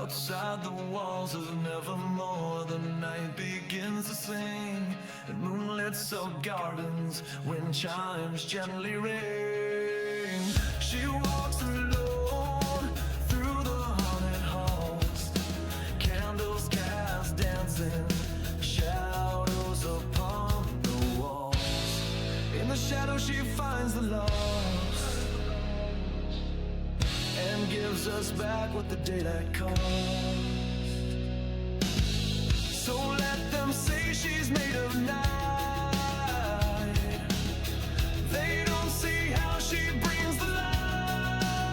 Outside the walls of Nevermore, the night begins to sing, and moonlit silk gardens, wind chimes gently ring. She walks alone through the haunted halls, candles cast dancing shadows upon the walls. In the shadows she finds the lost and gives us back what the daylight cost. So let them say she's made of night. They don't see how she brings the light.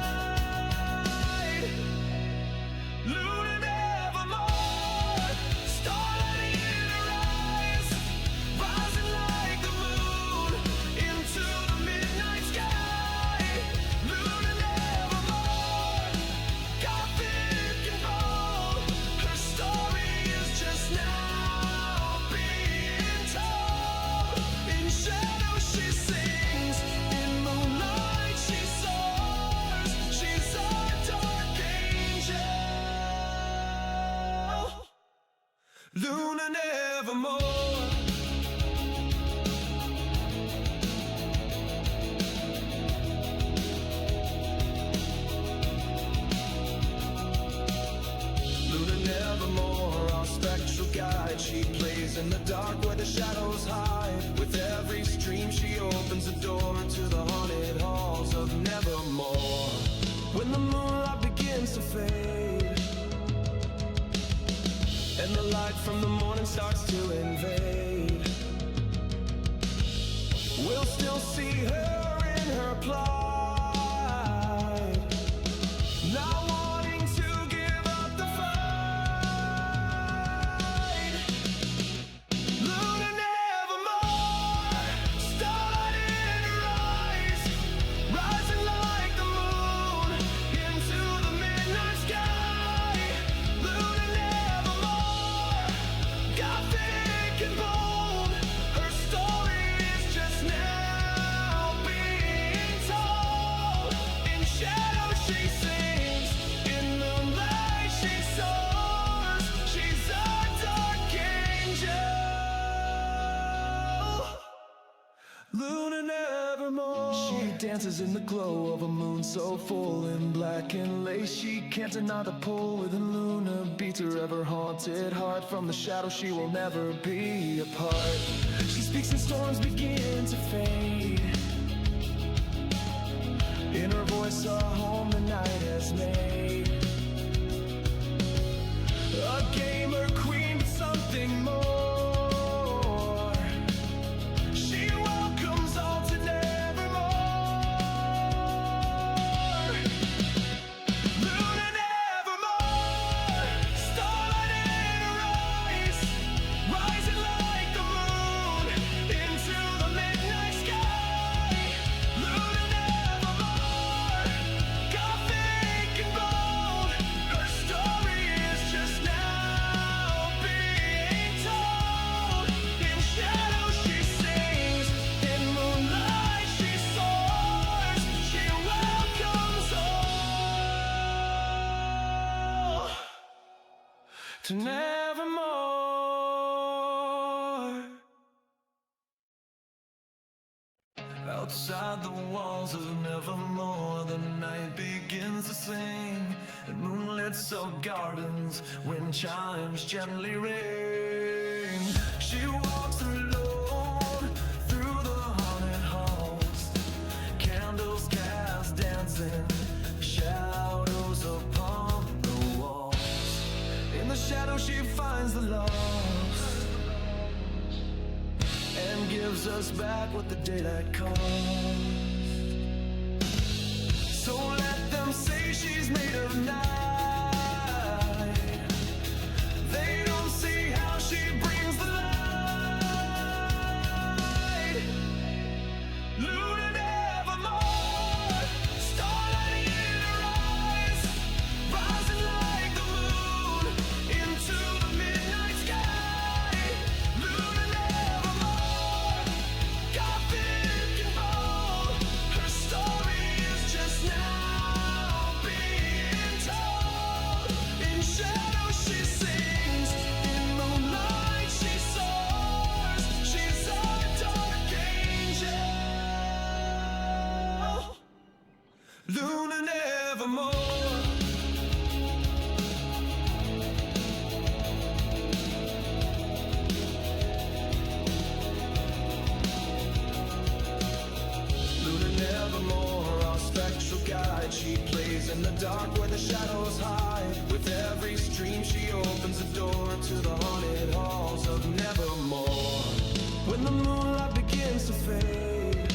Luna nevermore, starlight in her eyes, rising like the moon into the midnight sky. Luna nevermore, gothic and bold, her story is just now being told. In shadows she sings, in moonlight she soars. She's a dark angel, Luna nevermore. Luna nevermore, our spectral guide. She plays in the dark where the shadows hide. With every stream she opens a door to the haunted halls of Nevermore. When the moonlight begins to fade and the light from the morning starts to invade, we'll still see her in her plight, not wanting to give up the fight. Luna nevermore, starlight in her eyes, rising like the moon into the midnight sky. Luna nevermore, gothic and bold, her story is just now being told. In shadows she sings, in moonlight she soars. She's a dark angel, Luna nevermore. She dances in the glow of a moon so full in black and lace. She can't deny the pull within Luna beats her ever haunted heart. From the shadow she will never be apart. She speaks and storms begin to fade. In her voice a home the night has made. A gamer queen, but something more. She welcomes all to Nevermore. Luna nevermore, starlight in her eyes, rising like the moon into the midnight sky. Luna nevermore, gothic and bold, her story is just now being told. In shadows she sings, in moonlight she soars. She welcomes all to Nevermore. Outside the walls of Nevermore, the night begins to sing, and moonlit silk gardens, wind chimes gently ring. She walks alone through the haunted halls, candles cast dancing shadows upon the walls. In the shadow she finds the lost and gives us back what the daylight cost. So let them say she's made of night. They don't see how she brings the light. Luna nevermore, starlight in her eyes, rising like the moon into the midnight sky. Luna nevermore, gothic and bold, nevermore. Luna nevermore, our spectral guide. She plays in the dark where the shadows hide. With every stream she opens a door to the haunted halls of nevermore. When the moonlight begins to fade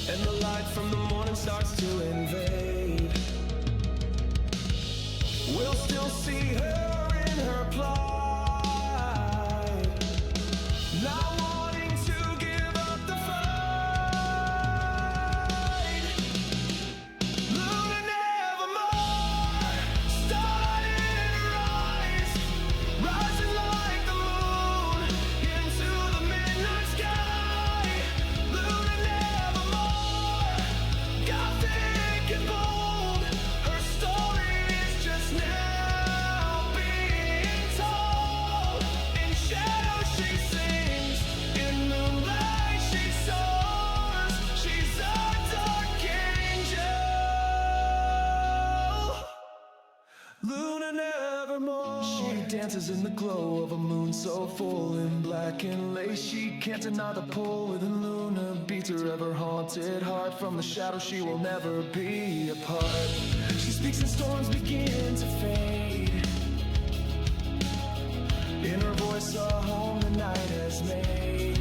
and the light from the morning starts to invade, we'll still see her in her plight, not wanting to give up the fight. Luna nevermore, starlight in her eyes, rising like the moon into the midnight sky. Luna nevermore, gothic and bold, her story is just now being told. In shadow she sings, in moonlight she soars, she's a dark angel. Luna nevermore. She dances in the glow of a moon so full in black and lace. She can't deny the pull within Luna beats her ever haunted heart. From the shadow she will never be apart. She speaks and storms begin to fade. In her voice a home the night has made.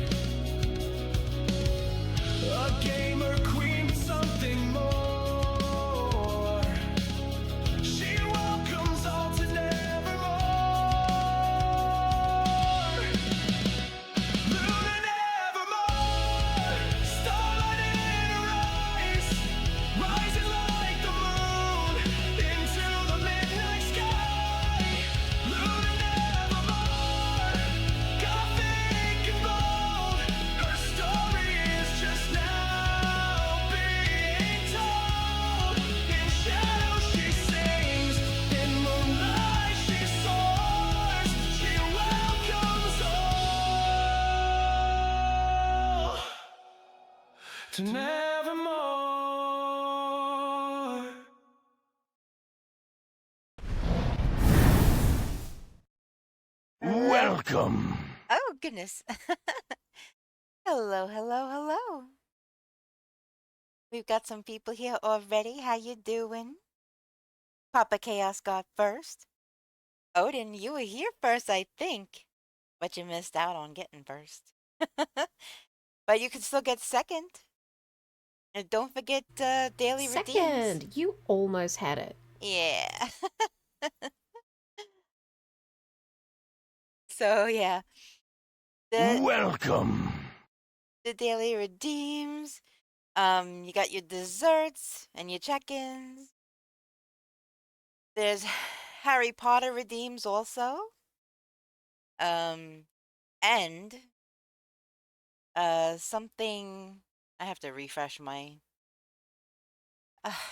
A gamer queen with something more. She welcomes all to nevermore. Luna nevermore, starlight in her eyes, rising like the moon into the midnight sky. Luna nevermore, gothic and bold, her story is just now being told. In shadow she sings, in moonlight she soars, she welcomes all to nevermore. Welcome. Oh, goodness. Hello, hello, hello. We've got some people here already. How you doing? Papa Chaos got first. Odin, you were here first, I think. But you missed out on getting first. But you can still get second. And don't forget daily redeems. Second! You almost had it. Yeah. So, yeah. Welcome. The daily redeems. You got your desserts and your check-ins. There's Harry Potter redeems also. And something I have to refresh my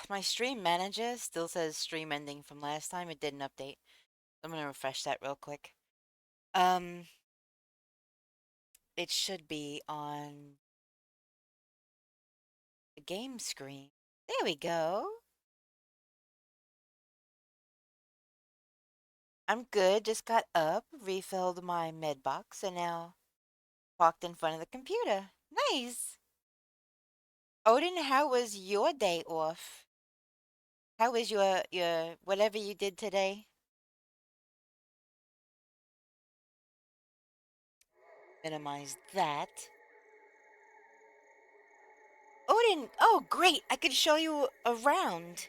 my stream manager still says stream ending from last time. It didn't update. I'm gonna refresh that real quick. It should be on the game screen. There we go. I'm good. Just got up, refilled my med box, and now walked in front of the computer. Nice. Odin, how was your day off? How was your whatever you did today? Minimize that. Odin, oh great, I could show you around.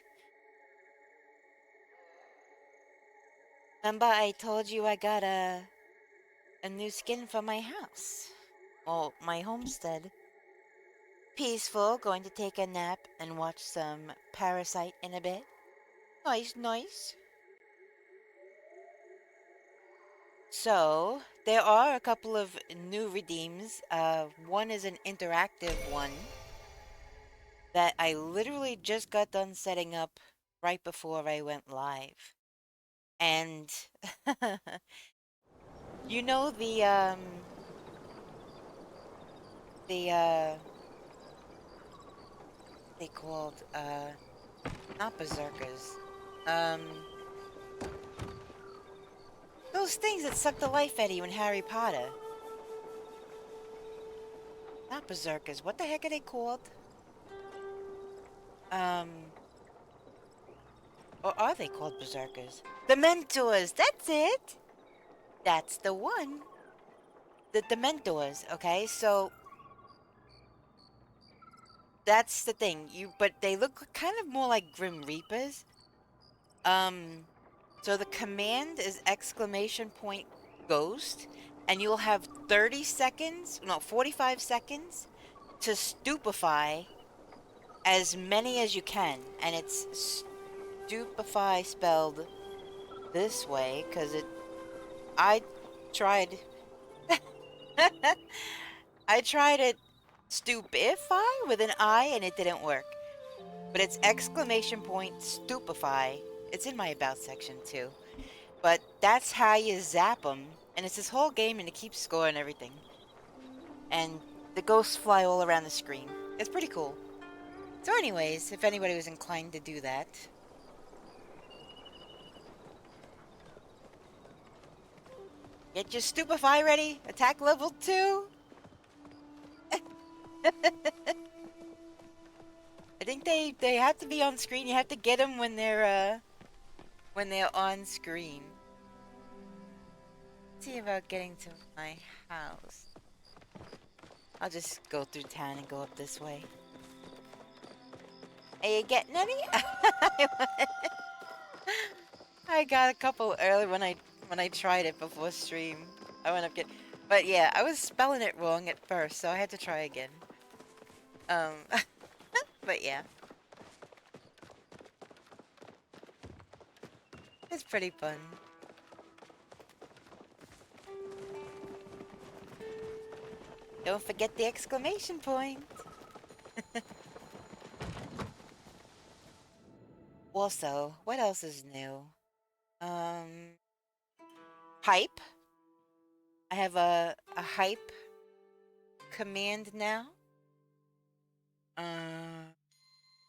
Remember I told you I got a new skin for my house. Well, my homestead. Peaceful, going to take a nap and watch some Parasite in a bit. Nice, nice. So, there are a couple of new redeems. One is an interactive one that I literally just got done setting up right before I went live. And you know they called Not berserkers. Those things that suck the life out of you in Harry Potter. Not berserkers. What the heck are they called? Or are they called berserkers? The Mentors! That's it! That's the one. The Dementors, okay? So, that's the thing. But they look kind of more like Grim Reapers. So the command is !ghost, and you'll have 30 seconds, no, 45 seconds to stupefy as many as you can. And it's stupefy spelled this way, because I tried, I tried it stupefy with an I and it didn't work. But it's !stupefy. It's in my about section too. But that's how you zap them. And it's this whole game and it keeps score and everything. And the ghosts fly all around the screen. It's pretty cool. So anyways, if anybody was inclined to do that. Get your stupefy ready. Attack level 2. I think they have to be on screen. You have to get them when they're on screen. Let's see about getting to my house. I'll just go through town and go up this way. Are you getting any? I got a couple early when I tried it before stream. I went up but yeah, I was spelling it wrong at first, so I had to try again. But yeah. It's pretty fun. Don't forget the exclamation point. Also, what else is new? Hype. I have a hype command now.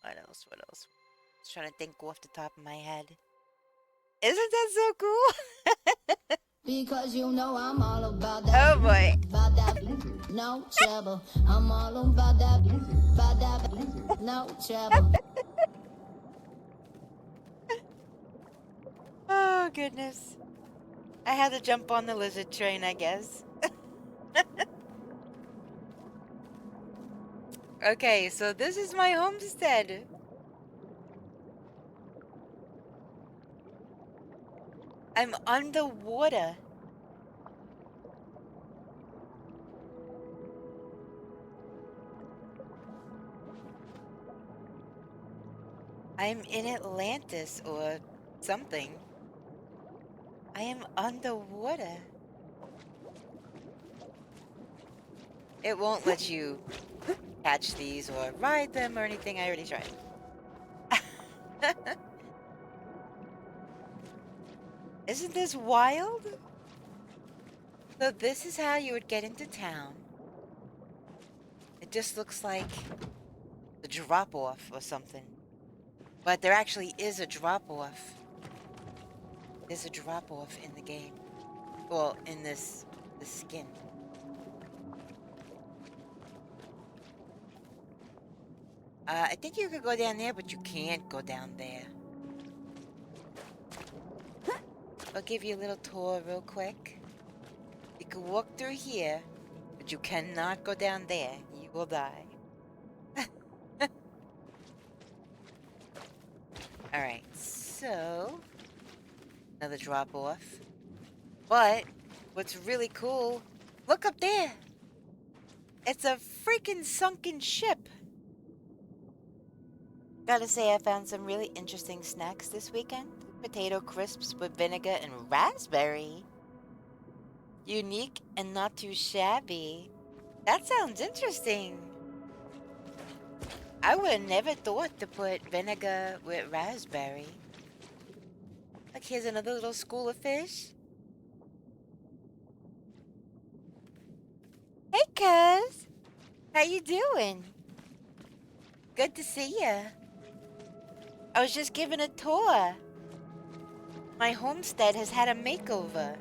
What else? What else? Just trying to think off the top of my head. Isn't that so cool? Because you know I'm all about that. Oh boy. About that. No trouble. I'm all about that. About that. No trouble. Oh goodness. I had to jump on the lizard train, I guess. Okay, so this is my homestead. I'm underwater. I'm in Atlantis or something. I am underwater. It won't let you catch these or ride them or anything. I already tried. Isn't this wild? So this is how you would get into town. It just looks like the drop-off or something. But there actually is a drop-off. There's a drop-off in the game. Well, in the skin. I think you could go down there, but you can't go down there. I'll give you a little tour real quick. You can walk through here, but you cannot go down there. You will die. Alright, so... another drop-off. But, what's really cool... look up there! It's a freaking sunken ship! Gotta say, I found some really interesting snacks this weekend. Potato crisps with vinegar and raspberry. Unique and not too shabby. That sounds interesting. I would have never thought to put vinegar with raspberry. Look, here's another little school of fish. Hey, cuz. How you doing? Good to see ya. I was just given a tour. My homestead has had a makeover.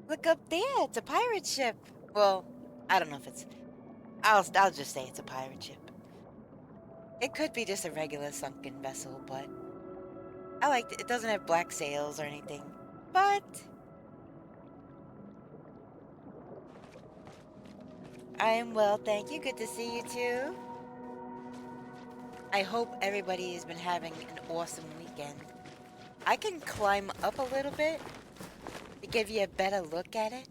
Look up there, it's a pirate ship. Well, I don't know if it's... I'll just say it's a pirate ship. It could be just a regular sunken vessel, but... I liked it. It doesn't have black sails or anything. But... I am well, thank you. Good to see you too. I hope everybody has been having an awesome weekend. I can climb up a little bit to give you a better look at it.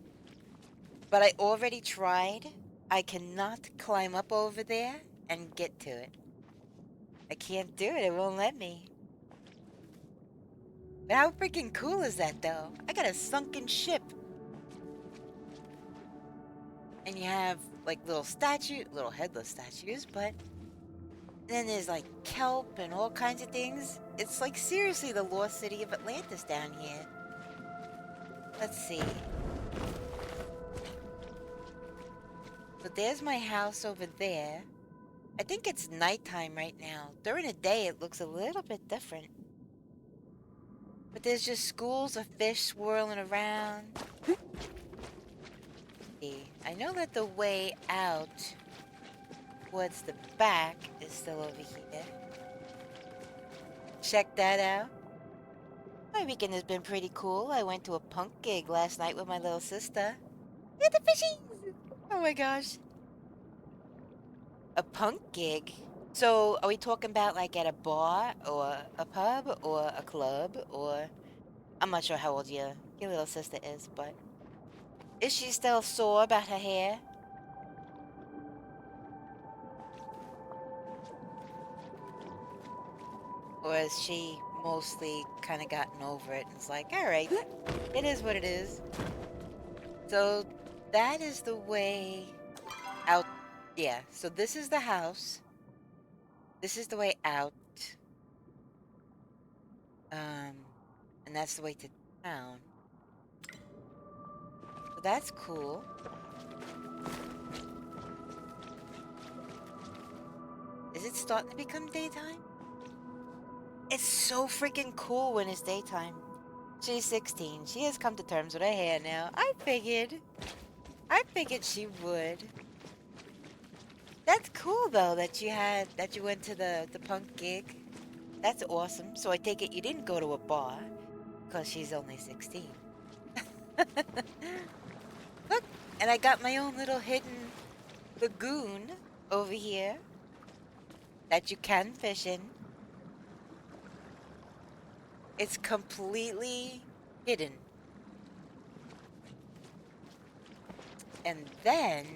But I already tried. I cannot climb up over there and get to it. I can't do it. It won't let me. But how freaking cool is that, though? I got a sunken ship. And you have, like, little headless statues, but then there's, like, kelp and all kinds of things. It's, like, seriously the lost city of Atlantis down here. Let's see. So there's my house over there. I think it's nighttime right now. During the day, it looks a little bit different. But there's just schools of fish swirling around. I know that the way out towards the back is still over here. Check that out. My weekend has been pretty cool. I went to a punk gig last night with my little sister. Look at the fishies! Oh my gosh. A punk gig? So, are we talking about like at a bar or a pub or a club or... I'm not sure how old your little sister is, but... Is she still sore about her hair? Or has she mostly kind of gotten over it and it's like, alright, it is what it is. So, that is the way out. Yeah, so this is the house. This is the way out. And that's the way to town. So that's cool. Is it starting to become daytime? It's so freaking cool when it's daytime. She's 16. She has come to terms with her hair now. I figured she would. That's cool though that you went to the punk gig. That's awesome. So I take it you didn't go to a bar because she's only 16. Look, and I got my own little hidden lagoon over here that you can fish in. It's completely hidden. And then,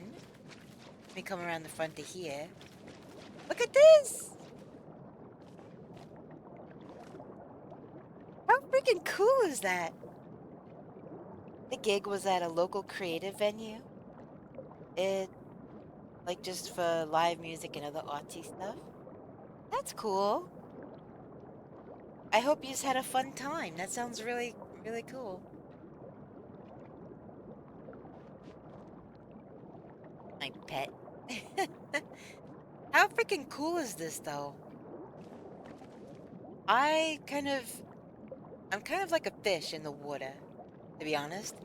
let me come around the front of here. Look at this! How freaking cool is that? The gig was at a local creative venue. It, like just for live music and other artsy stuff. That's cool. I hope you just had a fun time. That sounds really, really cool. My pet. How freaking cool is this, though? I'm kind of like a fish in the water, to be honest.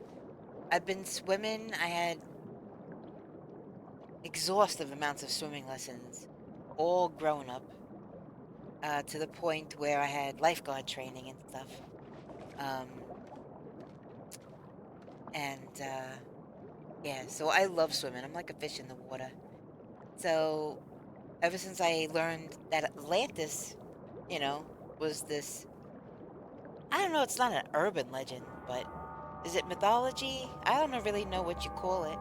I've been swimming. I had exhaustive amounts of swimming lessons, all grown up. To the point where I had lifeguard training and stuff. Yeah, so I love swimming. I'm like a fish in the water. So, ever since I learned that Atlantis, you know, was this... I don't know, it's not an urban legend, but... Is it mythology? I don't really know what you call it.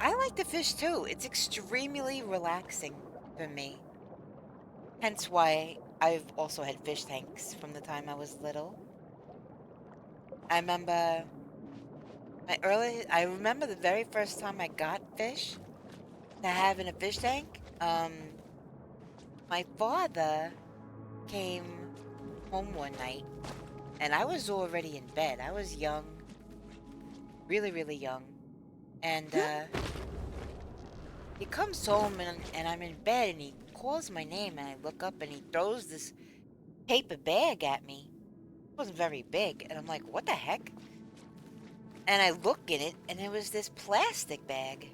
I like to fish too. It's extremely relaxing for me. Hence why I've also had fish tanks from the time I was little. I remember the very first time I got fish to have in a fish tank. My father came home one night and I was already in bed. I was young, really, really young. And he comes home and I'm in bed and he calls my name, and I look up, and he throws this paper bag at me. It wasn't very big, and I'm like, what the heck? And I look in it, and it was this plastic bag.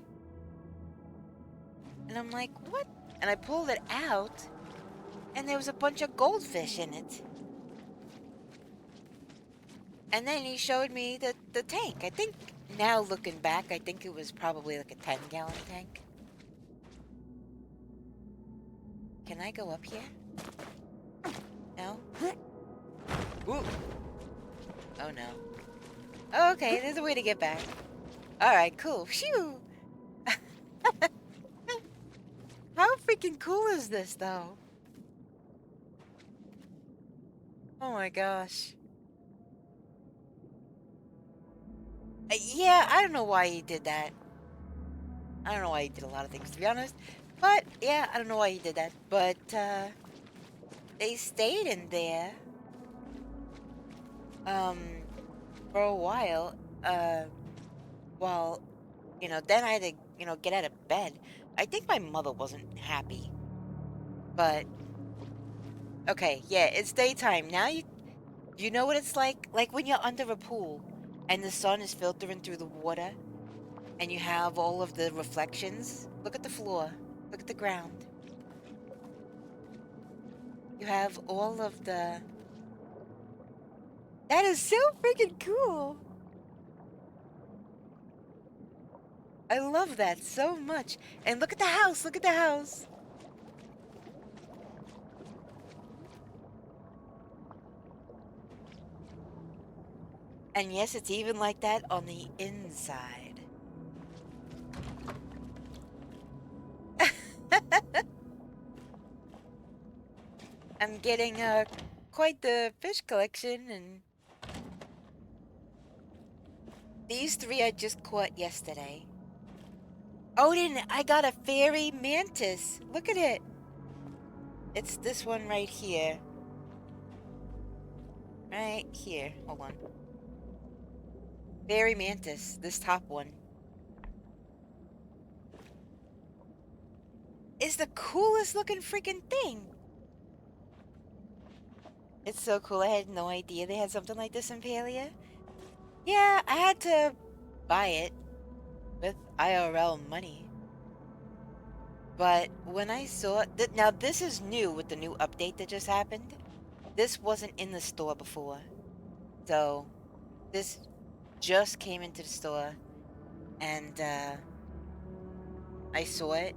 And I'm like, what? And I pulled it out, and there was a bunch of goldfish in it. And then he showed me the tank. I think, now looking back, I think it was probably like a 10-gallon tank. Can I go up here? No? Ooh. Oh no. Okay, there's a way to get back. Alright, cool. Phew! How freaking cool is this, though? Oh my gosh. Yeah, I don't know why he did that. I don't know why he did a lot of things, to be honest. But, yeah, I don't know why he did that. But, they stayed in there, for a while, well, you know, then I had to, you know, get out of bed. I think my mother wasn't happy. But, okay, yeah, it's daytime. Now you know what it's like? Like when you're under a pool, and the sun is filtering through the water, and you have all of the reflections. Look at the floor. Look at the ground. You have all of the... That is so freaking cool! I love that so much. And look at the house! Look at the house! And yes, it's even like that on the inside. I'm getting quite the fish collection, and these 3 I just caught yesterday. Odin, I got a fairy mantis. Look at it. It's this one right here. Right here. Hold on. Fairy mantis. This top one. Is the coolest looking freaking thing. It's so cool. I had no idea they had something like this in Palia. Yeah, I had to buy it with IRL money. But when I saw it, now this is new with the new update that just happened. This wasn't in the store before. So this just came into the store, and I saw it,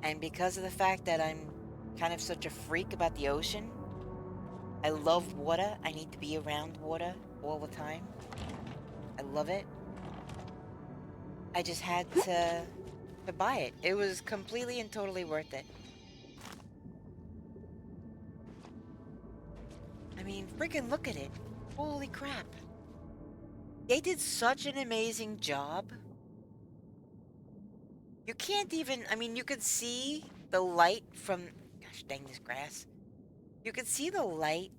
and because of the fact that I'm kind of such a freak about the ocean, I love water. I need to be around water all the time. I love it. I just had to buy it. It was completely and totally worth it. I mean, freaking look at it. Holy crap. They did such an amazing job. You can't even, I mean, you could see the light from, gosh dang this grass. You could see the light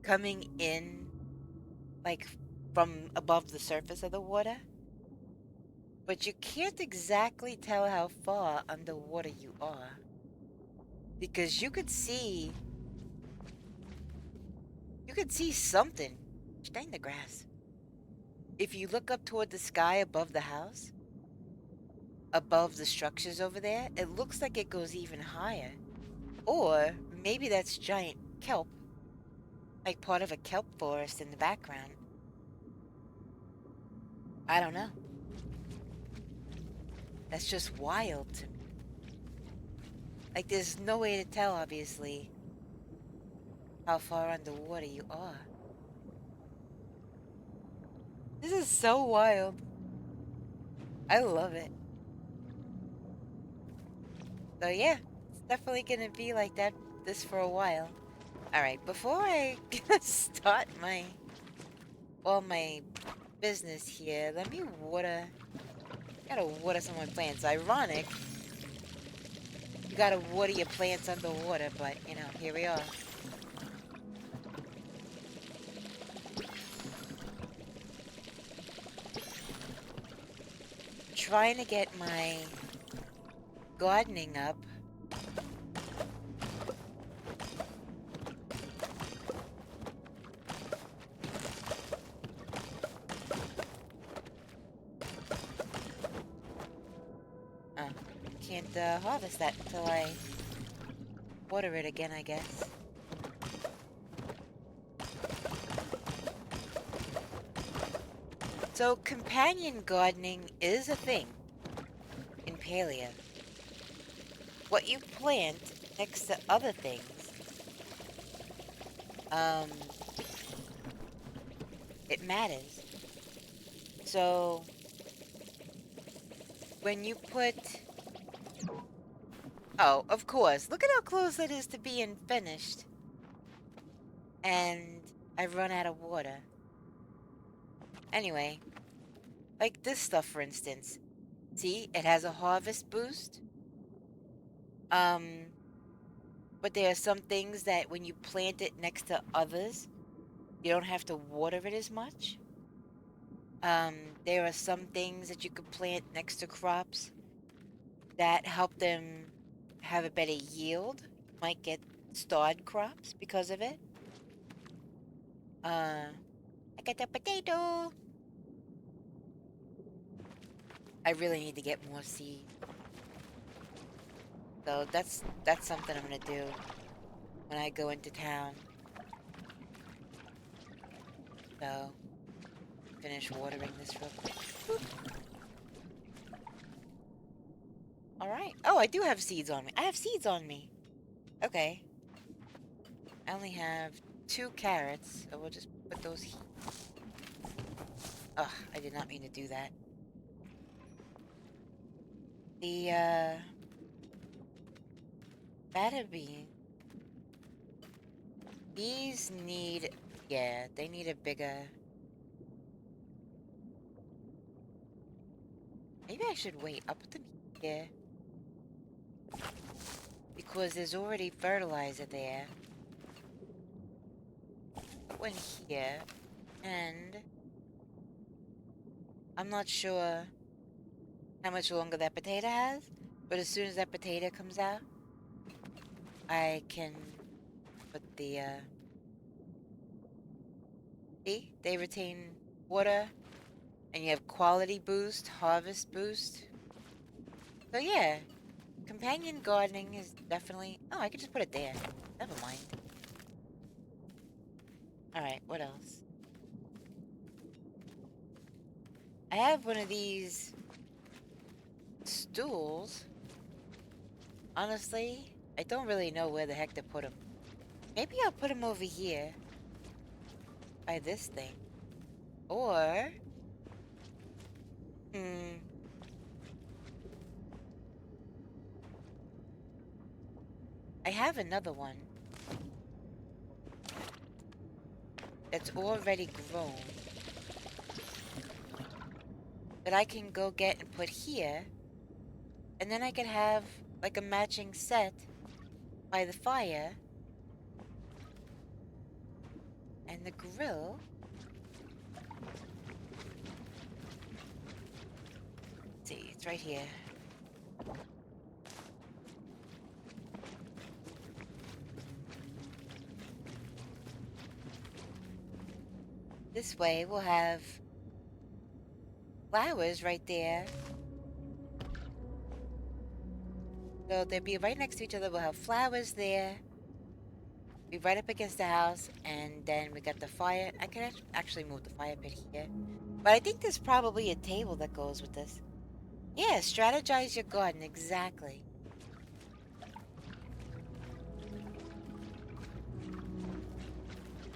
coming in, like, from above the surface of the water. But you can't exactly tell how far underwater you are. Because you could see something. Dang the grass. If you look up toward the sky above the house, above the structures over there, it looks like it goes even higher. Or maybe that's giant kelp, like part of a kelp forest in the background. I don't know. That's just wild to me. Like, there's no way to tell, obviously, how far underwater you are. This is so wild. I love it. So yeah, it's definitely gonna be like that this for a while. Alright, before I start all my business here, let me gotta water some of my plants. Ironic, you gotta water your plants underwater, but you know, here we are. Trying to get my gardening up Oh, can't harvest that until I water it again, I guess. So, companion gardening is a thing in Paleo. What you plant next to other things, it matters. So, when you put... Oh, of course. Look at how close that is to being finished. And I've run out of water. Anyway, like this stuff, for instance. See, it has a harvest boost. But there are some things that when you plant it next to others, you don't have to water it as much. There are some things that you could plant next to crops that help them have a better yield. Might get starred crops because of it. I got a potato. I really need to get more seed. So that's something I'm gonna do when I go into town. So finish watering this real quick. Boop. All right. Oh, I do have seeds on me. I have seeds on me. Okay. I only have 2 carrots, so we'll just put those here. Ugh, I did not mean to do that. The, batter bean. These need... Yeah, they need a bigger... Maybe I should wait. I'll put them here. Because there's already fertilizer there. Put one here. And... I'm not sure how much longer that potato has. But as soon as that potato comes out, I can put the, See? They retain water. And you have quality boost, harvest boost. So yeah. Companion gardening is definitely... Oh, I could just put it there. Never mind. Alright, what else? I have one of these... stools. Honestly, I don't really know where the heck to put them. Maybe I'll put them over here. By this thing. Or... I have another one. That's already grown. That I can go get and put here. And then I could have like a matching set by the fire. And the grill. Let's see, it's right here. This way we'll have flowers right there. So they'll be right next to each other. We'll have flowers there. Be right up against the house. And then we got the fire. I can actually move the fire pit here. But I think there's probably a table that goes with this. Yeah, strategize your garden. Exactly.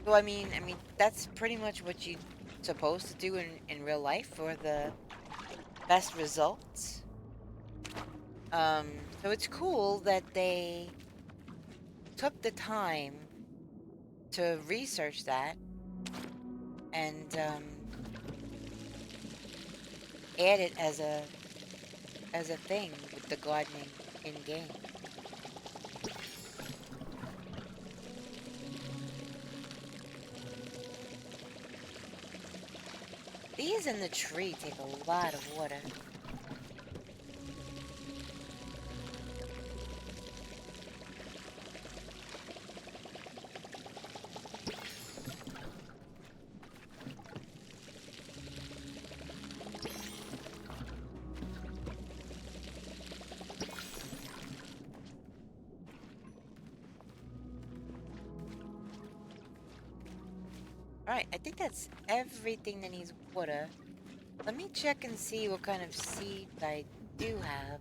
So I mean, that's pretty much what you're supposed to do in real life for the best results. So it's cool that they took the time to research that and add it as a thing with the gardening in game. These in the tree take a lot of water. Alright, I think that's everything that needs water. Let me check and see what kind of seeds I do have.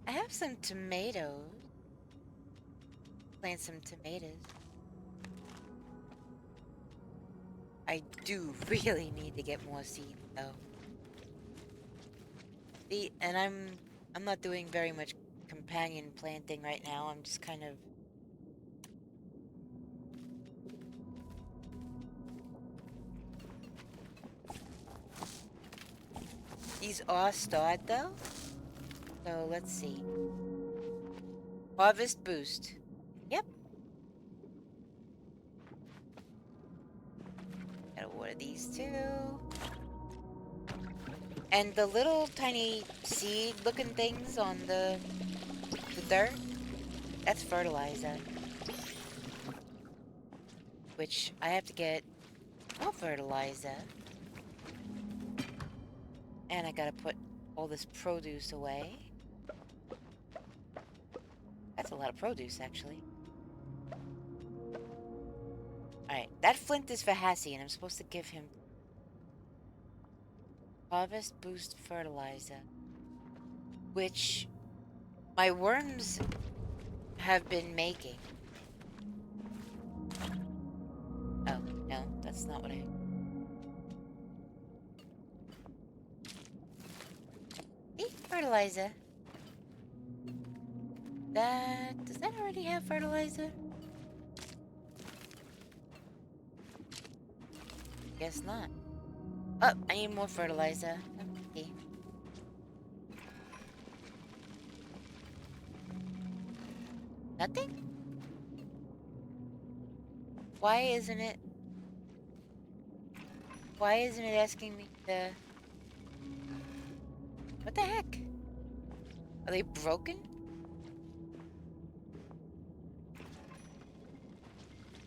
I have some tomatoes. Plant some tomatoes. I do really need to get more seeds though. See, and I'm not doing very much companion planting right now. I'm just kind of these are starred though. So let's see. Harvest boost. Yep. Gotta water these too. And the little tiny seed looking things on the dirt, that's fertilizer. Which I have to get more fertilizer. And I gotta put all this produce away. That's a lot of produce, actually. Alright, that flint is for Hassie, and I'm supposed to give him harvest boost fertilizer. Which my worms have been making. Oh, no, that's not what I... Hey, fertilizer. Does that already have fertilizer? Guess not. Oh, I need more fertilizer. Okay. Nothing? Why isn't it asking me to... What the heck? Are they broken?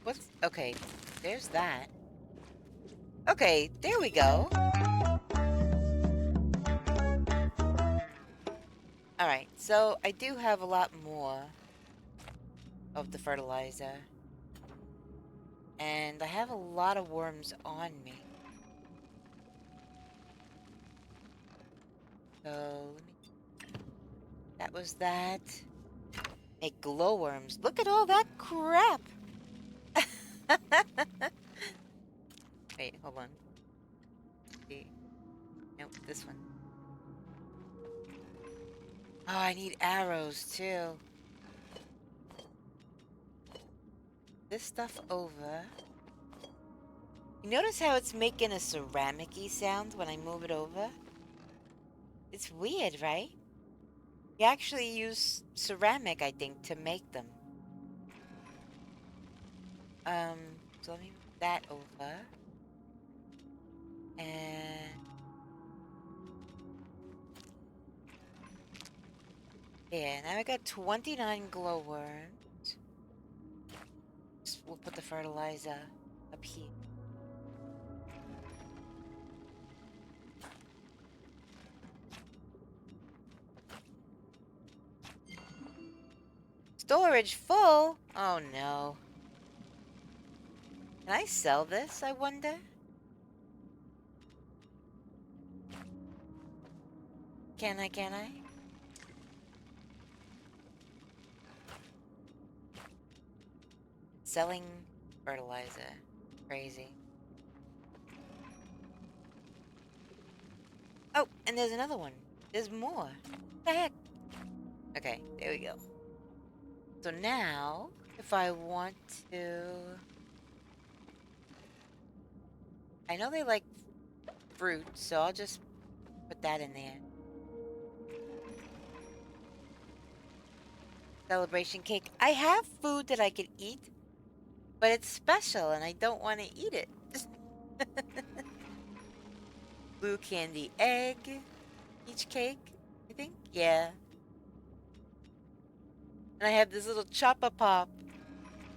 What's... Okay, there's that. Okay, there we go. Alright, so I do have a lot more of the fertilizer. And I have a lot of worms on me. So, let me... That was that. Make glowworms. Look at all that crap! Wait, hold on. See. Nope, this one. Oh, I need arrows too. This stuff over. You notice how it's making a ceramic-y sound when I move it over? It's weird, right? You actually use ceramic, I think, to make them. So let me move that over. And... yeah, now I got 29 glowworms. We'll put the fertilizer up here. Storage full? Oh no. Can I sell this, I wonder? Can I? Selling fertilizer. Crazy. Oh, and there's another one. There's more. What the heck? Okay, there we go. So now, if I want to... I know they like fruit, so I'll just put that in there. Celebration cake. I have food that I could eat, but it's special and I don't want to eat it. Blue candy egg. Peach cake, I think? Yeah. And I have this little choppa pop.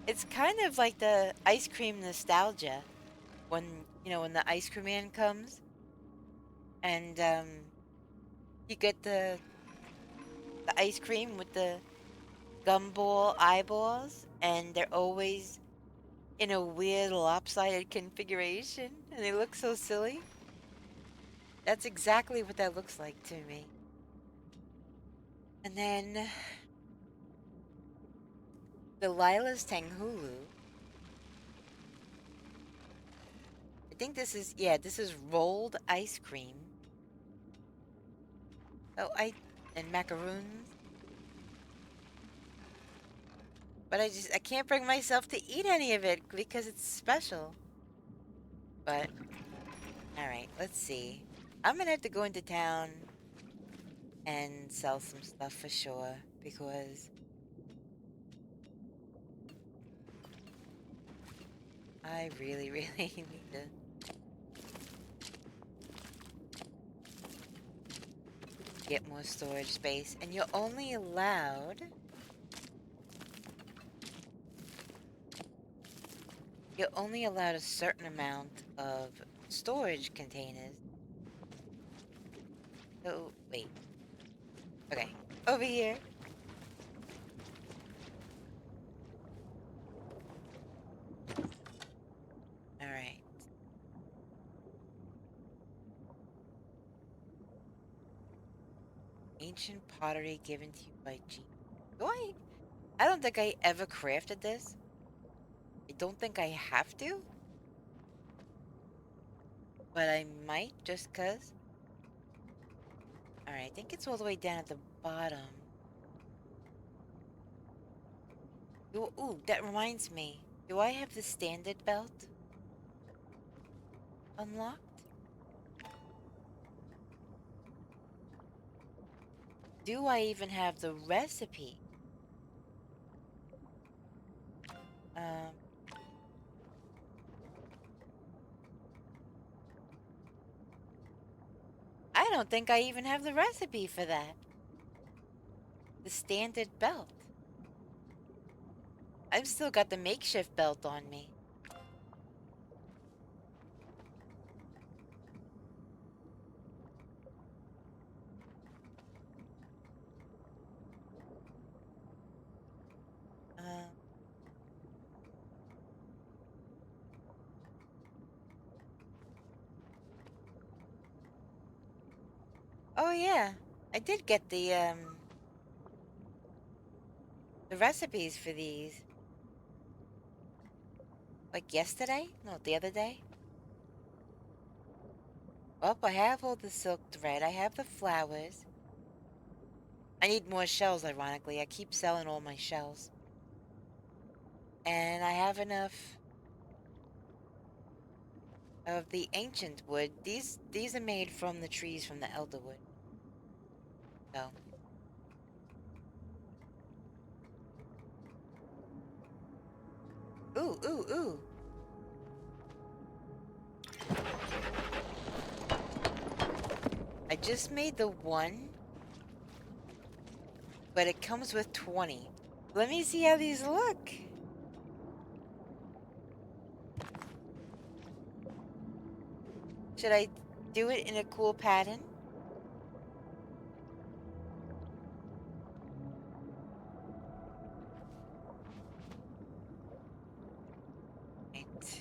It's kind of like the ice cream nostalgia. When, you know, when the ice cream man comes. And, you get the ice cream with the gumball eyeballs. and they're always in a weird lopsided configuration, and they look so silly. That's exactly what that looks like to me. And then the Lila's Tanghulu. I think this is, yeah, this is rolled ice cream. Oh, and macaroons. But I can't bring myself to eat any of it because it's special. But, alright, let's see. I'm gonna have to go into town and sell some stuff for sure because I really, really need to get more storage space. And you're only allowed a certain amount of storage containers. So, wait. Okay, over here. Alright. Ancient pottery given to you by G. Do I don't think I ever crafted this. I don't think I have to. But I might just cuz. Alright, I think it's all the way down at the bottom. Ooh, that reminds me. Do I have the standard belt unlocked? Do I even have the recipe? Um, I don't think I even have the recipe for that. The standard belt. I've still got the makeshift belt on me. Um, oh yeah, I did get the recipes for these. Like yesterday? No, the other day? Well, I have all the silk thread. I have the flowers. I need more shells, ironically. I keep selling all my shells. And I have enough of the ancient wood. These are made from the trees from the elderwood. So. Ooh, ooh, ooh. I just made the one, but it comes with 20. Let me see how these look. Should I do it in a cool pattern? Right.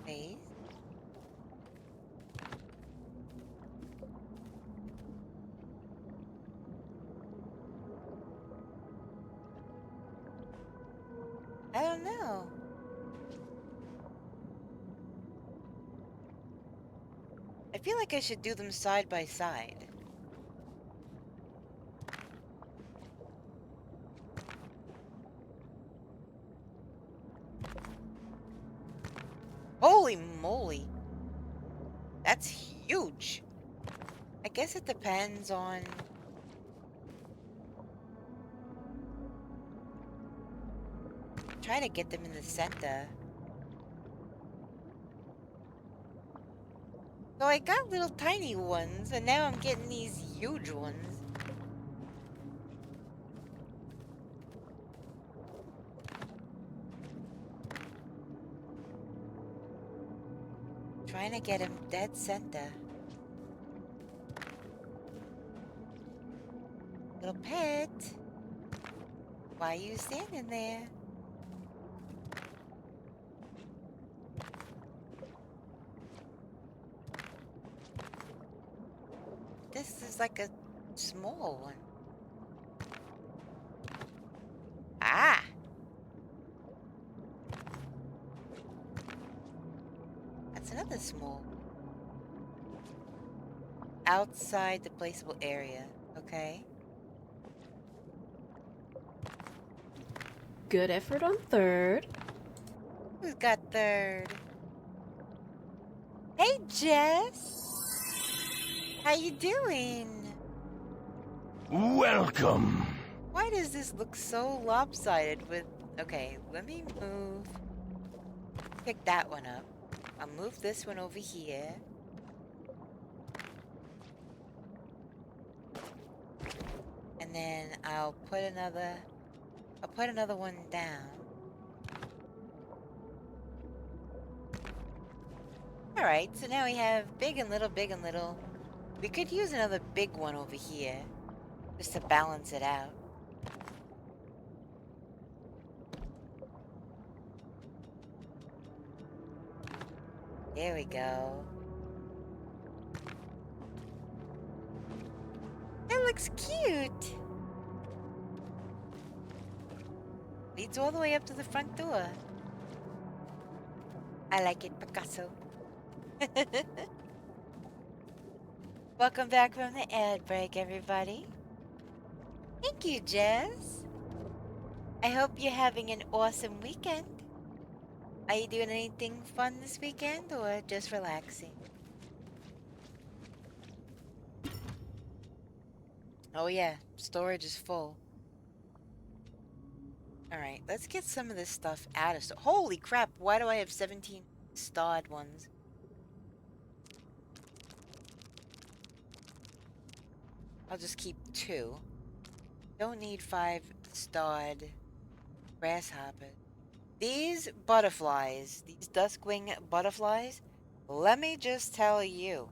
Please. I don't know. I feel like I should do them side by side. Holy moly. That's huge. I guess it depends on... Try to get them in the center. So I got little tiny ones, and now I'm getting these huge ones. Trying to get them dead center. Little pet. Why are you standing there? This is like a small one. Ah! That's another small. Outside the placeable area. Okay. Good effort on third. Who's got third? Hey, Jess! How you doing? Welcome. Why does this look so lopsided with... Okay, let me move. Pick that one up. I'll move this one over here. And then I'll put another one down. Alright, so now we have big and little, big and little. We could use another big one over here, just to balance it out. There we go. That looks cute! Leads all the way up to the front door. I like it, Picasso. Welcome back from the ad break, everybody. Thank you, Jess. I hope you're having an awesome weekend. Are you doing anything fun this weekend or just relaxing? Oh yeah, storage is full. Alright, let's get some of this stuff out of store. Holy crap, why do I have 17 starred ones? I'll just keep 2. Don't need 5 starred grasshoppers. These butterflies, these duskwing butterflies, let me just tell you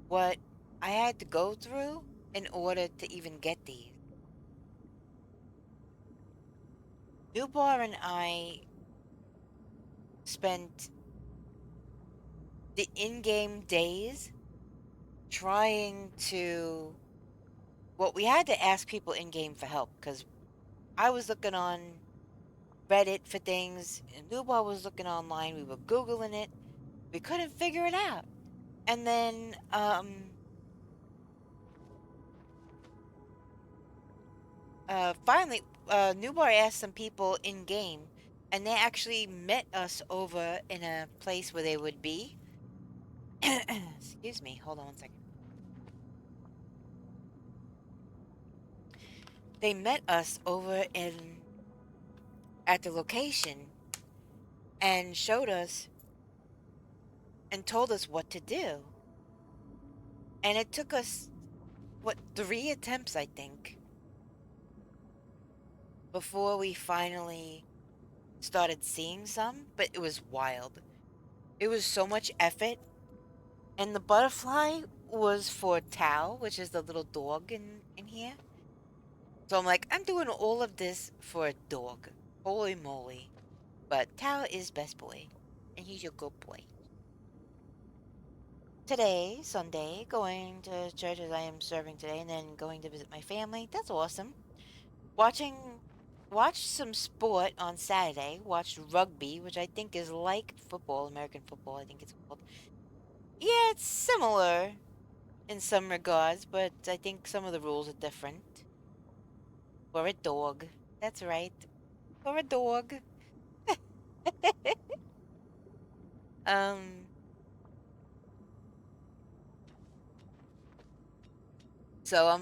what I had to go through in order to even get these. Newbar and I spent the in-game days trying to... Well, we had to ask people in-game for help, because I was looking on Reddit for things, and Newbar was looking online, we were Googling it, we couldn't figure it out. And then, finally, Newbar asked some people in-game, and they actually met us over in a place where they would be. Excuse me, hold on one second. They met us over at the location and showed us and told us what to do. And it took us, what, 3 attempts, I think, before we finally started seeing some, but it was wild. It was so much effort. And the butterfly was for Tao, which is the little dog in here. So I'm like, I'm doing all of this for a dog. Holy moly. But Tao is best boy. And he's your good boy. Today, Sunday, going to church as I am serving today, and then going to visit my family. That's awesome. Watched some sport on Saturday. Watched rugby, which I think is like football, American football, I think it's called. Yeah, it's similar in some regards, but I think some of the rules are different. For a dog. That's right. For a dog. um... So,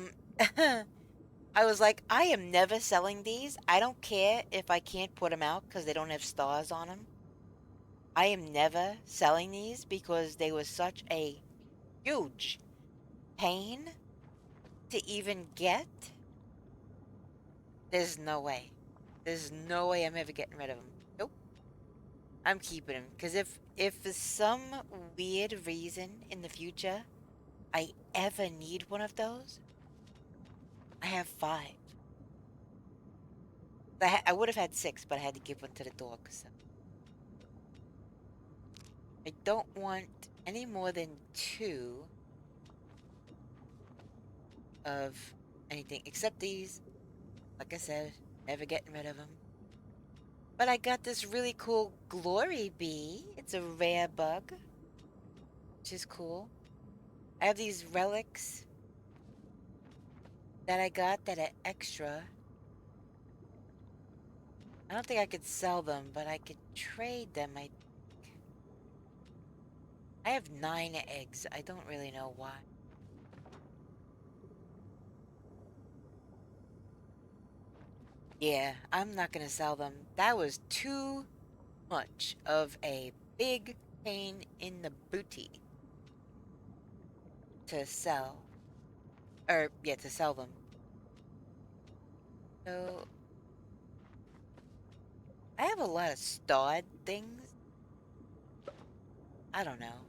I was like, I am never selling these. I don't care if I can't put them out because they don't have stars on them. I am never selling these because they were such a huge pain to even get. There's no way. There's no way I'm ever getting rid of them. Nope. I'm keeping them because if for some weird reason in the future I ever need one of those, I have 5. I would have had 6, but I had to give one to the dog. So I don't want any more than 2 of anything except these. Like I said, never getting rid of them. But I got this really cool glory bee. It's a rare bug, which is cool. I have these relics that I got that are extra. I don't think I could sell them, but I could trade them, I think. I have 9 eggs. I don't really know why. Yeah, I'm not gonna sell them. That was too much of a big pain in the booty to sell. Or, yeah, to sell them. So, I have a lot of starred things. I don't know.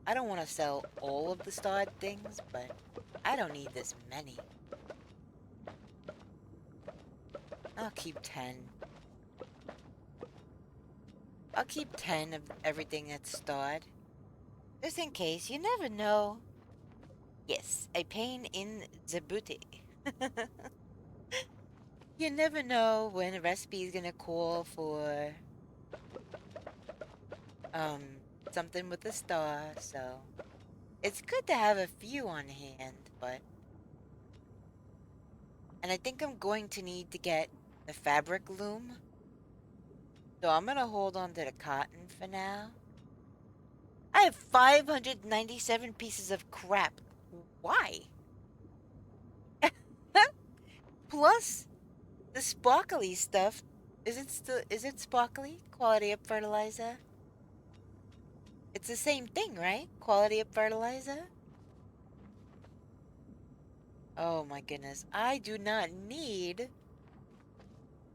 I don't want to sell all of the starred things, but I don't need this many. I'll keep 10. I'll keep 10 of everything that's starred. Just in case, you never know. Yes, a pain in the booty. You never know when a recipe is gonna call for something with a star, so it's good to have a few on hand, but and I think I'm going to need to get the fabric loom. So I'm gonna hold on to the cotton for now. I have 597 pieces of crap. Why? Plus the sparkly stuff. Is it sparkly? Quality up fertilizer? It's the same thing, right? Quality up fertilizer? Oh my goodness. I do not need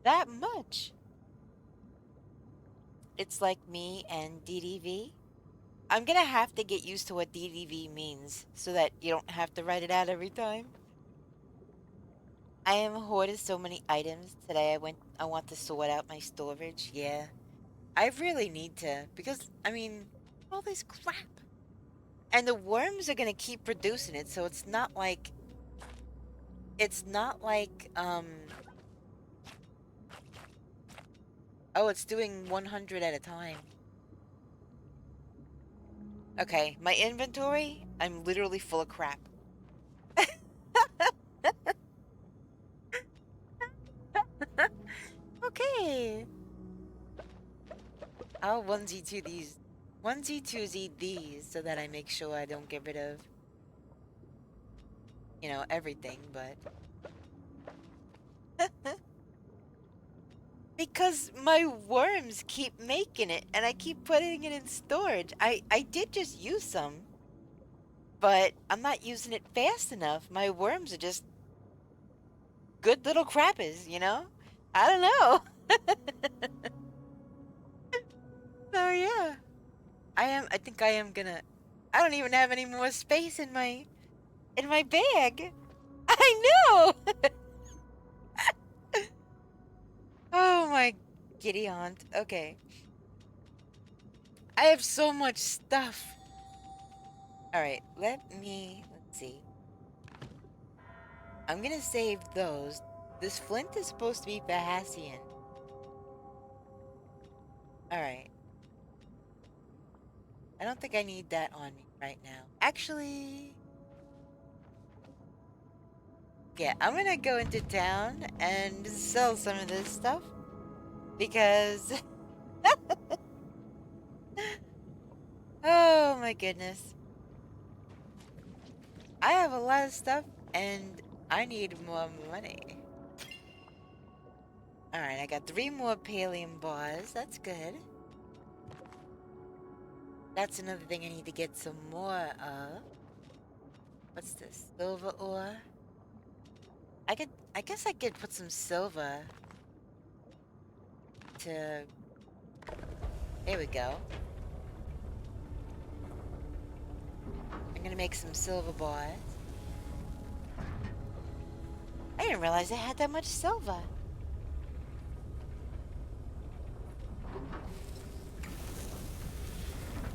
that much. It's like me and DDV. I'm gonna have to get used to what DDV means so that you don't have to write it out every time. I am hoarded so many items. Today I want to sort out my storage. Yeah. I really need to because I mean, all this crap. And the worms are gonna keep producing it, so it's not like oh, it's doing 100 at a time. Okay, my inventory, I'm literally full of crap. Okay. I'll onesie twosie these so that I make sure I don't get rid of, everything, but because my worms keep making it and I keep putting it in storage. I did just use some, but I'm not using it fast enough. My worms are just good little crappers, you know? I don't know. So yeah. I think I am gonna I don't even have any more space in my bag. I know. Oh my giddy aunt. Okay. I have so much stuff. Alright, let's see. I'm gonna save those. This flint is supposed to be Bahassian. Alright. I don't think I need that on me right now. Actually, yeah, I'm gonna go into town and sell some of this stuff. Because oh my goodness. I have a lot of stuff and I need more money. Alright, I got 3 more pallium bars. That's good. That's another thing I need to get some more of. What's this? Silver ore? I guess I could put some silver to... There we go. I'm gonna make some silver bars. didn't realize I had that much silver.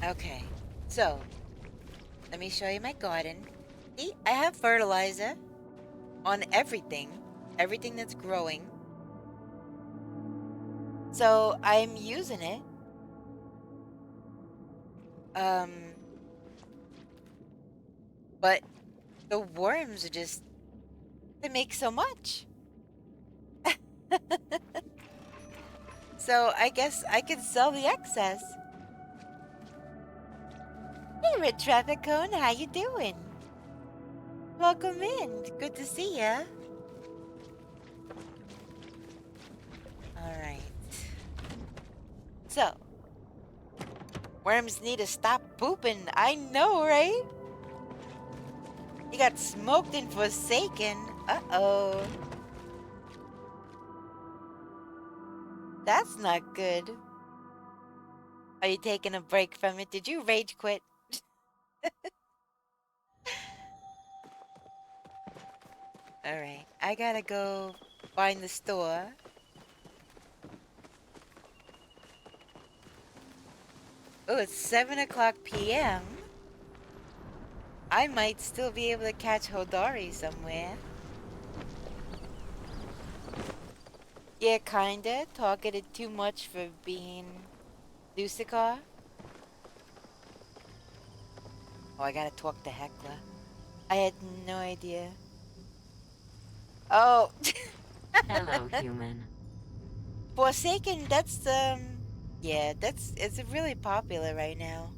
Okay, so let me show you my garden. See, I have fertilizer on everything that's growing. So I'm using it. But the worms are just, they make so much. So I guess I could sell the excess. Hey, Red Traffic Cone, how you doing? Welcome in. Good to see ya. Alright. So, worms need to stop pooping. I know, right? You got smoked and forsaken. Uh-oh. That's not good. Are you taking a break from it? Did you rage quit? Alright, I gotta go find the store. Oh, it's 7 o'clock p.m. I might still be able to catch Hodari somewhere. Yeah, kinda. Targeted too much for being Lucicar. Oh, I gotta talk to Hecla. I had no idea. Oh! Hello, human. Forsaken, that's, yeah, it's really popular right now.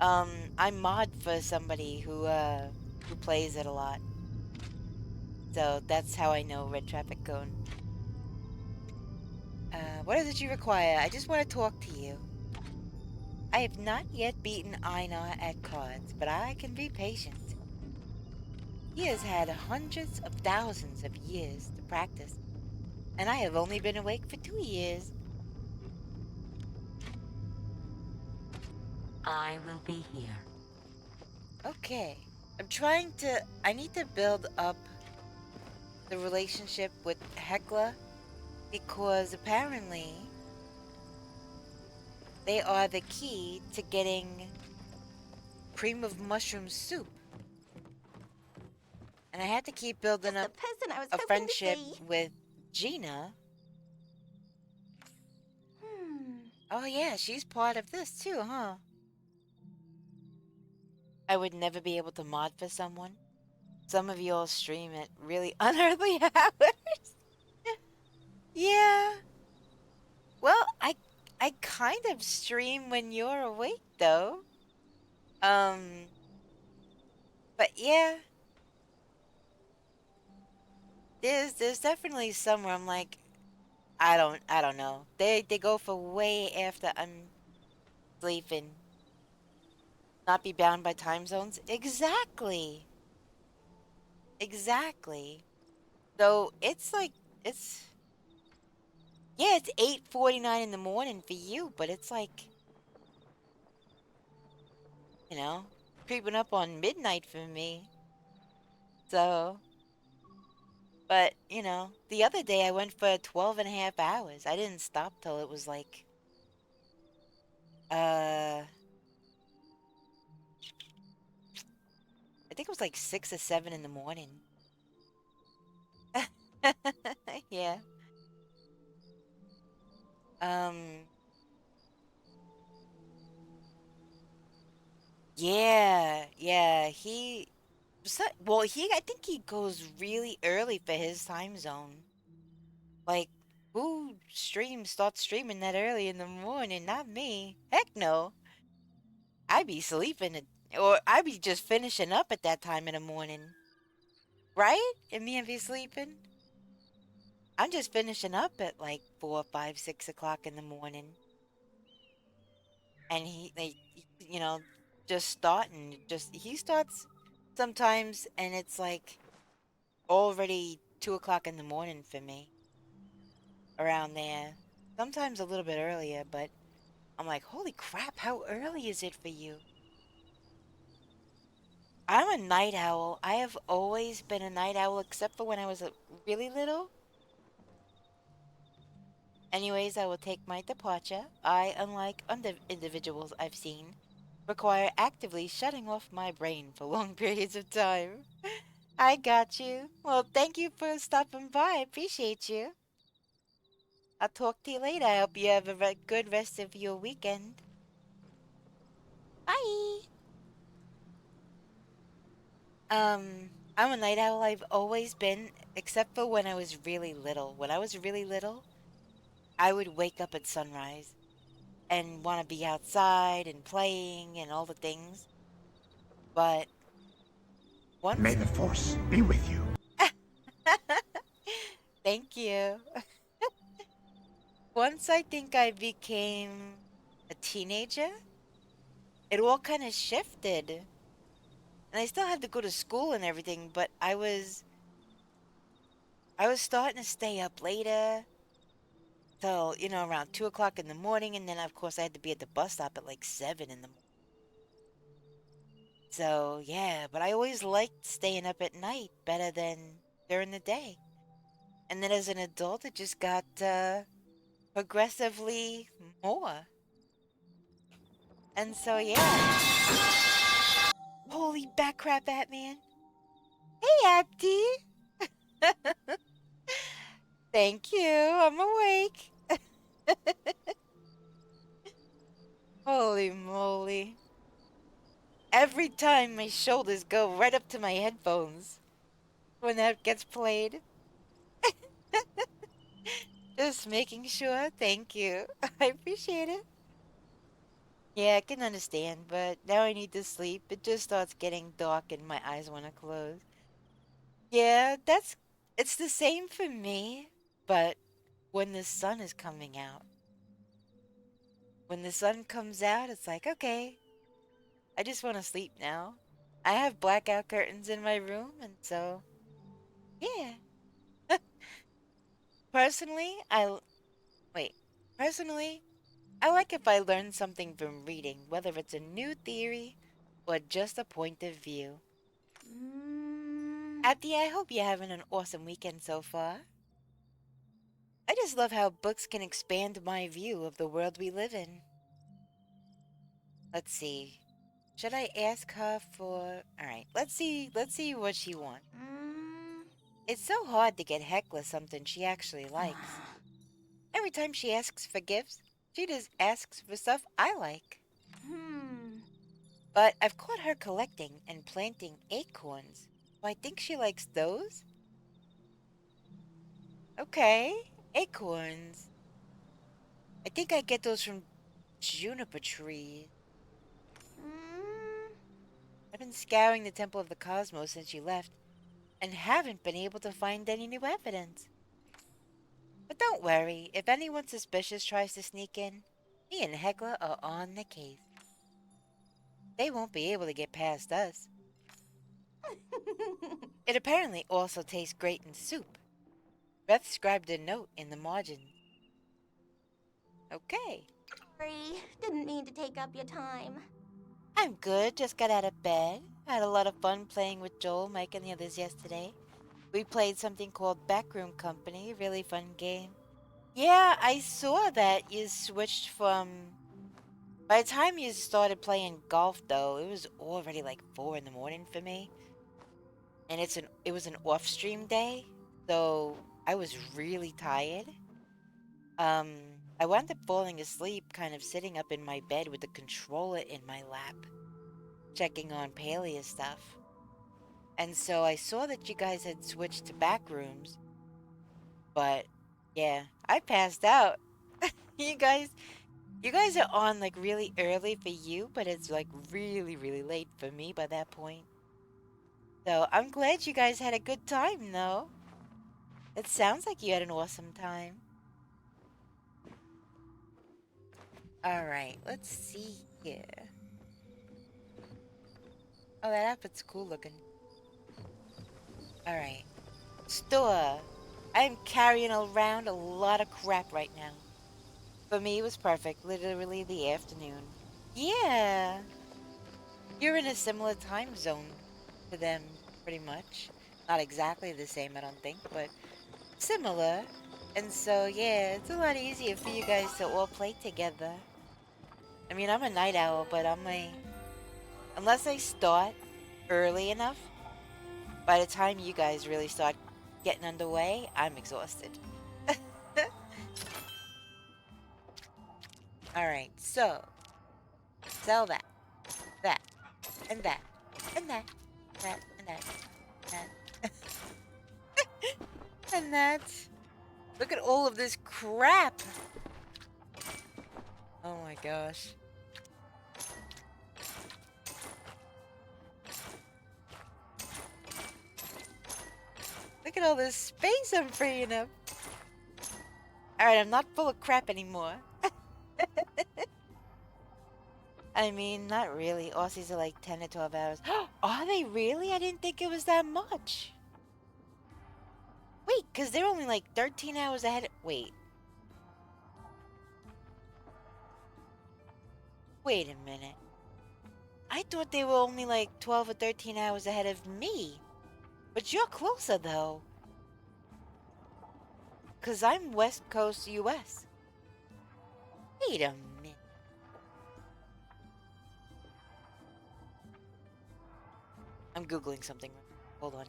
I mod for somebody who plays it a lot. So that's how I know Red Traffic Cone. What is it you require? I just want to talk to you. I have not yet beaten Einar at cards, but I can be patient. He has had hundreds of thousands of years to practice, and I have only been awake for 2 years. I will be here. Okay. I need to build up the relationship with Hecla, because apparently they are the key to getting cream of mushroom soup. And I had to keep building up person I was a hoping friendship to see. with Gina. Oh yeah, she's part of this too, huh? I would never be able to mod for someone. Some of you all stream at really unearthly hours. Yeah. Well, I kind of stream when you're awake though. But yeah. There's definitely some where I'm like, I don't know. They go for way after I'm sleeping. Not be bound by time zones. Exactly. Exactly. So it's like it's yeah, it's 8:49 in the morning for you, but it's like, you know, creeping up on midnight for me. So, but, you know, the other day I went for 12 and a half hours. I didn't stop till it was like I think it was like 6 or 7 in the morning. Yeah. Um, yeah, I think he goes really early for his time zone. Like, who starts streaming that early in the morning? Not me. Heck no. I'd be sleeping, or I'd be just finishing up at that time in the morning. Right? And me and be sleeping? I'm just finishing up at like 4, 5, 6 o'clock in the morning. And you know, just starting. He starts sometimes, and it's like already 2 o'clock in the morning for me. Around there. Sometimes a little bit earlier, but I'm like, holy crap, how early is it for you? I'm a night owl. I have always been a night owl except for when I was really little. Anyways, I will take my departure. I, unlike other individuals I've seen, require actively shutting off my brain for long periods of time. I got you. Well, thank you for stopping by. I appreciate you. I'll talk to you later. I hope you have a good rest of your weekend. Bye. I'm a night owl. I've always been, except for when I was really little. When I was really little, I would wake up at sunrise and want to be outside and playing and all the things. But May once, the Force be with you. thank you. Once I think I became a teenager, it all kind of shifted. And I still had to go to school and everything, but I was starting to stay up later till, around 2 o'clock in the morning, and then of course I had to be at the bus stop at like 7 in the morning. So yeah, but I always liked staying up at night better than during the day. And then as an adult, it just got progressively more. And so yeah. Holy back crap, Batman. Hey, Abdi. Thank you. I'm awake. Holy moly. Every time my shoulders go right up to my headphones when that gets played. Just making sure. Thank you. I appreciate it. Yeah, I can understand, but now I need to sleep. It just starts getting dark and my eyes want to close. Yeah, it's the same for me, but when the sun is coming out. When the sun comes out, it's like, okay, I just want to sleep now. I have blackout curtains in my room, and so, yeah. Personally, wait. Personally, I like if I learn something from reading, whether it's a new theory or just a point of view. Abdi, I hope you're having an awesome weekend so far. I just love how books can expand my view of the world we live in. Let's see. Should I ask her for... Alright, let's see what she wants. It's so hard to get Heckler something she actually likes. Every time she asks for gifts, she just asks for stuff I like. But I've caught her collecting and planting acorns, so I think she likes those. Okay, acorns. I think I get those from juniper trees. I've been scouring the Temple of the Cosmos since you left, and haven't been able to find any new evidence. But don't worry, if anyone suspicious tries to sneak in, me and Heckler are on the case. They won't be able to get past us. It apparently also tastes great in soup. Beth scribed a note in the margin. Okay. Sorry, didn't mean to take up your time. I'm good, just got out of bed. Had a lot of fun playing with Joel, Mike, and the others yesterday. We played something called Backroom Company, really fun game. Yeah, I saw that you switched from... By the time you started playing golf, though, it was already like 4 in the morning for me. And it was an off-stream day, so I was really tired. I wound up falling asleep, kind of sitting up in my bed with the controller in my lap, checking on Palia stuff. And so I saw that you guys had switched to back rooms. But yeah, I passed out. You guys are on like really early for you, but it's like really, really late for me by that point. So I'm glad you guys had a good time though. It sounds like you had an awesome time. Alright, let's see here. Oh, that outfit's cool looking. Alright. Store. I am carrying around a lot of crap right now. For me, it was perfect. Literally the afternoon. Yeah. You're in a similar time zone. to them, pretty much. Not exactly the same, I don't think, but similar. And so, yeah, it's a lot easier for you guys to all play together. I mean, I'm a night owl, but unless I start early enough, by the time you guys really start getting underway, I'm exhausted. Alright, so, sell that, that, and that, and that, and that, that. And that. Look at all of this crap. Oh my gosh. Look at all this space I'm freeing up. Alright, I'm not full of crap anymore. I mean, not really. Aussies are like 10 to 12 hours. Are they really? I didn't think it was that much. Wait, because they're only like 13 hours ahead. Wait. Wait a minute. I thought they were only like 12 or 13 hours ahead of me. But you're closer, though. Because I'm West Coast US. Wait a minute. I'm Googling something. Hold on.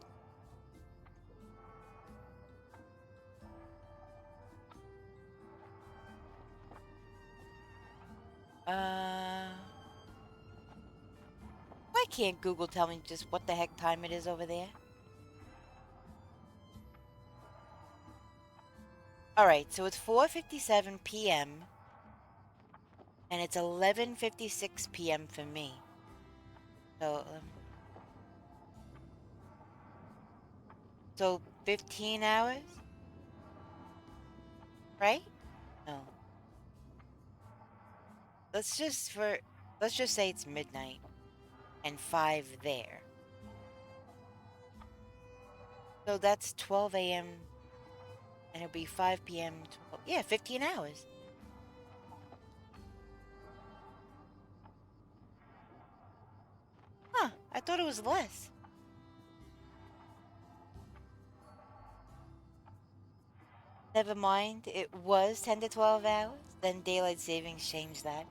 Why can't Google tell me just what the heck time it is over there? Alright, so it's 4:57 p.m. and it's 11:56 p.m. for me. So 15 hours? Right? No. Let's just say it's midnight and 5 there. So that's 12 a.m. and it'll be 5 p.m. Yeah, 15 hours. Huh, I thought it was less. Never mind, it was 10 to 12 hours. Then daylight savings changed that.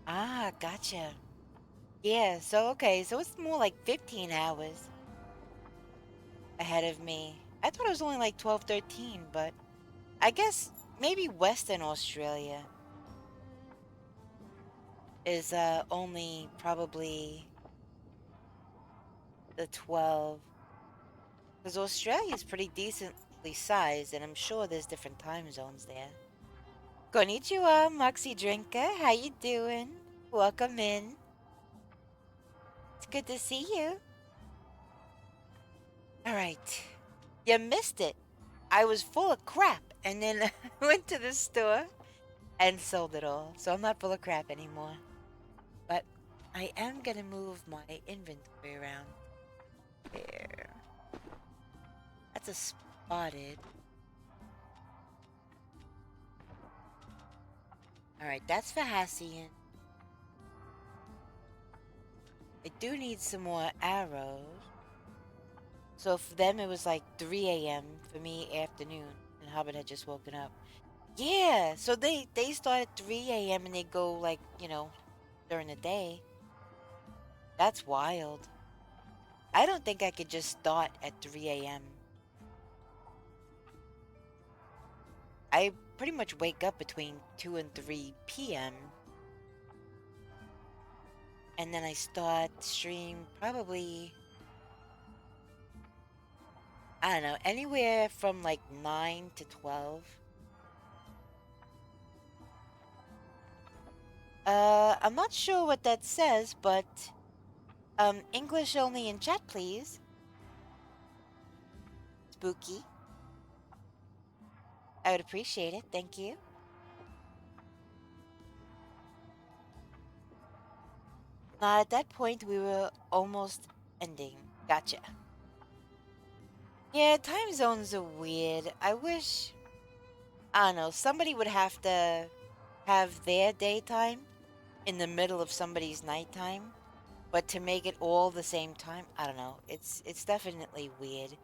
Ah, gotcha. Yeah, so okay, so it's more like 15 hours ahead of me. I thought it was only like 12, 13, but I guess maybe Western Australia is only probably the 12. Because Australia is pretty decently sized, and I'm sure there's different time zones there. Konnichiwa, Moxie Drinker. How you doing? Welcome in. It's good to see you. Alright. You missed it. I was full of crap, and then I went to the store and sold it all. So I'm not full of crap anymore. But I am gonna move my inventory around. There. That's a spotted. Alright, that's for Hassian. I do need some more arrows. So for them it was like 3 a.m. For me, afternoon. And Hubbard had just woken up. Yeah, so they start at 3 a.m. and they go like, you know, during the day. That's wild. I don't think I could just start at 3 a.m. I pretty much wake up between 2 and 3 p.m. And then I start stream probably, I don't know, anywhere from like 9 to 12. I'm not sure what that says, but English only in chat, please. Spooky. I would appreciate it, thank you. At that point, we were almost ending. Gotcha. Yeah, time zones are weird. I wish, I don't know, somebody would have to have their daytime in the middle of somebody's nighttime. But to make it all the same time, I don't know. It's definitely weird.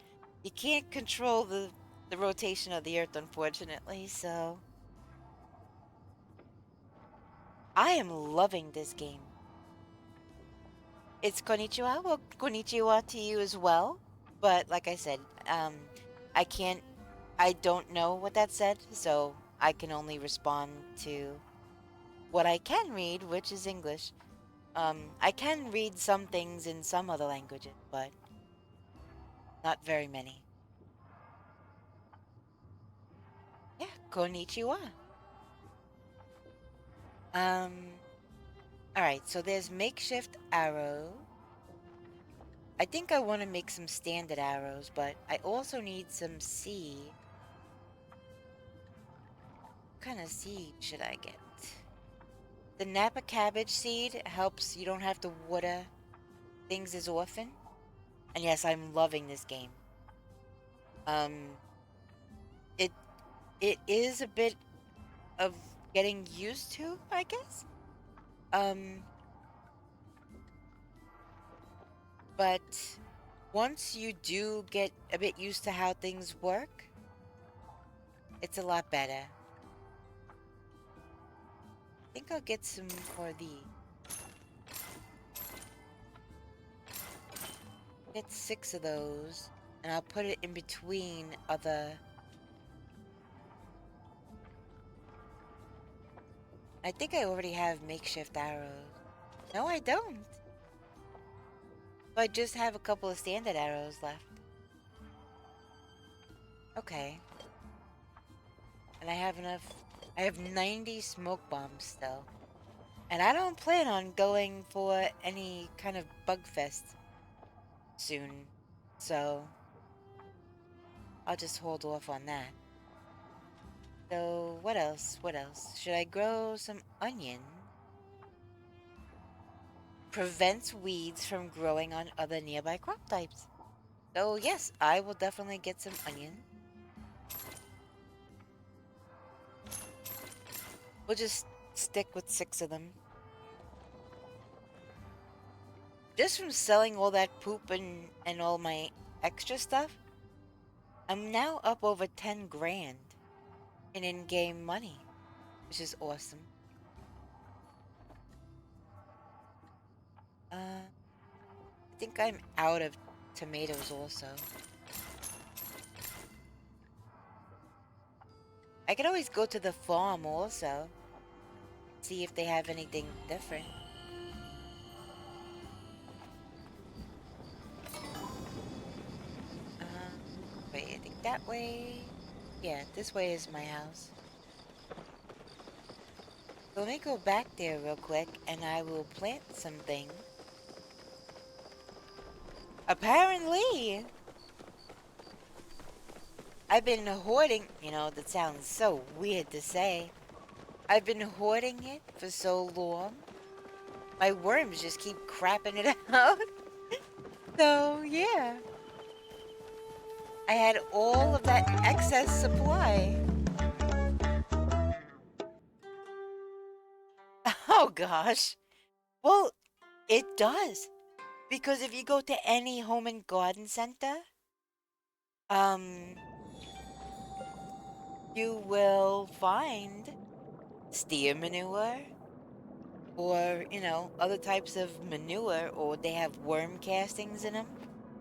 You can't control the rotation of the Earth, unfortunately, so I am loving this game. It's konnichiwa. Well, konnichiwa to you as well. But like I said, I can't. I don't know what that said, so I can only respond to what I can read, which is English. I can read some things in some other languages, but not very many. Yeah, konnichiwa. Um, all right, so there's makeshift arrow. I think I want to make some standard arrows, but I also need some seed. What kind of seed should I get? The Napa cabbage seed helps you don't have to water things as often. And yes, I'm loving this game. It it is a bit of getting used to, I guess. But once you do get a bit used to how things work, it's a lot better. I think I'll get some more of these. Get 6 of those, and I'll put it in between other. I think I already have makeshift arrows. No, I don't. So I just have a couple of standard arrows left. Okay. And I have enough. I have 90 smoke bombs still. And I don't plan on going for any kind of bug fest soon. So I'll just hold off on that. So what else? What else? Should I grow some onion? Prevents weeds from growing on other nearby crop types. So yes, I will definitely get some onion. We'll just stick with 6 of them. Just from selling all that poop and all my extra stuff, I'm now up over 10 grand in in-game money, which is awesome. I think I'm out of tomatoes also. I could always go to the farm also, see if they have anything different. Wait, I think that way. Yeah, this way is my house. So let me go back there real quick and I will plant something. Apparently, I've been hoarding, that sounds so weird to say. I've been hoarding it for so long. My worms just keep crapping it out. So, yeah. I had all of that excess supply. Oh gosh. Well, it does. Because if you go to any home and garden center, you will find steer manure or, other types of manure, or they have worm castings in them,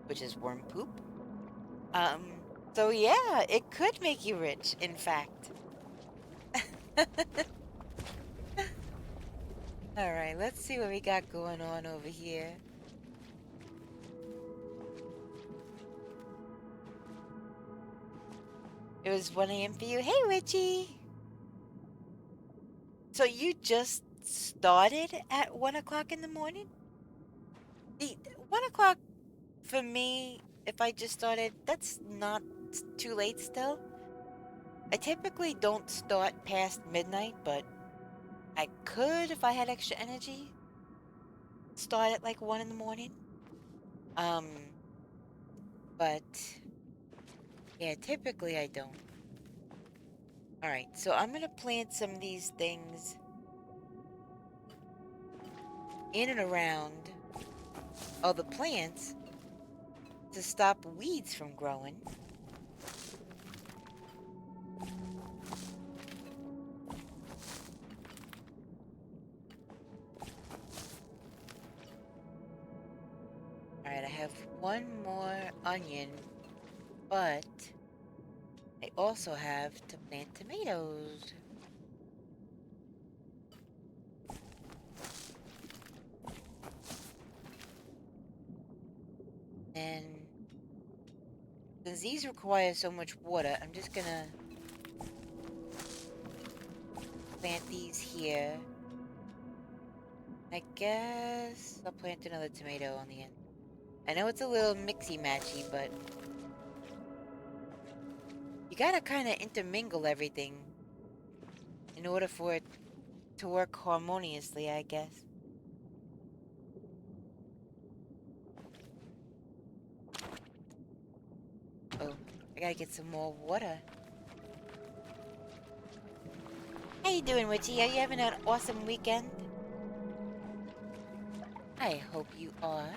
which is worm poop. So yeah, it could make you rich, in fact. Alright, let's see what we got going on over here. It was 1 a.m. for you. Hey, Richie! So you just started at 1 o'clock in the morning? 1 o'clock for me, if I just started, that's not too late still. I typically don't start past midnight, but I could, if I had extra energy, start at like 1 in the morning. But yeah, typically I don't. Alright, so I'm gonna plant some of these things in and around all the plants to stop weeds from growing. Alright, I have one more onion, but I also have to plant tomatoes. And since these require so much water, I'm just gonna plant these here. I guess I'll plant another tomato on the end. I know it's a little mixy-matchy, but you gotta kind of intermingle everything in order for it to work harmoniously, I guess. Oh, I gotta get some more water. How you doing, Witchy? Are you having an awesome weekend? I hope you are.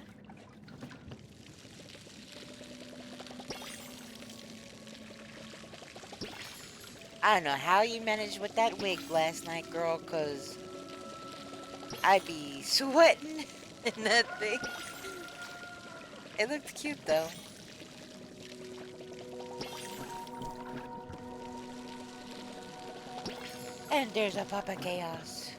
I don't know how you managed with that wig last night, girl, 'cause I'd be sweating in that thing. It looked cute, though. And there's a Papa Chaos.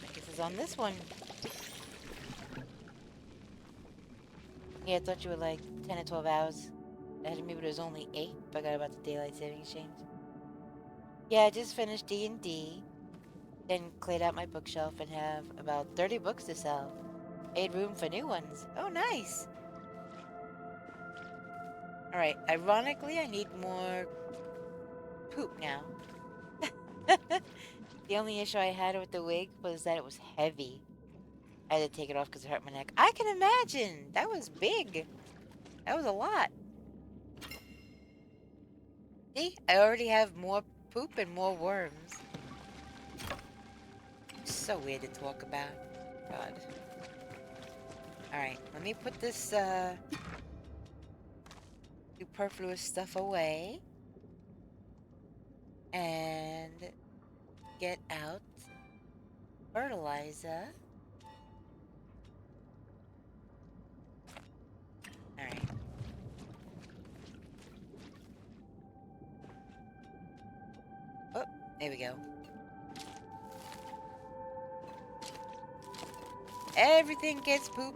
I guess it's on this one. Yeah, I thought you were like 10 or 12 hours. Ahead of me, but it was only 8. Forgot about the daylight savings change. Yeah, I just finished D&D. Then cleared out my bookshelf and have about 30 books to sell. 8 room for new ones. Oh, nice. Alright, ironically, I need more poop now. The only issue I had with the wig was that it was heavy. I had to take it off because it hurt my neck. I can imagine! That was big. That was a lot. See? I already have more poop and more worms. So weird to talk about. God. Alright, let me put this, superfluous stuff away. And get out fertilizer. Alright. Oh, there we go. Everything gets poop.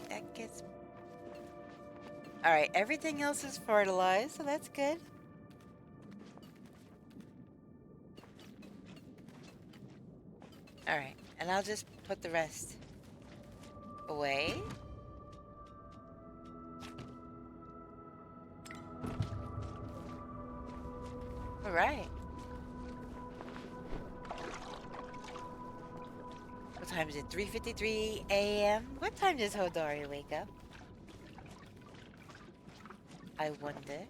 That gets... Alright, everything else is fertilized, so that's good. Alright, and I'll just put the rest away. Alright. What time is it? 3:53 a.m.? What time does Hodari wake up? I wonder.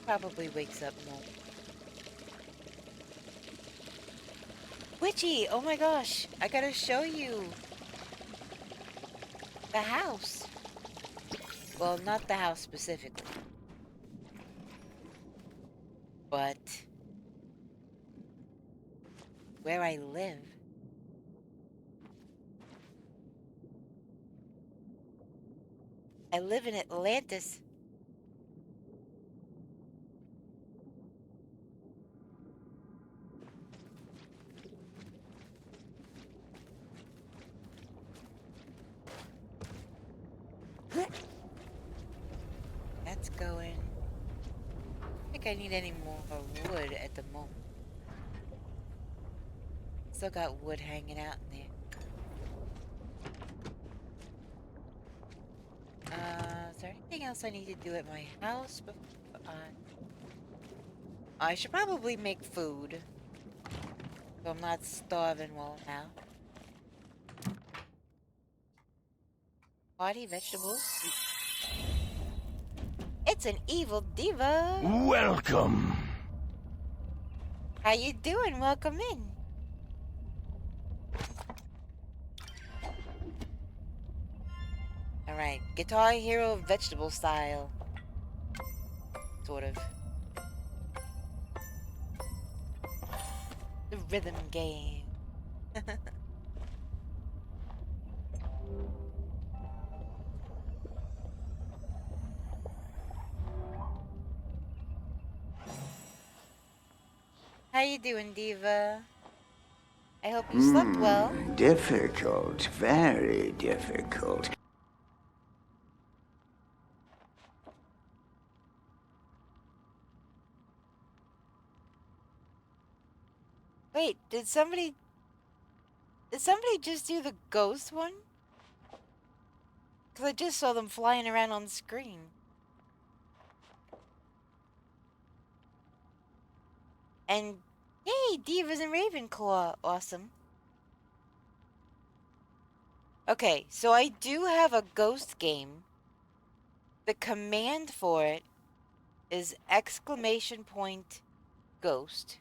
Probably wakes up more. Witchy! Oh my gosh! I gotta show you the house. Well, not the house specifically. But where I live. I live in Atlantis. That's going. I don't think I need any more wood at the moment. Still got wood hanging out in there. Is there anything else I need to do at my house before I... I should probably make food. So I'm not starving while I'm out. Party vegetables. It's an evil diva. Welcome. How you doing? Welcome in. Alright, Guitar Hero vegetable style. Sort of. The rhythm game. How you doing, Diva? I hope you slept well. Difficult, very difficult. Wait, did somebody just do the ghost one? Because I just saw them flying around on the screen. And, hey, Divas and Ravenclaw. Awesome. Okay, so I do have a ghost game. The command for it is !ghost.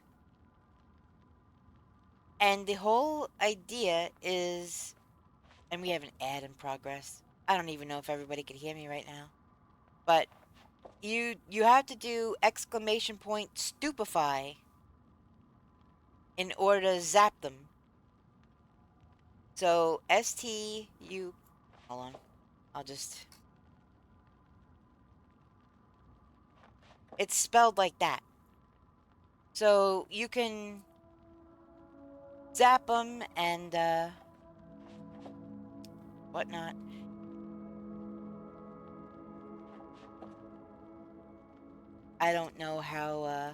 And the whole idea is... And we have an ad in progress. I don't even know if everybody could hear me right now. But you have to do !stupefy in order to zap them. So STU... Hold on. I'll just... It's spelled like that. So you can zap them and whatnot. I don't know how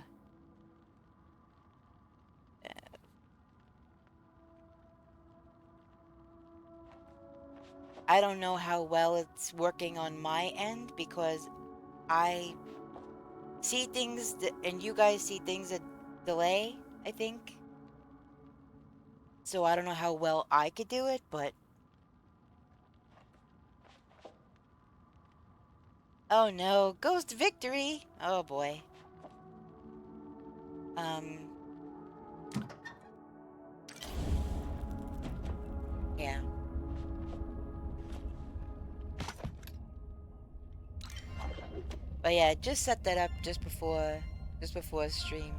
I don't know how well it's working on my end because I see things and you guys see things that delay, I think. So I don't know how well I could do it, but... Oh no, Ghost Victory! Oh boy. Yeah. But yeah, just set that up just before stream.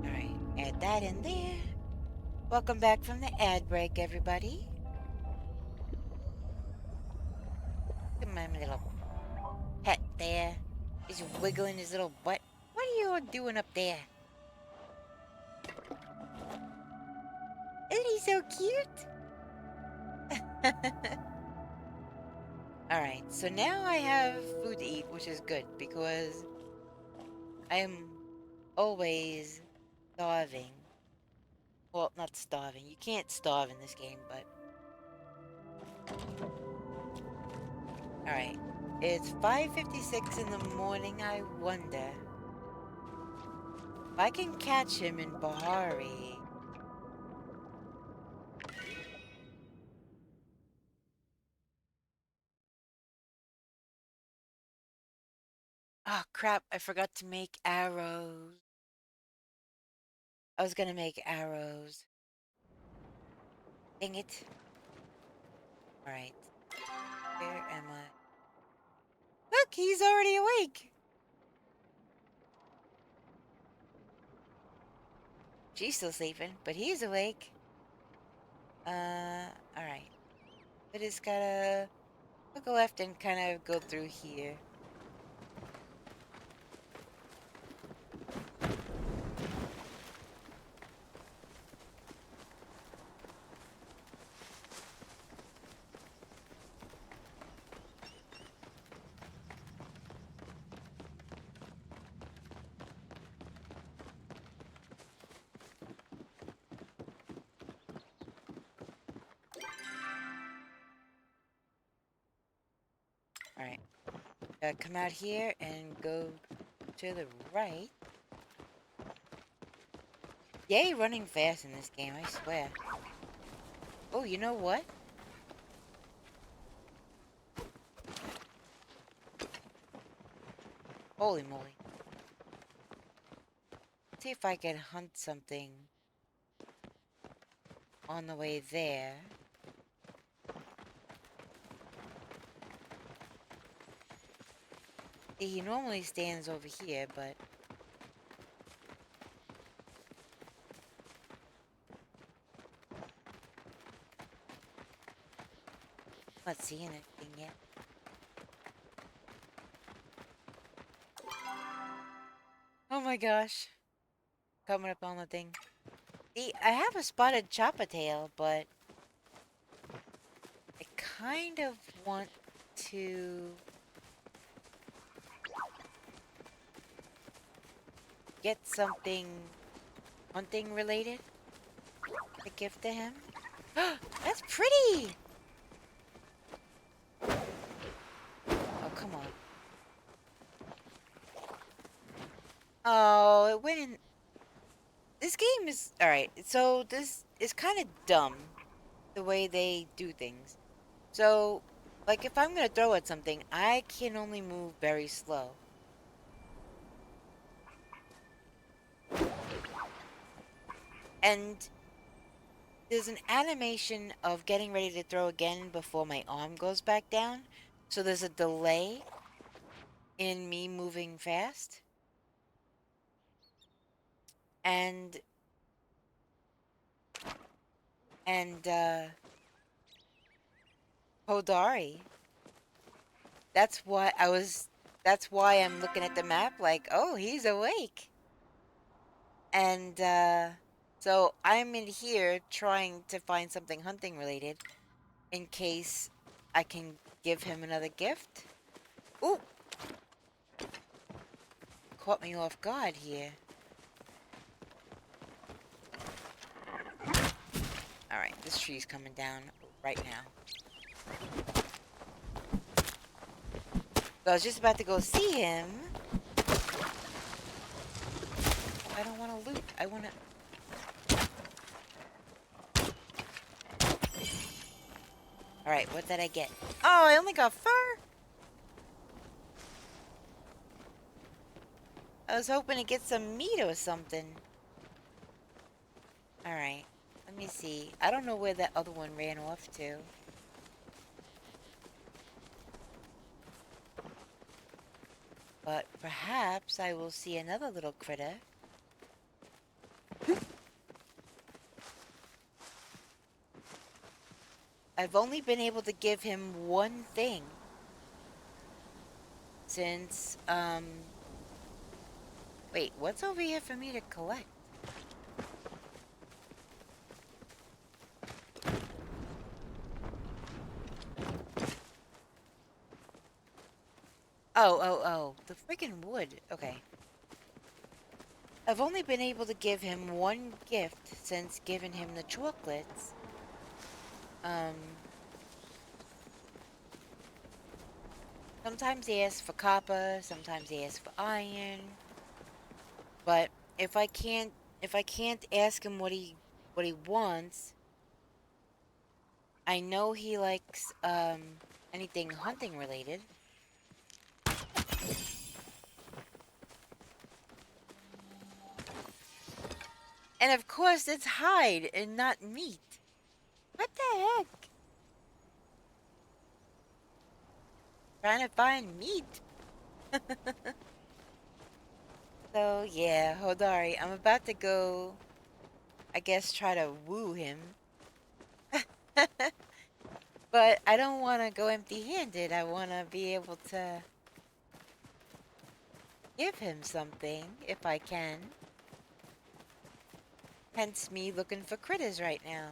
Alright, add that in there. Welcome back from the ad break, everybody. Look at my little pet there. He's wiggling his little butt. What are you all doing up there? Isn't he so cute? Alright, so now I have food to eat, which is good, because I am always starving. Well, not starving. You can't starve in this game, but... Alright. It's 5:56 in the morning. I wonder if I can catch him in Bahari. Oh, crap. I forgot to make arrows. I was gonna make arrows. Dang it. Alright. Where am I? Look, he's already awake. She's still sleeping, but he's awake. Alright. I just gotta go left and kind of go through here. Come out here and go to the right. Yay, running fast in this game, I swear. Oh, you know what? Holy moly. Let's see if I can hunt something on the way there. See, he normally stands over here, but... not seeing anything yet. Oh my gosh. Coming up on the thing. See, I have a spotted chopper tail, but I kind of want to get something hunting related to gift to him. That's pretty! Oh, come on. Oh, it went in... This game is... Alright, so this is kind of dumb, the way they do things. So, like, if I'm gonna throw at something, I can only move very slow. And there's an animation of getting ready to throw again before my arm goes back down. So there's a delay in me moving fast. And Hodari. That's why I'm looking at the map like, oh, he's awake. And so I'm in here trying to find something hunting related in case I can give him another gift. Ooh! Caught me off guard here. Alright, this tree's coming down right now. So I was just about to go see him. I don't want to loot. I want to... Alright, what did I get? Oh, I only got fur! I was hoping to get some meat or something. Alright, let me see. I don't know where that other one ran off to. But perhaps I will see another little critter. I've only been able to give him one thing since, wait, what's over here for me to collect? Oh, the freaking wood. Okay. I've only been able to give him one gift since giving him the chocolates. Sometimes he asks for copper, sometimes he asks for iron. But if I can't ask him what he wants, I know he likes anything hunting related. And of course it's hide and not meat. What the heck? Trying to find meat. So yeah, Hodari, I'm about to go, I guess, try to woo him. But I don't want to go empty-handed. I want to be able to give him something if I can. Hence me looking for critters right now.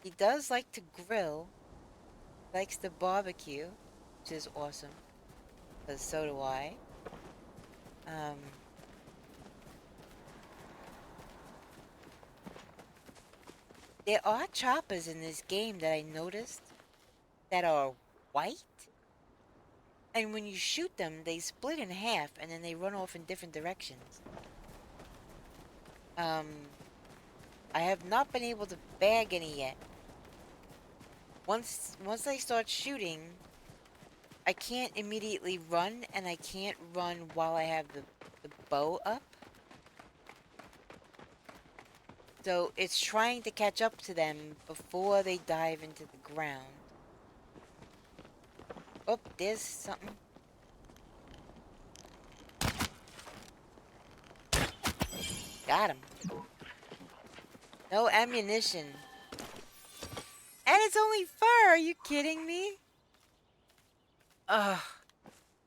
He does like to grill. Likes to barbecue, which is awesome. Because so do I. There are choppers in this game that I noticed that are white. And when you shoot them, they split in half and then they run off in different directions. I have not been able to bag any yet. Once I start shooting, I can't immediately run, and I can't run while I have the bow up. So it's trying to catch up to them before they dive into the ground. Oh, there's something. Got him. No ammunition. And it's only fur, are you kidding me? Ugh.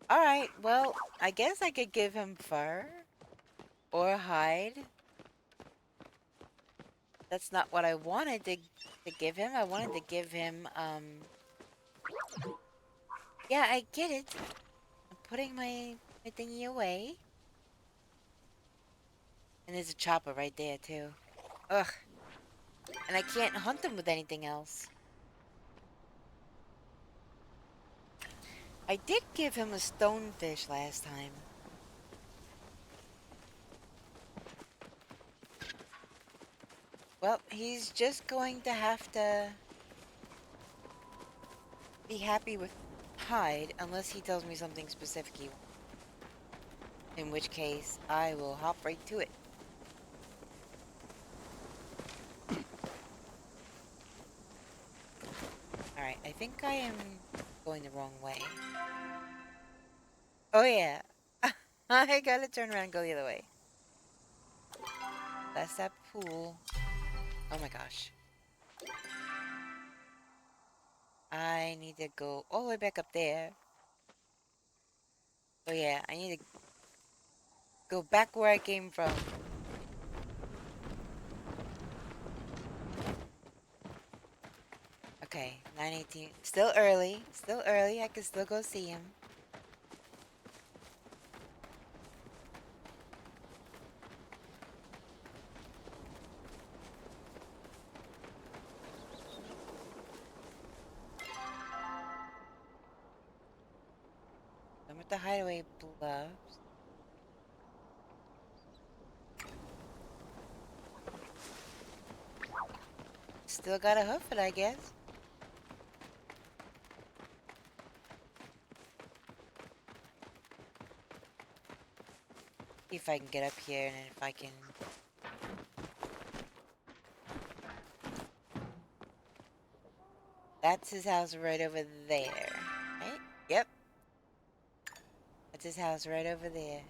Alright, well, I guess I could give him fur. Or hide. That's not what I wanted to give him. I wanted to give him, yeah, I get it. I'm putting my thingy away. And there's a chopper right there, too. Ugh. And I can't hunt him with anything else. I did give him a stonefish last time. Well, he's just going to have to be happy with hide unless he tells me something specific he wants. In which case, I will hop right to it. Alright, I think I am going the wrong way. Oh yeah. I gotta turn around and go the other way. That's that pool. Oh my gosh. I need to go all the way back up there. Oh yeah, I need to go back where I came from. Okay, 9:18. Still early. Still early. I can still go see him. I'm at the hideaway bluffs. Still gotta hoof it, I guess. See if I can get up here and if I can. That's his house right over there. Right? Yep. That's his house right over there.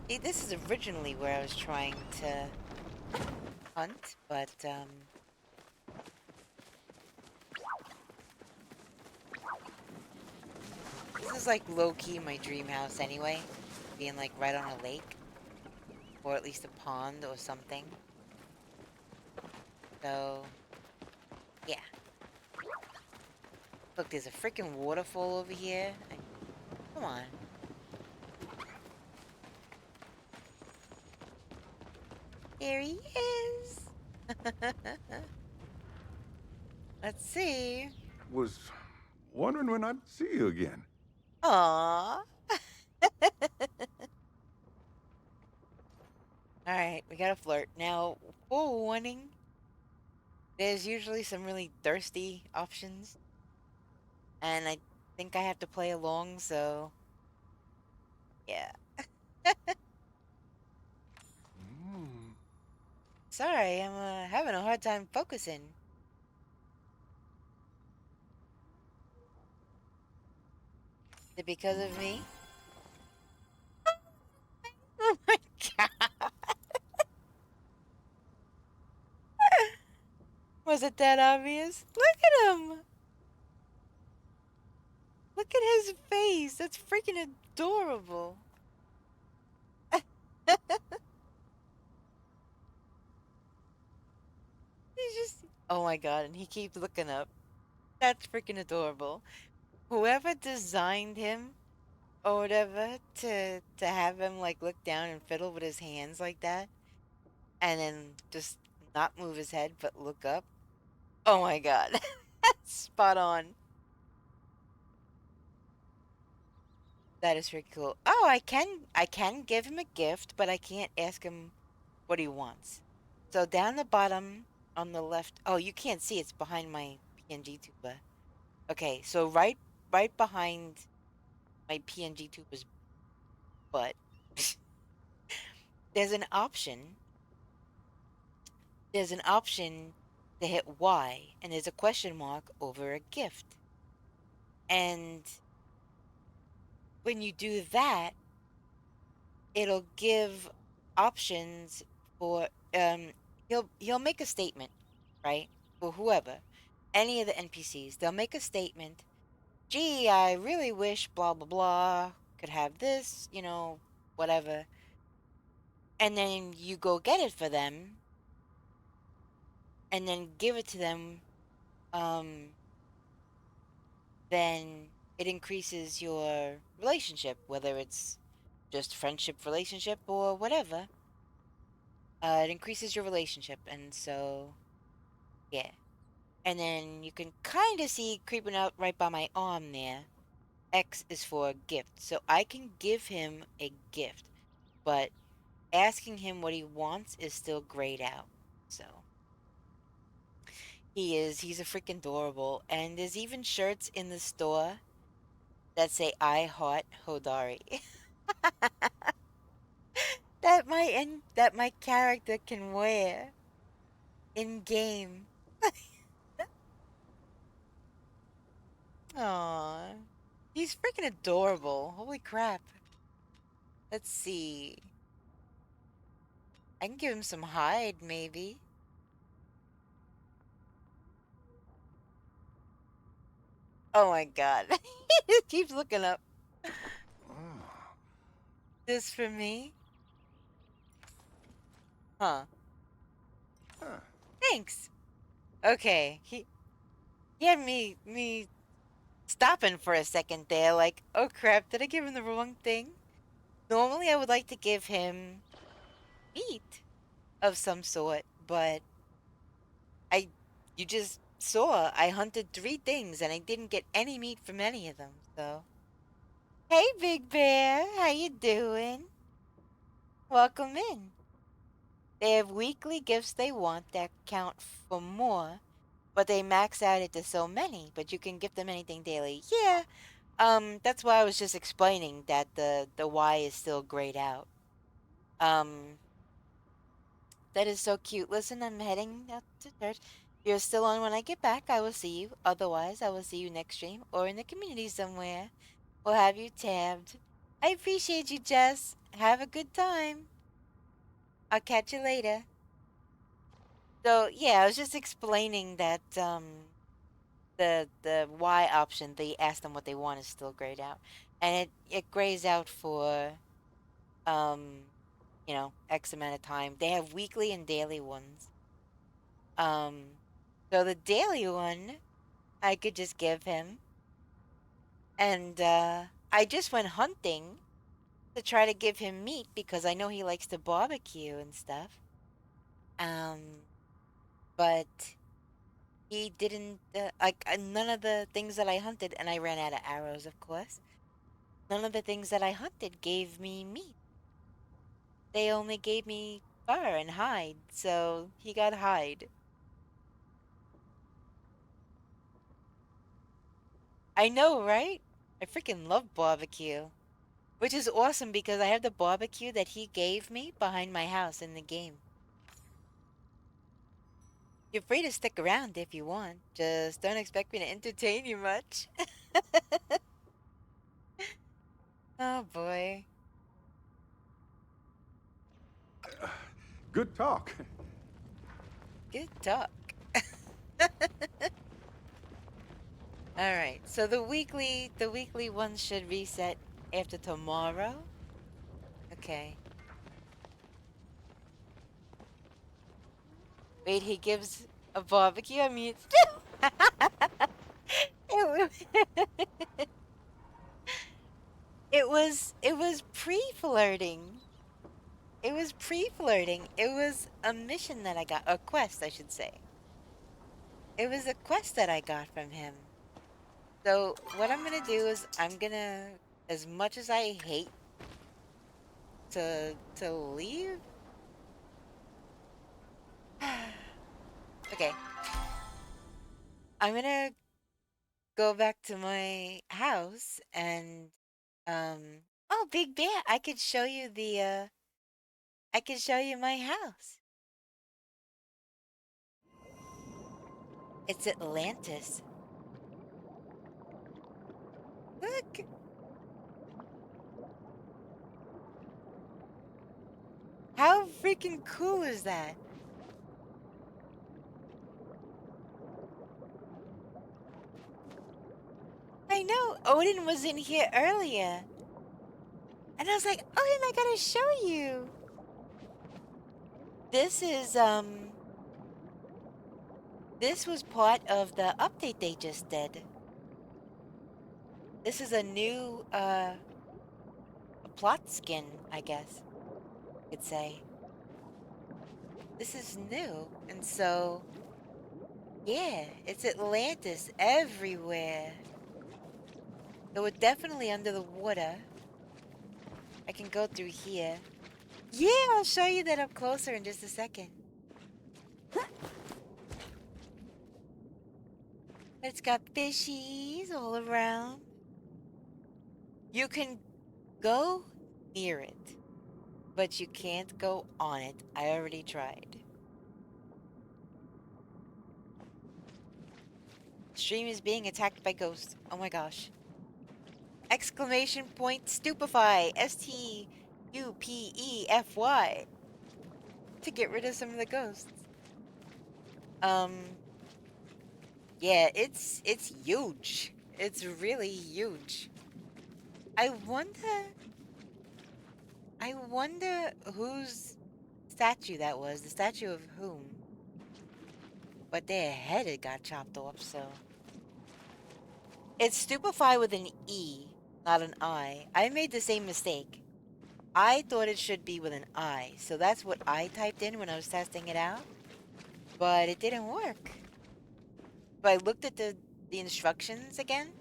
See, this is originally where I was trying to hunt, but, this is like low-key my dream house anyway. Being like right on a lake. Or at least a pond or something. So, yeah. Look, there's a freaking waterfall over here. Come on. There he is. Let's see. Was wondering when I'd see you again. Aww. Alright, we gotta flirt. Now, forewarning, there's usually some really thirsty options. And I think I have to play along, so... yeah. Sorry, I'm having a hard time focusing. Is it because of me? Oh my god! Was it that obvious? Look at him! Look at his face! That's freaking adorable! He's just... oh my god, and he keeps looking up. That's freaking adorable. Whoever designed him, or whatever, to have him, like, look down and fiddle with his hands like that, and then just not move his head, but look up. Oh my god. Spot on. That is pretty cool. Oh, I can give him a gift, but I can't ask him what he wants. So down the bottom on the left. Oh, you can't see. It's behind my PNG tuba. Okay, so right behind my PNG tuba's butt, there's an option. There's an option to hit Y, and there's a question mark over a gift. And when you do that, it'll give options for he'll make a statement, right? For whoever, any of the NPCs, they'll make a statement. Gee, I really wish blah blah blah could have this, whatever. And then you go get it for them, and then give it to them. Um, then it increases your relationship, whether it's just friendship relationship or whatever. It increases your relationship, and so yeah. And then you can kind of see creeping out right by my arm there. X is for a gift, so I can give him a gift, but asking him what he wants is still grayed out. So he's a freaking adorable, and there's even shirts in the store that say "I heart Hodari." that my character can wear in game. Aww. He's freaking adorable. Holy crap. Let's see. I can give him some hide, maybe. Oh my god. He just keeps looking up. This for me? Huh. Thanks. Okay. He had me stopping for a second there, like, oh crap, did I give him the wrong thing? Normally I would like to give him meat of some sort, but I you just saw I hunted 3 things and I didn't get any meat from any of them, so. Hey Big Bear, how you doing? Welcome in. They have weekly gifts they want that count for more, but they max out it to so many, but you can give them anything daily. Yeah, that's why I was just explaining that the Y is still grayed out. Um, that is so cute. Listen, I'm heading out to church. If you're still on when I get back, I will see you. Otherwise, I will see you next stream or in the community somewhere. We'll have you tabbed. I appreciate you, Jess. Have a good time. I'll catch you later. So yeah, I was just explaining that the Y option, they ask them what they want is still grayed out, and it grays out for um X amount of time. They have weekly and daily ones. So the daily one I could just give him, and I just went hunting to try to give him meat because I know he likes to barbecue and stuff. But he didn't like none of the things that I hunted, and I ran out of arrows, of course. None of the things that I hunted gave me meat. They only gave me fur and hide, so he got hide. I know, right? I freaking love barbecue. Which is awesome because I have the barbecue that he gave me behind my house in the game. You're free to stick around if you want. Just don't expect me to entertain you much. Oh boy. Good talk. Good talk. Alright, so the weekly ones should reset after tomorrow. Okay. Wait, he gives a barbecue? I mean, it was, it was pre-flirting. It was pre-flirting. It was a mission that I got, a quest, I should say. It was a quest that I got from him. So what I'm gonna do is I'm gonna, as much as I hate to leave. Okay. I'm gonna go back to my house and oh, Big Bear, I could show you I could show you my house. It's Atlantis. Look. How freaking cool is that? I know, Odin was in here earlier. And I was like, Odin, I gotta show you. This is, this was part of the update they just did. This is a new, a plot skin, I guess you could say. This is new, and so, yeah, it's Atlantis everywhere. So we're definitely under the water. I can go through here. Yeah, I'll show you that up closer in just a second. It's got fishies all around. You can go near it, but you can't go on it. I already tried. Stream is being attacked by ghosts. Oh my gosh. Exclamation point stupefy. STUPEFY. To get rid of some of the ghosts. Yeah, it's huge. It's really huge. I wonder whose statue that was. The statue of whom? But their head had got chopped off, so. It's stupefy with an E, not an I. I made the same mistake. I thought it should be with an I, so that's what I typed in when I was testing it out. But it didn't work. So I looked at the instructions again,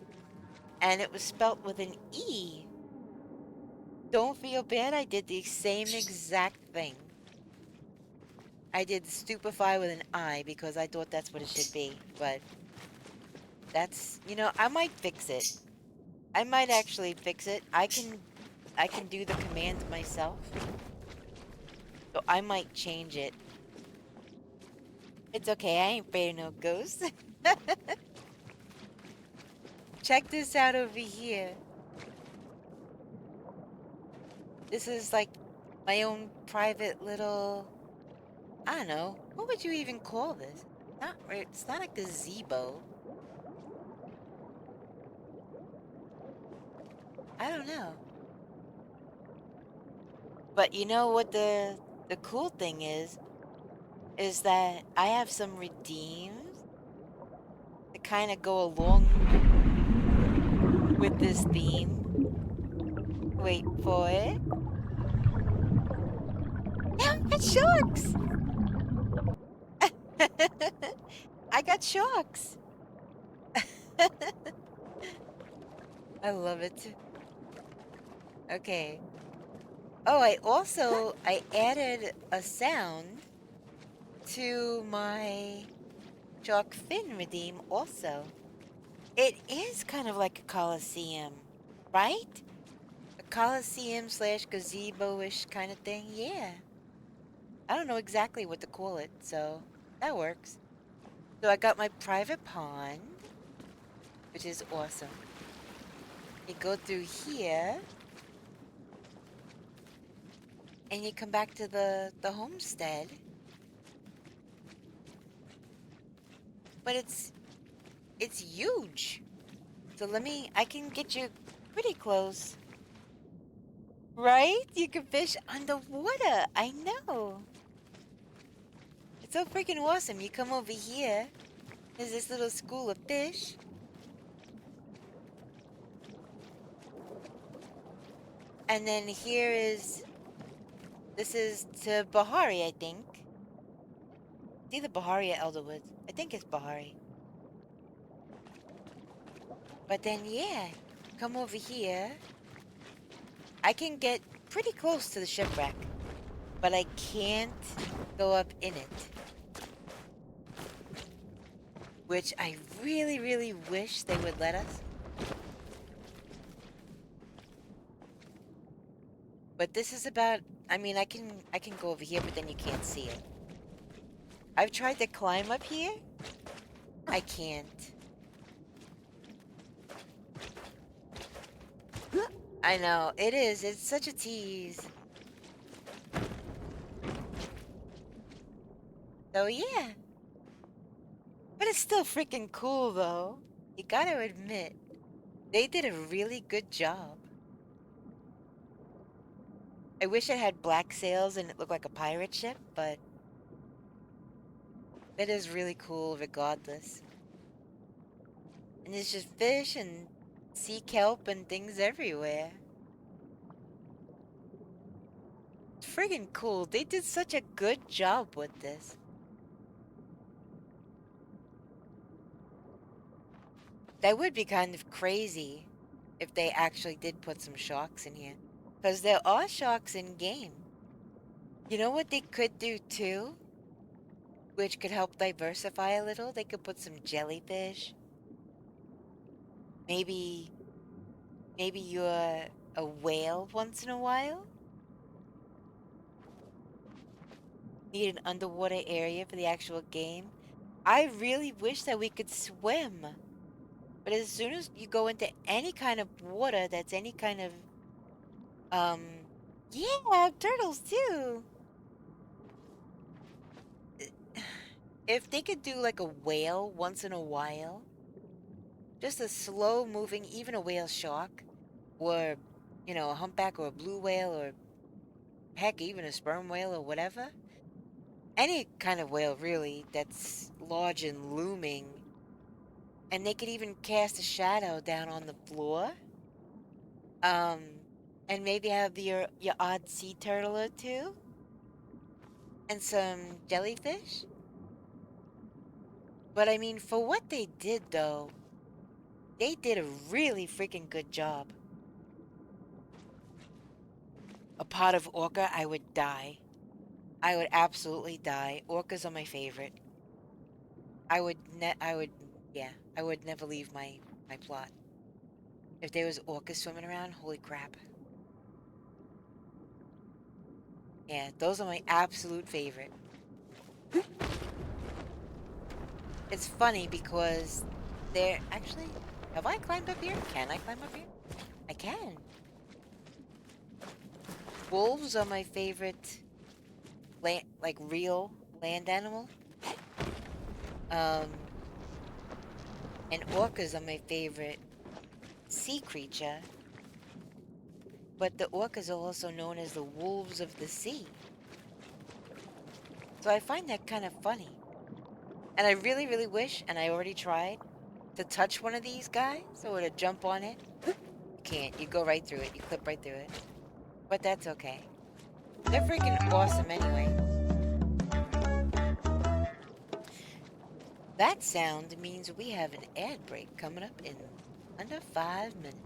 and it was spelt with an E. Don't feel bad, I did the same exact thing. I did stupefy with an I because I thought that's what it should be, but that's, you know, I might fix it. I might actually fix it. I can do the command myself. So I might change it. It's okay, I ain't afraid of no ghosts. Check this out over here. This is like my own private little, I don't know, what would you even call this? It's not a gazebo. I don't know. But you know what the cool thing is that I have some redeems that kind of go along with this theme. Wait for it. Yeah, I got sharks! I got sharks! I love it. Okay. Oh, I added a sound to my shark fin redeem also. It is kind of like a coliseum, right? A coliseum slash gazebo-ish kind of thing, yeah. I don't know exactly what to call it, so that works. So I got my private pond, which is awesome. You go through here, and you come back to the homestead. But it's huge. So I can get you pretty close. Right? You can fish underwater. I know. It's so freaking awesome. You come over here. There's this little school of fish. And then this is to Bahari, I think. It's either Bahari or Elderwood. I think it's Bahari. But then, yeah, come over here. I can get pretty close to the shipwreck, but I can't go up in it. Which I really, really wish they would let us. But this is about, I mean, I can go over here, but then you can't see it. I've tried to climb up here. I can't. I know, it is. It's such a tease. So, yeah. But it's still freaking cool, though. You gotta admit, they did a really good job. I wish it had black sails and it looked like a pirate ship, but it is really cool regardless. And there's just fish and sea kelp and things everywhere. It's friggin' cool. They did such a good job with this. That would be kind of crazy if they actually did put some sharks in here. Because there are sharks in game. You know what they could do too? Which could help diversify a little? They could put some jellyfish. Maybe you're a whale once in a while? Need an underwater area for the actual game? I really wish that we could swim. But as soon as you go into any kind of water that's any kind of, yeah, turtles too. If they could do like a whale once in a while, just a slow moving, even a whale shark, or, you know, a humpback or a blue whale, or heck, even a sperm whale or whatever. Any kind of whale, really, that's large and looming. And they could even cast a shadow down on the floor. And maybe have your odd sea turtle or two. And some jellyfish. But I mean, for what they did, though, they did a really freaking good job. A pot of orca, I would die. I would absolutely die. Orcas are my favorite. I would never leave my plot. If there was orcas swimming around, holy crap. Yeah, those are my absolute favorite. It's funny because they're actually... Have I climbed up here? Can I climb up here? I can. Wolves are my favorite like real land animal. And orcas are my favorite sea creature. But the orcas are also known as the wolves of the sea. So I find that kind of funny. And I really, really wish, and I already tried, to touch one of these guys or to jump on it. You can't. You go right through it. You clip right through it. But that's okay. They're freaking awesome anyway. That sound means we have an ad break coming up in under 5 minutes.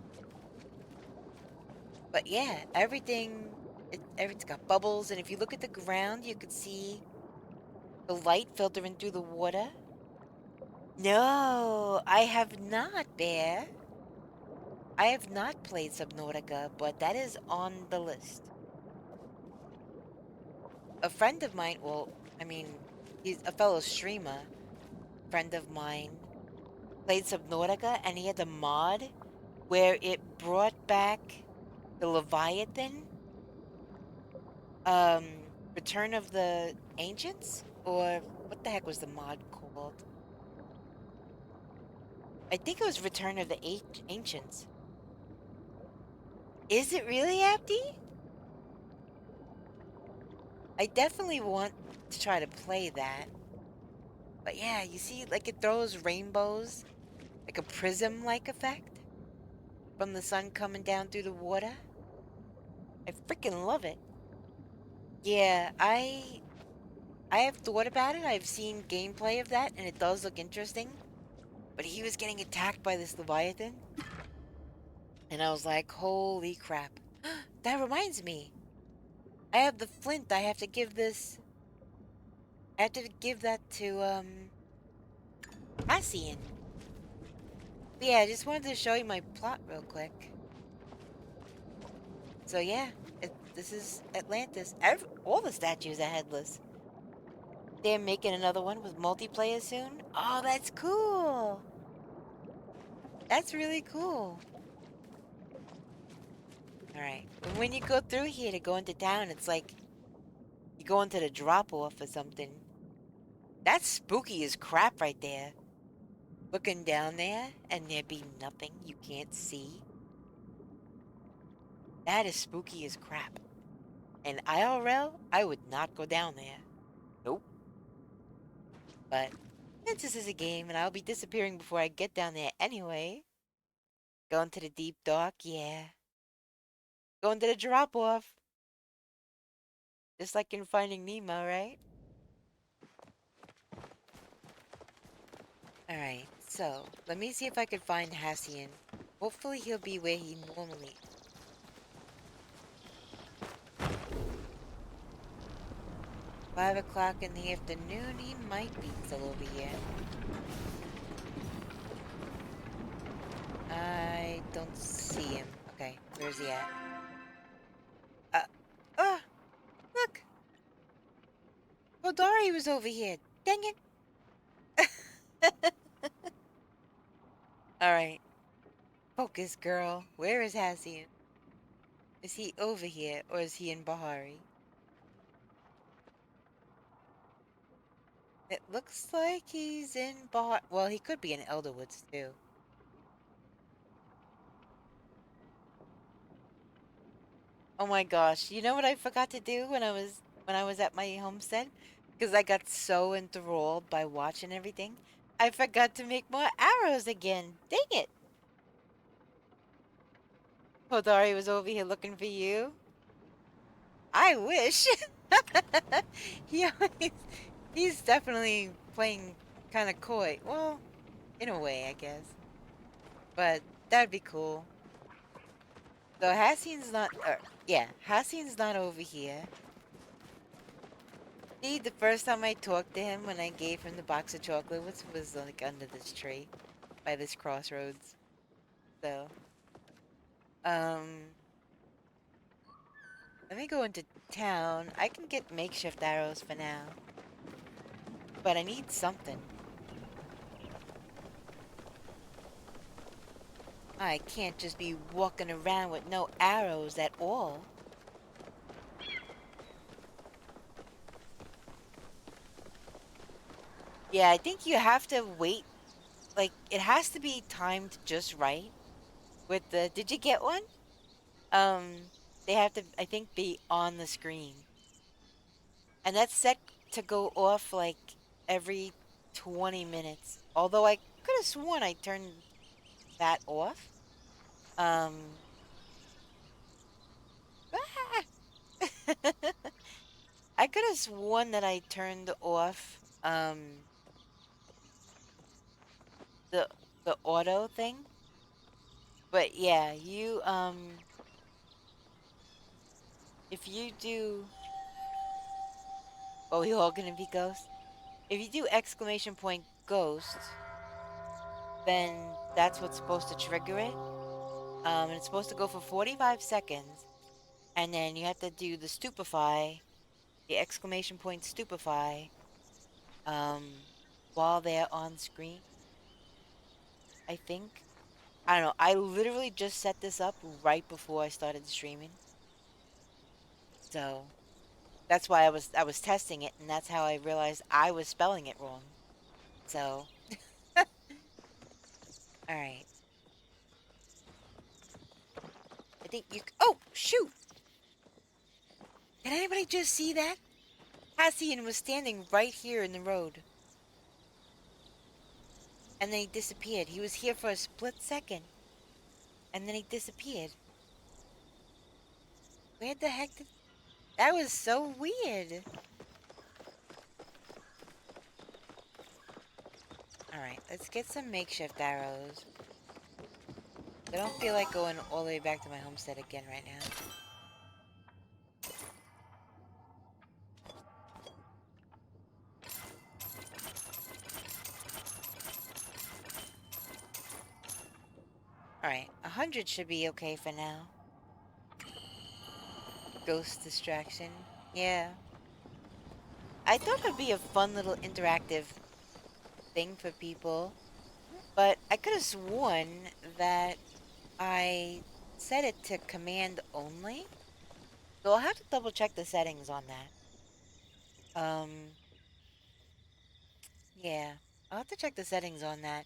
But yeah, everything's got bubbles, and if you look at the ground, you could see the light filtering through the water. No, I have not, Bear. I have not played Subnautica, but that is on the list. A friend of mine, well, I mean, he's a fellow streamer, friend of mine, played Subnautica, and he had the mod where it brought back the Leviathan, Return of the Ancients? Or what the heck was the mod called? I think it was Return of the Ancients. Is it really, Abdi? I definitely want to try to play that. But yeah, you see, like it throws rainbows, like a prism-like effect from the sun coming down through the water. I freaking love it. Yeah, I have thought about it. I've seen gameplay of that, and it does look interesting. but he was getting attacked by this Leviathan. And I was like, holy crap. That reminds me. I have the flint. I have to give this... I have to give that to, Cassian. But yeah, I just wanted to show you my plot real quick. So yeah, this is Atlantis. All the statues are headless. They're making another one with multiplayer soon? Oh, that's cool! That's really cool. Alright, and when you go through here to go into town, it's like... You go into the drop-off or something. That's spooky as crap right there. Looking down there, and there be nothing you can't see. That is spooky as crap. And IRL, I would not go down there. Nope. But, since this is a game, and I'll be disappearing before I get down there anyway. Going to the deep dark, yeah. Going to the drop-off. Just like in Finding Nemo, right? Alright, so, let me see if I can find Hassian. Hopefully he'll be where he normally is. 5 o'clock in the afternoon, he might be still over here. I don't see him. Okay, where's he at? Oh! Look! Hodari was over here! Dang it! Alright. Focus, girl. Where is Hassian? Is he over here, or is he in Bahari? It looks like he's in Bahari. Well, he could be in Elderwoods, too. Oh my gosh, you know what I forgot to do when I was at my homestead? Because I got so enthralled by watching everything. I forgot to make more arrows again. Dang it! Hodari was over here looking for you. I wish. he always, he's definitely playing kind of coy. Well, in a way, I guess. But that'd be cool. So Hassian's not, yeah, Hassian's not over here. See, the first time I talked to him when I gave him the box of chocolate was like under this tree, by this crossroads. So, let me go into town. I can get makeshift arrows for now. But I need something. I can't just be walking around with no arrows at all. Yeah, I think you have to wait. Like, it has to be timed just right. With the... Did you get one? They have to, I think, be on the screen. And that's set to go off, like, every 20 minutes. Although I could have sworn I turned that off. Ah! I could have sworn that I turned off, the auto thing. But yeah, you, if you do... Oh, you all gonna be ghost? If you do exclamation point ghost, then that's what's supposed to trigger it. And it's supposed to go for 45 seconds. And then you have to do the stupefy, the exclamation point stupefy, while they're on screen. I think. I don't know. I literally just set this up right before I started streaming. So that's why I was testing it, and that's how I realized I was spelling it wrong. So alright. I think you oh shoot! Did anybody just see that? Hassian was standing right here in the road. And then he disappeared. He was here for a split second. And then he disappeared. Where the heck did... That was so weird. Alright, let's get some makeshift arrows. I don't feel like going all the way back to my homestead again right now. Alright, 100 should be okay for now. Ghost distraction. Yeah. I thought it'd be a fun little interactive thing for people, but I could have sworn that I set it to command only. So I'll have to double check the settings on that. Yeah. I'll have to check the settings on that.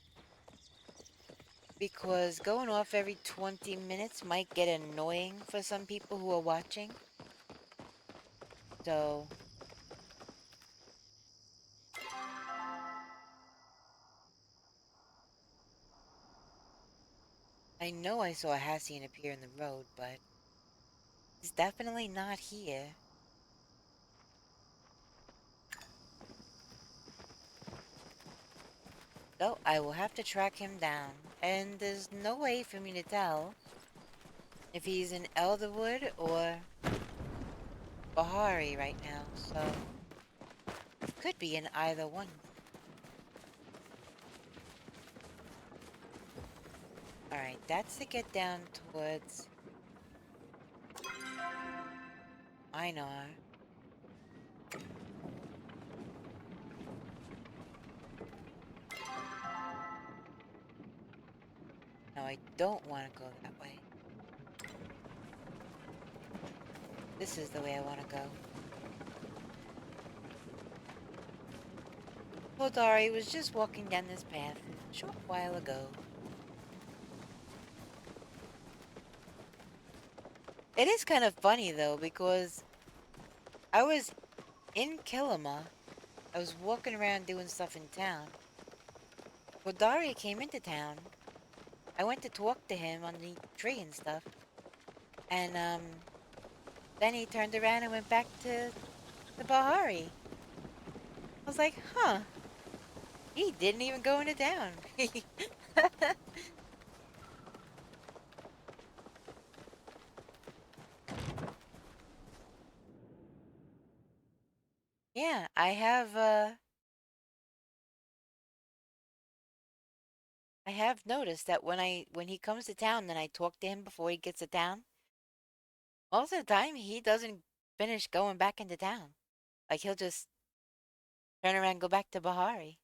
Because going off every 20 minutes might get annoying for some people who are watching. So I know I saw a Hassian appear in the road, but he's definitely not here. So I will have to track him down. And there's no way for me to tell if he's in Elderwood or Bahari right now, so could be in either one. Alright, that's to get down towards Einar. No, I don't want to go that way. This is the way I want to go. Hodari was just walking down this path a short while ago. It is kind of funny though, because I was in Kilima. I was walking around doing stuff in town. Hodari came into town. I went to talk to him on the tree and stuff. And then he turned around and went back to the Bahari. I was like, huh. He didn't even go into town. Yeah, I have noticed that when he comes to town, then I talk to him before he gets to town. Most of the time, he doesn't finish going back into town. Like, he'll just turn around and go back to Bahari.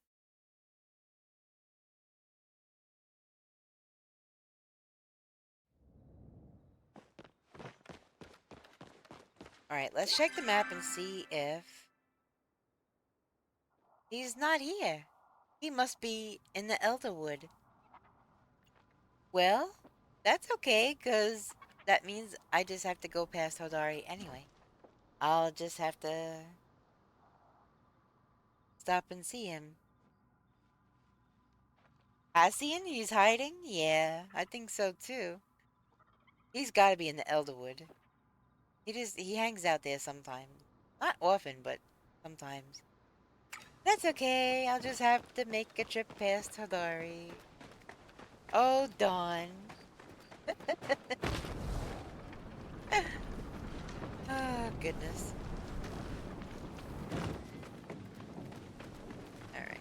Alright, let's check the map and see if he's not here. He must be in the Elderwood. Well, that's okay, because that means I just have to go past Hodari anyway. I'll just have to stop and see him. Hassian? He's hiding? Yeah, I think so too. He's gotta be in the Elderwood. He hangs out there sometimes. Not often, but sometimes. That's okay, I'll just have to make a trip past Hodari. Oh, Dawn. Oh, goodness. Alright.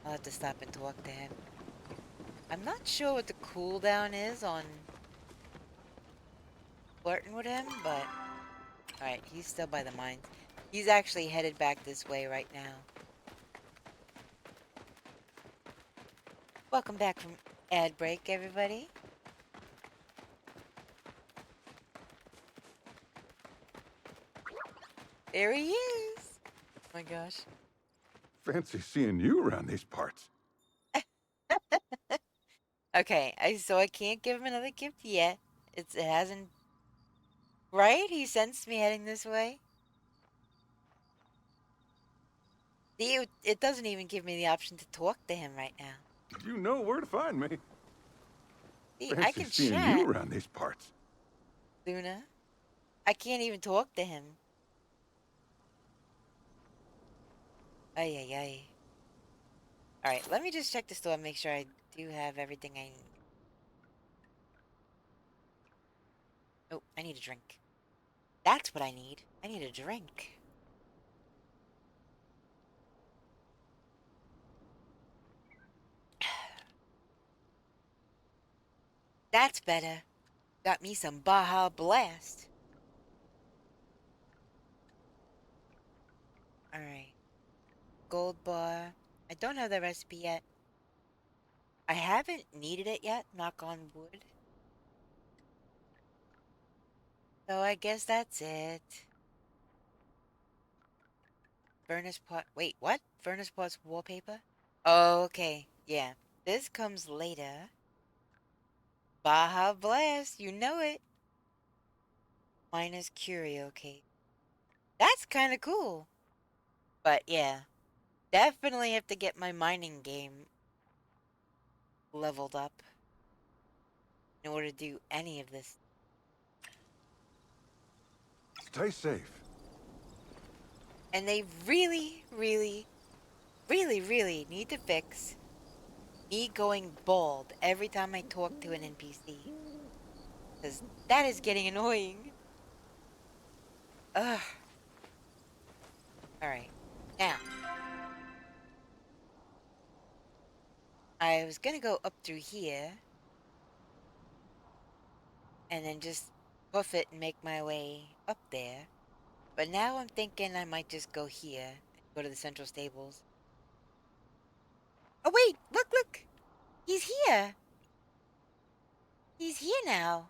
I'll have to stop and talk to him. I'm not sure what the cooldown is on flirting with him, but... Alright, he's still by the mines. He's actually headed back this way right now. Welcome back from ad break, everybody. There he is! Oh my gosh. Fancy seeing you around these parts. Okay, so I can't give him another gift yet. It hasn't... Right? He sensed me heading this way. See, it doesn't even give me the option to talk to him right now. You know where to find me. See, I Fancy can seeing chat. you around these parts. Luna. I can't even talk to him. Ay, ay, ay. Alright, let me just check the store and make sure I do have everything I need. Oh, I need a drink. That's what I need. I need a drink. That's better. Got me some Baja Blast. Alright. Gold bar. I don't have the recipe yet. I haven't needed it yet, knock on wood. So I guess that's it. Furnace pot. Wait, what? Furnace pot's wallpaper? Oh, okay. Yeah. This comes later. Baja Blast, you know it. Minus Curio Cake. That's kind of cool. But yeah, definitely have to get my mining game leveled up in order to do any of this. Stay safe. And they really, really, really, really need to fix me going bald every time I talk to an NPC. Because that is getting annoying. Ugh. Alright. Now. I was gonna go up through here. And then just hoof it and make my way up there. But now I'm thinking I might just go here and go to the central stables. Oh wait, look, look! He's here! He's here now.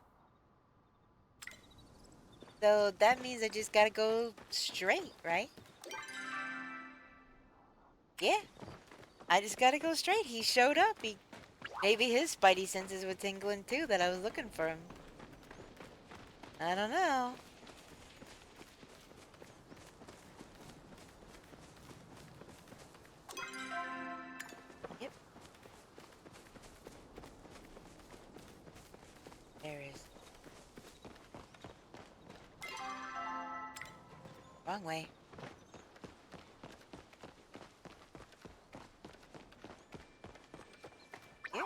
So that means I just gotta go straight, right? Yeah. I just gotta go straight. He showed up. Maybe his spidey senses were tingling too that I was looking for him. I don't know. Yep. There is. Wrong way. Yep.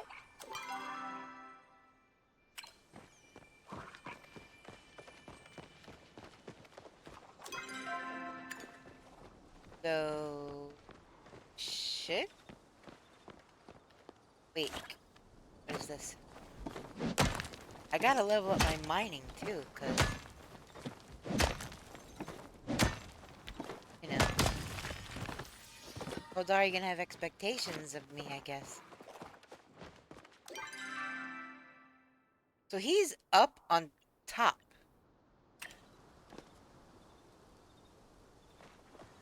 So... Shit? Wait. What is this? I gotta level up my mining too, cause... You know... Hodari gonna have expectations of me, I guess. So he's up on top.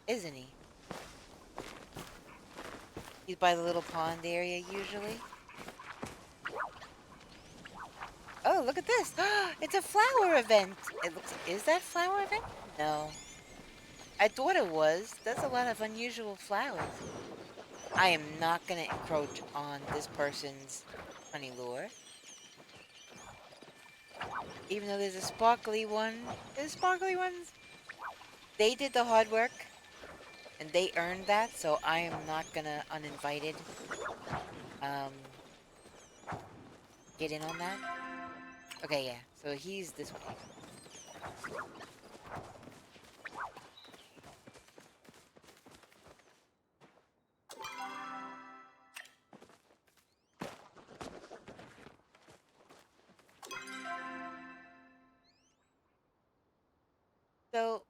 Isn't he? He's by the little pond area usually. Oh, look at this! It's a flower event! It looks... Is that flower event? No. I thought it was. That's a lot of unusual flowers. I am not gonna encroach on this person's honey lure. Even though there's a sparkly one. There's sparkly ones. They did the hard work. And they earned that, so I am not gonna uninvited get in on that. Okay, yeah. So he's this way. So...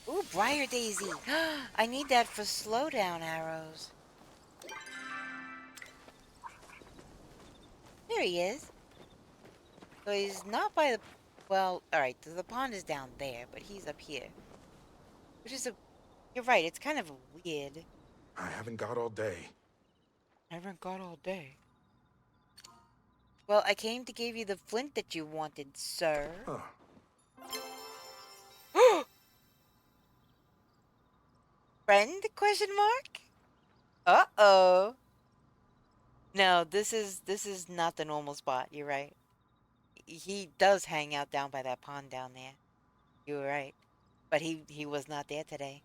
Ooh, Briar Daisy! I need that for slowdown arrows. There he is. So he's not by the... Well, alright, so the pond is down there, but he's up here. Which is a... You're right, it's kind of weird. I haven't got all day. Haven't got all day. Well, I came to give you the flint that you wanted, sir. Huh. Friend? Question mark? Uh-oh. No, this is not the normal spot. You're right. He does hang out down by that pond down there. You were right. But he was not there today.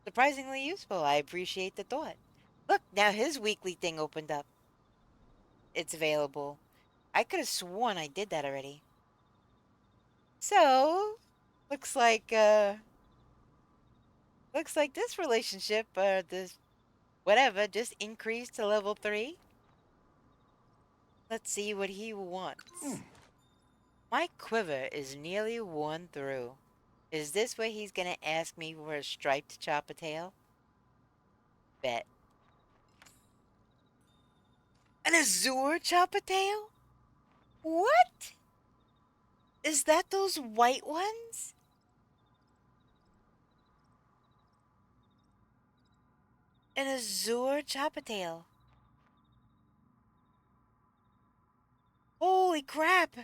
Surprisingly useful. I appreciate the thought. Look, now his weekly thing opened up. It's available. I could have sworn I did that already. So, looks like this relationship this whatever just increased to level 3. Let's see what he wants. My quiver is nearly worn through. Is this where he's gonna ask me for a striped chopper tail? Bet. An azure chopper tail? What? Is that those white ones? An azure chopper tail. Holy crap!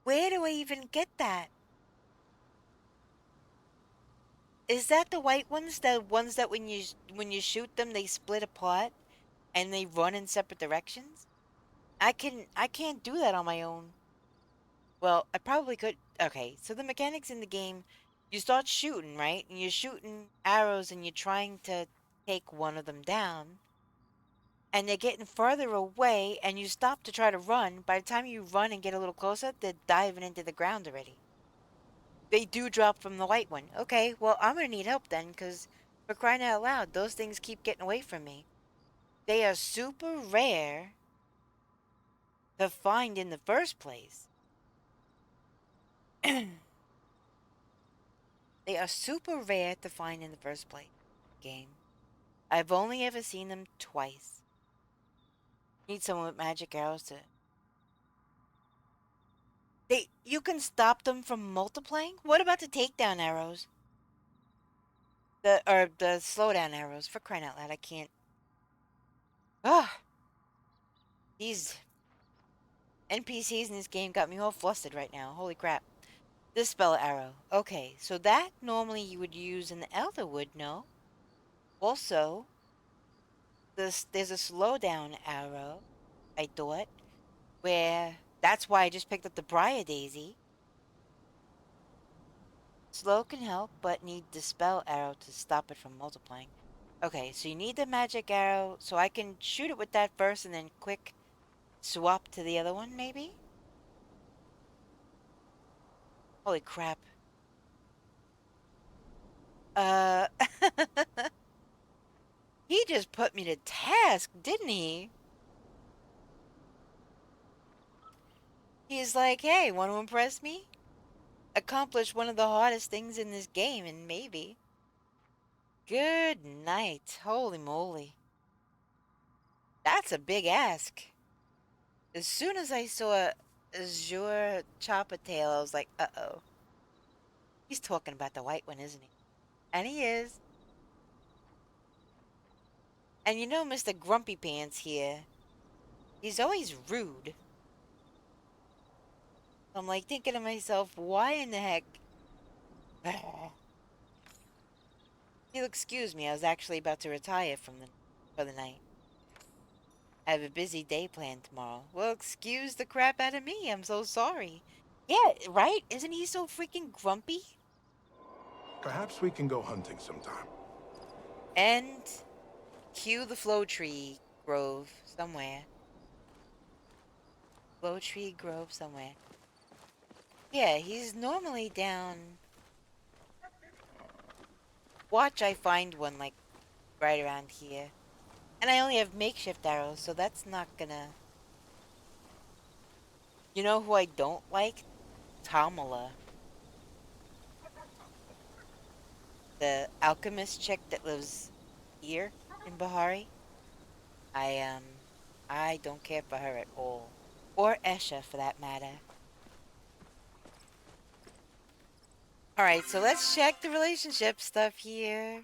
Where do I even get that? Is that the white ones? The ones that when you shoot them they split apart and they run in separate directions? I can't do that on my own. Well, I probably could. Okay, so the mechanics in the game, you start shooting, right? And you're shooting arrows and you're trying to take one of them down. And they're getting further away and you stop to try to run. By the time you run and get a little closer, they're diving into the ground already. They do drop from the white one. Okay, well, I'm gonna need help then, because for crying out loud, those things keep getting away from me. They are super rare to find in the first place. They are super rare to find in the first place. Game. I've only ever seen them twice. Need someone with magic arrows to... You can stop them from multiplying? What about the takedown arrows? The slowdown arrows, for crying out loud, I can't... Ah! These NPCs in this game got me all flustered right now. Holy crap. This spell arrow. Okay, so that normally you would use in the Elderwood, no? Also, there's a slowdown arrow, I thought, where that's why I just picked up the Briar Daisy. Slow can help, but need the spell arrow to stop it from multiplying. Okay, so you need the magic arrow, so I can shoot it with that first and then quick swap to the other one, maybe? Holy crap. He just put me to task, didn't he? He's like, hey, want to impress me? Accomplish one of the hardest things in this game, and maybe. Good night. Holy moly. That's a big ask. As soon as I saw Azure Chopper Tail, I was like, uh-oh. He's talking about the white one, isn't he? And he is. And you know Mr. Grumpy Pants here, he's always rude. I'm like thinking to myself, why in the heck? You'll excuse me, I was actually about to retire for the night. I have a busy day planned tomorrow. Well, excuse the crap out of me. I'm so sorry. Yeah, right? Isn't he so freaking grumpy? Perhaps we can go hunting sometime. And cue the Flow Tree Grove somewhere. Flow Tree Grove somewhere. Yeah, he's normally down. Watch I find one, like, right around here. And I only have makeshift arrows, so that's not gonna... You know who I don't like? Tamala. The alchemist chick that lives here in Bahari. I don't care for her at all. Or Esha, for that matter. Alright, so let's check the relationship stuff here.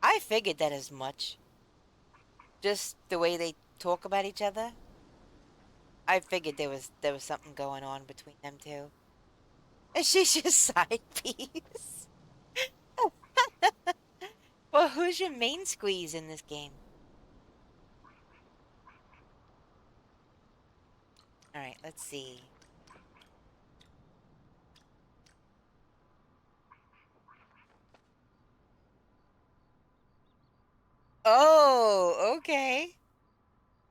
I figured that as much. Just the way they talk about each other. I figured there was something going on between them two. And she's just side piece. Well, who's your main squeeze in this game? Alright, let's see. Oh, okay.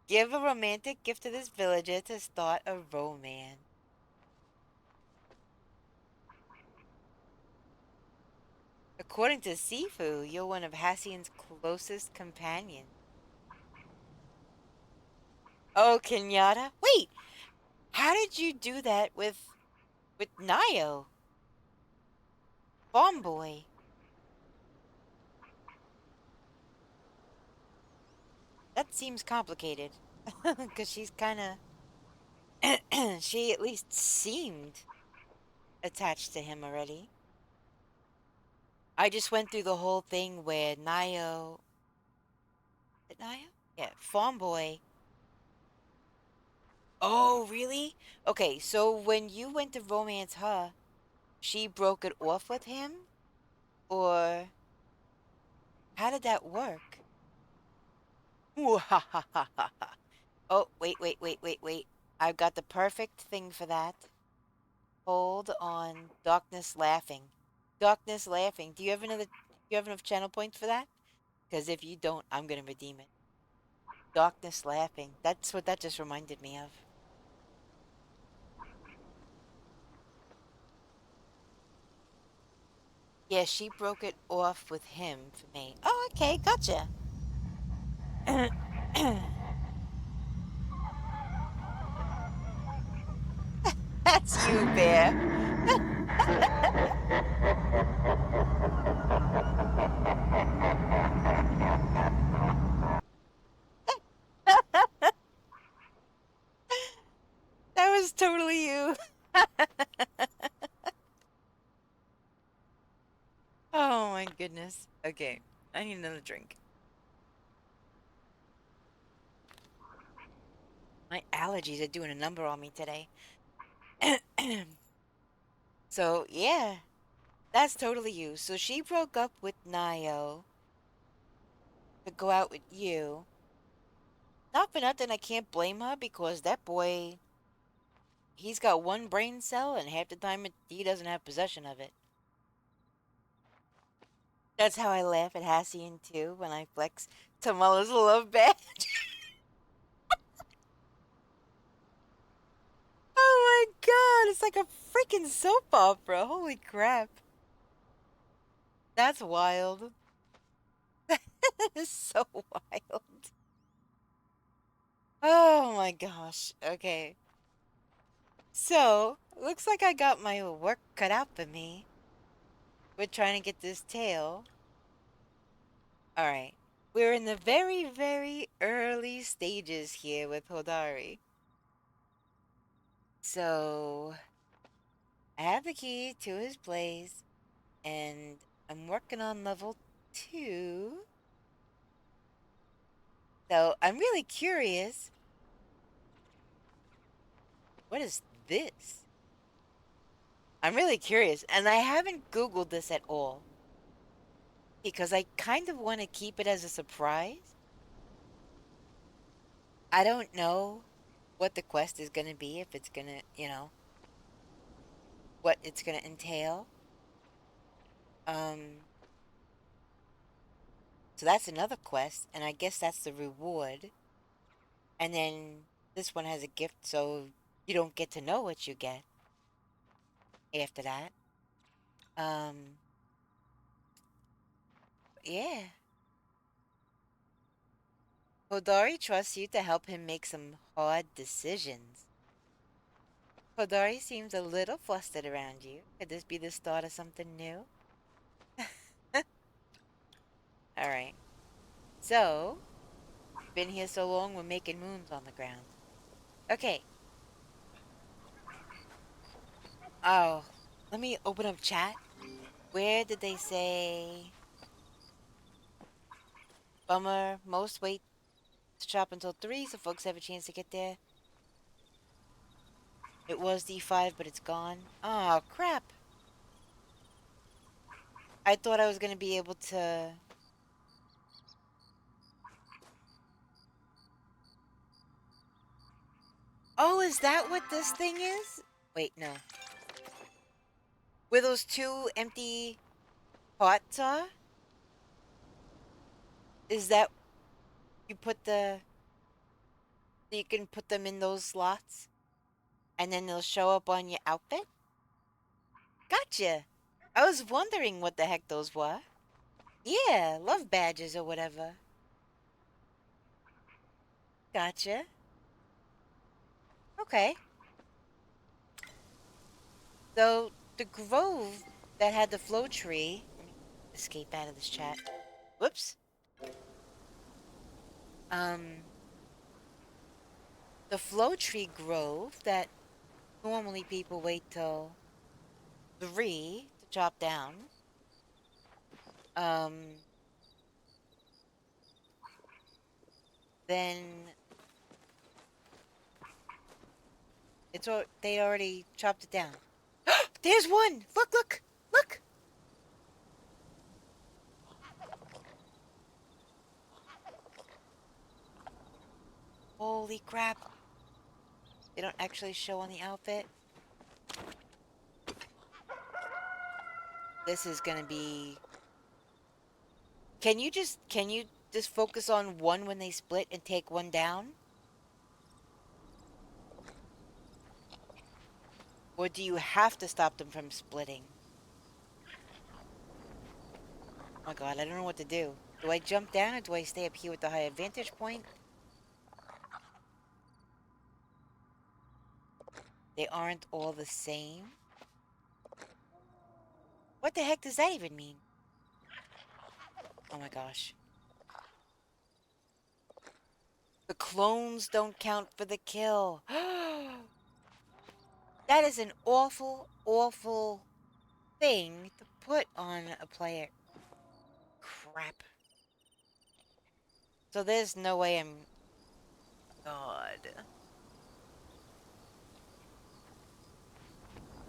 Give a romantic gift to this villager to start a romance. According to Sifu, you're one of Hassian's closest companions. Oh, Kenyatta? Wait! How did you do that with Nayo? Farm boy. That seems complicated. Because she's kinda... she at least seemed attached to him already. I just went through the whole thing where Nayo... Is it Nayo? Yeah, Farm boy. Oh, really? Okay, so when you went to romance her, she broke it off with him? Or how did that work? Oh, wait. I've got the perfect thing for that. Hold on. Darkness laughing. Darkness laughing. Do you have another? Do you have enough channel points for that? Because if you don't, I'm gonna redeem it. Darkness laughing. That's what that just reminded me of. Yeah, she broke it off with him for me. Oh, okay, gotcha. That's you, Bear. That was totally you. Oh my goodness. Okay, I need another drink. My allergies are doing a number on me today. So, yeah, that's totally you. So she broke up with Nayo to go out with you. Not for nothing, I can't blame her because that boy, he's got one brain cell and half the time he doesn't have possession of it. That's how I laugh at Hassian too when I flex Tamala's love badge. Oh my god, it's like a freaking soap opera. Holy crap. That's wild. That is so wild. Oh my gosh. Okay. So, looks like I got my work cut out for me. We're trying to get this tail. Alright. We're in the very, very early stages here with Hodari. So, I have the key to his place, and I'm working on level 2. So, I'm really curious. What is this? I'm really curious, and I haven't Googled this at all. Because I kind of want to keep it as a surprise. I don't know what the quest is going to be, if it's going to, what it's going to entail. So that's another quest, and I guess that's the reward. And then this one has a gift, so you don't get to know what you get after that. Yeah. Hodari trusts you to help him make some hard decisions. Hodari seems a little flustered around you. Could this be the start of something new? Alright. So, been here so long, we're making moons on the ground. Okay. Oh, let me open up chat. Where did they say... Bummer, most wait to shop until 3, so folks have a chance to get there. It was D5, but it's gone. Oh, crap. I thought I was going to be able to Oh, is that what this thing is? Wait, no. Where those two empty pots are? Is that you put you can put them in those slots and then they'll show up on your outfit? Gotcha. I was wondering what the heck those were. Yeah, love badges or whatever. Gotcha. Okay. So the grove that had the flow tree. Let me escape out of this chat. Whoops. The flow tree grove that normally people wait till 3 to chop down. Then they already chopped it down. There's one! Look, look! Look! Holy crap. They don't actually show on the outfit. This is gonna be... Can you just focus on one when they split and take one down? Or do you have to stop them from splitting? Oh my god, I don't know what to do. Do I jump down or do I stay up here with the higher vantage point? They aren't all the same? What the heck does that even mean? Oh my gosh. The clones don't count for the kill. That is an awful, awful thing to put on a player. Crap. So there's no way I'm... God.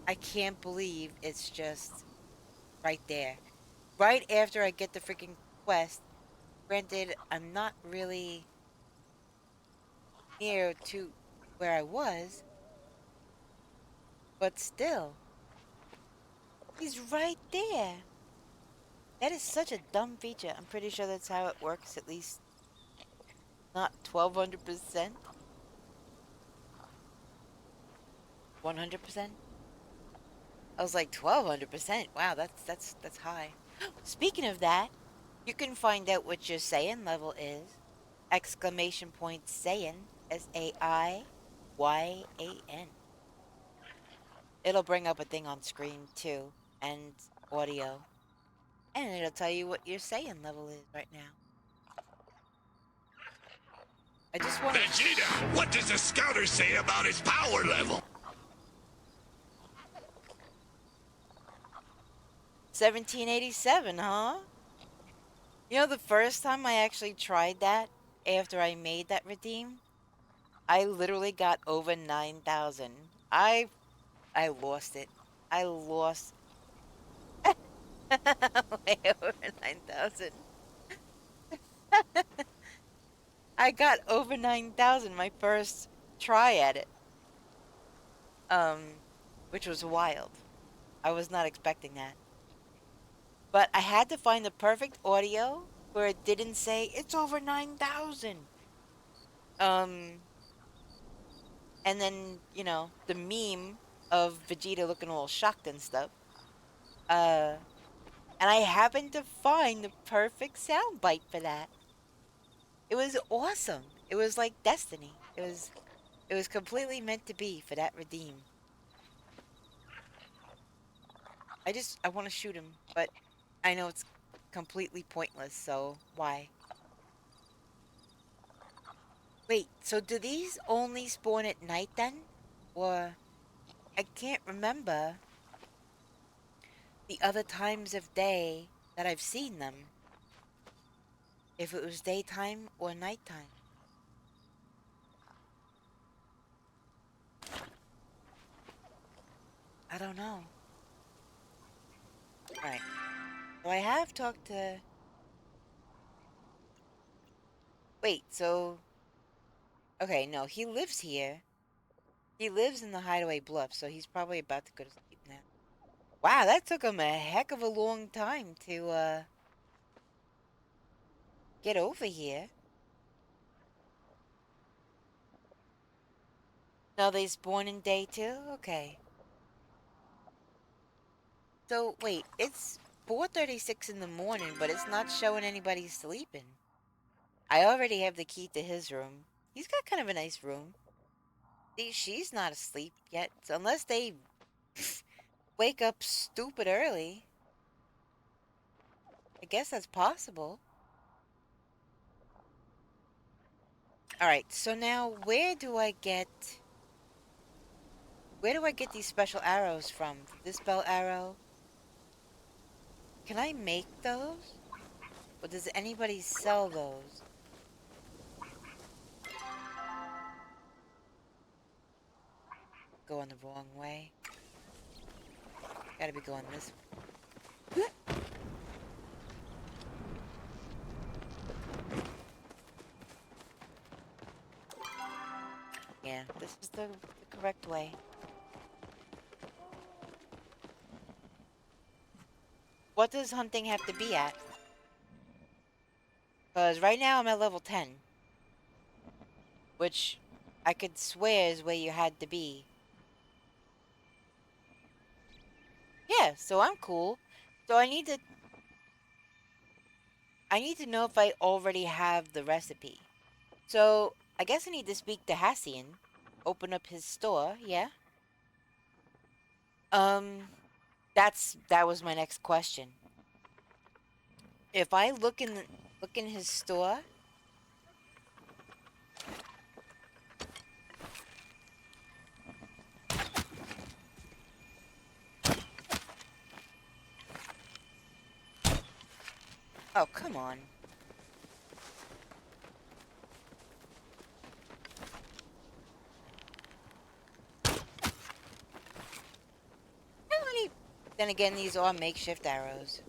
I can't believe it's just right there. Right after I get the freaking quest. Granted, I'm not really near to where I was. But still. He's right there. That is such a dumb feature. I'm pretty sure that's how it works, at least not 1200%. 100%? I was like 1200%. Wow, that's high. Speaking of that, you can find out what your Saiyan level is. Exclamation point Saiyan. Saiyan. It'll bring up a thing on screen too, and audio. And it'll tell you what your Saiyan level is right now. I just want to... Vegeta, what does the scouter say about his power level? 1787, huh? You know, the first time I actually tried that, after I made that redeem, I literally got over 9,000. I lost it. I lost way over 9,000. I got over 9,000 my first try at it. Which was wild. I was not expecting that. But I had to find the perfect audio where it didn't say, it's over 9,000. And then, you know, the meme of Vegeta looking all shocked and stuff. And I happened to find the perfect soundbite for that. It was awesome. It was like destiny. It was completely meant to be for that redeem. I want to shoot him, but I know it's completely pointless, so why? Wait, so do these only spawn at night then? Or I can't remember the other times of day that I've seen them. If it was daytime or nighttime. I don't know. Alright. So I have talked to... Wait, so... Okay, no, he lives here. He lives in the Hideaway Bluff, so he's probably about to go to sleep now. Wow, that took him a heck of a long time to, get over here. No, they spawn in day 2? Okay. So, wait, it's 4:36 in the morning, but it's not showing anybody sleeping. I already have the key to his room. He's got kind of a nice room. See, she's not asleep yet, so unless they wake up stupid early. I guess that's possible. Alright, so now where do I get these special arrows from? This bell arrow? Can I make those? Or does anybody sell those? Going the wrong way. Gotta be going this way. Yeah, this is the correct way. What does hunting have to be at? Because right now I'm at level 10. Which I could swear is where you had to be. Yeah, so I'm cool. So I need to know if I already have the recipe. So I guess I need to speak to Hassian. Open up his store, yeah? That was my next question. If I look in his store. Oh, come on. How many? Then again, these are makeshift arrows.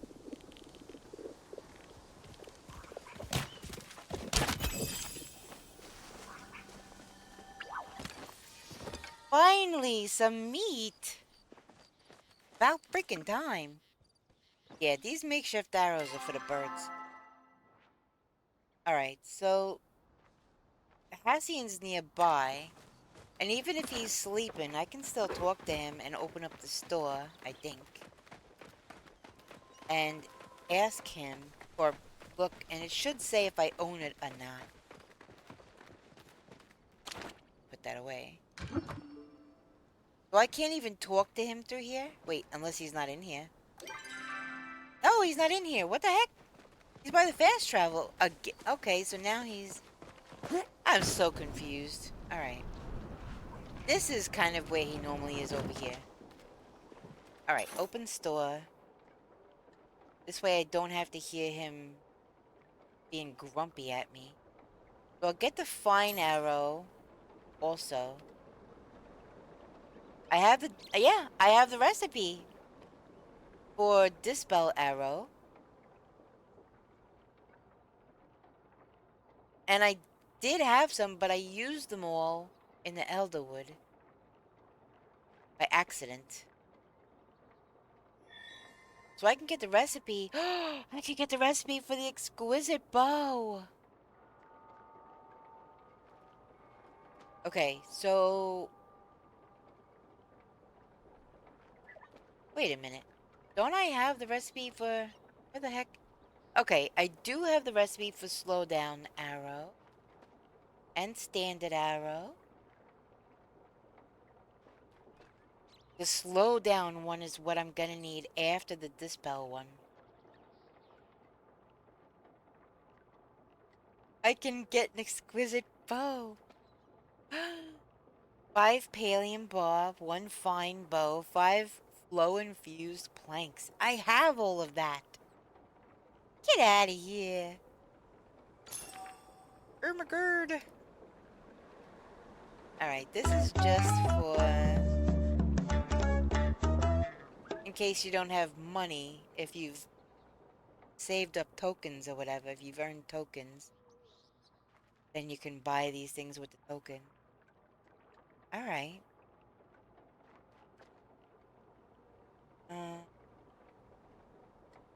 Finally, some meat. About freaking time. Yeah, these makeshift arrows are for the birds. Alright, so Hassian's nearby. And even if he's sleeping, I can still talk to him and open up the store, I think. And ask him, or look, and it should say if I own it or not. Put that away. So I can't even talk to him through here? Wait, unless he's not in here. Oh, he's not in here. What the heck? He's by the fast travel. Okay, so now he's... I'm so confused. Alright. This is kind of where he normally is over here. Alright, open store. This way I don't have to hear him being grumpy at me. So I'll get the fine arrow also. I have the... yeah, I have the recipe for Dispel arrow. And I did have some, but I used them all in the Elderwood. By accident. So I can get the recipe. I can get the recipe for the exquisite bow. Okay, so... wait a minute. Don't I have the recipe for... where the heck? Okay, I do have the recipe for slow down arrow. And standard arrow. The slow down one is what I'm gonna need after the dispel one. I can get an exquisite bow. 5 pallium bob, 1 fine bow, 5 flow infused planks. I have all of that. Get out of here. Ermagerd. Alright, this is just for... in case you don't have money, if you've saved up tokens or whatever, if you've earned tokens, then you can buy these things with the token. Alright.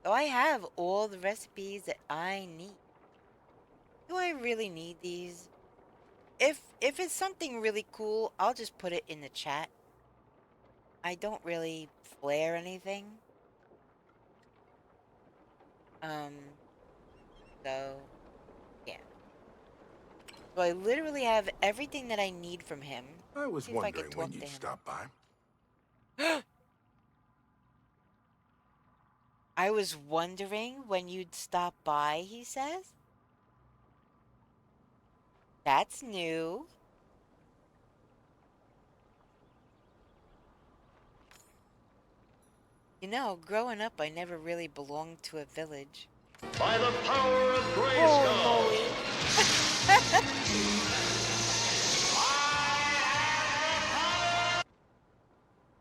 So I have all the recipes that I need. Do I really need these? If it's something really cool, I'll just put it in the chat. I don't really flare anything. So yeah. So I literally have everything that I need from him. I was See if I could wondering when talk to you'd him. stop by. I was wondering when you'd stop by, he says. That's new. You know, growing up, I never really belonged to a village. By the power of Holy moly.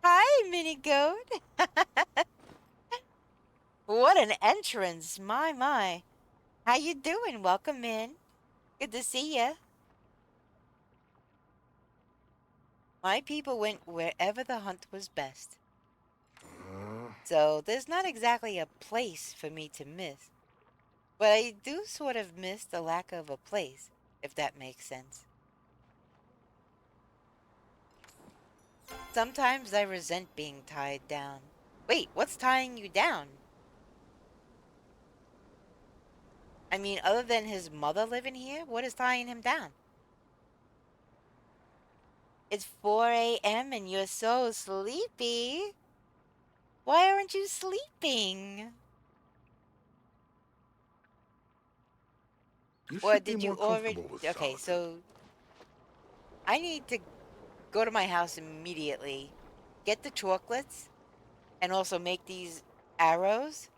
Hi, mini goat. What an entrance. My. How you doing? Welcome in. Good to see ya. My people went wherever the hunt was best. So there's not exactly a place for me to miss. But I do sort of miss the lack of a place, if that makes sense. Sometimes I resent being tied down. Wait, what's tying you down? I mean, other than his mother living here, what is tying him down? It's 4 a.m. and you're so sleepy. Why aren't you sleeping? You Or should be did you more already... comfortable with Okay, solitude. so... I need to go to my house immediately, get the chocolates, and also make these arrows.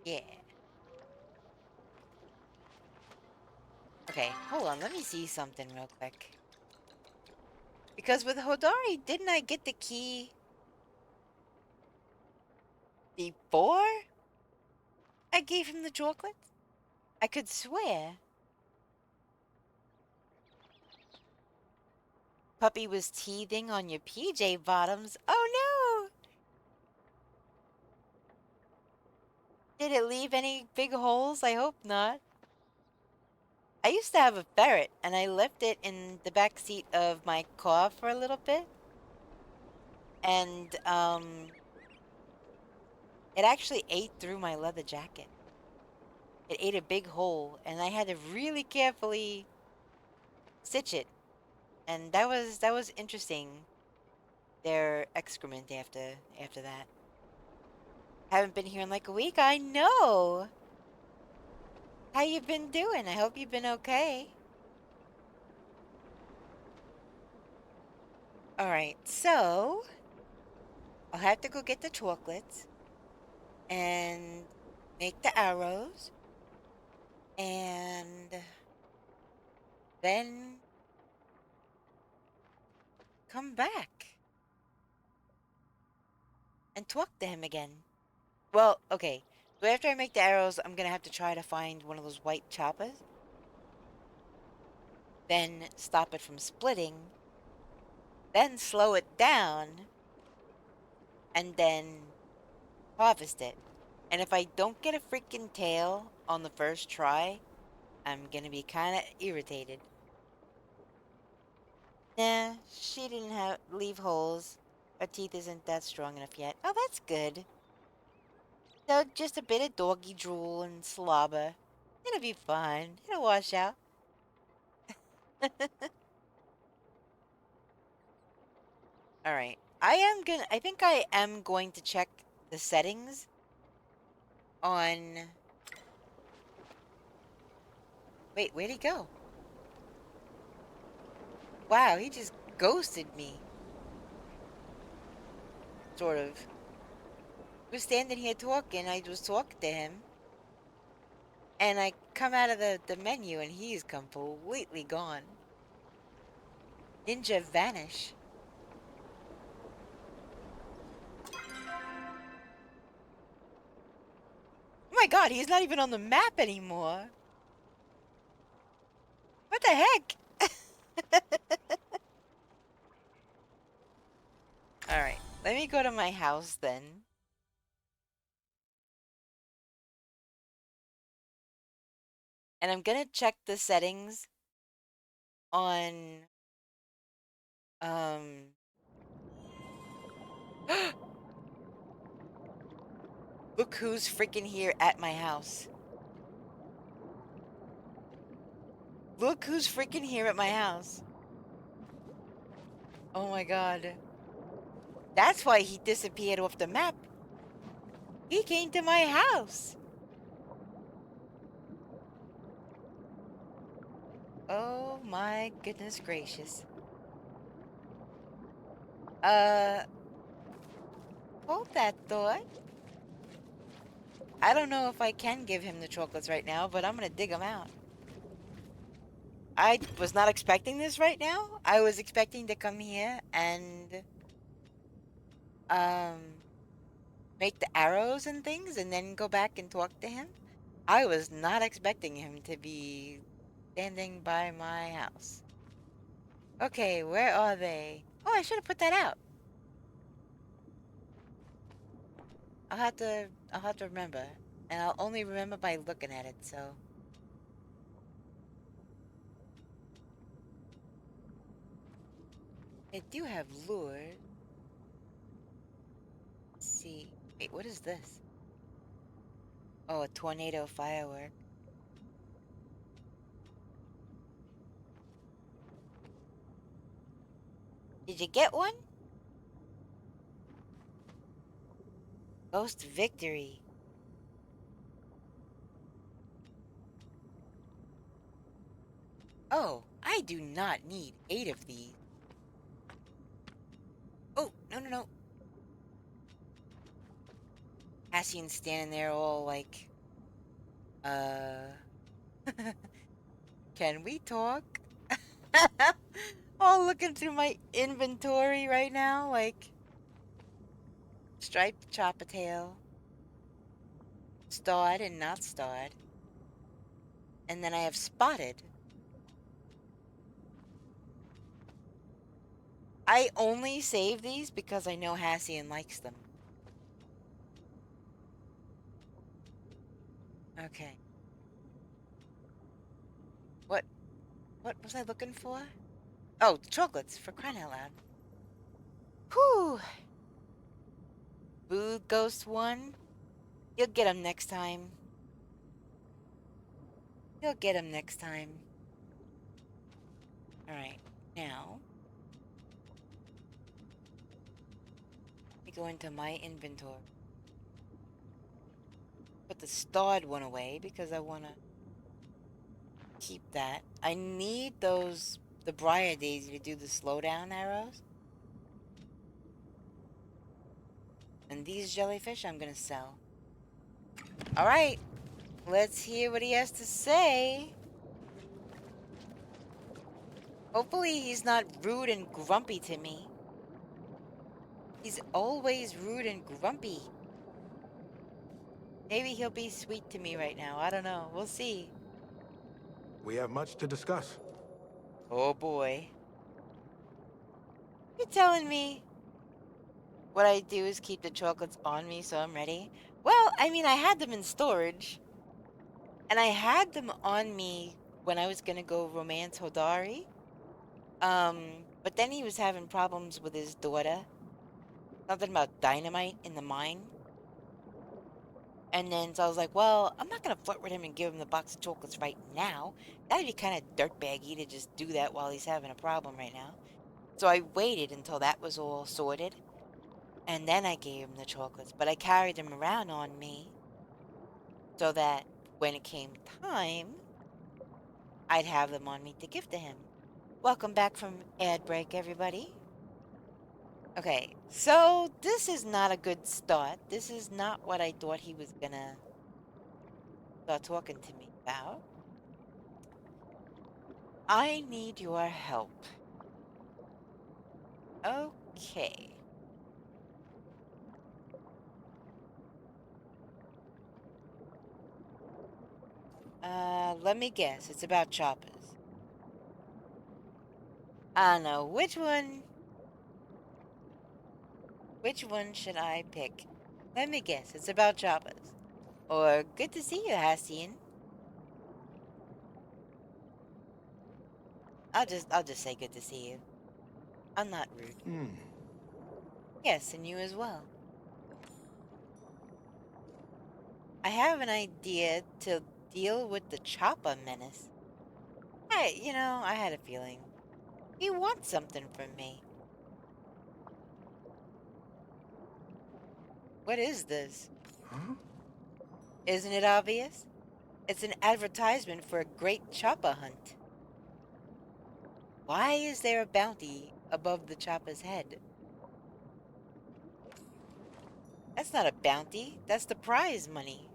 Yeah. Okay, hold on, let me see something real quick. Because with Hodari, didn't I get the key before I gave him the chocolates? I could swear. Puppy was teething on your PJ bottoms. Oh no! Did it leave any big holes? I hope not. I used to have a ferret, and I left it in the back seat of my car for a little bit. And, it actually ate through my leather jacket. It ate a big hole, and I had to really carefully stitch it. And that was interesting. Their excrement after that. Haven't been here in like a week. I know. How you been doing? I hope you've been okay. All right, so I'll have to go get the chocolates and make the arrows and then come back and talk to him again. Well, okay. So after I make the arrows, I'm gonna have to try to find one of those white choppers. Then stop it from splitting. Then slow it down. And then harvest it. And if I don't get a freaking tail on the first try, I'm gonna be kinda irritated. Nah, she didn't leave holes. Her teeth isn't that strong enough yet. Oh, that's good. So just a bit of doggy drool and slobber. It'll be fine. It'll wash out. Alright. I think I am going to check the settings on... Wait, where'd he go? Wow, he just ghosted me. Sort of. We're standing here talking, I was talking to him. And I come out of the menu and he's completely gone. Ninja vanish. Oh my god, he's not even on the map anymore. What the heck? Alright, Let me go to my house then. And I'm gonna check the settings on look who's freaking here at my house. Look who's freaking here at my house. Oh my god. That's why he disappeared off the map. He came to my house. Oh my goodness gracious. Hold that thought. I don't know if I can give him the chocolates right now, but I'm gonna dig them out. I was not expecting this right now. I was expecting to come here and make the arrows and things and then go back and talk to him. I was not expecting him to be standing by my house. Okay, where are they? Oh, I should have put that out. I'll have to remember. And I'll only remember by looking at it, so. They do have lures. Let's see. Wait, what is this? Oh, a tornado firework. Did you get one? Ghost victory. Oh, I do not need 8 of these. Oh, no, no, no. Cassian's standing there all like, can we talk? All looking through my inventory right now, like, striped choppertail, starred and not starred, and then I have spotted. I only save these because I know Hassian likes them. Okay. What was I looking for? Oh, chocolates, for crying out loud. Whew. Boo Ghost 1. You'll get him next time. You'll get him next time. Alright, now. Let me go into my inventory. Put the starred one away because I want to keep that. I need those, the Briar Daisy to do the slowdown arrows. And these jellyfish I'm going to sell. Alright, let's hear what he has to say. Hopefully he's not rude and grumpy to me. He's always rude and grumpy. Maybe he'll be sweet to me right now. I don't know. We'll see. We have much to discuss. Oh boy. You telling me what I do is keep the chocolates on me so I'm ready? Well, I mean, I had them in storage. And I had them on me when I was gonna go romance Hodari. But then he was having problems with his daughter. Something about dynamite in the mine. And then so I was like, well, I'm not gonna flirt with him and give him the box of chocolates right now. That'd be kind of dirtbaggy to just do that while he's having a problem right now. So I waited until that was all sorted. And then I gave him the chocolates. But I carried them around on me so that when it came time, I'd have them on me to give to him. Welcome back from ad break, everybody. Okay, so this is not a good start. This is not what I thought he was gonna start talking to me about. I need your help. Okay. Let me guess. It's about choppers. I don't know. Which Which one should I pick? Let me guess, it's about Jabba's. Or good to see you, Hassian. I'll just say good to see you. I'm not rude. Yes, and you as well. I have an idea to deal with the Choppa menace. I had a feeling. He wants something from me. What is this? Huh? Isn't it obvious? It's an advertisement for a great Choppa hunt. Why is there a bounty above the Choppa's head? That's not a bounty. That's the prize money.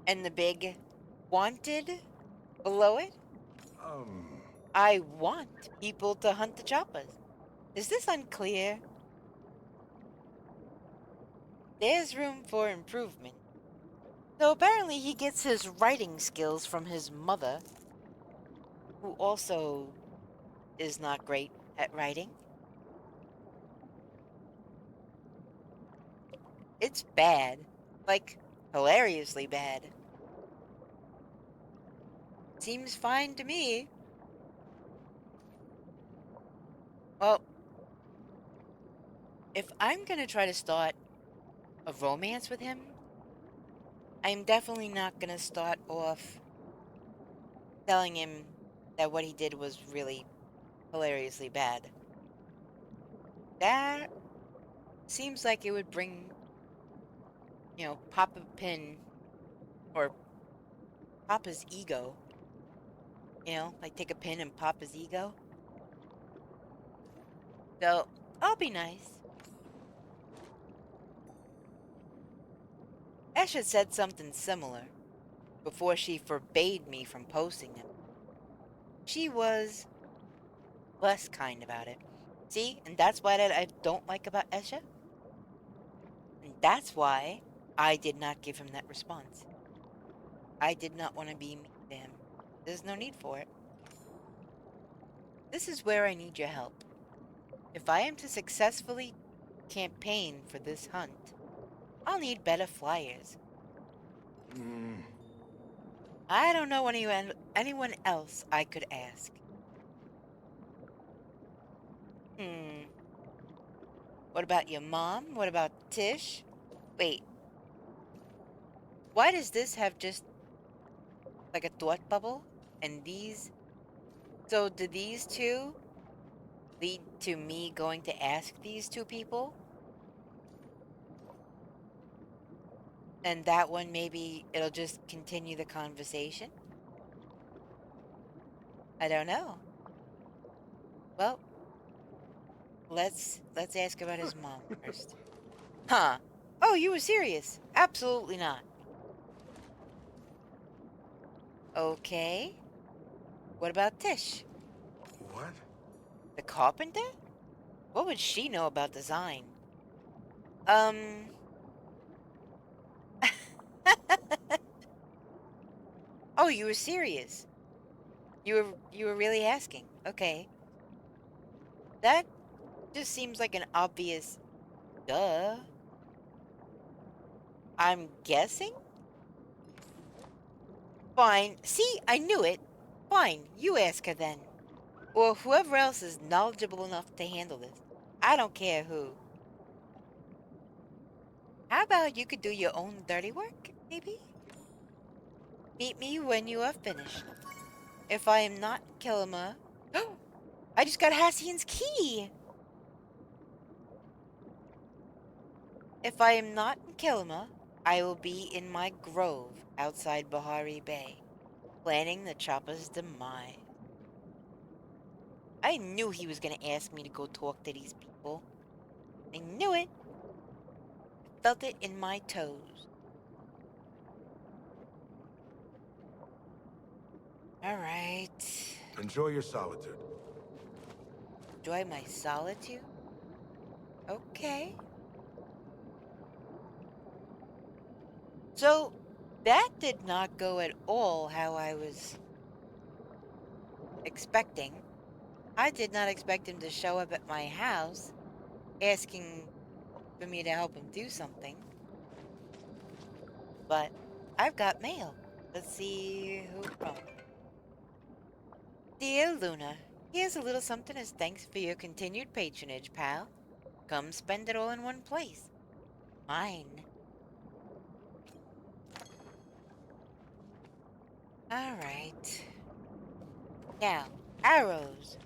And the big wanted below it? I want people to hunt the Choppas. Is this unclear? There's room for improvement. So apparently he gets his writing skills from his mother, who also is not great at writing. It's bad. Like, hilariously bad. Seems fine to me. Well, if I'm gonna try to start a romance with him, I'm definitely not gonna start off telling him that what he did was really hilariously bad. That seems like it would bring, Papa Pin or Papa's ego. Like take a pin and pop his ego. So, I'll be nice. Esha said something similar before she forbade me from posting them. She was less kind about it. See? And that's what I don't like about Esha. And that's why I did not give him that response. I did not want to be mean to him. There's no need for it. This is where I need your help. If I am to successfully campaign for this hunt, I'll need better flyers. I don't know anyone else I could ask. What about your mom? What about Tish? Wait. Why does this have just like a thought bubble? And these? So do these two lead to me going to ask these two people? And that one, maybe it'll just continue the conversation? I don't know. Well, let's ask about his mom first. Huh. Oh, you were serious? Absolutely not. Okay. What about Tish? What? The carpenter? What would she know about design? Oh, you were serious. You were really asking. Okay. That just seems like an obvious duh. I'm guessing? Fine. See, I knew it. Fine, you ask her then. Or whoever else is knowledgeable enough to handle this. I don't care who. How about you could do your own dirty work, maybe? Meet me when you are finished. If I am not Kilima... I just got Hassian's key! If I am not in Kilima, I will be in my grove outside Bahari Bay, planning the Choppa's demise. I knew he was gonna ask me to go talk to these people. I knew it. I felt it in my toes. Alright. Enjoy your solitude. Enjoy my solitude? Okay. So, that did not go at all how I was expecting. I did not expect him to show up at my house asking for me to help him do something. But I've got mail. Let's see who from. Dear Luna, here's a little something as thanks for your continued patronage, pal. Come spend it all in one place. Mine. Alright. Now, arrows.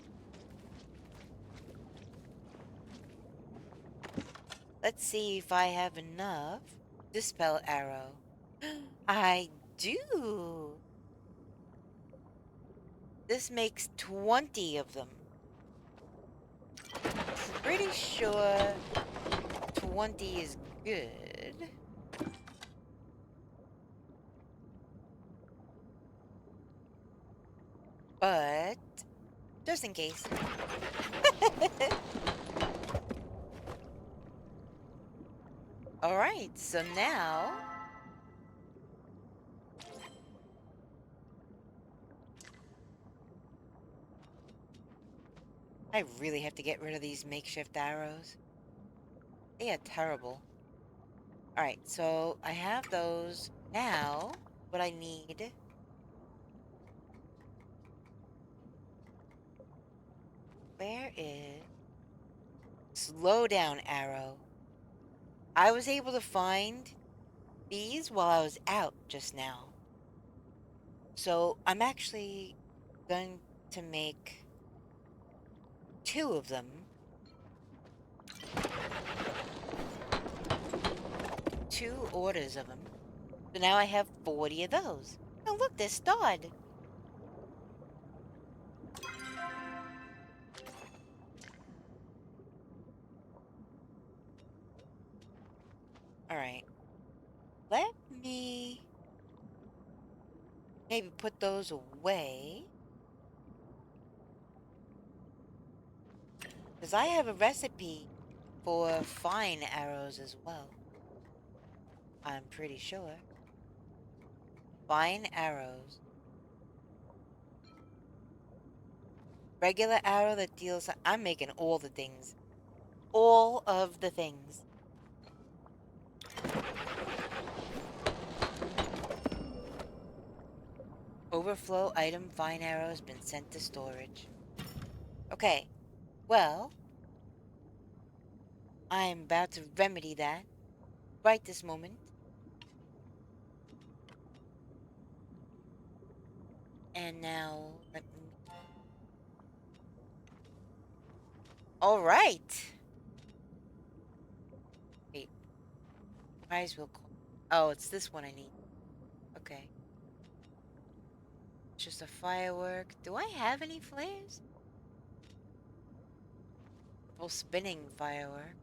Let's see if I have enough. Dispel arrow. I do. This makes 20 of them. Pretty sure 20 is good. But just in case. Alright, so now I really have to get rid of these makeshift arrows. They are terrible. Alright, so I have those. Now, what I need... Where is... Slow down arrow. I was able to find these while I was out just now. So I'm actually going to make 2 of them. 2 orders of them. So now I have 40 of those. Oh look, they're starred. Alright. Let me maybe put those away. Because I have a recipe for fine arrows as well. I'm pretty sure. Fine arrows. Regular arrow that deals... I'm making all the things. All of the things. Overflow item fine arrow has been sent to storage. Okay. Well, I am about to remedy that right this moment. And now, let me... Alright! Wait. Might as well... Oh, it's this one I need. Okay. Just a firework. Do I have any flares? Well, spinning firework.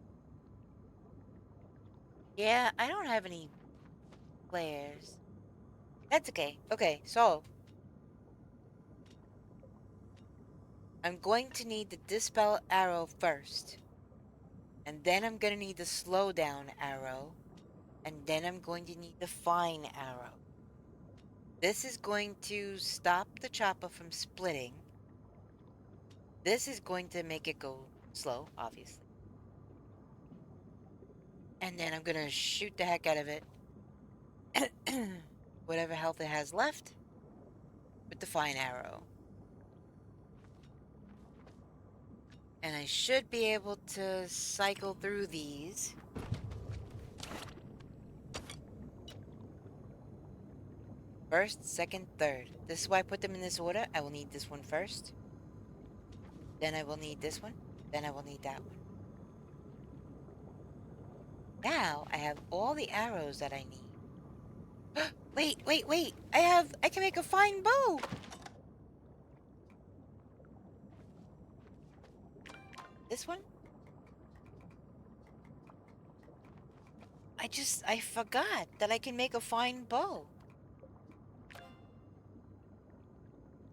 Yeah, I don't have any flares. That's okay. Okay, so I'm going to need the dispel arrow first. And then I'm going to need the slow down arrow. And then I'm going to need the fine arrow. This is going to stop the chopper from splitting. This is going to make it go slow, obviously. And then I'm going to shoot the heck out of it. Whatever health it has left. With the fine arrow. And I should be able to cycle through these. First, second, third. This is why I put them in this order. I will need this one first. Then I will need this one. Then I will need that one. Now, I have all the arrows that I need. Wait. I can make a fine bow. This one? I forgot that I can make a fine bow.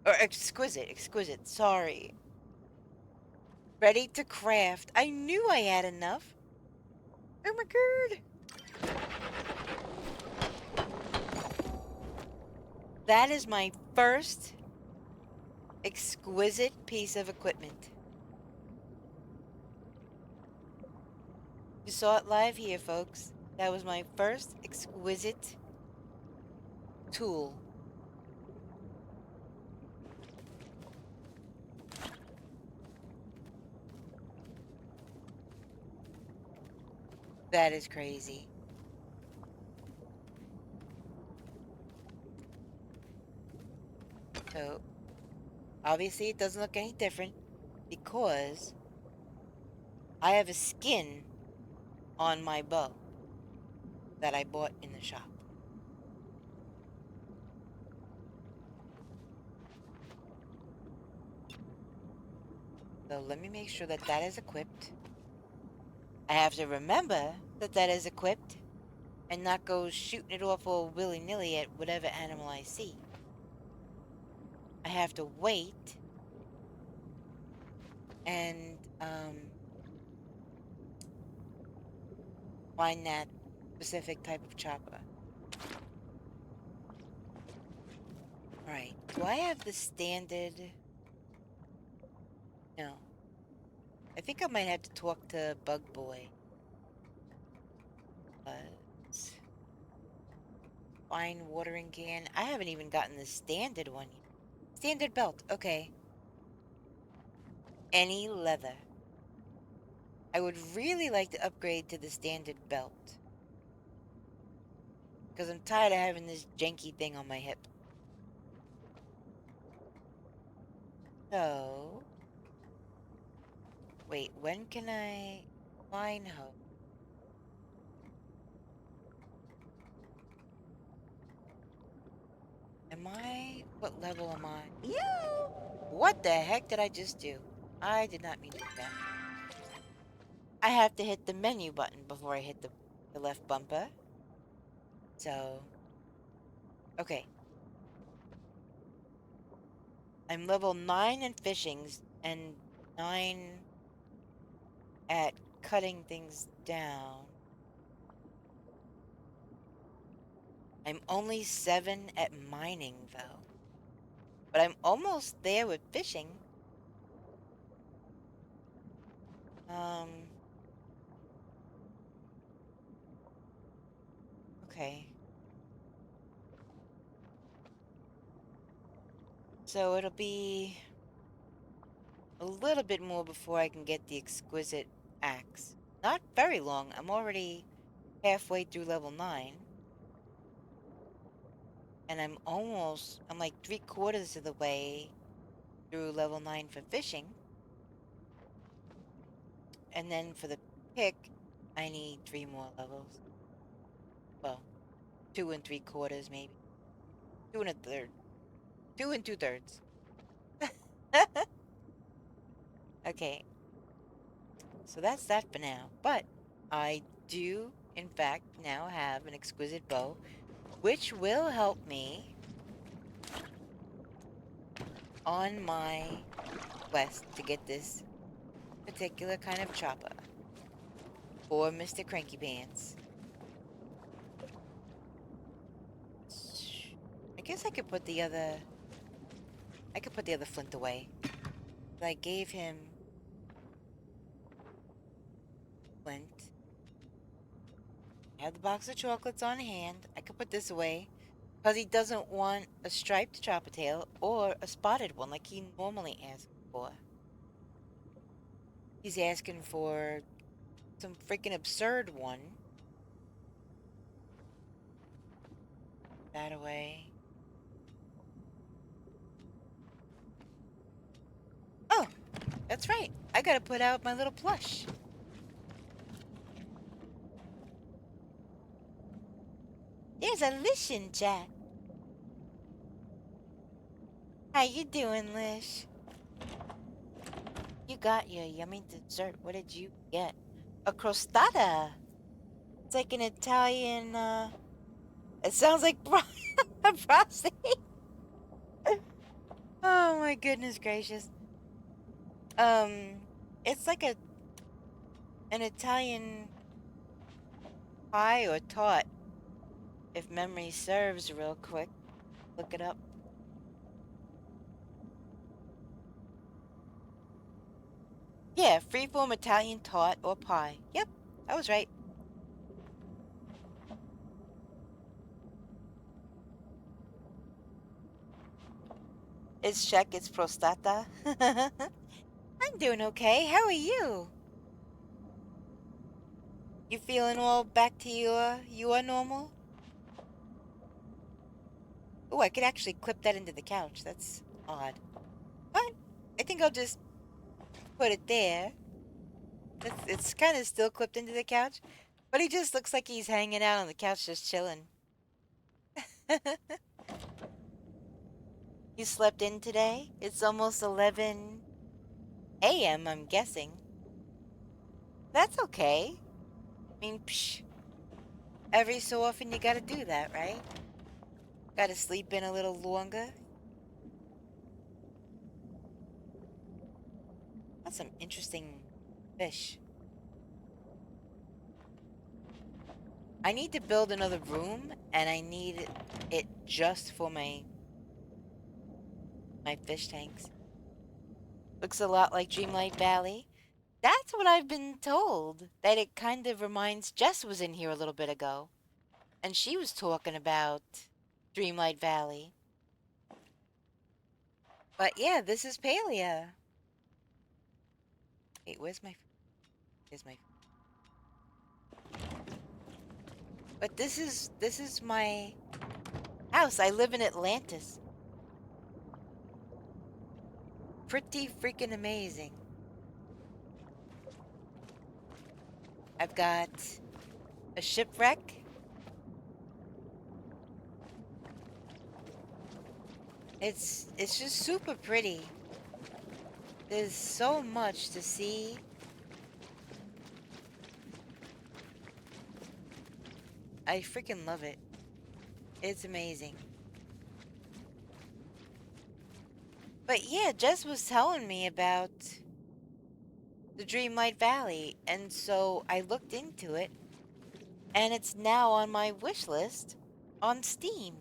Or exquisite, sorry. Ready to craft. I knew I had enough. Oh my god. That is my first exquisite piece of equipment. You saw it live here, folks. That was my first exquisite tool. That is crazy. So, obviously it doesn't look any different because I have a skin on my bow that I bought in the shop. So let me make sure that that is equipped. I have to remember that that is equipped and not go shooting it off all willy-nilly at whatever animal I see. I have to wait and find that specific type of chopper. Alright, do I have the standard? No. I think I might have to talk to Bug Boy. Fine watering can. I haven't even gotten the standard one yet. Standard belt, okay. Any leather. I would really like to upgrade to the standard belt. Because I'm tired of having this janky thing on my hip. So... Wait, when can I... Fine hoe. Am I... What level am I? You! What the heck did I just do? I did not mean to do that. I have to hit the menu button before I hit the left bumper. So... Okay. I'm level 9 in fishing and 9 at cutting things down. I'm only 7 at mining, though. But I'm almost there with fishing. Okay. So it'll be a little bit more before I can get the exquisite axe. Not very long. I'm already halfway through level 9. And I'm like 3/4 of the way through level 9 for fishing. And then for the pick, I need 3 more levels. Well, 2 3/4 maybe. 2 1/3. 2 2/3. Okay. So that's that for now. But I do, in fact, now have an exquisite bow, which will help me on my quest to get this particular kind of chopper for Mr. Cranky Pants. I guess I could put the other flint away. I gave him flint. I have the box of chocolates on hand. I could put this away because he doesn't want a striped chopper tail or a spotted one like he normally asks for. He's asking for some freaking absurd one. That away. Oh, that's right. I gotta put out my little plush. There's a Lish in chat. How you doing, Lish? You got your yummy dessert. What did you get? A crostata. It's like an Italian, it sounds like frosting. Oh my goodness gracious. It's like an Italian pie or tart. If memory serves real quick. Look it up. Yeah, freeform Italian tart or pie. Yep, I was right. It's check, it's prostata. I'm doing okay. How are you? You feeling all back to your normal? Oh, I could actually clip that into the couch. That's odd. But I think I'll just put it there. It's kind of still clipped into the couch, but he just looks like he's hanging out on the couch just chilling. You slept in today? It's almost 11 a.m., I'm guessing. That's okay. I mean, psh, every so often you gotta do that, right? Gotta sleep in a little longer. That's some interesting fish. I need to build another room, and I need it just for my fish tanks. Looks a lot like Dreamlight Valley. That's what I've been told. That it kind of reminds. Jess was in here a little bit ago, and she was talking about Dreamlight Valley. But yeah, this is Palia. Wait, where's my? Here's my. But this is my house. I live in Atlantis. Pretty freaking amazing. I've got a shipwreck. It's just super pretty. There's so much to see. I freaking love it. It's amazing. But yeah, Jess was telling me about the Dreamlight Valley, and so I looked into it, and it's now on my wish list on Steam.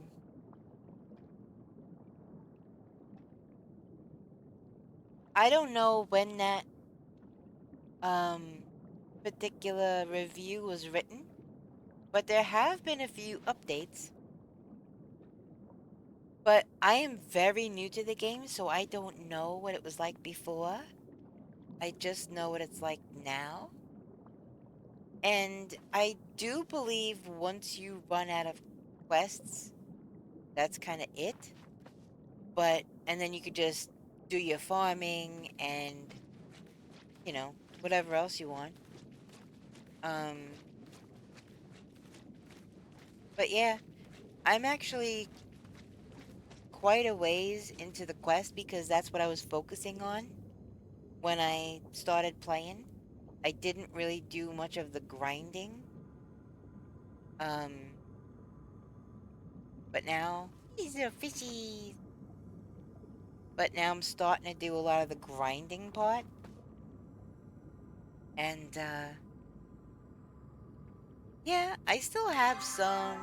I don't know when that particular review was written, but there have been a few updates. But I am very new to the game, so I don't know what it was like before. I just know what it's like now. And I do believe once you run out of quests, that's kind of it. And then you could just do your farming and, you know, whatever else you want. But yeah, I'm actually quite a ways into the quest because that's what I was focusing on when I started playing. I didn't really do much of the grinding. But now, these are fishies. But now I'm starting to do a lot of the grinding part. And, yeah, I still have some.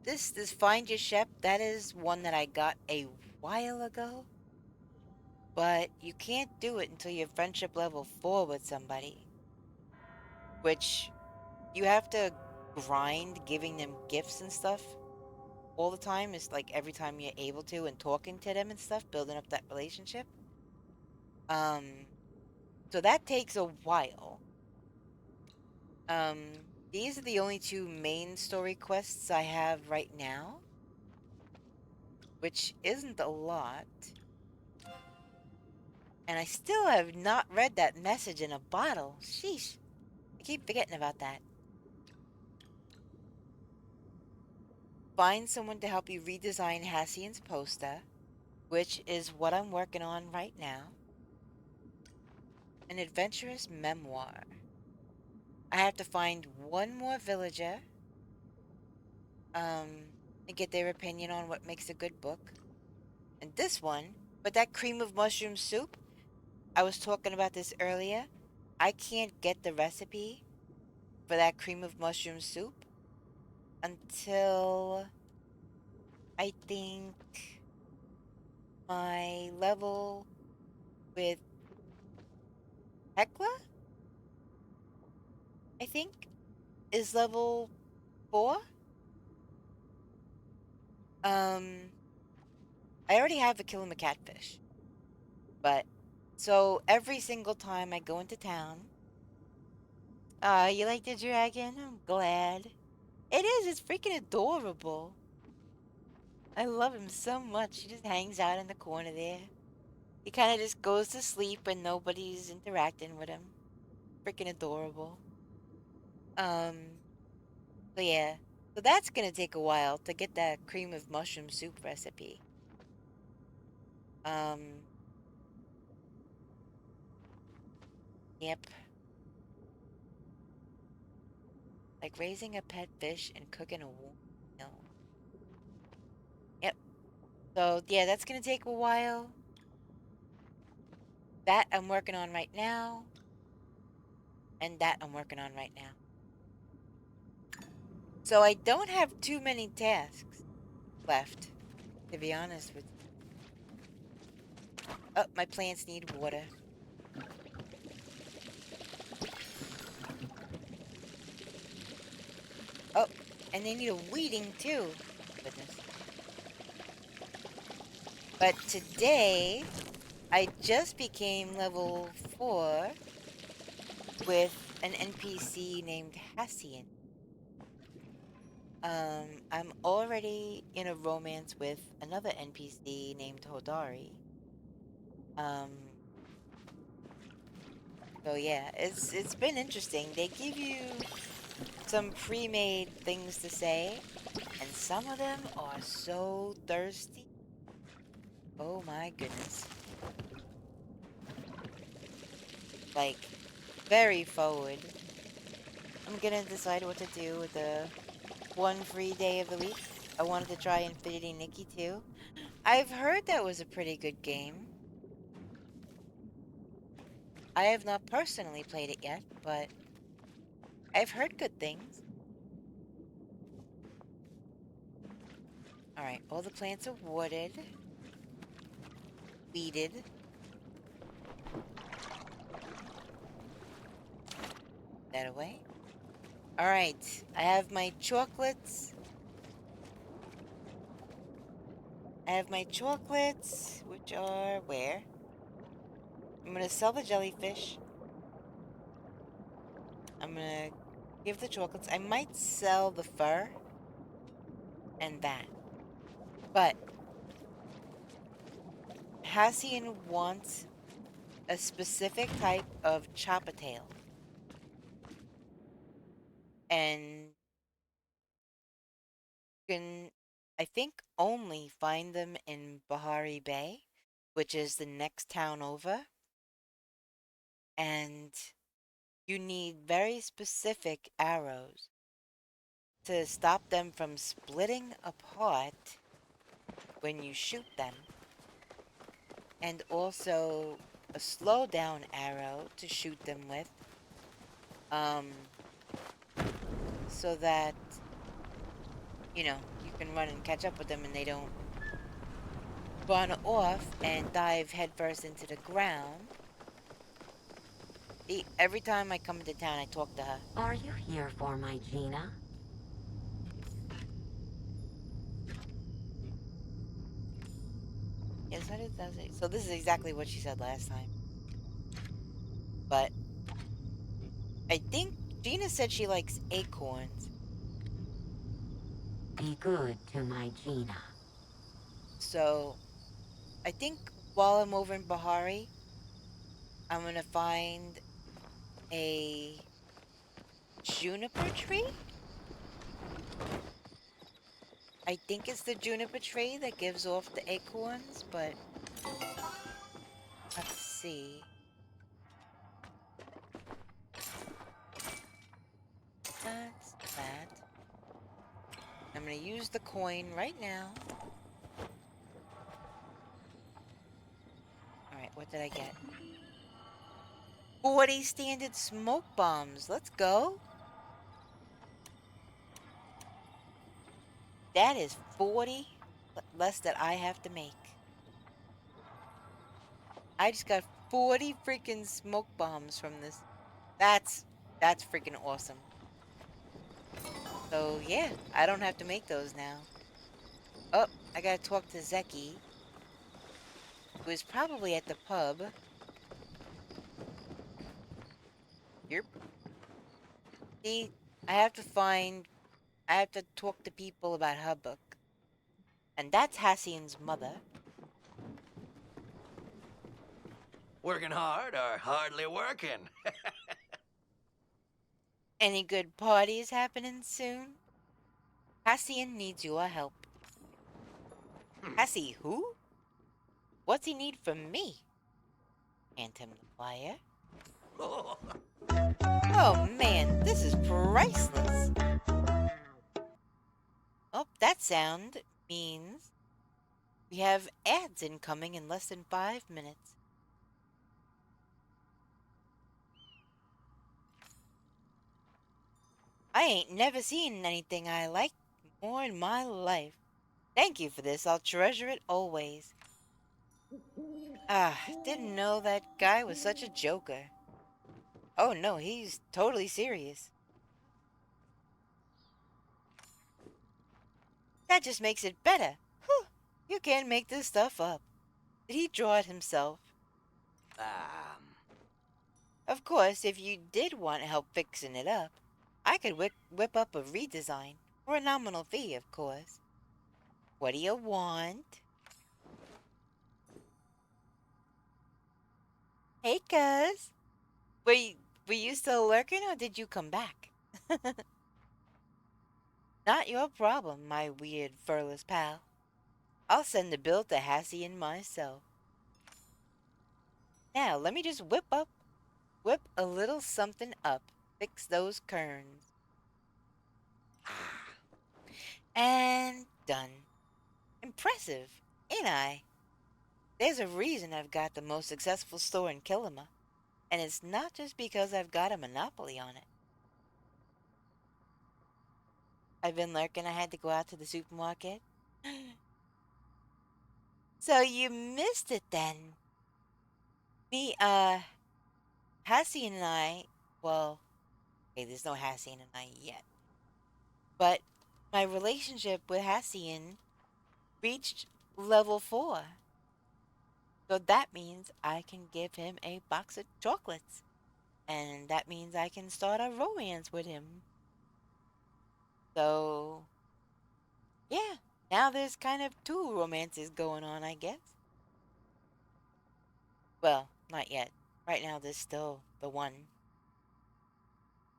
This Find Your Shep, that is one that I got a while ago. But you can't do it until you're friendship level 4 with somebody. Which you have to grind giving them gifts and stuff all the time. It's like every time you're able to and talking to them and stuff, building up that relationship. So that takes a while. These are the only two main story quests I have right now, which isn't a lot. And I still have not read that message in a bottle. Sheesh. I keep forgetting about that. Find someone to help you redesign Hassian's poster, which is what I'm working on right now. An adventurous memoir. I have to find one more villager, and get their opinion on what makes a good book. And this one, but that cream of mushroom soup, I was talking about this earlier. I can't get the recipe for that cream of mushroom soup until I think my level with Hecla, I think, is level 4. I already have a kill him a catfish. But, so every single time I go into town, you like the dragon? I'm glad. It is, it's freaking adorable. I love him so much. He just hangs out in the corner there. He kind of just goes to sleep and nobody's interacting with him. Freaking adorable. So yeah. So that's gonna take a while to get that cream of mushroom soup recipe. Yep. Like raising a pet fish and cooking a warm meal. Yep. So yeah, that's gonna take a while. That I'm working on right now. And that I'm working on right now. So I don't have too many tasks left, to be honest with you. Oh, my plants need water. Oh, and they need a weeding too. Goodness. But today, I just became level 4 with an NPC named Hassian. I'm already in a romance with another NPC named Hodari. So yeah, it's been interesting. They give you some pre-made things to say, and some of them are so thirsty. Oh my goodness. Like, very forward. I'm gonna decide what to do with the one free day of the week. I wanted to try Infinity Nikki too. I've heard that was a pretty good game. I have not personally played it yet, but I've heard good things. Alright, all the plants are watered. Weeded. That away. Alright, I have my chocolates. Which are where? I'm gonna sell the jellyfish. I'm gonna give the chocolates. I might sell the fur. And that. But Hassian wants a specific type of choppertail. And you can, I think, only find them in Bahari Bay, which is the next town over. And you need very specific arrows to stop them from splitting apart when you shoot them. And also a slow down arrow to shoot them with. So that, you know, you can run and catch up with them and they don't run off and dive headfirst into the ground. Every time I come into town, I talk to her. Are you here for my Gina? Yes, that is, that's it. So this is exactly what she said last time. But I think Gina said she likes acorns. Be good to my Gina. So I think while I'm over in Bahari, I'm gonna find a juniper tree? I think it's the juniper tree that gives off the acorns, but let's see. That's that. I'm gonna use the coin right now. Alright, what did I get? 40 standard smoke bombs. Let's go. That is 40 less that I have to make. I just got 40 freaking smoke bombs from this. That's freaking awesome. So yeah, I don't have to make those now. Oh, I gotta talk to Zeki, who is probably at the pub. Yep. See, I have to talk to people about her book. And that's Hassian's mother. Working hard or hardly working? Any good parties happening soon? Hassian needs your help. Hassie who? What's he need from me? Hand him the flyer. Oh man, this is priceless. Oh, that sound means we have ads incoming in less than 5 minutes. I ain't never seen anything I like more in my life. Thank you for this. I'll treasure it always. Ah, didn't know that guy was such a joker. Oh no, he's totally serious. That just makes it better. Whew, you can't make this stuff up. Did he draw it himself? Of course, if you did want help fixing it up, I could whip up a redesign. For a nominal fee, of course. What do you want? Hey, cuz. Were you still lurking or did you come back? Not your problem, my weird furless pal. I'll send the bill to Hassian myself. Now, let me just whip a little something up. Fix those kerns. And done. Impressive, ain't I? There's a reason I've got the most successful store in Kilima. And it's not just because I've got a monopoly on it. I've been lurking. I had to go out to the supermarket. So you missed it then. Me, Hassian and I, well, okay, there's no Hassian and I yet. But my relationship with Hassian reached level 4. So that means I can give him a box of chocolates. And that means I can start a romance with him. So, yeah, now there's kind of 2 romances going on, I guess. Well, not yet. Right now there's still the one.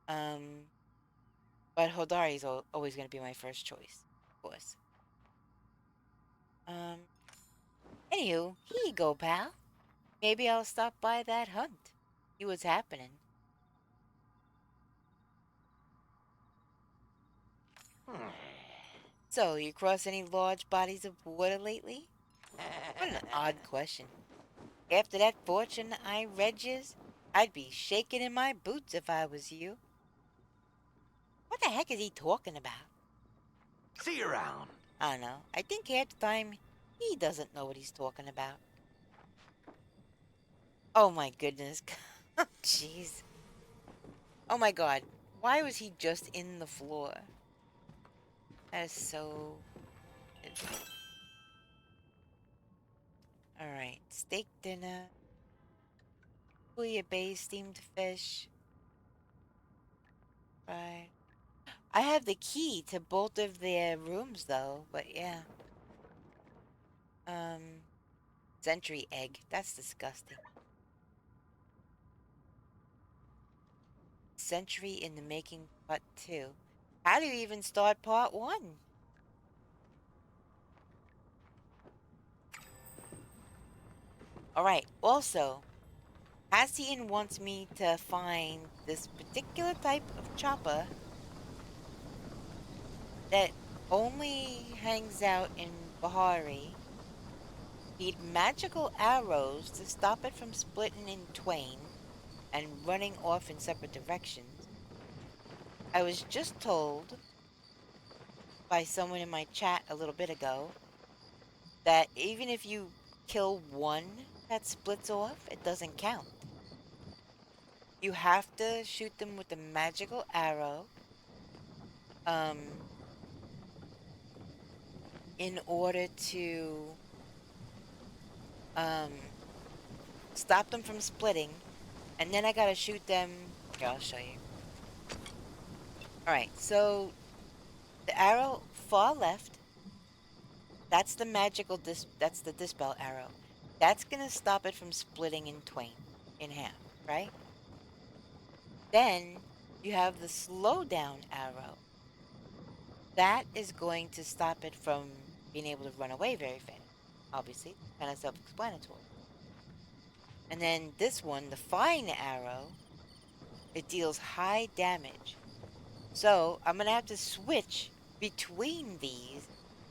But Hodari's always going to be my first choice, of course. Anywho, here you go, pal. Maybe I'll stop by that hunt. See what's happening. So, you cross any large bodies of water lately? What an odd question. After that fortune I read yous, I'd be shaking in my boots if I was you. What the heck is he talking about? See you around. I don't know. I think half the time he doesn't know what he's talking about. Oh my goodness. Jeez. Oh my god. Why was he just in the floor? That is so... Alright. Steak dinner. Bouillabaisse steamed fish. Right. I have the key to both of their rooms though, but yeah. Sentry egg. That's disgusting. Century in the making part 2. How do you even start part 1? Alright, also, Hassian wants me to find this particular type of chopper that only hangs out in Bahari. Need magical arrows to stop it from splitting in twain and running off in separate directions. I was just told by someone in my chat a little bit ago that even if you kill one that splits off, it doesn't count. You have to shoot them with the magical arrow. In order to stop them from splitting, and then I gotta shoot them. Here, I'll show you. Alright, so the arrow far left, that's the magical that's the dispel arrow. That's gonna stop it from splitting in twain, in half, right? Then you have the slow down arrow. That is going to stop it from being able to run away very fast. Obviously, kind of self-explanatory. And then this one, the fine arrow, it deals high damage. So I'm going to have to switch between these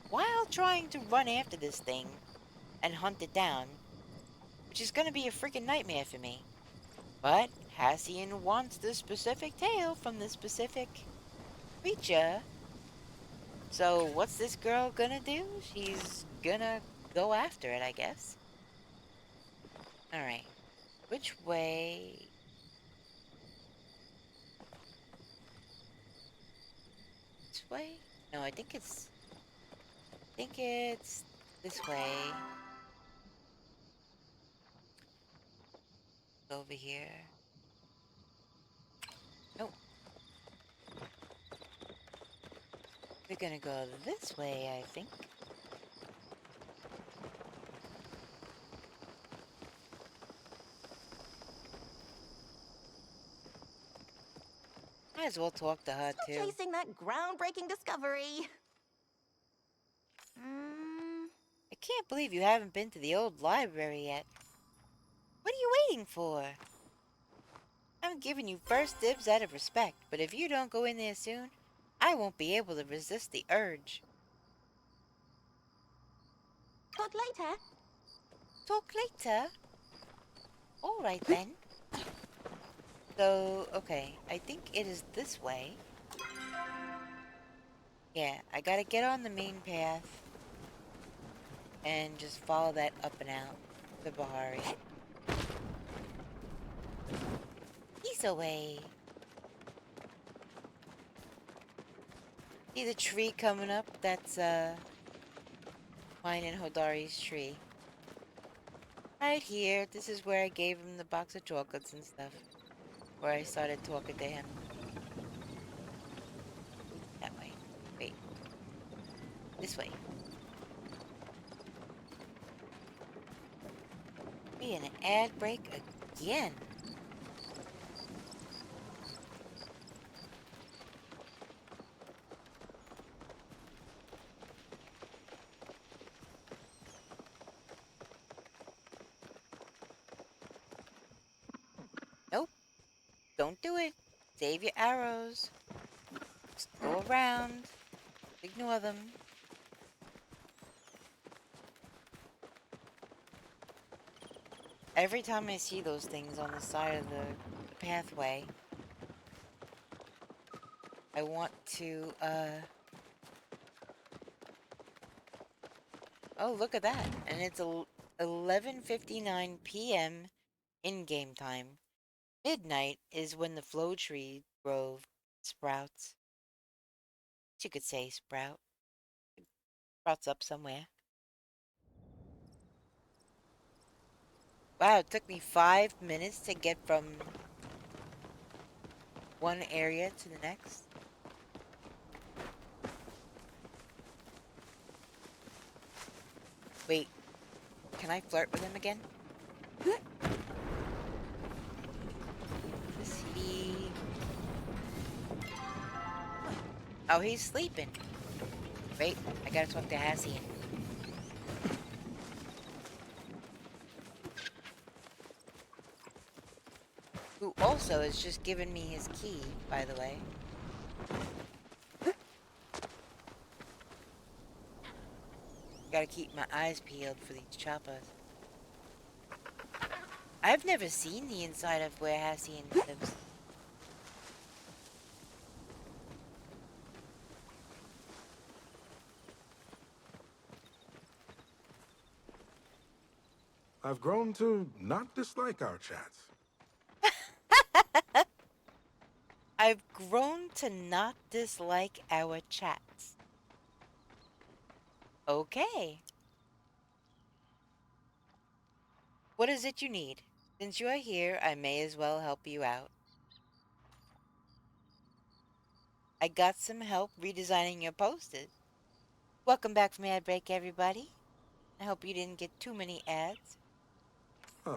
while trying to run after this thing and hunt it down, which is going to be a freaking nightmare for me. But Hassian wants the specific tail from the specific creature. So what's this girl gonna do? She's gonna go after it, I guess. Alright. Which way? This way? No, I think it's this way. Over here. Nope. We're gonna go this way, I think. Might as well talk to her, Still too. chasing that groundbreaking discovery. I can't believe you haven't been to the old library yet. What are you waiting for? I'm giving you first dibs out of respect, but if you don't go in there soon, I won't be able to resist the urge. Talk later. Talk later? Alright then. So, okay, I think it is this way. Yeah, I gotta get on the main path and just follow that up and out to Bahari. He's away. See the tree coming up? That's, mine and Hodari's tree. Right here, this is where I gave him the box of chocolates and stuff. Where I started talking to him. That way. Wait. This way. Be an ad break again. Nope. Don't do it. Save your arrows. Just go around. Ignore them. Every time I see those things on the side of the pathway, I want to, oh, look at that. And it's 11:59 p.m. in-game time. Midnight is when the Flow Tree Grove sprouts. You could say sprout. It sprouts up somewhere. Wow, it took me 5 minutes to get from one area to the next. Wait, can I flirt with him again? Is he... Oh, he's sleeping. Wait, I gotta talk to Hassian. Who also has just given me his key, by the way. Gotta keep my eyes peeled for these choppers. I've never seen the inside of where Hassian lives. I've grown to not dislike our chats. I've grown to not dislike our chats. Okay. What is it you need? Since you are here, I may as well help you out. I got some help redesigning your posters. Welcome back from ad break, everybody. I hope you didn't get too many ads. Huh.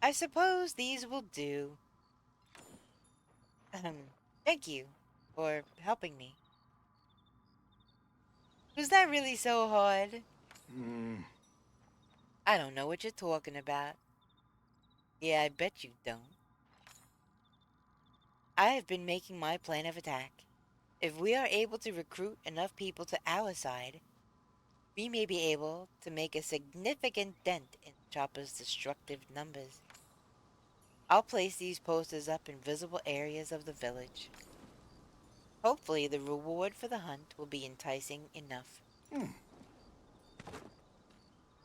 I suppose these will do. Thank you for helping me. Was that really so hard? I don't know what you're talking about. Yeah, I bet you don't. I have been making my plan of attack. If we are able to recruit enough people to our side, we may be able to make a significant dent in Chopper's destructive numbers. I'll place these posters up in visible areas of the village. Hopefully the reward for the hunt will be enticing enough.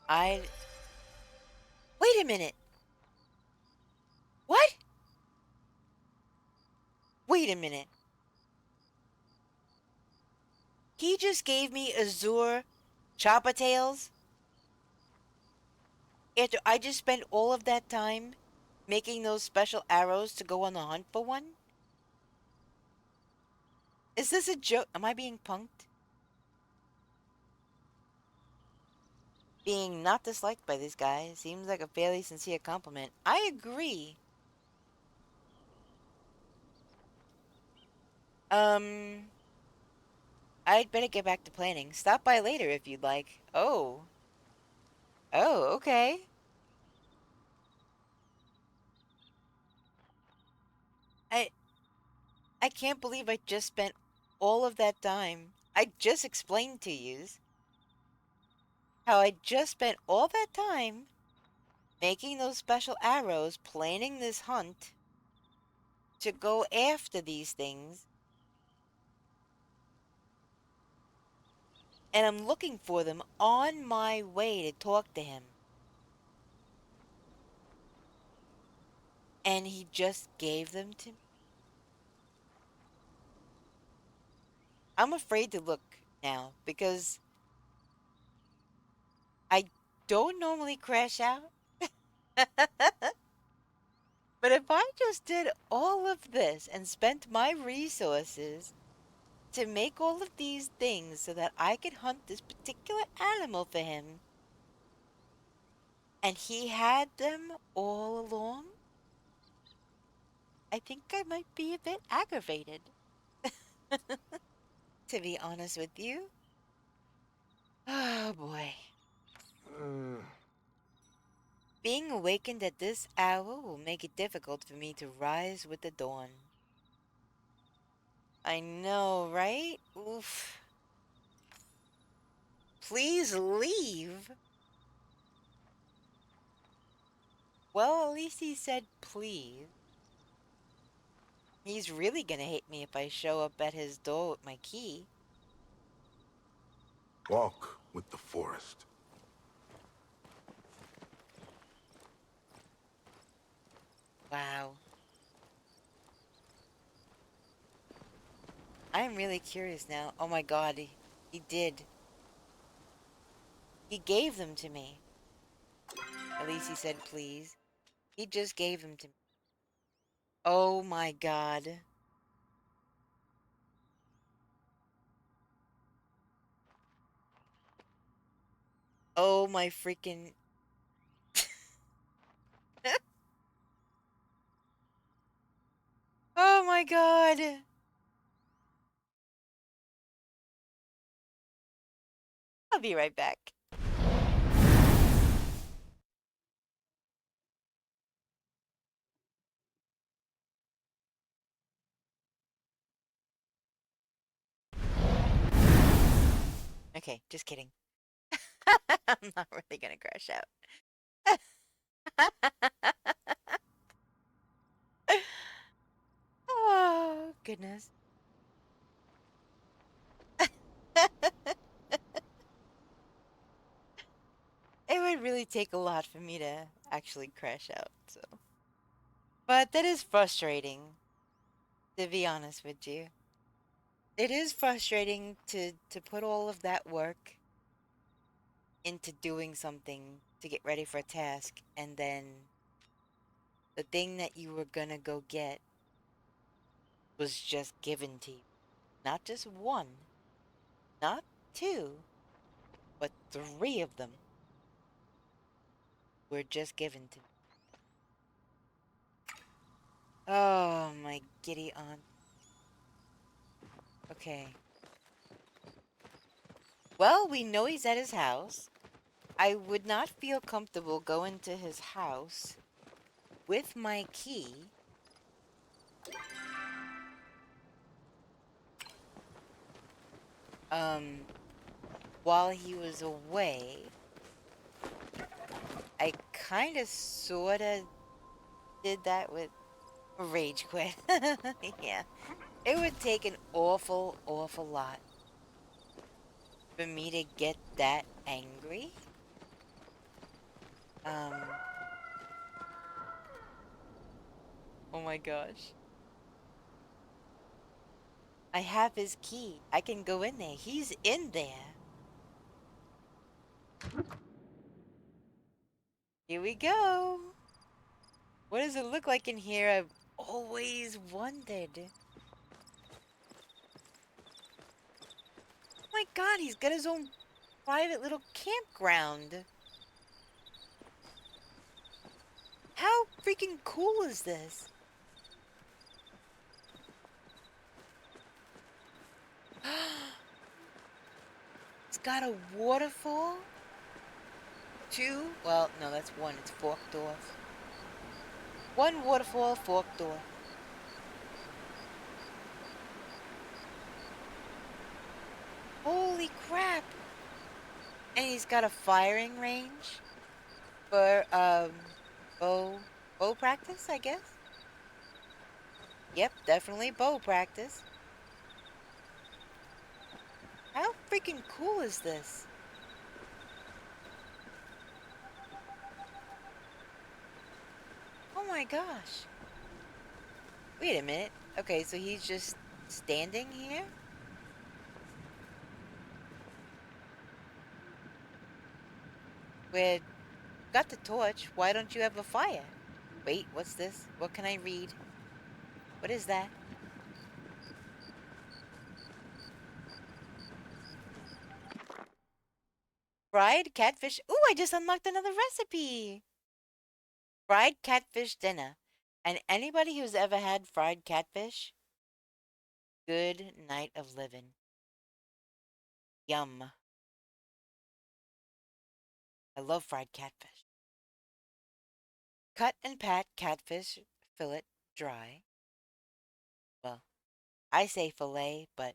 Wait a minute! What? Wait a minute. He just gave me Azure Chopper Tails? After I just spent all of that time making those special arrows to go on the hunt for one? Is this a joke? Am I being punked? Being not disliked by this guy seems like a fairly sincere compliment. I agree. I'd better get back to planning. Stop by later if you'd like. Oh. Oh, okay. I can't believe I just spent all of that time. I just explained to yous how I just spent all that time making those special arrows, planning this hunt to go after these things. And I'm looking for them on my way to talk to him. And he just gave them to me. I'm afraid to look now because I don't normally crash out. But if I just did all of this and spent my resources to make all of these things so that I could hunt this particular animal for him, and he had them all along, I think I might be a bit aggravated. To be honest with you. Oh boy. Being awakened at this hour will make it difficult for me to rise with the dawn. I know, right? Oof. Please leave. Well, at least he said please. He's really gonna hate me if I show up at his door with my key. Walk with the forest. Wow. I'm really curious now. Oh my god, he did. He gave them to me. At least he said please. He just gave them to me. Oh my god. Oh my freaking... Oh my god. I'll be right back. Okay, just kidding. I'm not really gonna crash out. Oh, goodness. It would would really take a lot for me to actually crash out, so. But that is frustrating, to be honest with you. It is frustrating to put all of that work into doing something to get ready for a task, and then the thing that you were gonna go get was just given to you. Not just one, not two, but three of them were just given to me. Oh, my giddy aunt. Okay. Well, we know he's at his house. I would not feel comfortable going to his house with my key. While he was away. I kinda sorta did that with Rage Quit. Yeah. It would take an awful lot for me to get that angry. Oh my gosh. I have his key. I can go in there. He's in there. Here we go. What does it look like in here? I've always wondered. Oh my god, he's got his own private little campground. How freaking cool is this? It's got a waterfall. Two? Well, no, that's one. It's forked off. One waterfall, forked off. Holy crap! And he's got a firing range for, bow practice, I guess? Yep, definitely bow practice. How freaking cool is this? Oh my gosh. Wait a minute. Okay, so he's just standing here? We've got the torch. Why don't you have a fire? Wait, what's this? What can I read? What is that? Fried catfish. Ooh, I just unlocked another recipe. Fried catfish dinner. And anybody who's ever had fried catfish, good night of living. Yum. I love fried catfish. Cut and pat catfish fillet dry. Well, I say fillet, but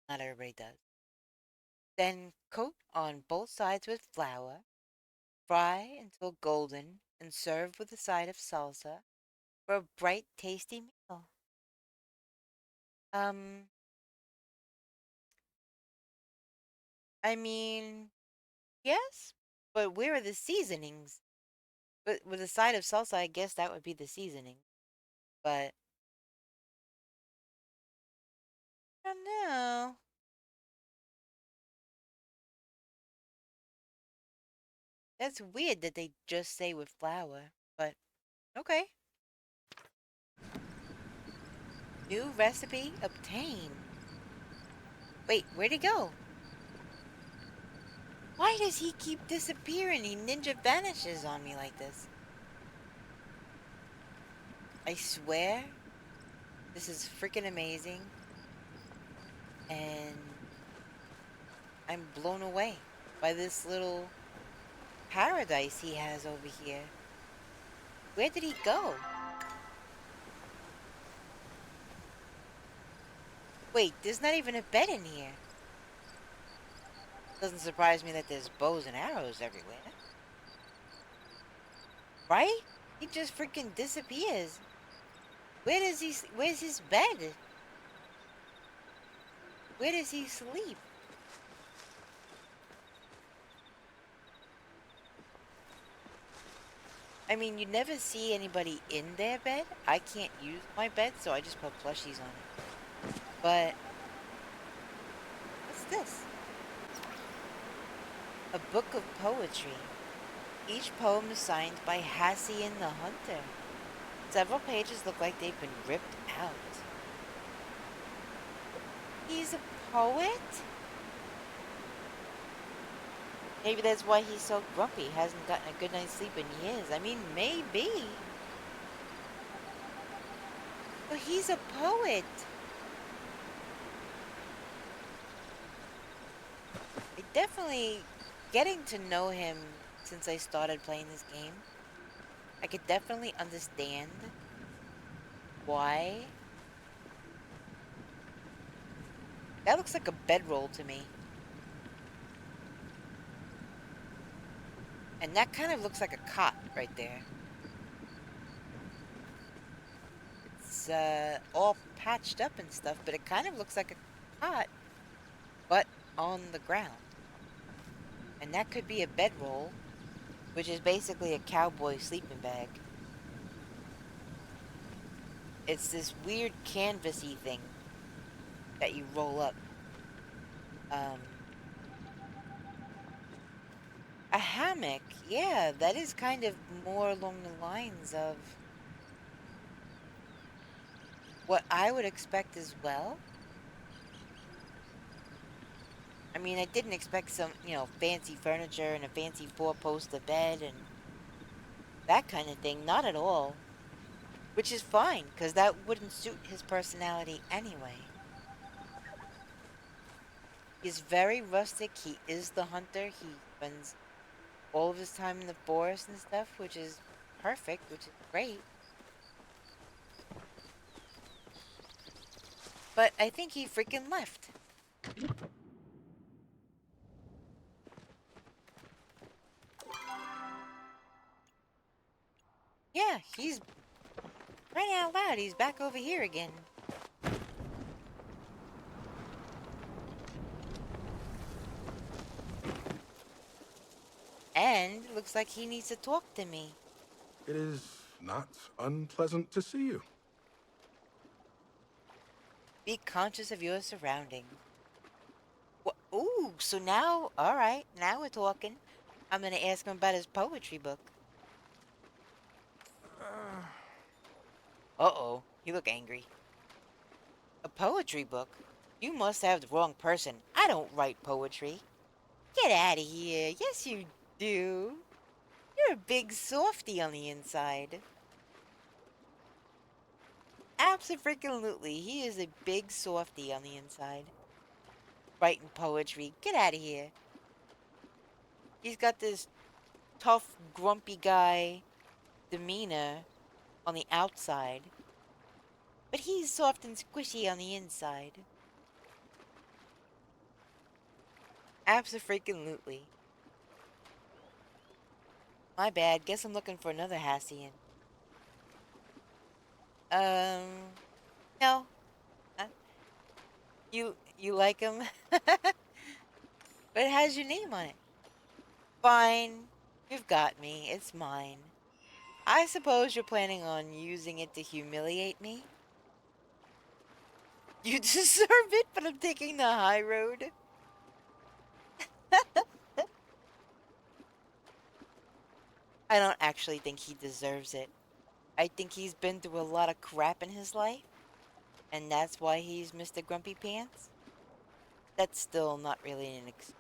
not everybody does. Then coat on both sides with flour. Fry until golden and serve with a side of salsa for a bright, tasty meal. I mean, yes, but where are the seasonings? But with a side of salsa, I guess that would be the seasoning. But I don't know. That's weird that they just say with flour, but okay. New recipe obtained. Wait, where'd he go? Why does he keep disappearing? He ninja vanishes on me like this. I swear, this is freaking amazing. And I'm blown away by this little paradise he has over here. Where did he go? Wait, there's not even a bed in here. Doesn't surprise me that there's bows and arrows everywhere. Right? He just freaking disappears. Where's his bed? Where does he sleep? I mean, you never see anybody in their bed. I can't use my bed, so I just put plushies on it. But what's this? A book of poetry. Each poem is signed by Hassian the Hunter. Several pages look like they've been ripped out. He's a poet? Maybe that's why he's so grumpy. Hasn't gotten a good night's sleep in years. I mean, maybe. But he's a poet. I definitely, getting to know him since I started playing this game, I could definitely understand why. That looks like a bedroll to me. And that kind of looks like a cot right there. It's all patched up and stuff, but it kind of looks like a cot, but on the ground. And that could be a bedroll, which is basically a cowboy sleeping bag. It's this weird canvasy thing that you roll up. A hammock, yeah, that is kind of more along the lines of what I would expect as well. I mean, I didn't expect some, fancy furniture and a fancy four-poster bed and that kind of thing. Not at all. Which is fine, because that wouldn't suit his personality anyway. He's very rustic. He is the hunter. He spends all of his time in the forest and stuff, which is perfect, which is great. But I think he freaking left. Yeah, he's right out loud. He's back over here again. And looks like he needs to talk to me. It is not unpleasant to see you. Be conscious of your surroundings. Ooh, so now, alright, now we're talking. I'm gonna ask him about his poetry book. Uh-oh, you look angry. A poetry book? You must have the wrong person. I don't write poetry. Get out of here. Yes, you do. You're a big softy on the inside. Absolutely, he is a big softy on the inside. Writing poetry. Get out of here. He's got this tough, grumpy guy demeanor on the outside, but he's soft and squishy on the inside. Absolutely. My bad. Guess I'm looking for another Hassian. No. Uh, you like him? But it has your name on it. Fine. You've got me. It's mine. I suppose you're planning on using it to humiliate me? You deserve it, but I'm taking the high road. I don't actually think he deserves it. I think he's been through a lot of crap in his life, and that's why he's Mr. Grumpy Pants. That's still not really an excuse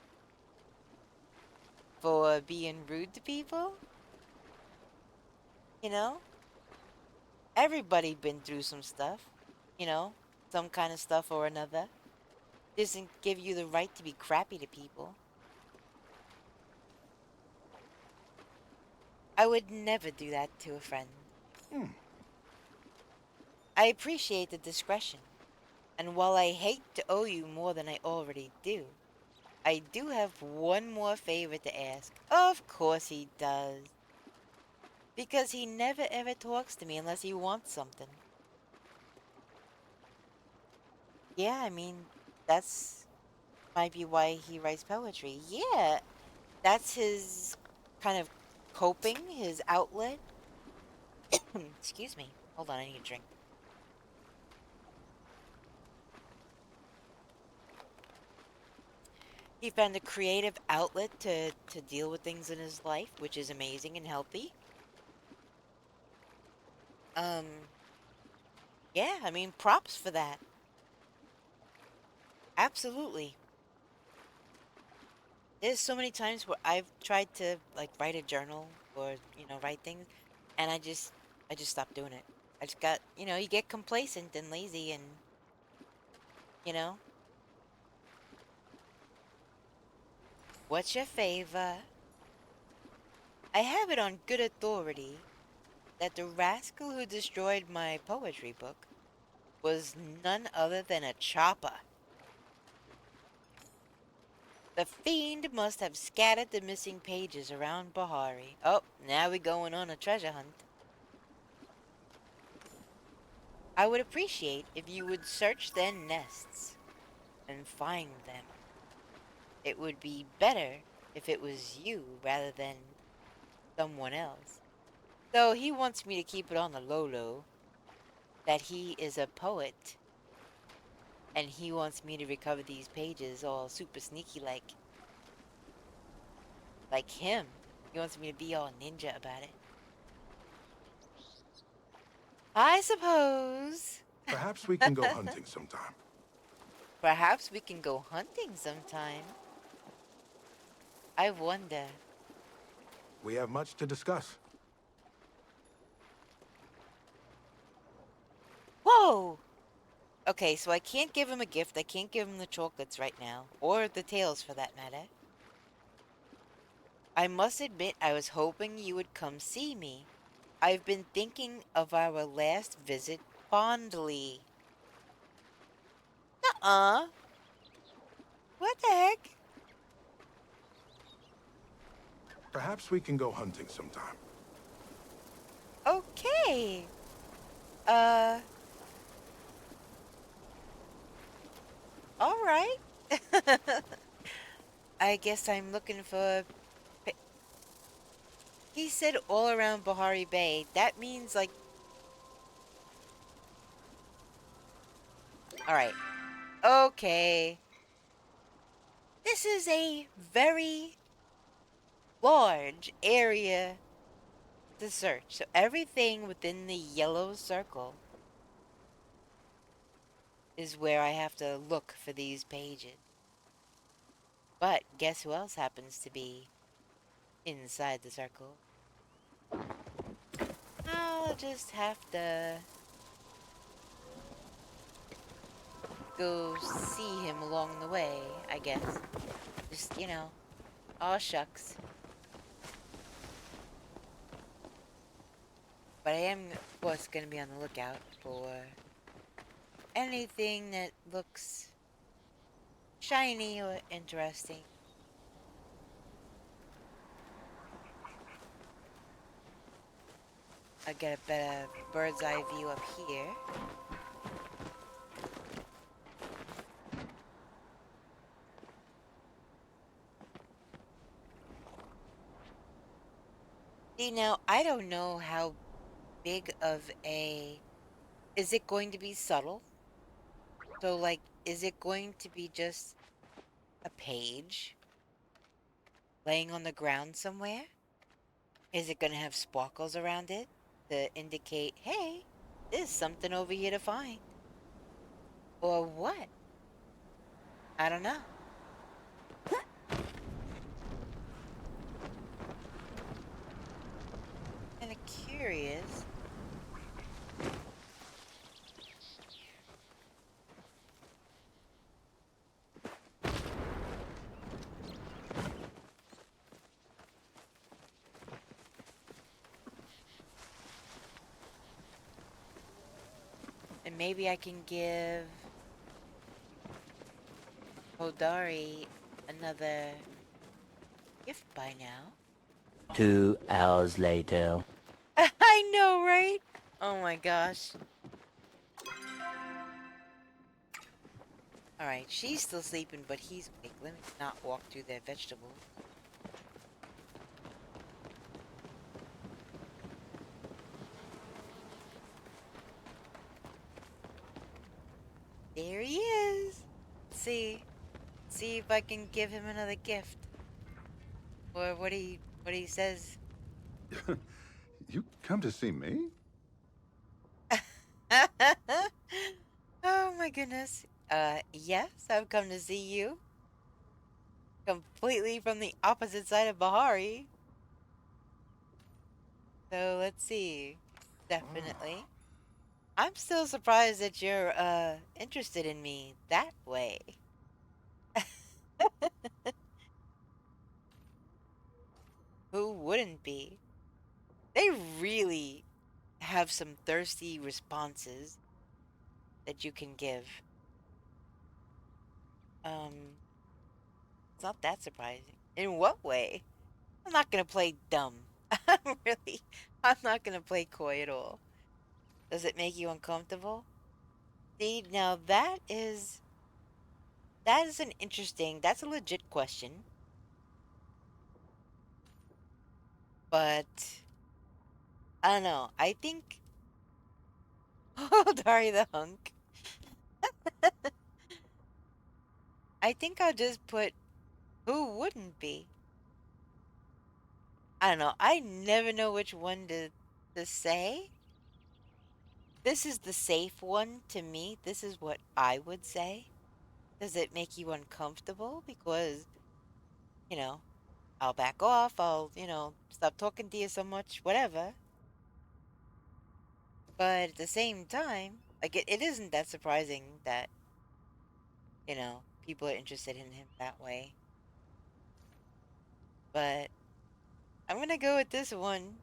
for being rude to people. You know? Everybody been through some stuff. You know? Some kind of stuff or another. Doesn't give you the right to be crappy to people. I would never do that to a friend. I appreciate the discretion. And while I hate to owe you more than I already do, I do have one more favor to ask. Of course he does. Because he never ever talks to me unless he wants something. Yeah, I mean, that's might be why he writes poetry. Yeah, that's his kind of coping, his outlet. Excuse me. Hold on, I need a drink. He found a creative outlet to deal with things in his life, which is amazing and healthy. Yeah, I mean, props for that. Absolutely. There's so many times where I've tried to like write a journal or, write things, and I just stopped doing it. I just got, you get complacent and lazy and, you know, what's your favor? I have it on good authority that the rascal who destroyed my poetry book was none other than a chopper. The fiend must have scattered the missing pages around Bahari. Oh, now we're going on a treasure hunt. I would appreciate if you would search their nests and find them. It would be better if it was you rather than someone else. Though he wants me to keep it on the low, that he is a poet, and he wants me to recover these pages all super sneaky like him. He wants me to be all ninja about it. I suppose. Perhaps we can go hunting sometime. Perhaps we can go hunting sometime. I wonder. We have much to discuss. Whoa! Okay, so I can't give him a gift. I can't give him the chocolates right now. Or the tails, for that matter. I must admit, I was hoping you would come see me. I've been thinking of our last visit fondly. Nuh-uh. What the heck? Perhaps we can go hunting sometime. Okay. Alright. I guess I'm looking for... He said all around Bahari Bay. That means, like... Alright. Okay. This is a very large area to search. So everything within the yellow circle is where I have to look for these pages. But guess who else happens to be inside the circle? I'll just have to go see him along the way, I guess. Just, aw shucks. But I am, of course, going to be on the lookout for anything that looks shiny or interesting. I get a better bird's eye view up here. See, now, I don't know how big of a... Is it going to be subtle? So, like, is it going to be just a page laying on the ground somewhere? Is it going to have sparkles around it to indicate, hey, there's something over here to find? Or what? I don't know. Kinda curious. And maybe I can give Hodari another gift by now. 2 hours later. I know, right? Oh my gosh. Alright, she's still sleeping, but he's awake. Let me not walk through their vegetables. Here he is. See if I can give him another gift. Or what he says. You come to see me? Oh my goodness. Yes, I've come to see you. Completely from the opposite side of Bahari. So let's see. Definitely. I'm still surprised that you're interested in me that way. Who wouldn't be? They really have some thirsty responses that you can give. It's not that surprising. In what way? I'm not gonna play dumb. I'm not gonna play coy at all. Does it make you uncomfortable? See, now that is an interesting, that's a legit question. But I don't know. I think Hodari the hunk. I think I'll just put who wouldn't be. I don't know. I never know which one to say. This is the safe one to me. This is what I would say. Does it make you uncomfortable? Because, you know, I'll back off. I'll, stop talking to you so much, whatever. But at the same time, like, it isn't that surprising that, people are interested in him that way. But I'm gonna go with this one.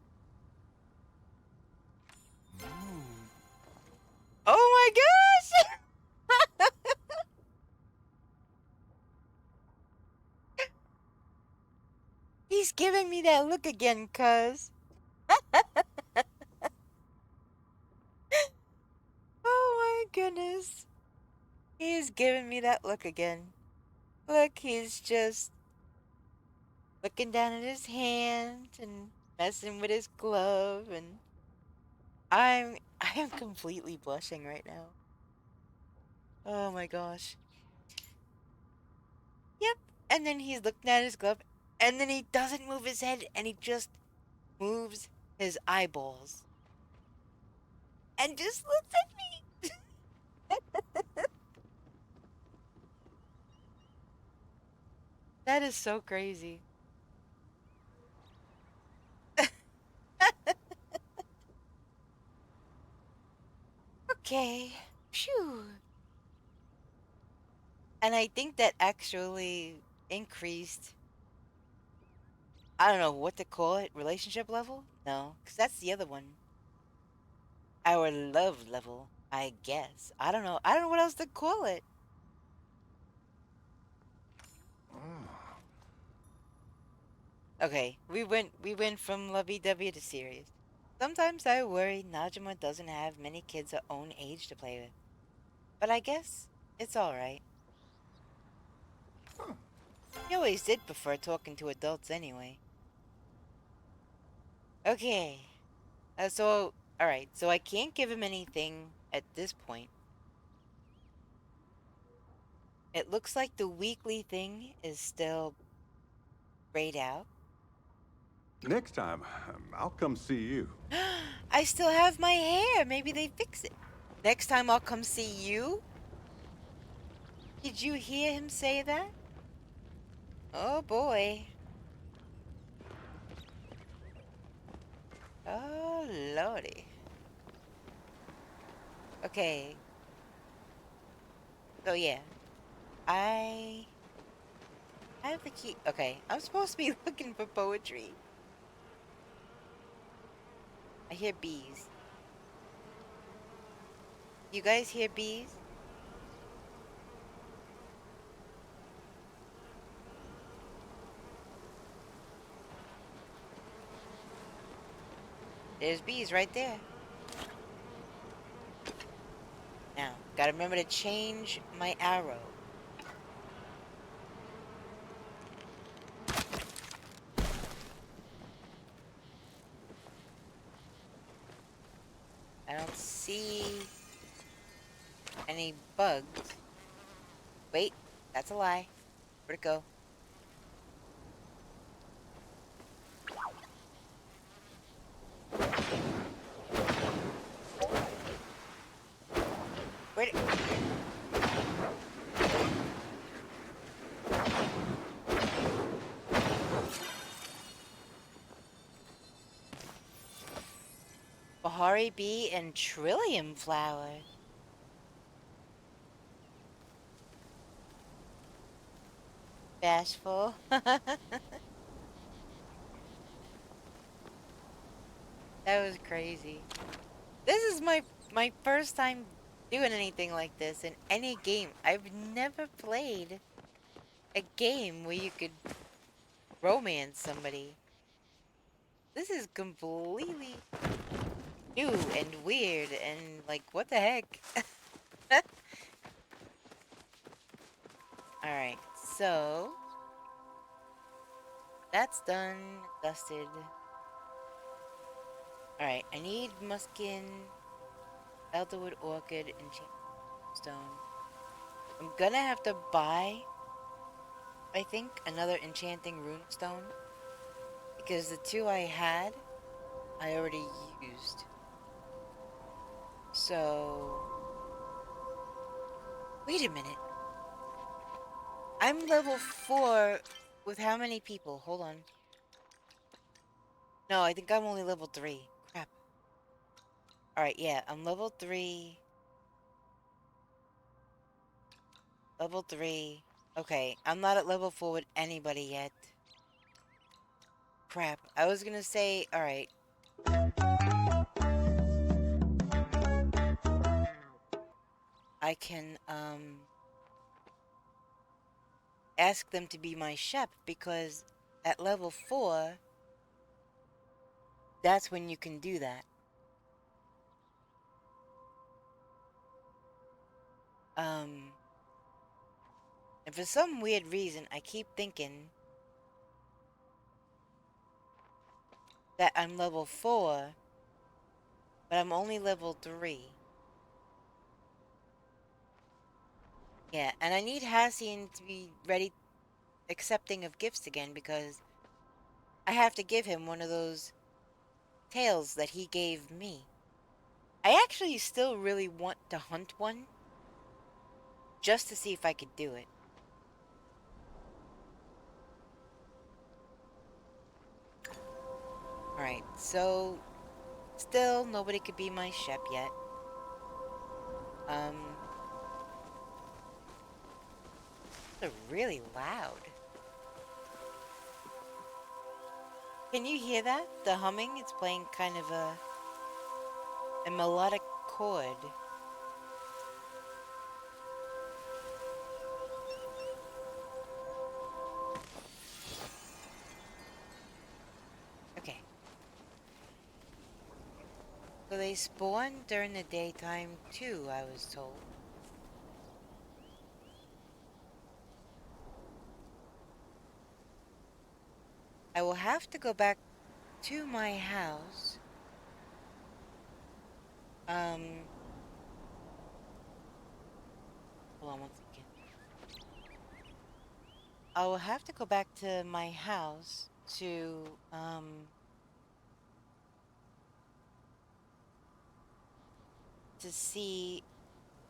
Oh my gosh! He's giving me that look again, cuz. Oh my goodness. He's giving me that look again. Look, he's just looking down at his hand and messing with his glove, and I am completely blushing right now. Oh my gosh. Yep. And then he's looking at his glove, and then he doesn't move his head, and he just moves his eyeballs. And just looks at me. That is so crazy. Okay. Phew. And I think that actually increased, I don't know what to call it, relationship level? No, because that's the other one. Our love level, I guess. I don't know. I don't know what else to call it. Okay, we went from lovey-dovey to serious. Sometimes I worry Najima doesn't have many kids her own age to play with. But I guess it's alright. He always did prefer talking to adults anyway. Okay. Alright, so I can't give him anything at this point. It looks like the weekly thing is still grayed out. Next time, I'll come see you. I still have my hair. Maybe they fix it. Next time I'll come see you? Did you hear him say that? Oh boy. Oh lordy. Okay. So yeah. I have the key. Okay, I'm supposed to be looking for poetry. I hear bees. You guys hear bees? There's bees right there. Now, gotta remember to change my arrow. I don't see any bugs. Wait, that's a lie. Where'd it go? Where'd it... Bahari bee and trillium flower. Bashful. That was crazy. This is my first time doing anything like this in any game. I've never played a game where you could romance somebody. This is completely new and weird and like, what the heck? Alright, so that's done, dusted. Alright, I need muskin, elderwood orchid, and stone. I'm gonna have to buy, I think, another enchanting runestone. Because the two I had, I already used. So... Wait a minute. I'm level 4 with how many people? Hold on. No, I think I'm only level 3. Crap. Alright, yeah, I'm level 3. Level 3. Okay, I'm not at level 4 with anybody yet. Crap, I was gonna say, alright. I can, ask them to be my shep, because at level 4, that's when you can do that. And for some weird reason, I keep thinking that I'm level 4, but I'm only level 3. Yeah, and I need Hassian to be ready, accepting of gifts again, because I have to give him one of those tails that he gave me. I actually still really want to hunt one, just to see if I could do it. Alright, so still nobody could be my shep yet. They're really loud. Can you hear that? The humming? It's playing kind of a melodic chord. Okay. So they spawn during the daytime too, I was told. I will have to go back to my house. Hold on one second. I will have to go back to my house to see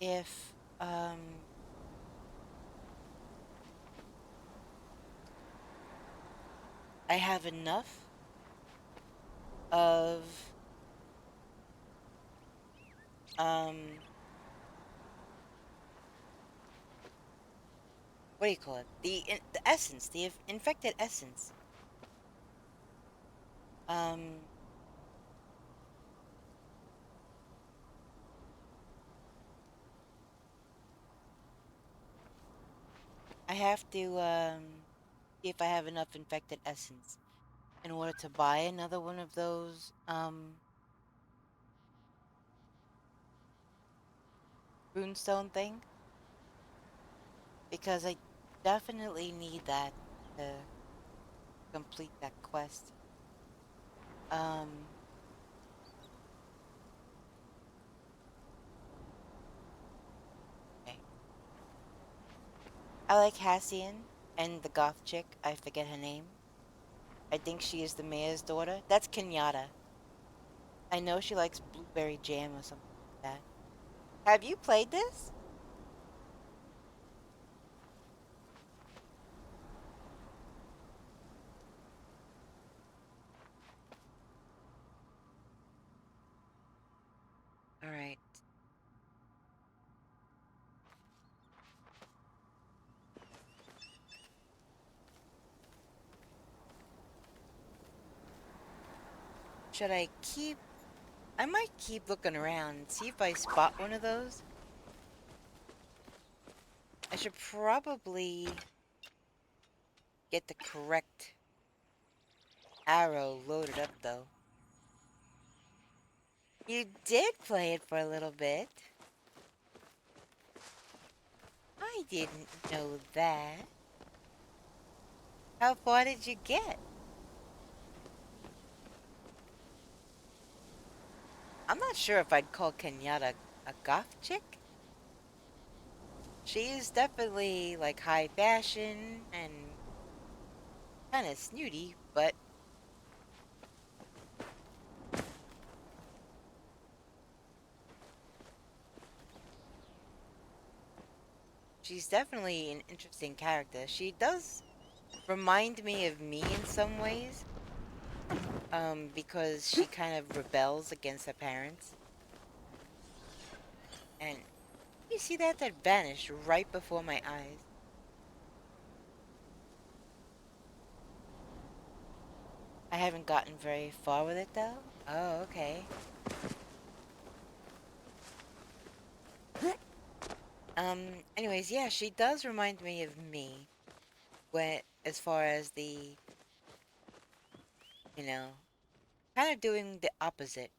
if, I have enough of, what do you call it? The essence, the infected essence. I have to, see if I have enough infected essence in order to buy another one of those, runestone thing. Because I definitely need that to complete that quest. I like Hassian and the goth chick. I forget her name. I think she is the mayor's daughter. That's Kenyatta. I know she likes blueberry jam or something like that. Have you played this? All right. Should I keep... I might keep looking around and see if I spot one of those. I should probably get the correct arrow loaded up, though. You did play it for a little bit. I didn't know that. How far did you get? I'm not sure if I'd call Kenyatta a goth chick. She is definitely like high fashion and kind of snooty, but she's definitely an interesting character. She does remind me of me in some ways, because she kind of rebels against her parents. And you see that vanished right before my eyes. I haven't gotten very far with it though. Oh, okay. Anyways, yeah, she does remind me of me when, as far as the, you know, kind of doing the opposite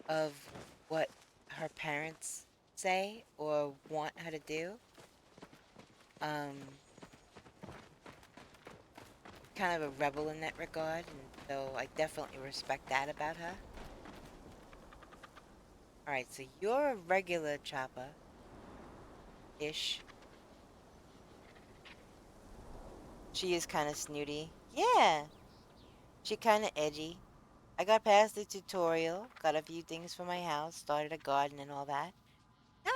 of what her parents say or want her to do. Kind of a rebel in that regard, and so I definitely respect that about her. Alright, so you're a regular chopper-ish. She is kind of snooty. Yeah! She kind of edgy. I got past the tutorial, got a few things for my house, started a garden and all that.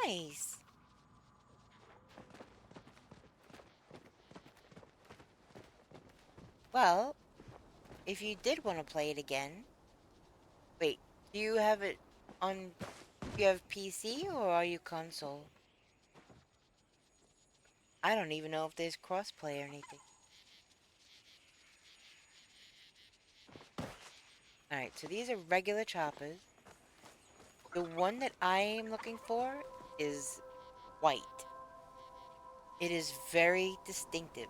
Nice! Well, if you did want to play it again... Wait, do you have it on... Do you have PC or are you console? I don't even know if there's crossplay or anything. Alright, so these are regular choppers. The one that I am looking for is white. It is very distinctive.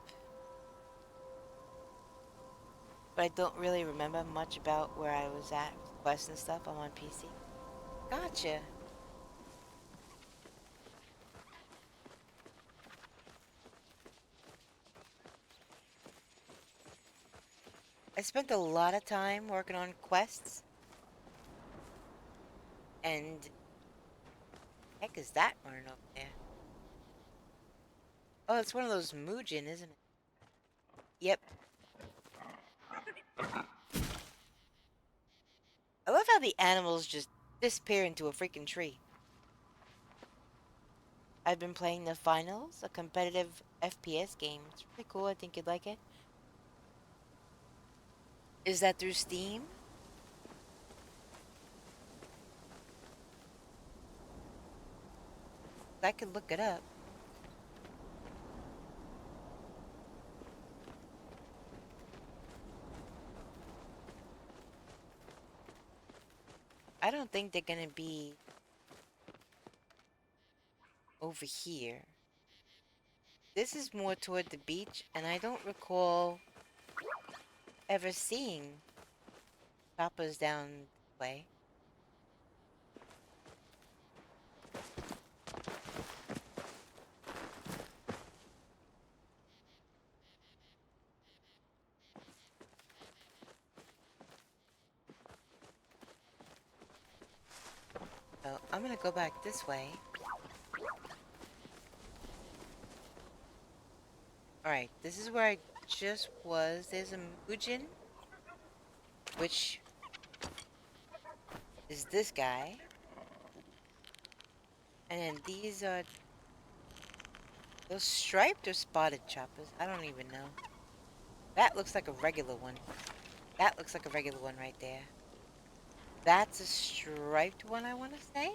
But I don't really remember much about where I was at with quests and stuff. I'm on PC. Gotcha. I spent a lot of time working on quests. And... heck is that running over there? Oh, it's one of those Muujin, isn't it? Yep. I love how the animals just disappear into a freaking tree. I've been playing the finals, a competitive FPS game. It's really cool. I think you'd like it. Is that through Steam? I could look it up. I don't think they're gonna be over here. This is more toward the beach, and I don't recall ever seeing choppers down this way. So I'm gonna go back this way. Alright, this is where I just was. There's a Muujin, which is this guy. And then these are those striped or spotted choppers. I don't even know. That looks like a regular one. That looks like a regular one right there. That's a striped one, I want to say.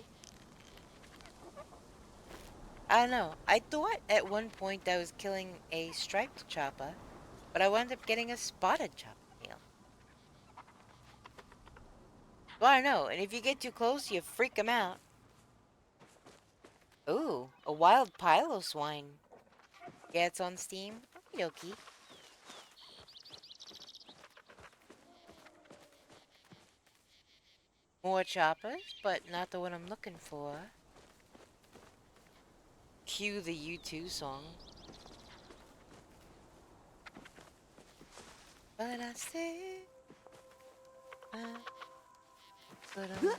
I don't know. I thought at one point I was killing a striped chopper, but I wound up getting a spotted chopper meal. Well, I don't know. And if you get too close, you freak them out. Ooh, a wild pilo swine. Yeah, it's on Steam. Okie dokie. More choppers, but not the one I'm looking for. Cue the U2 song. But I say, but I'm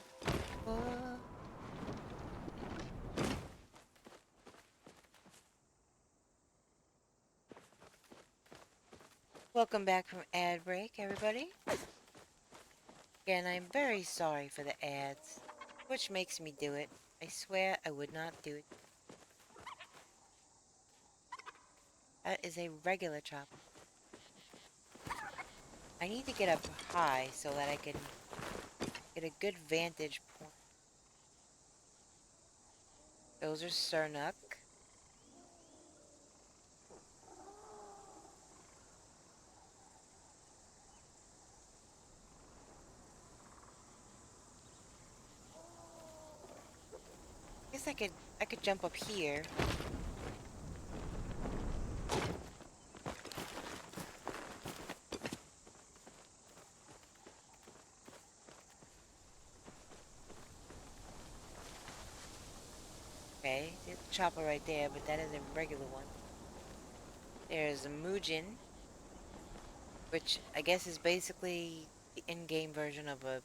Welcome back from ad break, everybody. Again, I'm very sorry for the ads, which makes me do it. I swear I would not do it. That is a regular chopper. I need to get up high so that I can get a good vantage point. Those are Sernuk. Guess I could jump up here. Okay, there's a chopper right there, but that is a regular one. There's a Muujin, which I guess is basically the in-game version of a...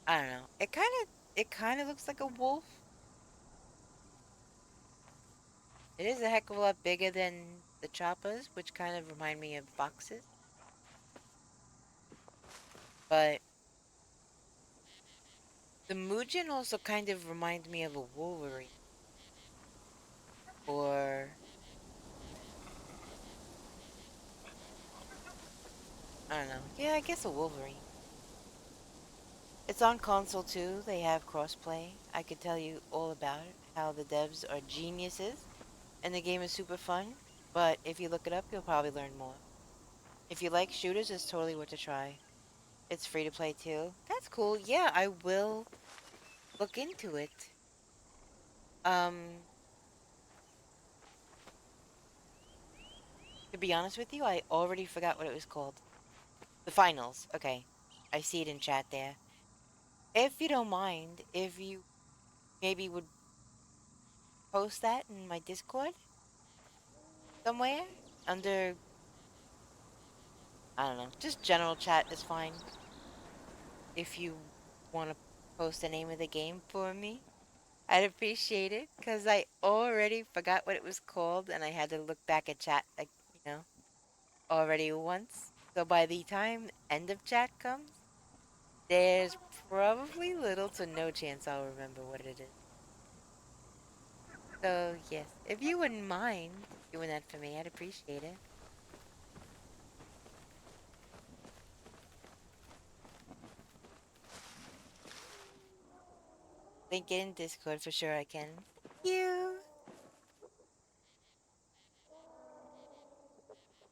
I don't know. It kind of looks like a wolf. It is a heck of a lot bigger than the choppers, which kind of remind me of foxes. But the Muujin also kind of reminds me of a Wolverine. Or... I don't know. Yeah, I guess a Wolverine. It's on console too. They have crossplay. I could tell you all about it. How the devs are geniuses. And the game is super fun. But if you look it up, you'll probably learn more. If you like shooters, it's totally worth a try. It's free to play too. That's cool. Yeah, I will look into it. To be honest with you, I already forgot what it was called. The finals. Okay. I see it in chat there. If you don't mind, if you maybe would post that in my Discord somewhere under, I don't know, just general chat is fine. If you want to post the name of the game for me, I'd appreciate it because I already forgot what it was called and I had to look back at chat, like, already once. So by the time end of chat comes, there's probably little to no chance I'll remember what it is. So, yes, if you wouldn't mind doing that for me, I'd appreciate it. Link it in Discord for sure I can. Thank you!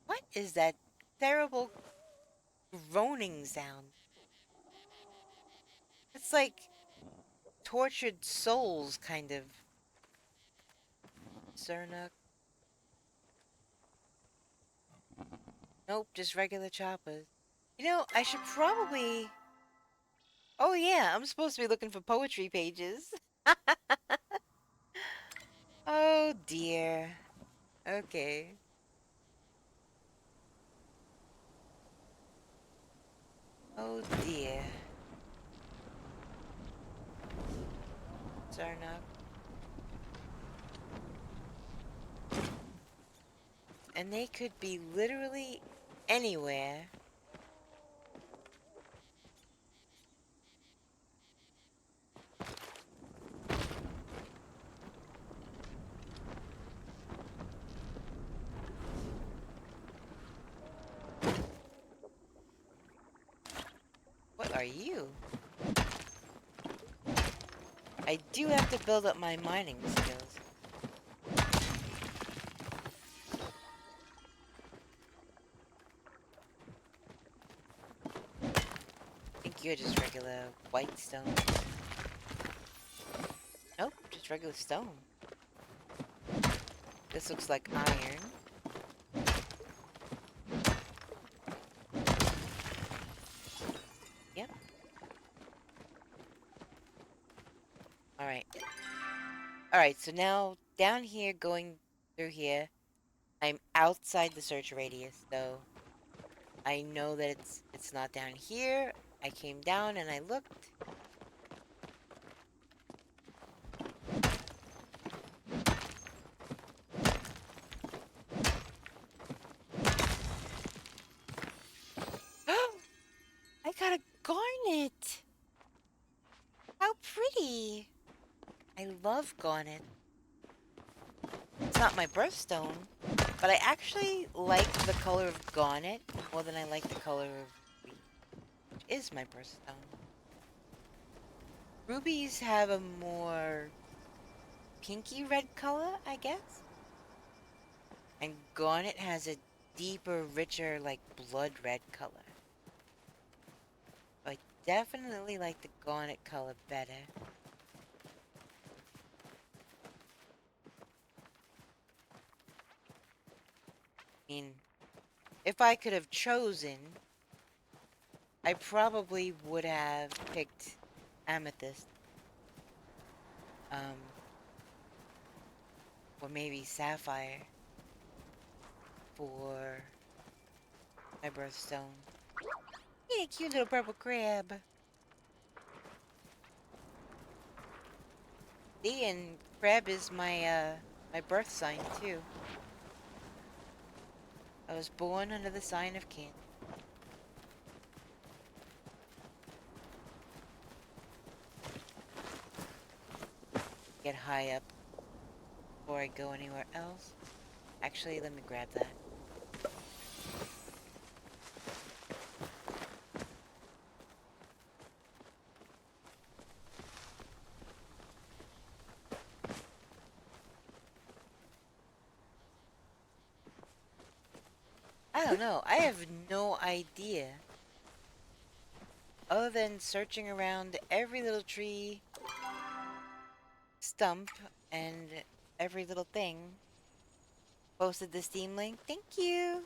What is that terrible groaning sound? It's like tortured souls, kind of. Sernuk. Nope, just regular choppers. I should probably... Oh yeah, I'm supposed to be looking for poetry pages. Oh dear. Okay. Oh dear. Sernuk. And they could be literally anywhere. What are you? I do have to build up my mining skills. I think you're just regular white stone. Nope, just regular stone. This looks like iron. Yep. Alright. Alright, so now down here, going through here, I'm outside the search radius, so I know that it's not down here. I came down and I looked. I got a garnet! How pretty! I love garnet. It's not my birthstone, but I actually like the color of garnet more than I like the color of ruby, which is my birthstone. Rubies have a more pinky red color, I guess. And garnet has a deeper, richer, like blood red color. I definitely like the garnet color better. I mean, if I could have chosen, I probably would have picked amethyst. Or maybe sapphire for my birthstone. Yeah, cute little purple crab. See, and crab is my birth sign too. I was born under the sign of Cancer. Get high up before I go anywhere else. Actually, let me grab that. I don't know. I have no idea. Other than searching around every little tree, stump, and every little thing. Posted the Steam link. Thank you.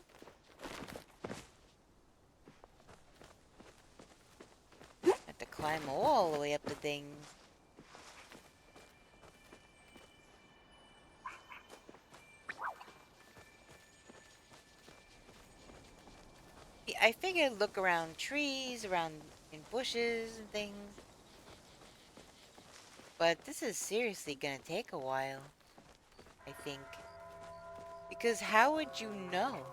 Have to climb all the way up the things. I figured look around trees, around in bushes and things. But this is seriously gonna take a while, I think. Because how would you know?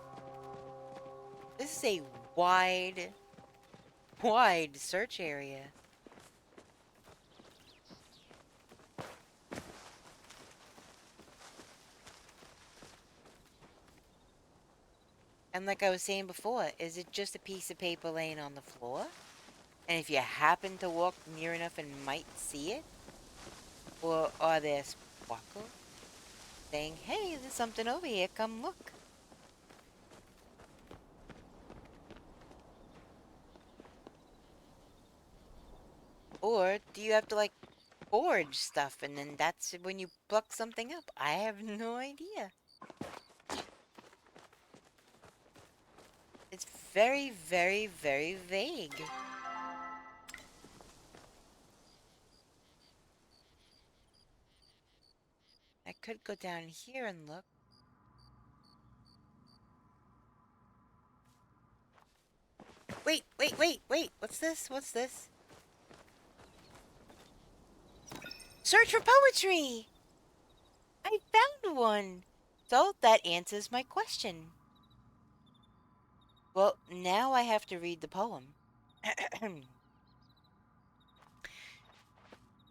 This is a wide search area. And like I was saying before, is it just a piece of paper laying on the floor? And if you happen to walk near enough and might see it? Or are there sparkles saying, hey, there's something over here, come look? Or do you have to like forge stuff and then that's when you pluck something up? I have no idea. It's very, very, very vague. I could go down here and look. Wait, wait, wait, wait. What's this? What's this? Search for poetry! I found one! So that answers my question. Well, now I have to read the poem.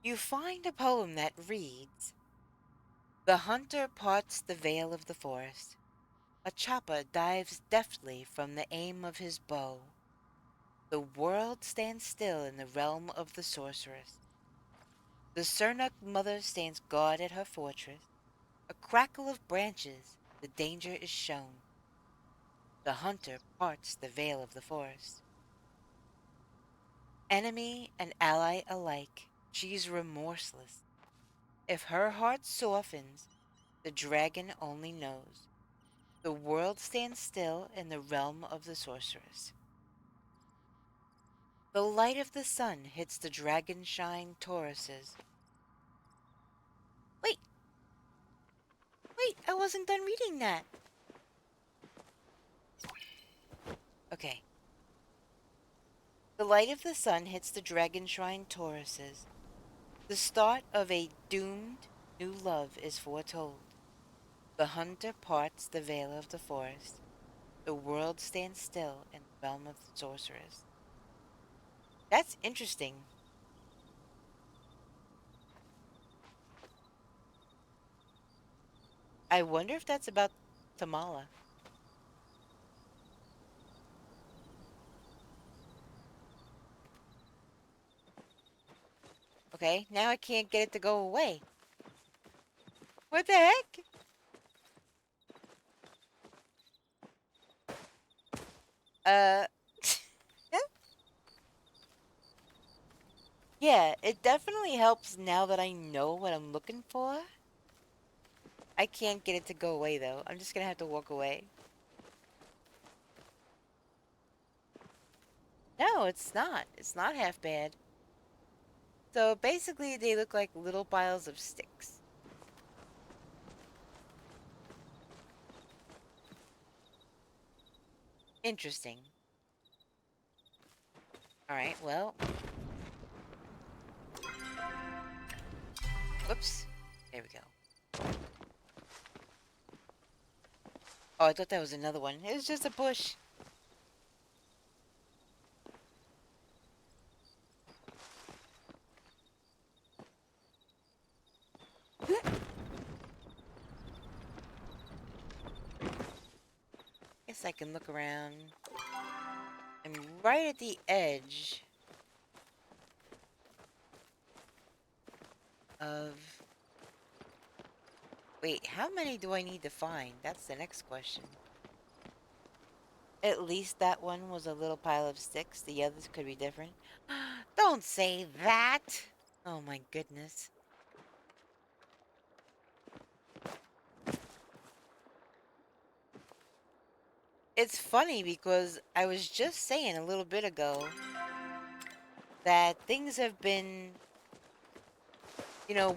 You find a poem that reads, The hunter parts the veil of the forest. A chopper dives deftly from the aim of his bow. The world stands still in the realm of the sorceress. The Sernuk mother stands guard at her fortress. A crackle of branches, the danger is shown. The hunter parts the veil of the forest. Enemy and ally alike, she's remorseless. If her heart softens, the dragon only knows. The world stands still in the realm of the sorceress. The light of the sun hits the dragon-shine Tauruses. Wait! Wait, I wasn't done reading that! Okay. The light of the sun hits the dragon-shrine Tauruses. The start of a doomed new love is foretold. The hunter parts the veil of the forest. The world stands still in the realm of the sorceress. That's interesting. I wonder if that's about Tamala. Okay, now I can't get it to go away. What the heck? Yeah, it definitely helps now that I know what I'm looking for. I can't get it to go away, though. I'm just gonna have to walk away. No, it's not. It's not half bad. So basically, they look like little piles of sticks. Interesting. Alright, well. Whoops. There we go. Oh, I thought that was another one. It was just a bush. Guess I can look around. I'm right at the edge of... Wait, how many do I need to find? That's the next question. At least that one was a little pile of sticks. The others could be different. Don't say that! Oh my goodness. It's funny because I was just saying a little bit ago that things have been,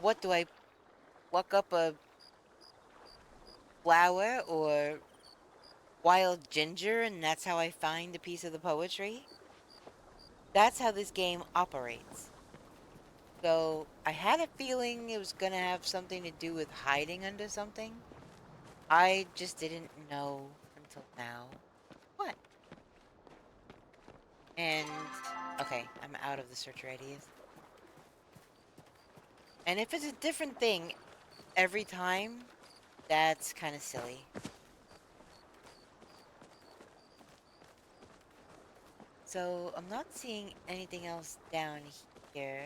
what do I pluck up a flower or wild ginger and that's how I find a piece of the poetry? That's how this game operates. So I had a feeling it was gonna have something to do with hiding under something. I just didn't know until now. What? And, okay, I'm out of the search radius. And if it's a different thing every time, that's kind of silly. So, I'm not seeing anything else down here.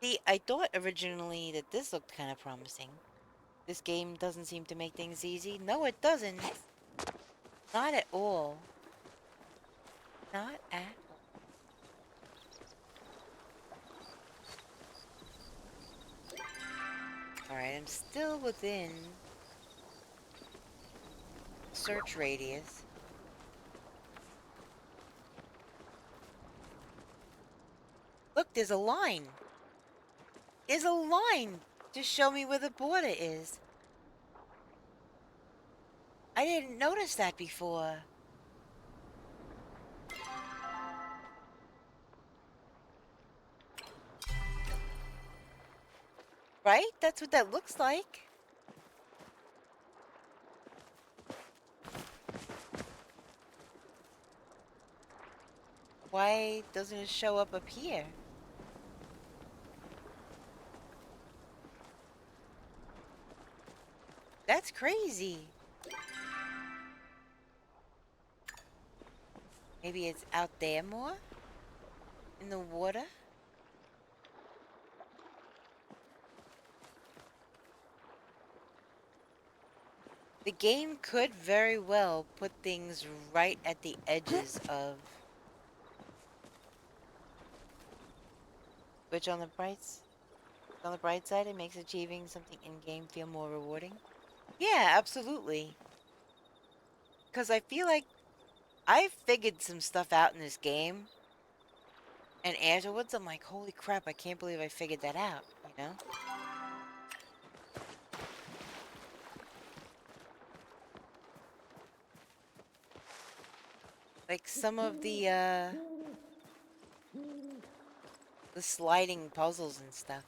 See, I thought originally that this looked kind of promising. This game doesn't seem to make things easy. No, it doesn't. Not at all. Not at all. Alright, I'm still within search radius. Look, there's a line. There's a line to show me where the border is. I didn't notice that before. Right? That's what that looks like. Why doesn't it show up here? That's crazy. Maybe it's out there more? In the water? The game could very well put things right at the edges of... Which on the bright side, it makes achieving something in-game feel more rewarding. Yeah, absolutely. Because I feel like I figured some stuff out in this game. And afterwards, I'm like, holy crap, I can't believe I figured that out, you know? Like some of the sliding puzzles and stuff.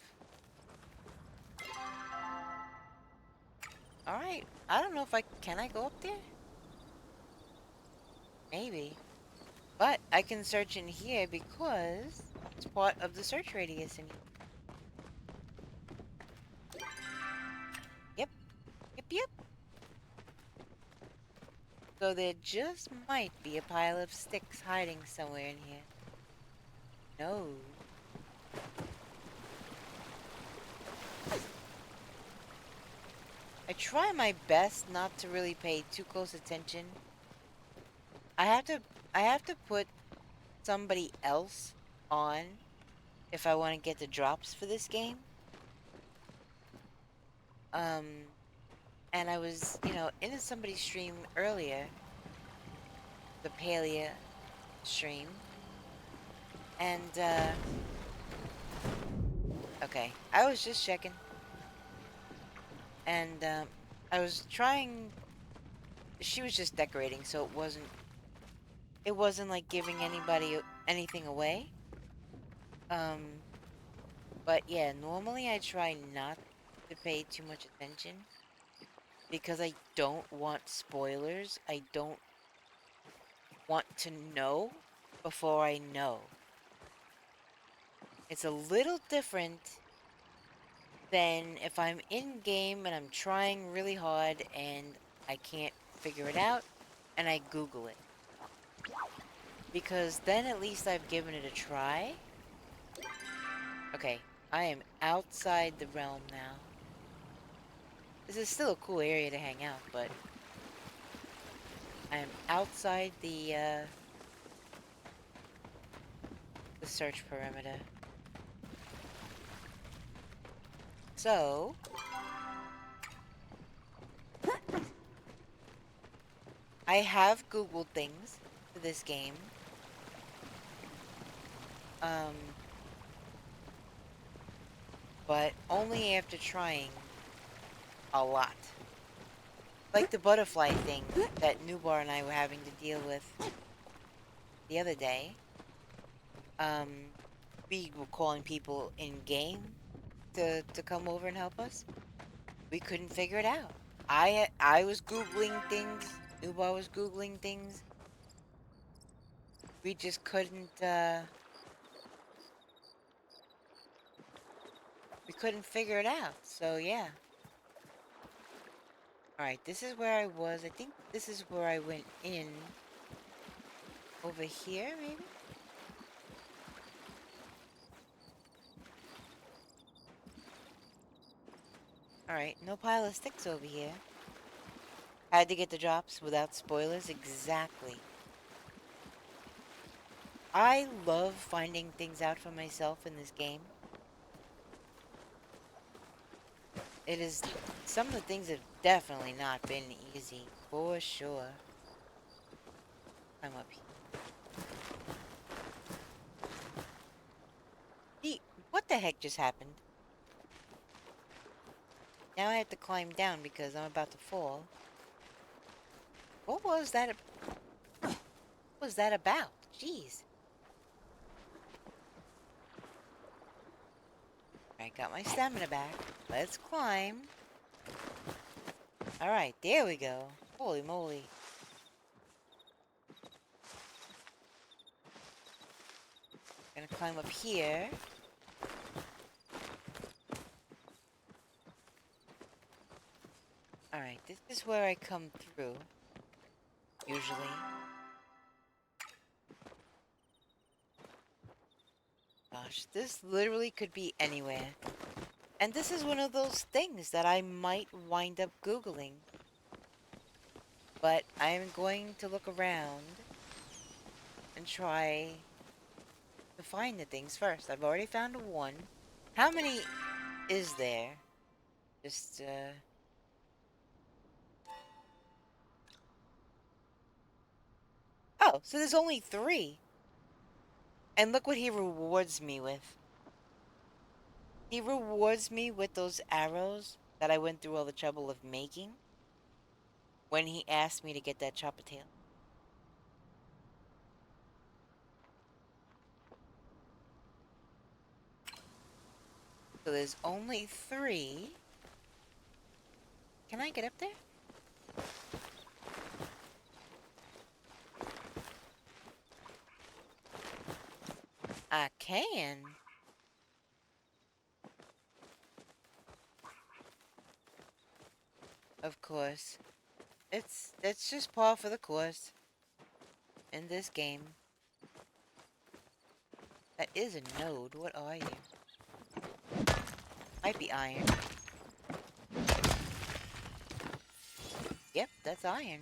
Alright, I don't know if can I go up there? Maybe. But I can search in here because it's part of the search radius in here. Yep. Yep, yep. So there just might be a pile of sticks hiding somewhere in here. No. I try my best not to really pay too close attention. I have to put somebody else on if I want to get the drops for this game. And I was, in somebody's stream earlier, the Palea stream, and, okay, I was just checking, and, I was trying, she was just decorating, so it wasn't like giving anybody anything away, but yeah, normally I try not to pay too much attention, because I don't want spoilers. I don't want to know before I know. It's a little different than if I'm in game and I'm trying really hard and I can't figure it out and I Google it. Because then at least I've given it a try. Okay, I am outside the realm now. This is still a cool area to hang out, but I am outside the search perimeter. So, I have Googled things for this game. But only after trying a lot. Like the butterfly thing that Newbar and I were having to deal with the other day. We were calling people in game to come over and help us. We couldn't figure it out. I was Googling things. Newbar was Googling things. We just couldn't, we couldn't figure it out. So, yeah. Alright, this is where I was. I think this is where I went in. Over here, maybe? Alright, no pile of sticks over here. Had to get the drops without spoilers, exactly. I love finding things out for myself in this game. It is... Some of the things have definitely not been easy, for sure. I'm up here. What the heck just happened? Now I have to climb down because I'm about to fall. What was that? What was that about? Jeez. I got my stamina back. Let's climb. Alright, there we go. Holy moly. Gonna climb up here. Alright, this is where I come through. Usually. Gosh, this literally could be anywhere. And this is one of those things that I might wind up Googling. But I'm going to look around and try to find the things first. I've already found one. How many is there? Just, Oh, so there's only 3. And look what he rewards me with. He rewards me with those arrows that I went through all the trouble of making when he asked me to get that chopper tail. So there's only 3. Can I get up there? I can. Of course. It's just par for the course in this game. That is a node. What are you? Might be iron. Yep, that's iron.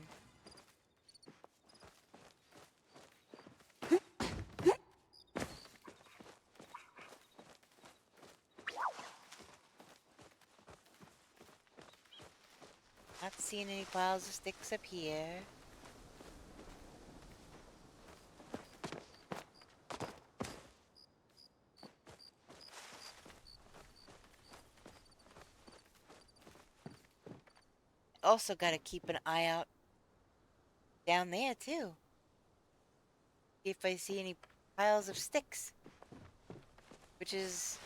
Not seeing any piles of sticks up here. Also gotta keep an eye out down there too. See if I see any piles of sticks. Which is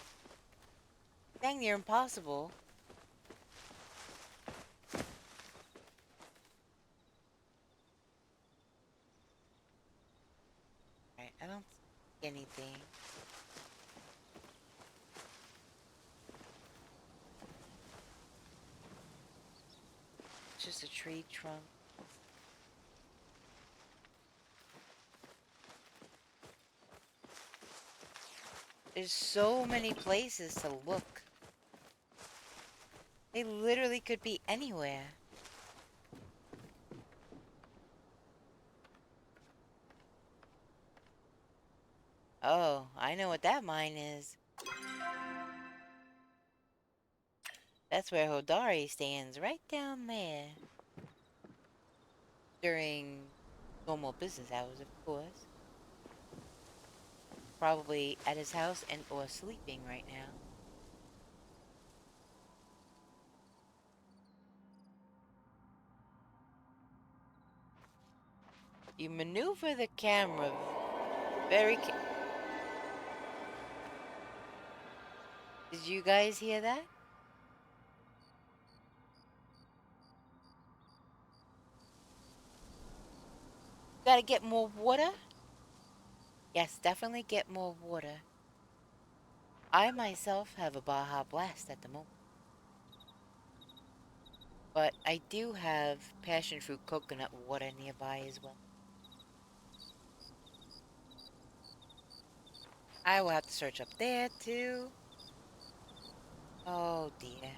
dang near impossible. Right, I don't see anything. It's just a tree trunk. There's so many places to look. They literally could be anywhere. Oh, I know what that mine is. That's where Hodari stands, right down there. During normal business hours, of course. Probably at his house and or sleeping right now. You maneuver the camera very Did you guys hear that? Gotta get more water? Yes, definitely get more water. I myself have a Baja Blast at the moment. But I do have passion fruit coconut water nearby as well. I will have to search up there too. Oh dear.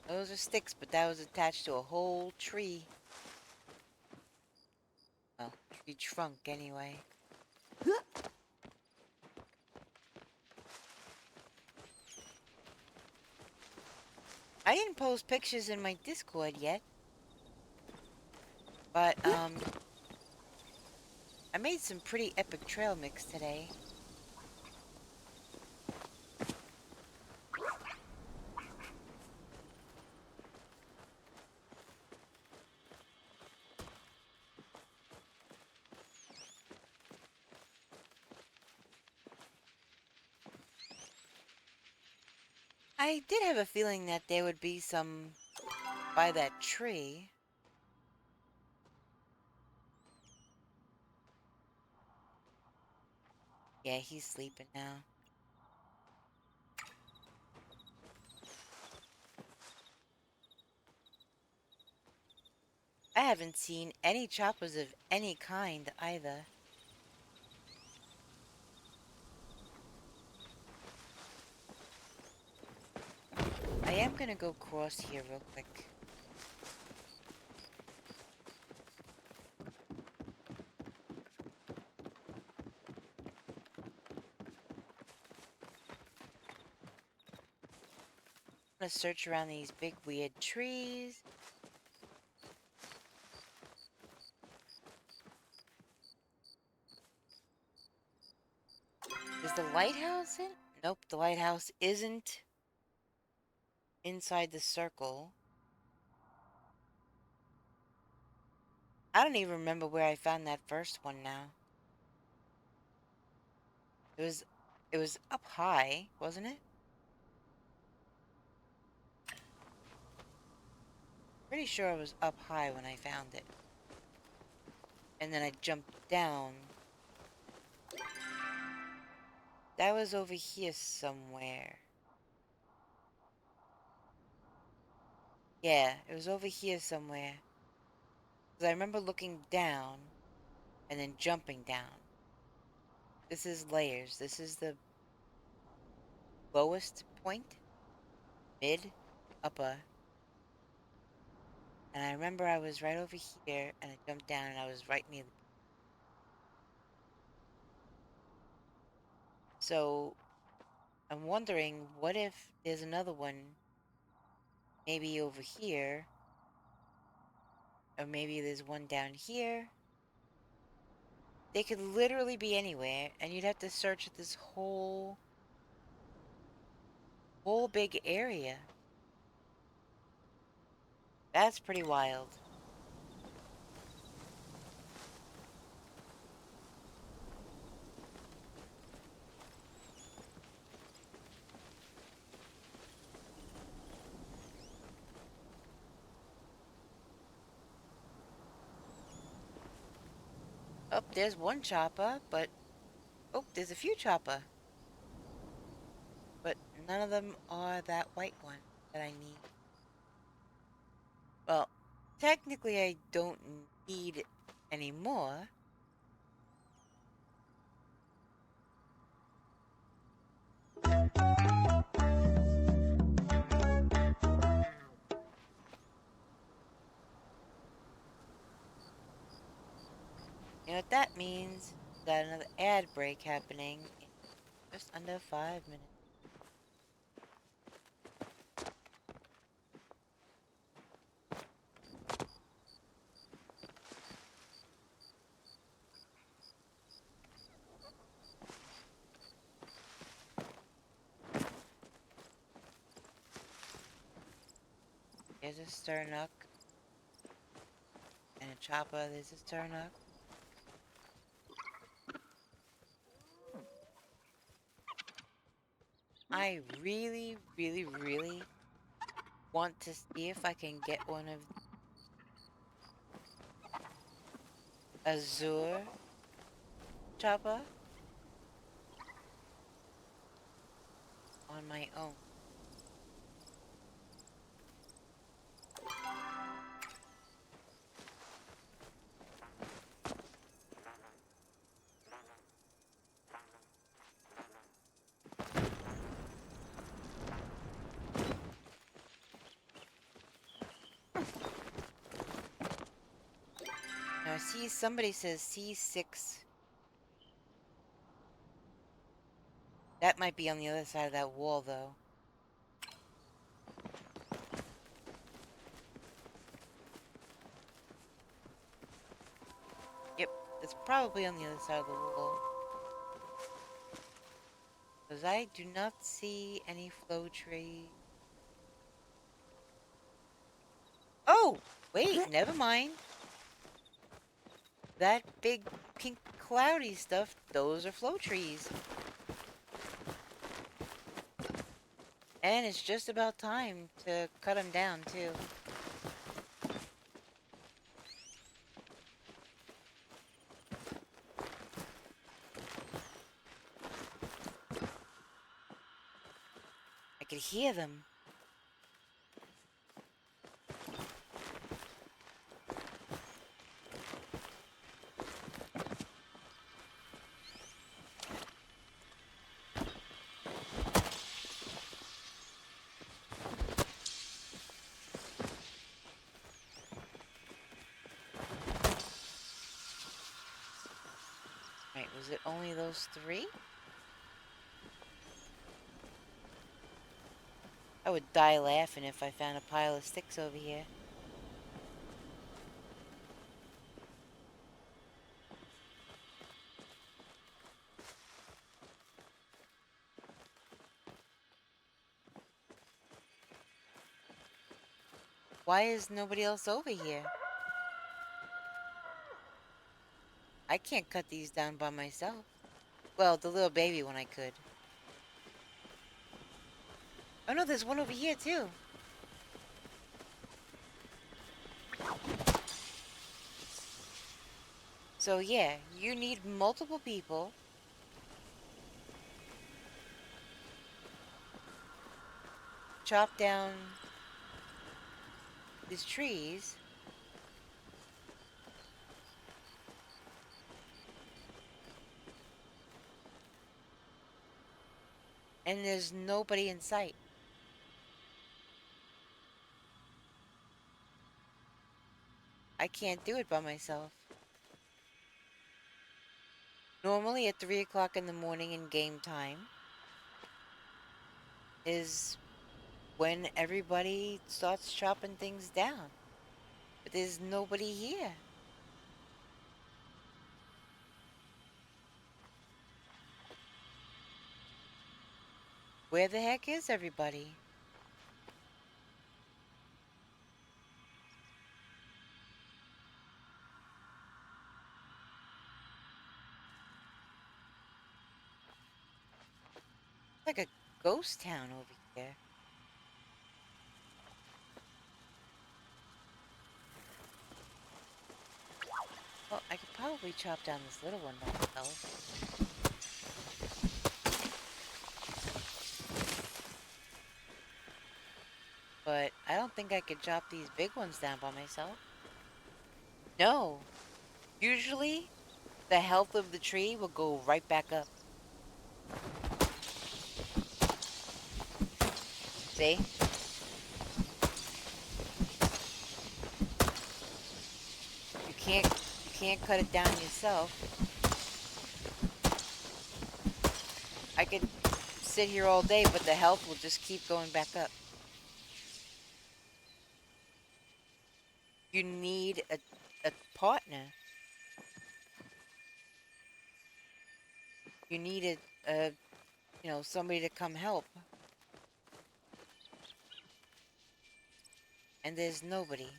Those are sticks, but that was attached to a whole tree. Well, tree trunk anyway. I didn't post pictures in my Discord yet. But, I made some pretty epic trail mix today. I did have a feeling that there would be some by that tree. Yeah, he's sleeping now. I haven't seen any choppers of any kind either. I am gonna go cross here real quick. I'm gonna search around these big weird trees. Is the lighthouse in? Nope, the lighthouse isn't inside the circle. I don't even remember where I found that first one now. It was up high, wasn't it? Pretty sure it was up high when I found it. And then I jumped down. That was over here somewhere. Yeah, it was over here somewhere. Because I remember looking down and then jumping down. This is layers. This is the lowest point. Mid, upper. And I remember I was right over here and I jumped down and I was right near the... So I'm wondering, what if there's another one maybe over here? Or maybe there's one down here? They could literally be anywhere, and you'd have to search this whole big area. That's pretty wild. Oh, there's one chopper, but... Oh, there's a few chopper. But none of them are that white one that I need. Well, technically I don't need any more. You know what that means? Got another ad break happening in just under 5 minutes. There's a sternuk. And a chopper, there's a sternuk. I really, really, really want to see if I can get one of Azure chopper on my own. Now, see, somebody says C6. That might be on the other side of that wall, though. Yep, it's probably on the other side of the wall. Because I do not see any flow trees. Oh! Wait, never mind. That big pink cloudy stuff, those are flow trees. And it's just about time to cut them down, too. I could hear them. Right, was it only those 3? I would die laughing if I found a pile of sticks over here. Why is nobody else over here? I can't cut these down by myself. Well, the little baby one I could. Oh no, there's one over here too. So yeah, you need multiple people. Chop down these trees. And there's nobody in sight. I can't do it by myself. Normally at 3 o'clock in the morning in game time is when everybody starts chopping things down. But there's nobody here. Where the heck is everybody? It's like a ghost town over here. Well, I could probably chop down this little one by myself. But I don't think I could chop these big ones down by myself. No. Usually, the health of the tree will go right back up. See? You can't cut it down yourself. I could sit here all day, but the health will just keep going back up. You need a partner. You need somebody to come help. And there's nobody.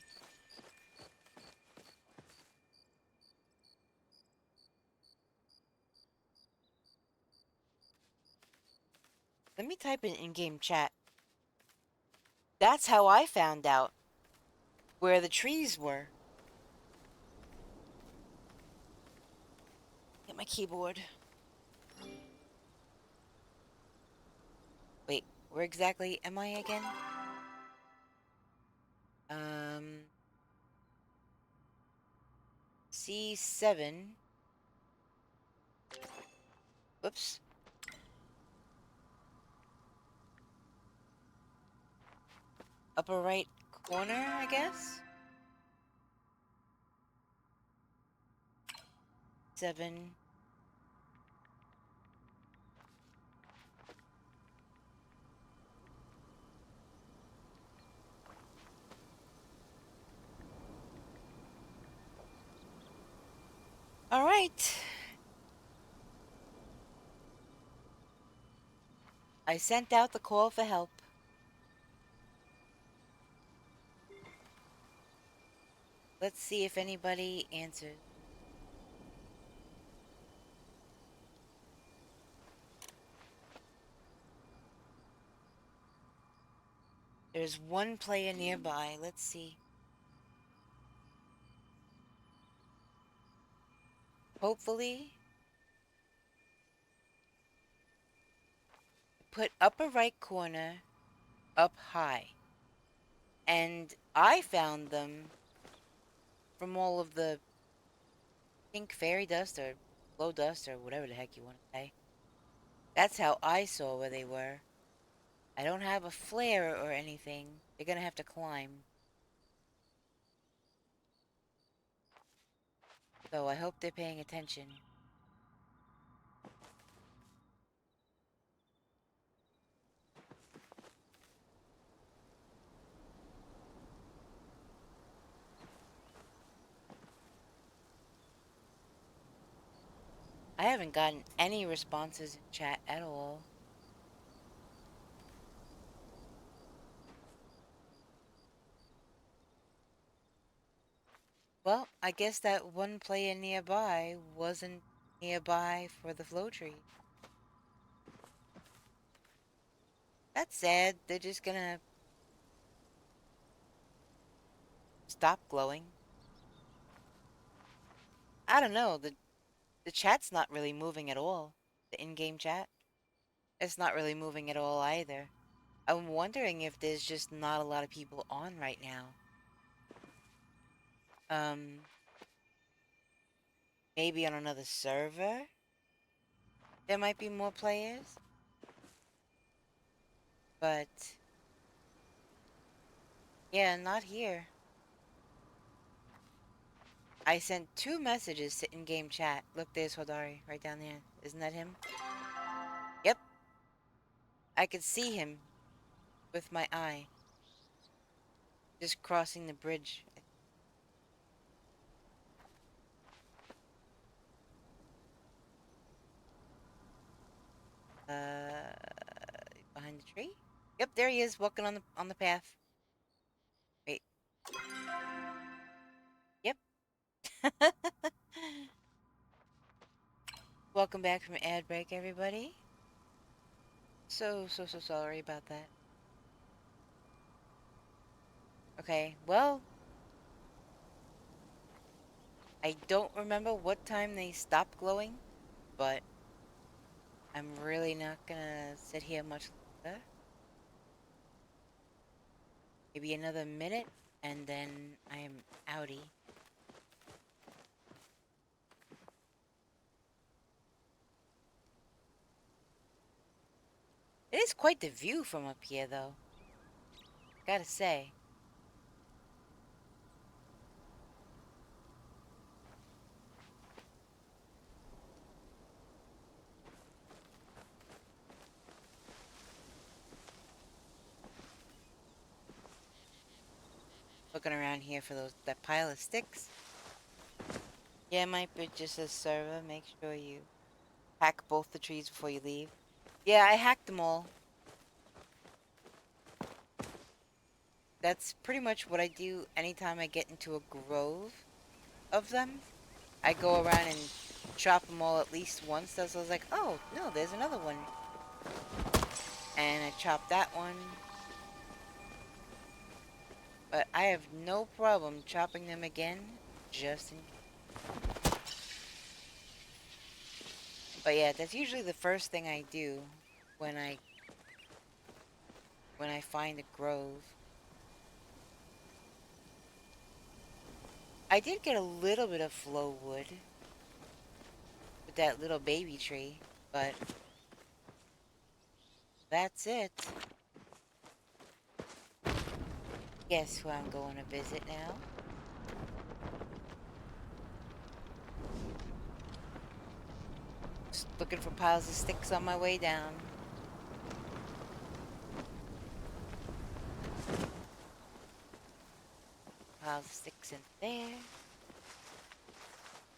Let me type in in-game chat. That's how I found out where the trees were. Get my keyboard. Wait, where exactly am I again? C7. Whoops. Upper right corner, I guess? 7. All right. I sent out the call for help. Let's see if anybody answers. There's one player nearby. Let's see. Hopefully, put upper right corner up high. And I found them from all of the pink fairy dust or glow dust or whatever the heck you want to say. That's how I saw where they were. I don't have a flare or anything. They're gonna have to climb. So I hope they're paying attention. I haven't gotten any responses in chat at all. Well, I guess that one player nearby wasn't nearby for the flow tree. That's sad. They're just gonna stop glowing. I don't know. The chat's not really moving at all. The in-game chat. It's not really moving at all either. I'm wondering if there's just not a lot of people on right now. Maybe on another server? There might be more players? But... yeah, not here. I sent 2 messages to in-game chat. Look, there's Hodari right down there. Isn't that him? Yep. I could see him with my eye. Just crossing the bridge. Behind the tree? Yep, there he is, walking on the path. Wait. Yep. Welcome back from ad break, everybody. So sorry about that. Okay, well, I don't remember what time they stopped glowing, but I'm really not gonna sit here much longer. Maybe another minute, and then I am outie. It is quite the view from up here, though. Gotta say. Looking around here for that pile of sticks. Yeah, it might be just a server. Make sure you hack both the trees before you leave. Yeah, I hacked them all. That's pretty much what I do anytime I get into a grove of them. I go around and chop them all at least once. So I was like, oh, no, there's another one. And I chop that one. But I have no problem chopping them again, just in... But yeah, that's usually the first thing I do when I find a grove. I did get a little bit of flow wood with that little baby tree, but that's it. Guess who I'm going to visit now? Just looking for piles of sticks on my way down. Piles of sticks in there.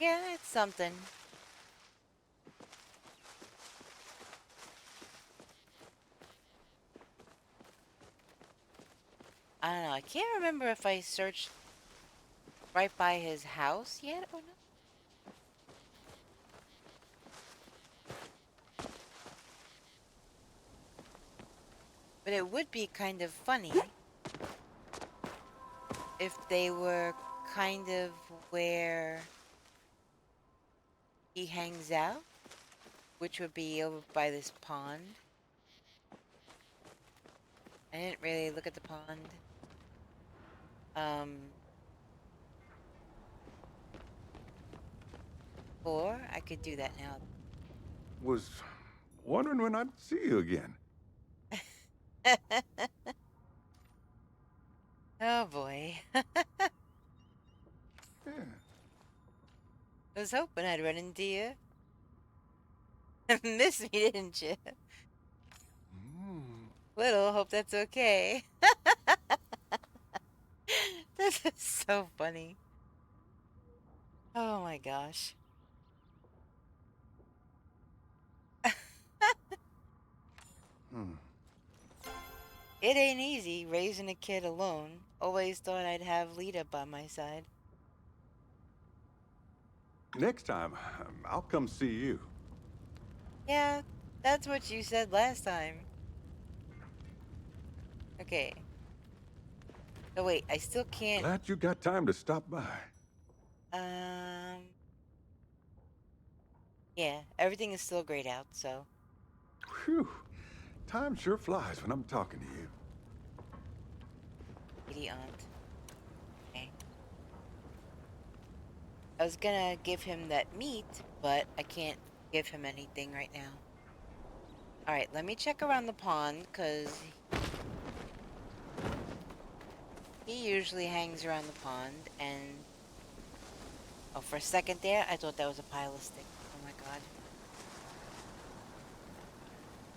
Yeah, it's something. I don't know. I can't remember if I searched right by his house yet or not. But it would be kind of funny if they were kind of where he hangs out, which would be over by this pond. I didn't really look at the pond. Or I could do that now. Was wondering when I'd see you again. Oh boy. Yeah. I was hoping I'd run into you. Miss me, didn't you? Little, hope that's okay. This is so funny. Oh my gosh. It ain't easy raising a kid alone. Always thought I'd have Lita by my side. Next time, I'll come see you. Yeah, that's what you said last time. Okay. Oh wait, I still can't. Glad you got time to stop by. Yeah, everything is still grayed out, so. Whew. Time sure flies when I'm talking to you. Kitty aunt. Okay. I was gonna give him that meat, but I can't give him anything right now. Alright, let me check around the pond, because he usually hangs around the pond, and... Oh, for a second there, I thought that was a pile of sticks. Oh my god.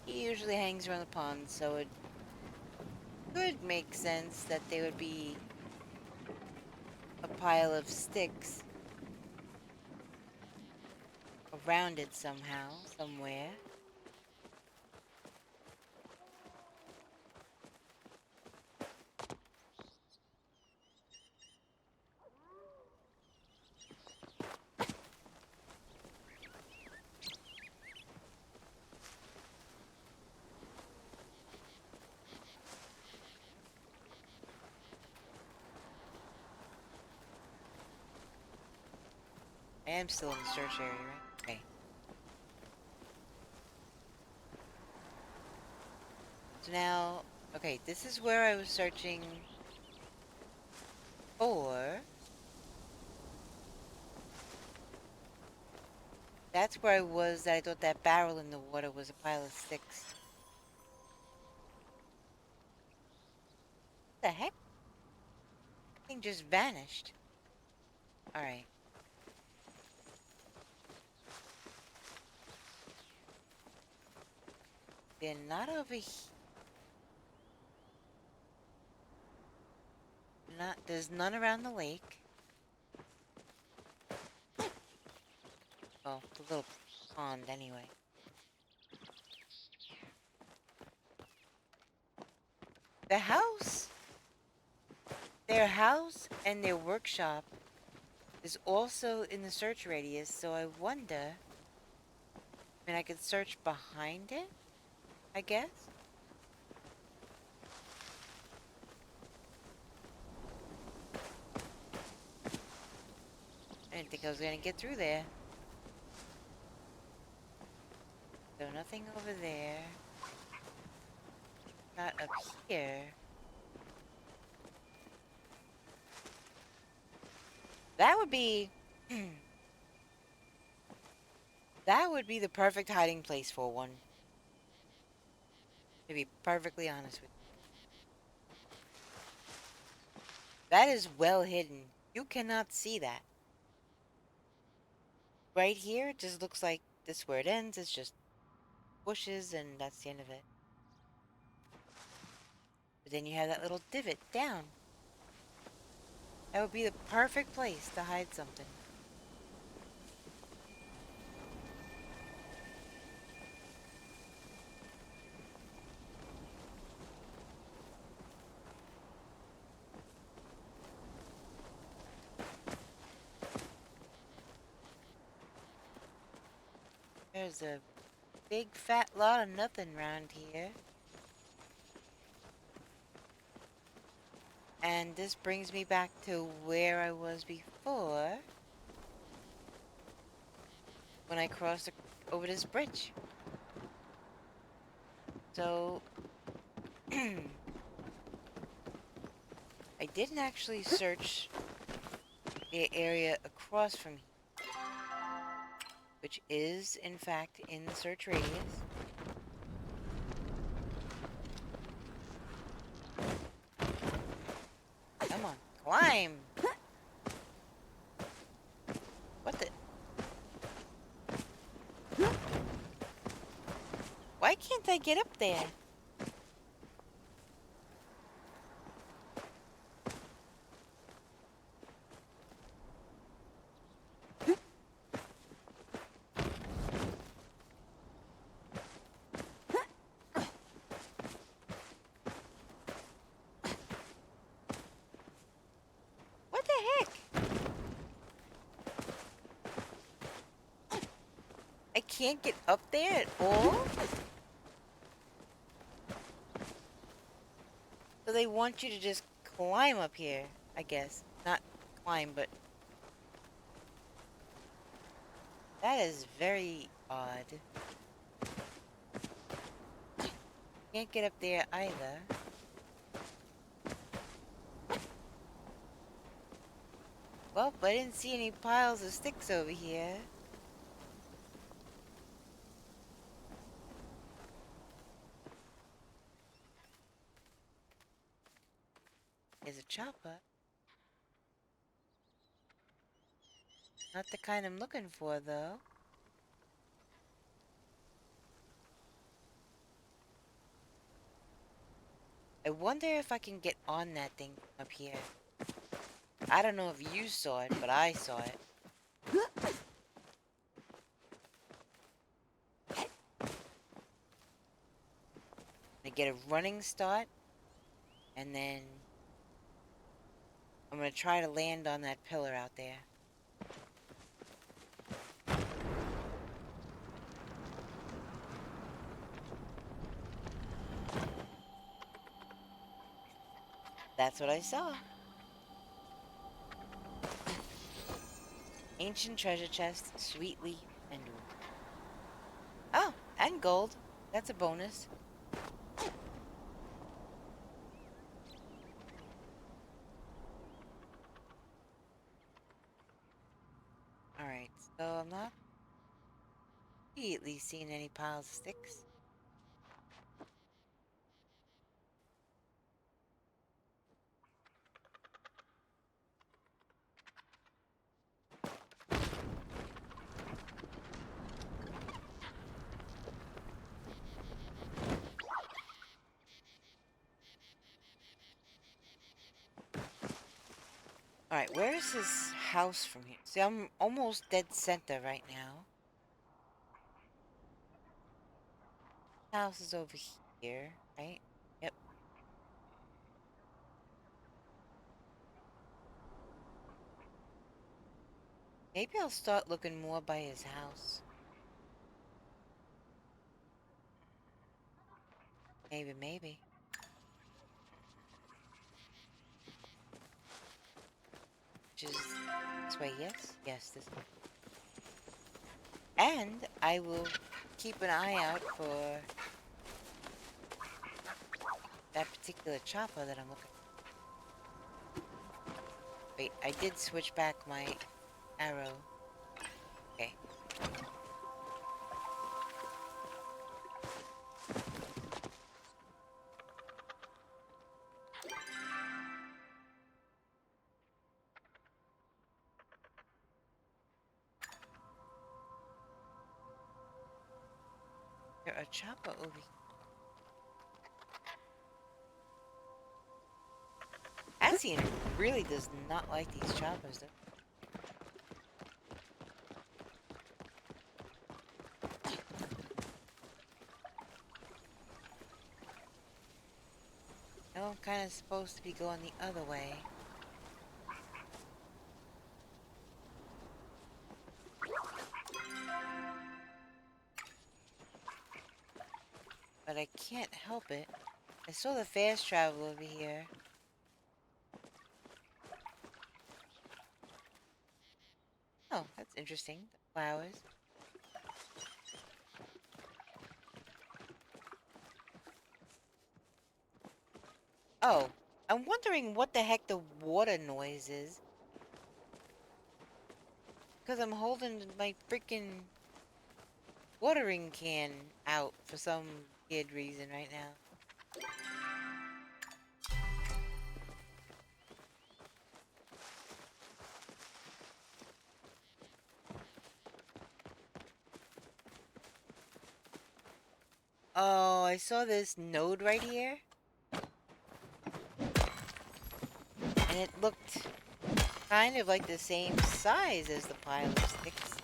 He usually hangs around the pond, so it could make sense that they would be a pile of sticks around it somehow, somewhere. I am still in the search area, right? Okay. So now, okay, this is where I was searching for. That's where I was, that I thought that barrel in the water was a pile of sticks. What the heck? Thing just vanished. Alright. They're not over here. There's none around the lake. Well, the little pond anyway. The house, their house and their workshop is also in the search radius, so I wonder, I mean, I could search behind it, I guess? I didn't think I was gonna get through there. So nothing over there. Not up here. That would be... that would be the perfect hiding place for one. To be perfectly honest with you. That is well hidden. You cannot see that. Right here, it just looks like this where it ends. It's just bushes and that's the end of it. But then you have that little divot down. That would be the perfect place to hide something. There's a big fat lot of nothing around here. And this brings me back to where I was before when I crossed over this bridge. So, I didn't actually search the area across from here, which is, in fact, in the search radius. Come on, climb! What the? Why can't I get up there? What the heck? I can't get up there at all? So they want you to just climb up here, I guess. Not climb, but... That is very odd. Can't get up there either. Well, I didn't see any piles of sticks over here. There's a chopper. Not the kind I'm looking for, though. I wonder if I can get on that thing up here. I don't know if you saw it, but I saw it. I get a running start, and then I'm gonna try to land on that pillar out there. That's what I saw. Ancient treasure chest, sweetly and... Oh, and gold. That's a bonus. Alright, so I'm not immediately seeing any piles of sticks. Alright, where is his house from here? See, I'm almost dead center right now. House is over here, right? Yep. Maybe I'll start looking more by his house. Maybe. Which is this way, yes? Yes, this way. And I will keep an eye out for that particular chopper that I'm looking for. Wait, I did switch back my arrow. Okay. There's a chopper over here. Asien really does not like these choppers, though. No, I'm kind of supposed to be going the other way. But I can't help it. I saw the fast travel over here. Oh, that's interesting. The flowers. Oh, I'm wondering what the heck the water noise is. Because I'm holding my freaking watering can out for some weird reason right now. Oh, I saw this node right here. And it looked kind of like the same size as the pile of sticks.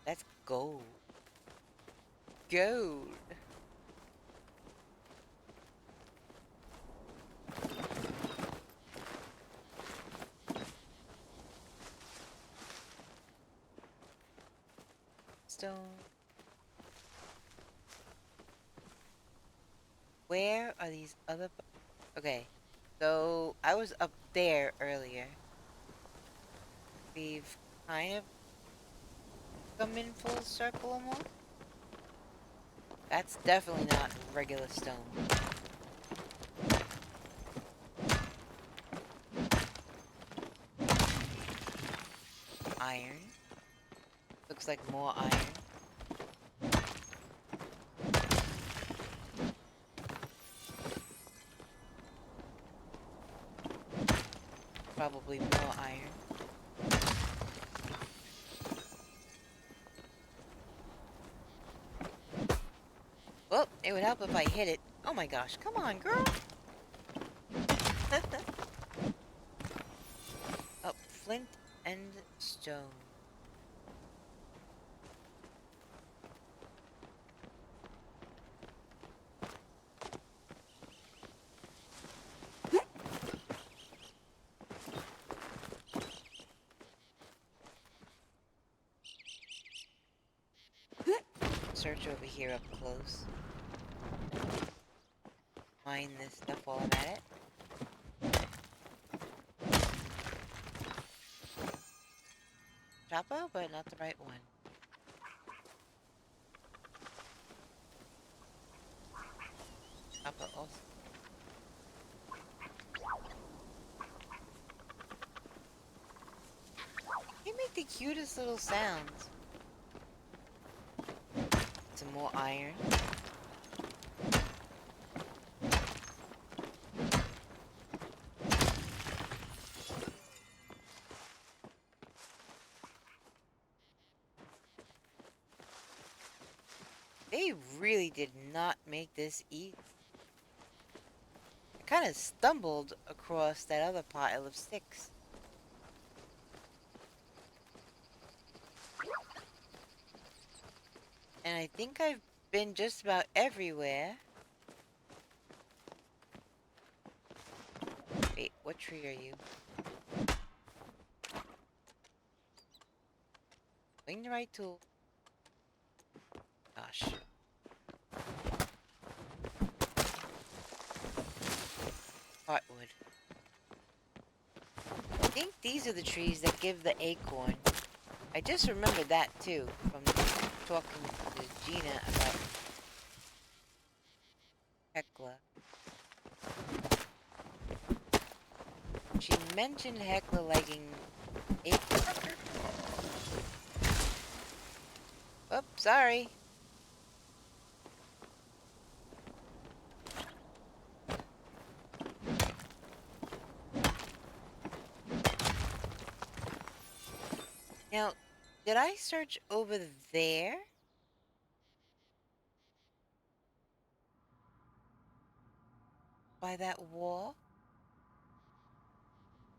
That's gold. Gold. Stone. Where are these other... Okay, so I was up there earlier. We've kind of come in full circle almost. That's definitely not regular stone. Iron. Looks like more iron. Probably more iron. Well, it would help if I hit it. Oh my gosh, come on, girl! Oh, flint and stone. Search over here up close. Mine this stuff while I'm at it. Chopper, but not the right one. Chopper also. They make the cutest little sounds. Some more iron. They really did not make this easy. I kind of stumbled across that other pile of sticks. And I think I've been just about everywhere. Wait, what tree are you? Bring the right tool. Gosh. Heartwood. I think these are the trees that give the acorn. I just remembered that too from talking to Gina about Hecla. She mentioned Hecla liking acorn. Oops, sorry. Now, did I search over there? By that wall?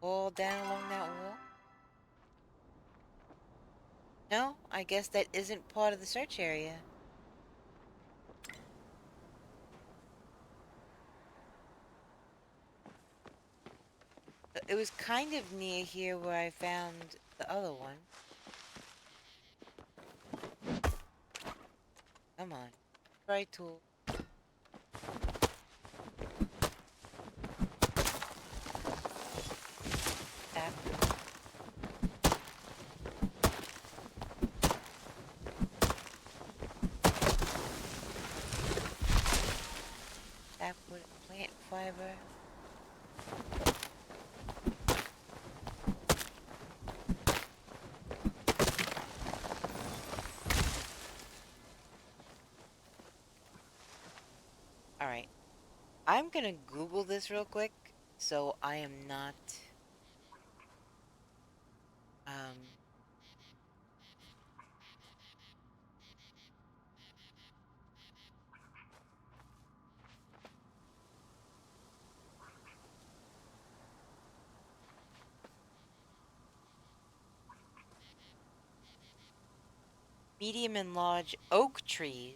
All down along that wall? No, I guess that isn't part of the search area. It was kind of near here where I found the other one. Come on. Right tool. sapwood, plant fiber. Alright. I'm gonna Google this real quick, so I am not, medium and large oak trees.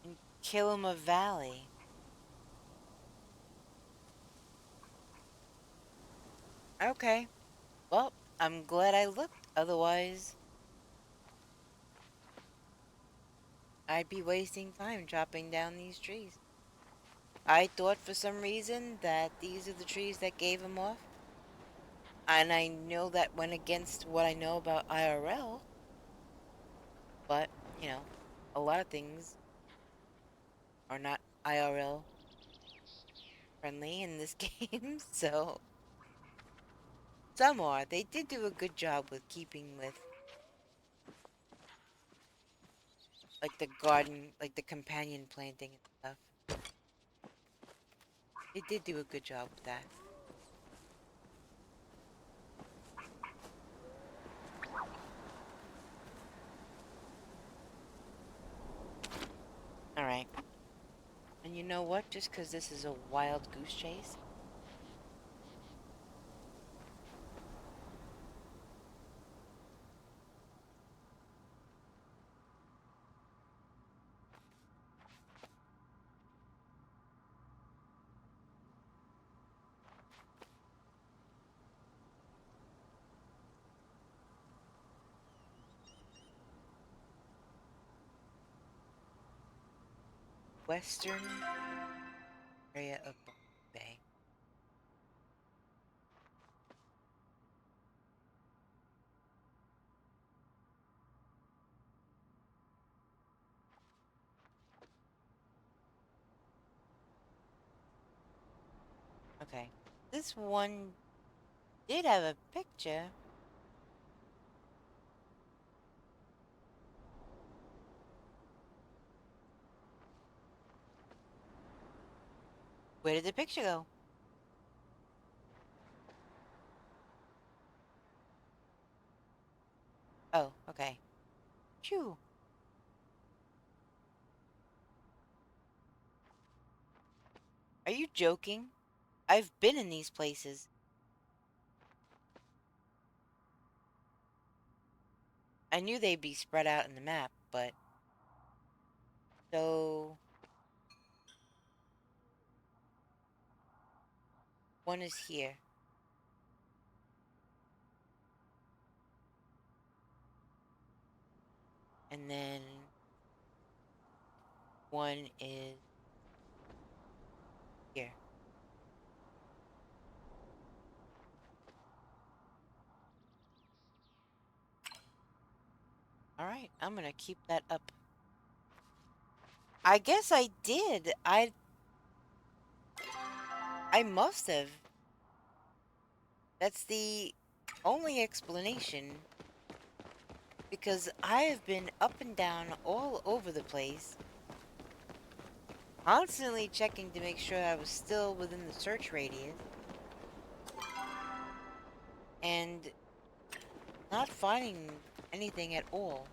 In Kilima Valley. Okay. Well, I'm glad I looked. Otherwise, I'd be wasting time chopping down these trees. I thought for some reason that these are the trees that gave him off. And I know that went against what I know about IRL. But, you know, a lot of things are not IRL friendly in this game, so some are. They did do a good job with keeping with like the garden, like the companion planting and stuff. They did do a good job with that. Alright. And you know what? Just because this is a wild goose chase, western area of Bay. Okay. This one did have a picture. Where did the picture go? Oh, okay. Phew. Are you joking? I've been in these places. I knew they'd be spread out in the map, but... So... One is here. And then... One is... here. Alright, I'm gonna keep that up. I guess I did. I must have. That's the only explanation. Because I have been up and down all over the place. Constantly checking to make sure I was still within the search radius. And not finding anything at all.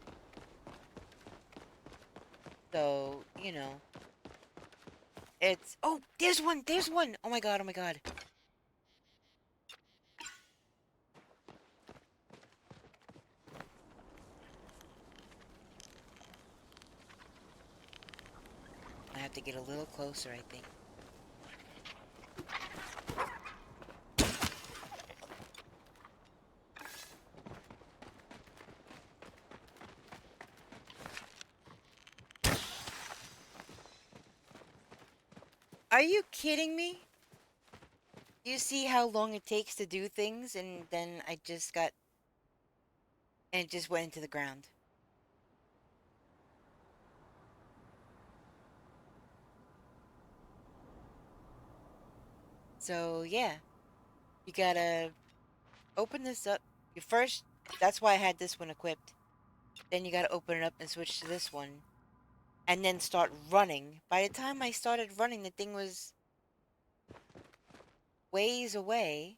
So, you know. It's... Oh, there's one! There's one! Oh my god, oh my god. I have to get a little closer, I think. Are you kidding me? You see how long it takes to do things, and then I just got And it just went into the ground. So, yeah. You gotta open this up. You first, that's why I had this one equipped. Then you gotta open it up and switch to this one. And then start running. By the time I started running, the thing was ways away.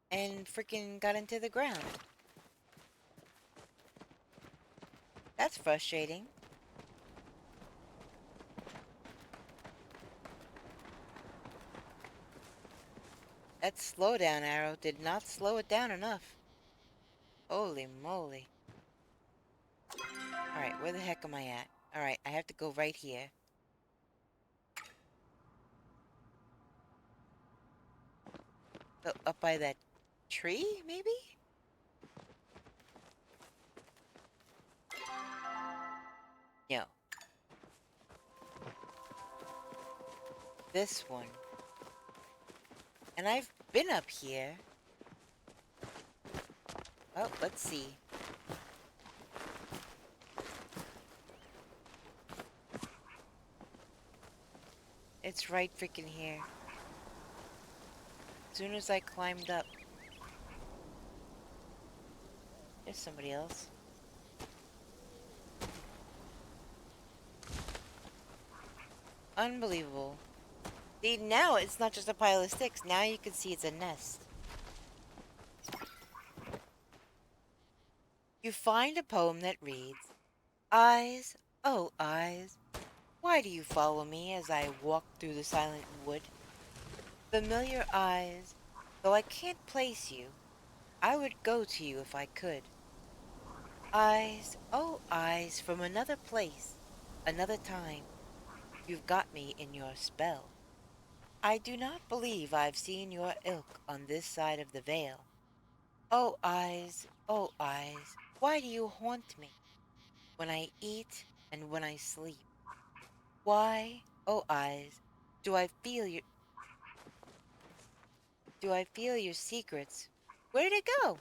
And freaking got into the ground. That's frustrating. That slowdown arrow did not slow it down enough. Holy moly. Alright, where the heck am I at? Alright, I have to go right here. So up by that tree, maybe? No. This one. And I've been up here. Oh, let's see. It's right freaking here. As soon as I climbed up. There's somebody else. Unbelievable. See, now it's not just a pile of sticks. Now you can see it's a nest. You find a poem that reads, Eyes, oh eyes, why do you follow me as I walk through the silent wood? Familiar eyes, though I can't place you, I would go to you if I could. Eyes, oh eyes, from another place, another time, you've got me in your spell. I do not believe I've seen your ilk on this side of the veil. Oh eyes, why do you haunt me when I eat and when I sleep? Why, oh eyes, do I feel your secrets? Where did it go?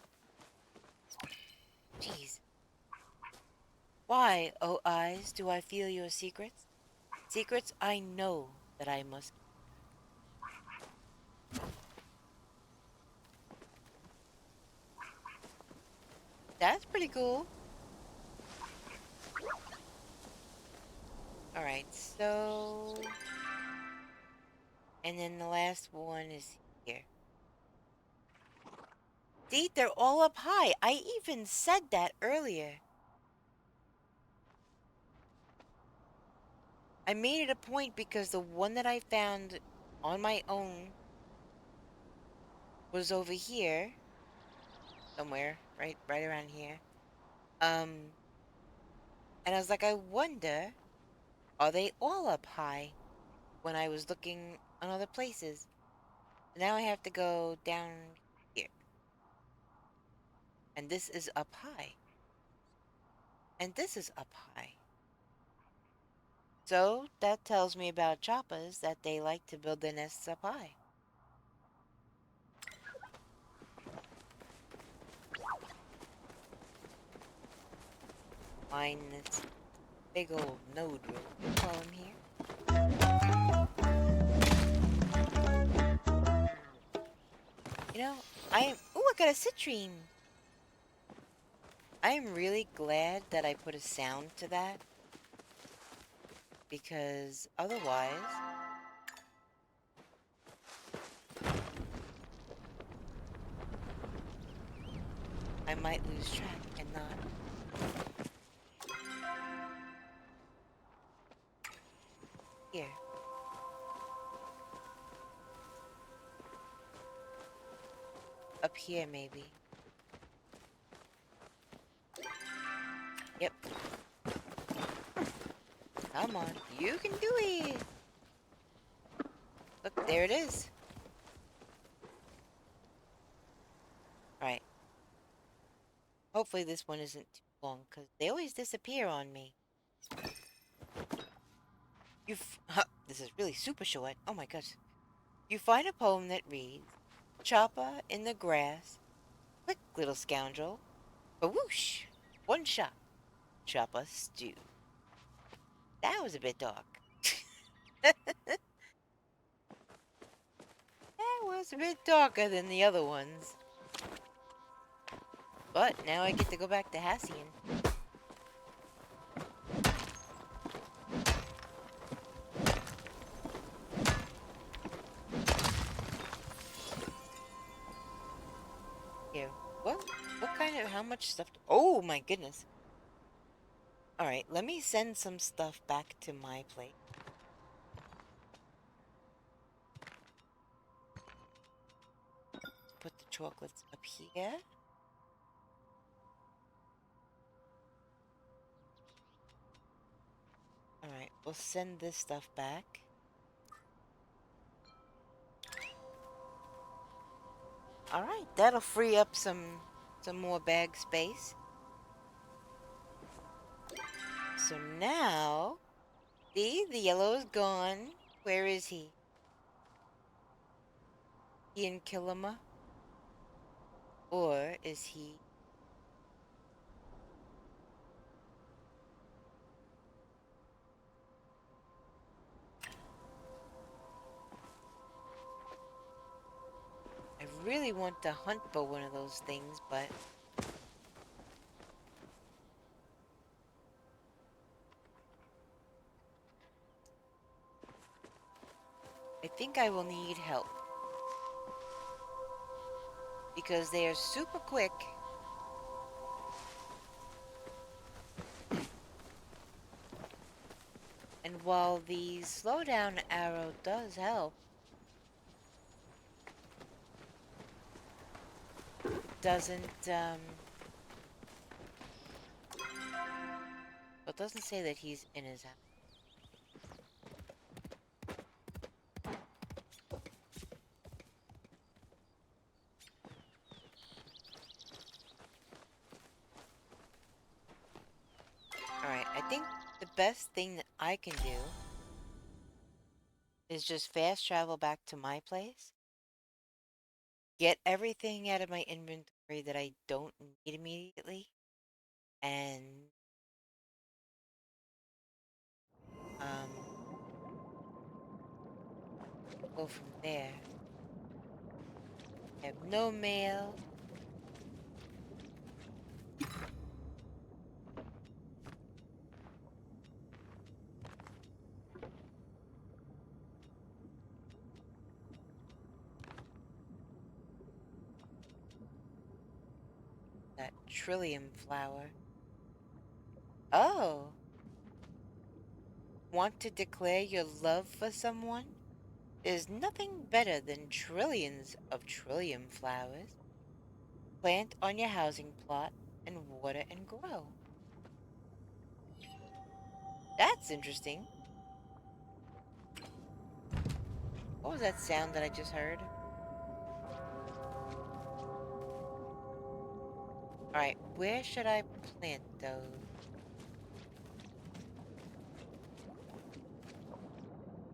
Jeez. Why, oh eyes, do I feel your secrets? Secrets I know that I must. That's pretty cool. Alright, so... And then the last one is here. See, they're all up high. I even said that earlier. I made it a point because the one that I found on my own was over here. Somewhere. Right around here. And I was like, I wonder, are they all up high? When I was looking on other places. Now I have to go down here. And this is up high. And this is up high. So, that tells me about choppas that they like to build their nests up high. Find this big old node room, we'll call him here. You know, I got a citrine. I am really glad that I put a sound to that. Because otherwise... I might lose track and not... Here. Up here, maybe. Yep. Come on, you can do it! Look, there it is. Right. Hopefully this one isn't too long, because they always disappear on me. This is really super short. Oh my gosh. You find a poem that reads, Choppa in the grass, Quick, little scoundrel. Whoosh! One shot. Chop a stew. That was a bit dark. That was a bit darker than the other ones. But now I get to go back to Hassian. Here, what kind of, how much stuff? Oh my goodness. Alright, let me send some stuff back to my plate. Put the chocolates up here. Alright, we'll send this stuff back. Alright, that'll free up some more bag space. So now, see, the yellow is gone. Where is he? He in Kilima? Or is he... I really want to hunt for one of those things, but... I think I will need help. Because they are super quick. And while the slowdown arrow does help, doesn't, well, it doesn't say that he's in his house. Alright, I think the best thing that I can do is just fast travel back to my place. Get everything out of my inventory that I don't need immediately. And go from there. I have no mail. That trillium flower. Oh! Want to declare your love for someone? There's nothing better than trillions of trillium flowers. Plant on your housing plot and water and grow. That's interesting. What was that sound that I just heard? Alright, where should I plant those?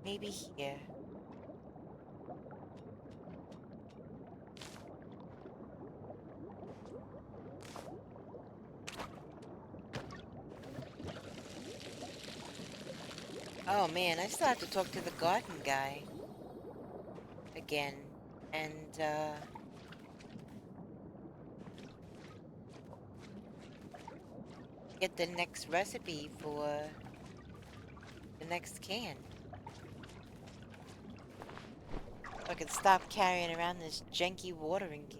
Maybe here. Oh man, I still have to talk to the garden guy. Again. And, get the next recipe for the next can. So I can stop carrying around this janky watering can.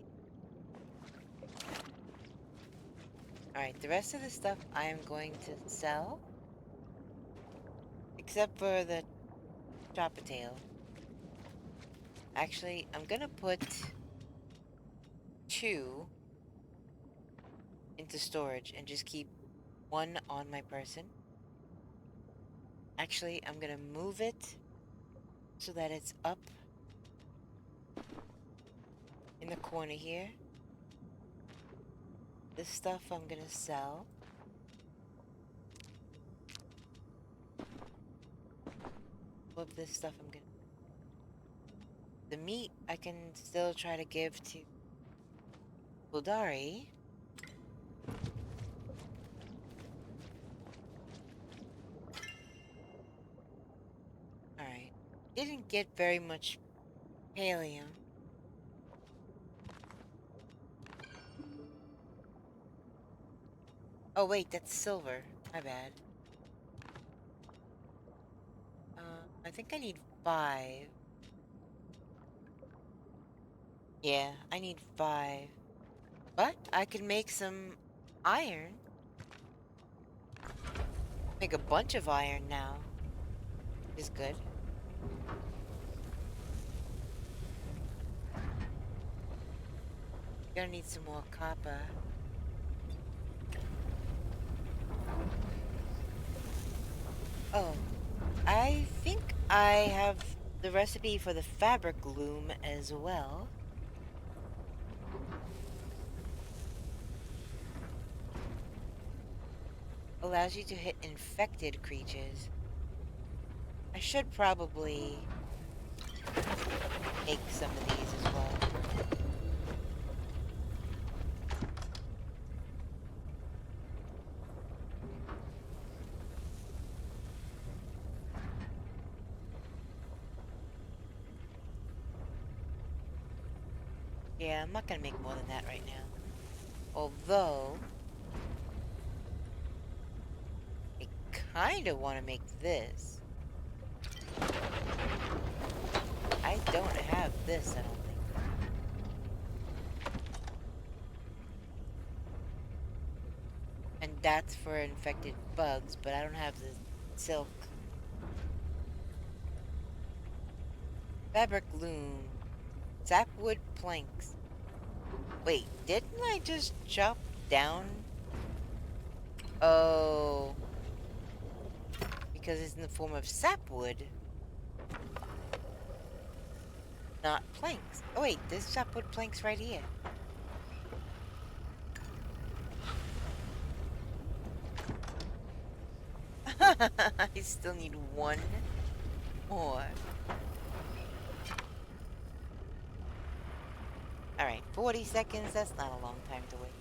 Alright, the rest of the stuff I am going to sell. Except for the chopper tail. Actually, I'm gonna put 2 into storage and just keep 1 on my person. Actually, I'm gonna move it so that it's up in the corner here. This stuff I'm gonna sell. All of this stuff I'm gonna... The meat I can still try to give to Hodari. Alright. Didn't get very much pallium. Oh wait, that's silver. My bad. I think I need 5. Yeah, I need 5. But I can make some iron. Make a bunch of iron now. Is good. Gonna need some more copper. Oh, I think I have the recipe for the fabric loom as well. Allows you to hit infected creatures. I should probably make some of these as well. Yeah, I'm not gonna make more than that right now. Although, I kinda wanna make this. I don't have this, I don't think. And that's for infected bugs, but I don't have the silk. Fabric loom. Sapwood planks. Wait, didn't I just chop down? Oh. Because it's in the form of sapwood. Not planks. Oh wait, there's sapwood planks right here. I still need 1 more. Alright, 40 seconds, that's not a long time to wait.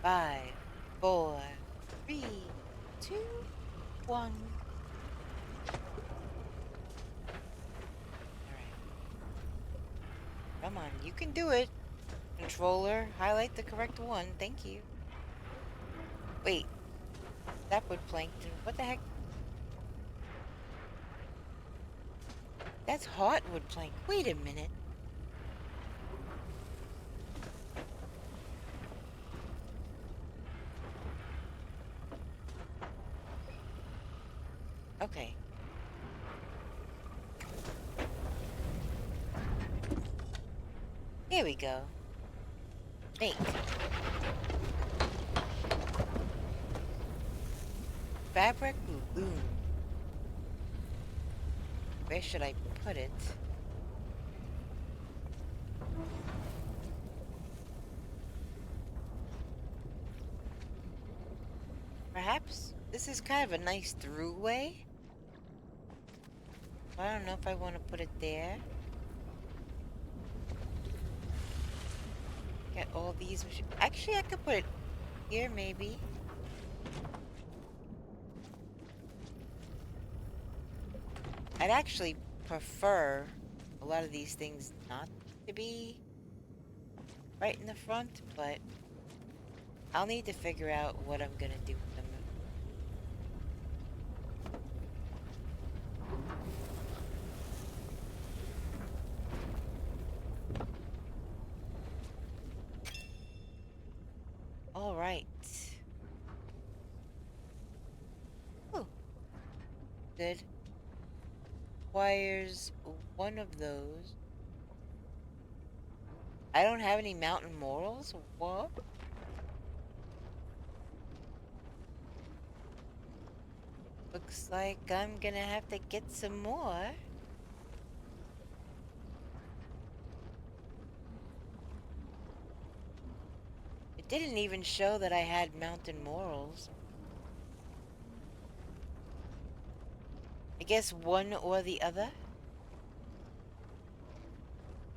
Five, 4, 3, 2, 1. Alright. Come on, you can do it. Controller, highlight the correct one. Thank you. Wait. Sapwood plankton. What the heck? That's hardwood plank. Wait a minute. Okay. Here we go. Make. Fabric loom. Where should I put it? Perhaps this is kind of a nice throughway. I don't know if I want to put it there. Get all these. Actually, I could put it here, maybe. I'd actually prefer a lot of these things not to be right in the front, but I'll need to figure out what I'm gonna do with them. All right. Oh, good. Requires 1 of those. I don't have any mountain morals? What? Looks like I'm gonna have to get some more. It didn't even show that I had mountain morals. I guess one or the other.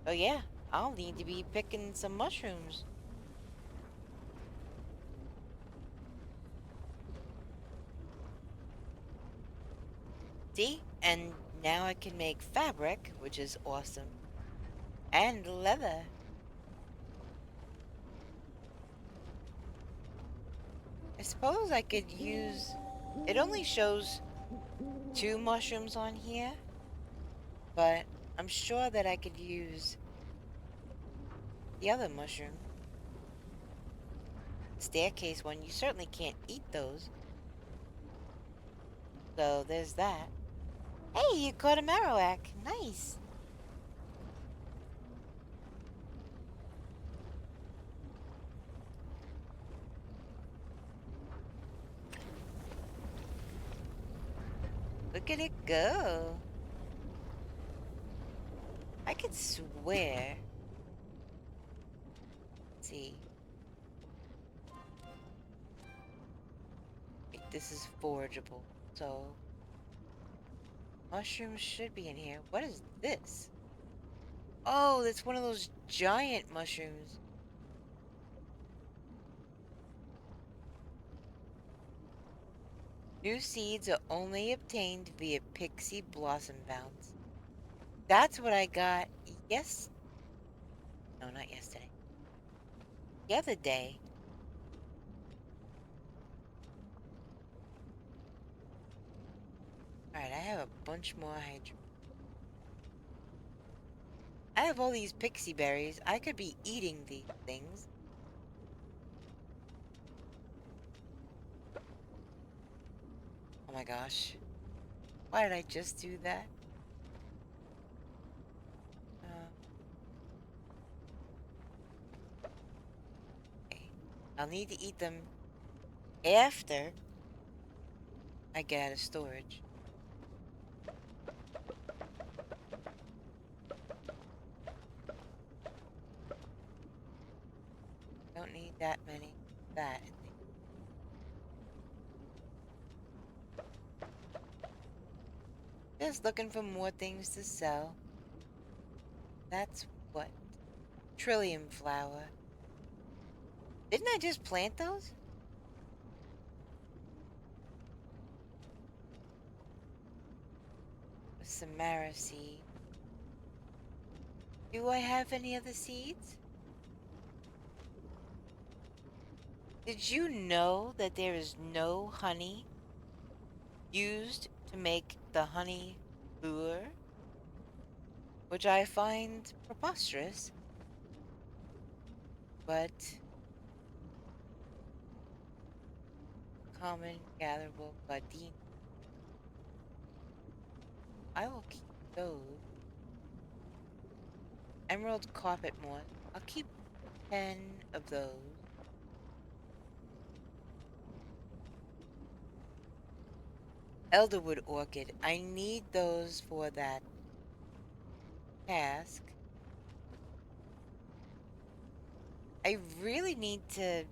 Oh yeah, I'll need to be picking some mushrooms. See? And now I can make fabric, which is awesome. And leather. I suppose I could use... It only shows 2 mushrooms on here, but I'm sure that I could use the other mushroom. Staircase one, you certainly can't eat those. So there's that. Hey, you caught a Marowak. Nice. Look at it go. I could swear. Let's see. Wait, this is forageable, so mushrooms should be in here. What is this? Oh, that's one of those giant mushrooms. New seeds are only obtained via pixie blossom bounce. That's what I got no, not yesterday. The other day. Alright, I have a bunch more hydro. I have all these pixie berries. I could be eating these things. Oh my gosh. Why did I just do that? Okay. I'll need to eat them after I get out of storage. Don't need that many. That. Just looking for more things to sell. That's what? Trillium flower. Didn't I just plant those? A Samara seed. Do I have any other seeds? Did you know that there is no honey used to make the honey lure? Which I find preposterous. But common gatherable gardenia. I will keep those. Emerald carpet moss. I'll keep 10 of those. Elderwood orchid. I need those for that task. I really need to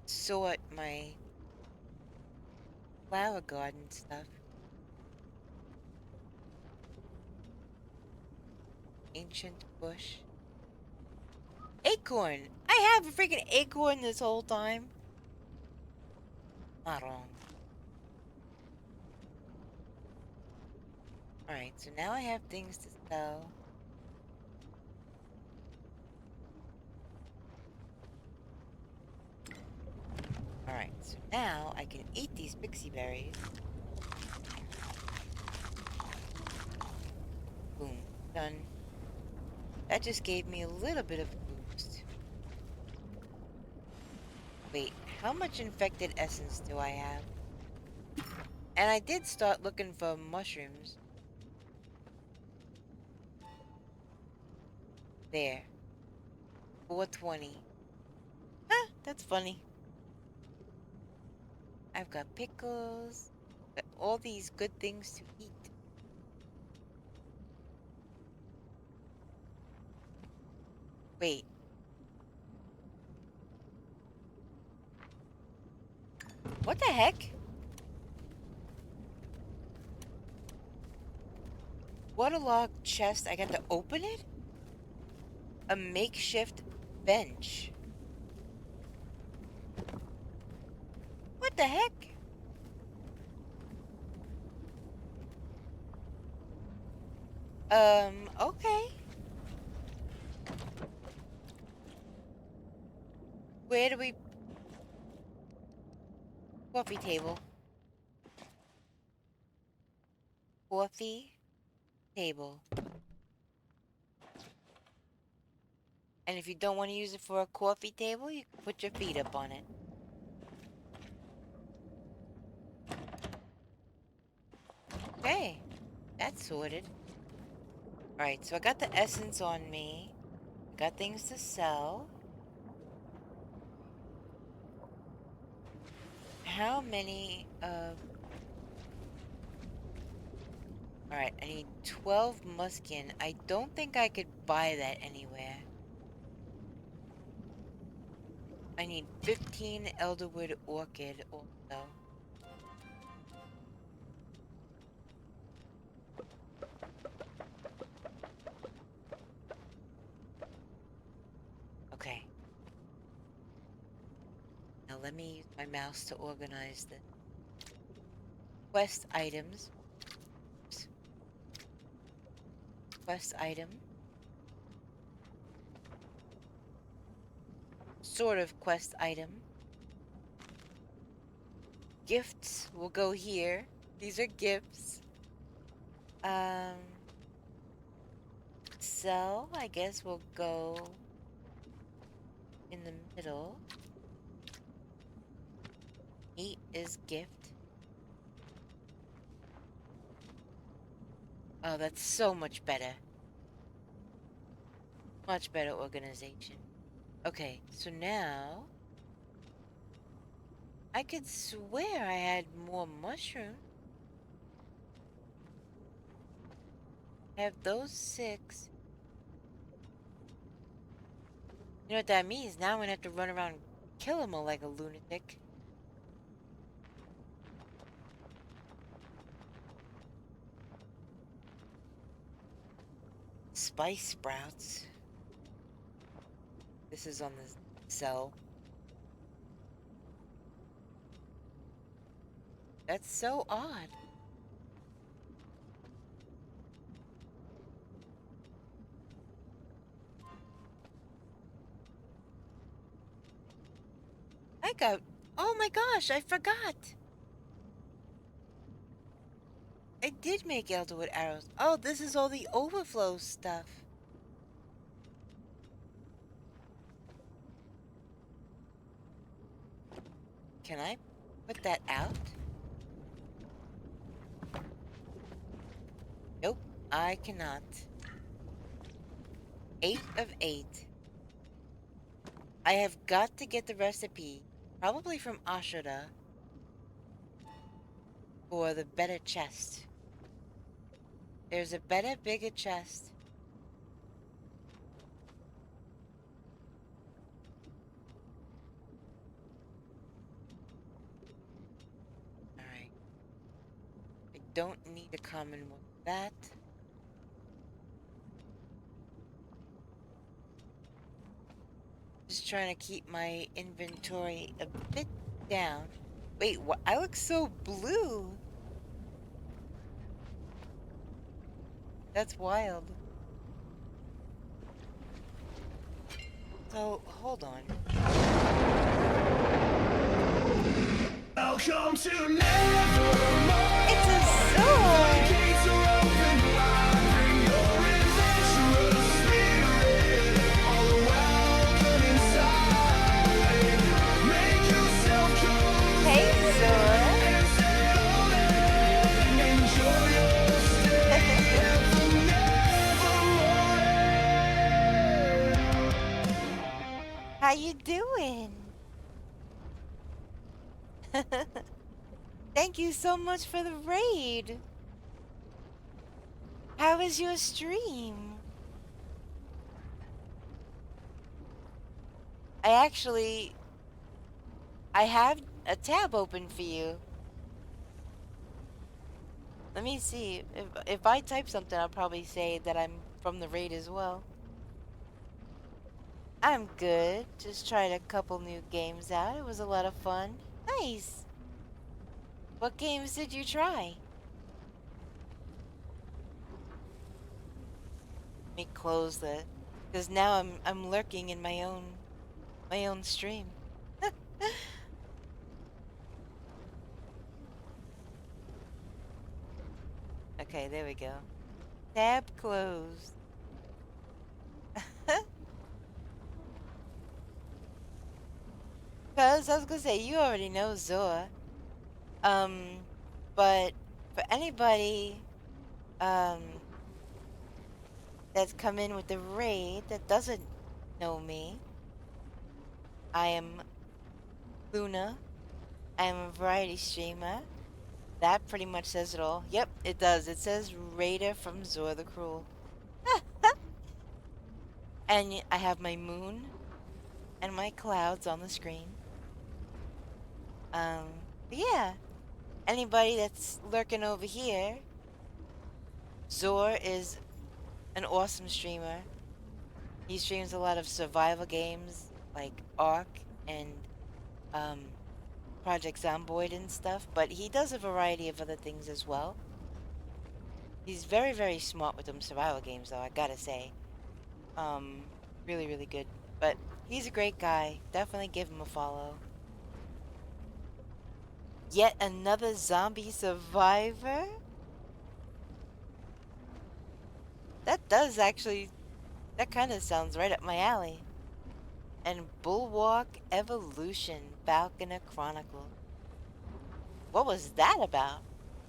sort my flower garden stuff. Ancient bush. Acorn! I have a freaking acorn this whole time. Not wrong. Alright, so now I have things to sell. Alright, so now I can eat these pixie berries. Boom. Done. That just gave me a little bit of a boost. Wait, how much infected essence do I have? And I did start looking for mushrooms. There. $4.20. Huh, that's funny. I've got pickles. Got all these good things to eat. Wait. What the heck? Waterlogged chest. I got to open it? A makeshift bench. What the heck? Okay. Where do we... Coffee table. Coffee table. And if you don't want to use it for a coffee table, you can put your feet up on it. Okay. That's sorted. Alright, so I got the essence on me. I got things to sell. How many of... Alright, I need 12 muskin. I don't think I could buy that anywhere. I need 15 elderwood orchid also. Okay. Now let me use my mouse to organize the quest items. Oops. Quest item. Sort of quest item. Gifts will go here. These are gifts. Sell, I guess, will go in the middle. Eat is gift. Oh, that's so much better. Much better organization. Okay, so now I could swear I had more mushrooms. I have those 6. You know what that means? Now I'm gonna have to run around and kill them all like a lunatic. Spice sprouts. This is on the cell. That's so odd. I got... Oh my gosh, I forgot. I did make elderwood arrows. Oh, this is all the overflow stuff. Can I put that out? Nope, I cannot. 8 of 8. I have got to get the recipe, probably from Ashoda, for the better chest. There's a better, bigger chest. Alright. I don't need a common one for that. Just trying to keep my inventory a bit down. Wait, what? I look so blue. That's wild. So, hold on. Welcome to Nevermore. It's a sword! Hey, sword! Thank you so much for the raid. How was your stream? I have a tab open for you. Let me see. If I type something, I'll probably say that I'm from the raid as well. I'm good. Just tried a couple new games out. It was a lot of fun. Nice. What games did you try? Let me close that, because now I'm lurking in my own stream. Okay, there we go. Tab closed. Cause I was gonna say you already know Zoa. But for anybody that's come in with the raid that doesn't know me, I am Luna. I am a variety streamer. That pretty much says it all. Yep, it does. It says Raider from Zor the Cruel. And I have my moon and my clouds on the screen. But yeah. Anybody that's lurking over here, Zor is an awesome streamer. He streams a lot of survival games like Ark and Project Zomboid and stuff, but he does a variety of other things as well. He's very, very smart with them survival games, though, I gotta say. Really, really good. But he's a great guy. Definitely give him a follow. Yet another zombie survivor? That does actually... That kind of sounds right up my alley. And Bulwark Evolution Falconer Chronicle. What was that about?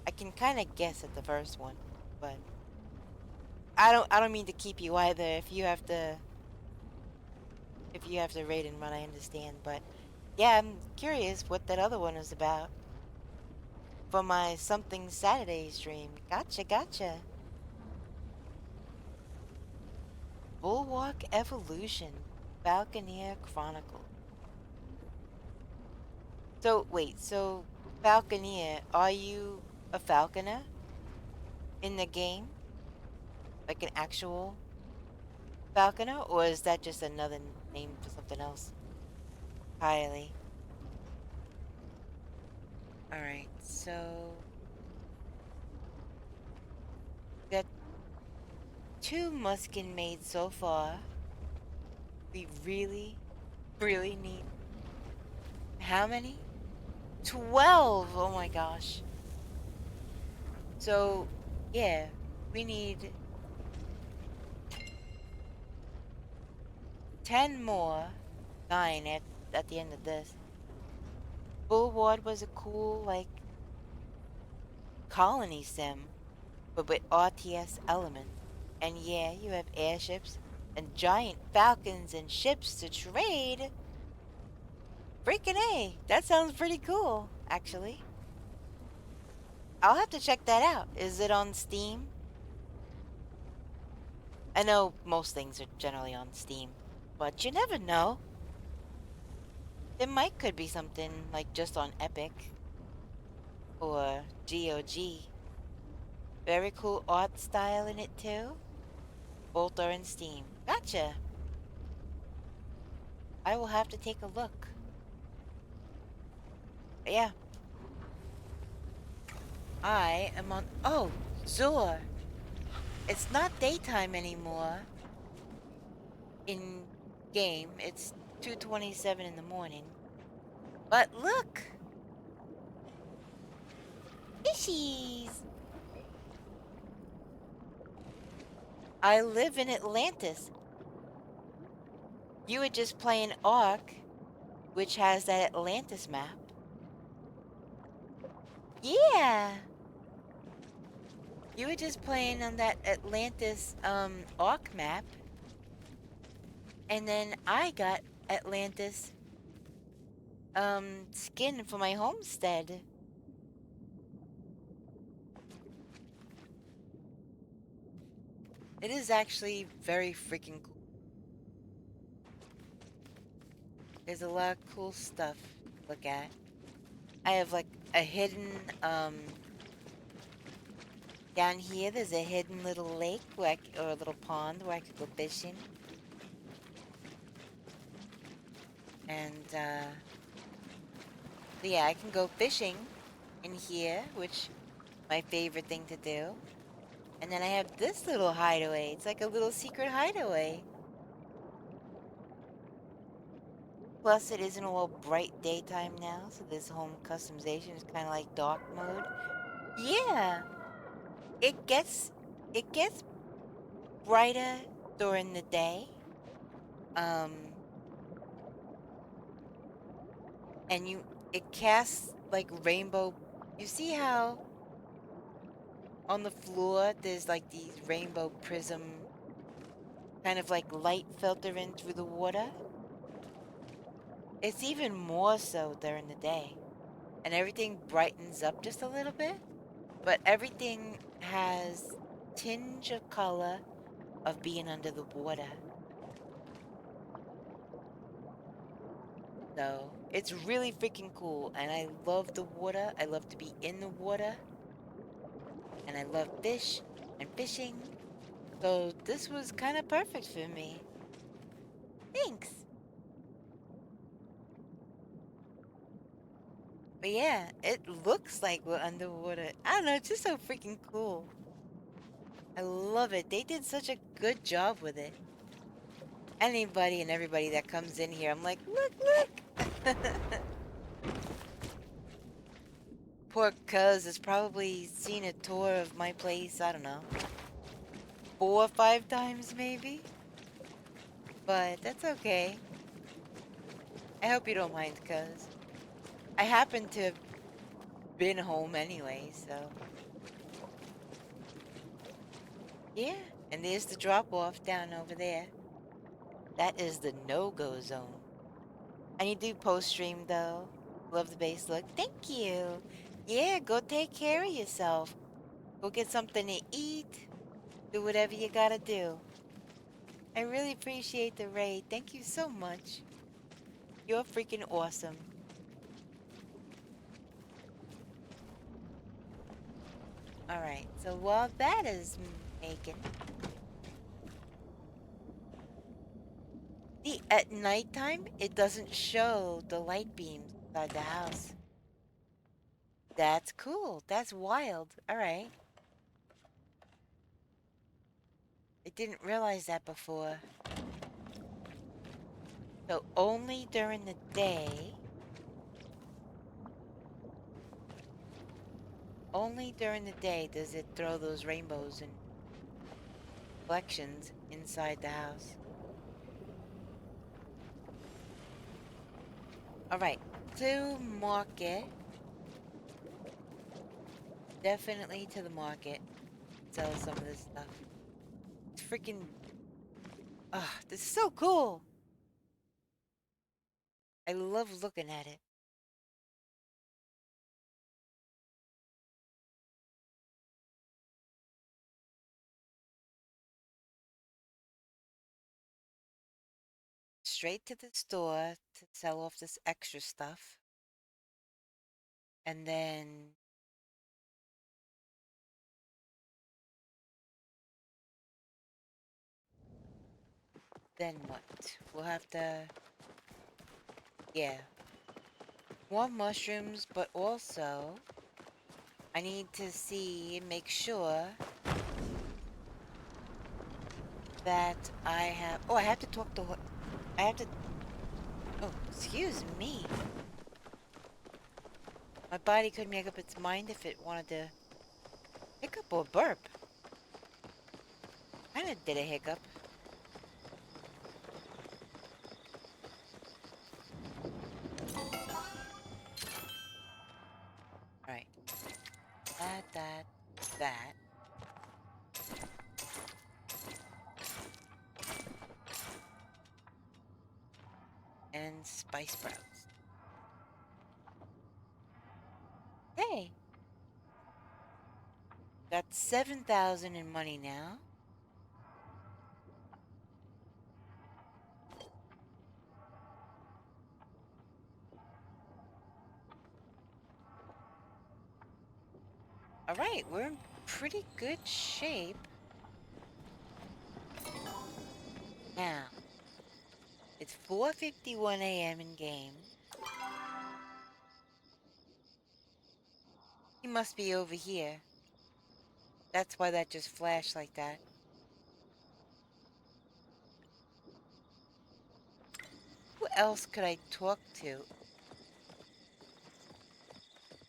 I can kind of guess at the first one, but I don't mean to keep you either. If you have to raid and run, I understand. But yeah, I'm curious what that other one is about. For my Something Saturday stream. Gotcha. Bulwark Evolution Falconer Chronicle. So, wait, so Falconer, are you a falconer in the game? Like an actual falconer? Or is that just another name for something else? Highly. Alright, so... got 2 muskin made so far. We really, really need... How many? 12! Oh my gosh. So, yeah, we need 10 more. 9 at the end of this. Bulwark was a cool, like, colony sim, but with RTS elements. And yeah, you have airships and giant falcons and ships to trade. Freaking A! That sounds pretty cool, actually. I'll have to check that out. Is it on Steam? I know most things are generally on Steam, but you never know. There could be something like just on Epic or GOG. Very cool art style in it too. Both are in Steam. Gotcha. I will have to take a look. But yeah. I am on... Oh, Zor. It's not daytime anymore. In game, it's 2:27 in the morning. But look! Fishies! I live in Atlantis. You were just playing Ark, which has that Atlantis map. Yeah! You were just playing on that Atlantis, Ark map. And then I got Atlantis skin for my homestead. It is actually very freaking cool. There's a lot of cool stuff to look at. I have like a hidden, down here there's a hidden little lake where or a little pond where I could go fishing. And, so yeah, I can go fishing in here, which my favorite thing to do. And then I have this little hideaway. It's like a little secret hideaway. Plus, it isn't all bright daytime now, so this home customization is kind of like dark mode. Yeah, it gets brighter during the day. And it casts like rainbow. You see how on the floor there's like these rainbow prism kind of like light filtering through the water? It's even more so during the day. And everything brightens up just a little bit, but everything has tinge of color of being under the water. So it's really freaking cool, and I love the water. I love to be in the water, and I love fish and fishing. So this was kind of perfect for me. Thanks. But yeah, it looks like we're underwater. I don't know, it's just so freaking cool. I love it. They did such a good job with it. Anybody and everybody that comes in here, I'm like, look! Poor Cuz has probably seen a tour of my place, I don't know, 4 or 5 times maybe? But that's okay. I hope you don't mind, Cuz. I happen to have been home anyway, so... Yeah, and there's the drop-off down over there. That is the no-go zone. I need to do post-stream, though. Love the base look. Thank you! Yeah, go take care of yourself. Go get something to eat. Do whatever you gotta do. I really appreciate the raid. Thank you so much. You're freaking awesome. Alright, so while that is making... See, at nighttime, it doesn't show the light beams inside the house. That's cool. That's wild. Alright. I didn't realize that before. So only during the day... Only during the day does it throw those rainbows and reflections inside the house. Alright, to market. Definitely to the market. Sell some of this stuff. It's freaking... Ah, this is so cool! I love looking at it. Straight to the store to sell off this extra stuff. And then... Then what? We'll have to... Yeah. More mushrooms, but also... I need to see and make sure... that I have... Oh, I have to talk to... I have to... Oh, excuse me. My body could make up its mind if it wanted to... Hiccup or burp? Kinda did a hiccup. Alright. That. And spice sprouts. Got 7,000 in money now. All right, we're in pretty good shape. Now, it's 4:51 a.m. in game. He must be over here. That's why that just flashed like that. Who else could I talk to?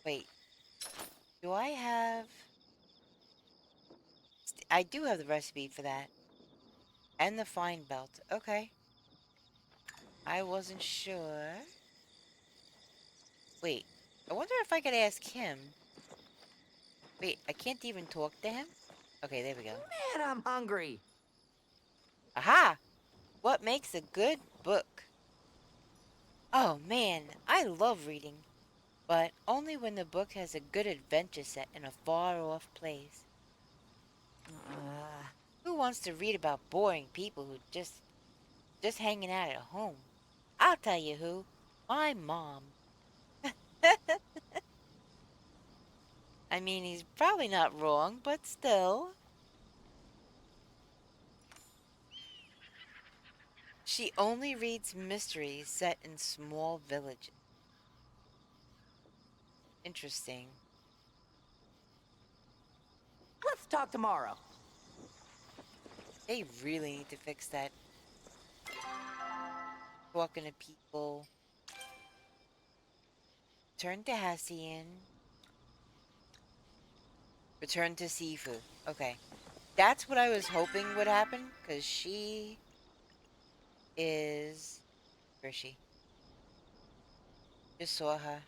Wait. Do I have... I do have the recipe for that. And the fine belt. Okay. I wasn't sure. Wait. I wonder if I could ask him. Wait, I can't even talk to him? Okay, there we go. Man, I'm hungry. Aha! What makes a good book? Oh man, I love reading. But only when the book has a good adventure set in a far-off place. Who wants to read about boring people who just hanging out at home? I'll tell you who. My mom. I mean, he's probably not wrong, but still. She only reads mysteries set in small villages. Interesting. Let's talk tomorrow. They really need to fix that. Talking to people. Turn to Hassian. Return to Sifu. Okay. That's what I was hoping would happen, because she is... Where is she? Just saw her.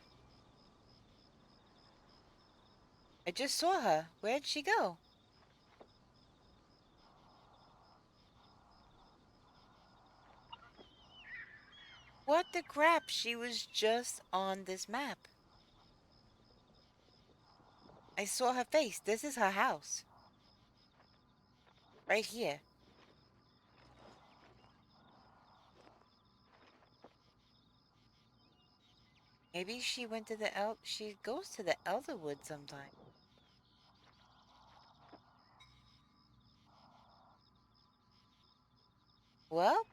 I just saw her. Where'd she go? What the crap? She was just on this map. I saw her face. This is her house. Right here. Maybe she went to the she goes to the Elderwood sometime. Well,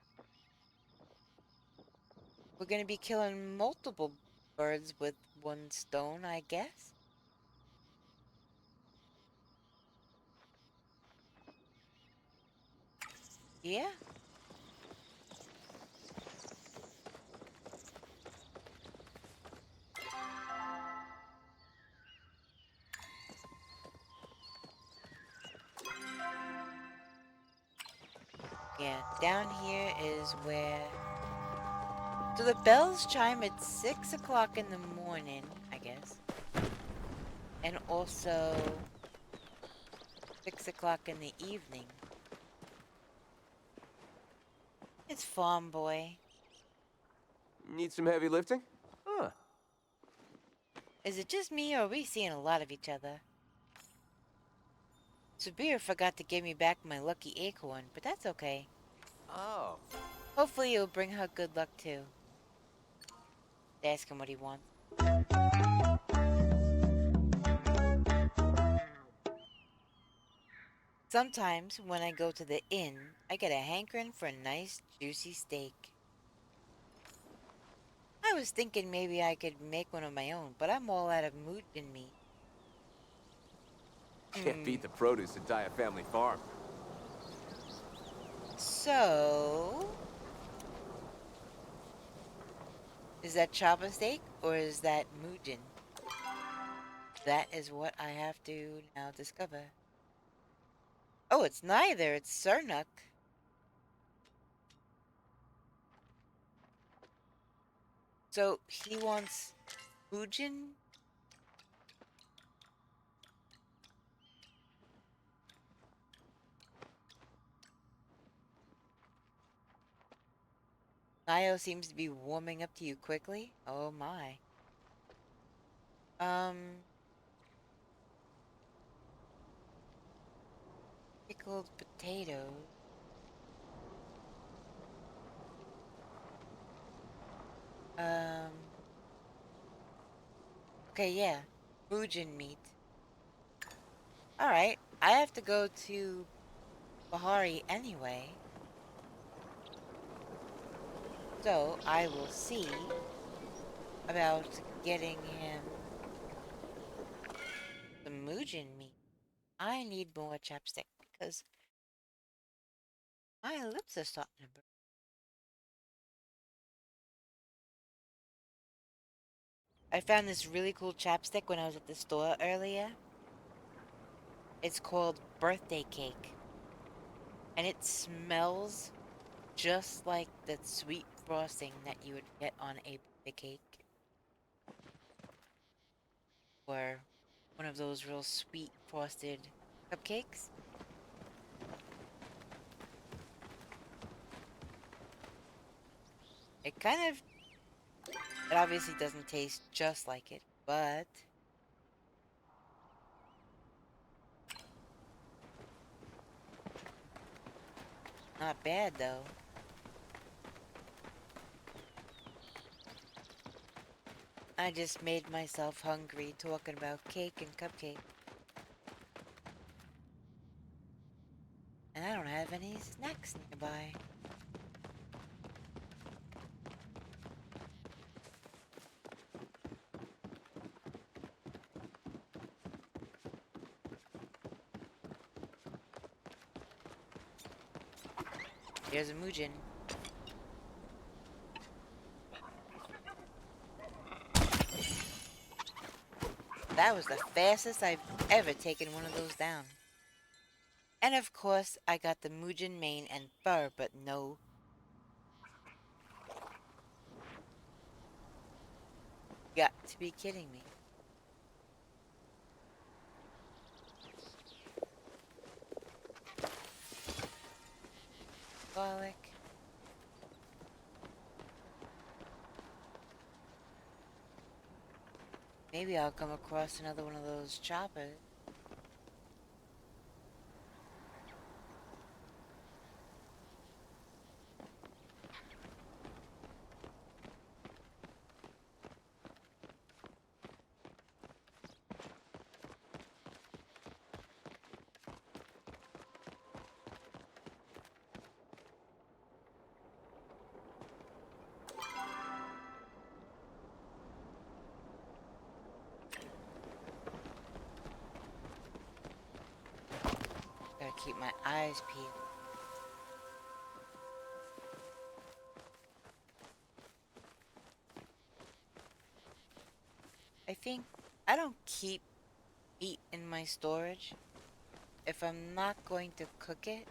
we're gonna be killing multiple birds with one stone, I guess. Yeah. Yeah, down here is where... So the bells chime at 6 o'clock in the morning, I guess. And also 6 o'clock in the evening. It's Farm Boy. Need some heavy lifting? Huh. Is it just me, or are we seeing a lot of each other? Sabir forgot to give me back my lucky acorn, but that's okay. Oh. Hopefully it'll bring her good luck too. Ask him what he wants. Sometimes when I go to the inn, I get a hankering for a nice juicy steak. I was thinking maybe I could make one of my own, but I'm all out of mood in me. Can't beat the produce at Dia Family Farm. So... is that chopper steak or is that Mujin? That is what I have to now discover. Oh, it's neither. It's Sernuk. So he wants Mujin? Nio seems to be warming up to you quickly. Oh my. Pickled potatoes. Okay, yeah. Mujin meat. Alright, I have to go to Bahari anyway. So, I will see about getting him the Mujin meat. I need more chapstick because my lips are starting to burn. I found this really cool chapstick when I was at the store earlier. It's called Birthday Cake. And it smells just like that sweet frosting that you would get on a birthday cake. Or one of those real sweet frosted cupcakes. It kind of... It obviously doesn't taste just like it, but... Not bad, though. I just made myself hungry talking about cake and cupcake. And I don't have any snacks nearby. Here's a Mujin. That was the fastest I've ever taken one of those down. And of course, I got the Mujin mane and fur, but no. Got to be kidding me. Garlic. Maybe I'll come across another one of those choppers. Gotta keep my eyes peeled. I think I don't keep meat in my storage. If I'm not going to cook it,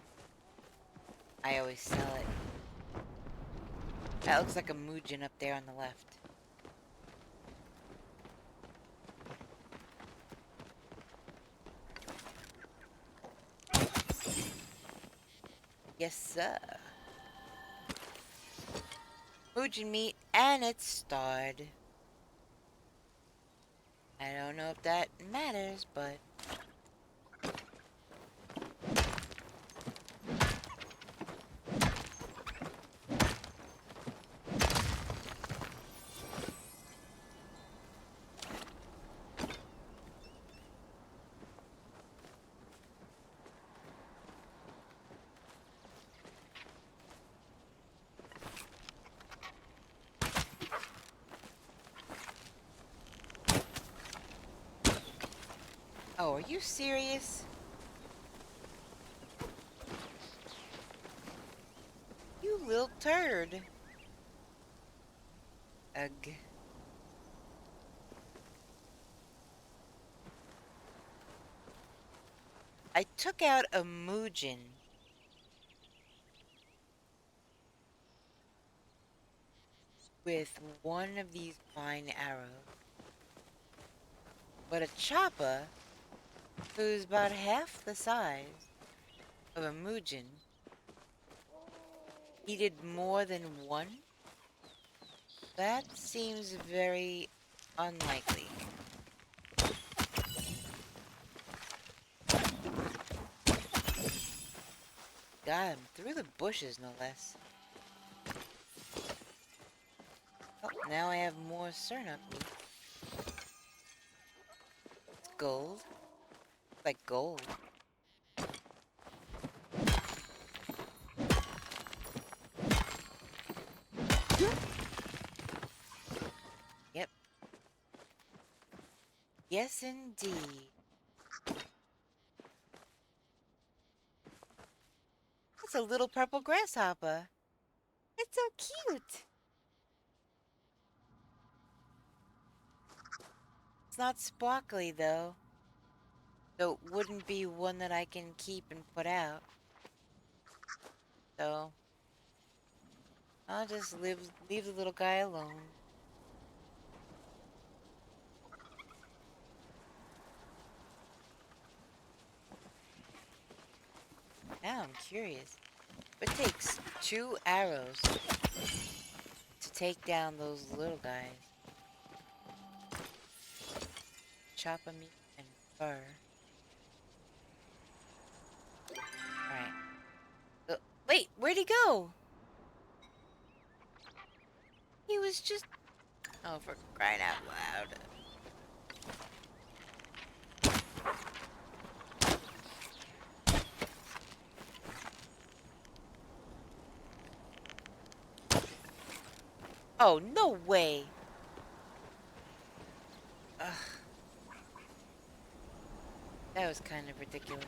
I always sell it. That looks like a Mujin up there on the left. Yes, sir. Mujin meat, and it's starred. I don't know if that matters, but... Oh, are you serious? You little turd. Ugh. I took out a Mujin. With one of these fine arrows. But a chopper, who's about half the size of a Mujin, he did more than one? That seems very unlikely. got him through the bushes, no less. Oh, now I have more Cernup meat. It's gold. Like gold. Yep. Yes, indeed. It's a little purple grasshopper. It's so cute. It's not sparkly, though. So it wouldn't be one that I can keep and put out. So I'll just leave the little guy alone. Now I'm curious. It takes 2 arrows to take down those little guys. Chopper meat and fur. Alright. Wait, where'd he go? He was just... Oh, for crying out loud. Oh, no way. Ugh. That was kind of ridiculous.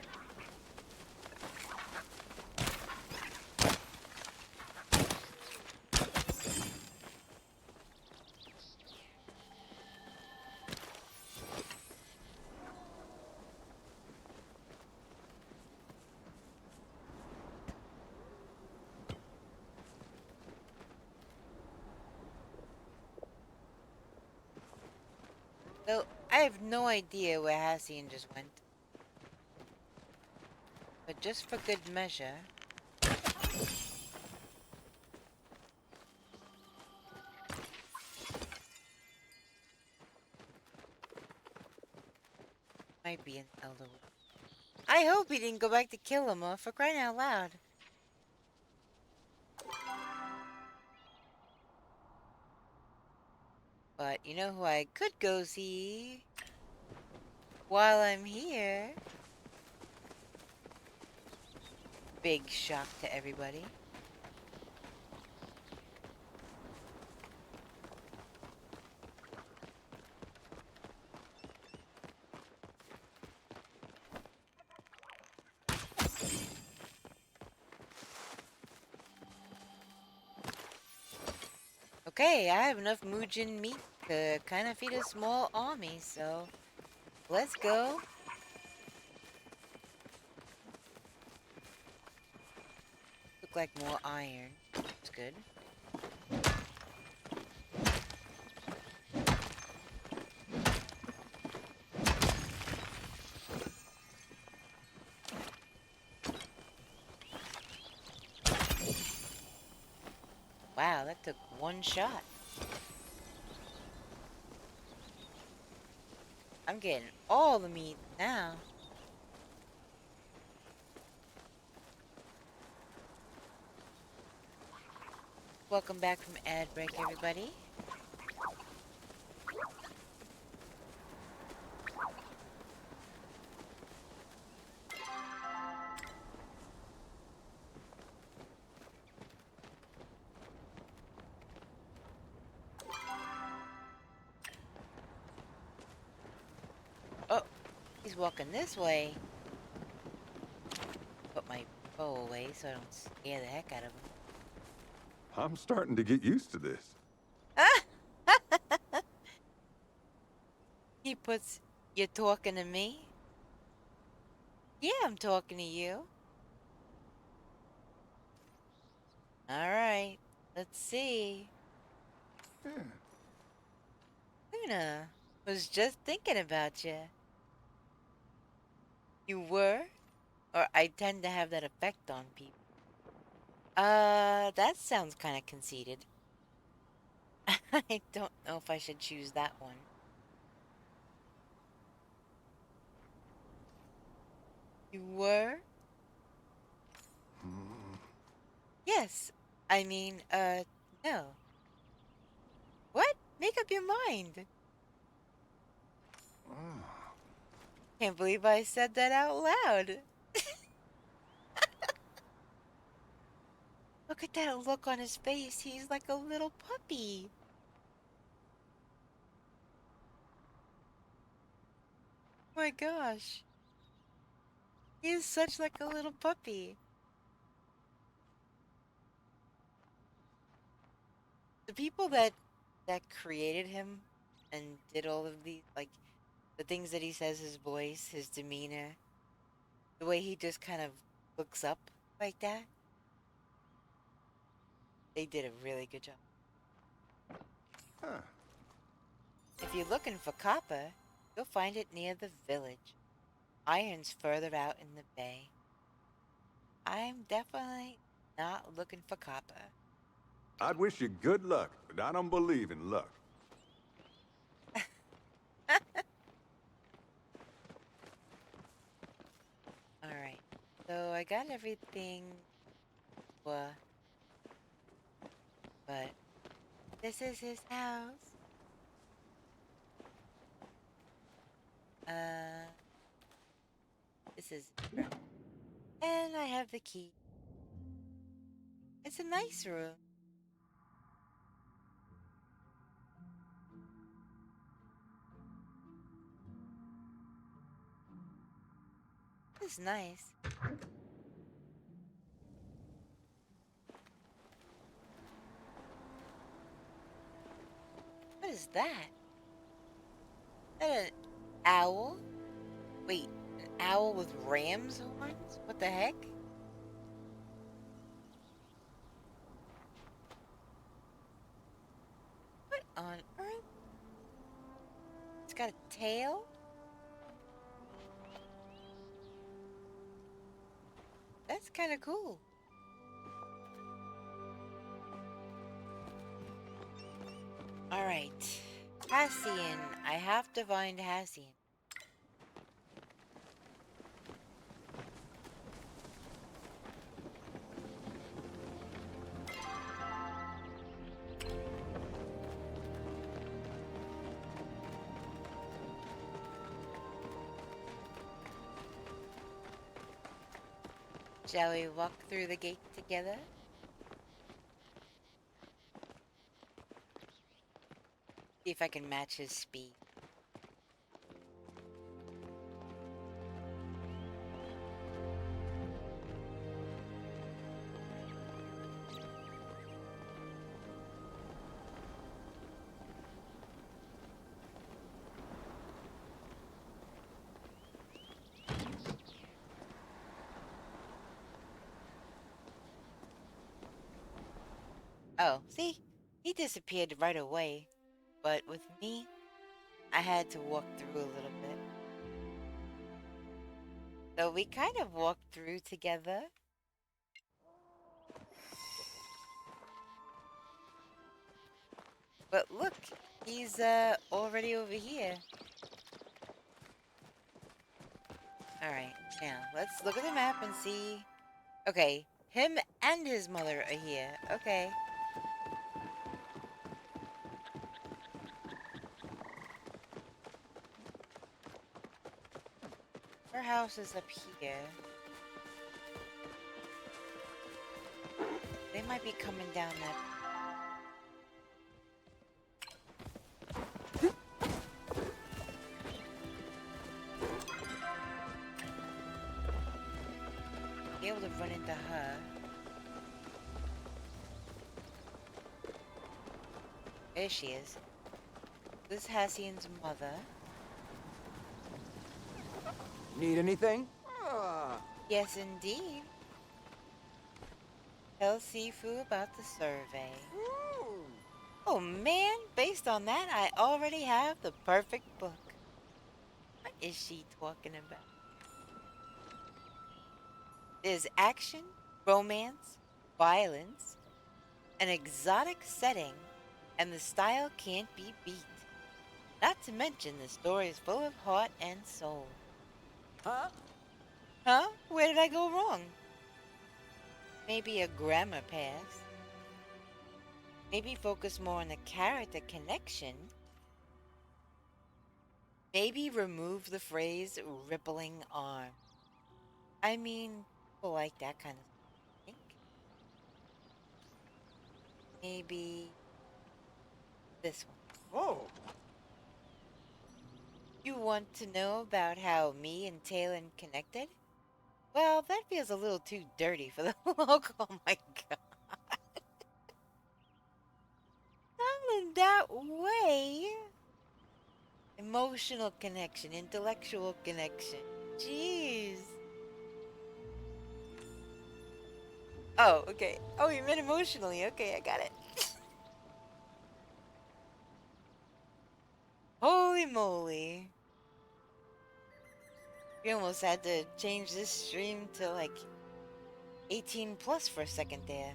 So, I have no idea where Hassian just went. But just for good measure... Might be an elder. I hope he didn't go back to kill him, for crying out loud. But you know who I could go see while I'm here? Big shock to everybody. Okay, I have enough Mujin meat to kind of feed a small army, so let's go. Look like more iron. That's good. Wow, that took one shot. I'm getting all the meat now. Welcome back from ad break, everybody. Oh, he's walking this way. Put my bow away so I don't scare the heck out of him. I'm starting to get used to this. He puts, "You talking to me?" Yeah, I'm talking to you. Alright, let's see. Luna was just thinking about you. You were? Or I tend to have that effect on people. That sounds kind of conceited. I don't know if I should choose that one. You were? Yes. I mean, no. What? Make up your mind. Can't believe I said that out loud. Look at that look on his face. He's like a little puppy. Oh my gosh. He is such like a little puppy. The people that created him and did all of these, like, the things that he says, his voice, his demeanor, the way he just kind of looks up like that, they did a really good job. Huh. If you're looking for copper, you'll find it near the village. Iron's further out in the bay. I'm definitely not looking for copper. I'd wish you good luck, but I don't believe in luck. Alright, so I got everything, but this is his house. This is his room. And I have the key. It's a nice room. It's nice. What is that? Is that an owl? Wait, an owl with ram's horns? What the heck? What on earth? It's got a tail? That's kind of cool. Alright. Hassian. I have to find Hassian. Shall we walk through the gate together? See if I can match his speed. Oh, see? He disappeared right away. But with me, I had to walk through a little bit. So we kind of walked through together. But look, he's already over here. Alright, now let's look at the map and see. Okay, him and his mother are here. Okay. Her house is up here. They might be coming down that. Be able to run into her. There she is. This is Hassian's mother. Need anything? Yes, indeed. Tell Sifu about the survey. Oh man, based on that, I already have the perfect book. What is she talking about? There's action, romance, violence, an exotic setting, and the style can't be beat. Not to mention the story is full of heart and soul. Huh? Huh? Where did I go wrong? Maybe a grammar pass. Maybe focus more on the character connection. Maybe remove the phrase rippling arm. I mean, people like that kind of thing. Maybe this one. Oh! You want to know about how me and Talon connected? Well, that feels a little too dirty for the logo. Oh my god. Not in that way. Emotional connection, intellectual connection. Jeez. Oh, okay. Oh, you meant emotionally. Okay, I got it. Holy moly. We almost had to change this stream to like 18 plus for a second there.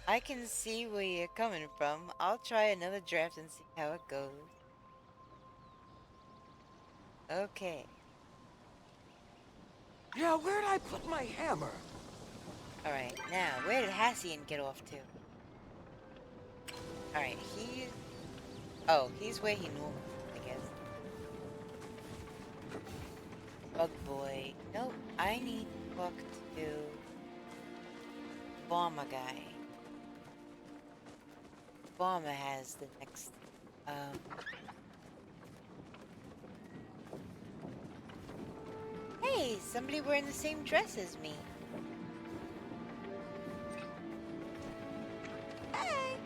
I can see where you're coming from. I'll try another draft and see how it goes. Okay. Yeah, where'd I put my hammer? Alright, now, where did Hassian get off to? Alright, oh, he's where he normally, I guess. Bug boy. Nope, I need to talk to Bomber guy. Bomber has the next, Hey, somebody wearing the same dress as me. Hey!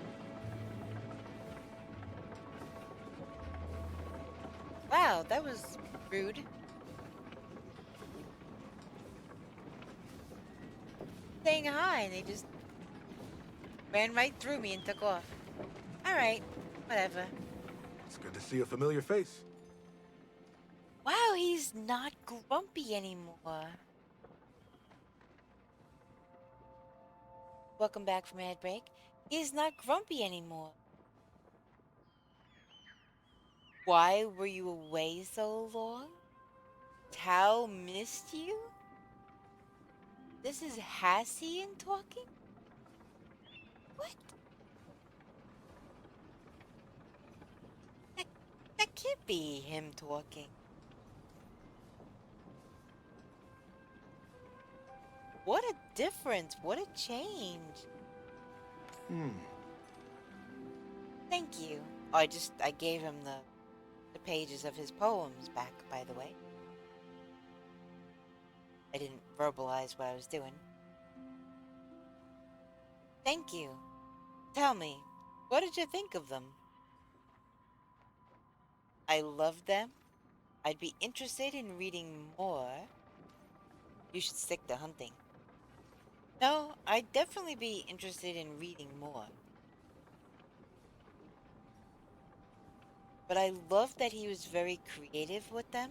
Wow, that was rude. Saying hi and they just ran right through me and took off. Alright, whatever. It's good to see a familiar face. Wow, he's not grumpy anymore. Welcome back from ad break. He's not grumpy anymore. Why were you away so long? Tao missed you? This is Hassian talking? What? That can't be him talking. What a difference. What a change. Thank you. Oh, I gave him the pages of his poems back, by the way. I didn't verbalize what I was doing. Thank you. Tell me, what did you think of them? I love them. I'd be interested in reading more. You should stick to hunting. No, I'd definitely be interested in reading more. But I love that he was very creative with them.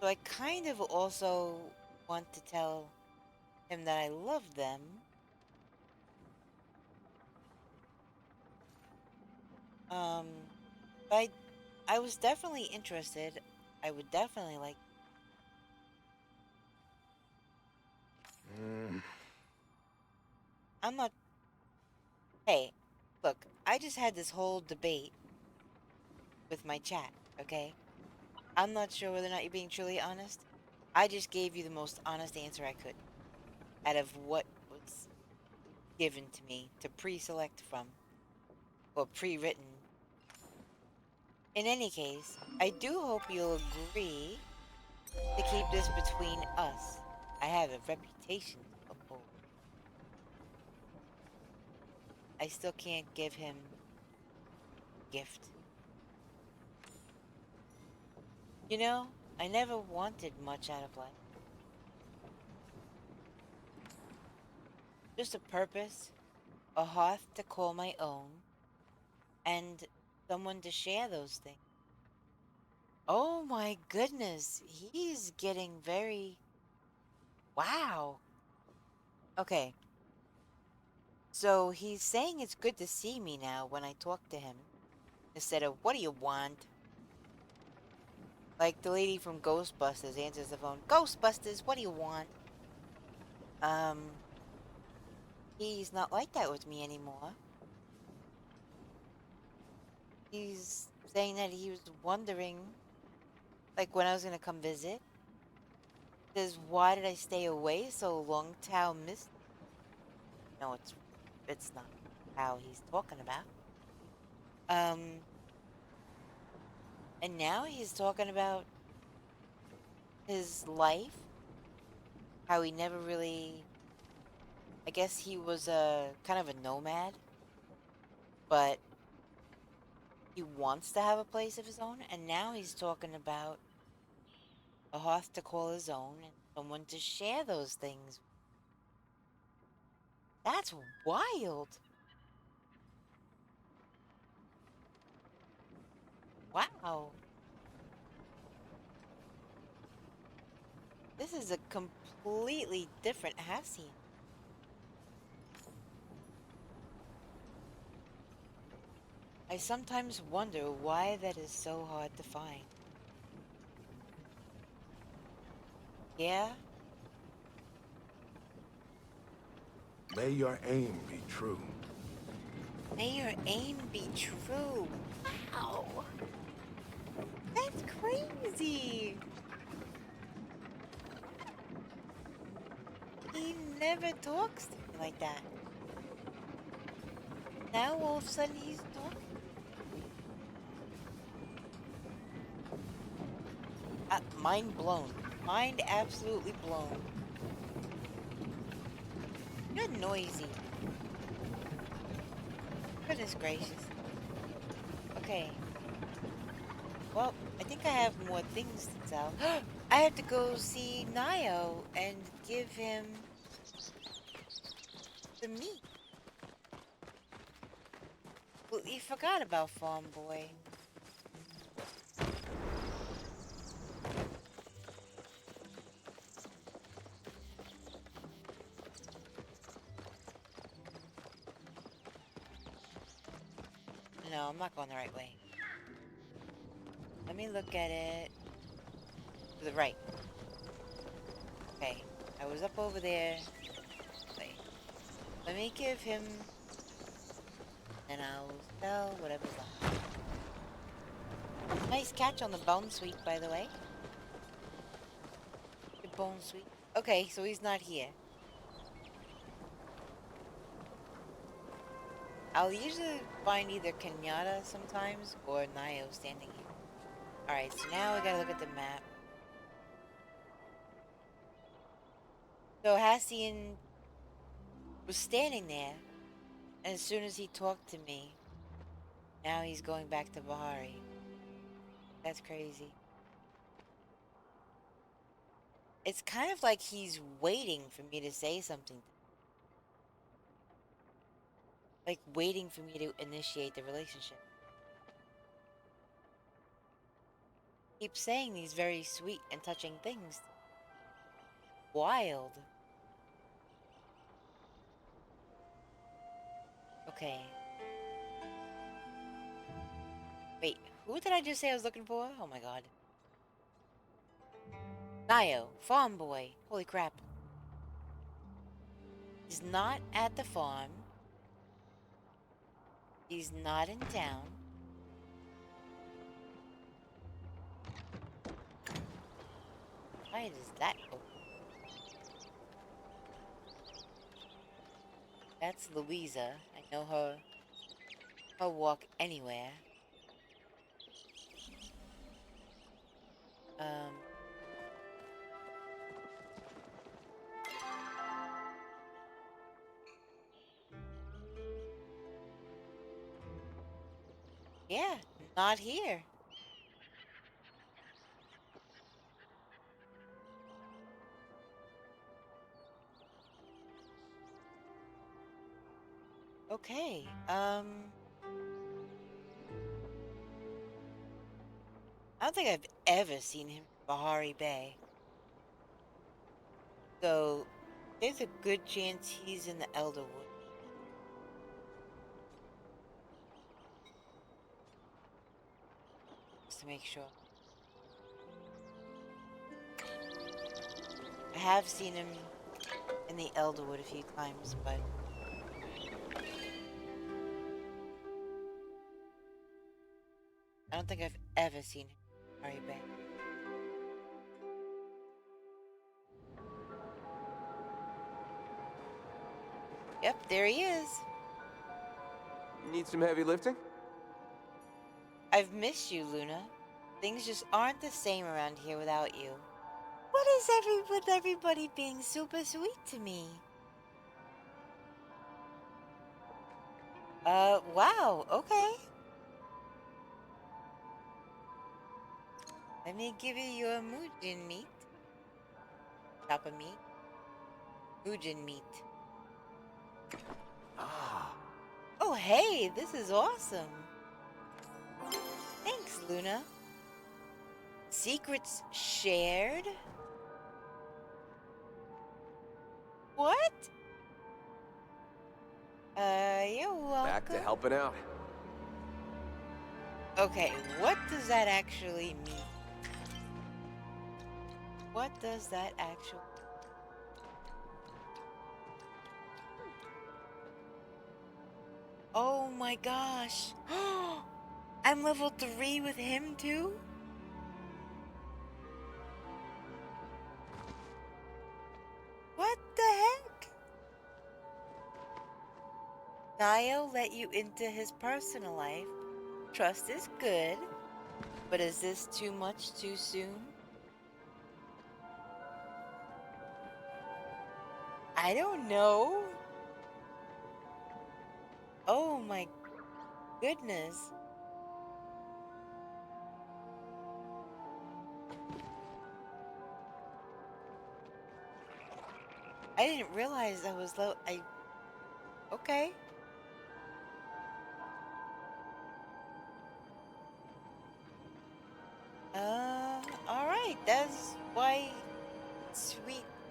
So I kind of also want to tell him that I love them. But I was definitely interested. I would definitely like. I'm not. Hey, look, I just had this whole debate with my chat, okay? I'm not sure whether or not you're being truly honest. I just gave you the most honest answer I could out of what was given to me to pre-select from or pre-written. In any case, I do hope you'll agree to keep this between us. I have a reputation to uphold. I still can't give him a gift. You know, I never wanted much out of life. Just a purpose, a hearth to call my own, and someone to share those things. Oh my goodness, he's getting very... Wow. Okay. So he's saying it's good to see me now when I talk to him, instead of, what do you want? Like the lady from Ghostbusters answers the phone. Ghostbusters, what do you want? He's not like that with me anymore. He's saying that he was wondering, like, when I was gonna come visit. Says, why did I stay away so long? Tao missed. No, it's not how he's talking about. And now he's talking about his life, how he never really, I guess he was a kind of a nomad, but he wants to have a place of his own, and now he's talking about a hearth to call his own and someone to share those things. That's wild. Wow. This is a completely different Hassian. I sometimes wonder why that is so hard to find. Yeah? May your aim be true. May your aim be true. Wow! That's crazy! He never talks to me like that. Now all of a sudden he's talking. Mind blown. Mind absolutely blown. You're noisy. Goodness gracious. Okay. Well, I think I have more things to tell. I have to go see Nio and give him the meat. Well, you forgot about Farm Boy. No, I'm not going the right way. Let me look at it. To the right. Okay. I was up over there. Wait. Let me give him... and I'll sell whatever's left. Nice catch on the bone sweep, by the way. The bone sweep. Okay, so he's not here. I'll usually find either Kenyatta sometimes or Nio standing here. Alright, so now we gotta look at the map. So Hassian was standing there, and as soon as he talked to me, now he's going back to Bahari. That's crazy. It's kind of like he's waiting for me to say something. Like waiting for me to initiate the relationship. Keeps saying these very sweet and touching things. Wild. Okay. Wait, who did I just say I was looking for? Oh my god. Nio, farm boy. Holy crap. He's not at the farm. He's not in town. Why does that open? That's Louisa. I know her. Her walk anywhere. Yeah, not here. Okay, I don't think I've ever seen him in Bahari Bay. So, there's a good chance he's in the Elderwood. Just to make sure. have seen him in the Elderwood a few times, but I don't think I've ever seen him in Hodari Bay. Yep, there he is. Need some heavy lifting? I've missed you, Luna. Things just aren't the same around here without you. What is with everybody being super sweet to me? Wow, okay. Let me give you your Mujin meat. Chop of meat. Mujin meat. Ah. Oh, hey, this is awesome. Thanks, Luna. Secrets shared? What? You're welcome. Back to helping out. Okay, what does that actually mean? What does that actually... Oh my gosh. I'm level 3 with him too? What the heck? Niall let you into his personal life. Trust is good. But is this too much too soon? I don't know. Oh my goodness. I didn't realize I was low. Okay. Alright. That's why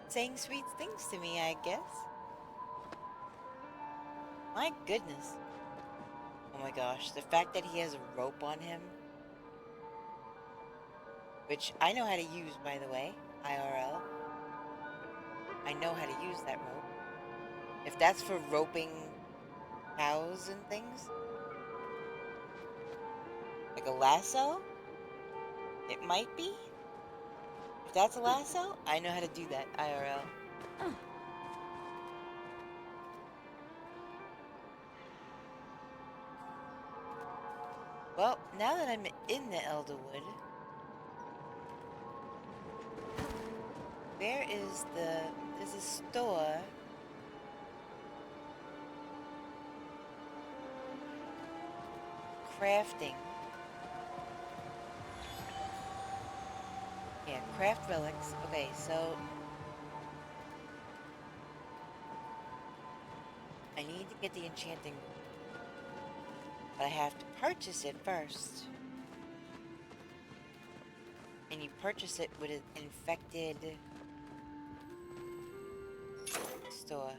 saying sweet things to me, I guess. My goodness. Oh my gosh. The fact that he has a rope on him. Which I know how to use, by the way. IRL. I know how to use that rope. If that's for roping cows and things. Like a lasso? It might be. If that's a lasso, I know how to do that, IRL. Well, now that I'm in the Elderwood, there's a store. Crafting. Yeah, craft relics. Okay, so I need to get the enchanting, but I have to purchase it first. And you purchase it with an infected store.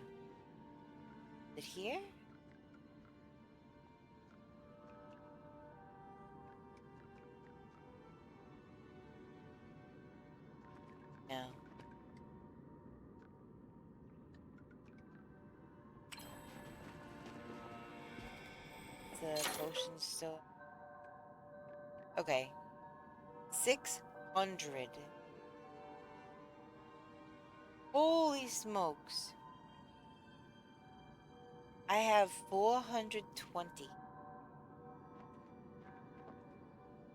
Is it here? No. The potion store. Okay. 600. Holy smokes. I have 420.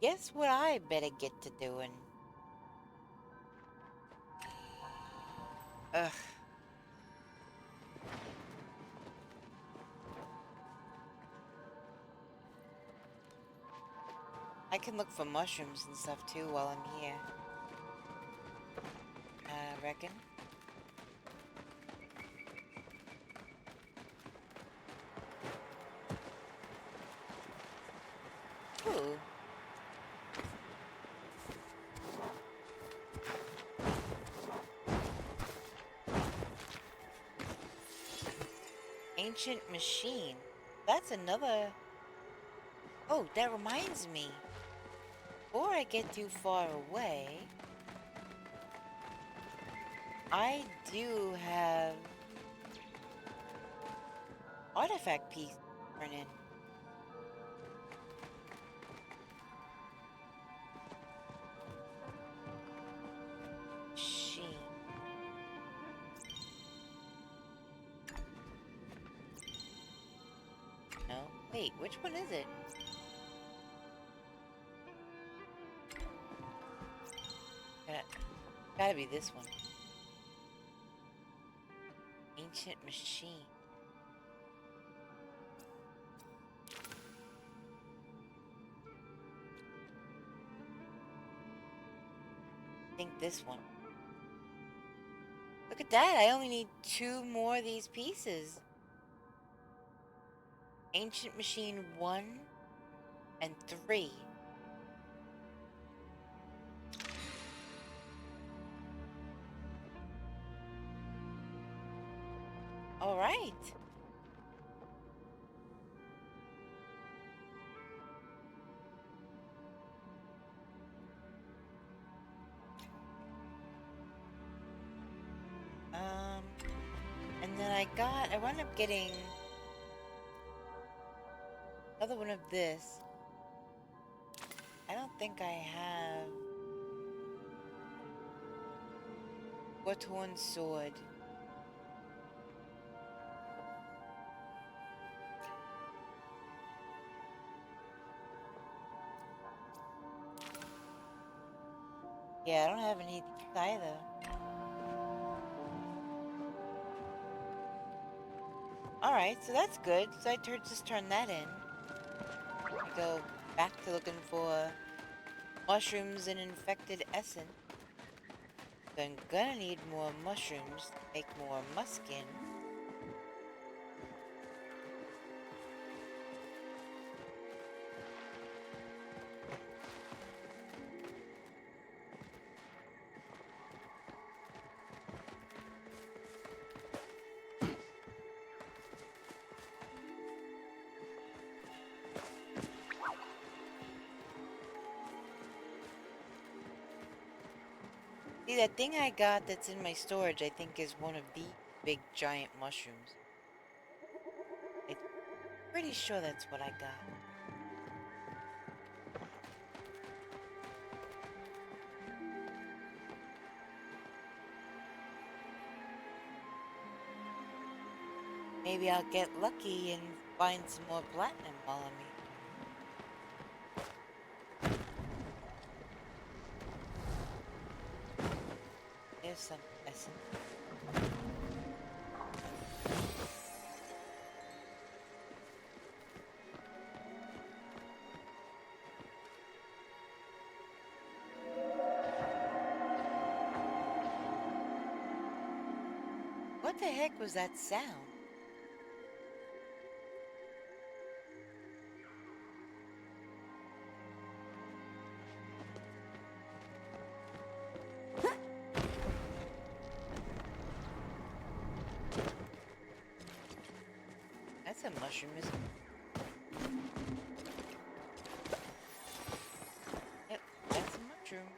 Guess what I better get to doing? Ugh. I can look for mushrooms and stuff too while I'm here. Reckon? Ooh. Ancient machine. That's another... Oh, that reminds me. Before I get too far away... I do have artifact piece to turn in. Machine. No? Wait, which one is it? Gotta be this one. Ancient machine. I think this one. Look at that, I only need 2 more of these pieces. Ancient machine 1 and 3. All right. And then I wound up getting another one of this. I don't think I have Horn sword. Yeah, I don't have any either. Alright, so that's good. So I just turn that in. I go back to looking for mushrooms and infected essence. So I'm gonna need more mushrooms to make more muskin. See, that thing I got that's in my storage, I think is one of the big giant mushrooms. I'm pretty sure that's what I got. Maybe I'll get lucky and find some more platinum while I'm here. There's some essence. What the heck was that sound? That's a mushroom, isn't it? Yep, that's a mushroom.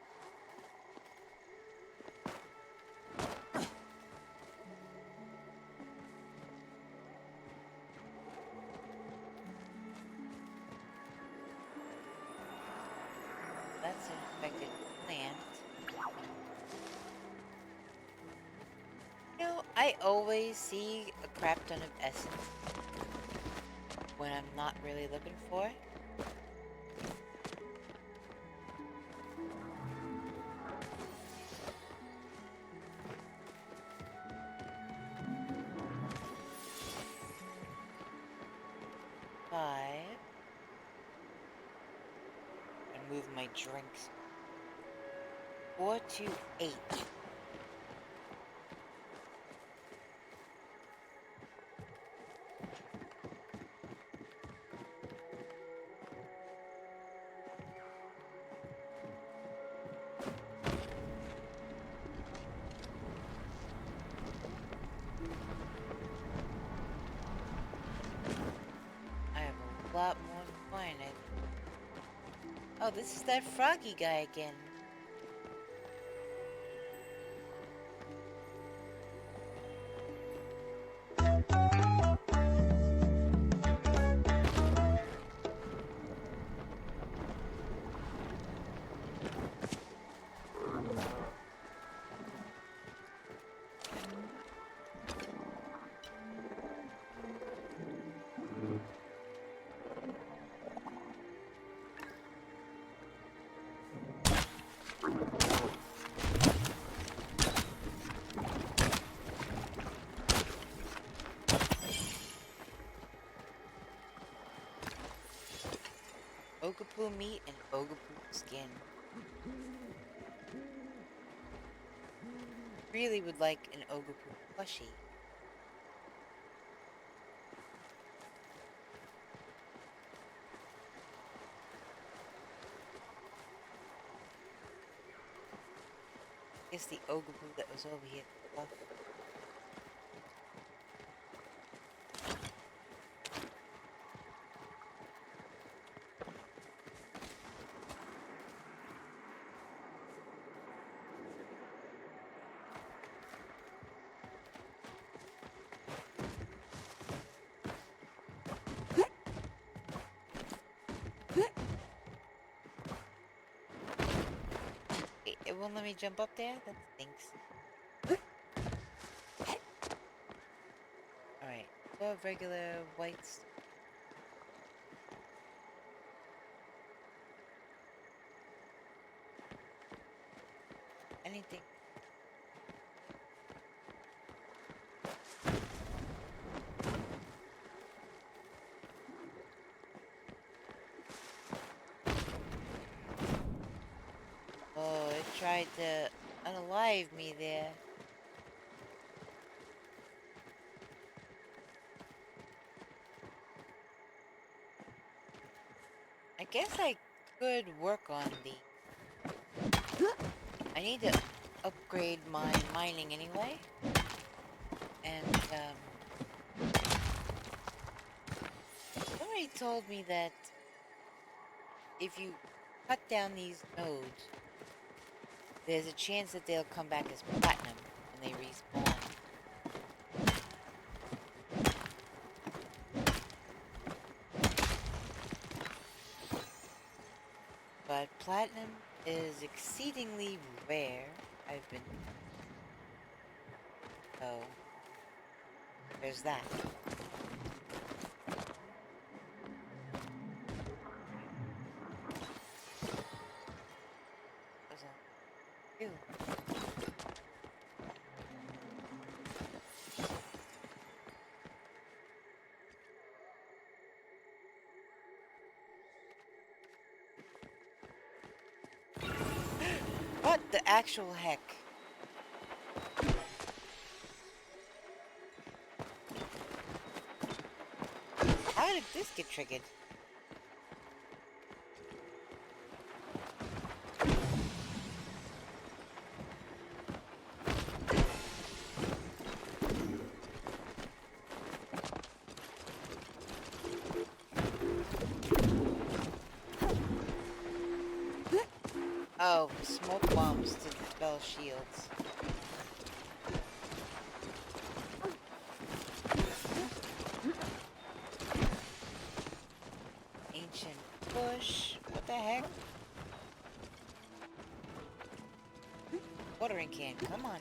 That's an infected plant. You know, I always see a crap ton of essence when I'm not really looking for it. Five. And move my drinks. 4 to 8. I have a lot more to find. Oh, this is that froggy guy again. Ogapoo meat and Ogapoo skin. Really would like an Ogapoo plushie. Guess the Ogapoo that was over here. It won't let me jump up there? That stinks. Alright, 12 regular whites. Anything. Oh, it tried to unalive me there. I guess I could work on the... I need to upgrade my mining anyway. And, somebody told me that if you cut down these nodes, there's a chance that they'll come back as platinum when they respawn. But platinum is exceedingly rare. I've been... So... there's that. Ew. What the actual heck? How did this get triggered? Oh, smoke bombs to dispel shields. Ancient bush. What the heck? Watering can, come on.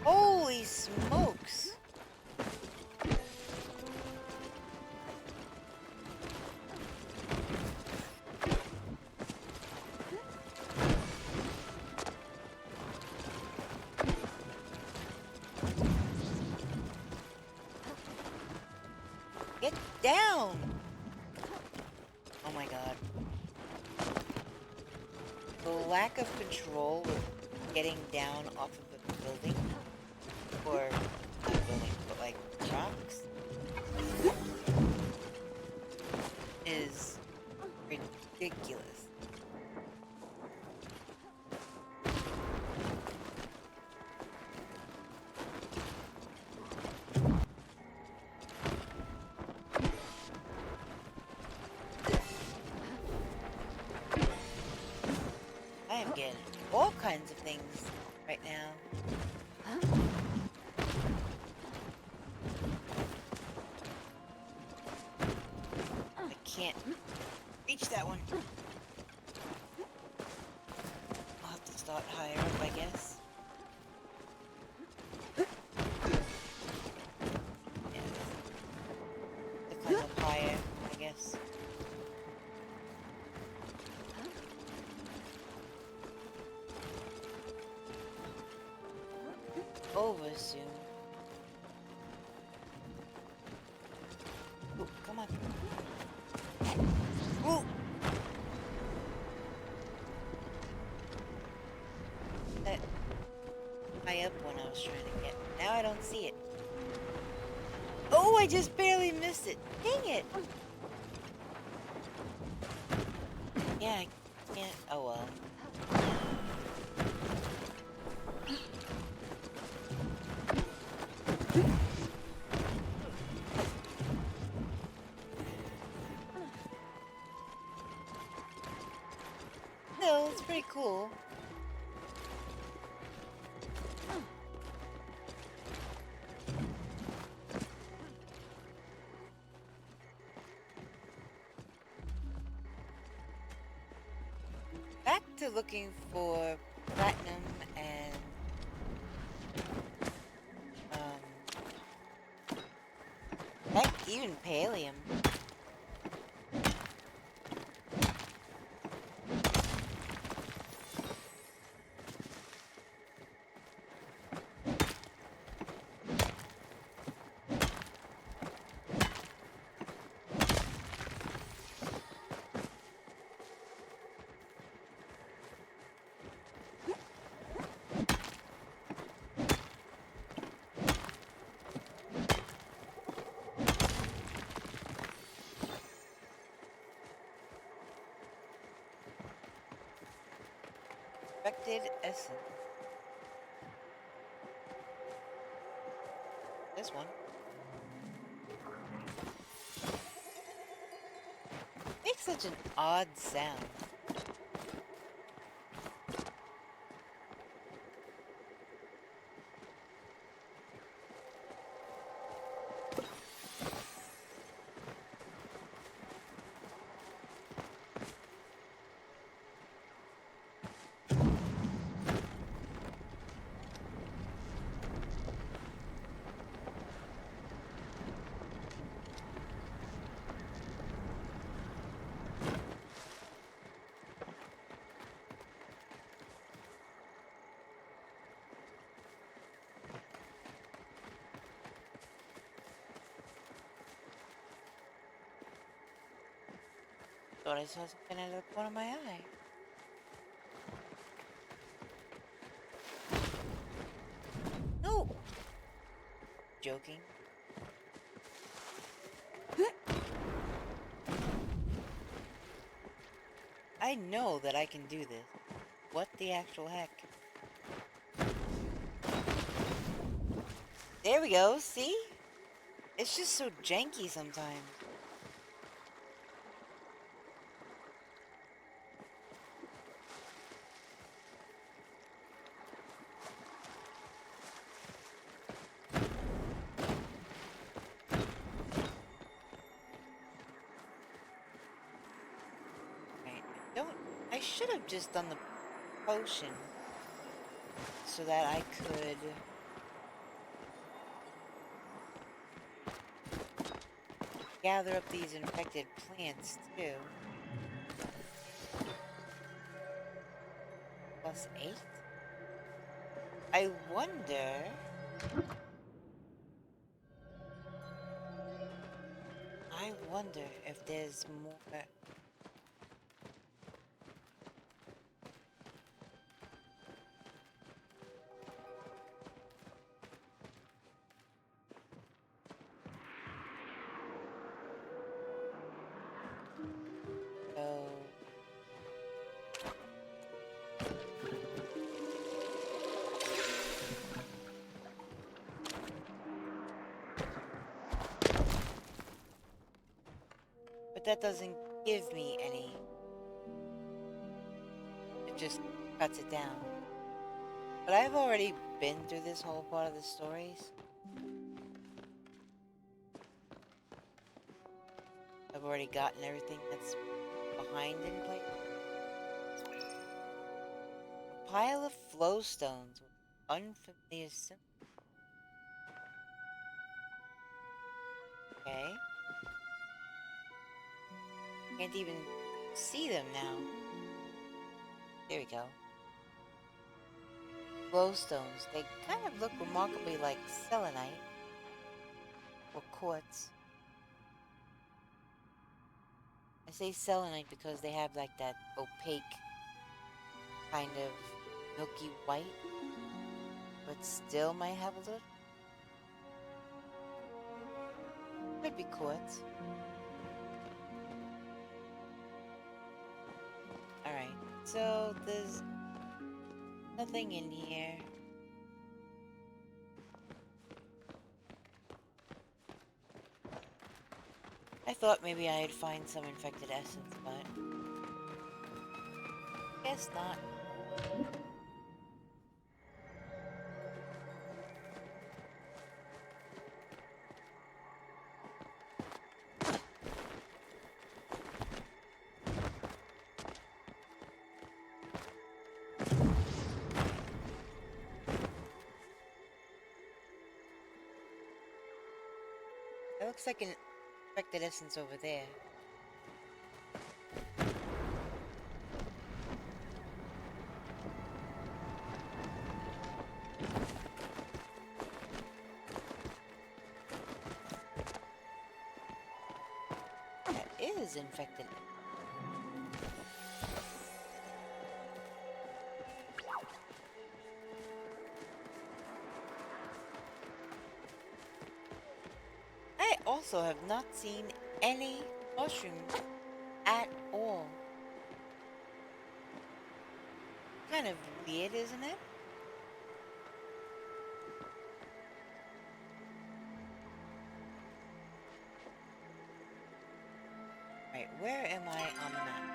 Holy smokes! Get down! Oh my god. The lack of control with getting down off of the building, or not building, but like rocks, is ridiculous. get all kinds of things right now. I can't reach that one. I'll have to start higher up, I guess. Yeah. To climb up higher, I guess. Over soon. Ooh, come on. Ooh! That high up one I was trying to get. Now I don't see it. Oh, I just barely missed it. Dang it! Yeah, I can't. Oh well. Still, it's pretty cool. Back to looking for platinum and heck, even pallium. Expected essence. This one. Makes such an odd sound. Thought I saw something out of the corner of my eye. No! Joking. I know that I can do this. What the actual heck? There we go, see? It's just so janky sometimes. I should have just done the potion so that I could gather up these infected plants too. +8? I wonder if there's more. But that doesn't give me any. It just cuts it down. But I've already been through this whole part of the stories. I've already gotten everything that's behind in place. A pile of flowstones with unfamiliar symbol. Okay. Can't even see them now. There we go. Glowstones. They kind of look remarkably like selenite or quartz. I say selenite because they have like that opaque kind of milky white, but still might have a little. Could be quartz. Alright, so there's nothing in here. I thought maybe I'd find some infected essence, but guess not. That looks like an infected essence over there. That is infected. I also have not seen any mushrooms at all. Kind of weird, isn't it? Right, where am I on the map?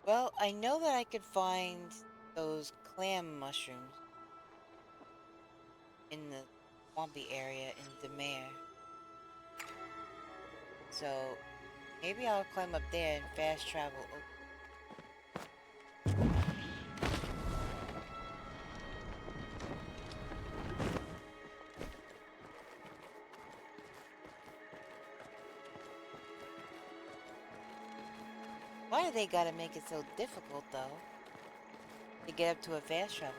Well, I know that I could find those clam mushrooms in the swampy area in Demare. So maybe I'll climb up there and fast travel. Why do they gotta make it so difficult, though, to get up to a fast travel?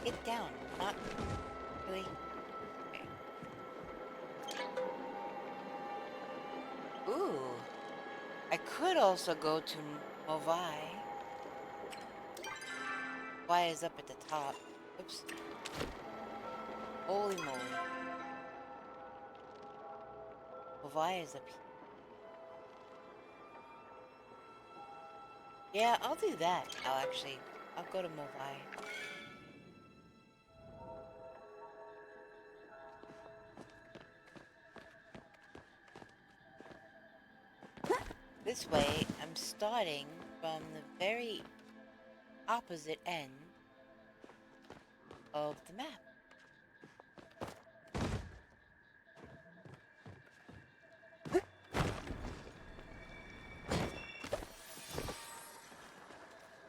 Get down, not really. Okay. Ooh, I could also go to Movai. Movai is up at the top. Oops. Holy moly. Movai is up here. Yeah, I'll do that. I'll go to Movai. This way, I'm starting from the very opposite end of the map.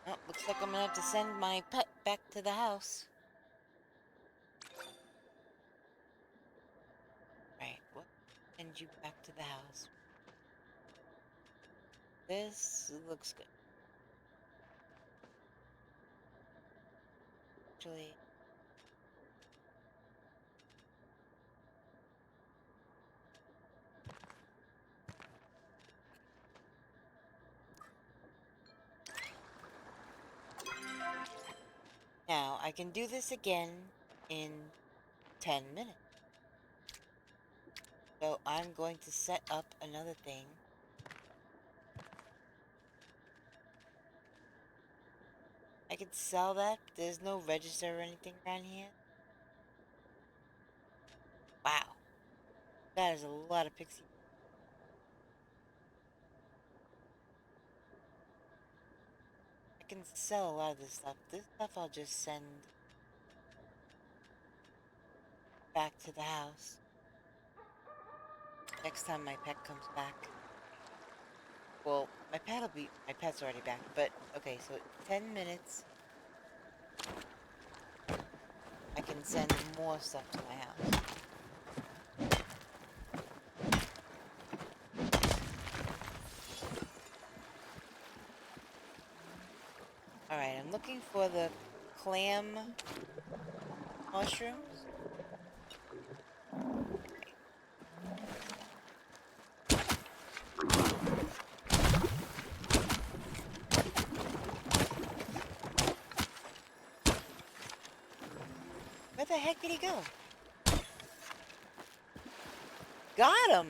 Oh, looks like I'm gonna have to send my pet back to the house. Right, what? Send you back to the house. This looks good. Actually, I can do this again in 10 minutes. So I'm going to set up another thing. I could sell that. There's no register or anything around here. Wow. That is a lot of pixie. I can sell a lot of this stuff. This stuff I'll just send back to the house. Next time my pet comes back. Well, my pet's already back, but okay, so 10 minutes. I can send more stuff to my house. Alright, I'm looking for the clam mushrooms. Where the heck did he go? Got him!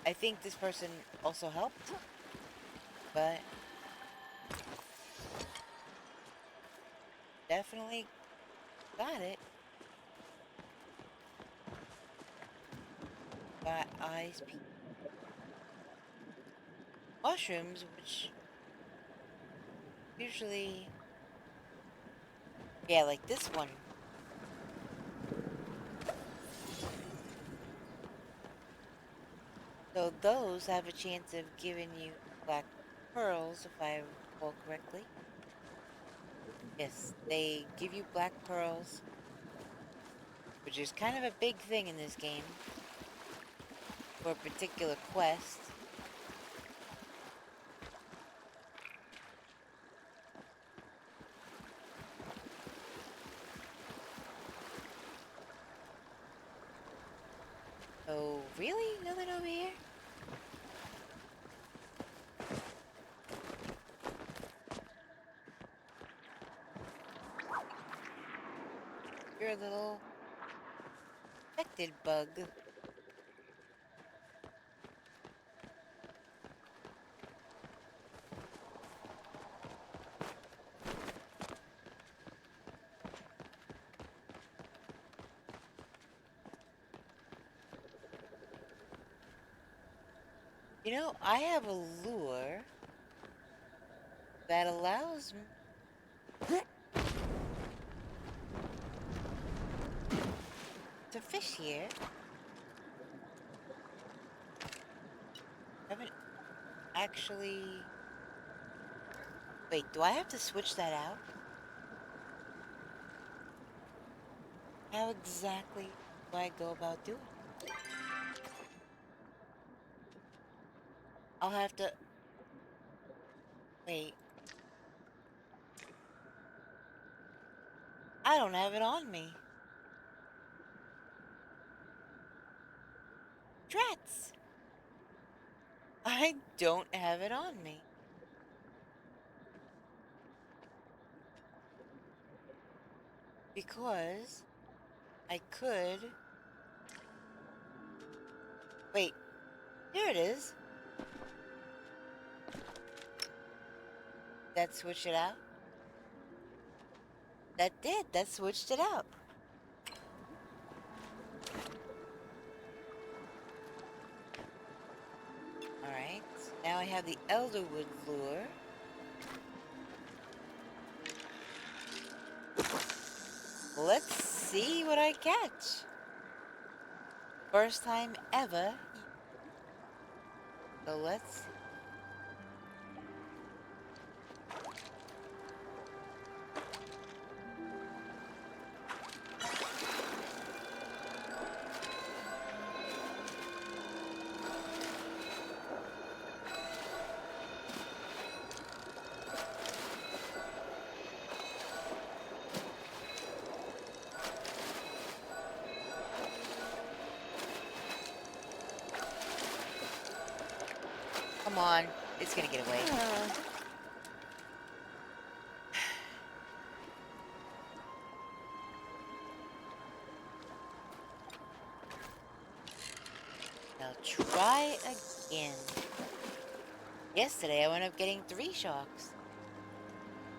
I think this person also helped, but definitely got it. Got eyes, mushrooms, which usually, yeah, like this one. So those have a chance of giving you black pearls, if I recall correctly. Yes, they give you black pearls, which is kind of a big thing in this game for a particular quest. Oh, really? Nothing over here? You're a little infected bug. You know, I have a lure that allows me to fish here. I haven't actually... Wait, do I have to switch that out? How exactly do I go about doing it? I'll have to... Wait. I don't have it on me. Drats! I don't have it on me. Because I could... Wait, here it is. That switched it out? That did, that switched it out. Alright, now I have the Elderwood lure. Let's see what I catch. First time ever. So let's... Come on, it's gonna get away. try again. Yesterday I wound up getting 3 sharks.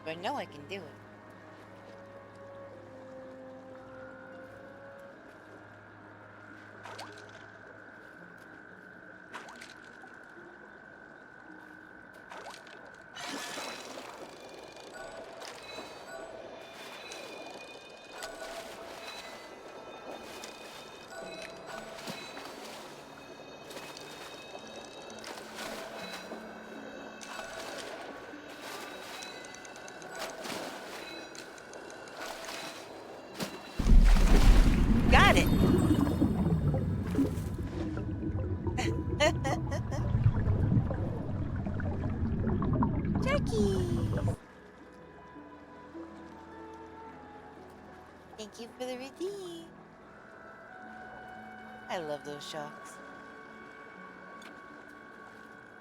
But I know I can do it. Got it! Turkeys! Thank you for the redeem. I love those sharks.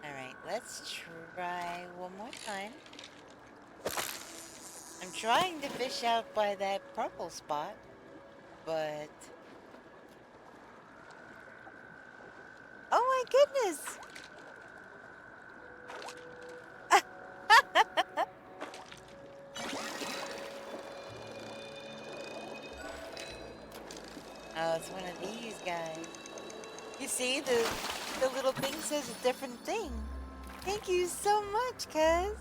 Alright, let's try one more time. I'm trying to fish out by that purple spot, but... Oh my goodness! Oh, it's one of these guys. You see, the little thing says a different thing. Thank you so much, cuz.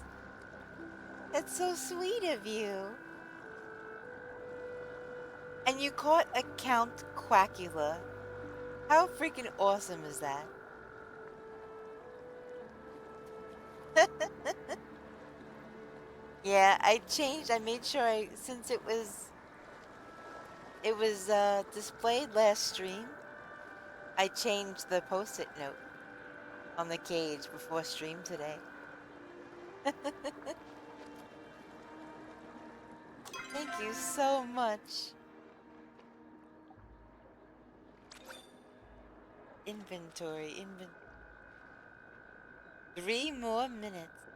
That's so sweet of you. And you caught a Count Quackula. How freaking awesome is that? Yeah, I made sure since it was displayed last stream, I changed the post-it note on the cage before stream today. Thank you so much. Inventory. 3 more minutes.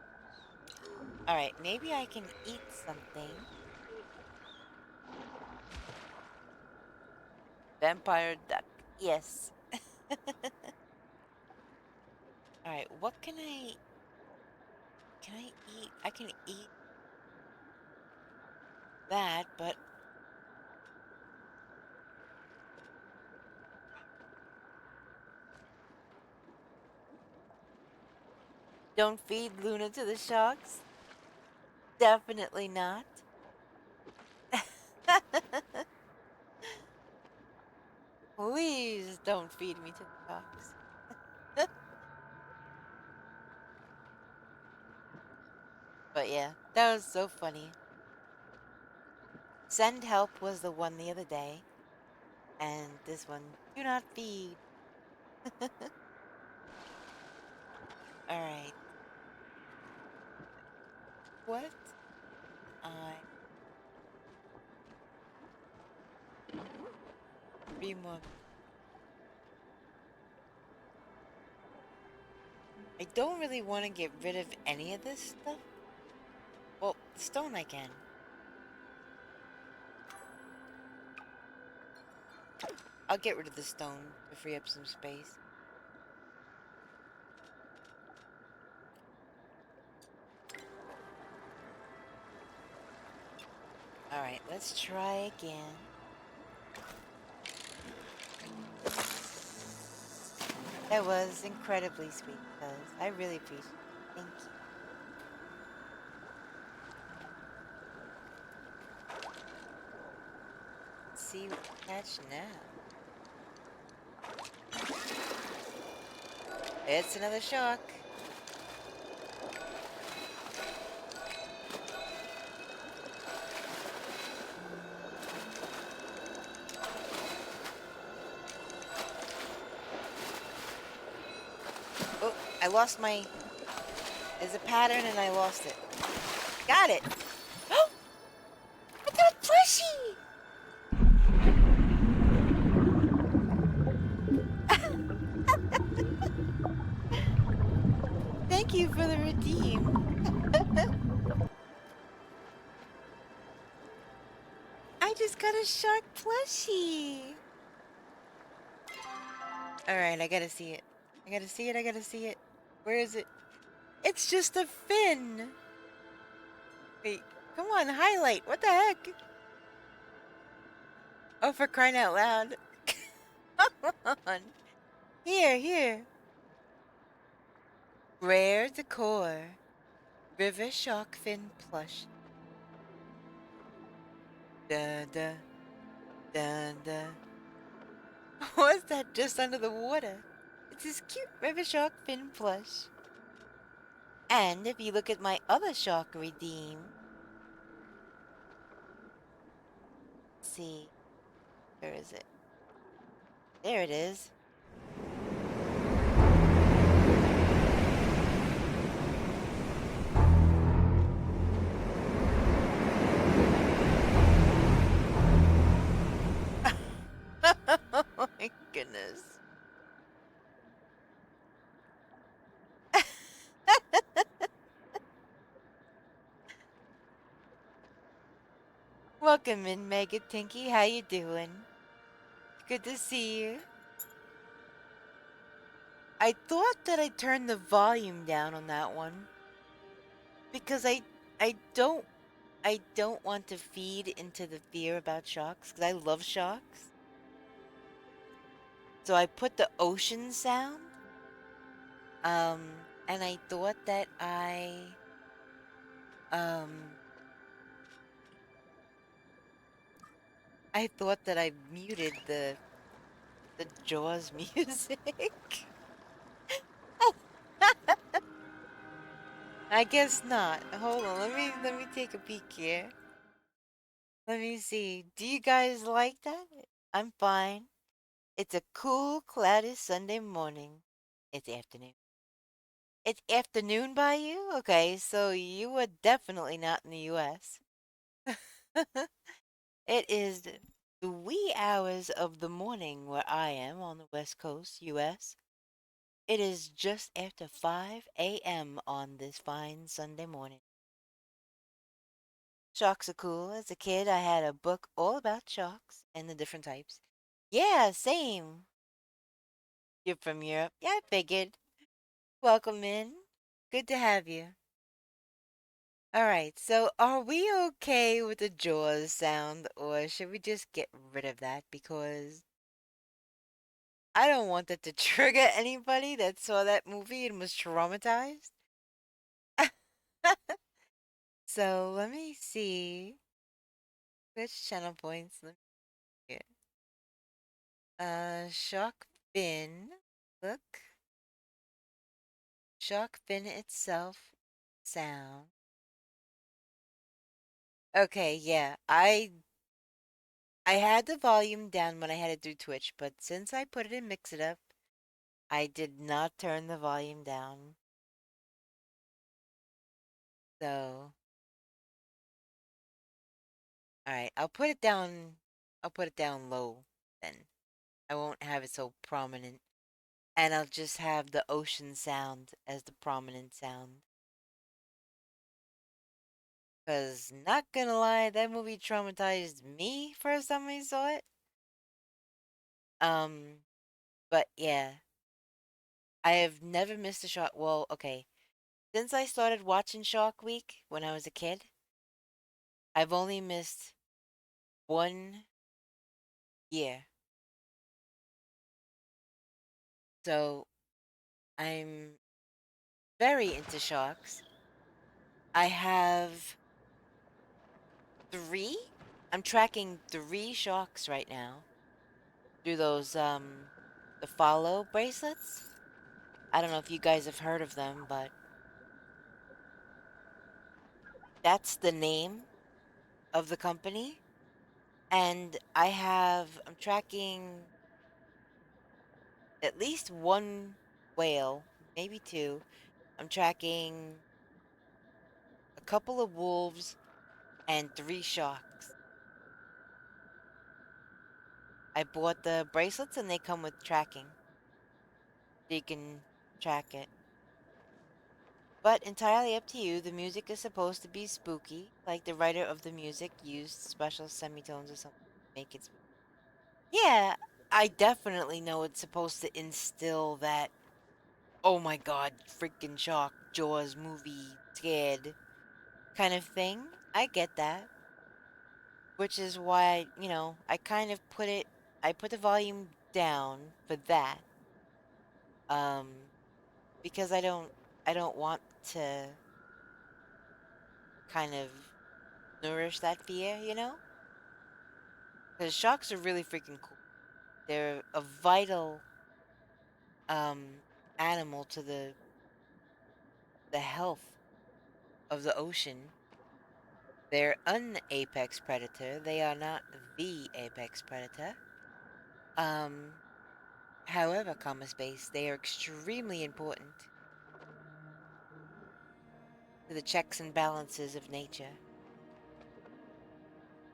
Alright, maybe I can eat something. Vampire duck. Yes. Alright, what can I eat? I can eat that, but don't feed Luna to the sharks? Definitely not. Please don't feed me to the sharks. But yeah, that was so funny. Send help was the one the other day. And this one, do not feed. Alright. What? 3 more. I don't really want to get rid of any of this stuff. Well, stone I can. I'll get rid of the stone to free up some space. Alright, let's try again. That was incredibly sweet, because I really appreciate it. Thank you. Let's see what we catch now. It's another shark. Oh, I lost my... There's a pattern and I lost it. Got it! Oh! I got a plushie! Thank you for the redeem. I just got a shark plushie. Alright, I gotta see it. I gotta see it, I gotta see it. Where is it? It's just a fin! Wait, come on, highlight. What the heck? Oh, for crying out loud. Come on. Here. Rare decor. River shark fin plush. Da da. Da da. What's that just under the water? It's this cute river shark fin plush. And if you look at my other shark redeem, see, where is it? There it is. Oh my goodness. Welcome in, Mega Tinky. How you doing? Good to see you. I thought that I turned the volume down on that one because I don't want to feed into the fear about sharks because I love sharks. So I put the ocean sound. And I thought that I muted the Jaws music. I guess not. Hold on, let me take a peek here. Let me see. Do you guys like that? I'm fine. It's a cool, cloudy Sunday morning. It's afternoon. It's afternoon by you? Okay, so you are definitely not in the US. It is the wee hours of the morning where I am on the West Coast, US. It is just after 5 a.m. on this fine Sunday morning. Sharks are cool. As a kid, I had a book all about sharks and the different types. Yeah, same. You're from Europe? Yeah, I figured. Welcome in. Good to have you. Alright, so are we okay with the Jaws sound, or should we just get rid of that? Because I don't want that to trigger anybody that saw that movie and was traumatized. So let me see which channel points. Let me get. Shark fin. Look. Shark fin itself. Sound. Okay, yeah. I had the volume down when I had it through Twitch, but since I put it in Mix It Up, I did not turn the volume down. So, alright, I'll put it down low then. I won't have it so prominent. And I'll just have the ocean sound as the prominent sound. Cause not gonna lie, that movie traumatized me first time I saw it. But yeah. I have never missed a Shark. Well, okay. Since I started watching Shark Week when I was a kid, I've only missed 1 year. So I'm very into sharks. I have 3. I'm tracking 3 sharks right now through those the follow bracelets. I don't know if you guys have heard of them, but that's the name of the company. And I'm tracking at least 1 whale, maybe 2. I'm tracking a couple of wolves and 3 sharks. I bought the bracelets and they come with tracking. So you can track it. But entirely up to you. The music is supposed to be spooky, like the writer of the music used special semitones or something to make it spooky. Yeah, I definitely know it's supposed to instill that oh my god, freaking shock, Jaws movie, scared kind of thing. I get that. Which is why, you know, I kind of I put the volume down for that. Um, because I don't want to kind of nourish that fear, you know? Because sharks are really freaking cool. They're a vital, um, animal to the health of the ocean. They're an apex predator. They are not the apex predator. Um, However, comma space, they are extremely important to the checks and balances of nature.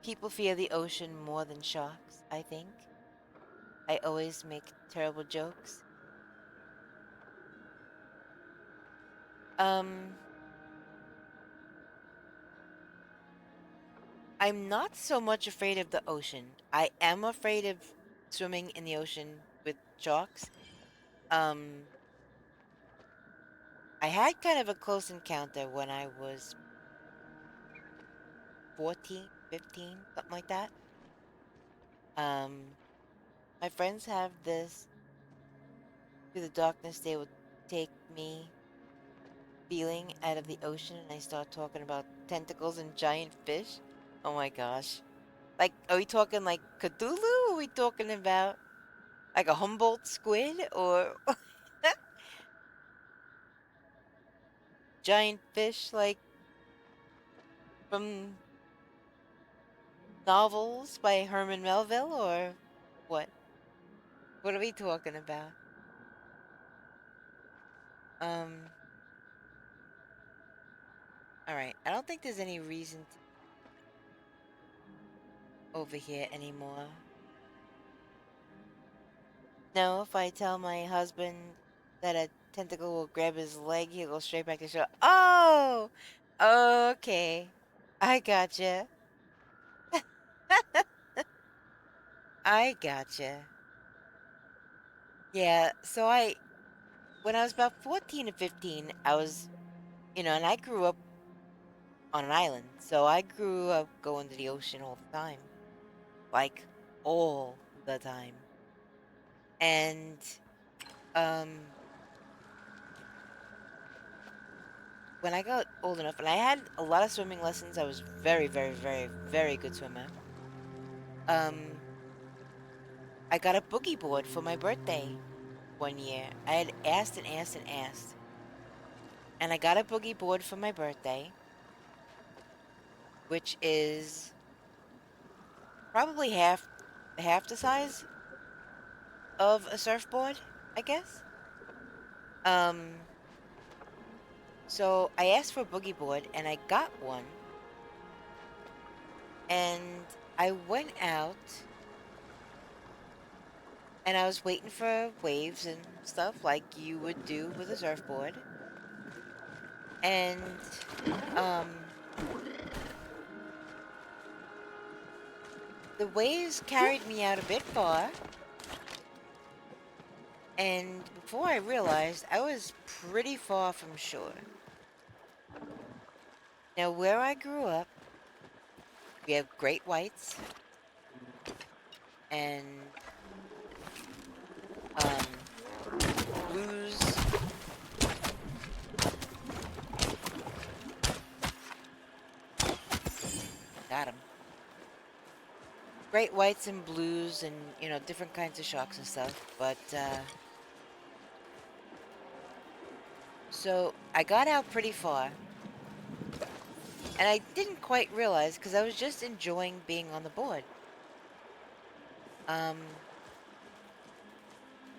People fear the ocean more than sharks, I think. I always make terrible jokes. Um, I'm not so much afraid of the ocean. I am afraid of swimming in the ocean with sharks. Um, I had kind of a close encounter when I was 14, 15, something like that. Um, my friends have this, through the darkness, they would take me feeling out of the ocean and I start talking about tentacles and giant fish. Oh my gosh. Like, are we talking like Cthulhu? Or are we talking about like a Humboldt squid or giant fish like from novels by Herman Melville or what? What are we talking about? Um, alright. I don't think there's any reason to over here anymore. No, if I tell my husband that a tentacle will grab his leg, he'll go straight back to shore. Oh! Okay. I gotcha. I gotcha. Yeah, so when I was about 14 to 15, I was, you know, and I grew up on an island. So I grew up going to the ocean all the time. Like, all the time. And, um, when I got old enough, and I had a lot of swimming lessons, I was very, very, very, very good swimmer. I got a boogie board for my birthday one year. I had asked and asked and asked. And I got a boogie board for my birthday, which is probably half the size of a surfboard, I guess. Um, so I asked for a boogie board and I got one. And I went out and I was waiting for waves and stuff like you would do with a surfboard. And the waves carried me out a bit far. And before I realized, I was pretty far from shore. Now, where I grew up, we have great whites and blues. Got 'em. Great whites and blues and, you know, different kinds of sharks and stuff. But, so I got out pretty far. And I didn't quite realize because I was just enjoying being on the board.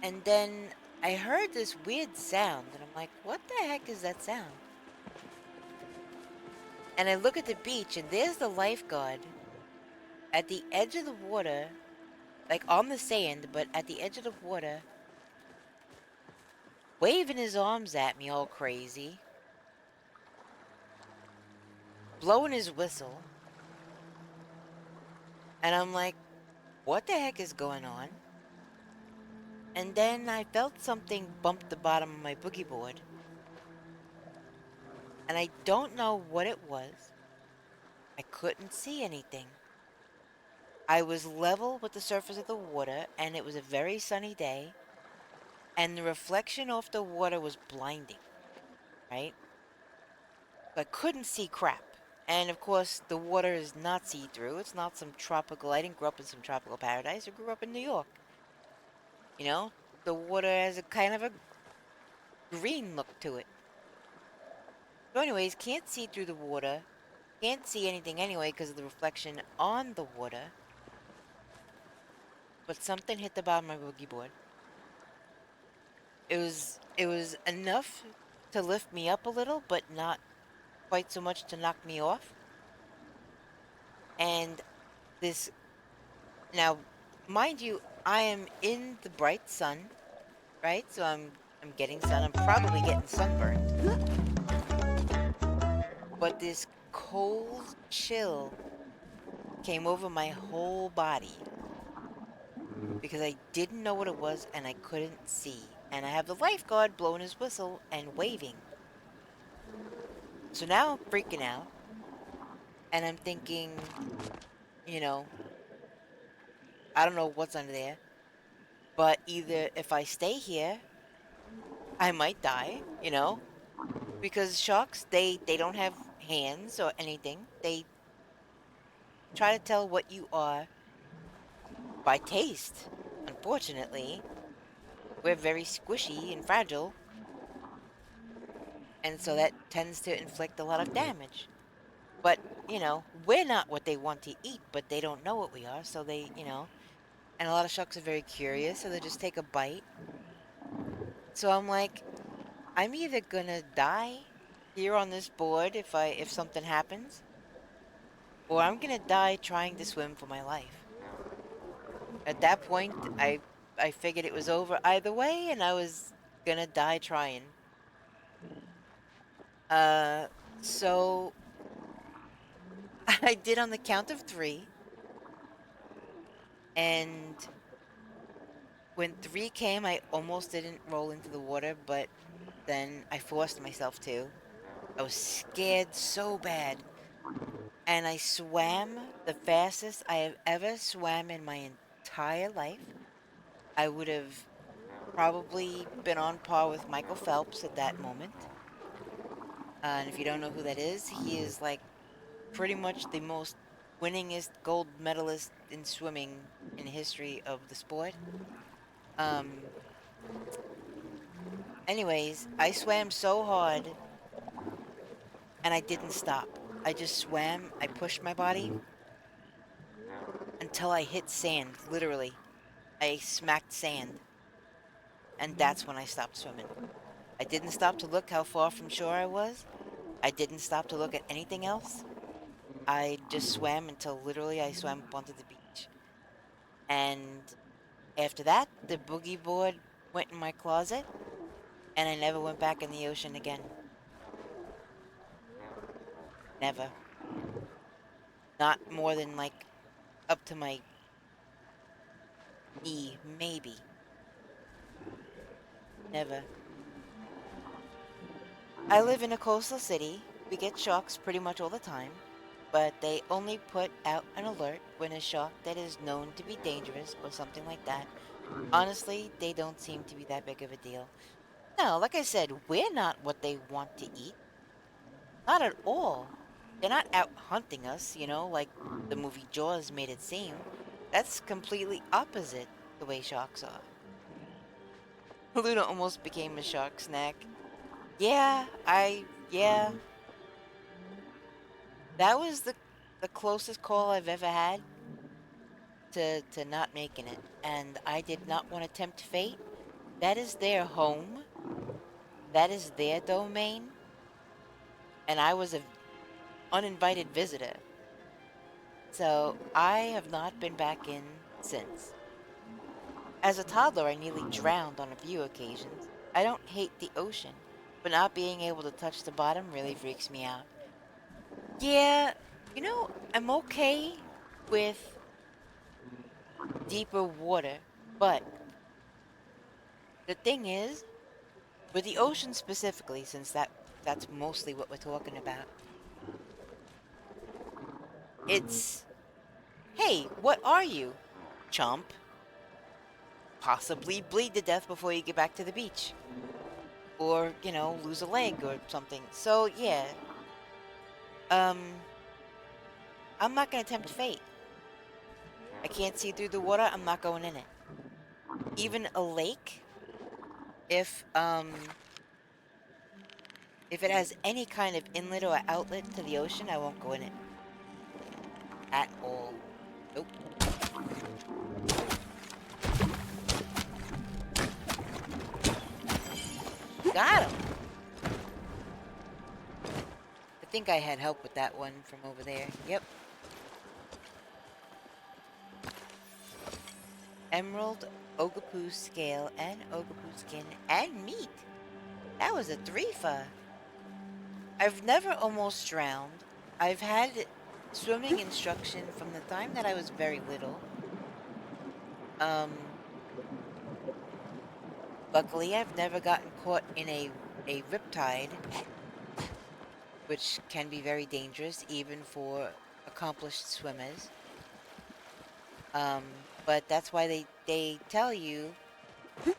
And then I heard this weird sound, and I'm like, what the heck is that sound? And I look at the beach, and there's the lifeguard at the edge of the water, like on the sand, but at the edge of the water, waving his arms at me all crazy, blowing his whistle. And I'm like, what the heck is going on? And then I felt something bump the bottom of my boogie board. And I don't know what it was. I couldn't see anything. I was level with the surface of the water, and it was a very sunny day, and the reflection off the water was blinding, right? So I couldn't see crap. And of course, the water is not see-through. It's not some tropical, I didn't grow up in some tropical paradise. I grew up in New York. You know, the water has a kind of a green look to it. So anyways, can't see through the water. Can't see anything anyway because of the reflection on the water. But something hit the bottom of my boogie board. It was enough to lift me up a little, but not quite so much to knock me off. And this, now, mind you, I am in the bright sun, right? So I'm getting sun. I'm probably getting sunburned. But this cold chill came over my whole body because I didn't know what it was and I couldn't see. And I have the lifeguard blowing his whistle and waving. So now I'm freaking out. And I'm thinking, you know, I don't know what's under there. But either if I stay here, I might die, you know? Because sharks, they don't have hands or anything. They try to tell what you are by taste. Unfortunately, we're very squishy and fragile. And so that tends to inflict a lot of damage. But, you know, we're not what they want to eat, but they don't know what we are, so they, you know. And a lot of sharks are very curious, so they just take a bite. So I'm like, I'm either gonna die here on this board if something happens, or I'm gonna die trying to swim for my life. At that point, I figured it was over either way, and I was gonna die trying. So I did on the count of 3, and when 3 came, I almost didn't roll into the water, but then I forced myself to. I was scared so bad. And I swam the fastest I have ever swam in my entire life. I would have probably been on par with Michael Phelps at that moment. And if you don't know who that is, he is like pretty much the most winningest gold medalist in swimming in history of the sport. Anyways, I swam so hard and I didn't stop. I just swam, I pushed my body until I hit sand, literally. I smacked sand. And that's when I stopped swimming. I didn't stop to look how far from shore I was. I didn't stop to look at anything else. I just swam until literally I swam up onto the beach. And after that, the boogie board went in my closet, and I never went back in the ocean again. Never. Not more than like up to my knee, maybe. Never. I live in a coastal city. We get sharks pretty much all the time, but they only put out an alert when a shark that is known to be dangerous or something like that. Honestly, they don't seem to be that big of a deal. No, like I said, we're not what they want to eat. Not at all. They're not out hunting us, you know, like the movie Jaws made it seem. That's completely opposite the way sharks are. Luna almost became a shark snack. Yeah. That was the closest call I've ever had to not making it. And I did not want to tempt fate. That is their home. That is their domain. And I was an uninvited visitor. So I have not been back in since. As a toddler, I nearly drowned on a few occasions. I don't hate the ocean, but not being able to touch the bottom really freaks me out. Yeah, you know, I'm okay with deeper water, but The thing is, with the ocean specifically, since that's mostly what we're talking about, it's, hey, what are you, chump? Possibly bleed to death before you get back to the beach. Or, you know, lose a leg or something. So, yeah. I'm not gonna tempt fate. I can't see through the water, I'm not going in it. Even a lake, if it has any kind of inlet or outlet to the ocean, I won't go in it. At all. Nope. Got him! I think I had help with that one from over there. Yep. Emerald, Ogapu scale, and Ogapu skin, and meat. That was a three-fer. I've never almost drowned. I've had swimming instruction from the time that I was very little. Luckily, I've never gotten caught in a riptide, which can be very dangerous even for accomplished swimmers. But that's why they tell you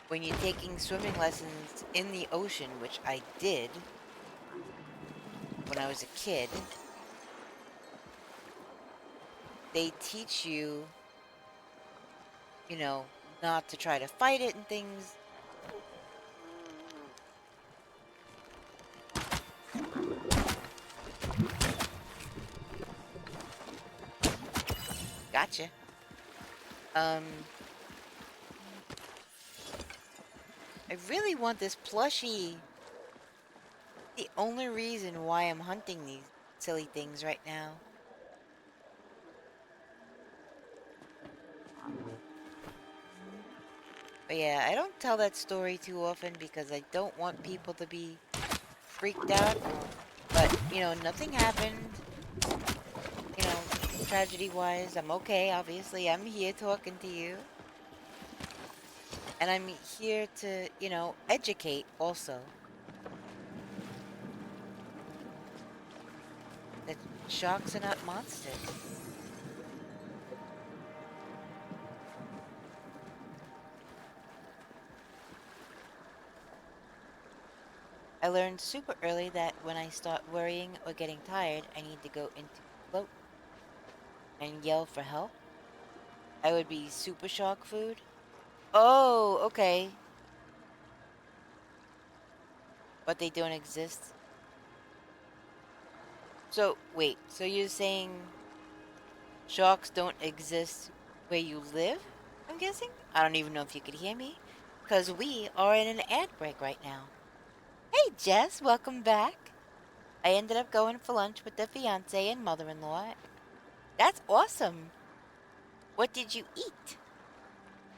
when you're taking swimming lessons in the ocean, which I did when I was a kid, they teach you, you know, not to try to fight it and things. Gotcha. I really want this plushie. The only reason why I'm hunting these silly things right now. But yeah, I don't tell that story too often because I don't want people to be freaked out. But, you know, nothing happened. You know, tragedy-wise, I'm okay, obviously. I'm here talking to you. And I'm here to, you know, educate also. That sharks are not monsters. I learned super early that when I start worrying or getting tired, I need to go into float and yell for help. I would be super shark food. Oh, okay. But they don't exist. So, wait, so you're saying sharks don't exist where you live, I'm guessing? I don't even know if you could hear me, because we are in an ad break right now. Hey, Jess, welcome back. I ended up going for lunch with the fiance and mother-in-law. That's awesome. What did you eat?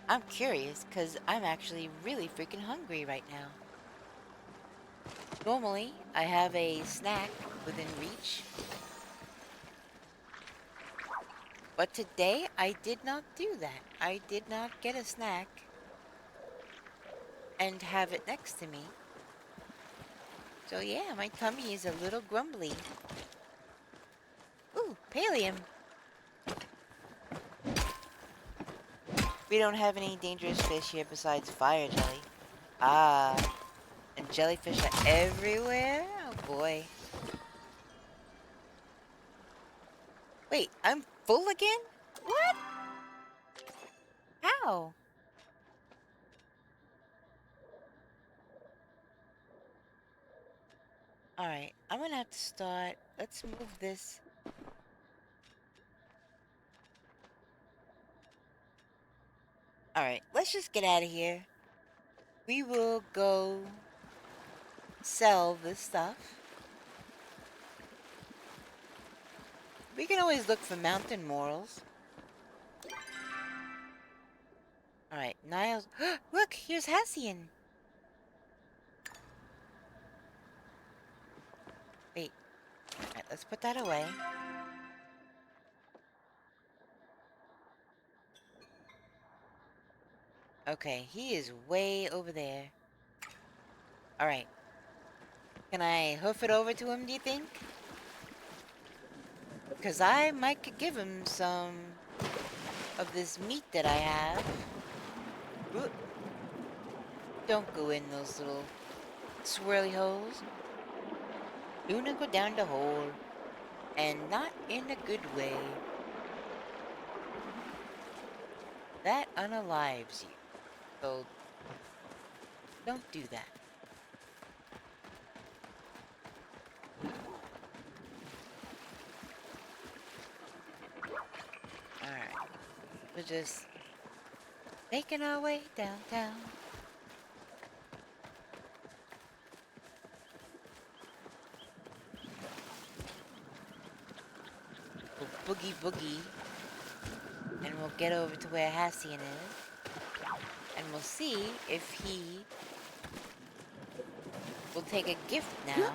I'm curious, because I'm actually really freaking hungry right now. Normally, I have a snack within reach. But today, I did not do that. I did not get a snack and have it next to me. So yeah, my tummy is a little grumbly. Ooh, pallium. We don't have any dangerous fish here besides fire jelly. Ah, and jellyfish are everywhere? Oh boy. Wait, I'm full again? What? How? Alright, I'm gonna have to start. Let's move this. Alright, let's just get out of here. We will go sell this stuff. We can always look for mountain morals. Alright, Niles. Look, here's Hassian. Wait. Alright, let's put that away. Okay, he is way over there. Alright. Can I hoof it over to him, do you think? Because I might could give him some of this meat that I have. Ooh. Don't go in those little swirly holes. Do not go down the hole. And not in a good way. That unalives you. So don't do that. Alright. We're just making our way downtown. We'll boogie boogie. And we'll get over to where Hassian is. And we'll see if he will take a gift now.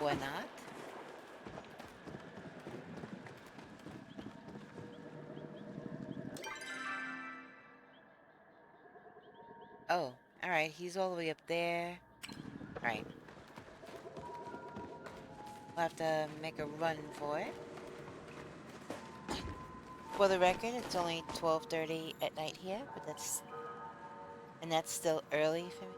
Or not. Oh, alright, he's all the way up there. Alright. We'll have to make a run for it. For the record, it's only 12:30 at night here, but that's still early for me.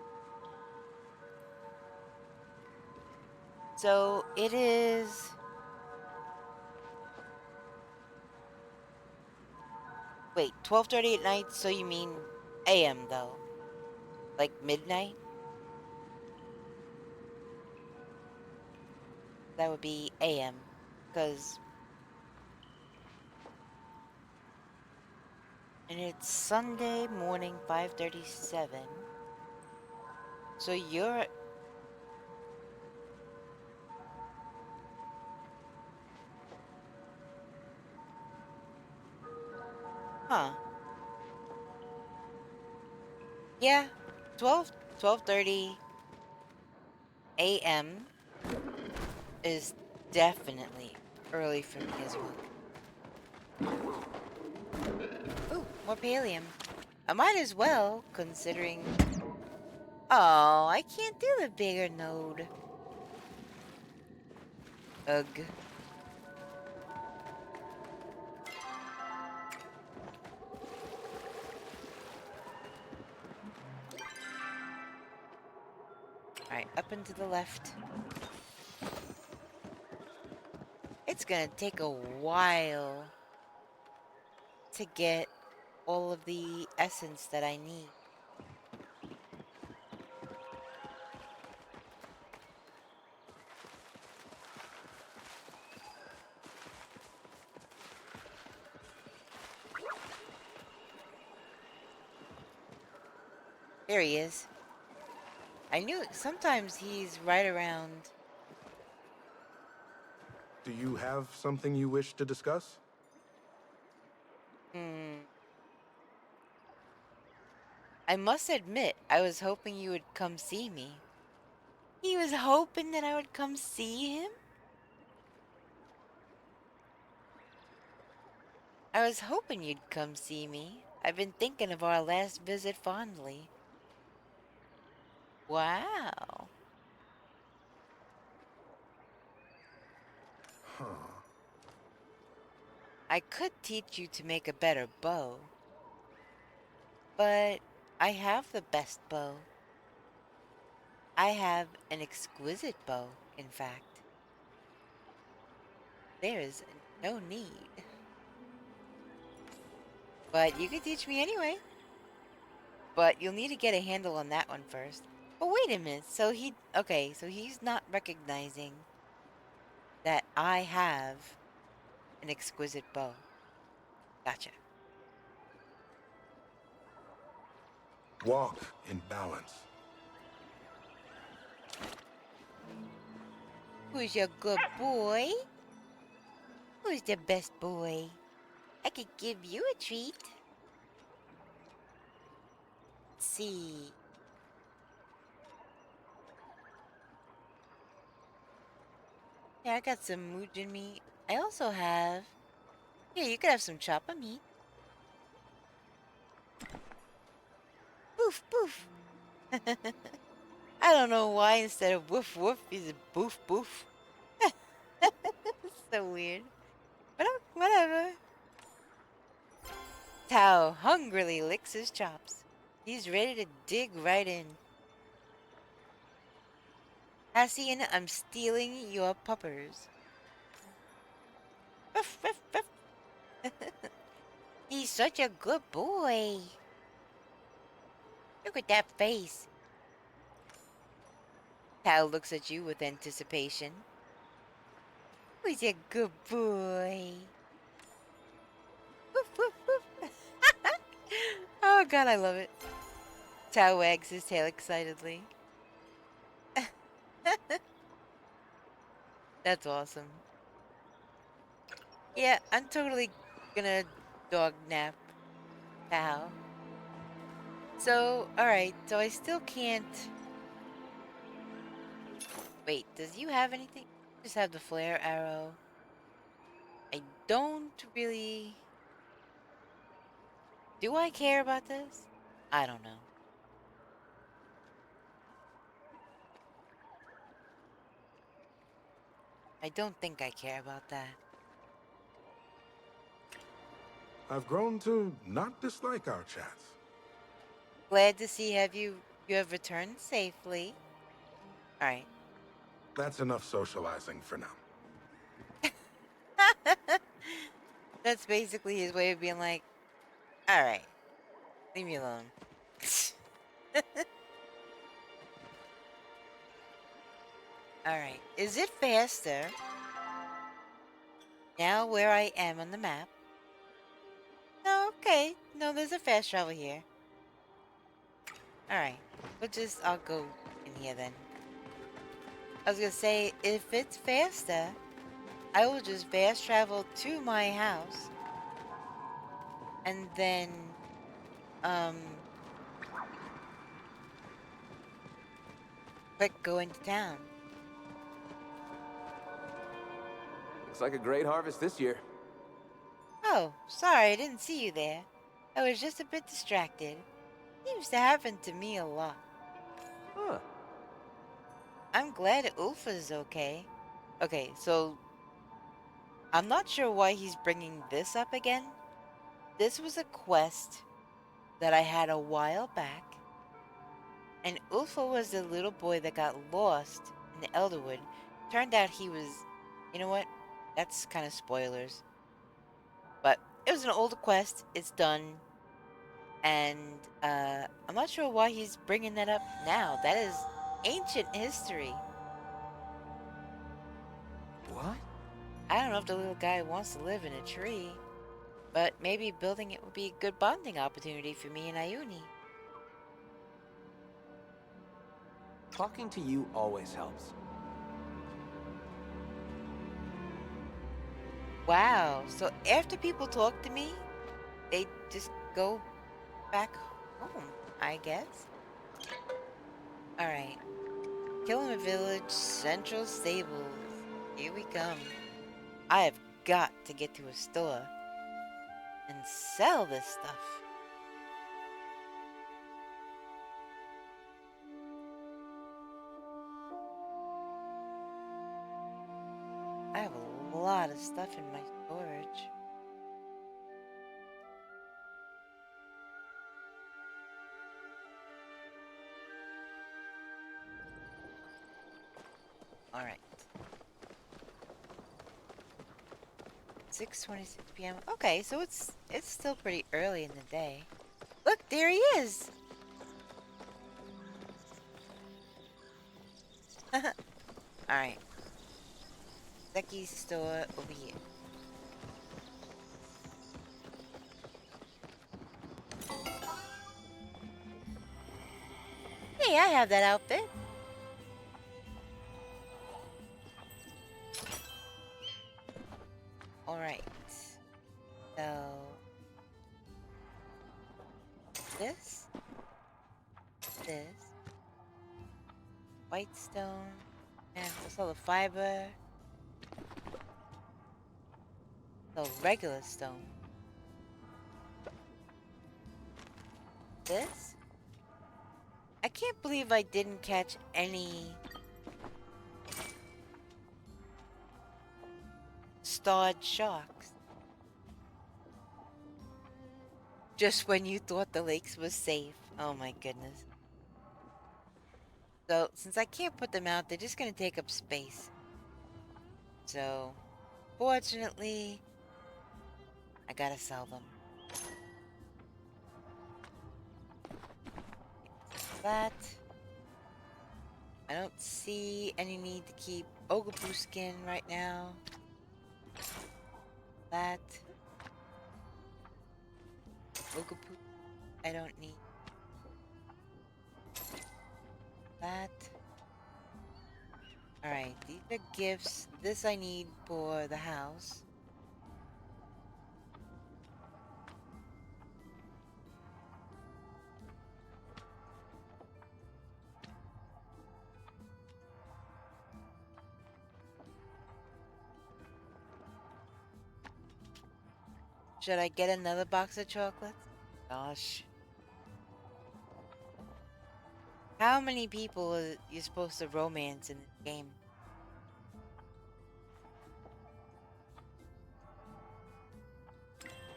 So it is. Wait, 12:30 at night, so you mean AM though? Like midnight? That would be AM, because... And it's Sunday morning, 5:37. So you're... Huh. Yeah, 12:30 AM is definitely early for me as well. Ooh, more pallium. I might as well, considering... Oh, I can't do the bigger node. Ugh. Alright, up and to the left. It's gonna take a while to get all of the essence that I need. There he is. I knew sometimes he's right around. Do you have something you wish to discuss? I must admit, I was hoping you would come see me. He was hoping that I would come see him? I was hoping you'd come see me. I've been thinking of our last visit fondly. Wow. Huh. I could teach you to make a better bow. But I have the best bow. I have an exquisite bow, in fact. There's no need. But you can teach me anyway. But you'll need to get a handle on that one first. But wait a minute, so he's not recognizing that I have an exquisite bow. Gotcha. Walk in balance. Who's your good boy? Who's the best boy? I could give you a treat. Let's see. Yeah, I got some Mujin meat. I also have... Yeah, you could have some choppa meat. Boof, boof. I don't know why instead of woof woof, he's a boof boof. So weird. But whatever. Tao hungrily licks his chops. He's ready to dig right in. Hassian, I'm stealing your puppers. Ruff, ruff, ruff. He's such a good boy. Look at that face. Tao looks at you with anticipation. Who's a good boy? Woof, woof, woof. Oh god, I love it. Tao wags his tail excitedly. That's awesome. Yeah, I'm totally gonna dog nap Tao. So, alright, so I still can't... Wait, does you have anything? Just have the flare arrow. I don't really... Do I care about this? I don't know. I don't think I care about that. I've grown to not dislike our chats. Glad to see you have returned safely. Alright. That's enough socializing for now. That's basically his way of being like, alright, leave me alone. Alright, is it faster now where I am on the map? No, okay. No, there's a fast travel here. Alright, I'll go in here then. I was gonna say, if it's faster, I will just fast travel to my house. And then, quick go into town. Looks like a great harvest this year. Oh, sorry, I didn't see you there. I was just a bit distracted. Seems to happen to me a lot. Huh. I'm glad Ulfa's okay. Okay, so... I'm not sure why he's bringing this up again. This was a quest that I had a while back. And Ulfa was the little boy that got lost in the Elderwood. Turned out he was... You know what? That's kind of spoilers. But it was an old quest. It's done. And I'm not sure why he's bringing that up now. That is ancient history. What? I don't know if the little guy wants to live in a tree. But maybe building it would be a good bonding opportunity for me and Ayuni. Talking to you always helps. Wow, so after people talk to me, they just go back home, I guess. Alright. Killing Village, Central Stables. Here we come. I have got to get to a store and sell this stuff. I have a lot of stuff in my storage. All right. 6:26 p.m. Okay, so it's still pretty early in the day. Look, there he is. All right. Zeki's store over here. Hey, I have that outfit. Alright. So... This. White stone. And what's all the fiber? The regular stone. This. I can't believe I didn't catch any starred sharks. Just when you thought the lakes was safe. Oh my goodness. So, since I can't put them out, they're just gonna take up space. So, fortunately, I gotta sell them. That. I don't see any need to keep Ogapoo skin right now. That. Ogapoo, I don't need. That. Alright, these are gifts. This I need for the house. Should I get another box of chocolates? Gosh. How many people are you supposed to romance in this game?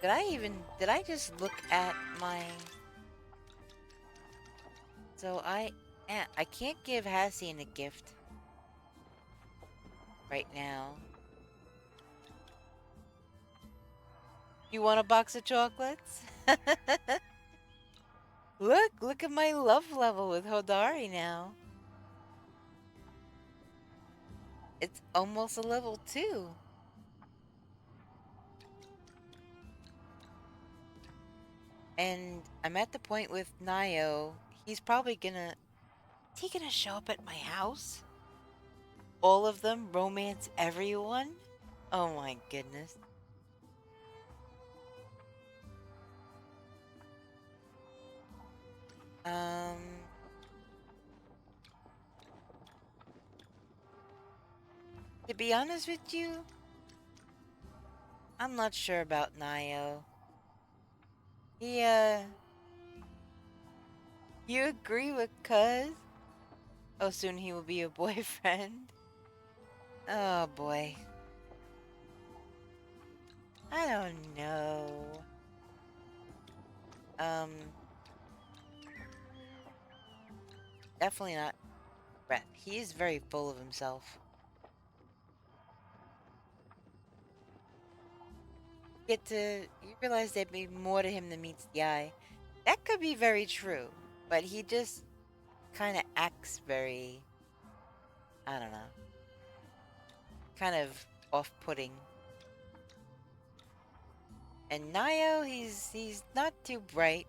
Did I just look at my... So I can't give Hassian a gift right now. You want a box of chocolates? Look at my love level with Hodari now. It's almost a level 2. And I'm at the point with Nio, he's probably gonna... Is he gonna show up at my house? All of them romance everyone? Oh my goodness. To be honest with you, I'm not sure about Nio. You agree with Cuz? Oh, soon he will be your boyfriend? Oh boy. I don't know. Definitely not Brett. He is very full of himself. You realize there'd be more to him than meets the eye. That could be very true, but he just kind of acts very, I don't know, kind of off-putting. And Nio, he's not too bright.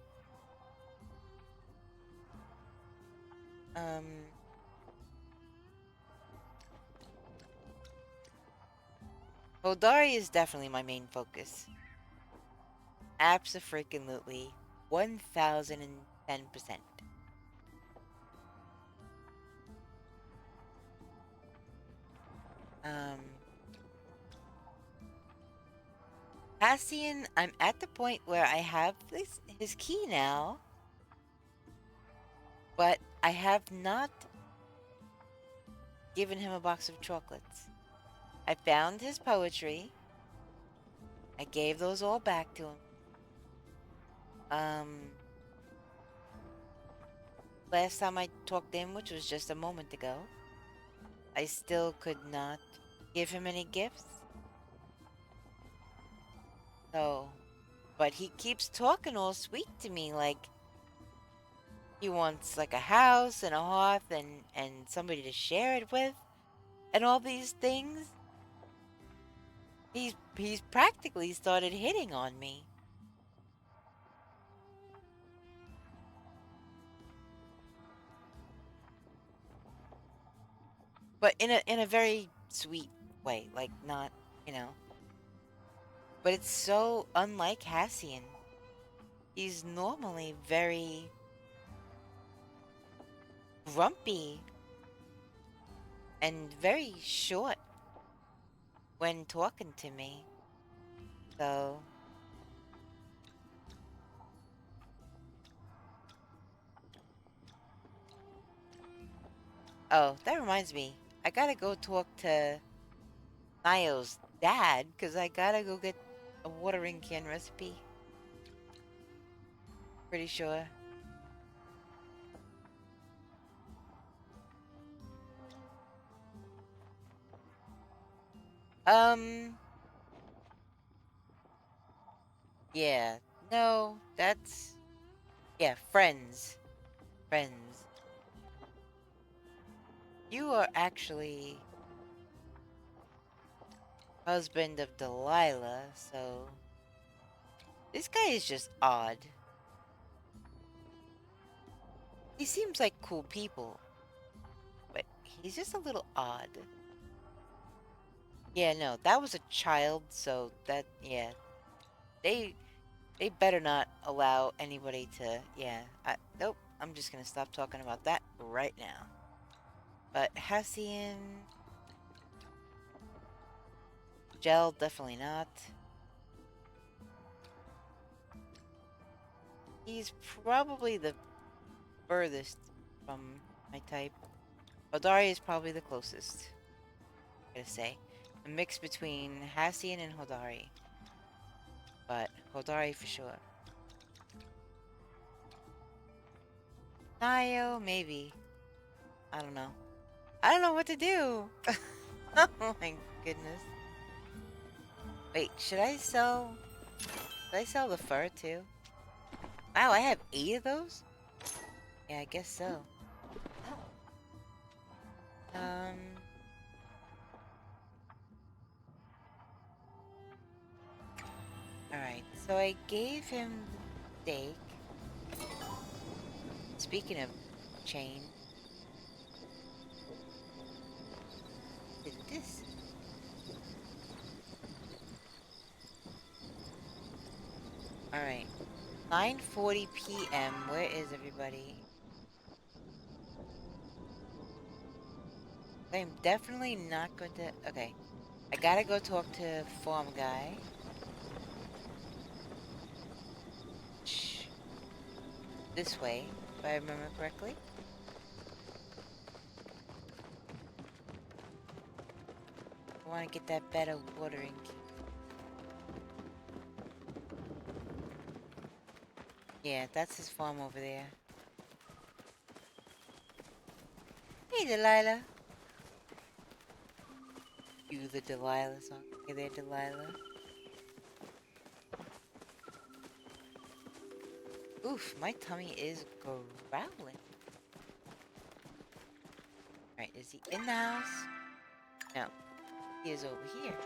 Hodari is definitely my main focus. Abso-freaking-lutely. 1010%. Hassian, I'm at the point where I have his key now, but I have not given him a box of chocolates. I found his poetry. I gave those all back to him. Last time I talked to him, which was just a moment ago, I still could not give him any gifts. So, but he keeps talking all sweet to me, like he wants like a house and a hearth and somebody to share it with, and all these things. He's practically started hitting on me. But in a very sweet way, like not, you know. But it's so unlike Hassian. He's normally very grumpy and very short when talking to me. So Oh, that reminds me. I gotta go talk to Nayo's dad, because I gotta go get a watering can recipe. Pretty sure. Yeah. No, that's... Yeah, friends. Friends. You are actually husband of Delilah, so... This guy is just odd. He seems like cool people, but he's just a little odd. Yeah, no, that was a child, so that, yeah. They better not allow anybody to, yeah. Nope, I'm just gonna stop talking about that right now. But Hassian... Gel, definitely not. He's probably the furthest from my type. Hodari is probably the closest, I gotta say. A mix between Hassian and Hodari. But Hodari for sure. Nayo, maybe. I don't know. I don't know what to do. Oh my goodness. Wait, should I sell the fur too? Wow, I have 8 of those? Yeah, I guess so. Alright, so I gave him the steak. Speaking of chain. Did this? Alright. 9:40 p.m. Where is everybody? I'm definitely not going to... Okay. I gotta go talk to farm guy. Shh. This way, if I remember correctly. I want to get that better watering. Yeah, that's his farm over there. Hey, Delilah. You the Delilah song. Hey there, Delilah. Oof, my tummy is growling. Alright, is he in the house? No. He is over here.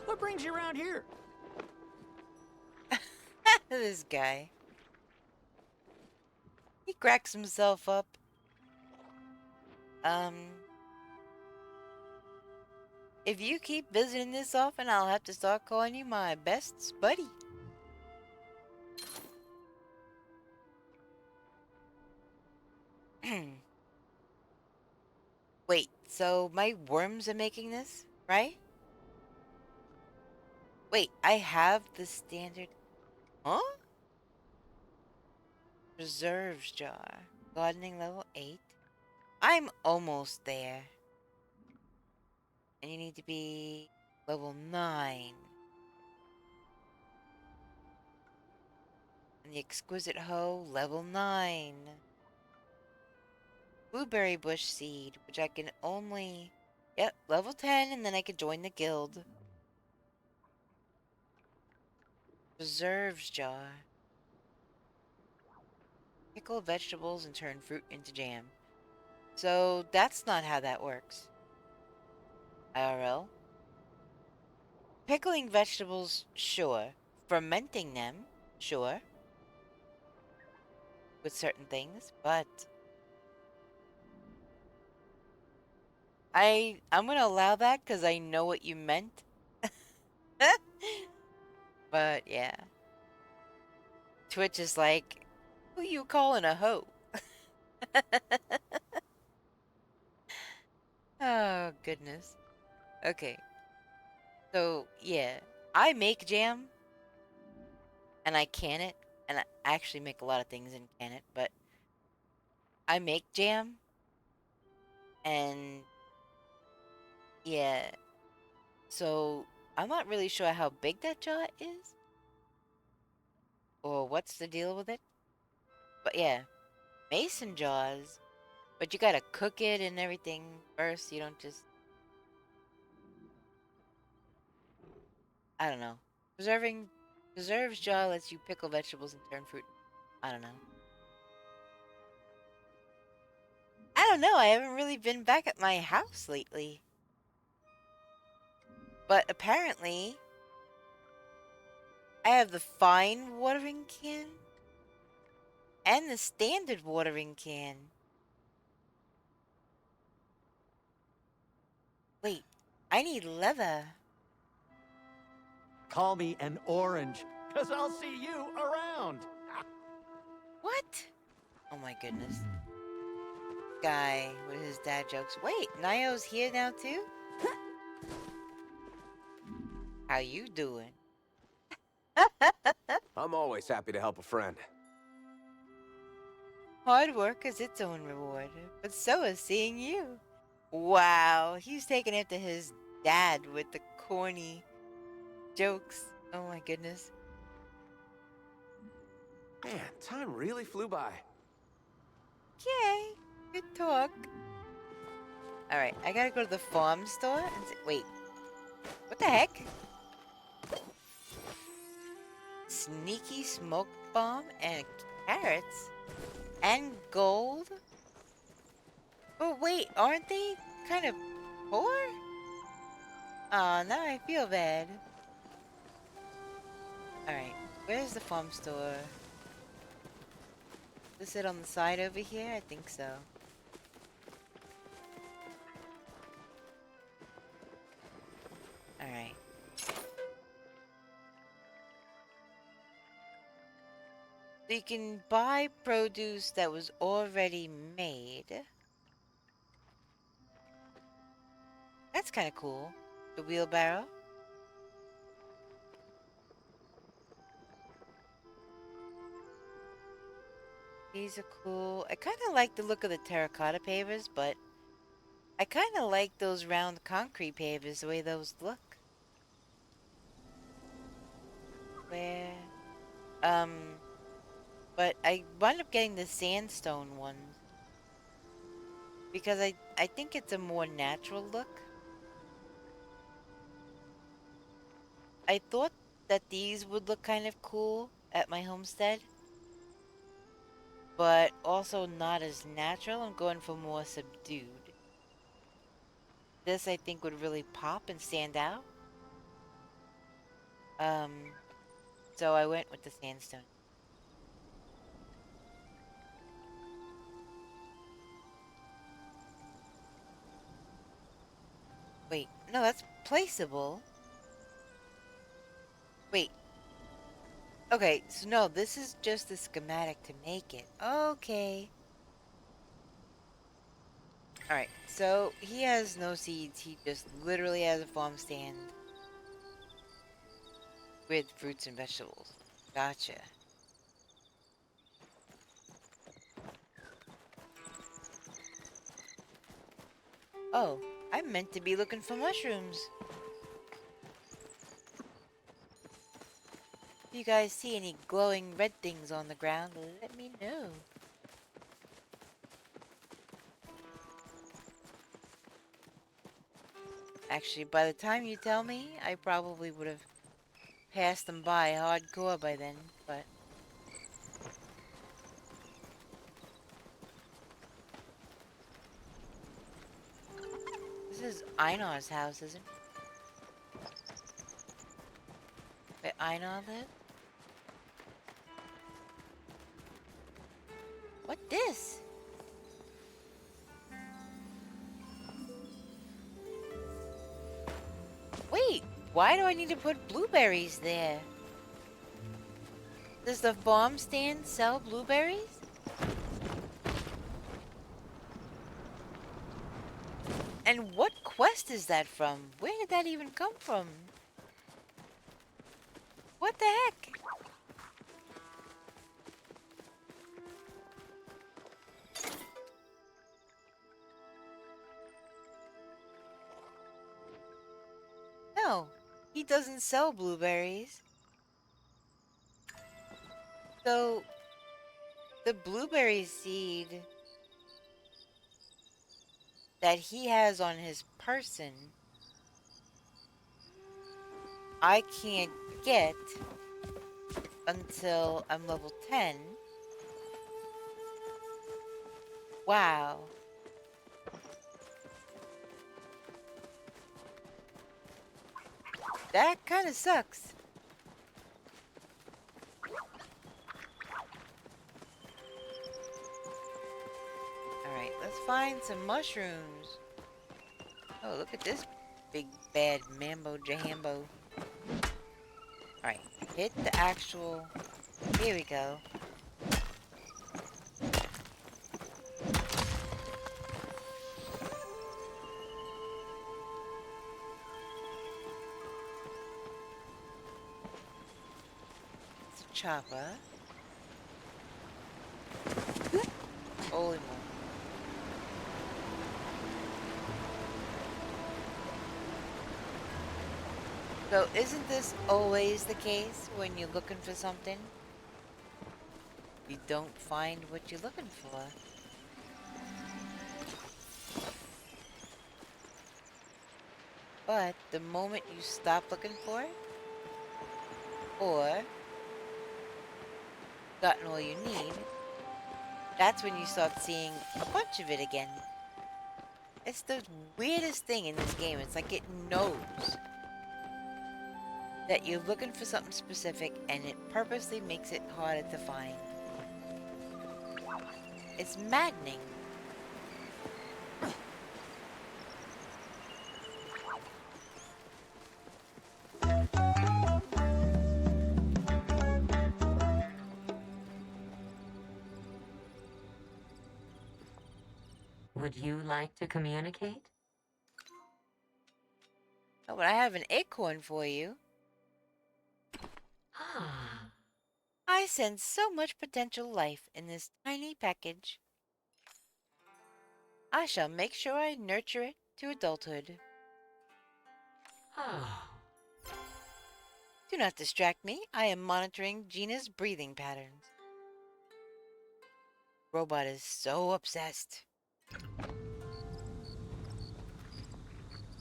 What brings you around here? This guy. He cracks himself up. If you keep visiting this often, I'll have to start calling you my best buddy. Wait, so my worms are making this, right? Wait, I have the standard... Huh? Reserves jar. Gardening level 8. I'm almost there. And you need to be level 9. And the exquisite hoe, level 9. Blueberry bush seed, which I can only... Yep, level 10, and then I can join the guild. Preserves jar. Pickle vegetables and turn fruit into jam. So that's not how that works. IRL. Pickling vegetables, sure. Fermenting them, sure. With certain things, but... I'm gonna allow that because I know what you meant. But yeah. Twitch is like, who you calling a hoe? Oh, goodness. Okay. So, yeah. I make jam. and I can it, and I actually make a lot of things in can it, but I make jam, and yeah, so I'm not really sure how big that jar is, or what's the deal with it, but yeah, mason jars, but you gotta cook it and everything first, you don't just, I don't know. Preserves jar lets you pickle vegetables and turn fruit. I don't know. I don't know, I haven't really been back at my house lately. But apparently, I have the fine watering can and the standard watering can. Wait, I need leather. Call me an orange, because I'll see you around. What? Oh my goodness. Guy with his dad jokes. Wait, Nio's here now too? How you doing? I'm always happy to help a friend. Hard work has its own reward, but so is seeing you. Wow, he's taking after his dad with the corny jokes. Oh my goodness. Man, time really flew by. Okay, good talk. Alright, I gotta go to the farm store and say, wait, what the heck? Sneaky smoke bomb and carrots and gold? But wait, aren't they kind of poor? Aw, now I feel bad. Alright, where's the farm store? Is it on the side over here? I think so. Alright. So you can buy produce that was already made. That's kind of cool. The wheelbarrow. These are cool. I kind of like the look of the terracotta pavers, but I kind of like those round concrete pavers, the way those look. Where? But I wound up getting the sandstone ones because I think it's a more natural look. I thought that these would look kind of cool at my homestead, but also not as natural. I'm going for more subdued. This I think would really pop and stand out. So I went with the sandstone. Wait, no, that's placeable. Wait. Okay, so no, this is just the schematic to make it. Okay. Alright, so he has no seeds. He just literally has a farm stand with fruits and vegetables. Gotcha. Oh, I meant to be looking for mushrooms. If you guys see any glowing red things on the ground, let me know. Actually, by the time you tell me, I probably would have passed them by hardcore by then, but... This is Einar's house, isn't it? Where Einar live? What this? Wait, why do I need to put blueberries there? Does the farm stand sell blueberries? And what quest is that from? Where did that even come from? What the heck? No, he doesn't sell blueberries. So, the blueberry seed that he has on his person, I can't get until I'm level 10. Wow. That kind of sucks. Alright, let's find some mushrooms. Oh, look at this big bad mambo jambo. Alright, hit the actual... Here we go. It's a chopper. Holy moly. So isn't this always the case when you're looking for something? You don't find what you're looking for. But the moment you stop looking for it, or gotten all you need, that's when you start seeing a bunch of it again. It's the weirdest thing in this game. It's like it knows that you're looking for something specific and it purposely makes it harder to find. It's maddening. Would you like to communicate? Oh, but I have an acorn for you. I sense so much potential life in this tiny package. I shall make sure I nurture it to adulthood. Do not distract me. I am monitoring Gina's breathing patterns. Robot is so obsessed.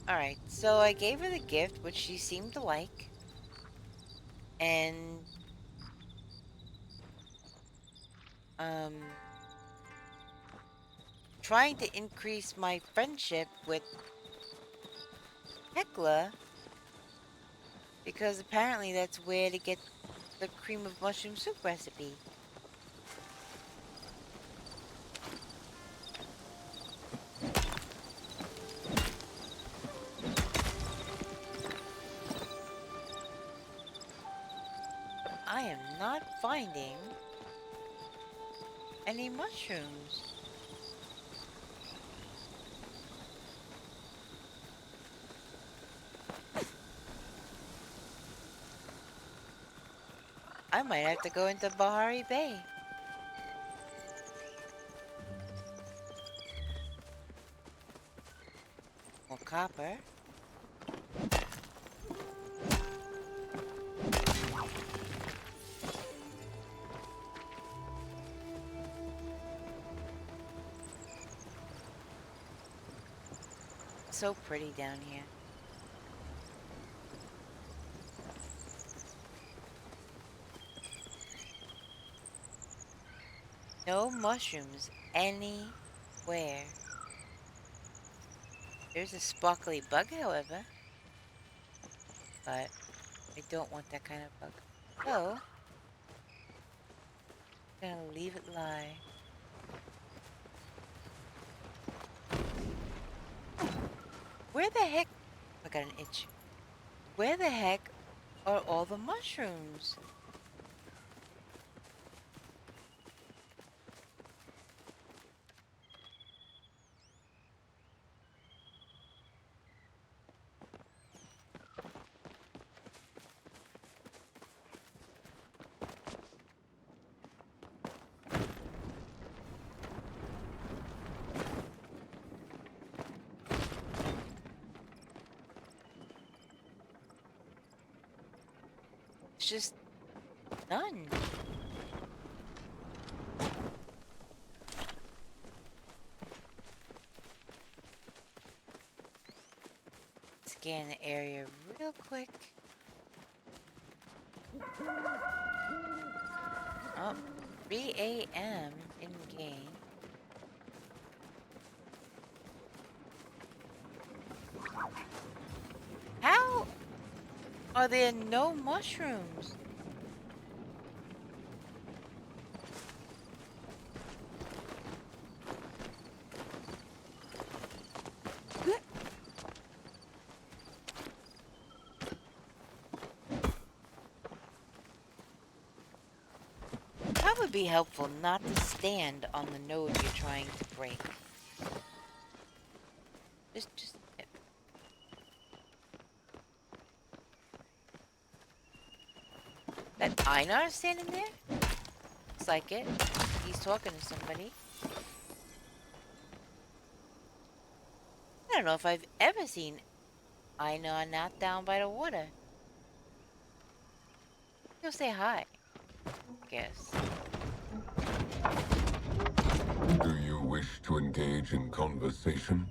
Alright, so I gave her the gift, which she seemed to like. And... trying to increase my friendship with Hecla, because apparently that's where to get the cream of mushroom soup recipe. I am not finding any mushrooms. I might have to go into Bahari Bay. More copper. So pretty down here. No mushrooms anywhere. There's a sparkly bug, however. But I don't want that kind of bug. So, I'm gonna leave it lie. Where the heck... I got an itch. Where the heck are all the mushrooms? It's just none. Scan the area real quick. Oh, 3 a.m. in game. How are there no mushrooms? That would be helpful not to stand on the node you're trying to break. Just that Einar standing there? Looks like it. He's talking to somebody. I don't know if I've ever seen Einar not down by the water. He'll say hi, I guess. Do you wish to engage in conversation?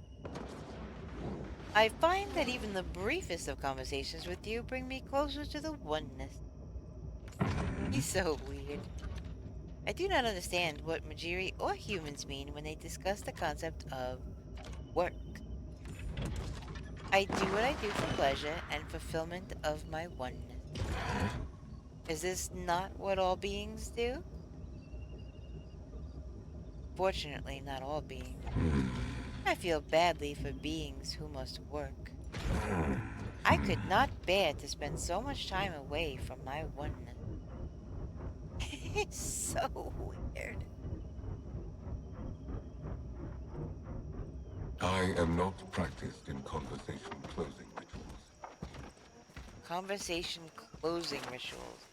I find that even the briefest of conversations with you bring me closer to the oneness. He's so weird. I do not understand what Majiri or humans mean when they discuss the concept of work. I do what I do for pleasure and fulfillment of my oneness. Is this not what all beings do? Fortunately, not all beings. I feel badly for beings who must work. I could not bear to spend so much time away from my oneness. It's so weird. I am not practiced in conversation closing rituals. Conversation closing rituals.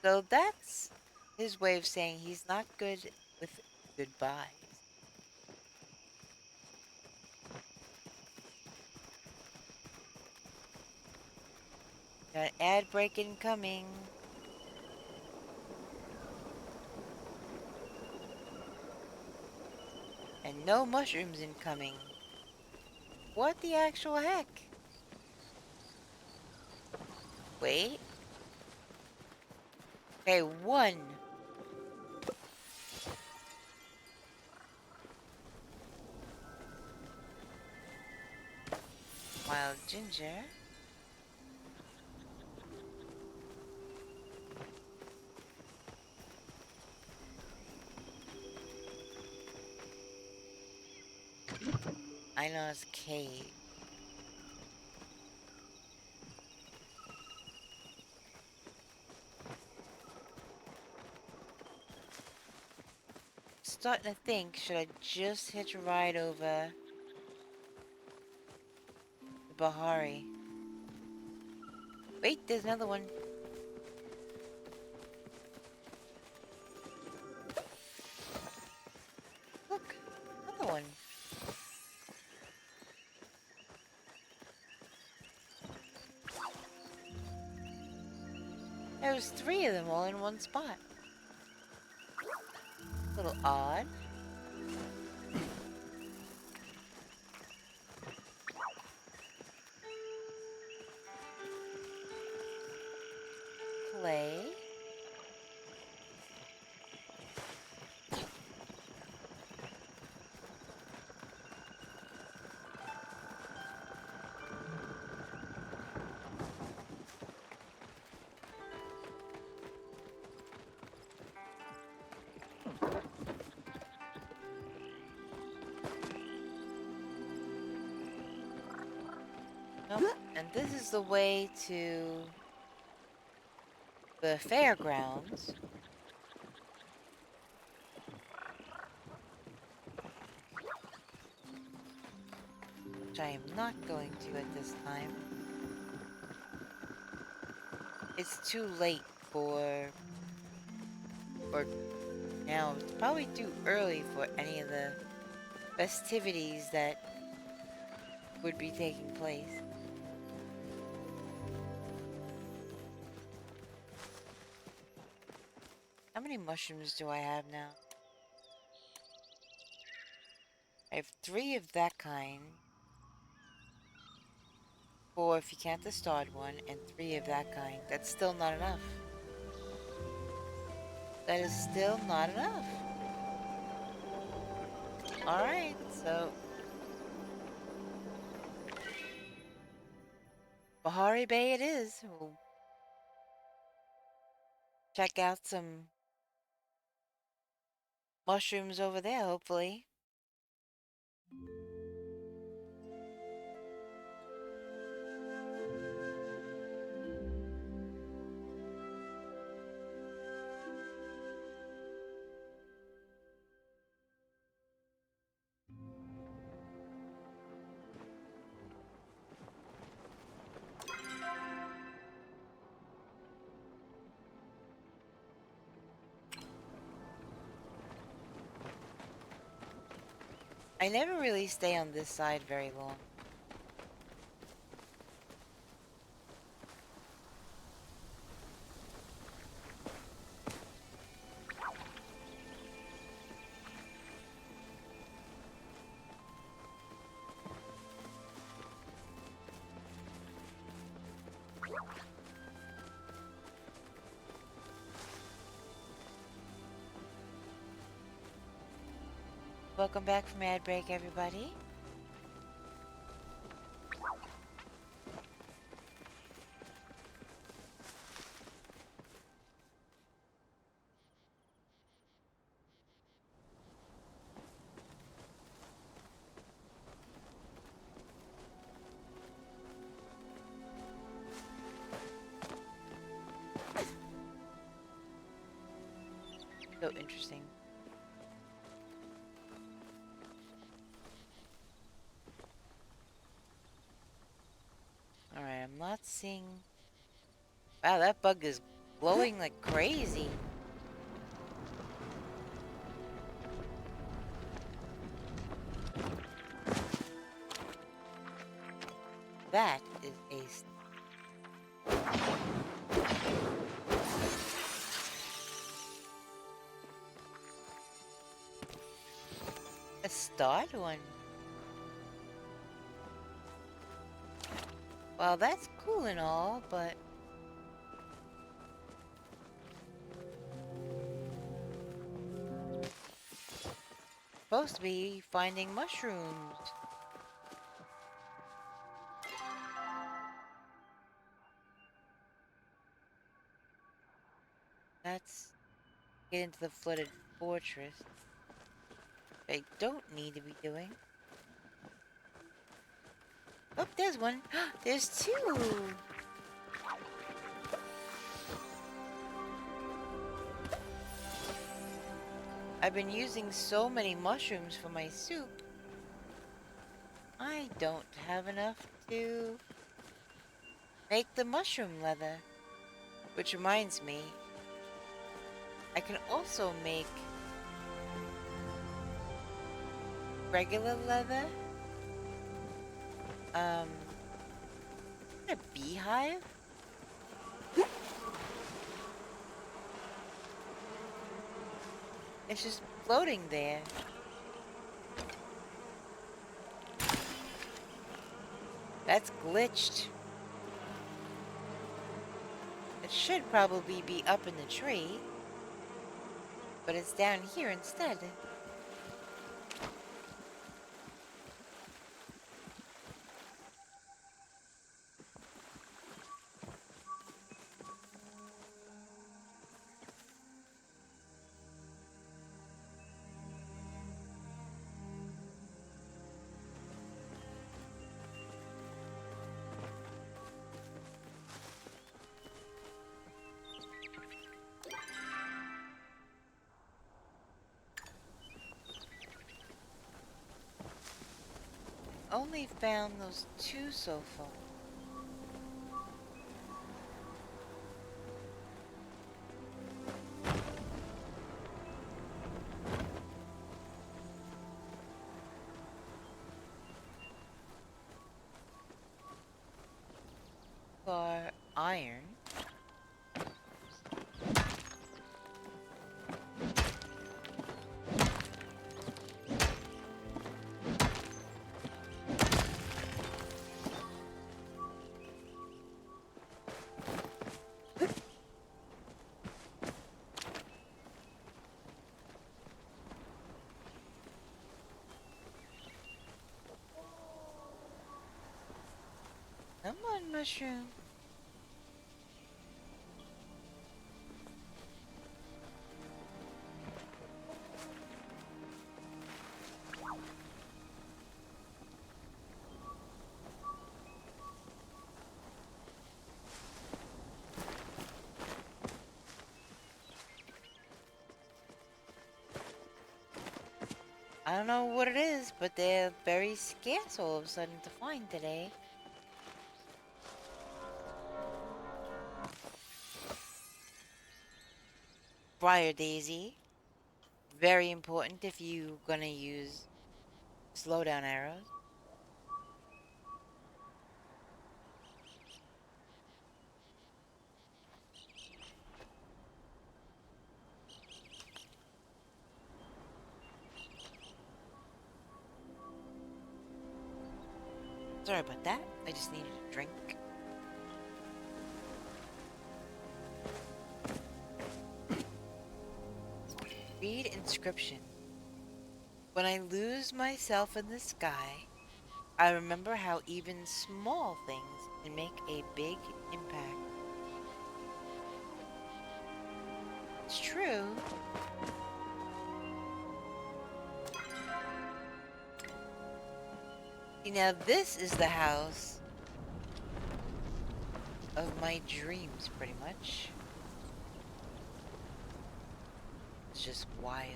So that's his way of saying he's not good with goodbyes. Got an ad break incoming. And no mushrooms incoming. What the actual heck? Wait. Okay, one. Wild ginger. Einar's cave. Starting to think, should I just hitch a ride over the Bahari? Wait, there's another one. Look, another one. There was 3 of them all in one spot. A little odd. Clay. Nope. And this is the way to the fairgrounds. Which I am not going to at this time. It's too late for... or now, it's probably too early for any of the festivities that would be taking place. How many mushrooms do I have now? I have 3 of that kind. 4 if you count the starred one, and 3 of that kind. That's still not enough. That is still not enough. Alright, so... Bahari Bay it is. We'll check out some mushrooms over there, hopefully. I never really stay on this side very long. Welcome back from ad break, everybody. So interesting. Alright, I'm not seeing... Wow, that bug is glowing like crazy. That is a starred one. Well, that's cool and all, but... supposed to be finding mushrooms. Let's get into the flooded fortress. I don't need to be doing. Oh, there's one. There's 2. I've been using so many mushrooms for my soup. I don't have enough to make the mushroom leather. Which reminds me, I can also make regular leather. A beehive? It's just floating there. That's glitched. It should probably be up in the tree, but it's down here instead. Only found those 2 so far. For iron. Come on, mushroom. I don't know what it is, but they're very scarce all of a sudden to find today. Briar Daisy. Very important if you're gonna use slowdown arrows. Sorry about that. I just needed a drink. Read inscription. When I lose myself in the sky, I remember how even small things can make a big impact. It's true. See, now this is the house of my dreams, pretty much. It's just wild.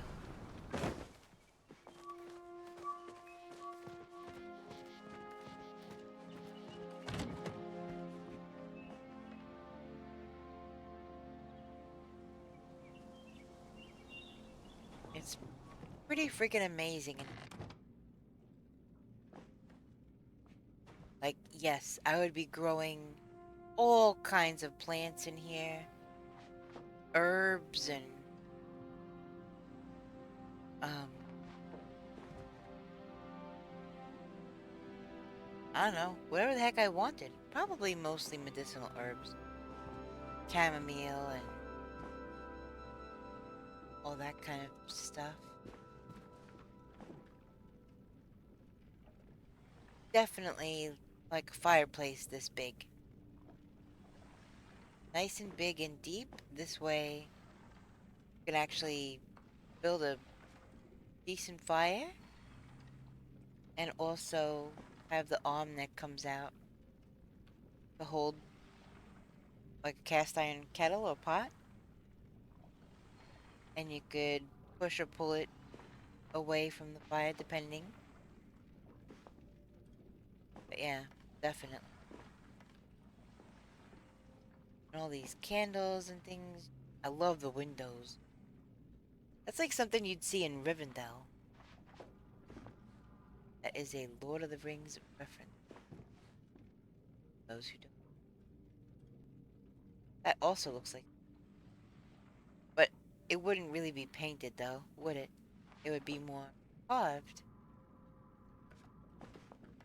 It's pretty freaking amazing. Like, yes, I would be growing all kinds of plants in here. Herbs and I don't know, whatever the heck I wanted. Probably mostly medicinal herbs. Chamomile and all that kind of stuff. Definitely like a fireplace this big. Nice and big and deep. This way you can actually build a decent fire. And also have the arm that comes out to hold like a cast iron kettle or pot. And you could push or pull it away from the fire depending. But yeah, definitely. And all these candles and things. I love the windows. That's like something you'd see in Rivendell. That is a Lord of the Rings reference. Those who don't. That also looks like... But it wouldn't really be painted though, would it? It would be more carved.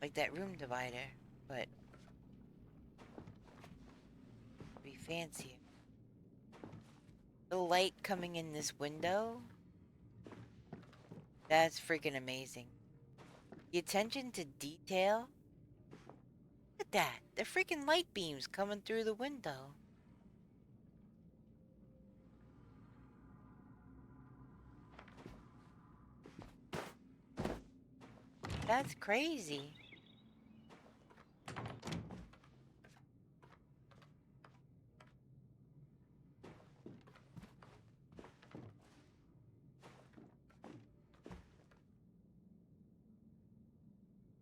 Like that room divider, but... be fancier. The light coming in this window... That's freaking amazing. The attention to detail... Look at that! The freaking light beams coming through the window. That's crazy.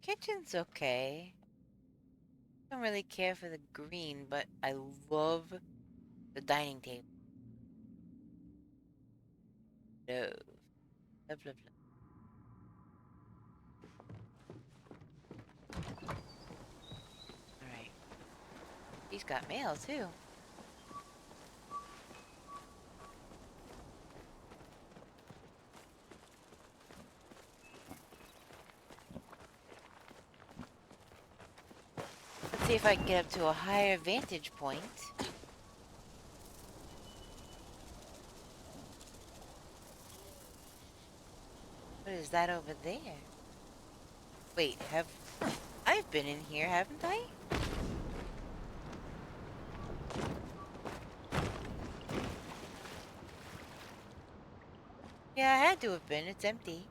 Kitchen's okay. Don't really care for the green, but I love the dining table. Love. Love, love, love. Alright. He's got mail, too. Let's see if I can get up to a higher vantage point. What is that over there? Wait, I've been in here, haven't I? Yeah, I had to have been. It's empty.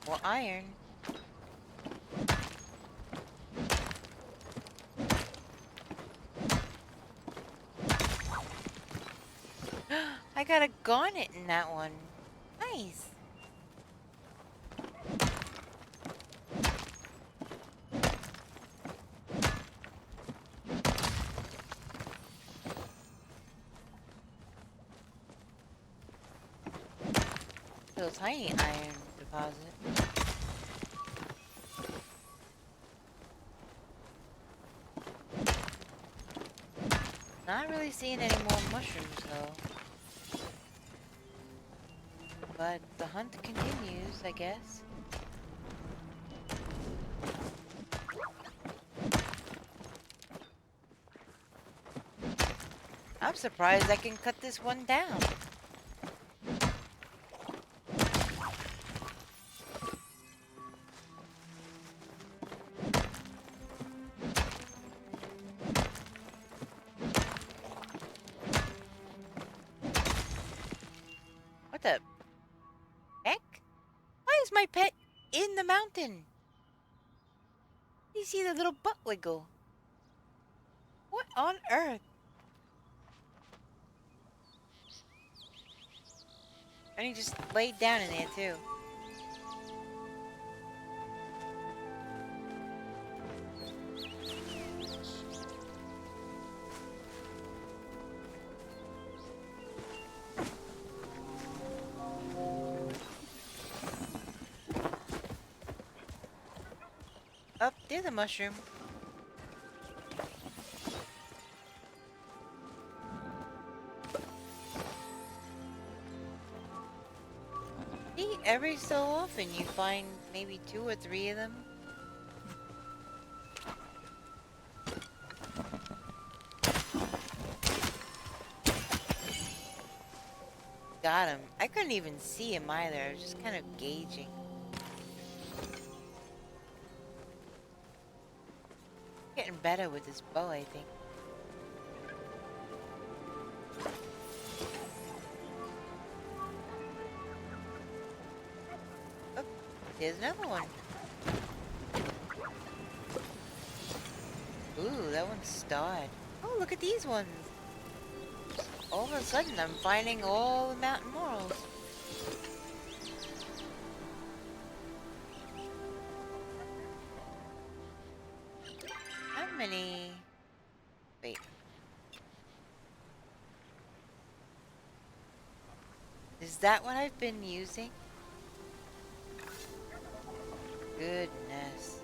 Well, iron. I got a garnet in that one. Nice. Little tiny iron deposit. Not really seeing any more mushrooms though. But the hunt continues, I guess. I'm surprised I can cut this one down. What the heck? Why is my pet in the mountain? You see the little butt wiggle. What on earth? And he just laid down in there too. Up there's a mushroom. See, every so often you find maybe 2 or 3 of them. Got him. I couldn't even see him either. I was just kind of gauging. Getting better with this bow, I think. Oh, there's another one. Ooh, that one's starred. Oh, look at these ones. All of a sudden, I'm finding all the mountain morals. How many? Wait. Is that what I've been using? Goodness.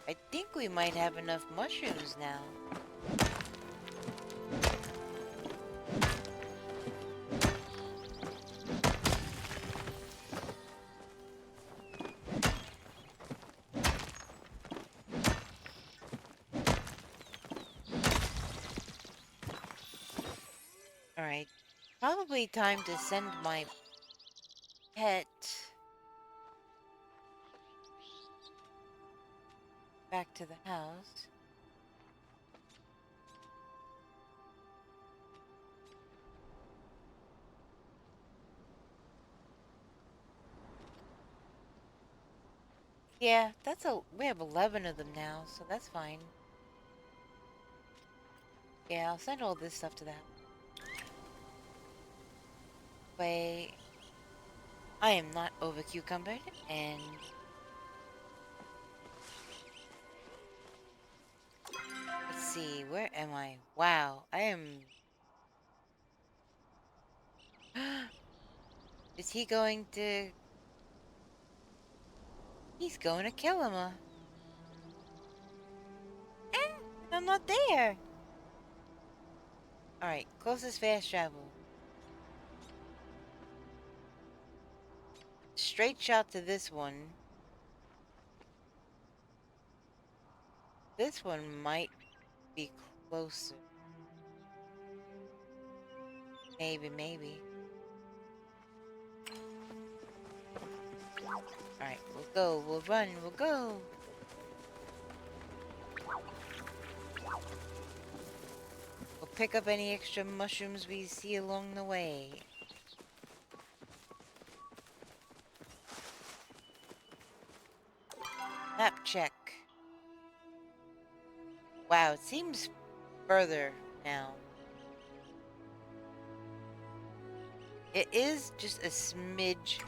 I think we might have enough mushrooms now. Alright, probably time to send my pet back to the house. Yeah, we have 11 of them now, so that's fine. Yeah, I'll send all this stuff to the house. Wait, I am not over cucumbered, and let's see, where am I? Wow, I am. Is he going to? He's going to kill him, I'm not there. Alright, closest fast travel. Straight shot to this one. This one might be closer. Maybe. Alright, we'll go, we'll run, we'll go. We'll pick up any extra mushrooms we see along the way. Map check. Wow, it seems further now. It is just a smidge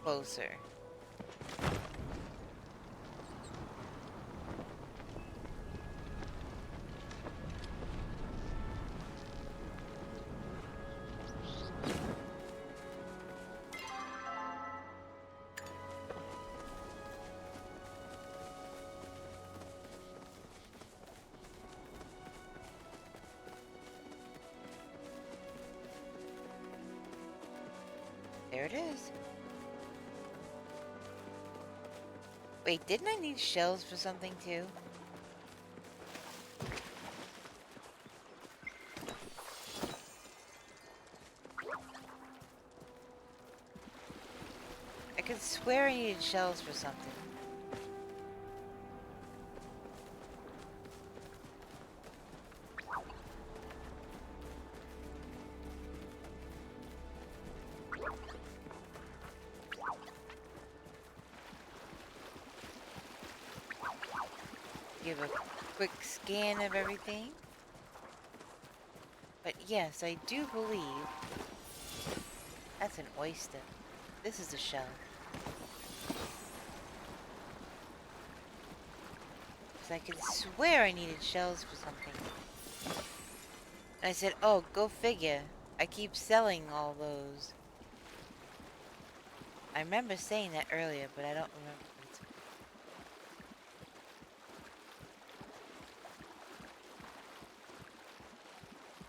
closer. There it is. Wait, didn't I need shells for something too? I could swear I needed shells for something. Give a quick scan of everything. But yes, I do believe that's an oyster. This is a shell. Because I could swear I needed shells for something. And I said, oh, go figure. I keep selling all those. I remember saying that earlier, but I don't remember.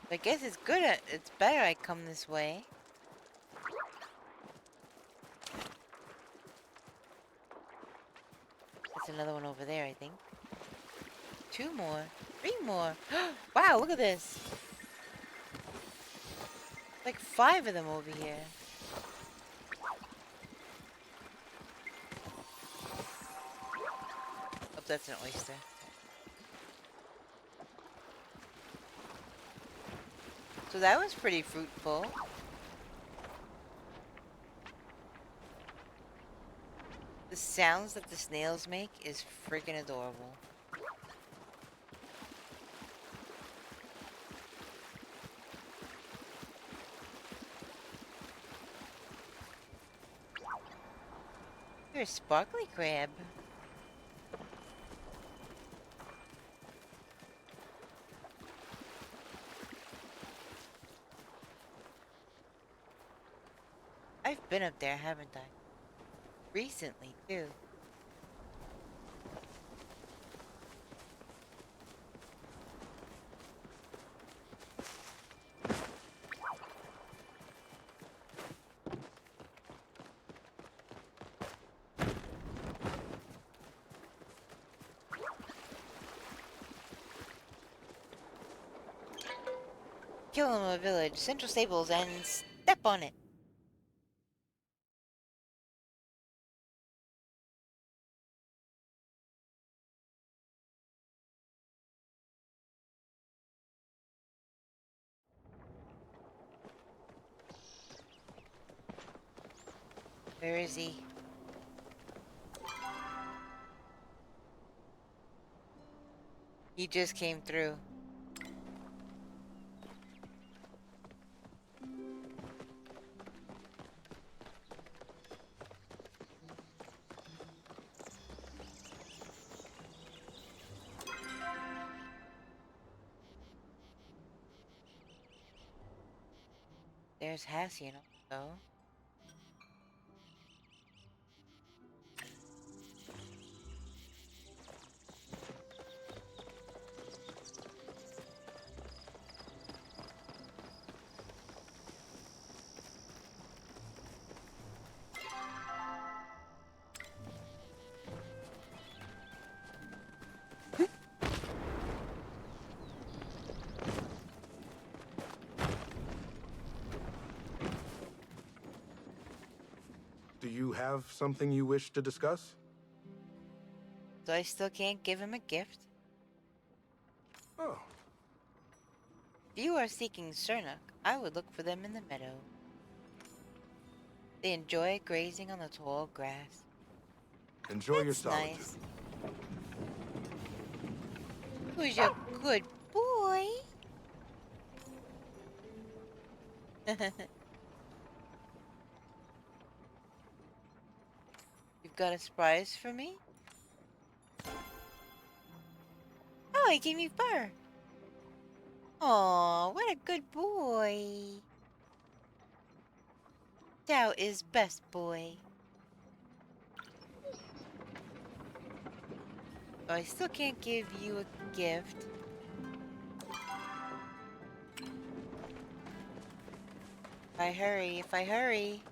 I guess it's good. It's better I come this way. That's another one over there, I think. 2 more. 3 more. Wow, look at this. Like 5 of them over here. Oh, that's an oyster. So that was pretty fruitful. The sounds that the snails make is freaking adorable. You're a sparkly crab. I've been up there, haven't I? Recently, too. Killamore Village, Central Stables, and step on it. Where is he? He just came through. There's Hassian also. have something you wish to discuss? So I still can't give him a gift. Oh. If you are seeking Cernuk, I would look for them in the meadow. They enjoy grazing on the tall grass. Enjoy your That's solitude. nice. Who's your good boy? You've got a surprise for me? Oh, he gave me fur. Aw, what a good boy. Tao is best boy. Oh, I still can't give you a gift. If I hurry.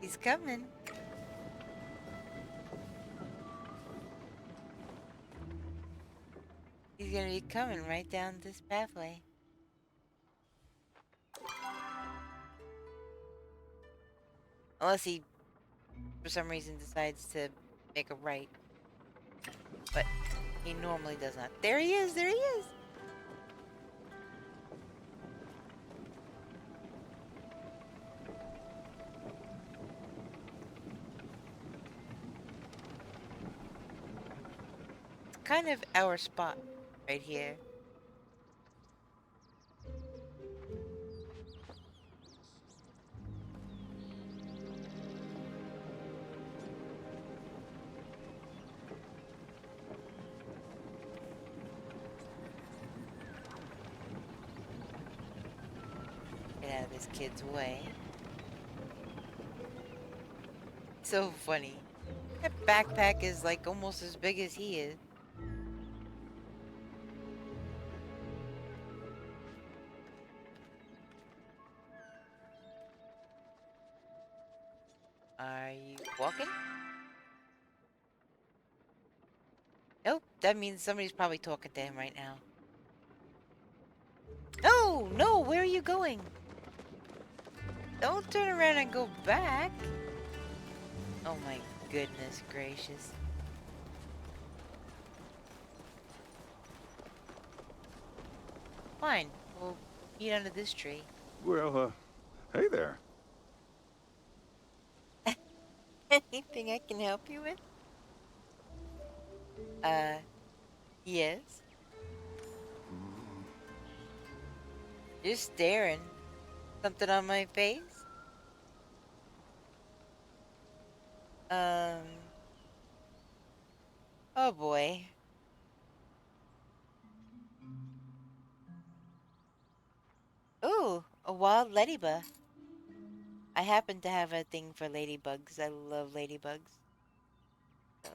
He's coming. He's gonna be coming right down this pathway. Unless he, for some reason, decides to make a right. But he normally does not. There he is! There he is! It's kind of our spot right here. Get out of this kid's way. So funny. That backpack is like almost as big as he is. Are you walking? Nope, that means somebody's probably talking to him right now. No, no, where are you going? Don't turn around and go back. Oh my goodness gracious. Fine, we'll meet under this tree. Well, hey there. Anything I can help you with? Yes? You're staring. Something on my face? Oh boy. Ooh, a wild ladybug. I happen to have a thing for ladybugs. I love ladybugs. So.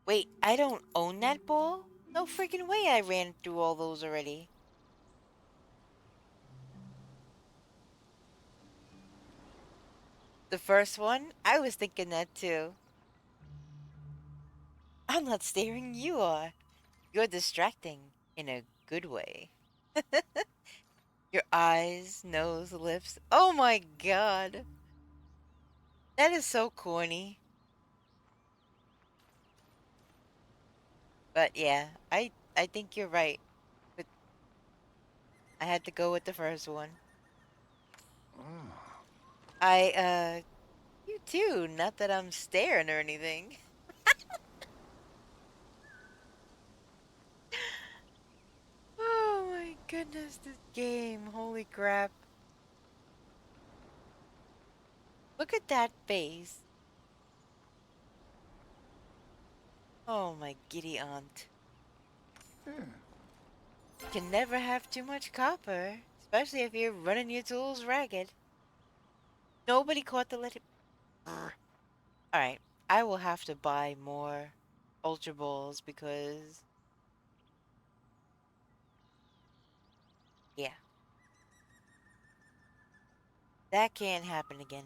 Wait, I don't own that ball? No freaking way I ran through all those already. The first one? I was thinking that too. I'm not staring, you are. You're distracting in a good way. Your eyes, nose, lips. Oh my god. That is so corny. But yeah, I think you're right. But I had to go with the first one. You too. Not that I'm staring or anything. Oh my goodness, this game. Holy crap. Look at that face. Oh my giddy aunt. Can never have too much copper, especially if you're running your tools ragged. Nobody caught the little... Alright, I will have to buy more Ultra Balls because... Yeah. That can't happen again.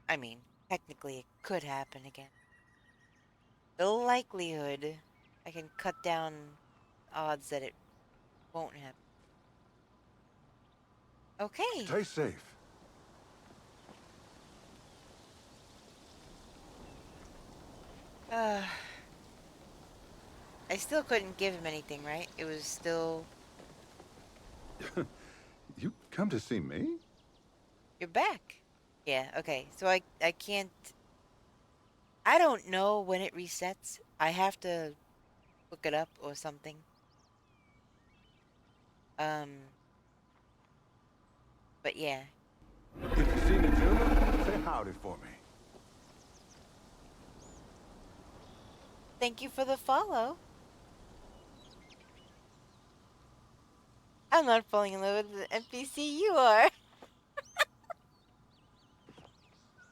I mean, technically it could happen again. The likelihood, I can cut down odds that it won't happen. Okay. Stay safe. I still couldn't give him anything, right? It was still... You come to see me? You're back. Yeah, okay. So I can't... I don't know when it resets. I have to look it up or something. But yeah. If you see Najuma, say howdy for me. Thank you for the follow. I'm not falling in love with the NPC, you are.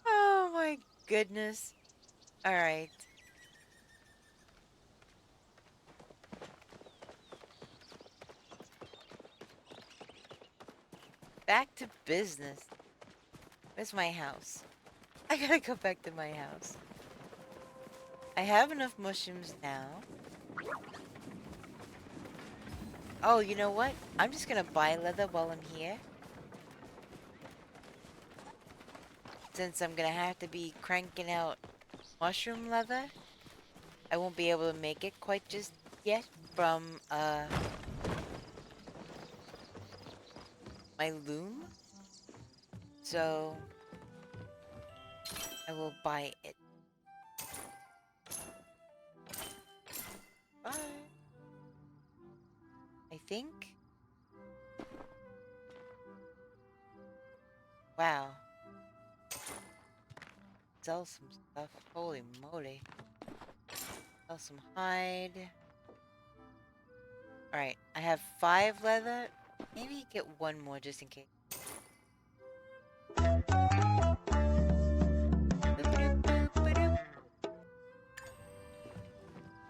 Oh my goodness. Alright. Back to business. Where's my house? I gotta go back to my house. I have enough mushrooms now. Oh, you know what? I'm just gonna buy leather while I'm here. Since I'm gonna have to be cranking out mushroom leather, I won't be able to make it quite just yet from, my loom. So, I will buy it. Bye. I think. Wow. Sell some stuff. Holy moly. Sell some hide. Alright, I have 5 leather. Maybe get one more just in case.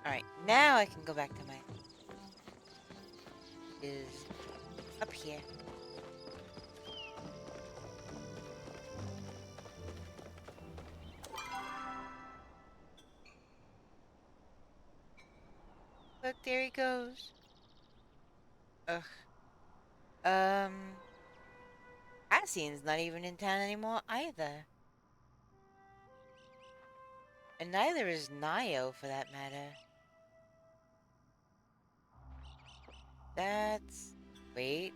Alright, now I can go back to my... is up here. Look, there he goes. Ugh. Cassian's not even in town anymore either. And neither is Nio, for that matter. That's... Wait.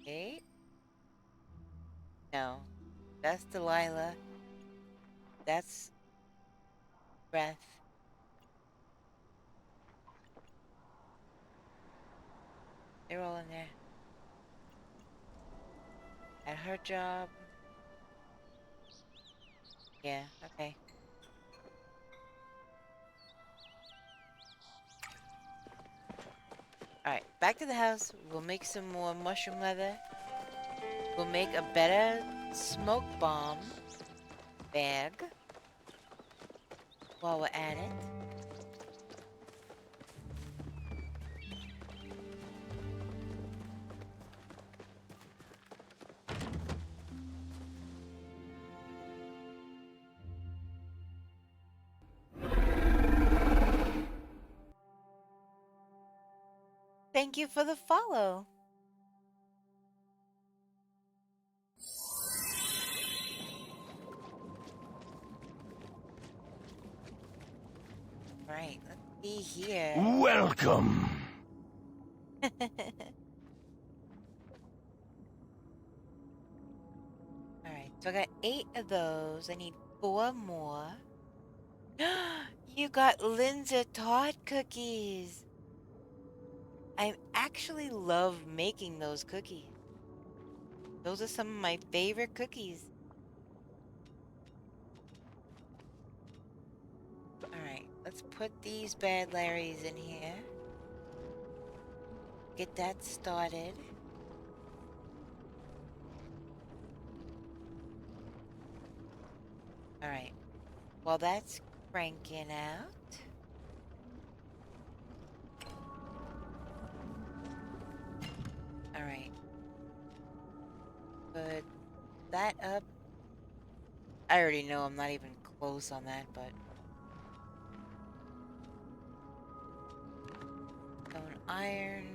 Wait? No. That's Delilah. That's... Breath. They're all in there. At her job. Yeah, okay. Alright, back to the house. We'll make some more mushroom leather. We'll make a better smoke bomb bag while we're at it. Thank you for the follow. Right, let's see here. Welcome. Alright, so I got 8 of those. I need 4 more. You got Linda Todd cookies. I actually love making those cookies. Those are some of my favorite cookies. Alright, let's put these bad Larrys in here. Get that started. Alright, while that's cranking out, alright. Put that up. I already know I'm not even close on that, but... Stone iron.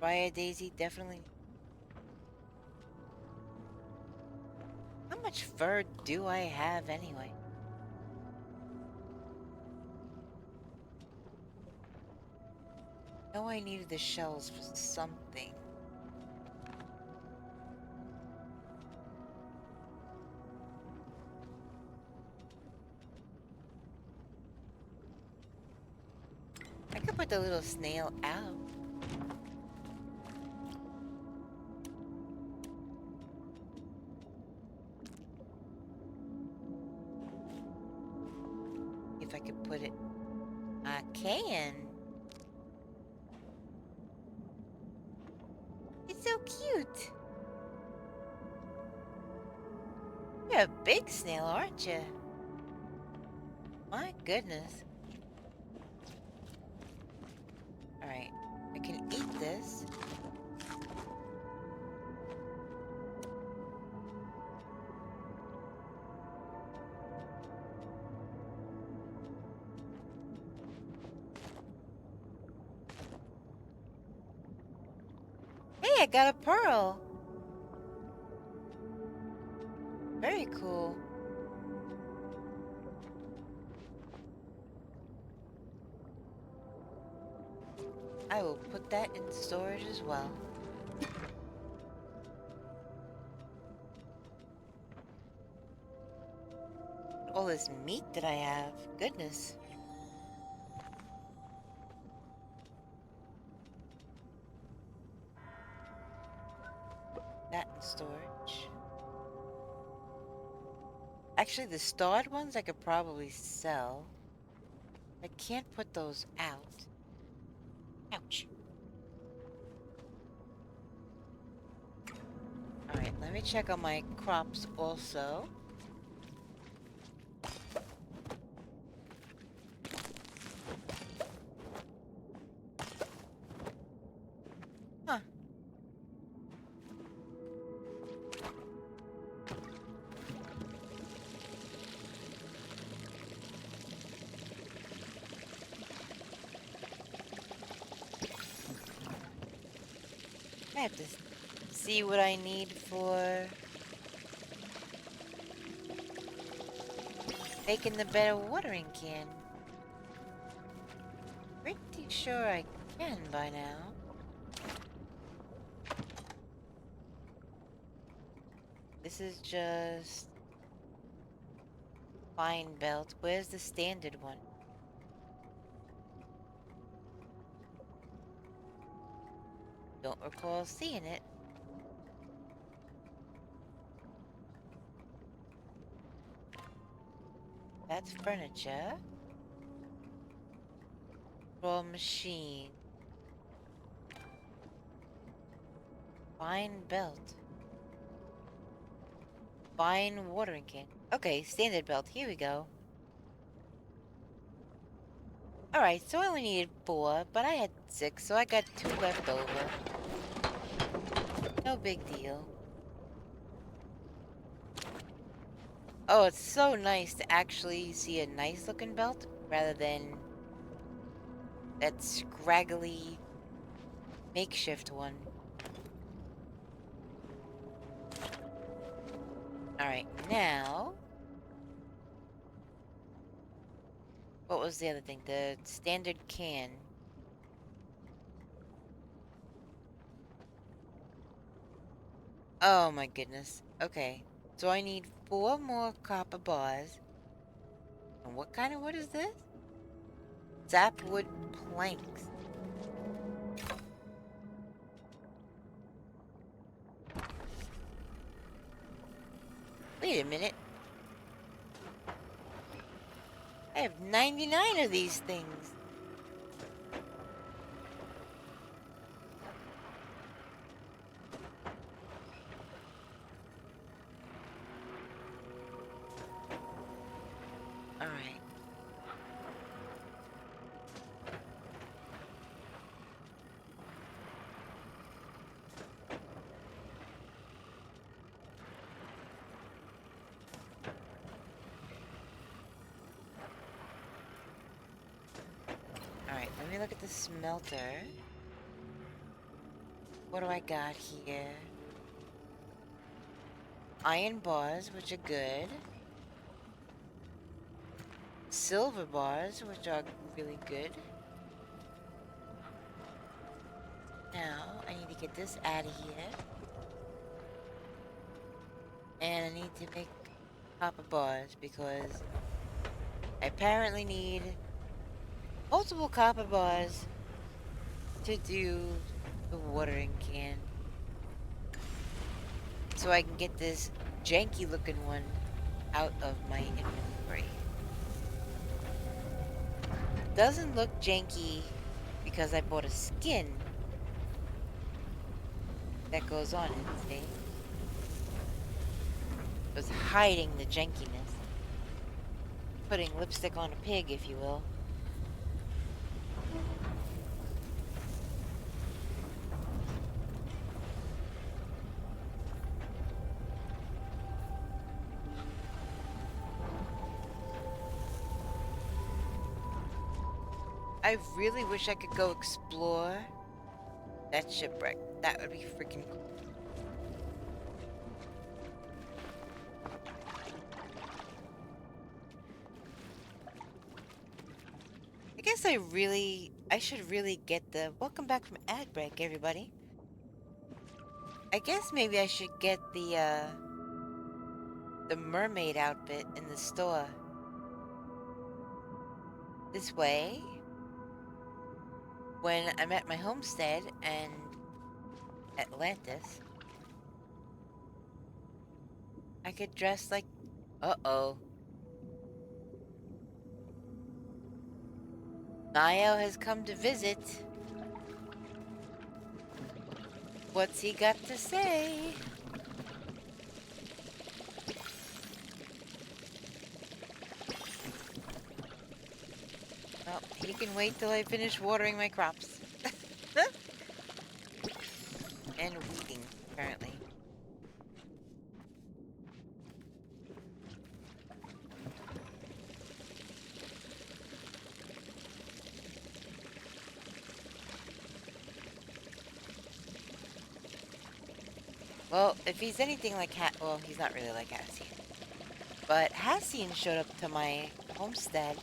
Briar daisy, definitely. How much fur do I have anyway? I know I needed the shells for something. I could put the little snail out. If I could put it... I can. It's so cute. You're a big snail, aren't you? My goodness. Alright, I can eat this. Hey, I got a pearl. Very cool. I will put that in storage as well. All this meat that I have. Goodness. That in storage. Actually, the starred ones I could probably sell. I can't put those out. Ouch. Alright, let me check on my crops also. Huh. I have to see what I need for making the better watering can. Pretty sure I can by now. This is just fine belt. Where's the standard one? Don't recall seeing it. That's furniture. Raw machine. Fine belt. Fine watering can. Okay, standard belt. Here we go. Alright, so I only needed 4, but I had 6, so I got 2 left over. No big deal. Oh, it's so nice to actually see a nice looking belt rather than that scraggly makeshift one. Alright, now... What was the other thing? The standard can. Oh my goodness. Okay. So I need 4 more copper bars. And what kind of wood is this? Sapwood planks. Wait a minute. I have 99 of these things. Alright. look at the smelter. What do I got here? Iron bars, which are good. Silver bars, which are really good. Now, I need to get this out of here. And I need to make copper bars because I apparently need multiple copper bars to do the watering can. So I can get this janky looking one out of my inventory. Doesn't look janky because I bought a skin that goes on it, see? It was hiding the jankiness. Putting lipstick on a pig, if you will. I really wish I could go explore that shipwreck. That would be freaking cool. I guess I should really get the welcome back from ad break, everybody. I guess maybe I should get the mermaid outfit in the store. This way, when I'm at my homestead and Atlantis, I could dress like... Uh-oh. Niall has come to visit. What's he got to say? Well, he can wait till I finish watering my crops. And weeding, apparently. Well, if he's anything like well, he's not really like Hassine. But Hassine showed up to my homestead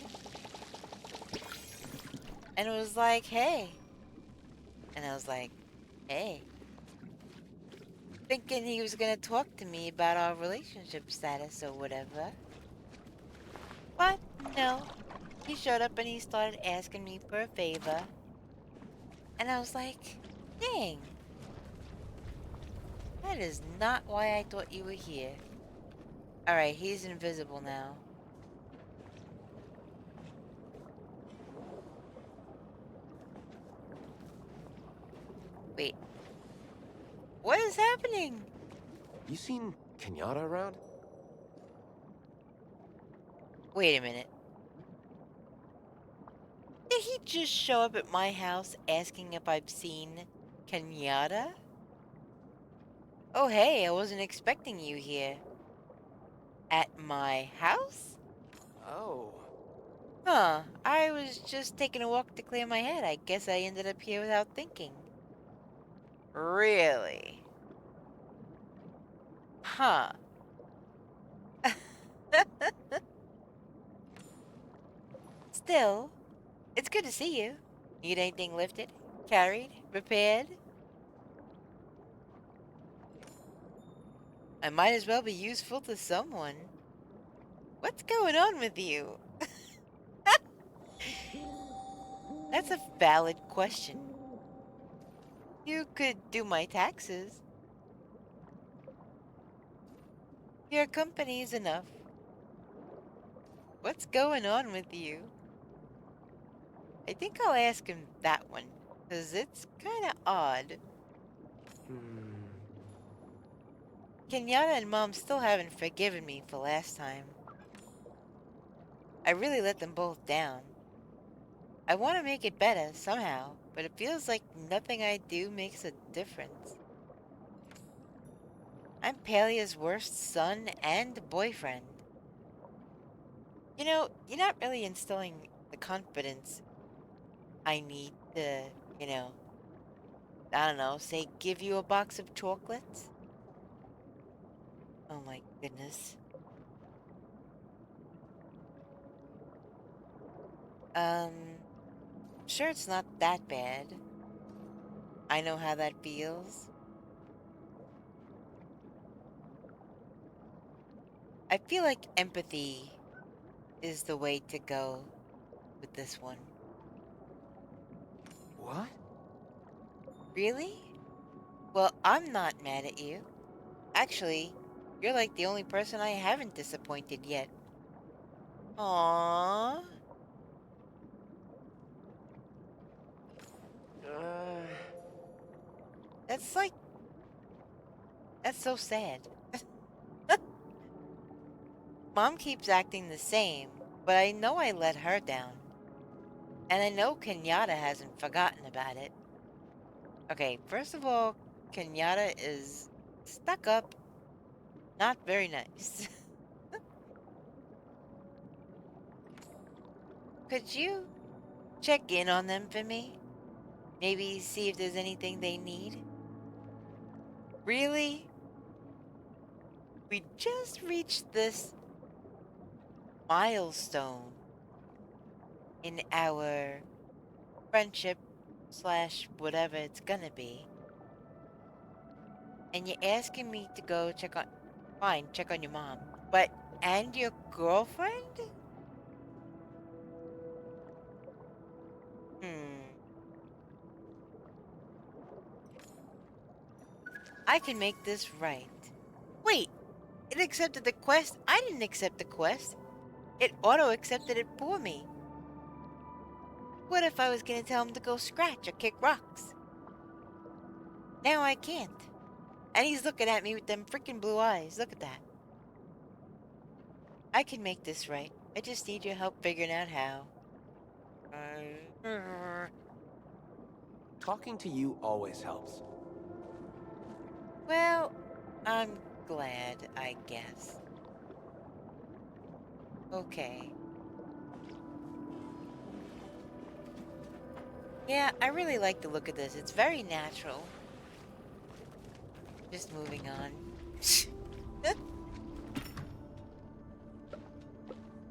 and it was like, hey. And I was like, hey. Thinking he was gonna talk to me about our relationship status or whatever. But no. He showed up and he started asking me for a favor. And I was like, dang. That is not why I thought you were here. Alright, he's invisible now. Wait. What is happening? You seen Kenyatta around? Wait a minute. Did he just show up at my house asking if I've seen Kenyatta? Oh hey, I wasn't expecting you here. At my house? Oh. Huh, I was just taking a walk to clear my head. I guess I ended up here without thinking. Really? Huh. Still, it's good to see you. Need anything lifted, carried, repaired? I might as well be useful to someone. What's going on with you? That's a valid question. You could do my taxes. Your company is enough. What's going on with you? I think I'll ask him that one, because it's kind of odd. Kenyatta and Mom still haven't forgiven me for last time. I really let them both down. I want to make it better somehow, but it feels like nothing I do makes a difference. I'm Palia's worst son and boyfriend. You know, you're not really instilling the confidence I need to, you know, I don't know, say give you a box of chocolates? Oh my goodness. Sure it's not that bad. I know how that feels. I feel like empathy is the way to go with this one. What? Really? Well, I'm not mad at you. Actually, you're like the only person I haven't disappointed yet. Aww. That's like... That's so sad. Mom keeps acting the same, but I know I let her down. And I know Kenyatta hasn't forgotten about it. Okay, first of all, Kenyatta is stuck up. Not very nice. Could you check in on them for me? Maybe see if there's anything they need? Really? We just reached this milestone in our friendship slash whatever it's gonna be. And you're asking me to go check on... Fine, check on your mom. But, and your girlfriend? I can make this right. Wait, it accepted the quest? I didn't accept the quest. It auto-accepted it for me. What if I was gonna tell him to go scratch or kick rocks? Now I can't. And he's looking at me with them freaking blue eyes. Look at that. I can make this right. I just need your help figuring out how. Talking to you always helps. Well, I'm glad, I guess. Okay. Yeah, I really like the look of this. It's very natural. Just moving on.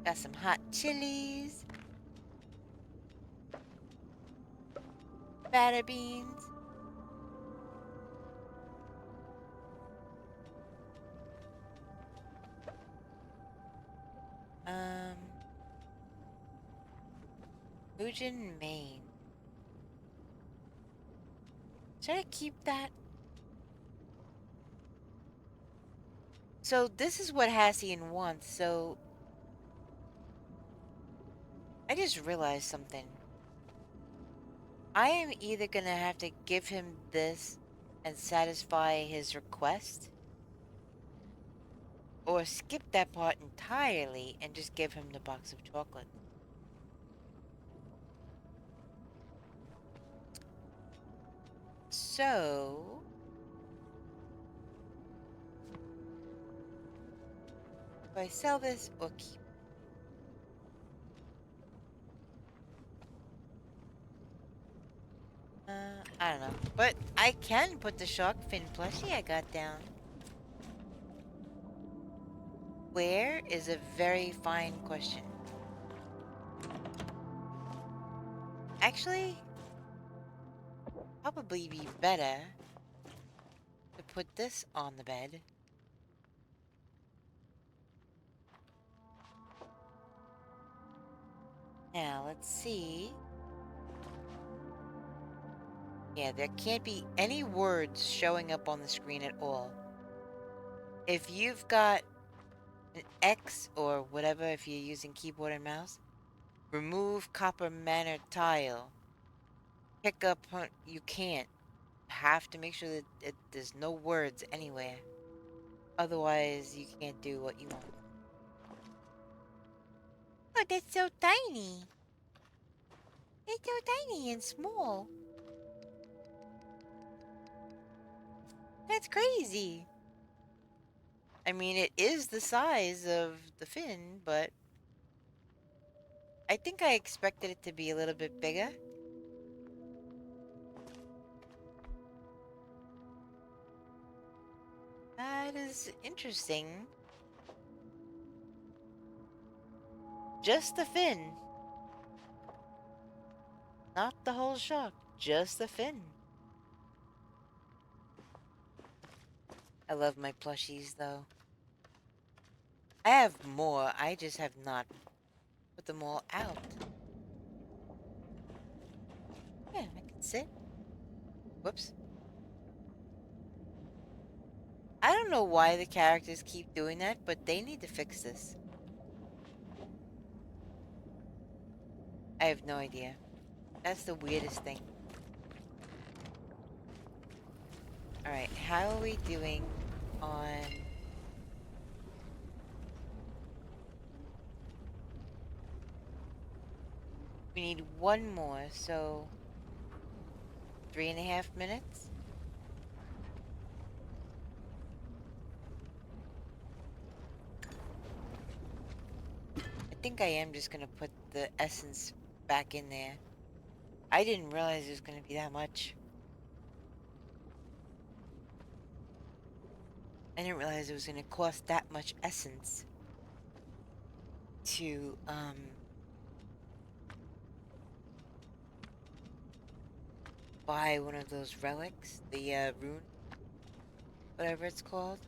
Got some hot chilies. Batter beans. Mugen, Maine. Should I keep that? So this is what Hassian wants, so... I just realized something. I am either gonna have to give him this and satisfy his request, or skip that part entirely and just give him the box of chocolate. So... do I sell this or keep? I don't know. But I can put the shark fin plushie I got down. Where is a very fine question. Actually, probably be better to put this on the bed. Now, let's see. Yeah, there can't be any words showing up on the screen at all. If you've got an X or whatever, if you're using keyboard and mouse, remove copper manor tile. Pick up, you can't. Have to make sure that there's no words anywhere. Otherwise, you can't do what you want. Oh, that's so tiny. It's so tiny and small. That's crazy. I mean, it is the size of the fin, but I think I expected it to be a little bit bigger. That is interesting. Just the fin. Not the whole shark, just the fin. I love my plushies though. I have more, I just have not put them all out. Yeah, I can sit. Whoops. I don't know why the characters keep doing that, but they need to fix this. I have no idea. That's the weirdest thing. Alright, how are we doing on... We need one more, so... 3.5 minutes? I think I am just gonna put the essence back in there. I didn't realize it was gonna be that much. I didn't realize it was gonna cost that much essence to, buy one of those relics, the, rune, whatever it's called.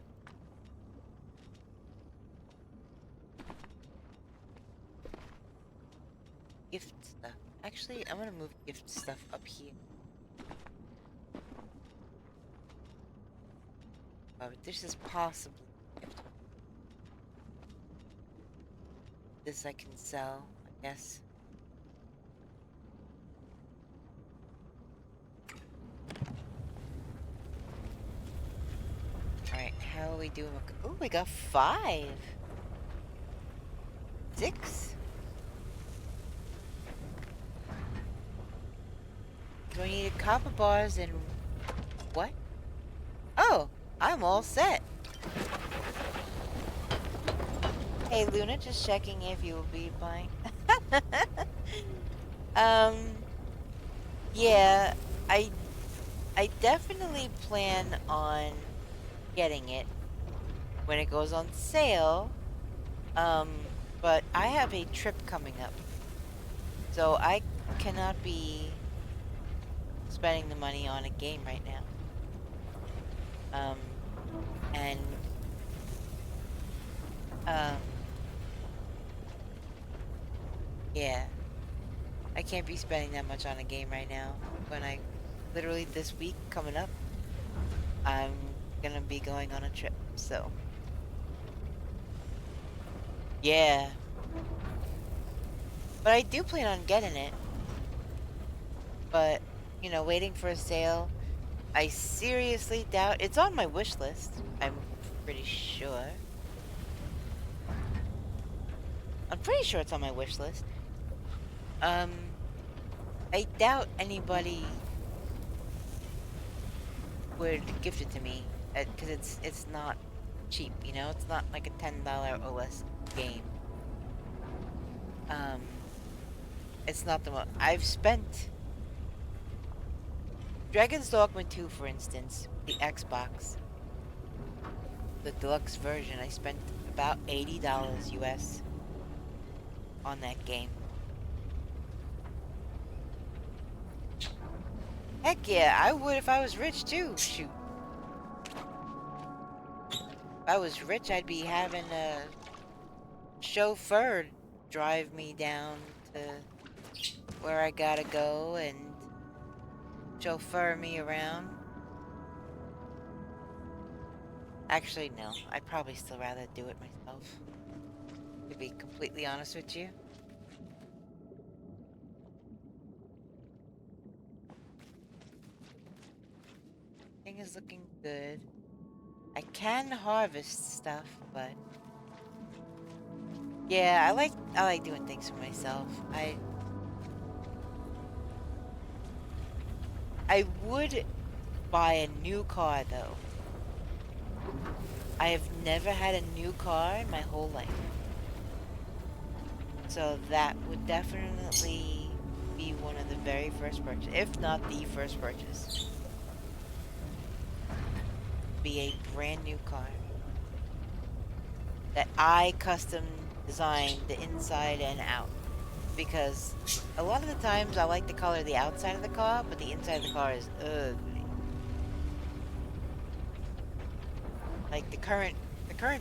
Gift stuff. Actually, I'm gonna move gift stuff up here. Oh, but this is possibly gift. This I can sell, I guess. Alright, how are we doing? Oh, we got 5. 6. So we needed copper bars and... What? Oh, I'm all set. Hey Luna, just checking if you will be buying. Yeah, I definitely plan on getting it when it goes on sale. But I have a trip coming up, so I cannot be spending the money on a game right now. Yeah. I can't be spending that much on a game right now. When I, literally this week coming up, I'm gonna be going on a trip, so. Yeah. But I do plan on getting it. But, you know, waiting for a sale, I seriously doubt, it's on my wish list, I'm pretty sure. I'm pretty sure it's on my wish list. I doubt anybody would gift it to me, because it's not cheap, you know? It's not like a $10 or less game. It's not the most... I've spent... Dragon's Dogma 2, for instance, the Xbox, the deluxe version, I spent about $80 US on that game. Heck yeah, I would if I was rich too, shoot. If I was rich, I'd be having a chauffeur drive me down to where I gotta go and chauffeur me around. Actually, no. I'd probably still rather do it myself, to be completely honest with you. Thing is looking good. I can harvest stuff, but yeah, I like doing things for myself. I would buy a new car though. I have never had a new car in my whole life. So that would definitely be one of the very first purchases, if not the first purchase. Be a brand new car. that I custom designed the inside and out. Because a lot of the times I like the color of the outside of the car, but the inside of the car is ugly. Like the current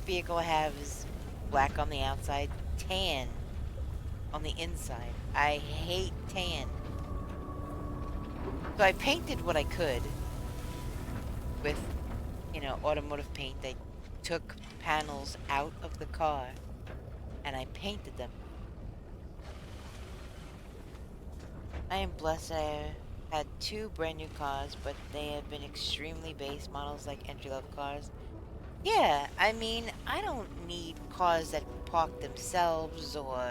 vehicle I have is black on the outside, tan on the inside. I hate tan. So I painted what I could with, automotive paint. I took panels out of the car and I painted them. I am blessed I had 2 brand new cars, but they have been extremely base models like entry-level cars. Yeah, I mean, I don't need cars that park themselves or,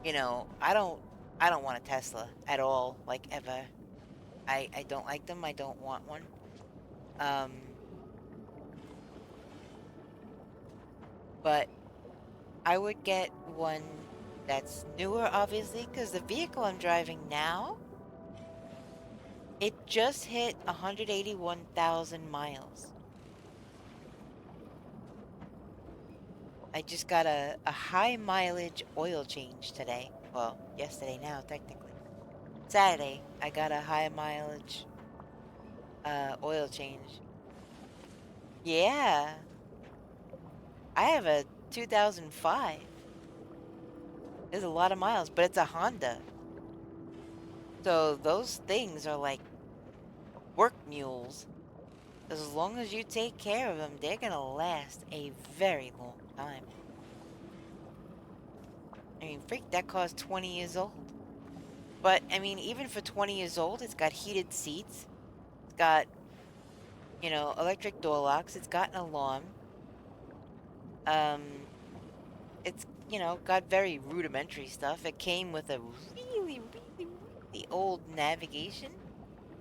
I don't want a Tesla at all, like ever. I don't like them. I don't want one. But I would get one that's newer, obviously, because the vehicle I'm driving now, it just hit 181,000 miles. I just got a high mileage oil change today. Well, yesterday now, technically. Saturday, I got a high mileage oil change. Yeah. I have a 2005. There's a lot of miles, but it's a Honda. So those things are like work mules. As long as you take care of them, they're gonna last a very long time. I mean, freak, that car's 20 years old. But, I mean, even for 20 years old, it's got heated seats. It's got, electric door locks. It's got an alarm. It's, got very rudimentary stuff. It came with a really, really, really old navigation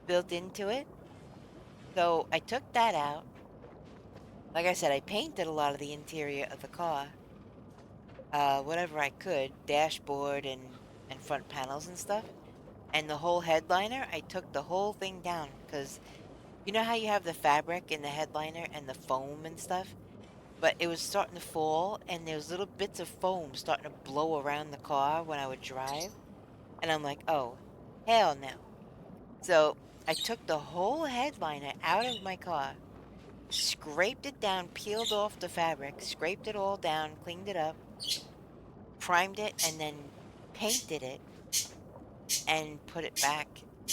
built into it. So I took that out. Like I said, I painted a lot of the interior of the car. Whatever I could, dashboard and front panels and stuff. And the whole headliner, I took the whole thing down because you know how you have the fabric in the headliner and the foam and stuff? But it was starting to fall and there was little bits of foam starting to blow around the car when I would drive. And I'm like, oh, hell no. So I took the whole headliner out of my car, scraped it down, peeled off the fabric, scraped it all down, cleaned it up, primed it, and then painted it and put it back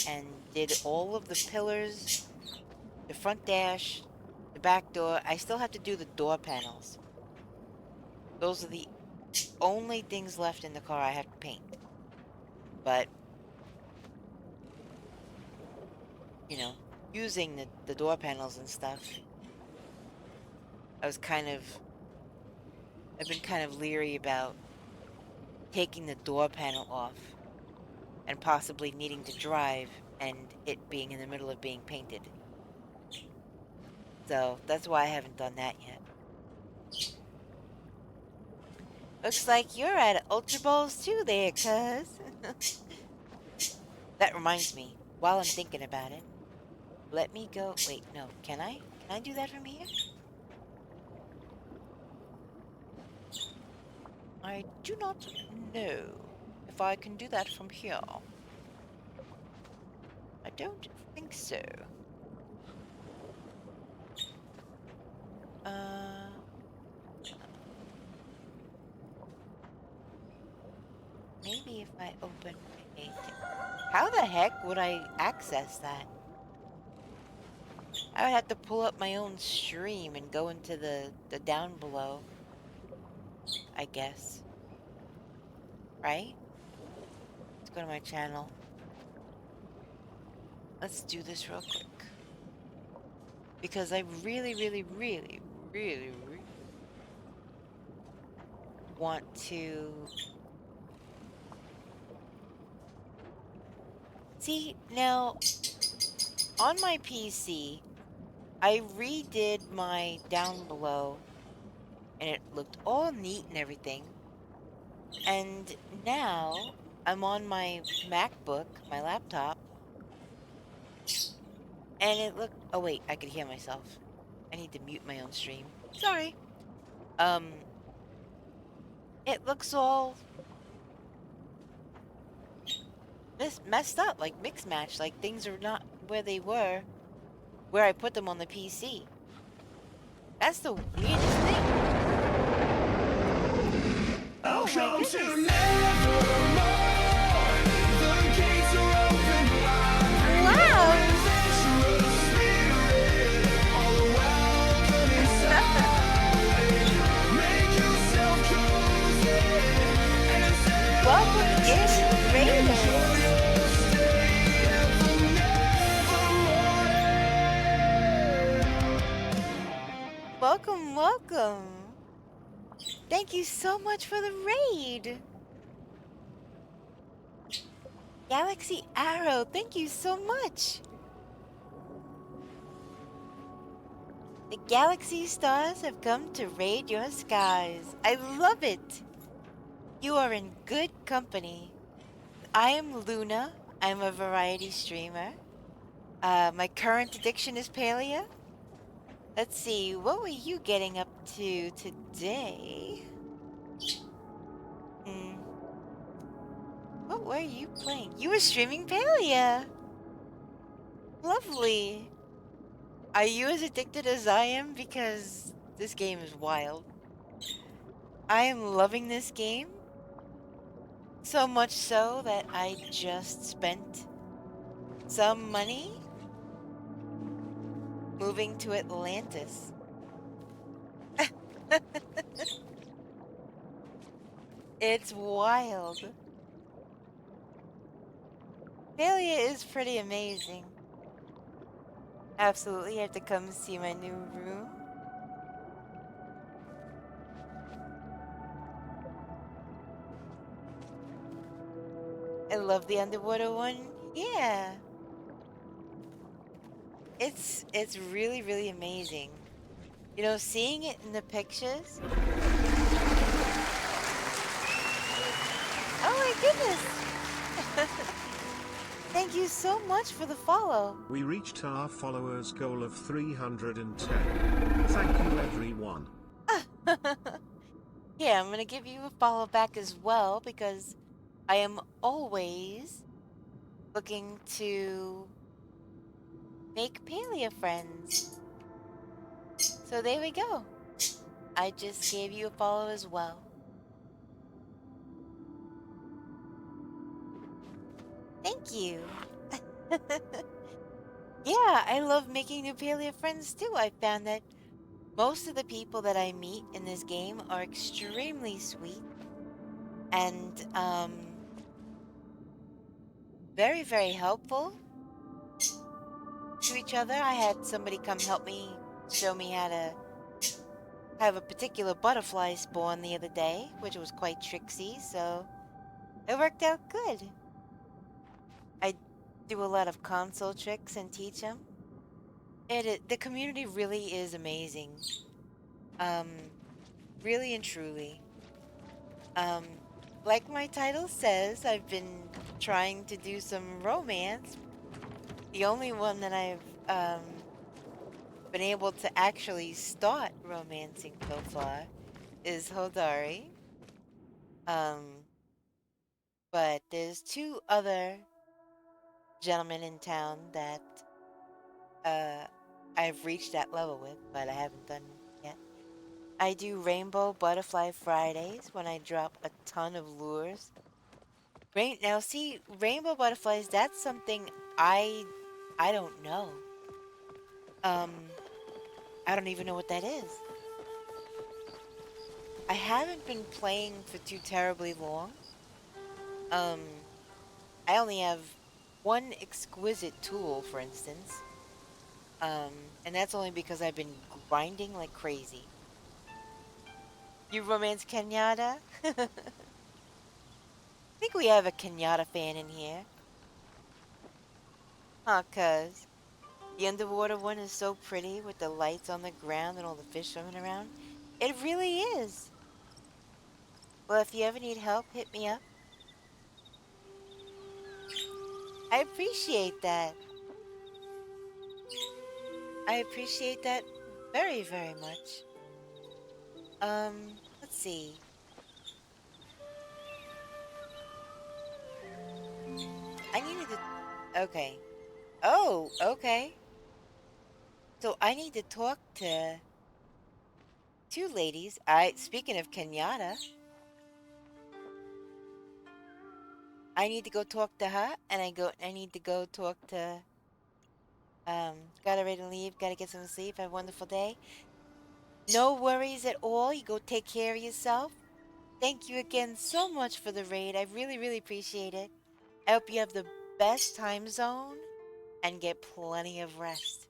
and did all of the pillars, the front dash, the back door. I still have to do the door panels. Those are the only things left in the car I have to paint. But, using the door panels and stuff, I've been kind of leery about taking the door panel off and possibly needing to drive and it being in the middle of being painted. So that's why I haven't done that yet. Looks like you're at Ultra Bowls too there, cuz. That reminds me, while I'm thinking about it, let me go. Wait, no, can I? Can I do that from here? I do not know if I can do that from here. I don't think so. Maybe if I open a... How the heck would I access that? I would have to pull up my own stream and go into the down below, I guess. Right? Let's go to my channel. Let's do this real quick. Because I really, really, really, really, really want to... See, now, on my PC, I redid my down below, and it looked all neat and everything. And now, I'm on my MacBook, my laptop, and it looked... Oh wait, I could hear myself. I need to mute my own stream. Sorry. Um, it looks all messed up, like mix match, like things are not where they were, where I put them on the PC. That's the weirdest thing. Oh my goodness. Wow. Welcome in, Raiders. Welcome, welcome. Thank you so much for the raid. Galaxy Arrow, thank you so much. The galaxy stars have come to raid your skies. I love it. You are in good company. I am Luna. I'm a variety streamer. My current addiction is Palea. Let's see, what were you getting up to today? What were you playing? You were streaming Palea. Lovely. Are you as addicted as I am? Because this game is wild. I am loving this game. So much so that I just spent some money moving to Atlantis. It's wild. Palea is pretty amazing. Absolutely, you have to come see my new room. I love the underwater one. Yeah. It's really, really amazing. You know, seeing it in the pictures. Oh my goodness. Thank you so much for the follow. We reached our followers goal of 310. Thank you everyone. Yeah, I'm gonna give you a follow back as well because I am always looking to make Palea friends. So there we go. I just gave you a follow as well. Thank you. Yeah, I love making new Palea friends too. I found that most of the people that I meet in this game are extremely sweet and very, very helpful to each other. I had somebody come help me, show me how to have a particular butterfly spawn the other day, which was quite tricksy, so it worked out good. I do a lot of console tricks and teach them. The community really is amazing. Really and truly. Like my title says, I've been trying to do some romance. The only one that I've been able to actually start romancing so far is Hodari. But there's two other gentlemen in town that I've reached that level with, but I haven't done yet. I do Rainbow Butterfly Fridays when I drop a ton of lures. Now see, rainbow butterflies, that's something I don't know. I don't even know what that is. I haven't been playing for too terribly long. I only have one exquisite tool, for instance. And that's only because I've been grinding like crazy. You romance Kenyatta? I think we have a Kenyatta fan in here. Huh, cuz the underwater one is so pretty with the lights on the ground and all the fish swimming around. It really is. Well, if you ever need help, hit me up. I appreciate that. I appreciate that very, very much. let's see. I needed to... Okay. Oh, okay. So I need to talk to two ladies. Speaking of Kenyatta, I need to go talk to her, and I need to go talk to, gotta ready to leave, gotta get some sleep, have a wonderful day. No worries at all. You go take care of yourself. Thank you again so much for the raid. I really, really appreciate it. I hope you have the best time zone and get plenty of rest.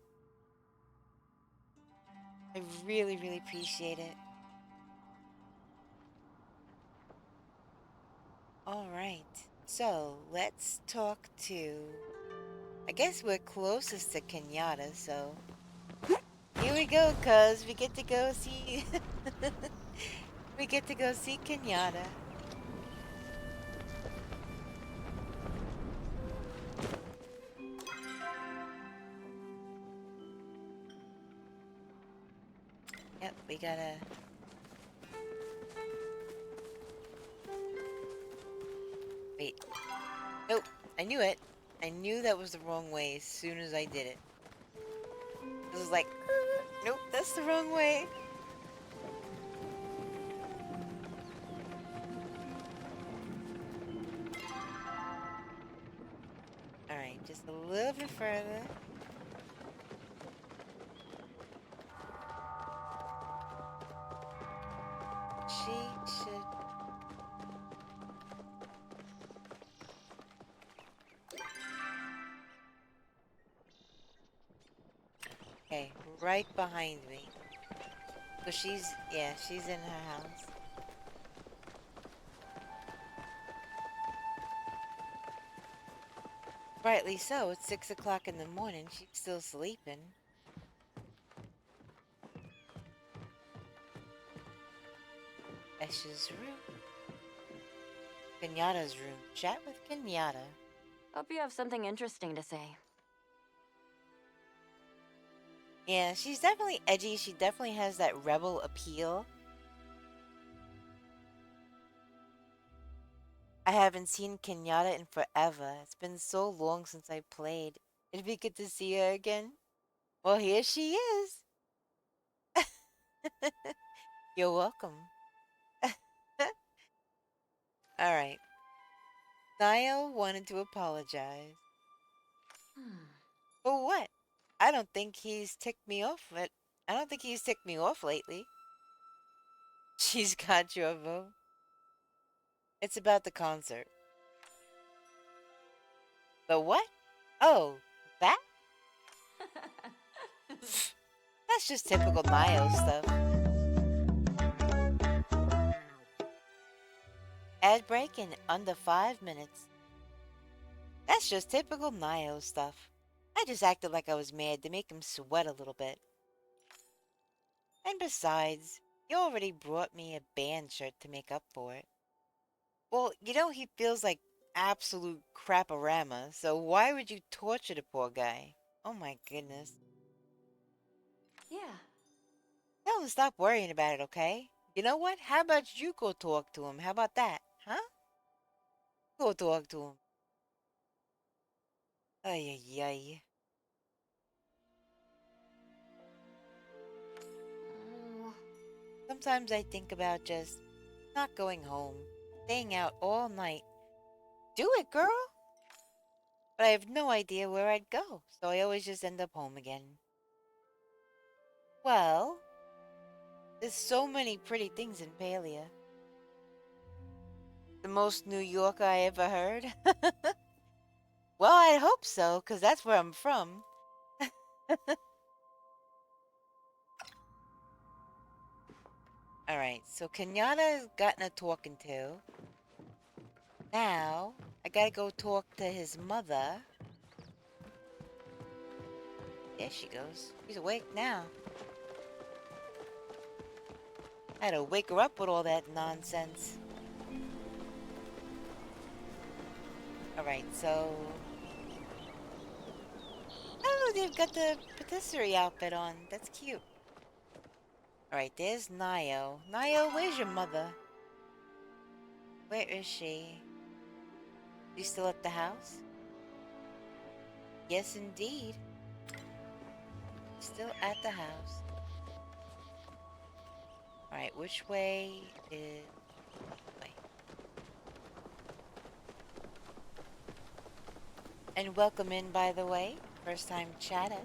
I really, really appreciate it. All right. So let's talk to... I guess we're closest to Kenyatta, so... Here we go, cuz we get to go see... we get to go see Kenyatta. Yep, we gotta... Wait. Nope, I knew it. I knew that was the wrong way as soon as I did it. This was like, nope, that's the wrong way. Alright, just a little bit further. She should... Okay, right behind me. So she's, yeah, she's in her house. Rightly so, it's 6 o'clock in the morning, she's still sleeping. Esh's room. Kenyatta's room. Chat with Kenyatta. Hope you have something interesting to say. Yeah, she's definitely edgy. She definitely has that rebel appeal. I haven't seen Kenyatta in forever. It's been so long since I played. It'd be good to see her again. Well, here she is. You're welcome. Alright. Niall wanted to apologize. For what? I don't think he's ticked me off, but I don't think he's ticked me off lately. She's got your vote. It's about the concert. The what? Oh, that? That's just typical Niall stuff. Ad break in under 5 minutes. That's just typical Niall stuff. I just acted like I was mad to make him sweat a little bit. And besides, he already brought me a band shirt to make up for it. Well, you know he feels like absolute crap-a-rama, so why would you torture the poor guy? Oh my goodness. Yeah. Tell him to stop worrying about it, okay? You know what? How about you go talk to him? How about that? Huh? Go talk to him. Ay, ay, ay. Sometimes I think about just not going home, staying out all night. Do it, girl! But I have no idea where I'd go, so I always just end up home again. Well, there's so many pretty things in Palia. The most New York I ever heard. Well, I hope so, because that's where I'm from. Alright, so Kenyatta's gotten a talking to. Now, I gotta go talk to his mother. There she goes. She's awake now. I had to wake her up with all that nonsense. Alright, so... Oh, they've got the patisserie outfit on. That's cute. Alright, there's Nio. Nio, where's your mother? Where is she? She's still at the house? Yes, indeed. Still at the house. Alright, which way is... Wait. And welcome in, by the way. First time chatter.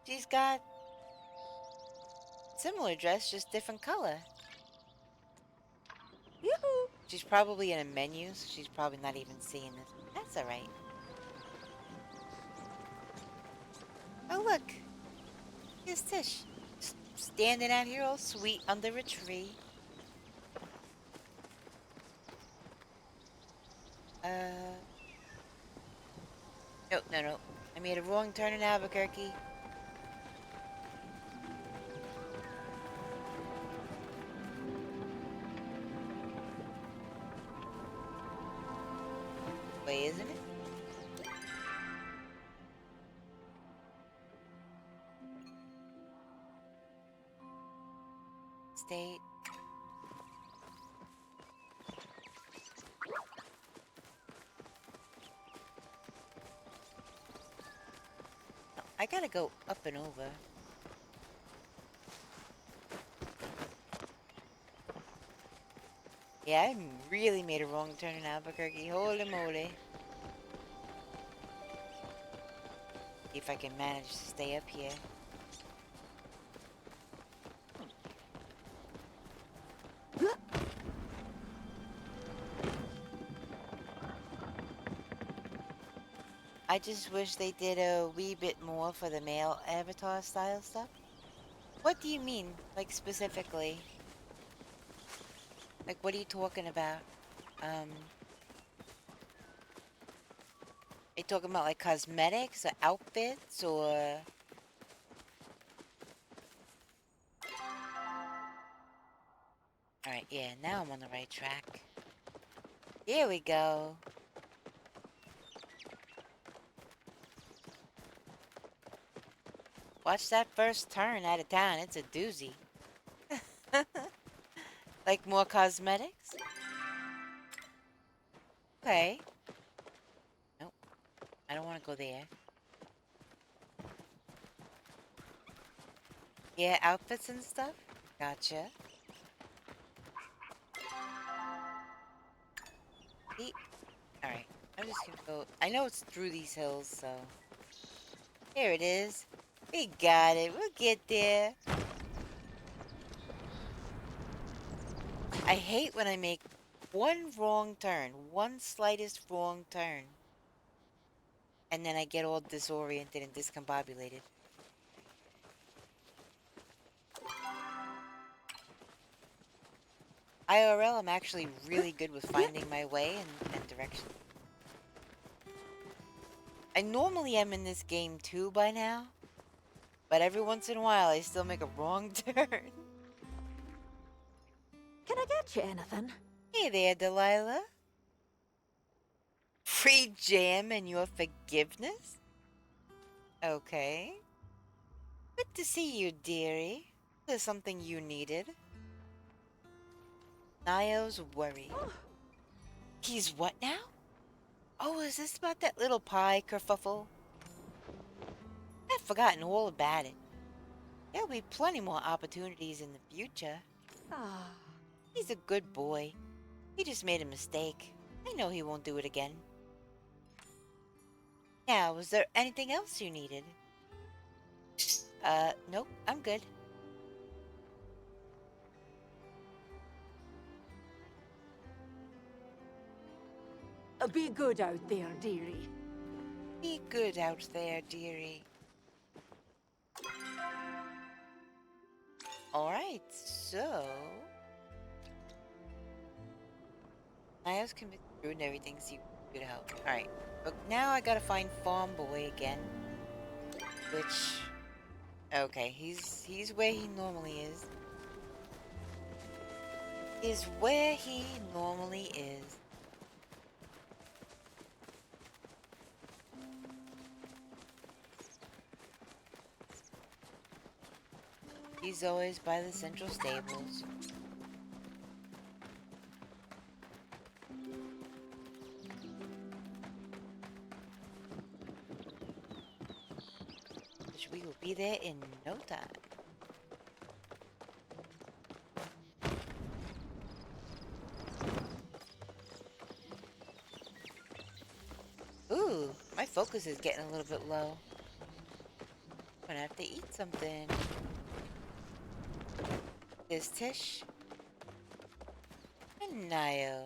She's got similar dress, just different color. Yoo-hoo! She's probably in a menu, so she's probably not even seeing this. That's alright. Oh look! Here's Tish. Standing out here all sweet under a tree. No. I made a wrong turn in Albuquerque. Wait, isn't it? State. No, I gotta go up and over. Yeah, I really made a wrong turn in Albuquerque. Holy moly. See if I can manage to stay up here. I just wish they did a wee bit more for the male avatar style stuff. What do you mean, like specifically? Like, what are you talking about? Are you talking about like cosmetics or outfits or... Alright, yeah, now I'm on the right track. Here we go. Watch that first turn out of town, it's a doozy. Like more cosmetics? Okay. Nope. I don't want to go there. Yeah, outfits and stuff? Gotcha. Alright. I'm just gonna go... I know it's through these hills, so... Here it is. We got it. We'll get there. I hate when I make one wrong turn. One slightest wrong turn. And then I get all disoriented and discombobulated. IRL, I'm actually really good with finding my way and direction. I normally am in this game too by now. But every once in a while, I still make a wrong turn. Can I get you anything? Hey there, Delilah. Free jam and your forgiveness? Okay. Good to see you, dearie. There's something you needed. Nio's worry. He's what now? Oh, is this about that little pie kerfuffle? I'd forgotten all about it. There'll be plenty more opportunities in the future. Ah. He's a good boy. He just made a mistake. I know he won't do it again. Now, was there anything else you needed? Nope, I'm good. Be good out there, dearie. Be good out there, dearie. Alright, so... Niles can be through and everything, so you can help. Alright, but now I gotta find Farm Boy again. Which... Okay, he's where he normally is. Is where he normally is. He's always by the central stables. Which we will be there in no time. Ooh, my focus is getting a little bit low. I'm gonna have to eat something. Is Tish? And Nio.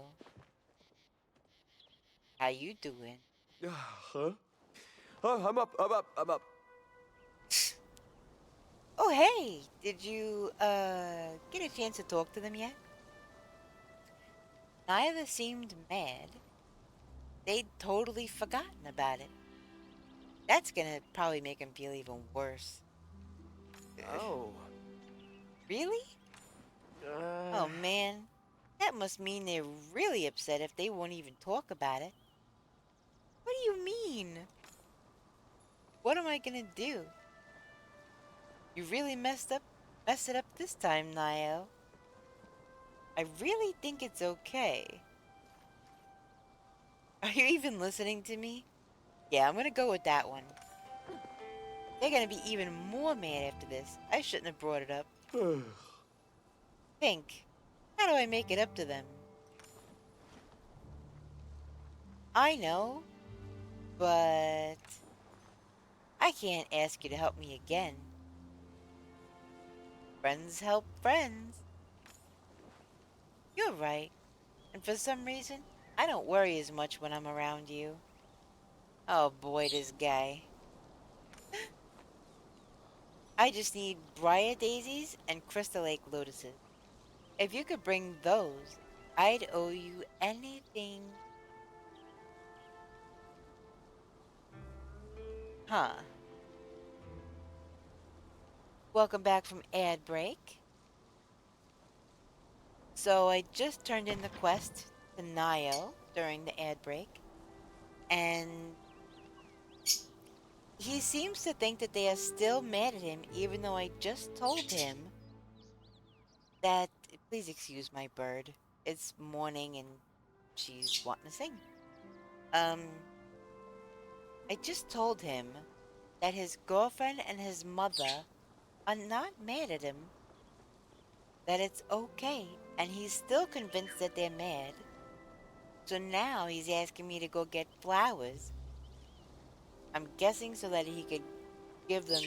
How you doing? Huh? Oh, I'm up. Oh, hey! Did you, get a chance to talk to them yet? Neither seemed mad. They'd totally forgotten about it. That's gonna probably make him feel even worse. Oh. Really? Oh, man. That must mean they're really upset if they won't even talk about it. What do you mean? What am I gonna do? You really messed it up this time, Nio. I really think it's okay. Are you even listening to me? Yeah, I'm gonna go with that one. They're gonna be even more mad after this. I shouldn't have brought it up. Pink, how do I make it up to them? I know, but I can't ask you to help me again. Friends help friends. You're right. And for some reason, I don't worry as much when I'm around you. Oh boy, this guy. I just need briar daisies and crystal lake lotuses. If you could bring those, I'd owe you anything. Huh. Welcome back from ad break. So I just turned in the quest to Nio during the ad break. And he seems to think that they are still mad at him, even though I just told him that, please excuse my bird. It's morning and she's wanting to sing. I just told him that his girlfriend and his mother are not mad at him. That it's okay, and he's still convinced that they're mad. So now he's asking me to go get flowers. I'm guessing so that he could give them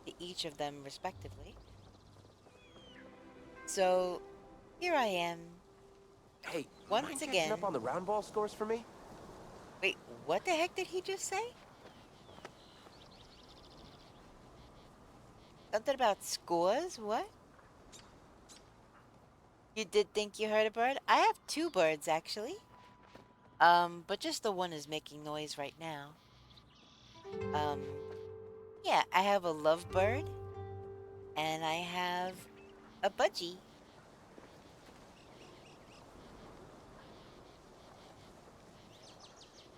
to each of them respectively. So here I am. Hey, once mind again. catching up on the round ball scores for me? Wait, what the heck did he just say? Something about scores? What? You did think you heard a bird? I have two birds, actually. But just the one is making noise right now. Yeah, I have a lovebird. And I have a budgie.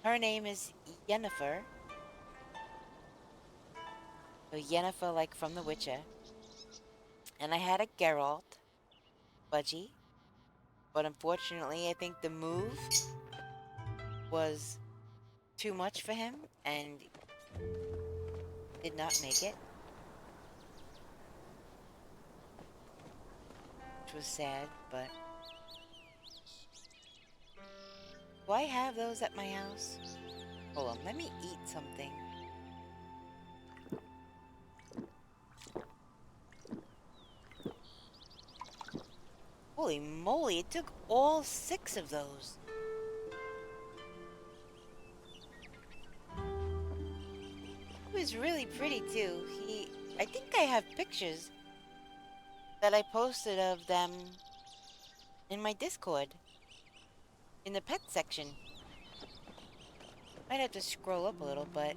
Her name is Yennefer. So Yennefer, like from The Witcher. And I had a Geralt budgie. But unfortunately, I think the move was too much for him and did not make it. Which was sad, but... Do I have those at my house? Hold on, let me eat something. Holy moly, it took all 6 of those. He was really pretty too. I think I have pictures that I posted of them in my Discord. In the pet section. Might have to scroll up a little, but...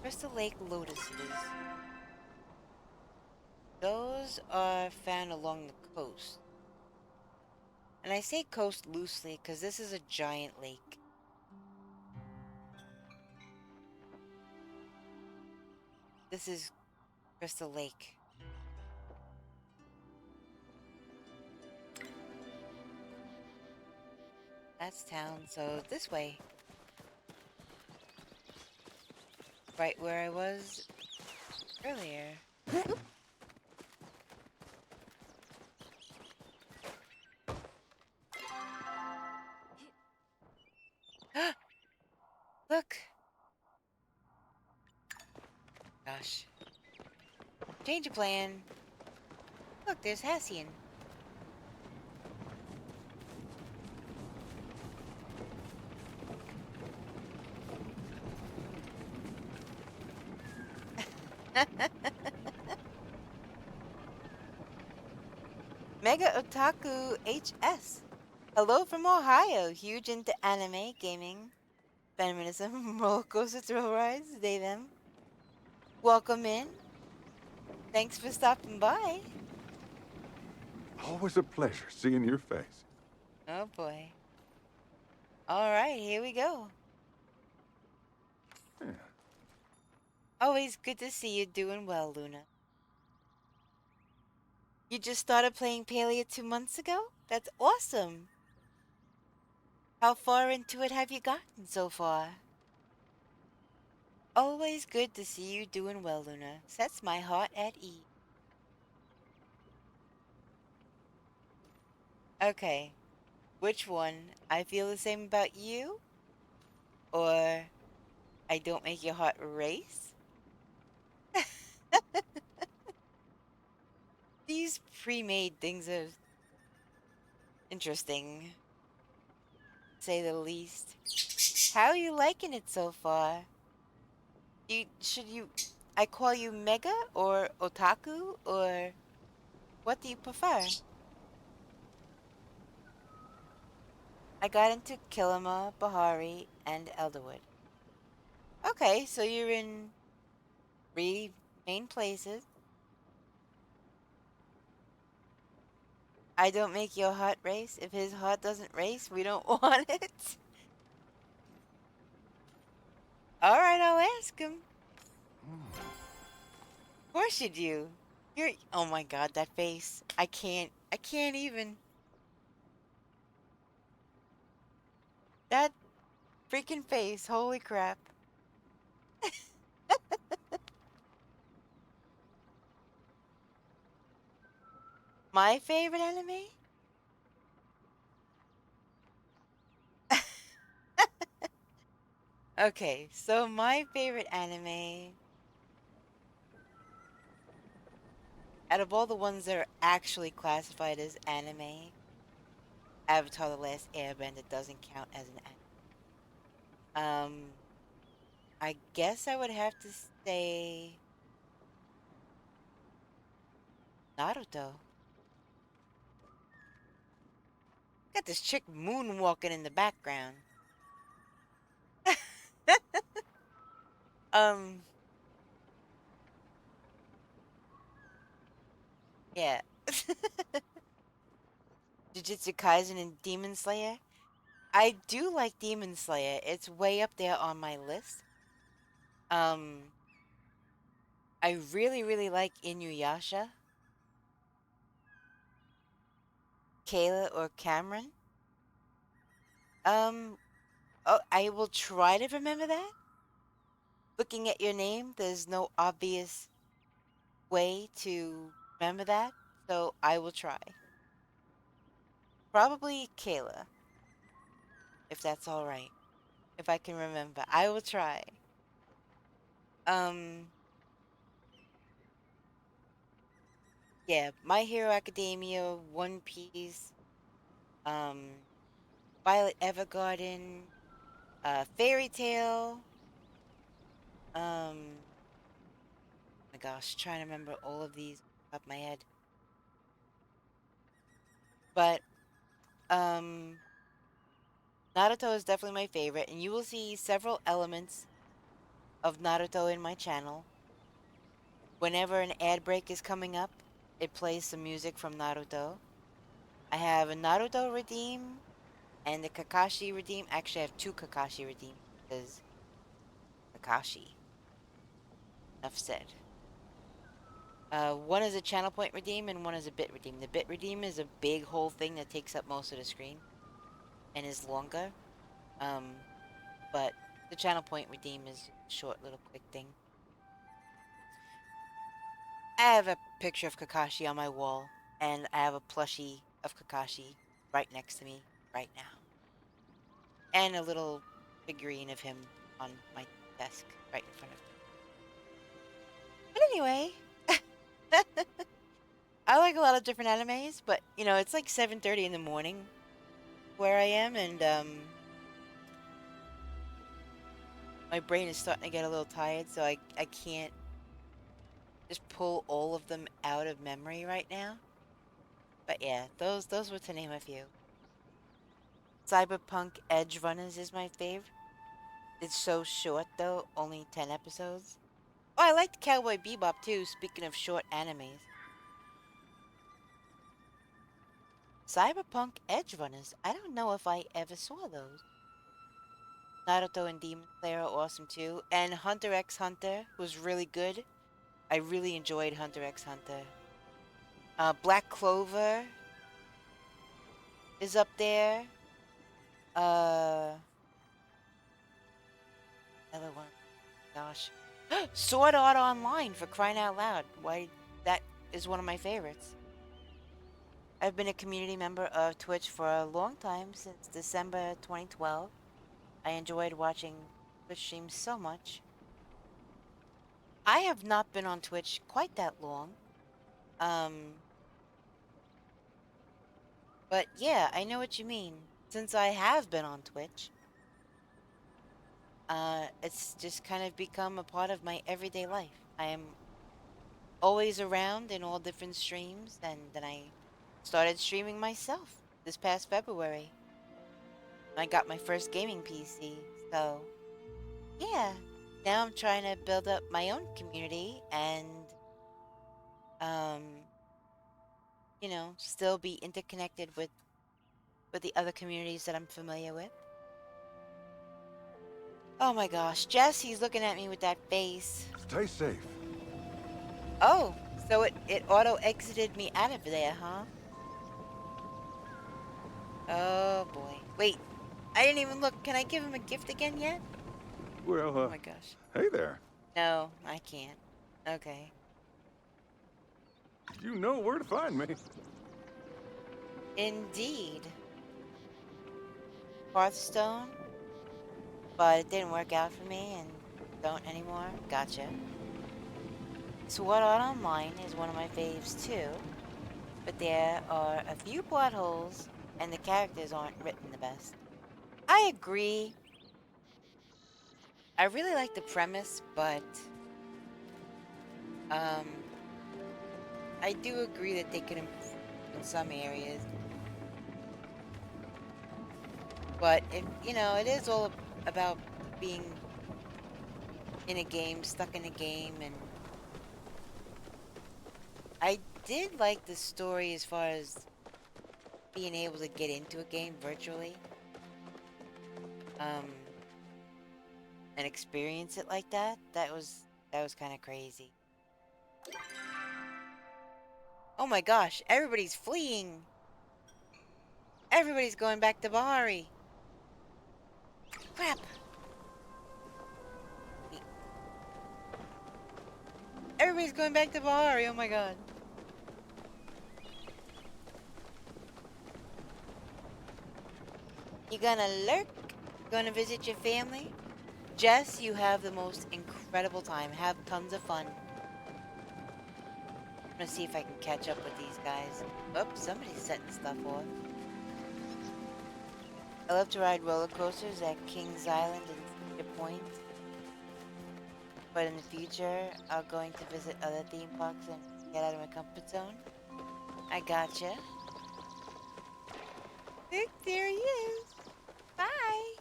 Crystal Lake lotuses. Those are found along the coast. And I say coast loosely because this is a giant lake. This is Crystal Lake. That's town, so this way. Right where I was earlier. Look! Gosh. Change of plan. Look, there's Hassian. Mega Otaku HS. Hello from Ohio. Huge into anime, gaming, feminism, roller coaster thrill rides, they them. Welcome in. Thanks for stopping by. Always a pleasure seeing your face. Oh boy. Alright, here we go. Yeah. Always good to see you doing well, Luna. You just started playing Palia 2 months ago? That's awesome! How far into it have you gotten so far? Always good to see you doing well, Luna. Sets my heart at ease. Okay. Which one? I feel the same about you? Or I don't make your heart race? These pre-made things are interesting, to say the least. How are you liking it so far? I call you Mega or Otaku, or what do you prefer? I got into Kilima, Bahari, and Elderwood. Okay, so you're in 3 main places. I don't make your heart race. If his heart doesn't race, we don't want it. Alright, I'll ask him. Of course you do. Oh my god, that face. I can't even. That freaking face, holy crap. My favorite anime? Okay, so my favorite anime, out of all the ones that are actually classified as anime, Avatar: The Last Airbender doesn't count as an anime. I guess I would have to say Naruto. Got this chick moonwalking in the background. Yeah. Jujutsu Kaisen and Demon Slayer. I do like Demon Slayer. It's way up there on my list. I really, really like Inuyasha. Kayla or Cameron. Oh, I will try to remember that. Looking at your name, there's no obvious way to remember that, so I will try. Probably Kayla, if that's all right. If I can remember, I will try. Yeah, My Hero Academia, One Piece, Violet Evergarden, Fairy Tail, my gosh, trying to remember all of these off the top of my head. But, Naruto is definitely my favorite, and you will see several elements of Naruto in my channel. Whenever an ad break is coming up, it plays some music from Naruto. I have a Naruto redeem and a Kakashi redeem. Actually, I have 2 Kakashi redeem because Kakashi. Enough said. One is a channel point redeem and one is a bit redeem. The bit redeem is a big whole thing that takes up most of the screen and is longer. But the channel point redeem is a short little quick thing. I have a picture of Kakashi on my wall, and I have a plushie of Kakashi right next to me right now. And a little figurine of him on my desk right in front of me. But anyway, I like a lot of different animes, but, you know, it's like 7:30 in the morning where I am, and, my brain is starting to get a little tired, so I can't just pull all of them out of memory right now. But yeah, those were to name a few. Cyberpunk Edge Runners is my fave. It's so short though, only 10 episodes. Oh, I liked Cowboy Bebop too, speaking of short animes. Cyberpunk Edge Runners, I don't know if I ever saw those. Naruto and Demon Slayer are awesome too, and Hunter x Hunter was really good. I really enjoyed Hunter x Hunter. Black Clover is up there. Another one. Gosh. Sword Art Online, for crying out loud. Why, that is one of my favorites. I've been a community member of Twitch for a long time, since December 2012. I enjoyed watching Twitch streams so much. I have not been on Twitch quite that long. But yeah, I know what you mean. Since I have been on Twitch, it's just kind of become a part of my everyday life. I am always around in all different streams, and then I started streaming myself this past February. I got my first gaming PC, so yeah. Now I'm trying to build up my own community and, you know, still be interconnected with the other communities that I'm familiar with. Oh my gosh, Jess, he's looking at me with that face. Stay safe. Oh, so it auto-exited me out of there, huh? Oh boy. Wait, I didn't even look. Can I give him a gift again yet? Well, oh my gosh. Hey there. No, I can't. Okay. You know where to find me. Indeed. Hearthstone? But it didn't work out for me and don't anymore. Gotcha. Sword Art Online is one of my faves too. But there are a few plot holes and the characters aren't written the best. I agree. I really like the premise, but I do agree that they could improve in some areas. But if you know, it is all about being in a game, stuck in a game, and I did like the story as far as being able to get into a game virtually. And experience it like that. That was kind of crazy. Oh my gosh, everybody's fleeing. Everybody's going back to Bahari. Crap. Everybody's going back to Bahari, oh my god. You gonna lurk? Gonna visit your family? Jess, you have the most incredible time. Have tons of fun. I'm gonna see if I can catch up with these guys. Oh, somebody's setting stuff off. I love to ride roller coasters at Kings Island and Cedar Point. But in the future, I'm going to visit other theme parks and get out of my comfort zone. I gotcha. Look, there he is. Bye.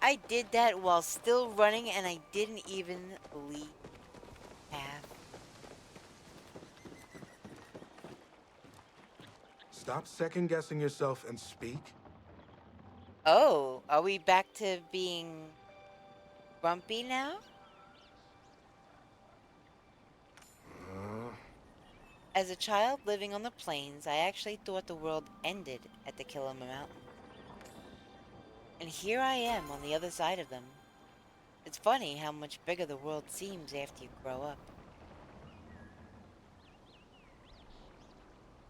I did that while still running and I didn't even leave path. Stop second-guessing yourself and speak. Oh, are we back to being grumpy now? As a child living on the plains, I actually thought the world ended at the Kilima Mountains. And here I am on the other side of them. It's funny how much bigger the world seems after you grow up.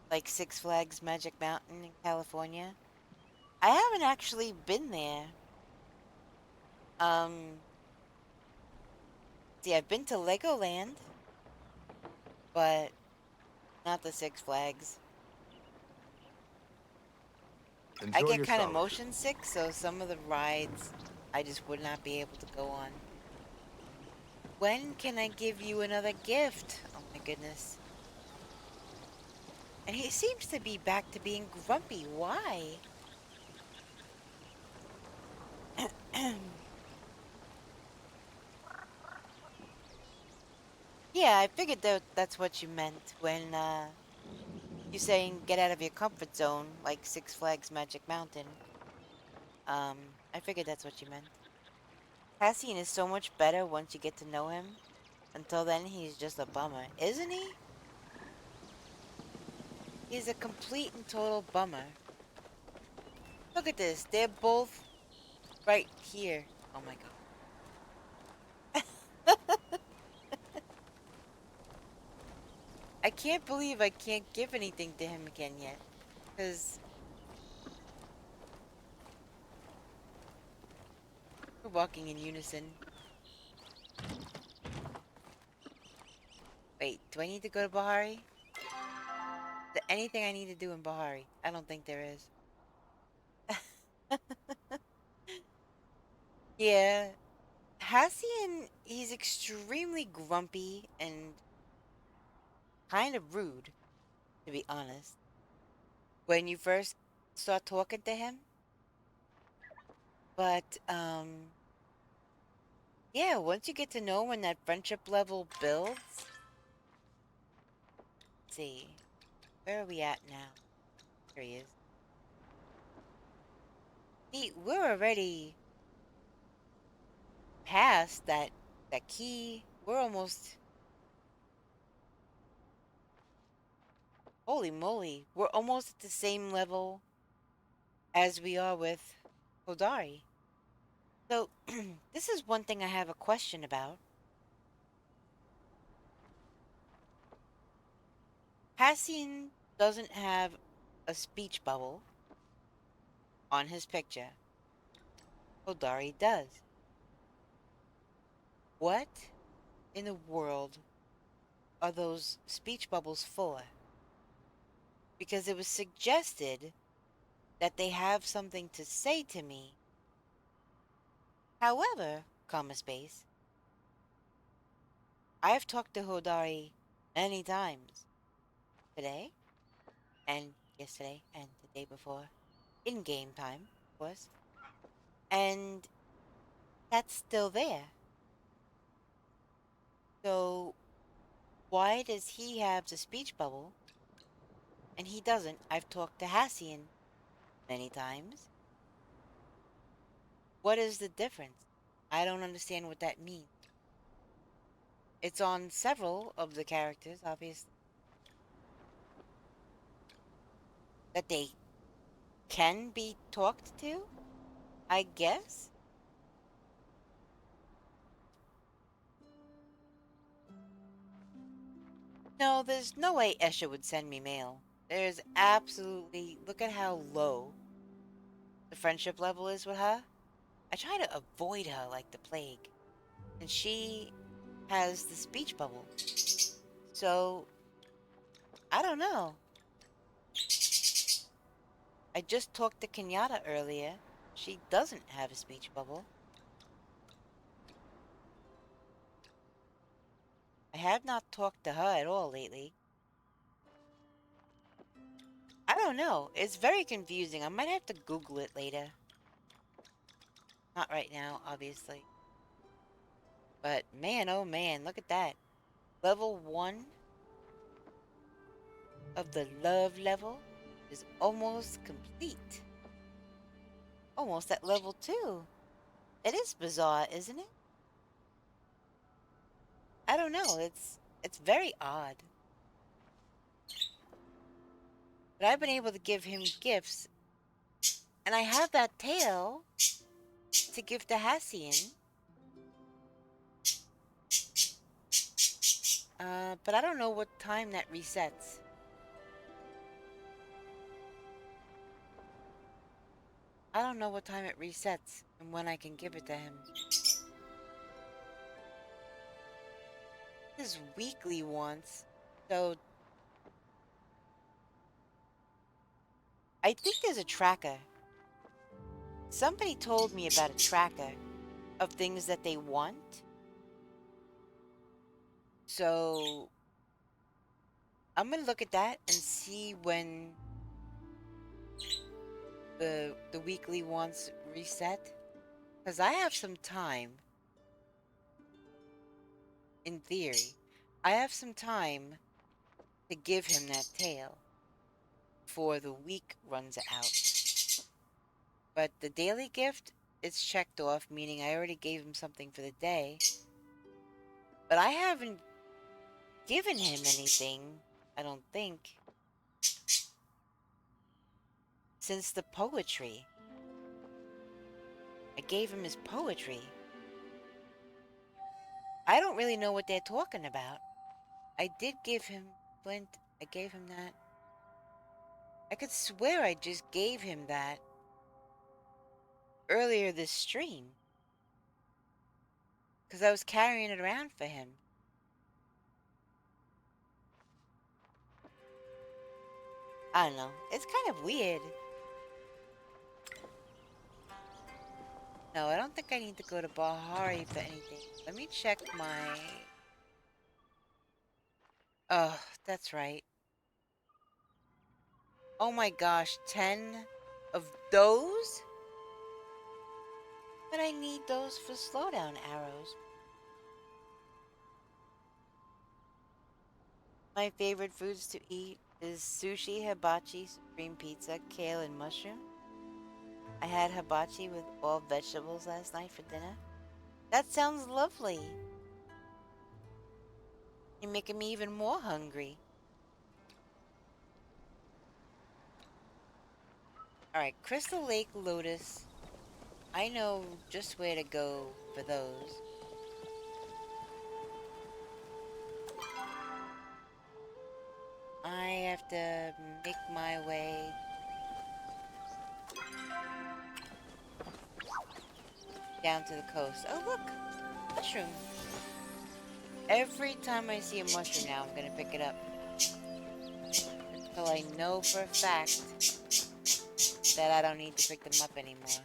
Like Six Flags Magic Mountain in California. I haven't actually been there. See, I've been to Legoland, but not the Six Flags. Enjoy I get your kind of solitude. motion sick, so some of the rides I just would not be able to go on. When can I give you another gift? Oh my goodness. And he seems to be back to being grumpy. Why? Yeah, I figured that's what you meant when you saying get out of your comfort zone like Six Flags Magic Mountain. I figured that's what you meant. Cassian is so much better once you get to know him. Until then, he's just a bummer, isn't he? He's a complete and total bummer. Look at this. They're both right here. Oh my god. I can't believe I can't give anything to him again yet. Because we're walking in unison. Wait, do I need to go to Bahari? Is there anything I need to do in Bahari? I don't think there is. Yeah. Hassian, he's extremely grumpy and kind of rude, to be honest. When you first start talking to him. But, yeah, once you get to know when that friendship level builds. Let's see. Where are we at now? Here he is. See, we're already past that key. We're almost... Holy moly. We're almost at the same level as we are with Hodari. So, this is one thing I have a question about. Hassian doesn't have a speech bubble on his picture. Hodari does. What in the world are those speech bubbles for? Because it was suggested that they have something to say to me. However, comma space, I've talked to Hodari many times. Today, and yesterday, and the day before. In game time, of course. And that's still there. So, why does he have the speech bubble and he doesn't? I've talked to Hassian many times. What is the difference? I don't understand what that means. It's on several of the characters, obviously. That they can be talked to, I guess? No, there's no way Esha would send me mail. There's absolutely... Look at how low the friendship level is with her. I try to avoid her like the plague. And she has the speech bubble. So, I don't know. I just talked to Kenyatta earlier. She doesn't have a speech bubble. I have not talked to her at all lately. I don't know. It's very confusing. I might have to Google it later. Not right now, obviously. But man, oh man, look at that. Level 1 of the love level is almost complete. Almost at level 2. It is bizarre, isn't it? I don't know. It's very odd. But I've been able to give him gifts. And I have that tail to give to Hassian. But I don't know what time that resets. I don't know what time it resets and when I can give it to him. This is weekly once, so I think there's a tracker. Somebody told me about a tracker of things that they want. So I'm gonna look at that and see when the weekly wants reset. Because I have some time. In theory, I have some time to give him that tail before the week runs out. But the daily gift, it's checked off, meaning I already gave him something for the day. But I haven't given him anything, I don't think, since the poetry. I gave him his poetry. I don't really know what they're talking about. I did give him Flint. I gave him that. I could swear I just gave him that earlier this stream. Because I was carrying it around for him. I don't know. It's kind of weird. No, I don't think I need to go to Bahari for anything. Let me check my... Oh, that's right. Oh my gosh, 10 of those? But I need those for slowdown arrows. My favorite foods to eat is sushi, hibachi, supreme pizza, kale, and mushroom. I had hibachi with all vegetables last night for dinner. That sounds lovely. You're making me even more hungry. Alright, Crystal Lake Lotus. I know just where to go for those. I have to make my way down to the coast. Oh look! Mushroom! Every time I see a mushroom now, I'm gonna pick it up. Until I know for a fact that I don't need to pick them up anymore.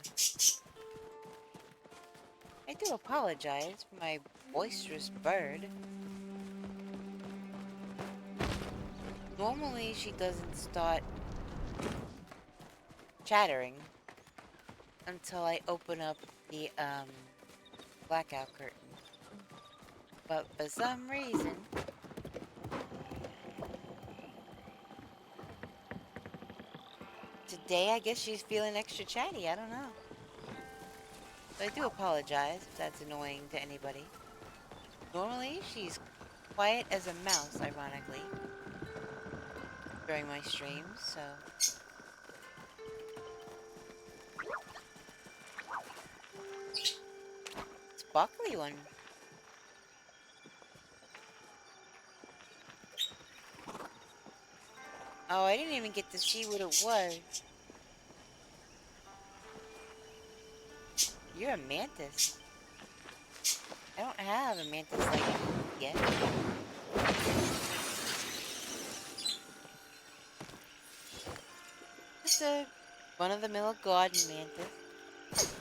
I do apologize for my boisterous bird. Normally she doesn't start chattering until I open up the blackout curtain. But for some reason today I guess she's feeling extra chatty, I don't know. So I do apologize if that's annoying to anybody. Normally she's quiet as a mouse, ironically, during my streams, so... Sparkly one. Oh, I didn't even get to see what it was. You're a mantis. I don't have a mantis like yet. Just a run-of-the-mill garden mantis.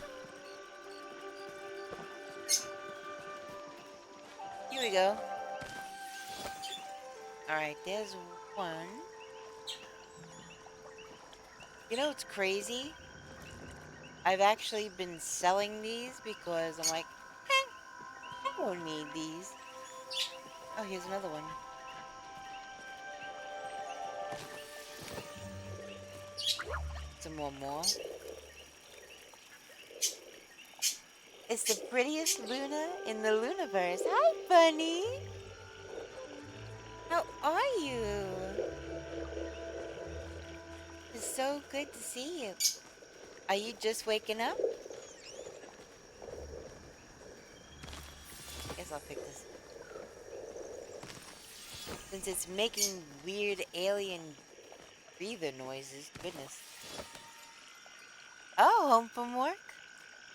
Here we go. Alright, there's one. You know what's crazy? I've actually been selling these because I'm like, I don't need these. Oh, here's another one. Some more. It's the prettiest Luna in the Luniverse. Hi, Bunny! How are you? so good to see you. Are you just waking up? Guess I'll pick this. Since it's making weird alien breather noises. Goodness. Oh, home from work?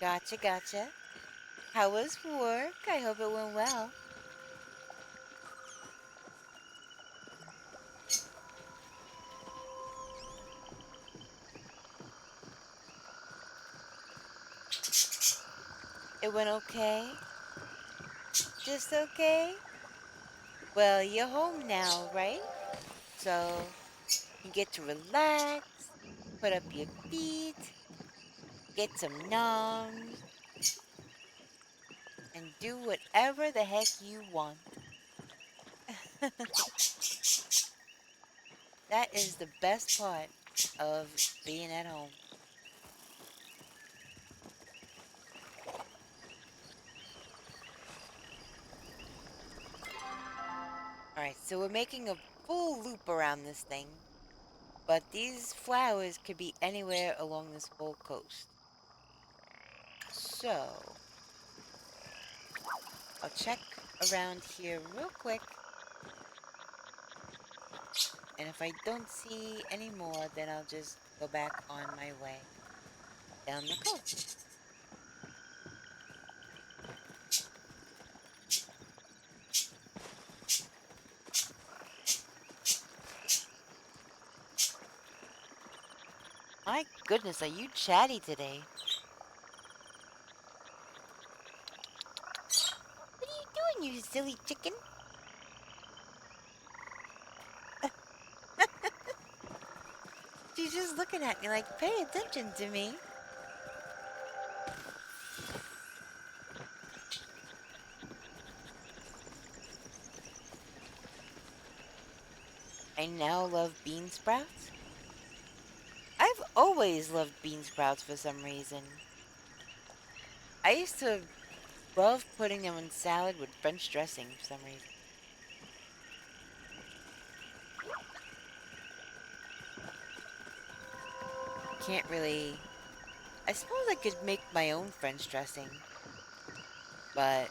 Gotcha, gotcha. How was work? I hope it went well. It went okay? Just okay? Well, you're home now, right? So, you get to relax, put up your feet, get some noms, and do whatever the heck you want. That is the best part of being at home. Alright, so we're making a full loop around this thing. But these flowers could be anywhere along this whole coast. So, I'll check around here real quick. And if I don't see any more, then I'll just go back on my way down the coast. My goodness, are you chatty today? What are you doing, you silly chicken? She's just looking at me like, pay attention to me. I now love bean sprouts. I've always loved bean sprouts for some reason. I used to love putting them in salad with French dressing for some reason. Can't really... I suppose I could make my own French dressing. But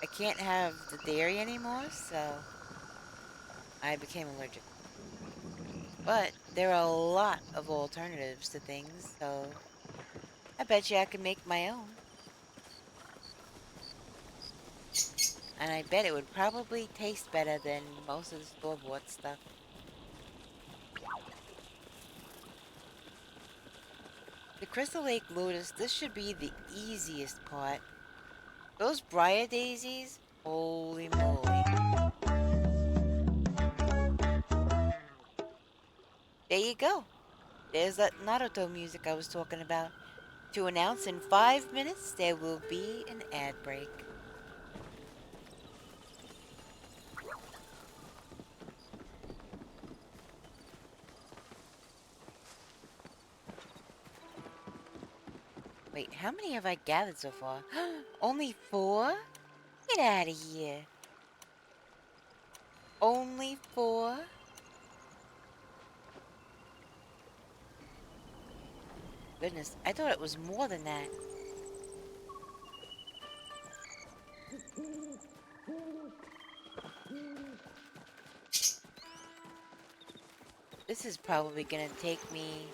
I can't have the dairy anymore, so I became allergic. But there are a lot of alternatives to things, so I bet you I could make my own. And I bet it would probably taste better than most of the store-bought stuff. The Crystal Lake Lotus, this should be the easiest part. Those briar daisies, holy moly. There you go. There's that Naruto music I was talking about. To announce in 5 minutes, there will be an ad break. Wait, how many have I gathered so far? Only 4? Get out of here. Only 4? Goodness, I thought it was more than that. This is probably gonna take me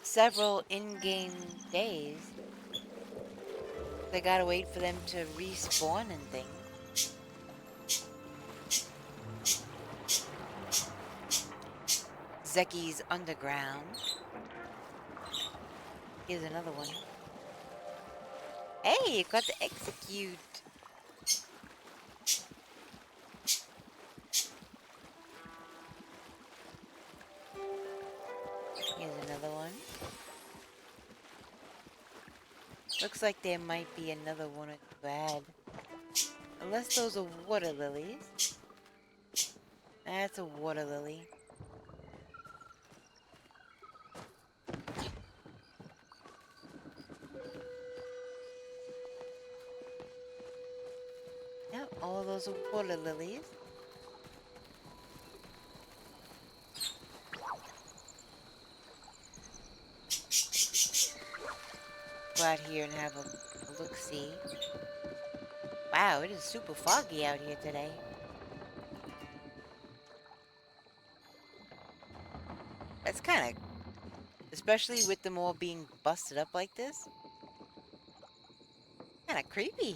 several in-game days. I gotta wait for them to respawn and things. Zeki's Underground. Here's another one. Hey, you got to execute. Here's another one. Looks like there might be another one or two add. Unless those are water lilies. That's a water lily. Yep, all those are water lilies. here and have a look-see. Wow, it is super foggy out here today. That's kind of... Especially with them all being busted up like this. Kind of creepy.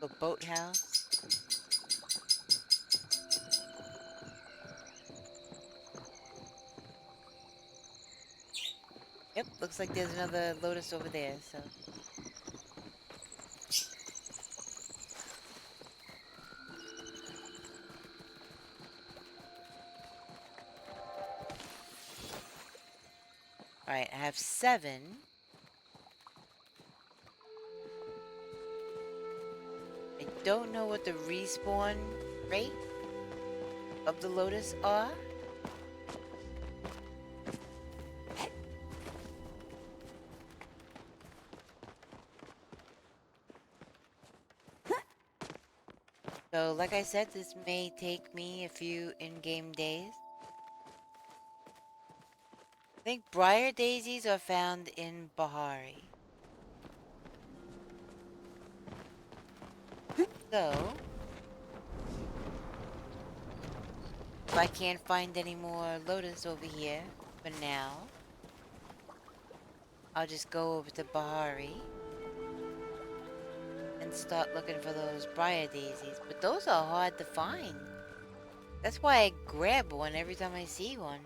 The boathouse. Yep, looks like there's another lotus over there, so... Alright, I have 7. I don't know what the respawn rate of the lotus are. So, like I said, this may take me a few in-game days. I think briar daisies are found in Bahari. So, if I can't find any more lotus over here for now, I'll just go over to Bahari and start looking for those briar daisies. But those are hard to find. That's why I grab one every time I see one.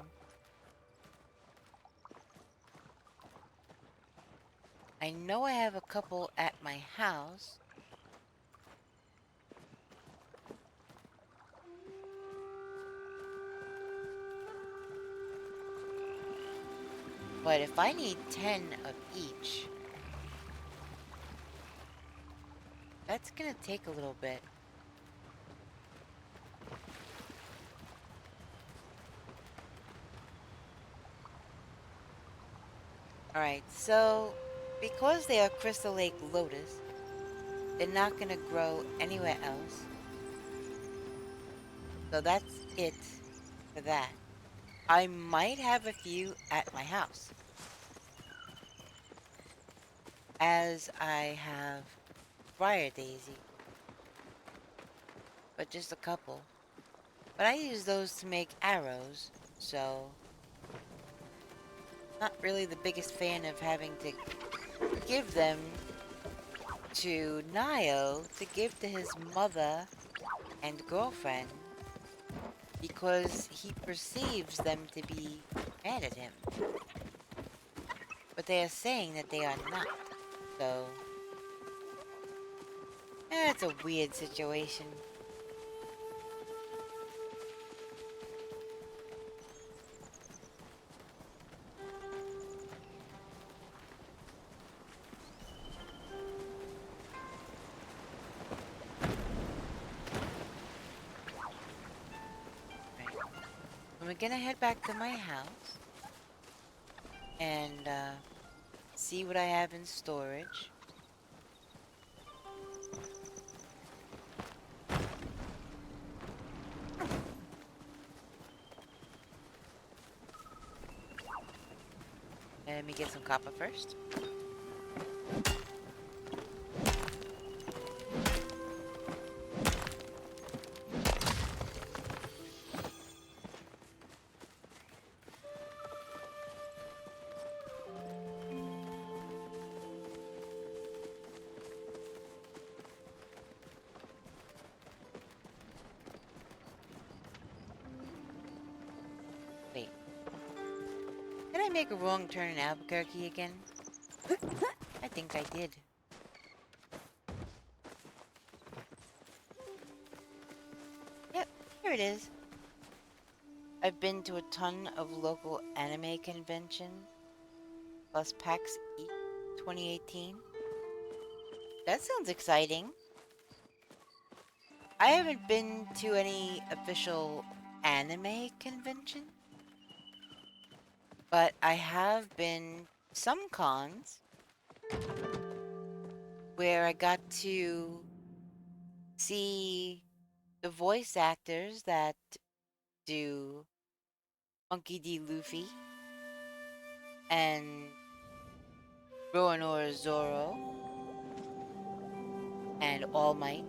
I know I have a couple at my house. But if I need 10 of each, that's gonna take a little bit. Alright, so because they are Crystal Lake Lotus, they're not gonna grow anywhere else. So that's it for that. I might have a few at my house, as I have briar daisy, but just a couple. But I use those to make arrows, so not really the biggest fan of having to give them to Nio to give to his mother and girlfriend, because he perceives them to be mad at him. But they are saying that they are not, so... it's a weird situation. We're gonna head back to my house and see what I have in storage. Let me get some copper first. Wait. Did I make a wrong turn in Albuquerque again? I think I did. Yep, here it is. I've been to a ton of local anime conventions, plus PAX East 2018. That sounds exciting. I haven't been to any official anime convention, but I have been to some cons where I got to see the voice actors that do Monkey D. Luffy and Roanor Zoro, and All Might,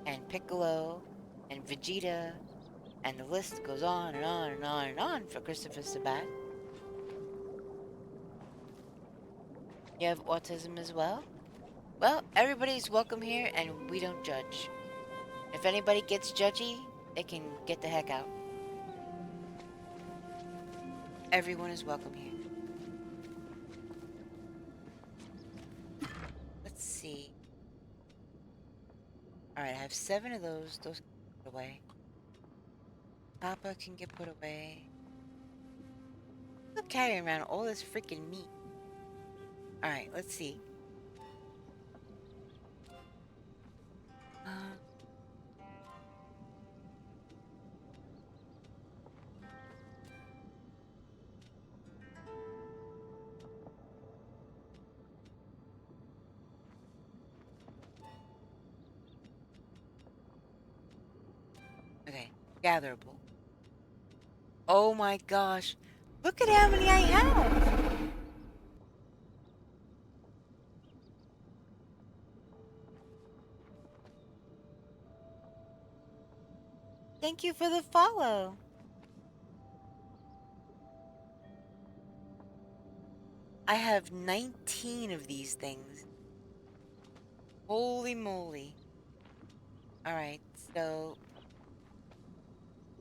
and Piccolo, and Vegeta, and the list goes on and on and on and on for Christopher Sabat. You have autism as well? Well, everybody's welcome here, and we don't judge. If anybody gets judgy, they can get the heck out. Everyone is welcome here. Let's see. Alright, I have 7 of those. Those can get put away. Papa can get put away. I'm carrying around all this freaking meat. Alright, let's see. Okay, gatherable. Oh my gosh. Look at how many I have! Thank you for the follow. I have 19 of these things. Holy moly. Alright, so...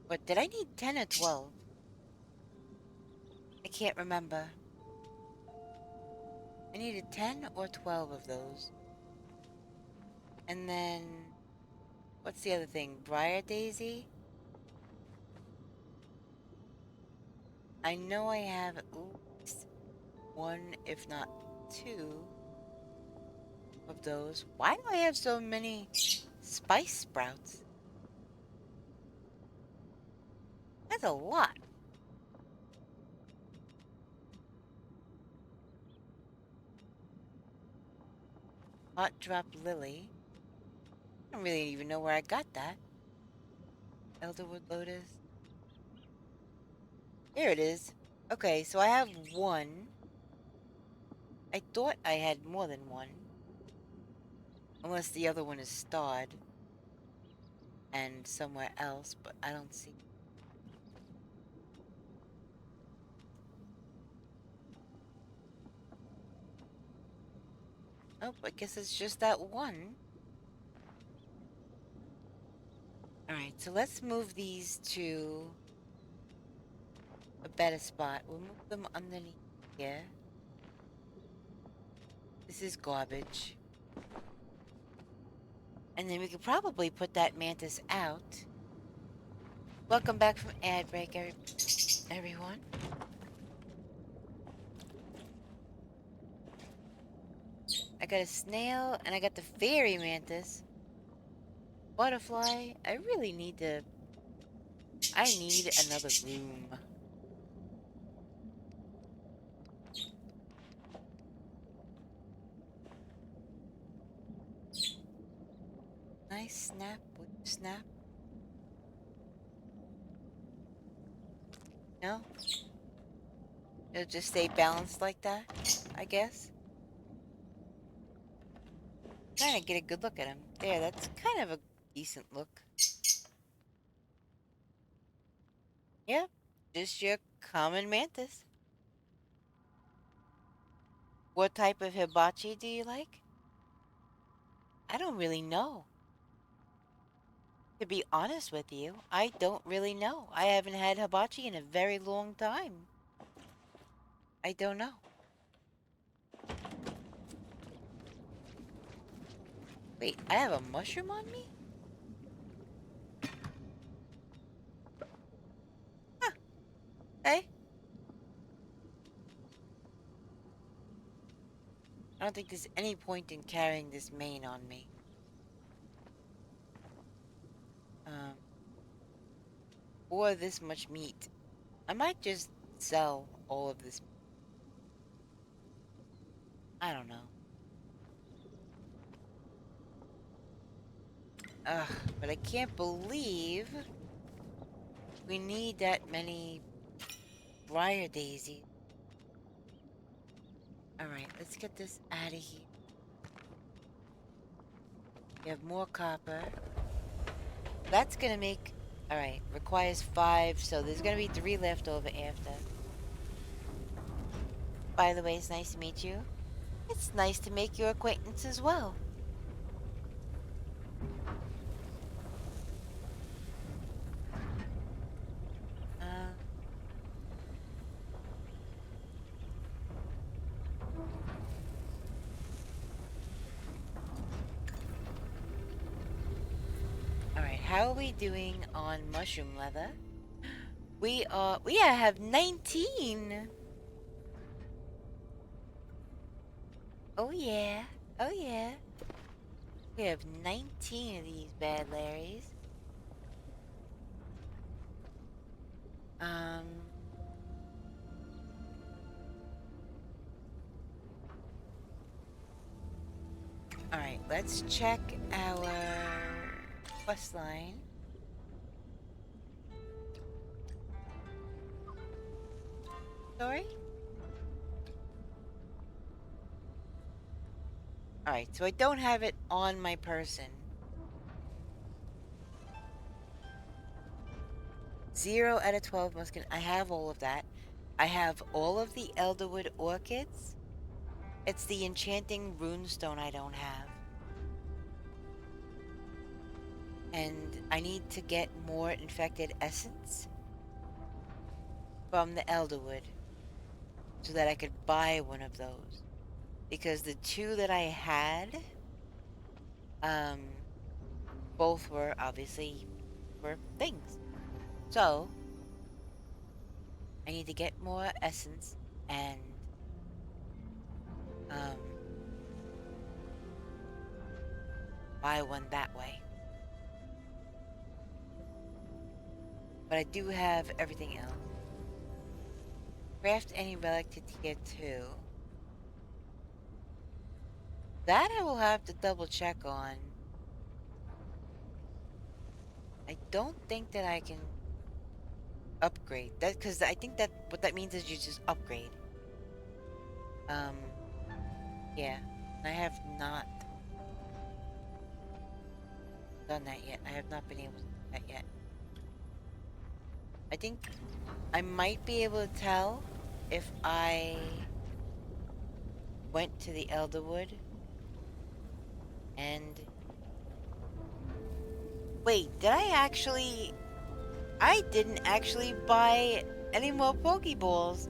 But did I need 10 or 12? I can't remember. I needed 10 or 12 of those. And then... What's the other thing? Briar Daisy? I know I have at least 1, if not 2 of those. Why do I have so many spice sprouts? That's a lot. Hot Drop Lily. I don't really even know where I got that. Elderwood Lotus. Here it is. Okay, so I have 1. I thought I had more than 1. Unless the other one is starred. And somewhere else, but I don't see. Oh, I guess it's just that 1. Alright, so let's move these to a better spot. We'll move them underneath here. This is garbage. And then we could probably put that mantis out. Welcome back from ad break, everyone. I got a snail and I got the fairy mantis. Butterfly. I really need to... I need another room. Nice snap. Snap. No? It'll just stay balanced like that, I guess. Trying to get a good look at him. There, that's kind of a decent look. Yep, just your common mantis. What type of hibachi do you like? I don't really know. To be honest with you, I don't really know. I haven't had hibachi in a very long time. I don't know. Wait, I have a mushroom on me? Huh. Hey. I don't think there's any point in carrying this mane on me. Or this much meat. I might just sell all of this. I don't know. Ugh, but I can't believe we need that many briar daisies. Alright, let's get this out of here. We have more copper. That's gonna make... Alright, requires 5, so there's gonna be 3 left over after. By the way, it's nice to meet you. It's nice to make your acquaintance as well. Alright, how are we doing on mushroom leather? We have 19! Oh yeah, oh yeah. We have 19 of these bad Larrys. Alright, let's check our quest line. Sorry? Alright, so I don't have it on my person. 0 out of 12 muskin. I have all of that. I have all of the Elderwood orchids. It's the enchanting runestone I don't have. And I need to get more infected essence from the Elderwood so that I could buy one of those. Because the 2 that I had, both were obviously for things. So, I need to get more essence and buy one that way. But I do have everything else. Craft any relic to tier 2. That I will have to double check on. I don't think that I can upgrade that, because I think that what that means is you just upgrade. Yeah, I have not done that yet. I have not been able to do that yet. I think I might be able to tell if I went to the Elderwood and... Wait, did I actually... I didn't actually buy any more Pokeballs.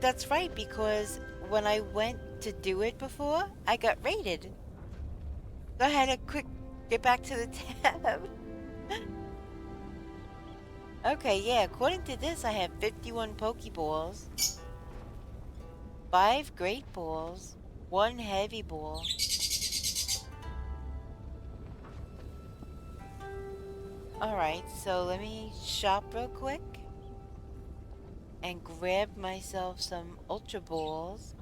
That's right, because when I went to do it before, I got raided. So I had to quick get back to the tab. Okay, yeah, according to this, I have 51 Pokeballs, 5 Great Balls, 1 Heavy Ball. Alright, so let me shop real quick and grab myself some Ultra Balls.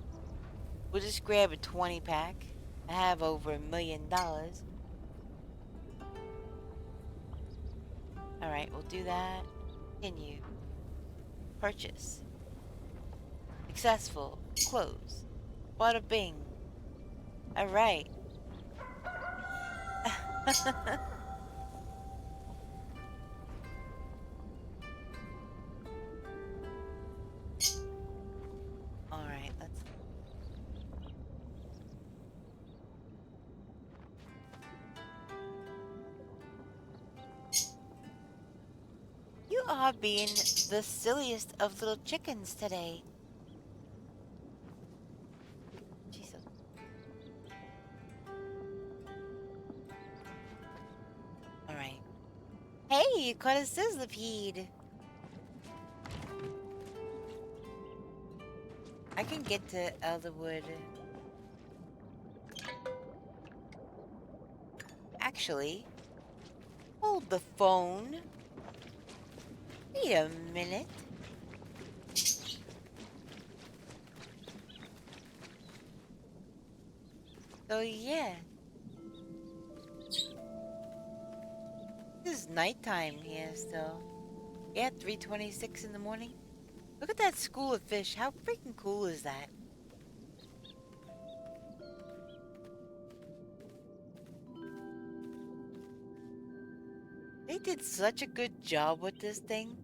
We'll just grab a 20 pack. I have over $1 million. Alright, we'll do that. Continue. Purchase. Successful. Close. Bada bing. Alright. Alright, let's... You are being the silliest of little chickens today. Jesus. Alright. Hey, you caught a sizzlipede. I can get to Elderwood. Actually, hold the phone. Wait a minute. So yeah. This is nighttime here still. Yeah, 3:26 in the morning. Look at that school of fish. How freaking cool is that? They did such a good job with this thing.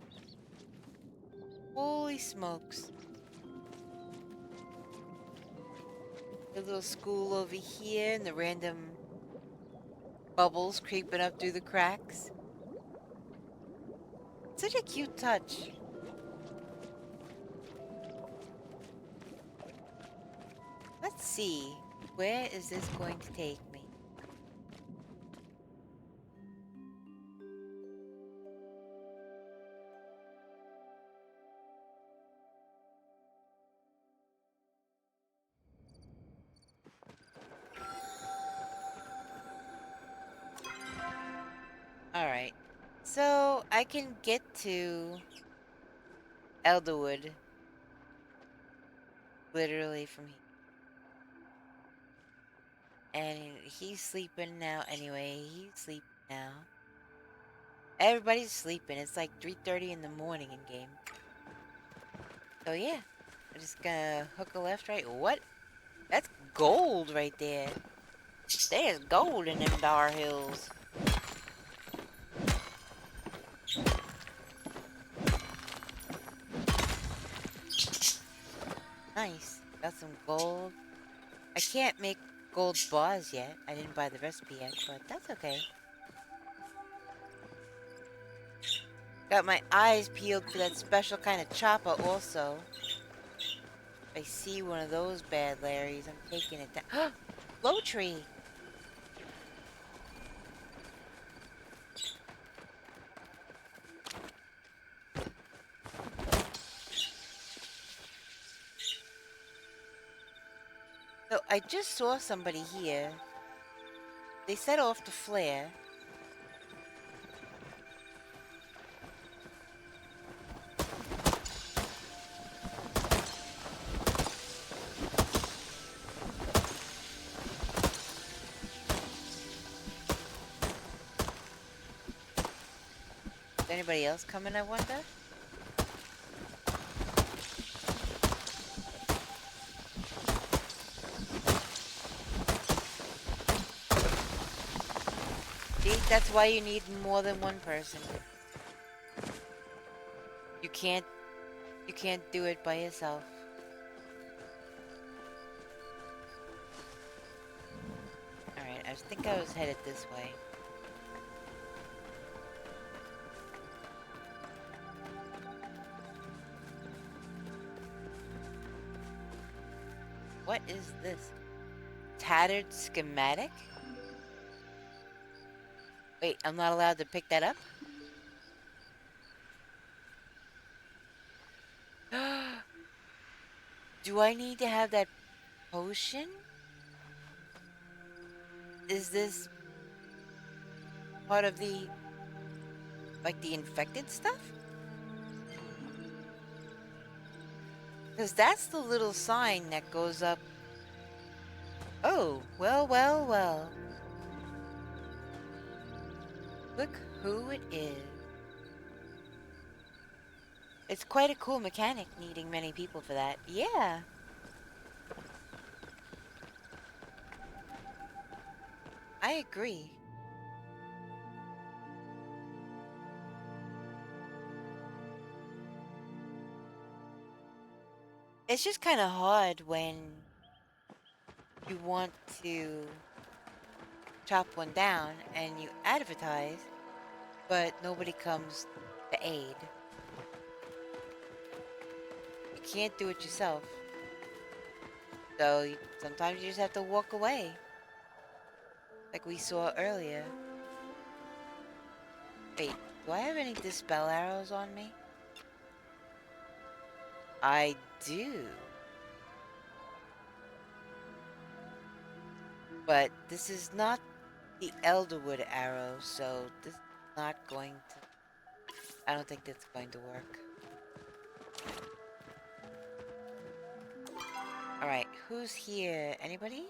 Holy smokes. The little school over here and the random bubbles creeping up through the cracks. Such a cute touch. Let's see. Where is this going to take me? Alright. So, I can get to Elderwood literally from here. And he's sleeping now anyway. He's sleeping now. Everybody's sleeping. It's like 3:30 in the morning in game. So yeah. I'm just gonna hook a left, right. What? That's gold right there. There's gold in them Dar Hills. Nice. Got some gold. I can't make gold bars yet. I didn't buy the recipe yet, but that's okay. Got my eyes peeled for that special kind of chopper also. If I see one of those bad Larrys, I'm taking it down. Low tree! So I just saw somebody here. They set off the flare. Is anybody else coming, I wonder? See, that's why you need more than one person. You can't do it by yourself. Alright, I think I was headed this way. What is this? Tattered schematic? Wait, I'm not allowed to pick that up? Do I need to have that potion? Is this part of the, like, the infected stuff? Because that's the little sign that goes up. Oh, well, well, well. Look who it is. It's quite a cool mechanic, needing many people for that. Yeah. I agree. It's just kind of hard when you want to chop one down and you advertise, but nobody comes to aid. You can't do it yourself. So sometimes you just have to walk away. Like we saw earlier. Wait, do I have any dispel arrows on me? I do. But this is not the Elderwood arrow, so this is not going to... I don't think that's going to work. Alright, who's here? Anybody?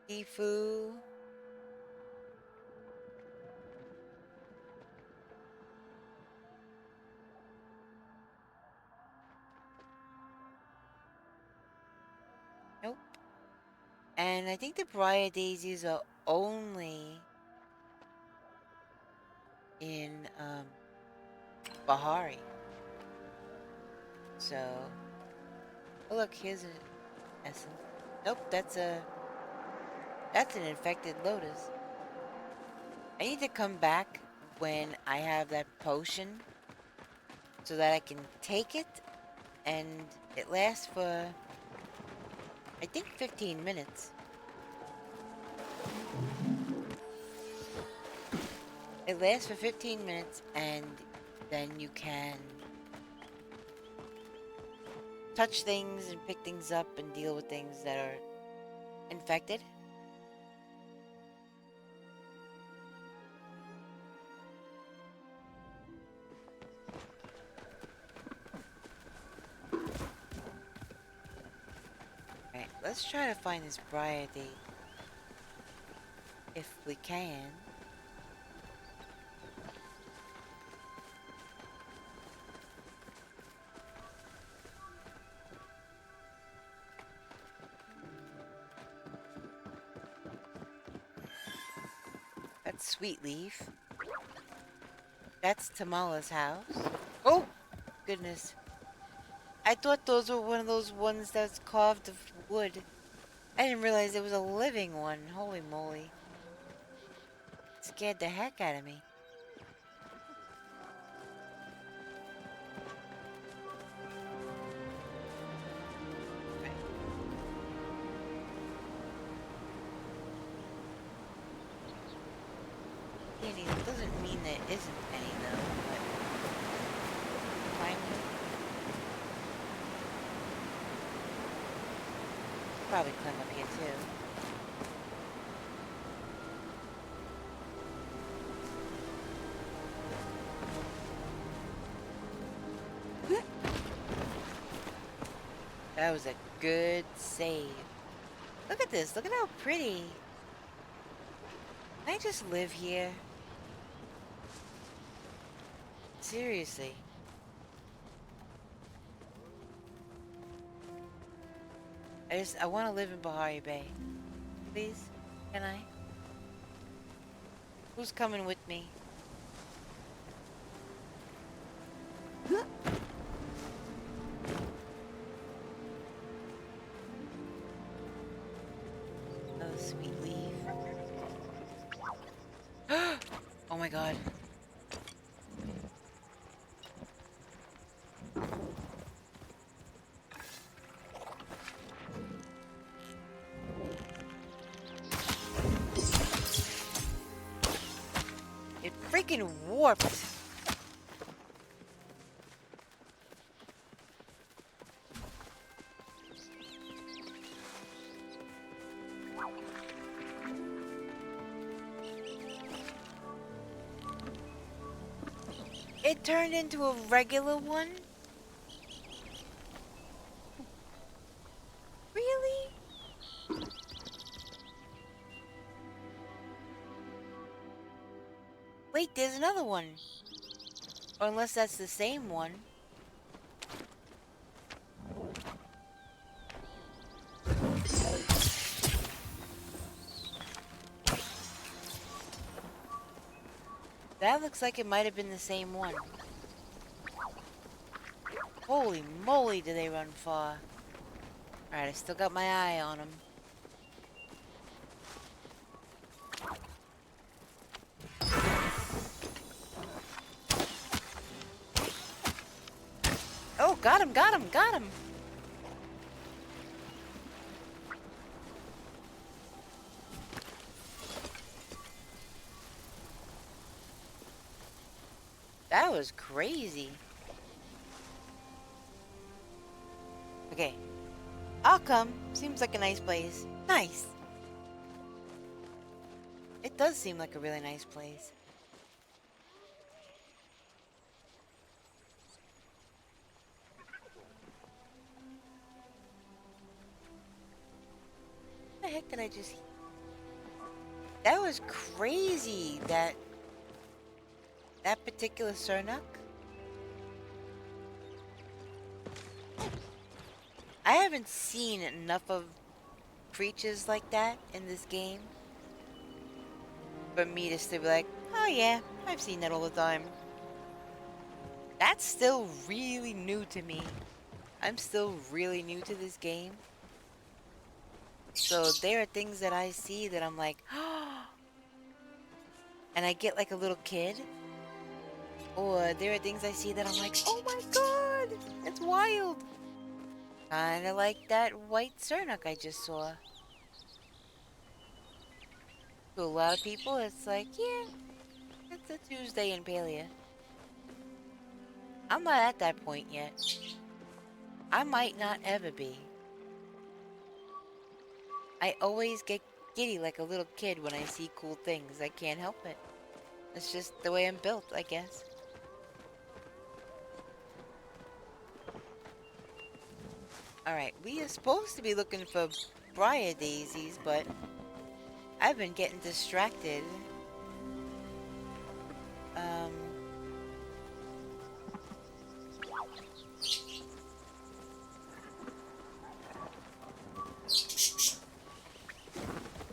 Ifu? Nope. And I think the Briar Daisies are only in Bahari. So, oh look, here's an essence. Nope, that's an infected lotus. I need to come back when I have that potion so that I can take it, and it lasts for, I think, 15 minutes. It lasts for 15 minutes, and then you can touch things and pick things up and deal with things that are infected. Alright, let's try to find this Briar Date. If we can. That's Sweet Leaf. That's Tamala's house. Oh! Goodness. I thought those were one of those ones that's carved of wood. I didn't realize it was a living one. Holy moly. It scared the heck out of me. It doesn't mean there isn't any though, but climb it. Probably climb up here too. That was a good save. Look at this, look at how pretty. Can I just live here? Seriously. I want to live in Bahari Bay. Please? Can I? Who's coming with me? Oh, Sweet Leaf. Oh my god. It freaking warped. It turned into a regular one? Really? Wait, there's another one. Or unless that's the same one. That looks like it might have been the same one. Holy moly, do they run far. Alright, I still got my eye on them. Oh, got him, got him, got him! That was crazy. Okay. I'll come. Seems like a nice place. Nice. It does seem like a really nice place. What the heck did I just... That was crazy, that particular Sernuk. I haven't seen enough of creatures like that in this game for me to still be like, Oh yeah, I've seen that all the time. That's still really new to me. I'm still really new to this game. So there are things that I see that I'm like, and I get like a little kid. Or there are things I see that I'm like, oh my god, that's wild. Kinda like that white Cernuk I just saw. To a lot of people, it's like, yeah, it's a Tuesday in Palia. I'm not at that point yet. I might not ever be. I always get giddy like a little kid when I see cool things. I can't help it. It's just the way I'm built, I guess. Alright, we are supposed to be looking for briar daisies, but I've been getting distracted.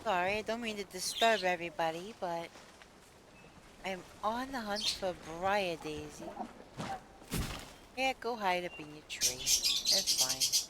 Sorry, I don't mean to disturb everybody, but I'm on the hunt for briar daisy. Yeah, go hide up in your tree. That's fine.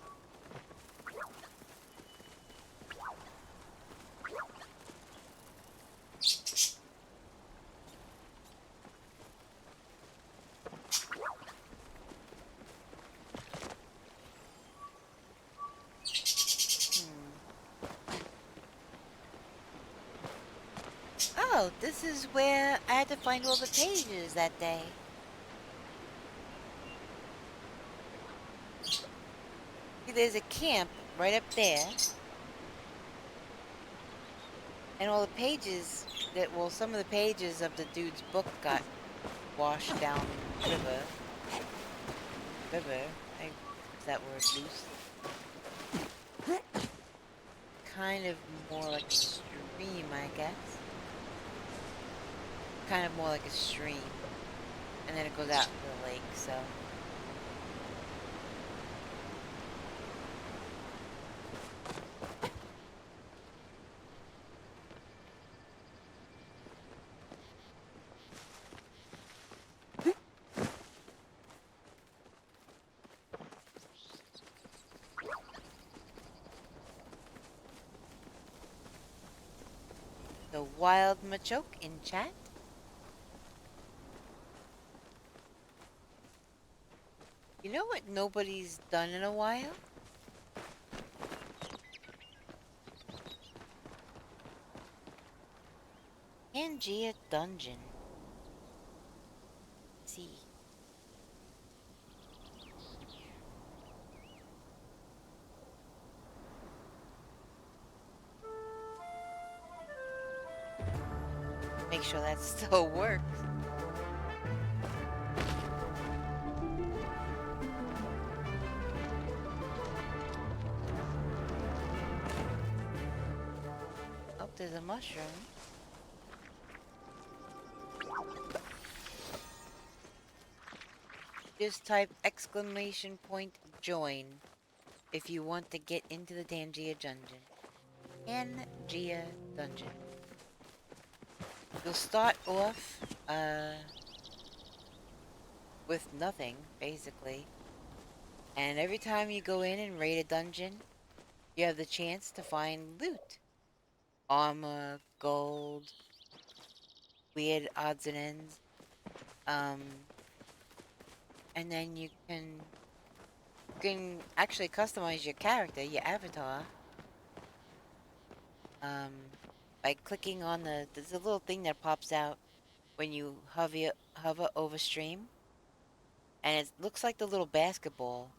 Oh, this is where I had to find all the pages that day. See, there's a camp right up there. And all the pages well, some of the pages of the dude's book got washed down river. Is that word loose? Kind of more like a stream, I guess. Kind of more like a stream. And then it goes out to the lake, so. The wild machoke in chat. You know what nobody's done in a while? Pangea Dungeon. Let's see. Make sure that still works. Oh, there's a mushroom. Just type !join if you want to get into the Pangea Dungeon. Pangea Dungeon. You'll start off, with nothing, basically. And every time you go in and raid a dungeon, you have the chance to find loot. Armor, gold, weird odds and ends. And then you can actually customize your character, your avatar. By clicking on there's a little thing that pops out when you hover over stream. And it looks like the little basketball.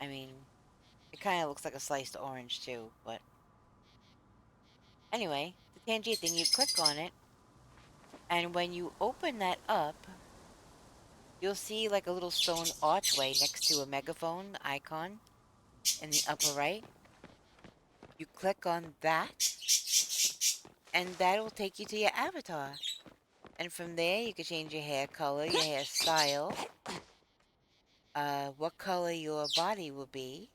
I mean, it kind of looks like a sliced orange too, but anyway, the Pangea thing, you click on it, and when you open that up, you'll see like a little stone archway next to a megaphone icon in the upper right. You click on that, and that'll take you to your avatar. And from there, you can change your hair color, your hairstyle, what color your body will be.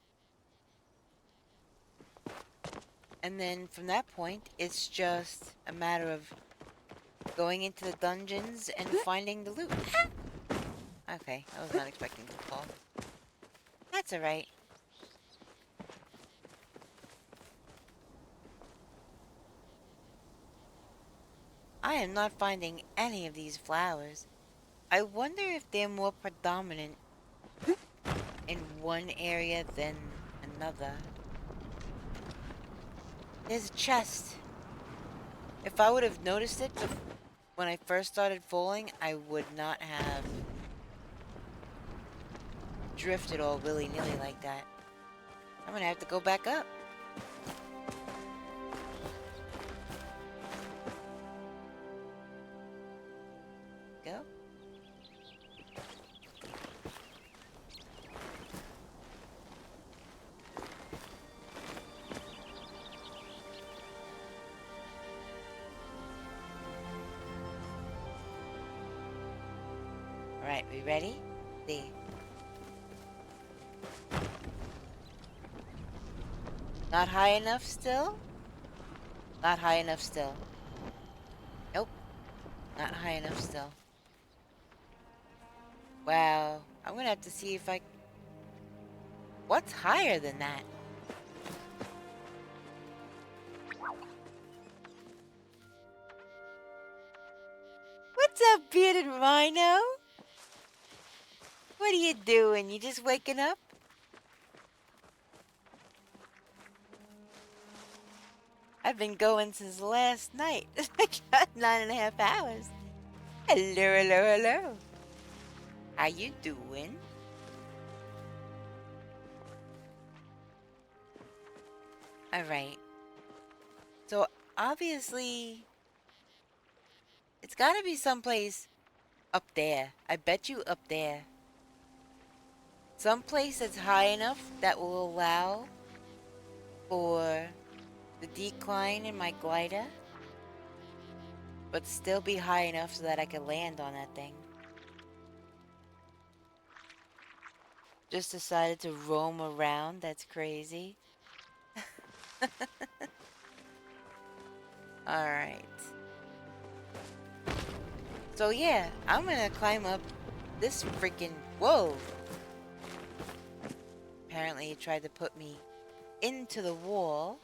And then from that point, it's just a matter of going into the dungeons and finding the loot. Okay, I was not expecting to fall. That's alright. I am not finding any of these flowers. I wonder if they're more predominant in one area than another. There's a chest. If I would have noticed it when I first started falling, I would not have drifted all willy-nilly like that. I'm gonna have to go back up. Go. Alright, we ready? See. Not high enough still? Not high enough still. Nope. Not high enough still. Wow. I'm gonna have to see if I... What's higher than that? What's up, bearded rhino? What are you doing? You just waking up? I've been going since last night. I got 9.5 hours. Hello, hello, hello. How you doing? Alright. So, obviously, it's gotta be someplace up there. I bet you up there. Someplace that's high enough that will allow for the decline in my glider, but still be high enough so that I can land on that thing. Just decided to roam around. That's crazy. Alright. So yeah, I'm gonna climb up this freaking... Whoa! Apparently it tried to put me into the wall.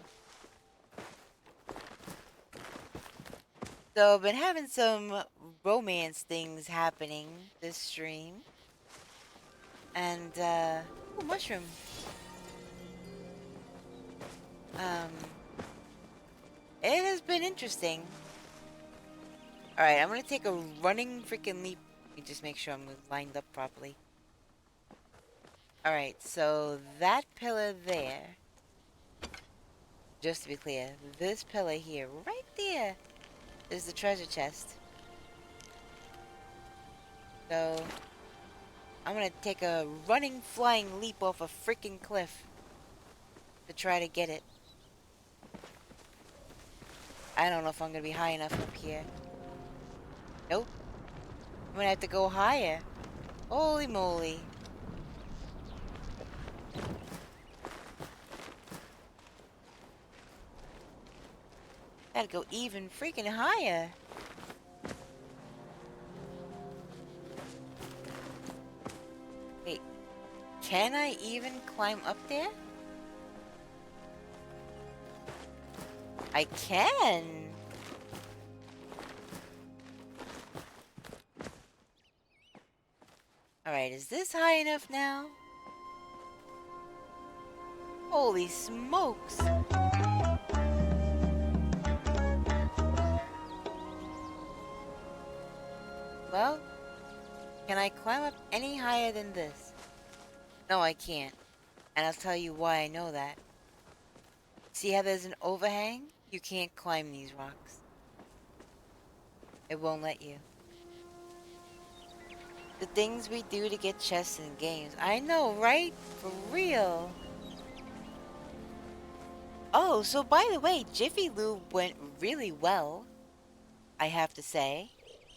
So I've been having some romance things happening this stream. And, ooh, mushroom. It has been interesting. Alright, I'm gonna take a running freaking leap. Let me just make sure I'm lined up properly. Alright, so that pillar there. Just to be clear, this pillar here, right there, is the treasure chest. So, I'm gonna take a running, flying leap off a freaking cliff to try to get it. I don't know if I'm gonna be high enough up here. Nope. I'm gonna have to go higher. Holy moly. Gotta go even freaking higher. Wait. Can I even climb up there? I can. Alright, is this high enough now? Holy smokes. Well, can I climb up any higher than this? No, I can't. And I'll tell you why I know that. See how there's an overhang? You can't climb these rocks. It won't let you. The things we do to get chests in games. I know, right? For real. Oh, so by the way, Jiffy Lube went really well, I have to say.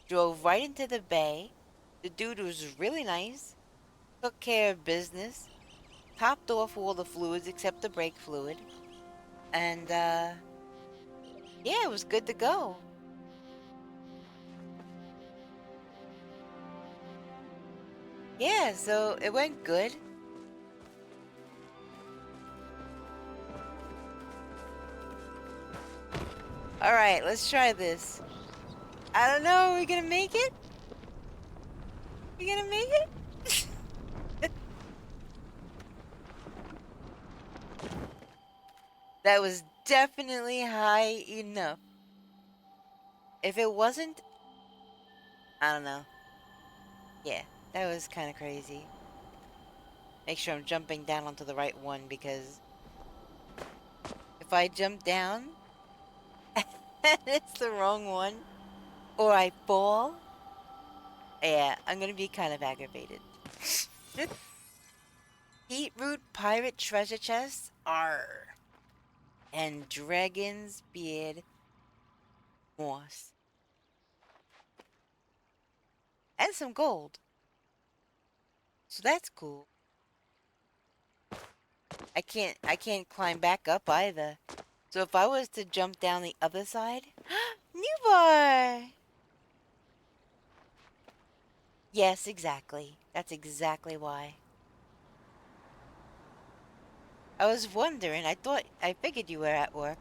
Drove right into the bay. The dude was really nice. Took care of business. Topped off all the fluids except the brake fluid. And, yeah, it was good to go. Yeah, so it went good. Alright, let's try this. I don't know, are we gonna make it? We gonna make it? That was definitely high enough. If it wasn't, I don't know. Yeah, that was kind of crazy. Make sure I'm jumping down onto the right one, because if I jump down and it's the wrong one, or I fall, yeah, I'm gonna be kind of aggravated. Beetroot pirate treasure chest, R, and dragon's beard moss, and some gold. So that's cool. I can't climb back up either. So if I was to jump down the other side, new bar. Yes, exactly. That's exactly why. I was wondering. I figured you were at work.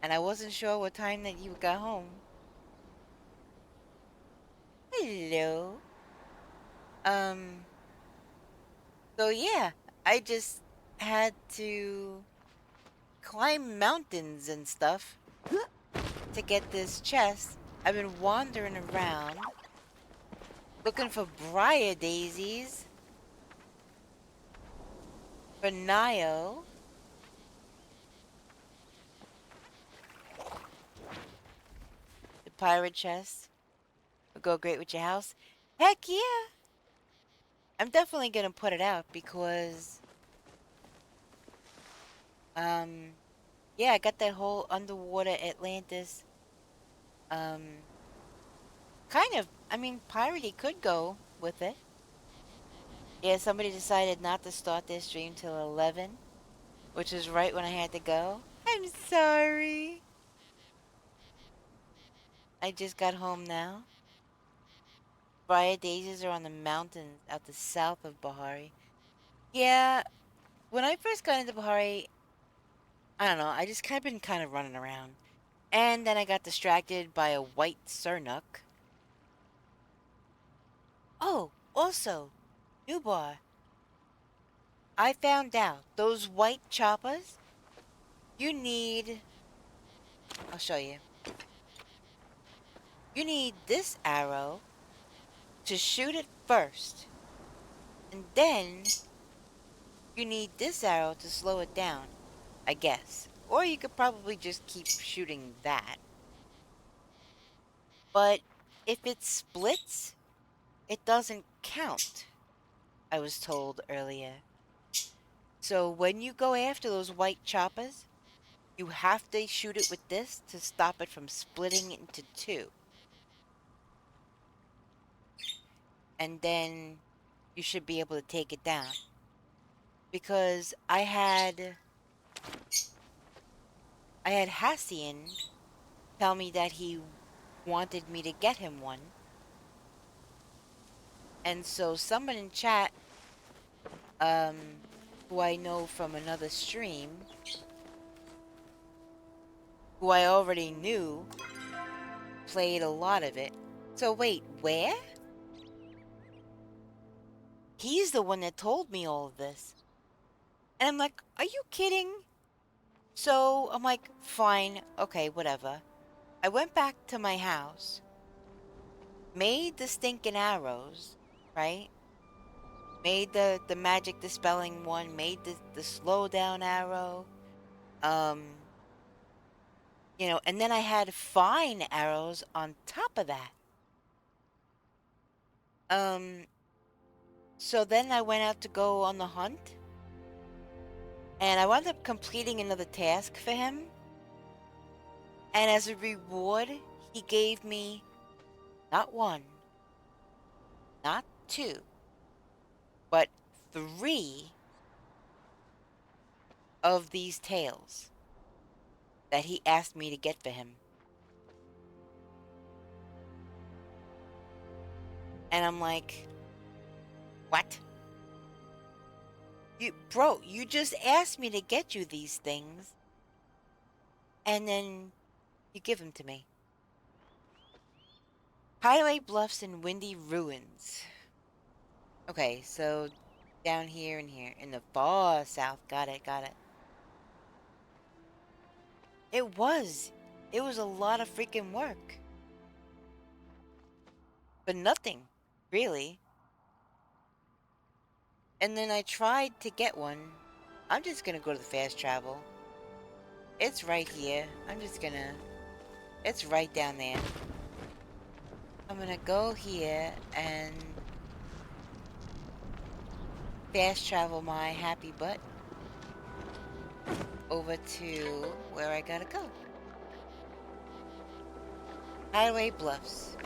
And I wasn't sure what time that you got home. Hello. So yeah, I just had to climb mountains and stuff to get this chest. I've been wandering around looking for briar daisies for Nio. The pirate chest would go great with your house. Heck yeah! I'm definitely gonna put it out because, yeah, I got that whole underwater Atlantis, kind of, I mean, piratey could go with it. Yeah, somebody decided not to start their stream till 11, which is right when I had to go. I'm sorry. I just got home now. Briar daisies are on the mountains out the south of Bahari. Yeah, when I first got into Bahari, I don't know, I just been kind of running around. And then I got distracted by a white Sernuk. Oh, also, new bar. I found out those white choppers, you need, I'll show you. You need this arrow to shoot it first. And then you need this arrow to slow it down, I guess. Or you could probably just keep shooting that. But if it splits, it doesn't count, I was told earlier. So when you go after those white choppers, you have to shoot it with this to stop it from splitting into two. And then you should be able to take it down. Because I had Hassian tell me that he wanted me to get him one. And so someone in chat, who I know from another stream, who I already knew, played a lot of it. So wait, where? He's the one that told me all of this. And I'm like, are you kidding? So I'm like, fine, okay, whatever. I went back to my house, made the stinking arrows, right? Made the magic dispelling one, made the slow down arrow. You know, and then I had fine arrows on top of that. So then I went out to go on the hunt. And I wound up completing another task for him. And as a reward, he gave me not one, not two, but 3 of these tails that he asked me to get for him. And I'm like, what? Bro, you just asked me to get you these things, and then you give them to me. Highway Bluffs and Windy Ruins. Okay, so down here and here. In the far south. Got it, got it. It was. It was a lot of freaking work. But nothing, really. And then I tried to get one. I'm just gonna go to the fast travel. It's right here. I'm just gonna... It's right down there. I'm gonna go here and fast travel my happy butt over to where I gotta go. Highway Bluffs.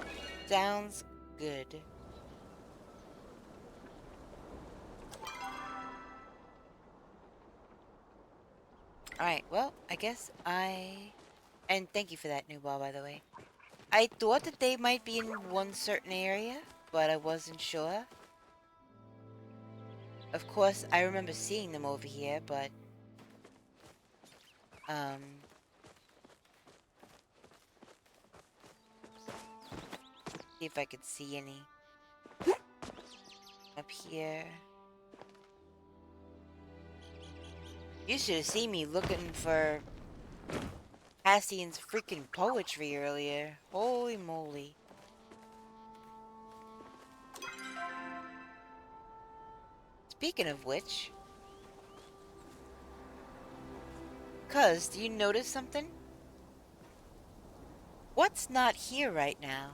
Sounds good. Alright, well, I guess and thank you for that new ball, by the way. I thought that they might be in one certain area, but I wasn't sure. Of course, I remember seeing them over here, but... see if I could see any. Up here. You should have seen me looking for Cassian's freaking poetry earlier. Holy moly. Speaking of which... Cuz, do you notice something? What's not here right now?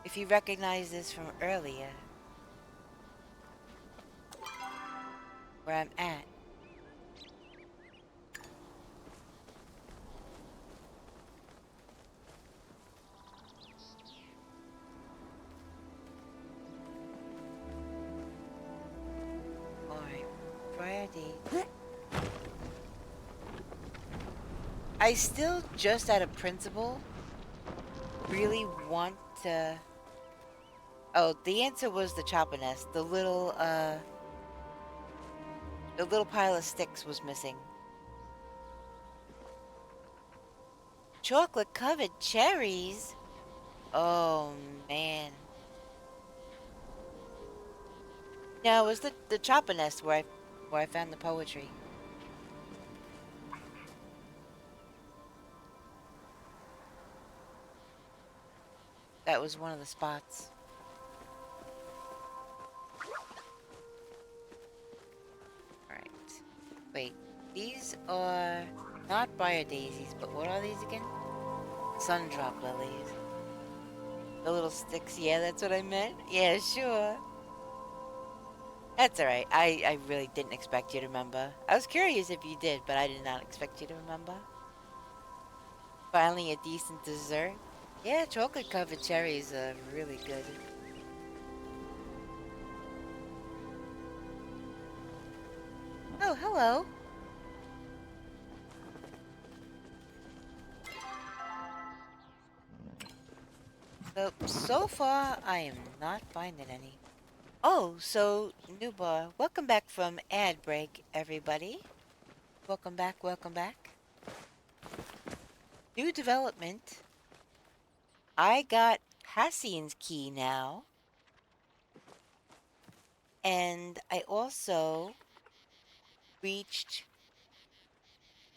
If you recognize this from earlier. Where I'm at. Alright. Friday. I still, just out of principle, really want to... Oh, the answer was the chopper nest. The little pile of sticks was missing. Chocolate-covered cherries? Oh, man. No, it was the chopper nest where I found the poetry. That was one of the spots. Alright. Wait. These are not briar daisies, but what are these again? Sundrop lilies. The little sticks. Yeah, that's what I meant. Yeah, sure. That's alright. I really didn't expect you to remember. I was curious if you did, but I did not expect you to remember. Finally a decent dessert. Yeah, chocolate-covered cherries are really good. Oh, hello. So far, I am not finding any. Oh, so, Nuba, welcome back from ad break, everybody. Welcome back, welcome back. New development. I got Cassian's key now. And I also reached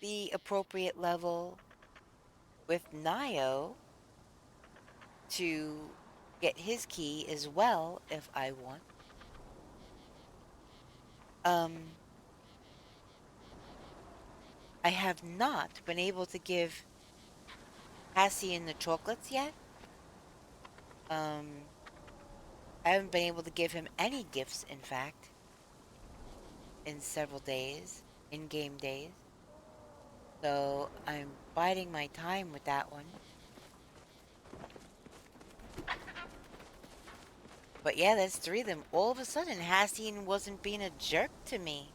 the appropriate level with Nio to get his key as well if I want. I have not been able to give Cassian the chocolates yet. I haven't been able to give him any gifts, in fact, in several days, in-game days. So I'm biding my time with that one. But yeah, that's 3 of them. All of a sudden, Cassian wasn't being a jerk to me.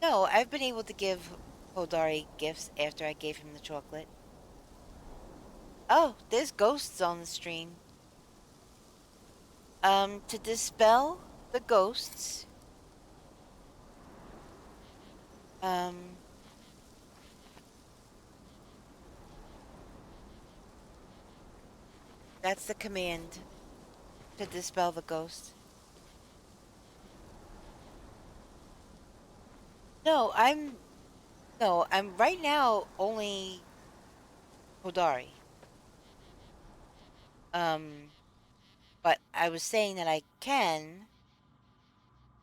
No, I've been able to give Hodari gifts after I gave him the chocolate. Oh, there's ghosts on the stream. To dispel the ghosts, that's the command to dispel the ghost. No, I'm right now only Hodari. But I was saying that I can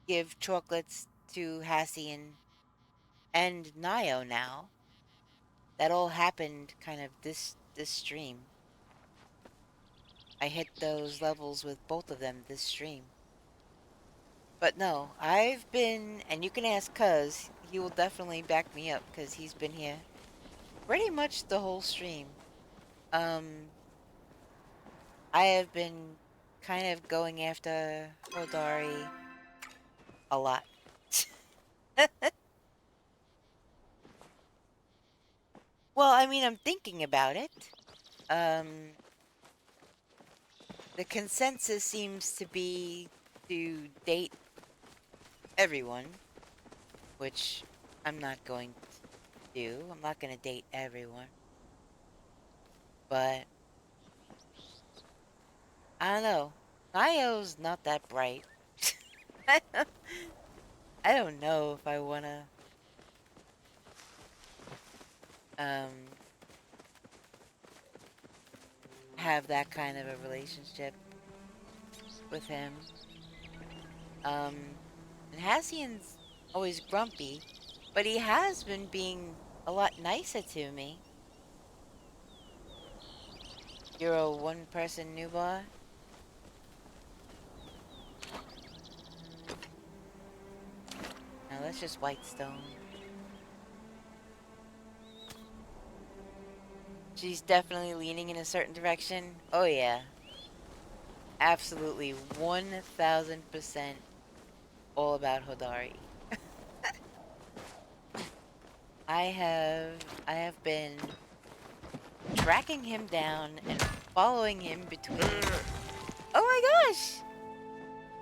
give chocolates to Hassian and Nio now. That all happened kind of this stream. I hit those levels with both of them this stream. But no, I've been, and you can ask Cuz, he will definitely back me up because he's been here pretty much the whole stream. I have been kind of going after Hodari a lot. Well, I mean, I'm thinking about it. The consensus seems to be to date everyone, which I'm not going to do. I'm not going to date everyone. But I don't know. Nio's not that bright. I don't know if I want to have that kind of a relationship with him. And Hassian's always grumpy, but he has been being a lot nicer to me. You're a one-person newbar? Now that's just Whitestone. She's definitely leaning in a certain direction. Oh yeah. Absolutely 1000% all about Hodari. I have been tracking him down and following him between. Oh my gosh!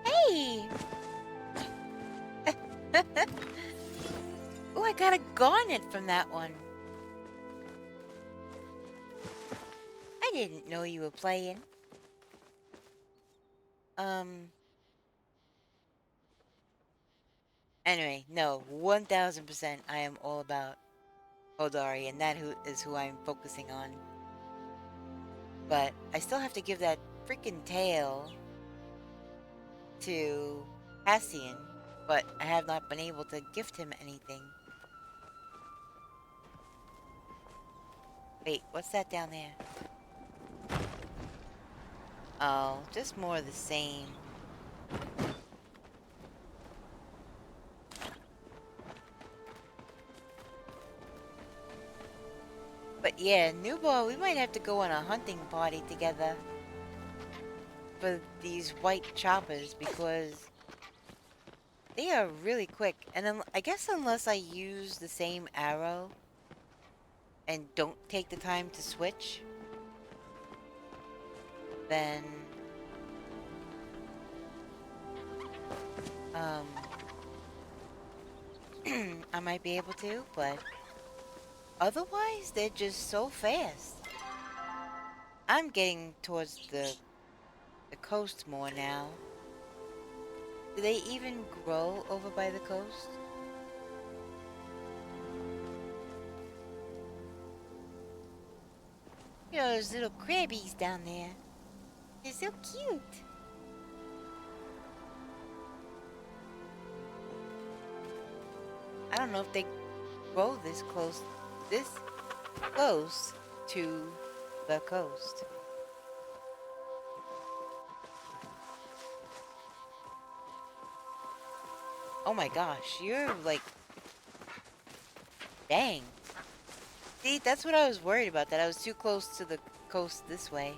Hey! Oh, I got a garnet from that one. I didn't know you were playing. Anyway, no, 1000% I am all about Hodari, and that is who I'm focusing on. But I still have to give that freaking tail to Hassian, but I have not been able to gift him anything. Wait, what's that down there? Oh, just more of the same. But yeah, Newball, we might have to go on a hunting party together for these white choppers because they are really quick. And I guess unless I use the same arrow and don't take the time to switch, then I might be able to, but otherwise they're just so fast. I'm getting towards the coast more now. Do they even grow over by the coast? You know, those little crabbies down there. They're so cute. I don't know if they grow this close to the coast. Oh my gosh, you're like... Dang. See, that's what I was worried about, that I was too close to the coast this way.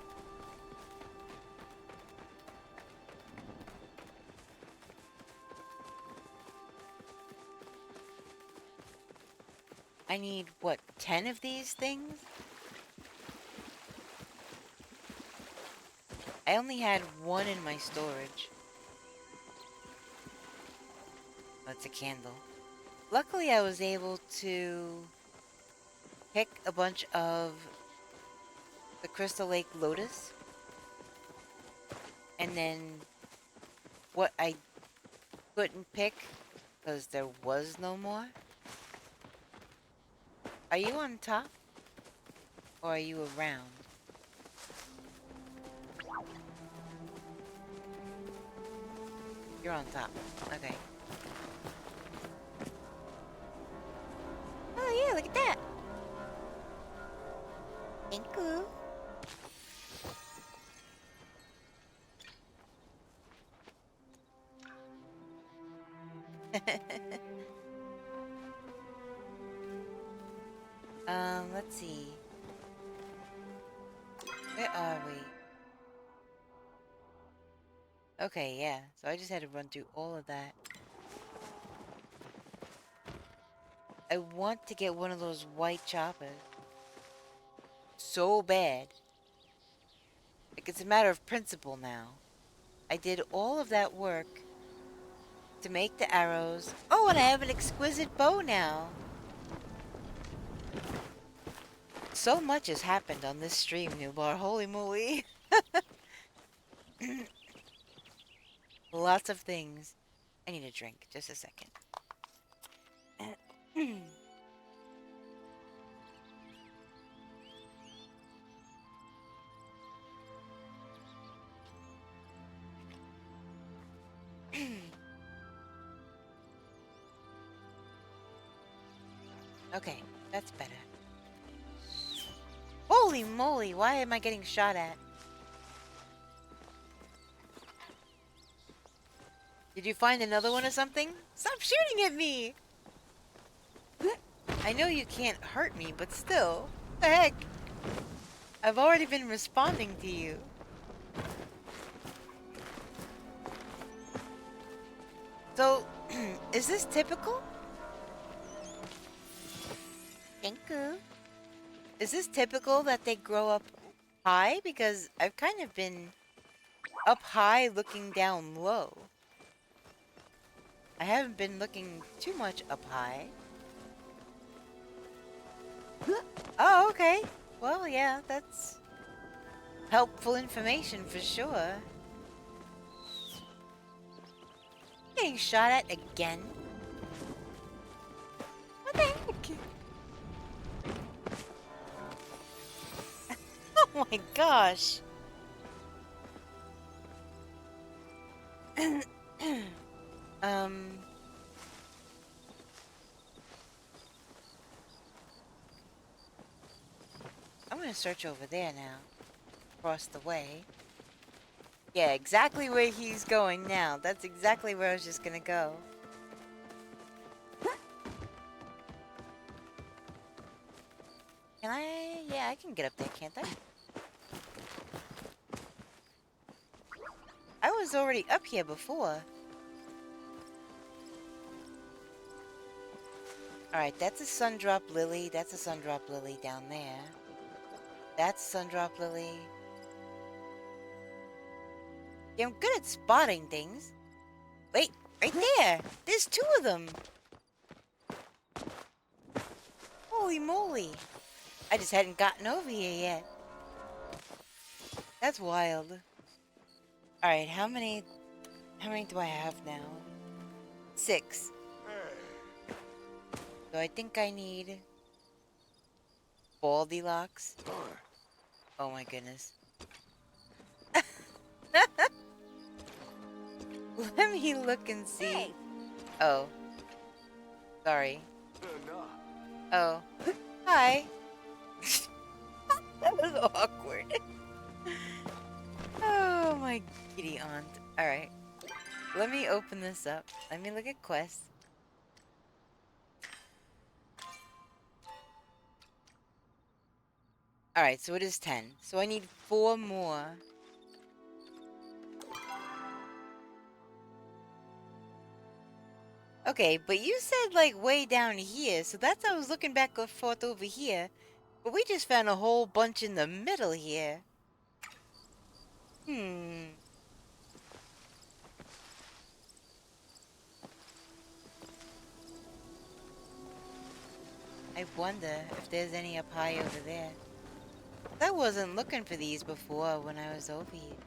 I need, what, 10 of these things? I only had one in my storage. That's a candle. Luckily, I was able to pick a bunch of the Crystal Lake Lotus. And then what I couldn't pick, because there was no more. Are you on top? Or are you around? You're on top. Okay. Oh yeah, look at that. Thank you. Let's see. Where are we? Okay, yeah. So I just had to run through all of that. I want to get one of those white choppers. So bad. Like, it's a matter of principle now. I did all of that work to make the arrows. Oh, and I have an exquisite bow now. So much has happened on this stream, Newbar. Holy moly. Lots of things. I need a drink. Just a second. Okay, that's better. Holy moly, why am I getting shot at? Did you find another one or something? Stop shooting at me! I know you can't hurt me, but still. What the heck? I've already been responding to you. So, is this typical? Thank you. Is this typical that they grow up high? Because I've kind of been up high looking down low. I haven't been looking too much up high. Oh, okay. Well, yeah, that's helpful information for sure. Getting shot at again? What the heck? Oh my gosh. I'm gonna search over there now. Across the way. Yeah, exactly where he's going now. That's exactly where I was just gonna go. Can I? Yeah, I can get up there, can't I? I was already up here before. Alright, that's a Sundrop Lily. That's a Sundrop Lily down there. That's Sundrop Lily. Yeah, I'm good at spotting things. Wait, right there! There's two of them! Holy moly! I just hadn't gotten over here yet. That's wild. Alright, how many do I have now? 6. So I think I need Baldylocks. Oh my goodness. Let me look and see. Hey. Oh. Sorry. Oh. Hi. That was awkward. Oh my kitty aunt. Alright. Let me open this up. Let me look at quests. Alright, so it is 10. So I need 4 more. Okay, but you said like way down here, so that's why I was looking back and forth over here. But we just found a whole bunch in the middle here. I wonder if there's any up high over there. I wasn't looking for these before when I was over here.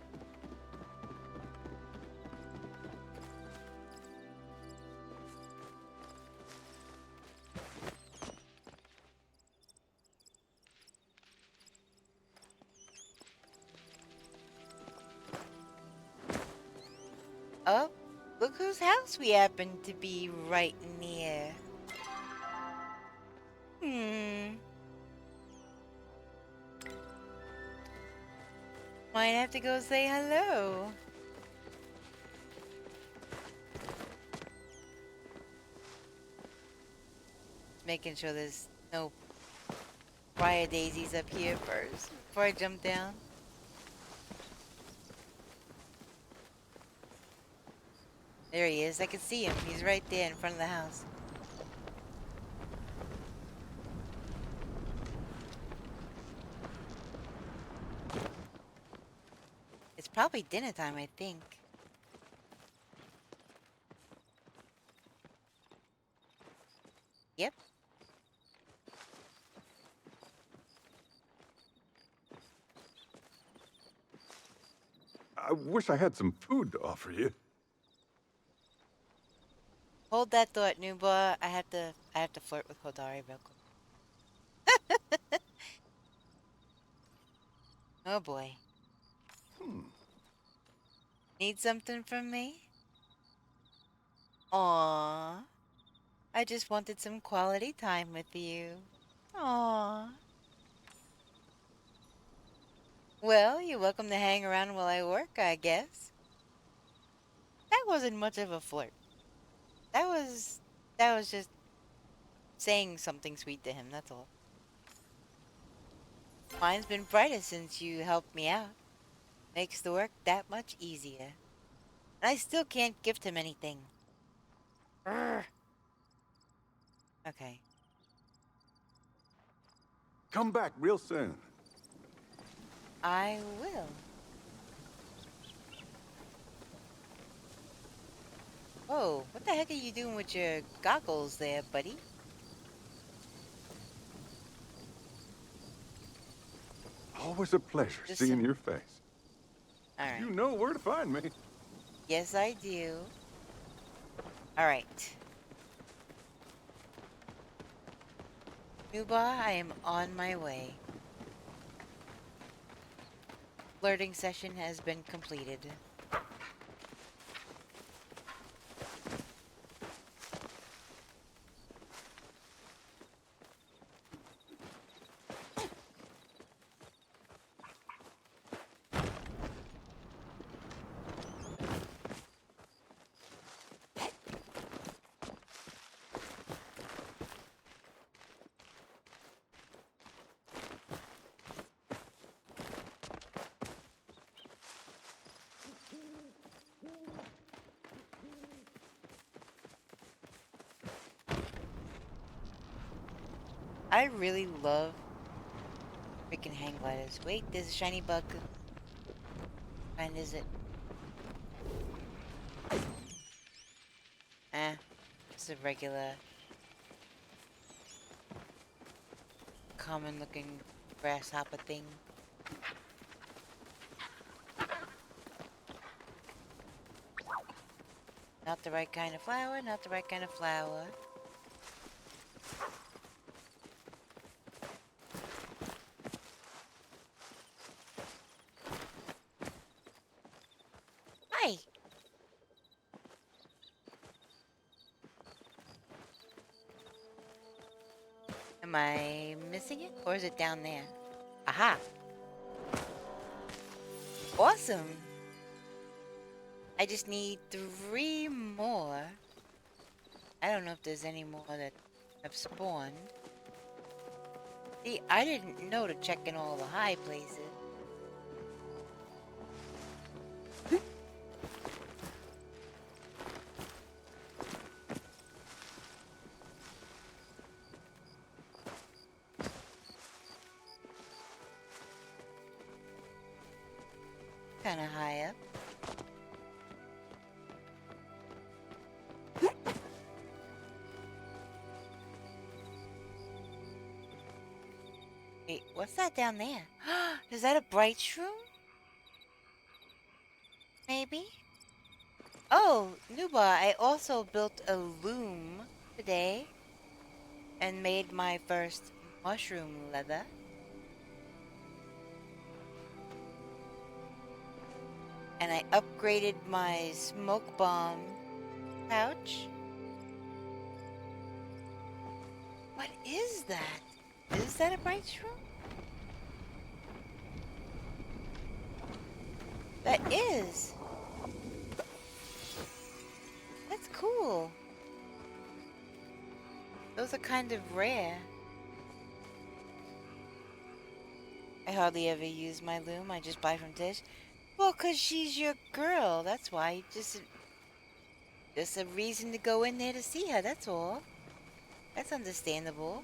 Oh, look whose house we happen to be right near. Might have to go say hello. Making sure there's no briar daisies up here first before I jump down. There he is. I can see him. He's right there in front of the house. It's probably dinner time, I think. Yep. I wish I had some food to offer you. Hold that thought, Nuba. I have to flirt with Hodari real quick. Oh boy. Need something from me? Aww. I just wanted some quality time with you. Aww. Well, you're welcome to hang around while I work, I guess. That wasn't much of a flirt. That was just saying something sweet to him, that's all. Mine's been brighter since you helped me out. Makes the work that much easier. And I still can't gift him anything. Urgh. Okay. Come back real soon. I will. Whoa, what the heck are you doing with your goggles there, buddy? Always a pleasure seeing your face. Alright. You know where to find me. Yes, I do. Alright. Nuba, I am on my way. Flirting session has been completed. I really love freaking hang gliders. Wait, there's a shiny bug. What kind is it? Just a regular common looking grasshopper thing. Not the right kind of flower, not the right kind of flower. Hi! Am I missing it? Or is it down there? Aha! Awesome! I just need 3 more. I don't know if there's any more that have spawned. See, I didn't know to check in all the high places. kind of high up. Wait, what's that down there? Is that a bright shroom? Maybe? Oh, Nuba, I also built a loom today and made my first mushroom leather. And I upgraded my smoke bomb pouch. What is that? Is that a bright shroom? That is. That's cool. Those are kind of rare. I hardly ever use my loom. I just buy from Tish. Well, 'cause she's your girl. That's why. Just a reason to go in there to see her. That's all. That's understandable.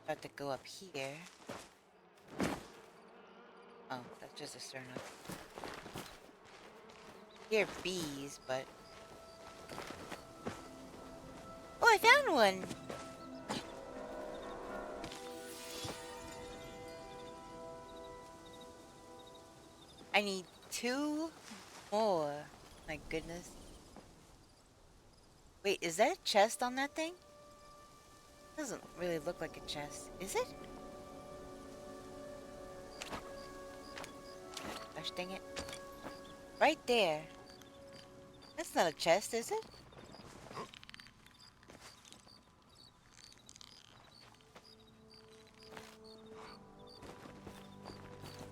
About to go up here. Oh, that's just a sternum. Here are bees, but... Oh, I found one! I need 2 more. My goodness. Wait, is that a chest on that thing? Doesn't really look like a chest. Is it? Gosh dang it. Right there. That's not a chest, is it?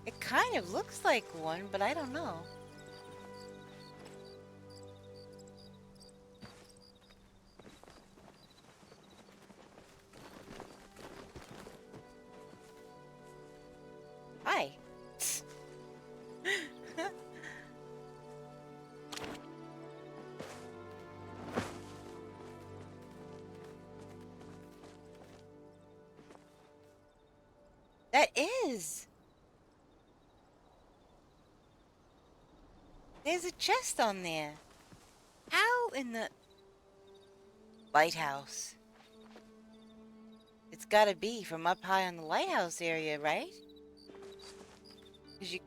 It kind of looks like one, but I don't know. Hi. That is. There's a chest on there. How in the lighthouse? It's gotta be from up high on the lighthouse area, right? Because you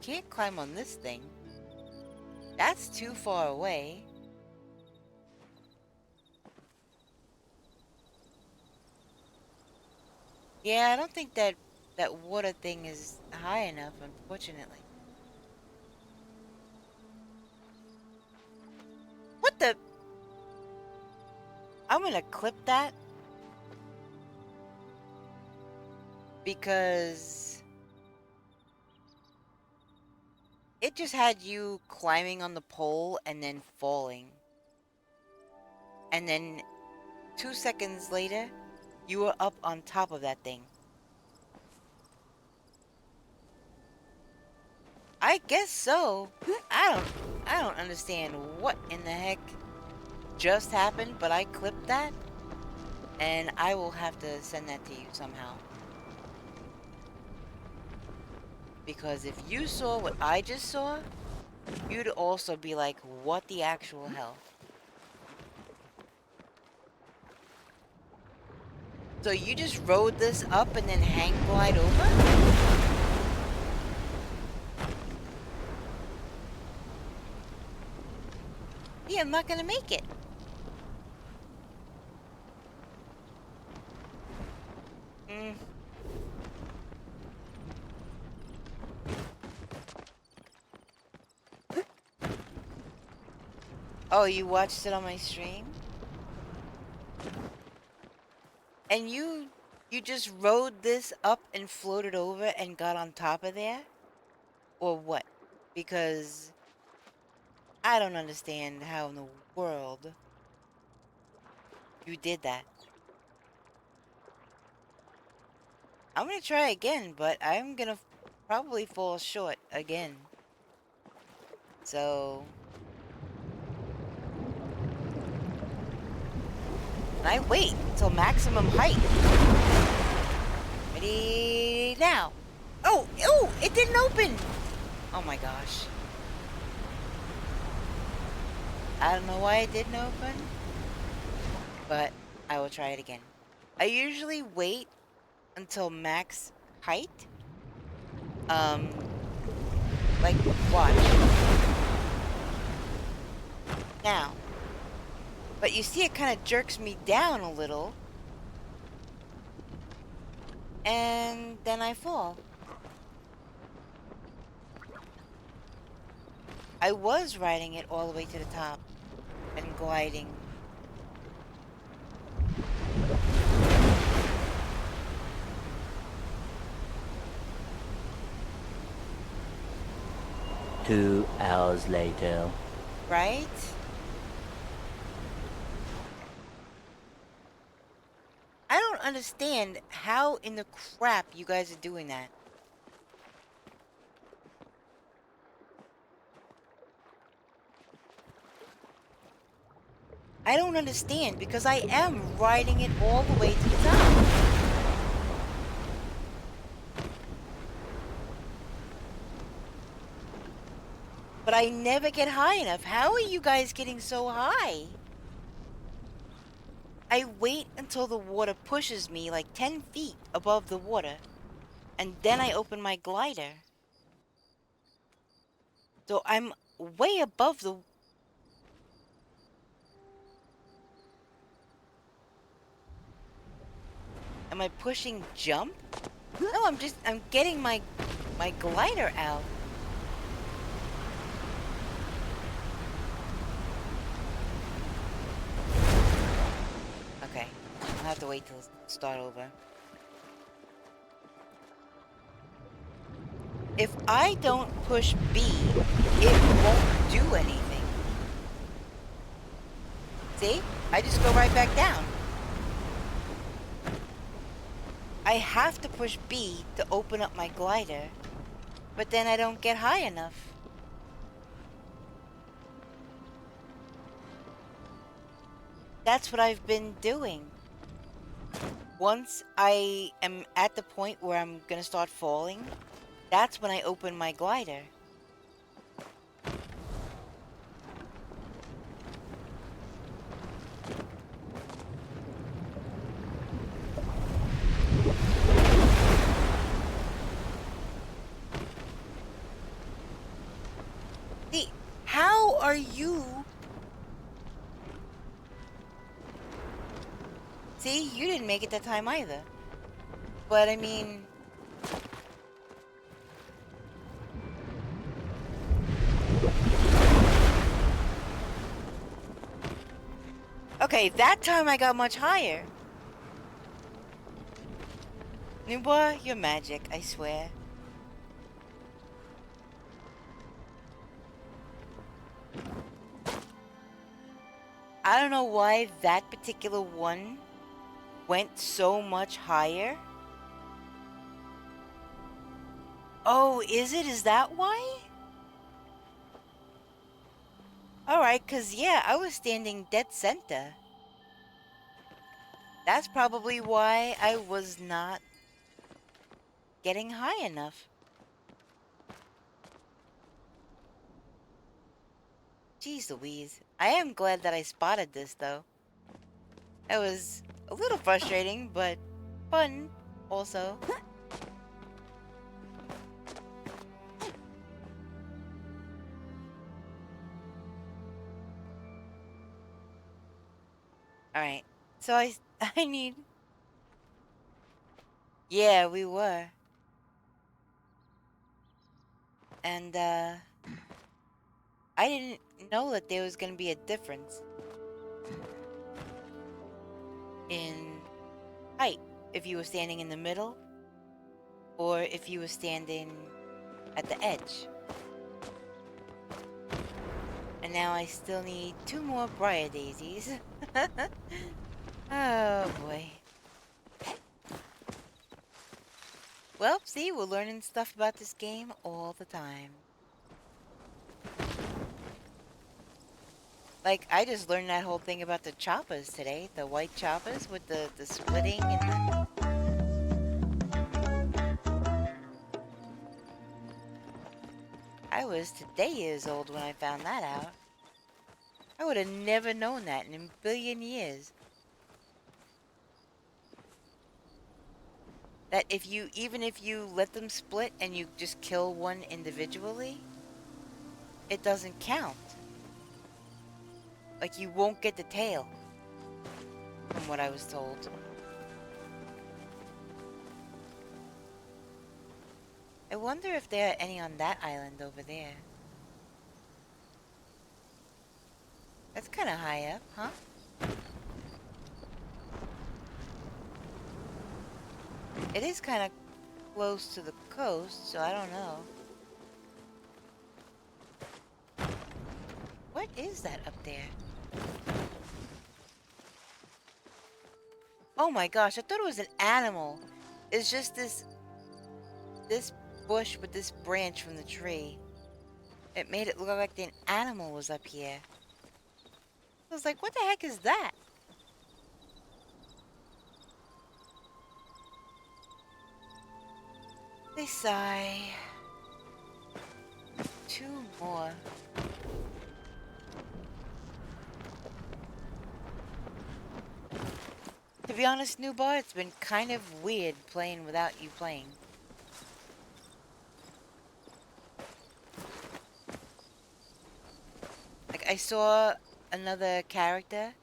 can't climb on this thing. That's too far away. Yeah, I don't think that water thing is high enough, unfortunately. What the? I'm gonna clip that. Because it just had you climbing on the pole and then falling. And then 2 seconds later, you were up on top of that thing. I guess so. I don't understand what in the heck just happened, but I clipped that. And I will have to send that to you somehow. Because if you saw what I just saw, you'd also be like, what the actual hell? So you just rode this up and then hang glide over? Yeah, I'm not gonna make it. Oh, you watched it on my stream? And you just rode this up and floated over and got on top of there? Or what? Because I don't understand how in the world you did that. I'm gonna try again, but I'm gonna probably fall short again. So... and I wait until maximum height. Ready now. Oh, oh, it didn't open. Oh my gosh. I don't know why it didn't open, but I will try it again. I usually wait until max height. Like, watch. Now. But you see it kind of jerks me down a little. And then I fall. I was riding it all the way to the top and gliding. Two hours later. Right? I don't understand how in the crap you guys are doing that. I don't understand because I am riding it all the way to the top. But I never get high enough. How are you guys getting so high? I wait until the water pushes me like 10 feet above the water. And then I open my glider. So I'm way above the... Am I pushing jump? No, I'm getting my glider out. Okay, I'll have to wait till start over. If I don't push B, it won't do anything. See? I just go right back down. I have to push B to open up my glider, but then I don't get high enough. That's what I've been doing. Once I am at the point where I'm gonna start falling, that's when I open my glider. See, how are you... See, you didn't make it that time either. But I mean... Okay, that time I got much higher. Nuba, you're magic, I swear. I don't know why that particular one went so much higher. Oh, is it? Is that why? Alright, cause yeah, I was standing dead center. That's probably why I was not getting high enough. Jeez Louise. I am glad that I spotted this though. It was a little frustrating, but fun also. Alright, so I need... Yeah, we were. And, I didn't know that there was gonna be a difference in height if you were standing in the middle or if you were standing at the edge. And now I still need 2 more briar daisies. Oh boy. Well, see, we're learning stuff about this game all the time. Like, I just learned that whole thing about the choppers today. The white choppers with the splitting and the... I was today years old when I found that out. I would have never known that in a billion years. That if you, even if you let them split and you just kill one individually, it doesn't count. Like, you won't get the tail, from what I was told. I wonder if there are any on that island over there. That's kind of high up, huh? It is kind of close to the coast, so I don't know. What is that up there? Oh my gosh, I thought it was an animal. It's just this bush with this branch from the tree. It made it look like an animal was up here. I was like, what the heck is that? They sigh. 2 more. To be honest, Newbar, it's been kind of weird playing without you playing. Like, I saw another character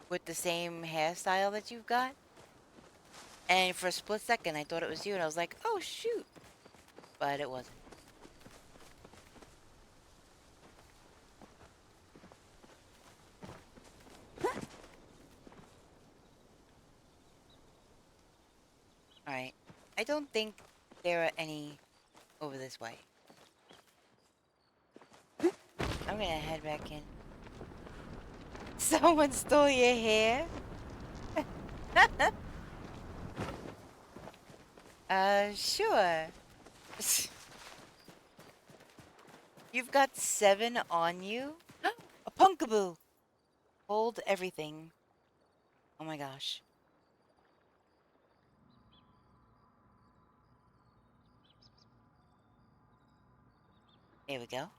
with the same hairstyle that you've got. And for a split second, I thought it was you, and I was like, oh, shoot. But it wasn't. Alright. I don't think there are any over this way. I'm gonna head back in. Someone stole your hair? Sure. You've got 7 on you? A punkaboo! Hold everything. Oh my gosh. There we go.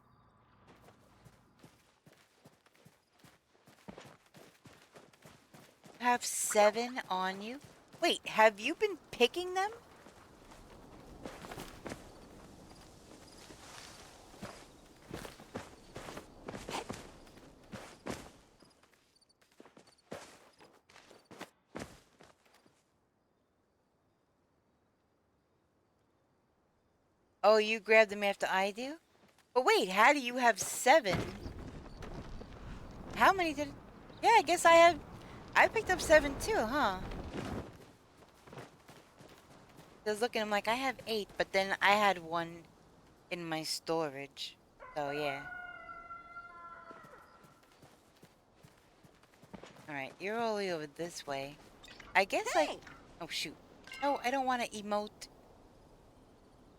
You have 7 on you? Wait, have you been picking them? Oh, you grabbed them after I do? But wait, how do you have 7? How many did... Yeah, I guess I picked up 7 too, huh? I was looking, I'm like, I have 8, but then I had 1 in my storage. So, yeah. Alright, you're all the way over this way. I guess oh, shoot. No, I don't want to emote.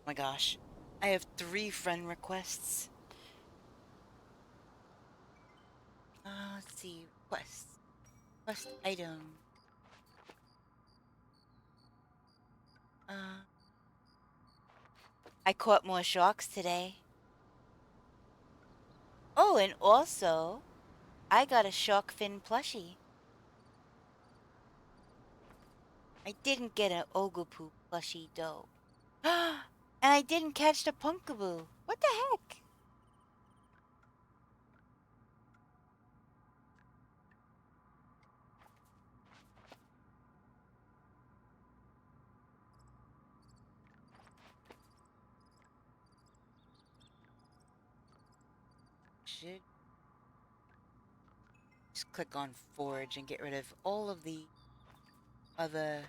Oh my gosh. I have 3 friend requests. Let's see. Quest. Quest item. I caught more sharks today. Oh, and also, I got a shark fin plushie. I didn't get an Ogapoo plushie, though. And I didn't catch the punkaboo. What the heck? Should just click on forge and get rid of all of the other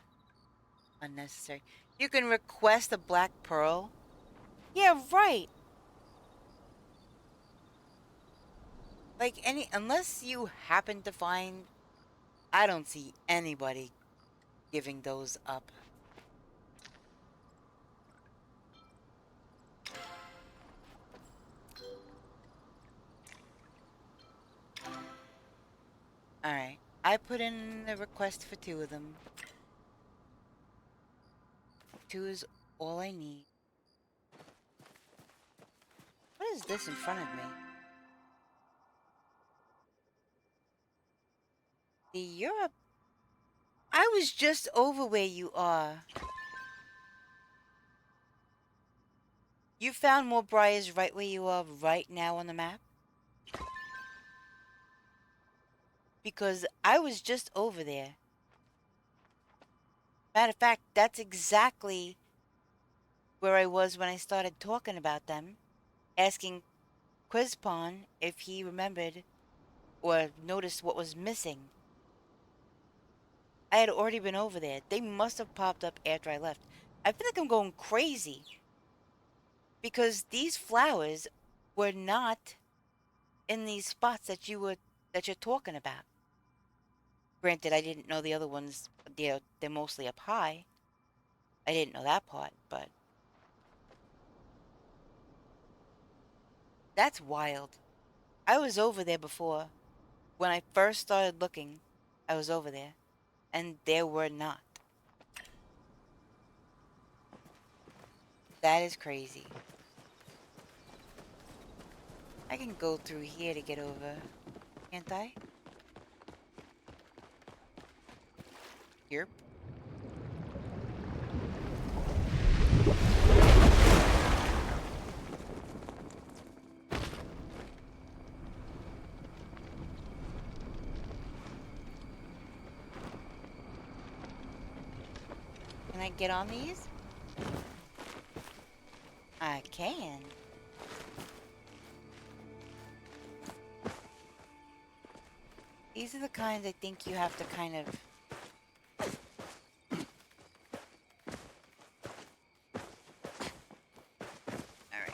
unnecessary. You can request a black pearl. Yeah, right. Like unless you happen to find, I don't see anybody giving those up. Alright. I put in the request for 2 of them. 2 is all I need. What is this in front of me? The Europe. I was just over where you are. You found more briars right where you are right now on the map? Because I was just over there. Matter of fact, that's exactly where I was when I started talking about them, asking Quizpon if he remembered or noticed what was missing. I had already been over there. They must have popped up after I left. I feel like I'm going crazy because these flowers were not in these spots that you're talking about. Granted, I didn't know the other ones, they're mostly up high. I didn't know that part, but that's wild. I was over there before. When I first started looking, I was over there, and there were not. That is crazy. I can go through here to get over, can't I? Here. Can I get on these? I can. These are the kinds I think you have to kind of... Alright.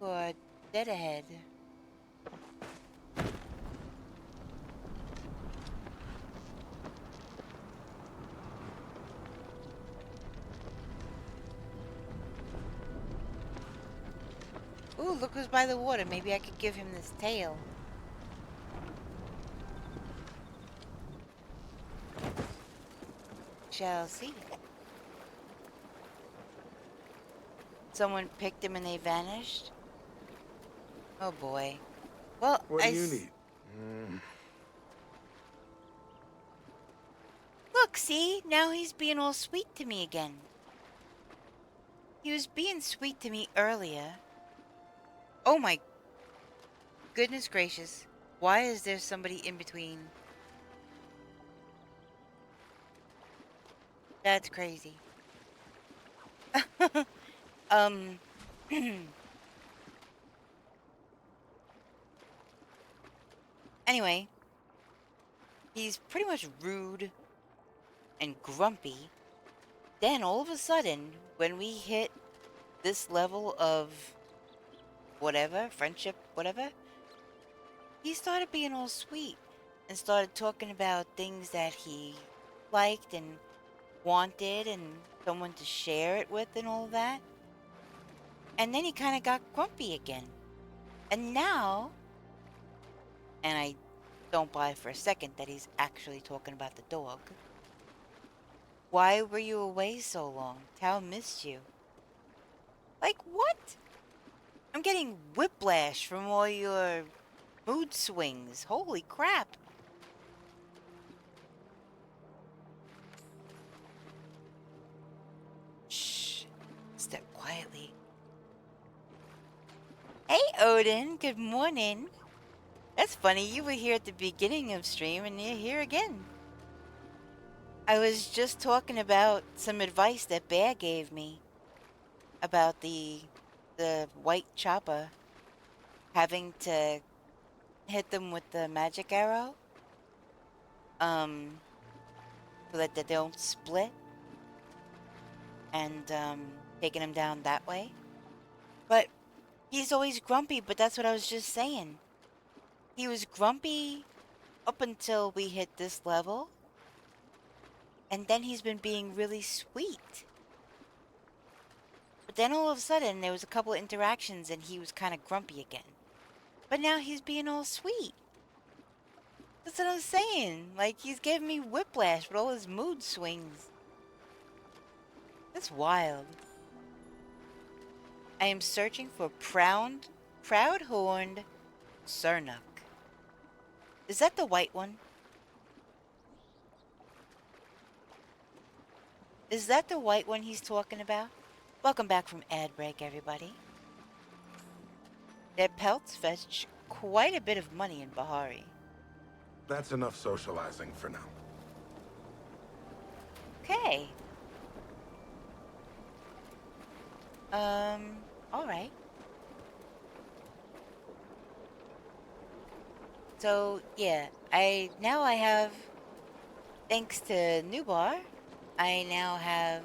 Good. Dead ahead. Ooh, look who's by the water. Maybe I could give him this tail. Shall see. Someone picked him and they vanished? Oh boy. Well, What do you need? Look, see? Now he's being all sweet to me again. He was being sweet to me earlier. Oh my goodness gracious. Why is there somebody in between? That's crazy. Anyway, he's pretty much rude and grumpy. Then all of a sudden, when we hit this level of whatever, friendship, whatever, he started being all sweet and started talking about things that he liked and wanted and someone to share it with and all that. And then he kind of got grumpy again. And now, and I don't buy for a second that he's actually talking about the dog. Why were you away so long? Tao missed you. Like what? I'm getting whiplash from all your mood swings. Holy crap. Shh. Step quietly. Hey, Odin. Good morning. That's funny. You were here at the beginning of stream and you're here again. I was just talking about some advice that Bear gave me about the white chopper having to hit them with the magic arrow so that they don't split and taking them down that way. But he's always grumpy, but that's what I was just saying. He was grumpy up until we hit this level. And then he's been being really sweet. But then all of a sudden there was a couple of interactions and he was kind of grumpy again. But now he's being all sweet. That's what I'm saying. Like, he's giving me whiplash with all his mood swings. That's wild. I am searching for proud-horned Sernuk. Is that the white one? Is that the white one he's talking about? Welcome back from ad break, everybody. Their pelts fetch quite a bit of money in Bahari. That's enough socializing for now. Okay. Alright. So, yeah, I have, thanks to Nubar, I now have,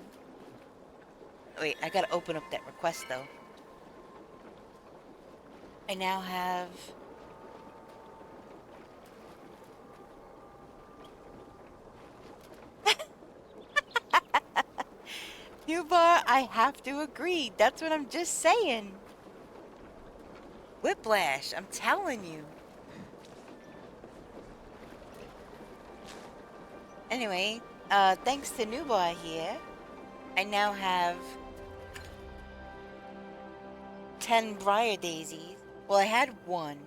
wait, I gotta open up that request though. I now have Nubar, I have to agree. That's what I'm just saying. Whiplash, I'm telling you. Anyway, thanks to Nubar here, I now have 10 briar daisies. Well, I had one.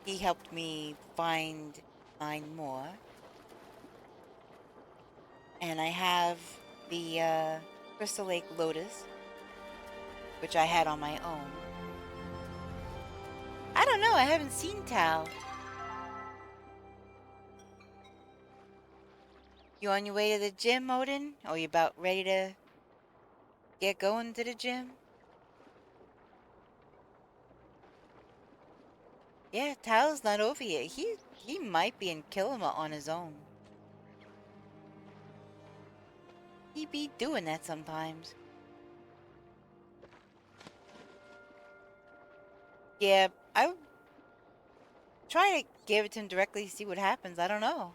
He helped me find 9 more. And I have the Crystal Lake Lotus, which I had on my own. I don't know, I haven't seen Tal. You on your way to the gym, Odin? Or you about ready to get going to the gym? Yeah, Tal's not over yet. He might be in Kilima on his own. He be doing that sometimes. Yeah, I would try to give it to him directly, see what happens. I don't know.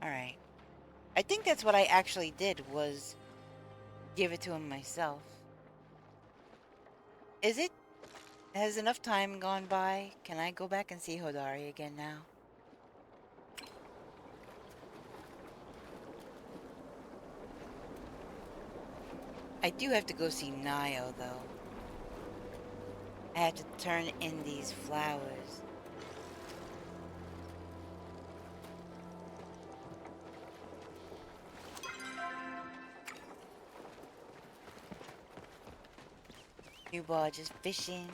Alright. I think that's what I actually did, was give it to him myself. Is it? Has enough time gone by? Can I go back and see Hodari again now? I do have to go see Nio, though. I have to turn in these flowers. New bar just fishing.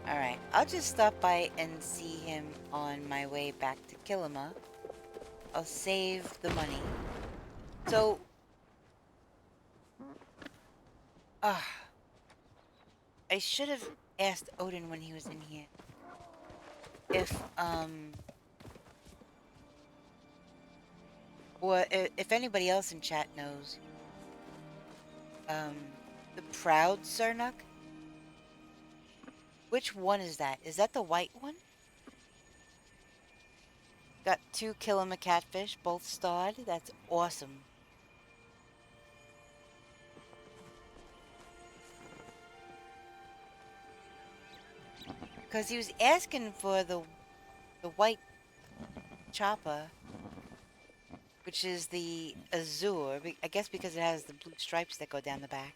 Alright, I'll just stop by and see him on my way back to Kilima. I'll save the money. So... I should have asked Odin when he was in here. If anybody else in chat knows. The Proud Sernuk? Which one is that? Is that the white one? Got 2 Kilima catfish, both starred. That's awesome. Because he was asking for the white chopper, which is the azure. I guess because it has the blue stripes that go down the back.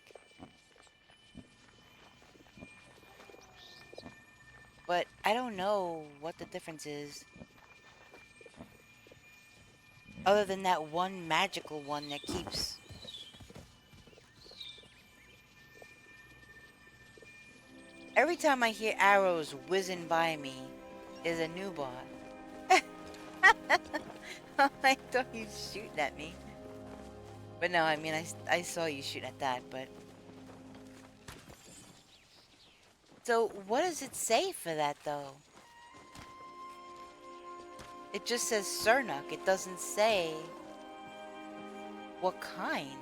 But I don't know what the difference is. Other than that one magical one that keeps... Every time I hear arrows whizzing by me, there's a new bot. I thought you were shooting at me. But no, I mean, I saw you shoot at that, but... So, what does it say for that, though? It just says Sernuk. It doesn't say what kind.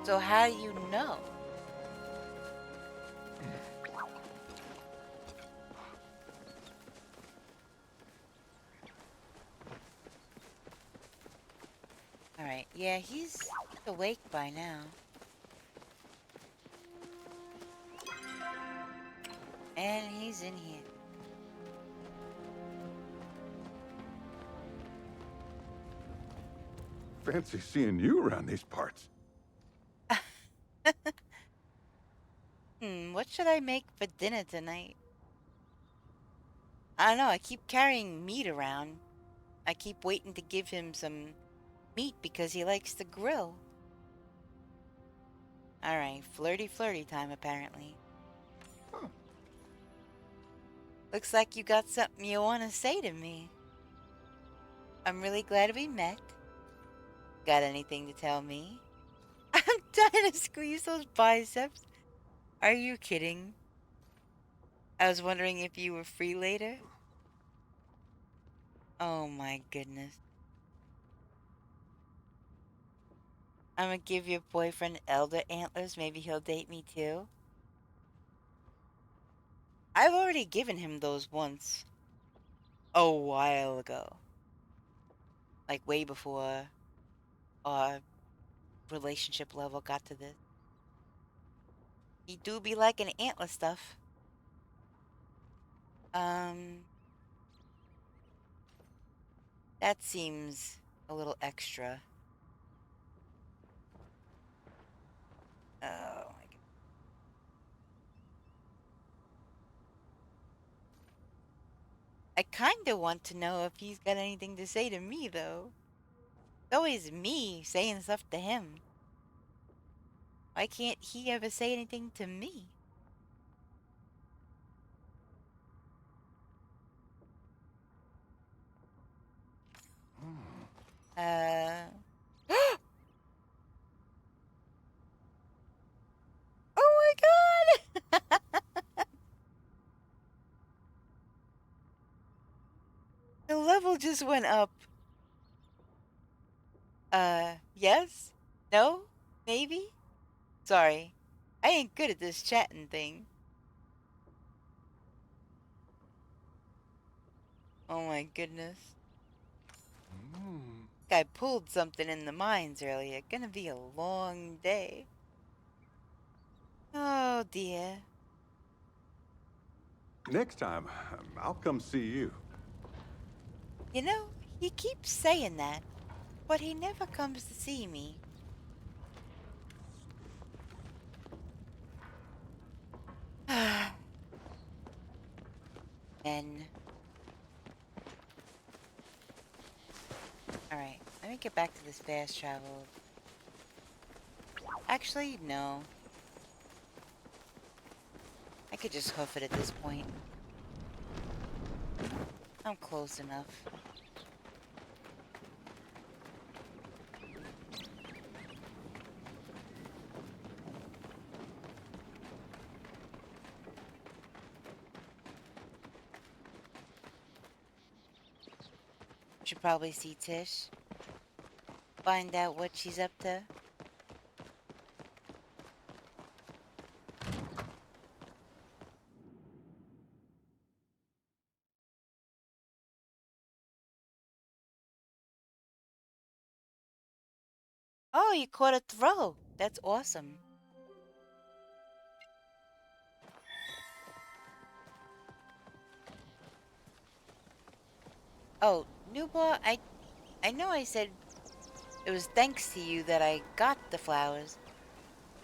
So how do you know? Alright, yeah, he's awake by now. And he's in here. Fancy seeing you around these parts. What should I make for dinner tonight? I don't know, I keep carrying meat around. I keep waiting to give him some meat because he likes to grill. Alright, flirty time apparently. Looks like you got something you want to say to me. I'm really glad we met. Got anything to tell me? I'm trying to squeeze those biceps. Are you kidding? I was wondering if you were free later. Oh my goodness. I'm gonna give your boyfriend elder antlers. Maybe he'll date me too. I've already given him those once. A while ago. Like way before our relationship level got to this. He do be liking antler stuff. That seems a little extra. Oh my god. I kinda want to know if he's got anything to say to me, though. It's always me saying stuff to him. Why can't he ever say anything to me? Oh my god! The level just went up. Yes? No? Maybe? Sorry. I ain't good at this chatting thing. Oh my goodness. I pulled something in the mines earlier. Gonna be a long day. Oh dear. Next time, I'll come see you. You know, he keeps saying that, but he never comes to see me. Men. Alright, let me get back to this fast travel. Actually, no. I could just hoof it at this point. I'm close enough. Should probably see Tish. Find out what she's up to. Oh, you caught a throw. That's awesome. Oh, Newbar, I know I said it was thanks to you that I got the flowers.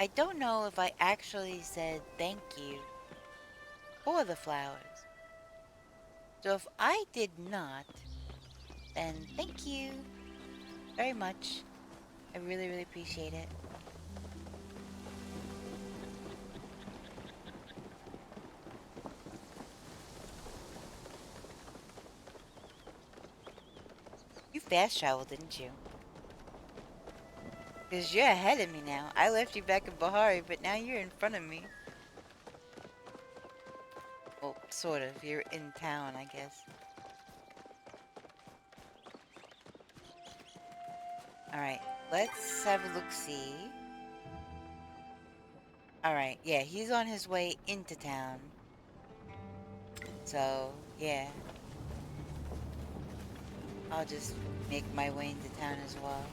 I don't know if I actually said thank you for the flowers. So if I did not, then thank you very much. I really, really appreciate it. You fast traveled, didn't you? Because you're ahead of me now. I left you back in Bahari, but now you're in front of me. Well, sort of. You're in town, I guess. Alright, let's have a look-see. Alright, yeah, he's on his way into town. So, yeah. I'll just make my way into town as well.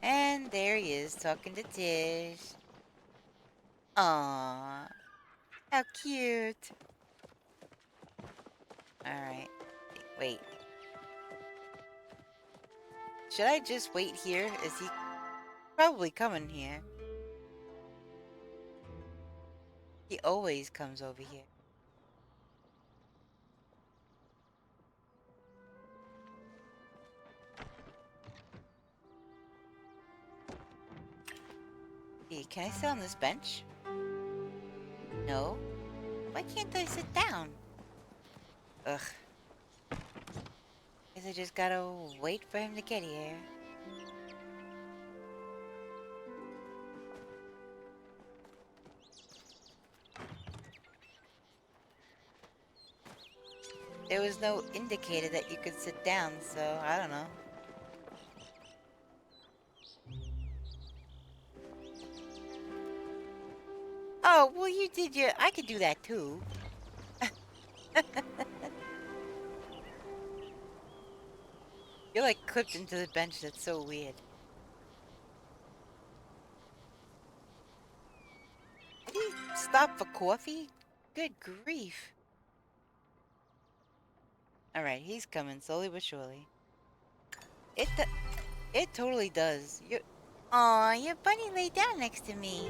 And there he is, talking to Tish. Aww. How cute. Alright. Wait. Should I just wait here? Is he probably coming here? He always comes over here. Hey, can I sit on this bench? No? Why can't I sit down? Ugh. Guess I just gotta wait for him to get here. There was no indicator that you could sit down, so I don't know. Oh, well you did your... I could do that too. You're like clipped into the bench, that's so weird. Did he stop for coffee? Good grief. Alright, he's coming slowly but surely. It totally does. Aw, your bunny lay down next to me.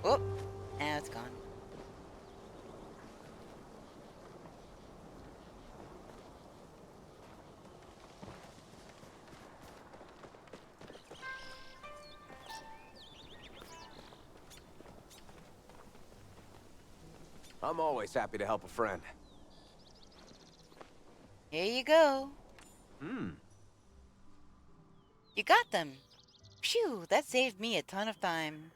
Oh, now it's gone. I'm always happy to help a friend. Here you go. You got them. Phew, that saved me a ton of time.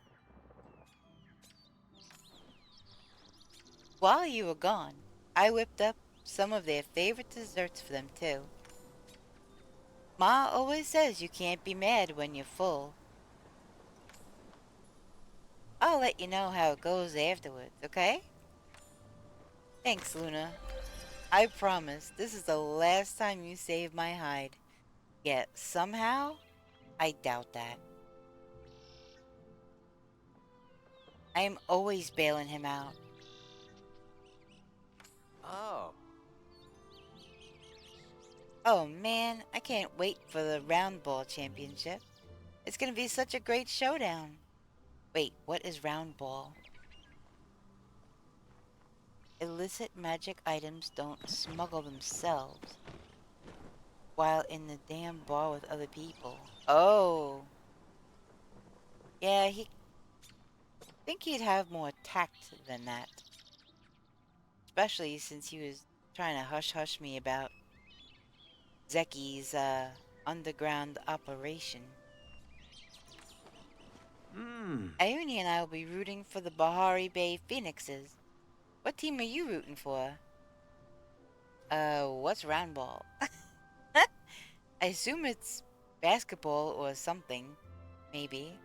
While you were gone, I whipped up some of their favorite desserts for them too. Ma always says you can't be mad when you're full. I'll let you know how it goes afterwards, okay? Thanks, Luna. I promise this is the last time you save my hide. Yet, somehow, I doubt that. I am always bailing him out. Oh. Oh man, I can't wait for the Round Ball Championship. It's gonna be such a great showdown. Wait, what is Round Ball? Illicit magic items don't smuggle themselves while in the damn bar with other people. Oh. Yeah, I think he'd have more tact than that. Especially since he was trying to hush-hush me about Zeki's, underground operation. Ione and I will be rooting for the Bahari Bay Phoenixes. What team are you rooting for? What's Round Ball? I assume it's basketball or something. Maybe.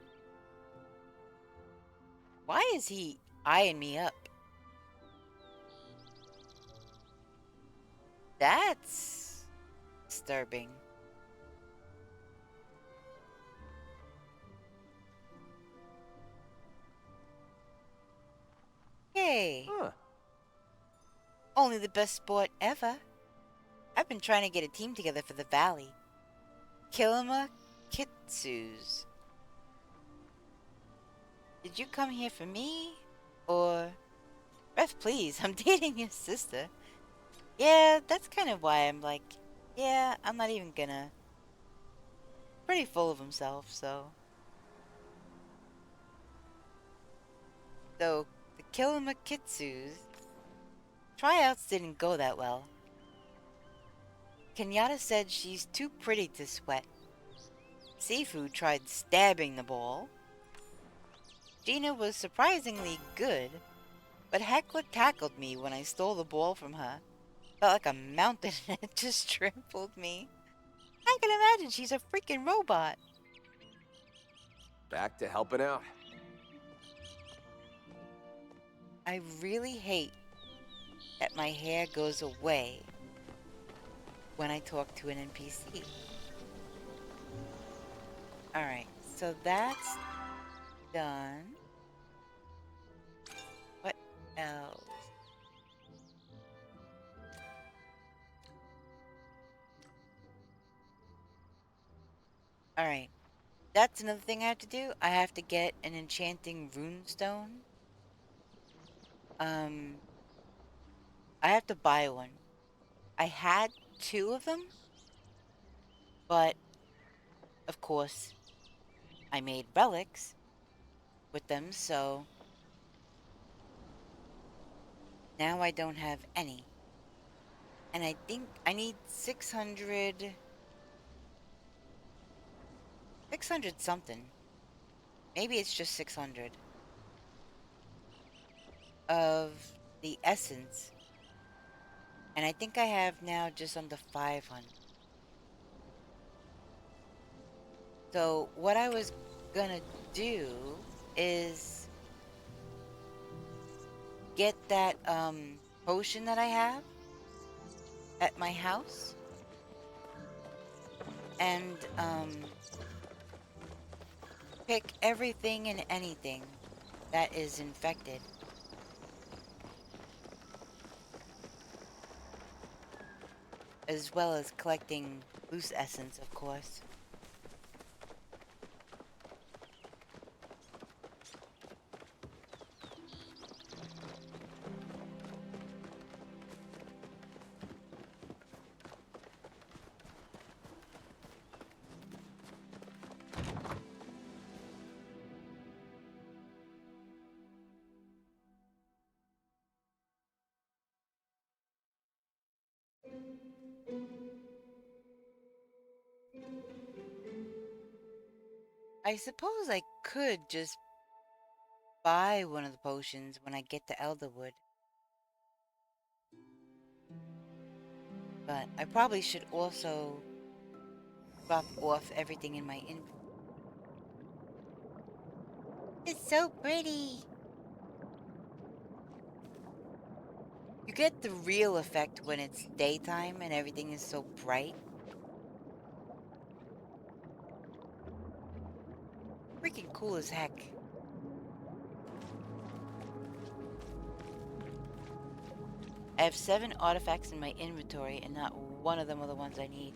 Why is he eyeing me up? That's disturbing. Yay! Huh. Only the best sport ever. I've been trying to get a team together for the valley. Kilima Kitsus. Did you come here for me? Or... Ref, please, I'm dating your sister. Yeah, that's kind of why I'm like... Yeah, I'm not even gonna... Pretty full of himself, so... So, the Kilima Kitsus... Tryouts didn't go that well. Kenyatta said she's too pretty to sweat. Seafood tried stabbing the ball. Gina was surprisingly good, But Hecla tackled me when I stole the ball from her. Felt like a mountain and it just trampled me. I can imagine she's a freaking robot. Back to helping out. I really hate that my hair goes away when I talk to an NPC. Alright, so that's done. What else? Alright, that's another thing I have to do. I have to get an enchanting runestone. I have to buy one. I had 2 of them, but of course I made relics with them, so now I don't have any. And I think I need 600 something. Maybe it's just 600 of the essence. And I think I have now just under 500. So what I was gonna do is get that potion that I have at my house and pick everything and anything that is infected. As well as collecting loose essence, of course. I suppose I could just buy one of the potions when I get to Elderwood. But I probably should also drop off everything in my inventory. It's so pretty! You get the real effect when it's daytime and everything is so bright. Freaking cool as heck. I have 7 artifacts in my inventory and not one of them are the ones I need.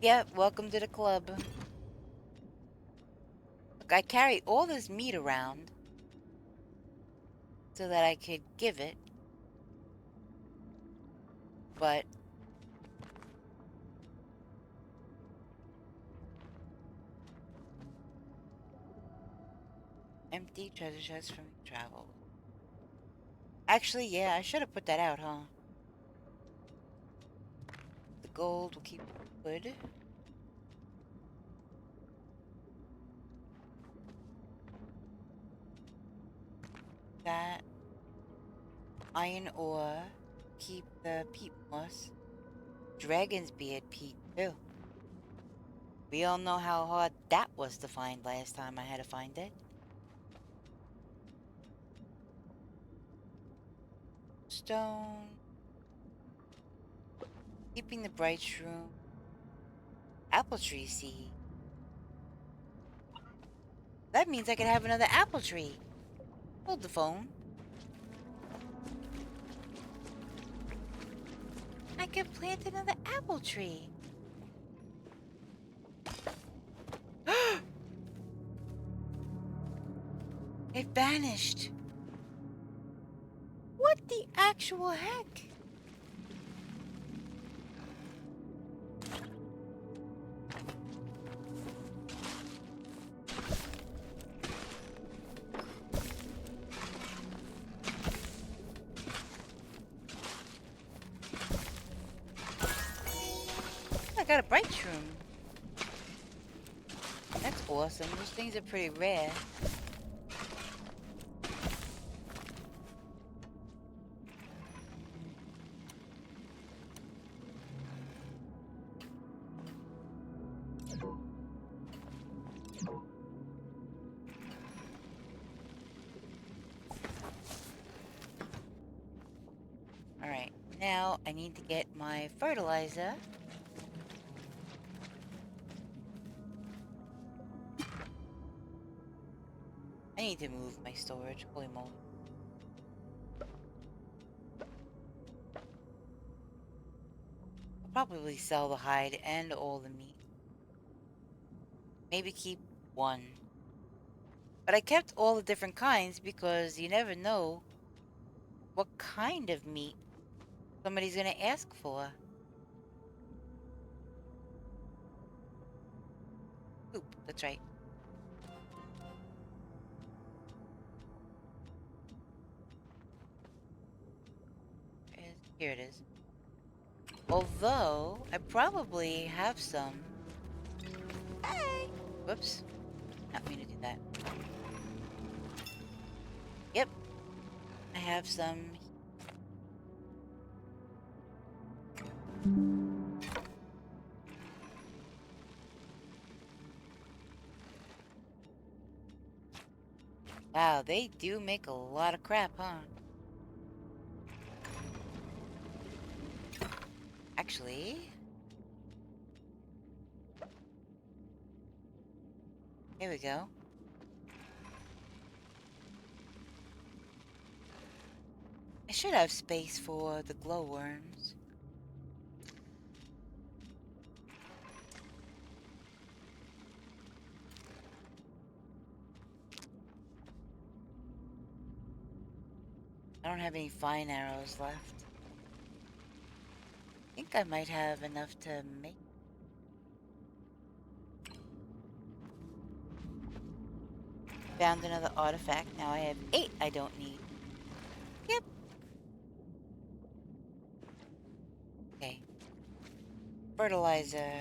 Yep, welcome to the club. Look, I carry all this meat around so that I could give it. But empty treasure chest from travel. Actually, yeah, I should have put that out, huh? The gold will keep good. That iron ore, keep the peat moss. Dragon's beard peat too. We all know how hard that was to find last time I had to find it. Stone. Keeping the bright shroom. Apple tree seed. That means I could have another apple tree. Hold the phone. I could plant another apple tree. It vanished. What the actual heck? I got a bright shroom. That's awesome. Those things are pretty rare. Now I need to get my fertilizer. I need to move my storage. Holy moly. I'll probably sell the hide and all the meat. Maybe keep one. But I kept all the different kinds because you never know what kind of meat somebody's gonna ask for. Oop, that's right. Here it is. Although, I probably have some. Hey! Whoops. Not mean to do that. Yep. I have some. Wow, they do make a lot of crap, huh? Actually... Here we go. I should have space for the glowworms. I don't have any fine arrows left. I think I might have enough to make. Found another artifact. Now I have 8 I don't need. Yep. Okay. Fertilizer.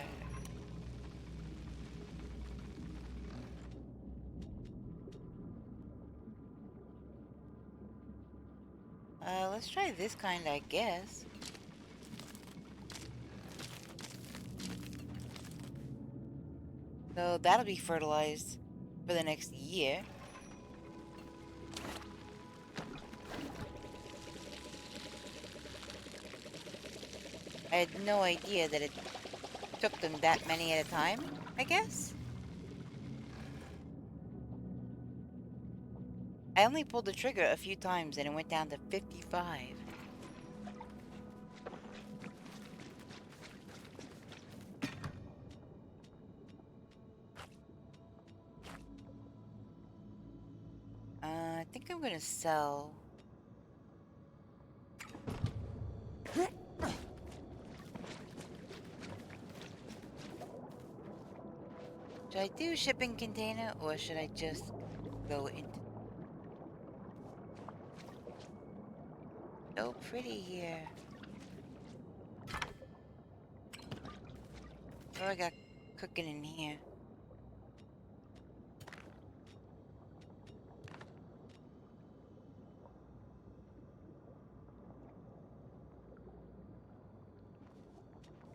Let's try this kind, I guess. So that'll be fertilized for the next year. I had no idea that it took them that many at a time, I guess. I only pulled the trigger a few times and it went down to 55. I think I'm gonna sell. Should I do shipping container or should I just go into... So pretty here. What do I got cooking in here?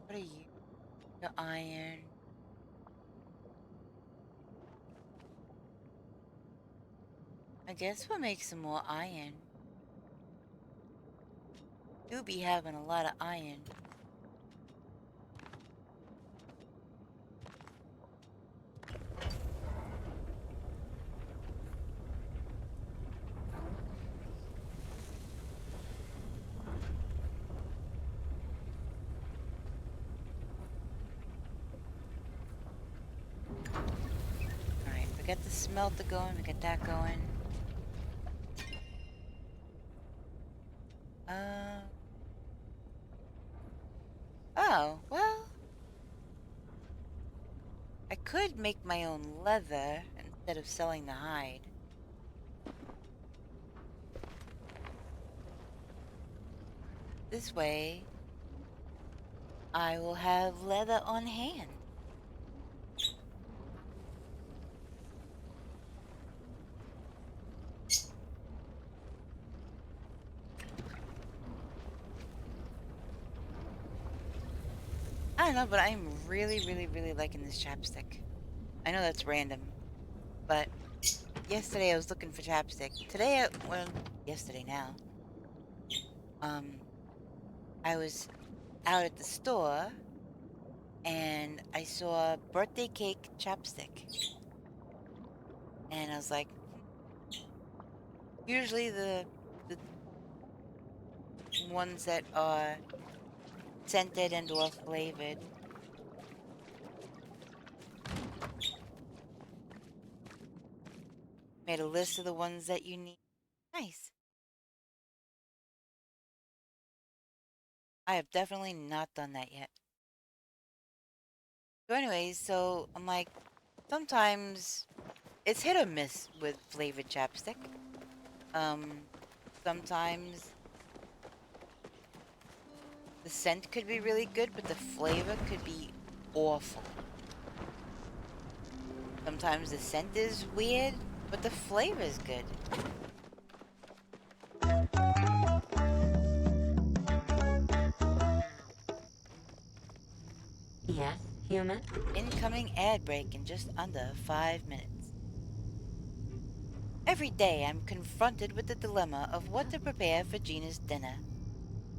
What are you? The iron. I guess we'll make some more iron. You'll be having a lot of iron. Alright, we got the smelter going, we got that going. Oh, well. I could make my own leather instead of selling the hide. This way, I will have leather on hand. I don't know, but I'm really liking this chapstick. I know that's random, but yesterday I was looking for chapstick. Today, well, yesterday now. I was out at the store and I saw birthday cake chapstick. And I was like, usually the ones that are scented and or flavored. Made a list of the ones that you need. Nice. I have definitely not done that yet. So anyways, so I'm like, sometimes it's hit or miss with flavored chapstick. Sometimes the scent could be really good, but the flavor could be awful. Sometimes the scent is weird, but the flavor is good. Yes, human? Incoming ad break in just under 5 minutes. Every day I'm confronted with the dilemma of what to prepare for Gina's dinner.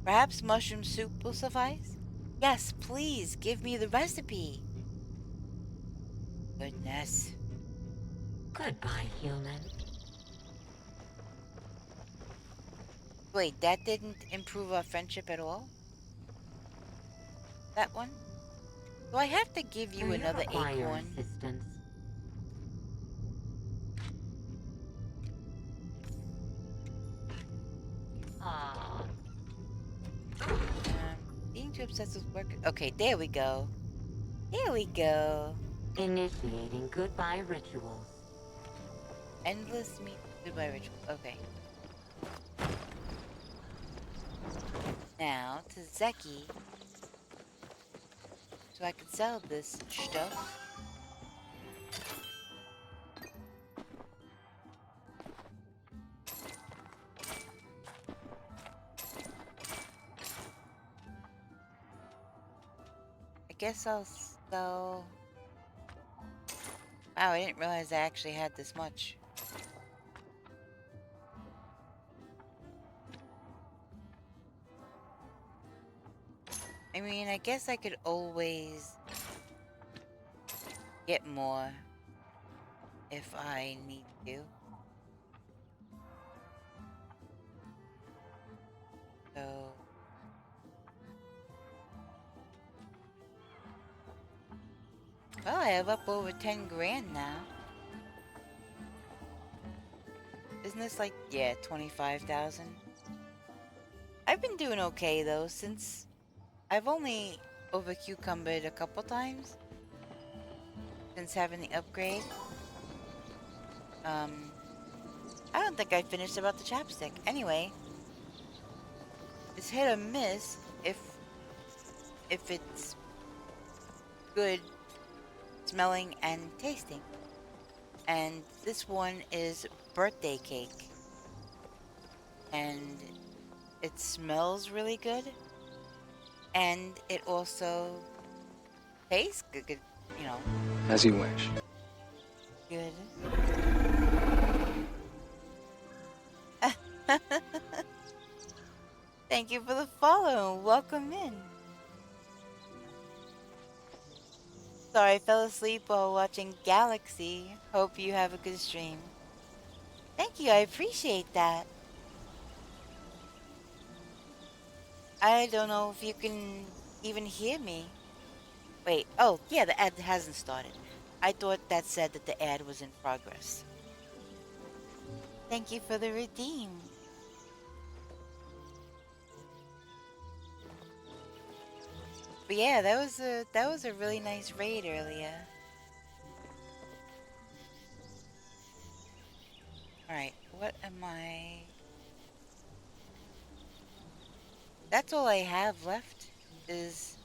Perhaps mushroom soup will suffice? Yes, please, give me the recipe. Goodness. Goodbye, human. Wait, that didn't improve our friendship at all? That one? Do I have to give you Do you another require acorn? assistance? Ah. Being too obsessed with work. Okay, there we go. There we go. Initiating goodbye rituals. Endless meat goodbye ritual. Okay. Now to Zeki. So I can sell this stuff. I guess I'll sell... Wow, I didn't realize I actually had this much. I mean, I guess I could always get more if I need to. So... Well, I have up over 10 grand now. Isn't this like, yeah, 25,000? I've been doing okay though, since I've only over cucumbered a couple times since having the upgrade. I don't think I finished about the chapstick. Anyway, it's hit or miss if it's good smelling and tasting. And this one is birthday cake. And it smells really good. And it also tastes good, you know. As you wish. Good. Thank you for the follow and welcome in. Sorry I fell asleep while watching Galaxy. Hope you have a good stream. Thank you, I appreciate that. I don't know if you can even hear me. Wait, oh, yeah, the ad hasn't started. I thought that said that the ad was in progress. Thank you for the redeem. But yeah, that was a really nice raid earlier. Alright, what am I... That's all I have left, is...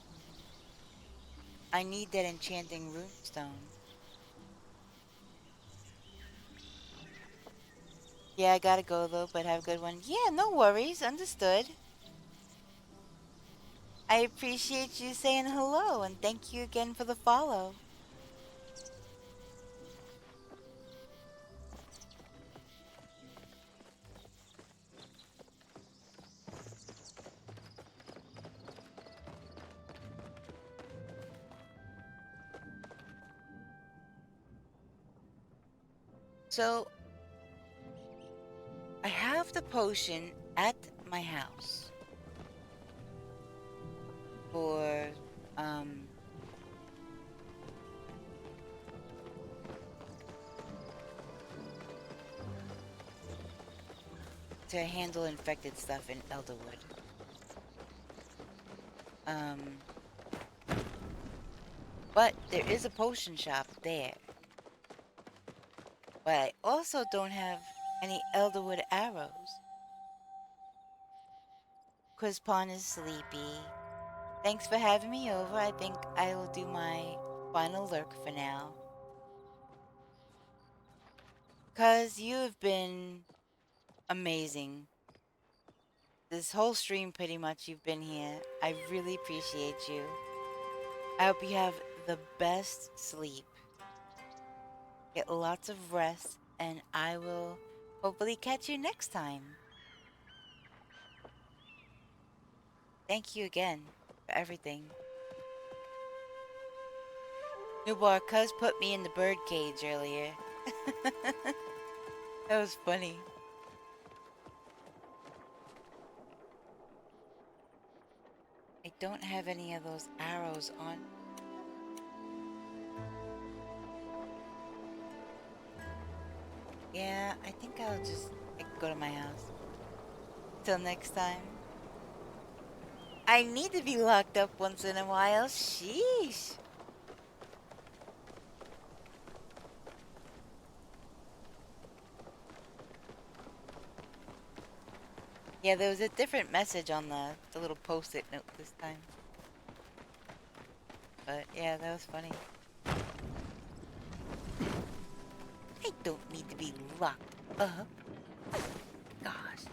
I need that enchanting runestone. Yeah, I gotta go though, but have a good one. Yeah, no worries, understood. I appreciate you saying hello, and thank you again for the follow. So, I have the potion at my house for, to handle infected stuff in Elderwood. But there is a potion shop there. But I also don't have any Elderwood arrows. Quispon is sleepy. Thanks for having me over. I think I will do my final lurk for now. 'Cause you have been amazing. This whole stream pretty much you've been here. I really appreciate you. I hope you have the best sleep. Get lots of rest, and I will hopefully catch you next time. Thank you again for everything. Newbar, cuz put me in the bird cage earlier. That was funny. I don't have any of those arrows on. Yeah, I think I'll just go to my house. Till next time. I need to be locked up once in a while. Sheesh. Yeah, there was a different message on the little post-it note this time. But yeah, that was funny. I don't need to be locked up. Gosh.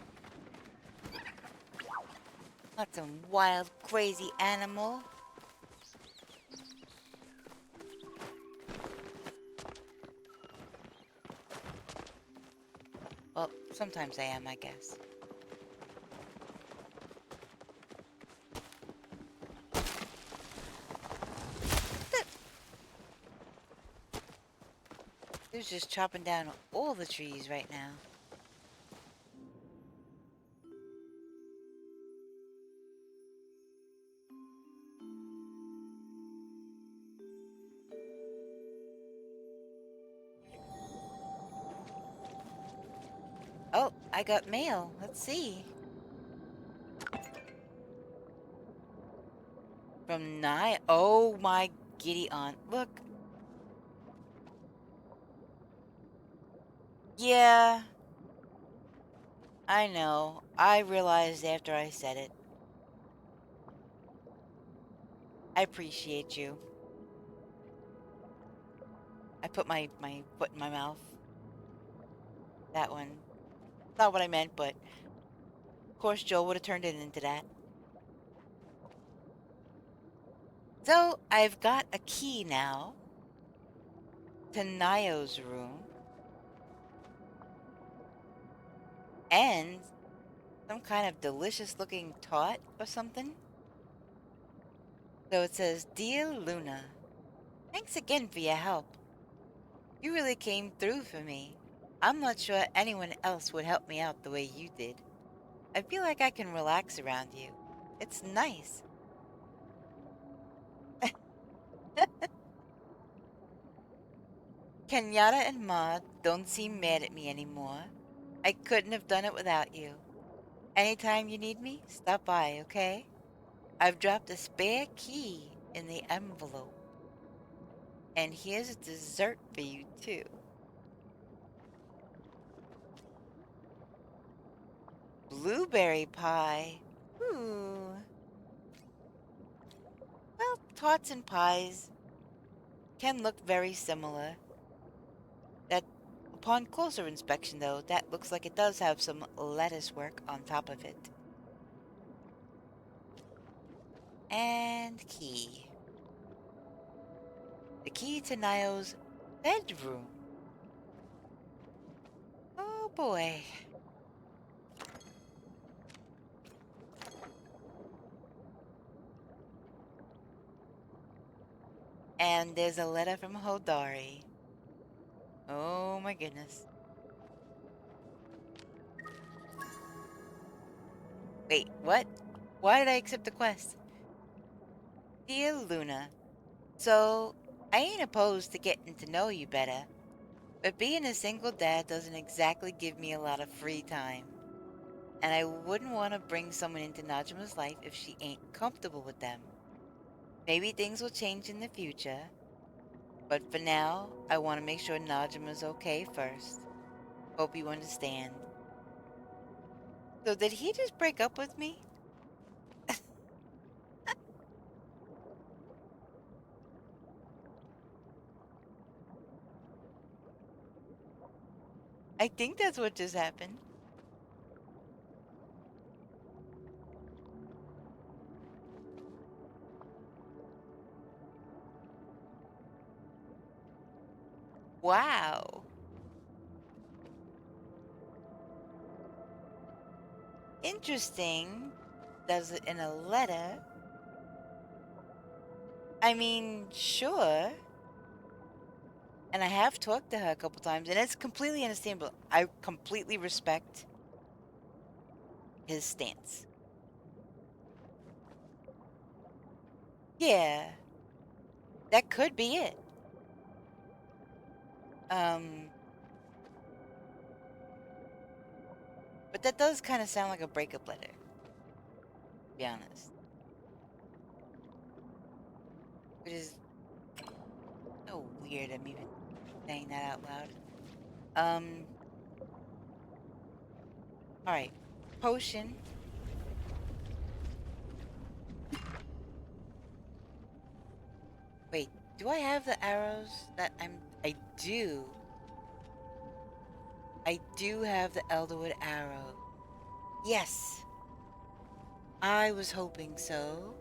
Not some wild, crazy animal. Well, sometimes I am, I guess. Who's just chopping down all the trees right now? Oh, I got mail. Let's see. From Nye. Oh my giddy aunt. Look. Yeah. I know. I realized after I said it. I appreciate you. I put my foot in my mouth. That one. Not what I meant, but of course Joe would have turned it into that. So, I've got a key now to Nayo's room. And some kind of delicious looking tart or something. So it says, Dear Luna, thanks again for your help. You really came through for me. I'm not sure anyone else would help me out the way you did. I feel like I can relax around you. It's nice. Kenyatta and Ma don't seem mad at me anymore. I couldn't have done it without you. Anytime you need me, stop by, okay? I've dropped a spare key in the envelope. And here's a dessert for you, too. Blueberry pie. Ooh. Well, tarts and pies can look very similar. That, upon closer inspection, though, that looks like it does have some lettuce work on top of it. And key. The key to Nayo's bedroom. Oh boy. And there's a letter from Hodari. Oh my goodness. Wait, what? Why did I accept the quest? Dear Luna, so I ain't opposed to getting to know you better, but being a single dad doesn't exactly give me a lot of free time. And I wouldn't want to bring someone into Najima's life if she ain't comfortable with them. Maybe things will change in the future, but for now, I want to make sure Najima's okay first. Hope you understand. So did he just break up with me? I think that's what just happened. Wow. Interesting. Does it in a letter? I mean, sure. And I have talked to her a couple times, and it's completely understandable. I completely respect his stance. Yeah. That could be it. But that does kind of sound like a breakup letter, to be honest. Which is so weird I'm even saying that out loud. Alright. Potion. Wait, do I have the arrows that I do. I do have the Elderwood arrow. Yes! I was hoping so.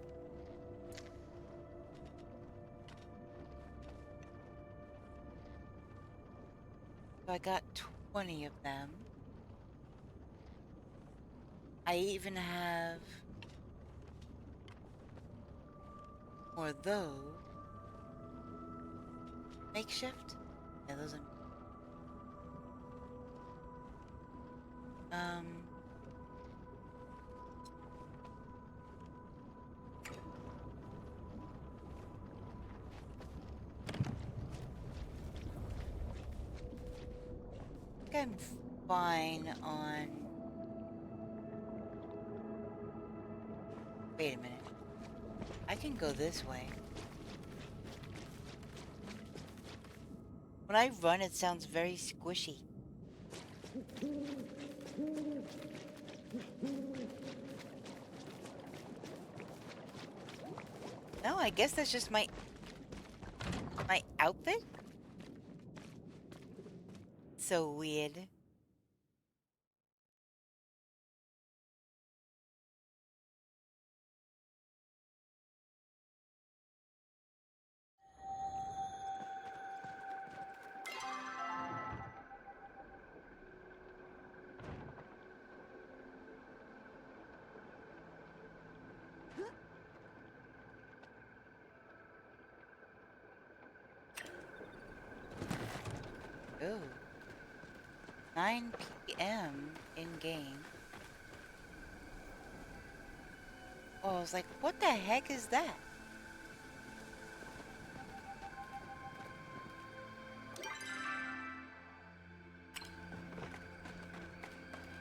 So I got 20 of them. I even have more of those. Makeshift? Yeah, those are... I think I'm fine on... Wait a minute. I can go this way. When I run, it sounds very squishy. No, I guess that's just my outfit? So weird. Ooh. 9 p.m. in game. Oh, I was like, what the heck is that?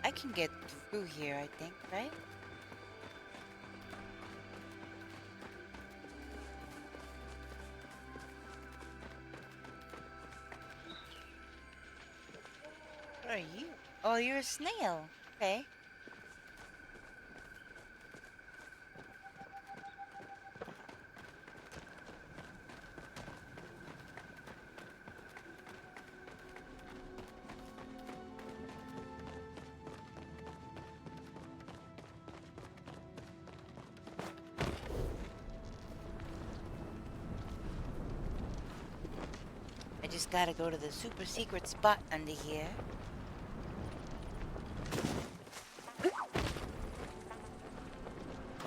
I can get through here, I think, right? What are you? Oh, you're a snail. Okay. I just gotta go to the super secret spot under here.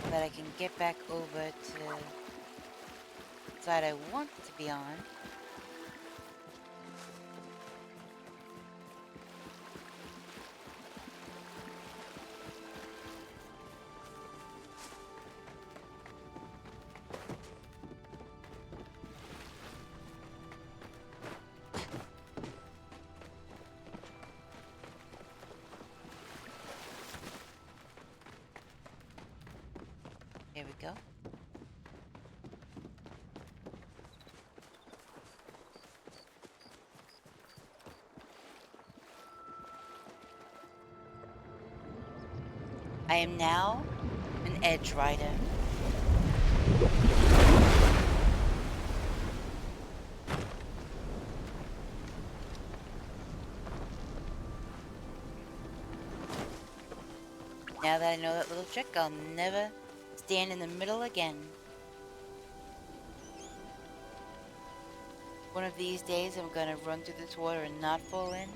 That I can get back over to the side I want to be on. we go. I am now an edge rider. Now that I know that little trick, I'll never stand in the middle again. One of these days, I'm gonna run through this water and not fall in.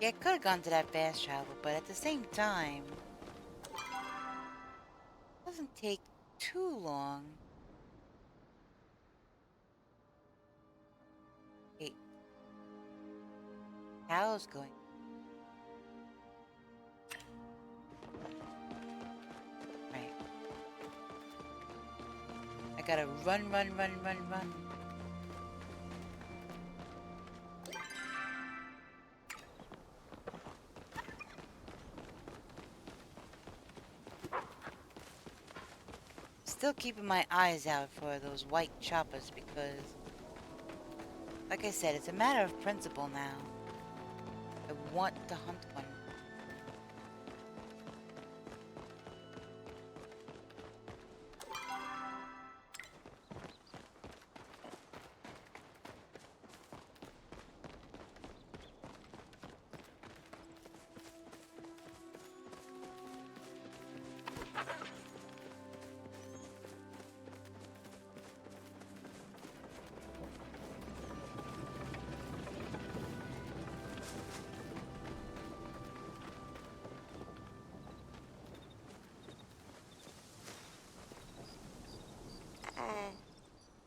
Yeah, I could have gone to that fast travel, but at the same time, it doesn't take too long. Wait, how's going? Right. I gotta run. Still keeping my eyes out for those white choppers because, like I said, it's a matter of principle now. I want to hunt one.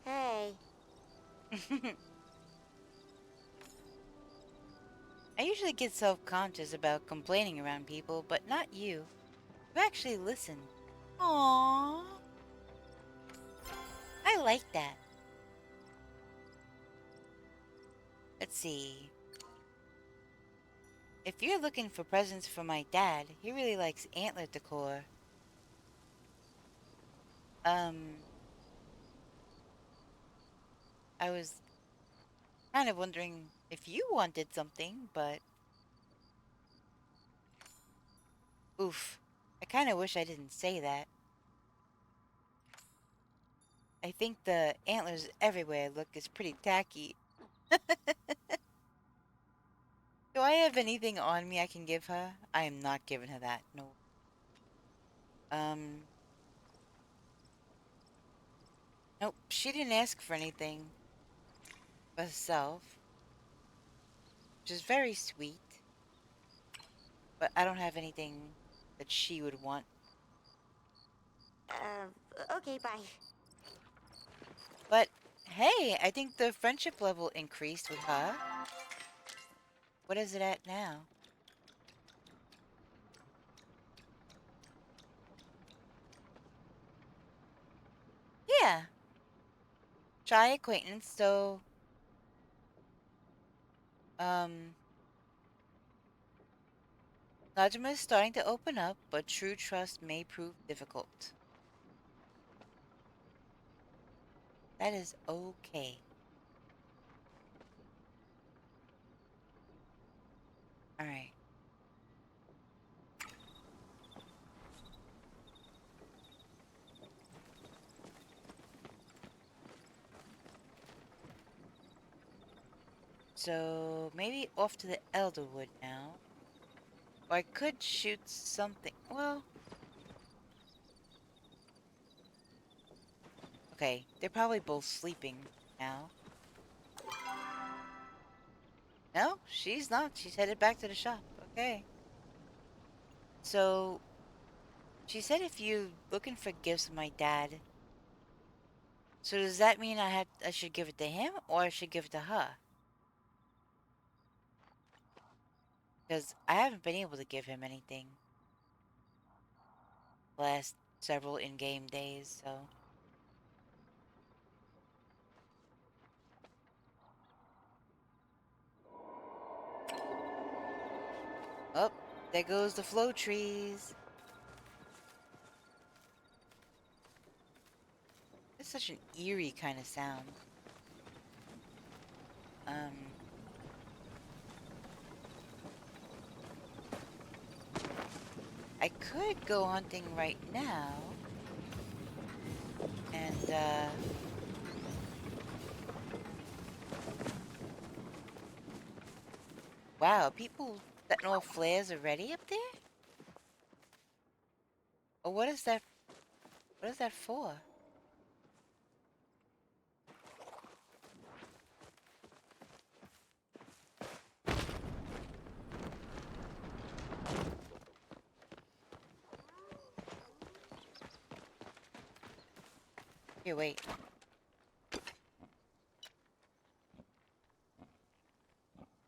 Hey. I usually get self-conscious about complaining around people, but not you. You actually listen. Aww. I like that. Let's see. If you're looking for presents for my dad, he really likes antler decor. I was kind of wondering if you wanted something, but... Oof. I kind of wish I didn't say that. I think the antlers everywhere look is pretty tacky. Do I have anything on me I can give her? I am not giving her that, no. Nope, she didn't ask for anything for herself, which is very sweet, but I don't have anything that she would want. Okay, bye. But, hey, I think the friendship level increased with her. What is it at now? Yeah. Try acquaintance, so... Najima is starting to open up, but true trust may prove difficult. That is okay. Alright. So, maybe off to the Elderwood now. Or I could shoot something. Well... Okay, they're probably both sleeping now. No, she's not. She's headed back to the shop. Okay. So, she said if you looking for gifts for my dad. So does that mean I should give it to him or I should give it to her? Because I haven't been able to give him anything. last several in-game days, so. Oh, there goes the flow trees. It's such an eerie kind of sound. I could go hunting right now. And, wow, people setting off flares already up there? Oh, what is that? What is that for? Here, wait.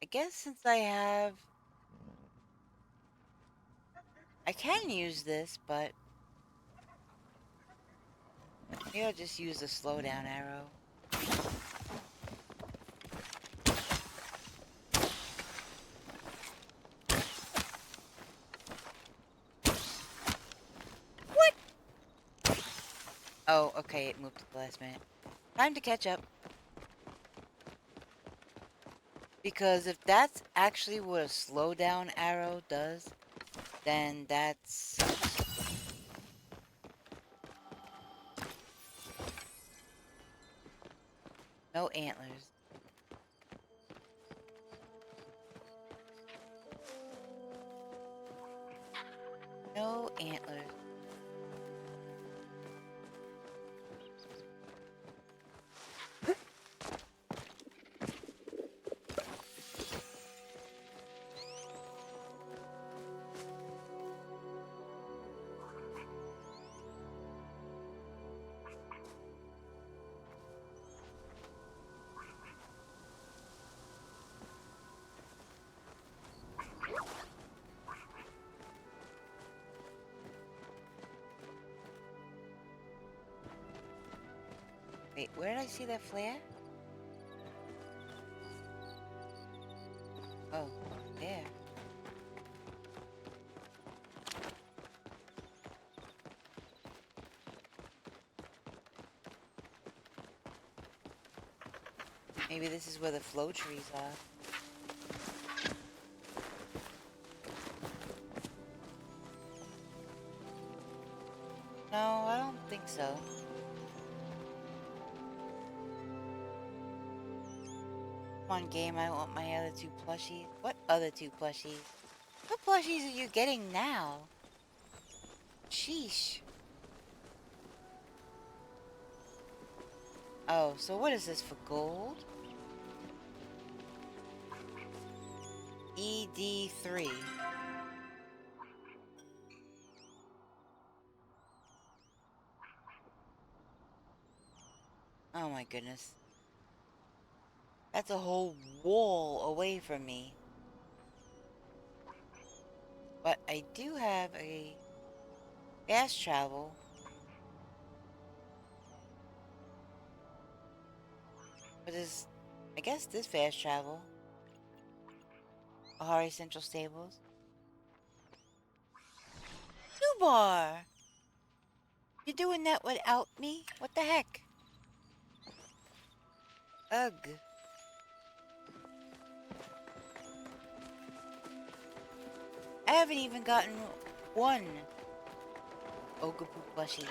I guess since I can use this, but maybe I'll just use the slowdown arrow. What? Oh, okay, it moved at the last minute. Time to catch up. Because if that's actually what a slowdown arrow does, then that's... No antlers. No antlers. Wait, where did I see that flare? Oh, there. Maybe this is where the flow trees are. No, I don't think so. Come on, game, I want my other two plushies. What other two plushies? What plushies are you getting now? Sheesh. Oh, so what is this for gold? ED3. Oh my goodness. That's a whole wall away from me. But I do have a fast travel. But is, I guess this fast travel. Hodari Central Stables. Tubar! You doing that without me? What the heck? Ugh. I haven't even gotten one Ogapoo plushie.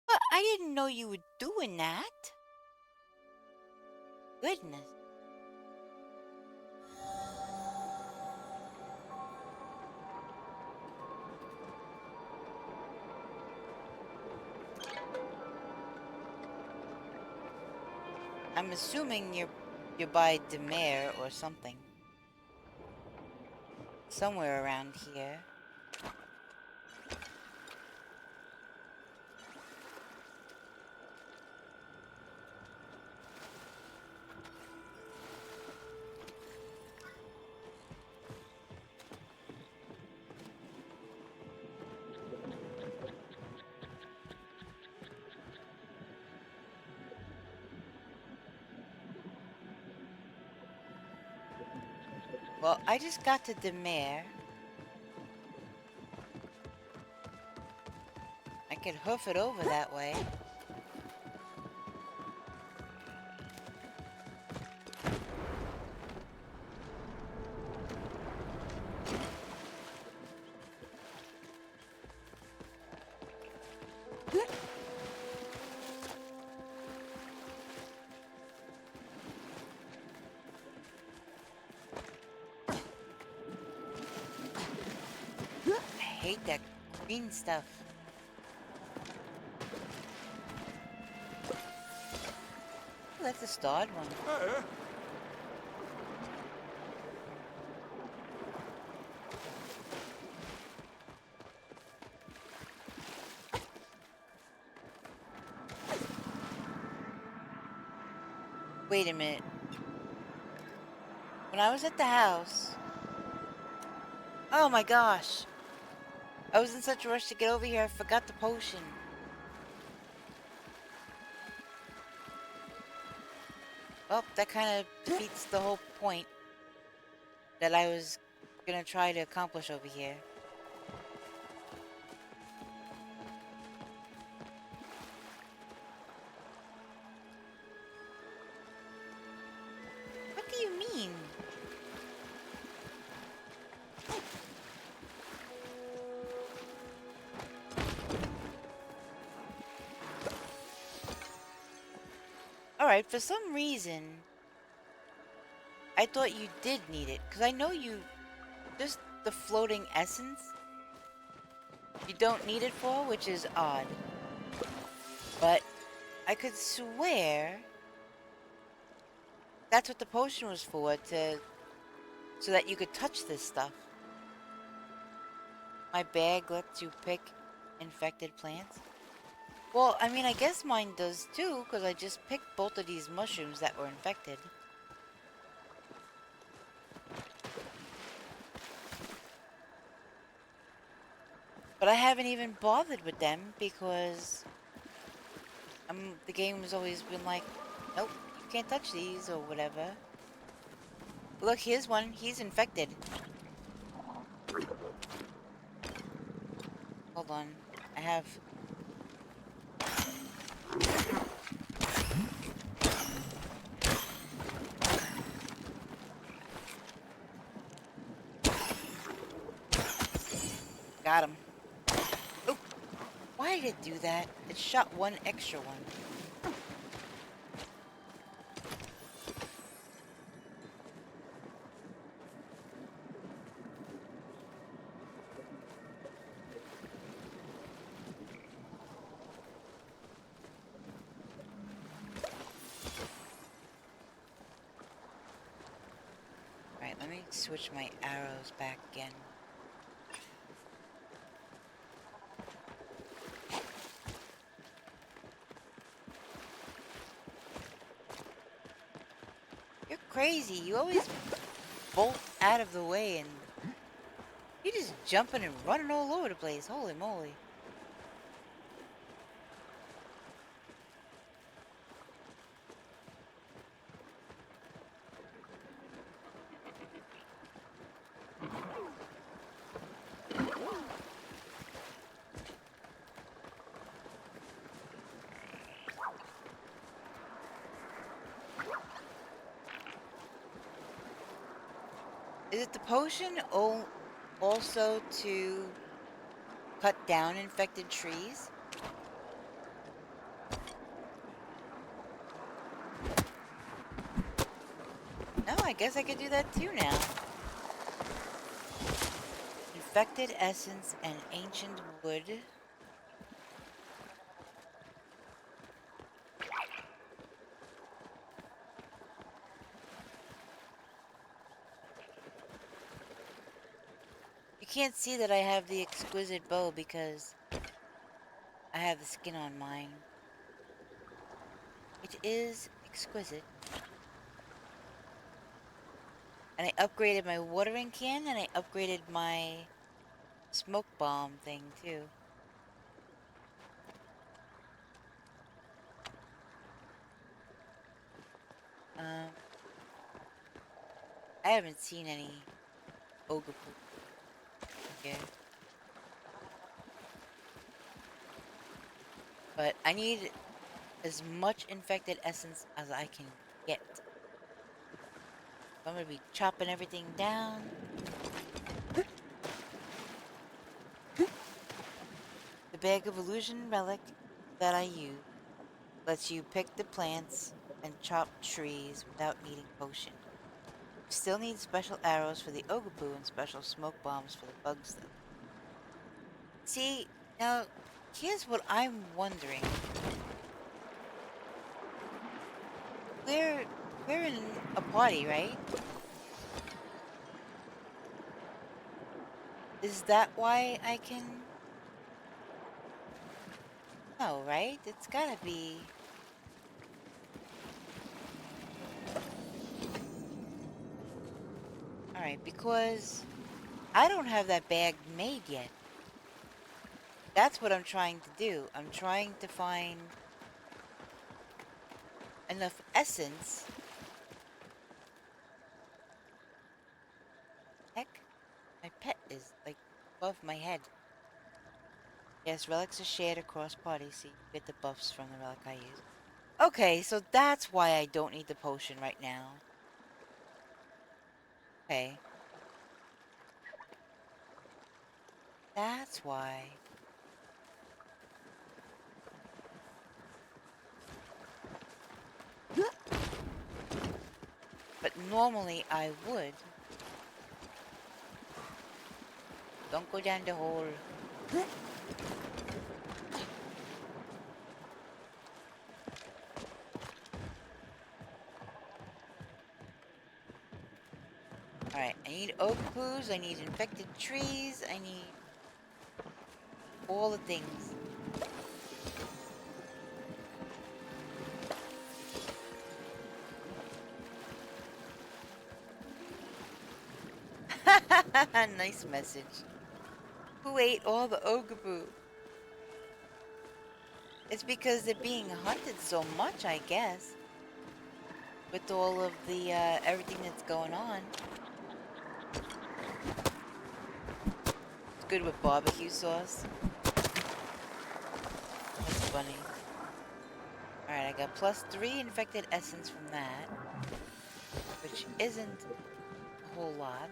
But I didn't know you were doing that. Goodness. I'm assuming you're by Demare or something. Somewhere around here. Well, I just got to the mare. I could hoof it over that way. I hate that green stuff. Oh, that's a starred one. Wait a minute. When I was at the house... Oh my gosh. I was in such a rush to get over here, I forgot the potion. Well, that kind of defeats the whole point that I was gonna try to accomplish over here. What do you mean? Alright, for some reason, I thought you did need it. Because I know you... Just the floating essence, you don't need it for, which is odd. But I could swear that's what the potion was for, so that you could touch this stuff. My bag lets you pick infected plants. Well, I mean, I guess mine does too, because I just picked both of these mushrooms that were infected. But I haven't even bothered with them because the game has always been like, nope, you can't touch these or whatever. Look, here's one. He's infected. Hold on. I have... Got him. Oh, why did it do that? It shot one extra one. Right, let me switch my arrows back again. You're crazy. You always bolt out of the way and you're just jumping and running all over the place. Holy moly. Is it the potion also to cut down infected trees? No, I guess I could do that too now. Infected essence and ancient wood. You can't see that I have the exquisite bow because I have the skin on mine. It is exquisite. And I upgraded my watering can and I upgraded my smoke bomb thing too. I haven't seen any ogre poop here. But I need as much infected essence as I can get. I'm gonna be chopping everything down. The bag of illusion relic that I use lets you pick the plants and chop trees without needing potion. You still need special arrows for the ogre poo and special smoke bombs for the bugs though. See, now here's what I'm wondering. We're in a party, right? Is that why I can... No, right? It's gotta be... Alright, because I don't have that bag made yet. That's what I'm trying to do. I'm trying to find enough essence. Heck, my pet is like above my head. Yes, relics are shared across parties, so you get the buffs from the relic I use. Okay, so that's why I don't need the potion right now. Okay. That's why. But normally I would. Don't go down the hole. Alright, I need oak poos, I need infected trees, I need all the things. Nice message. Who ate all the ogre? It's because they're being hunted so much, I guess. With all of the, everything that's going on. It's good with barbecue sauce. That's funny. Alright, I got +3 infected essence from that. Which isn't a whole lot.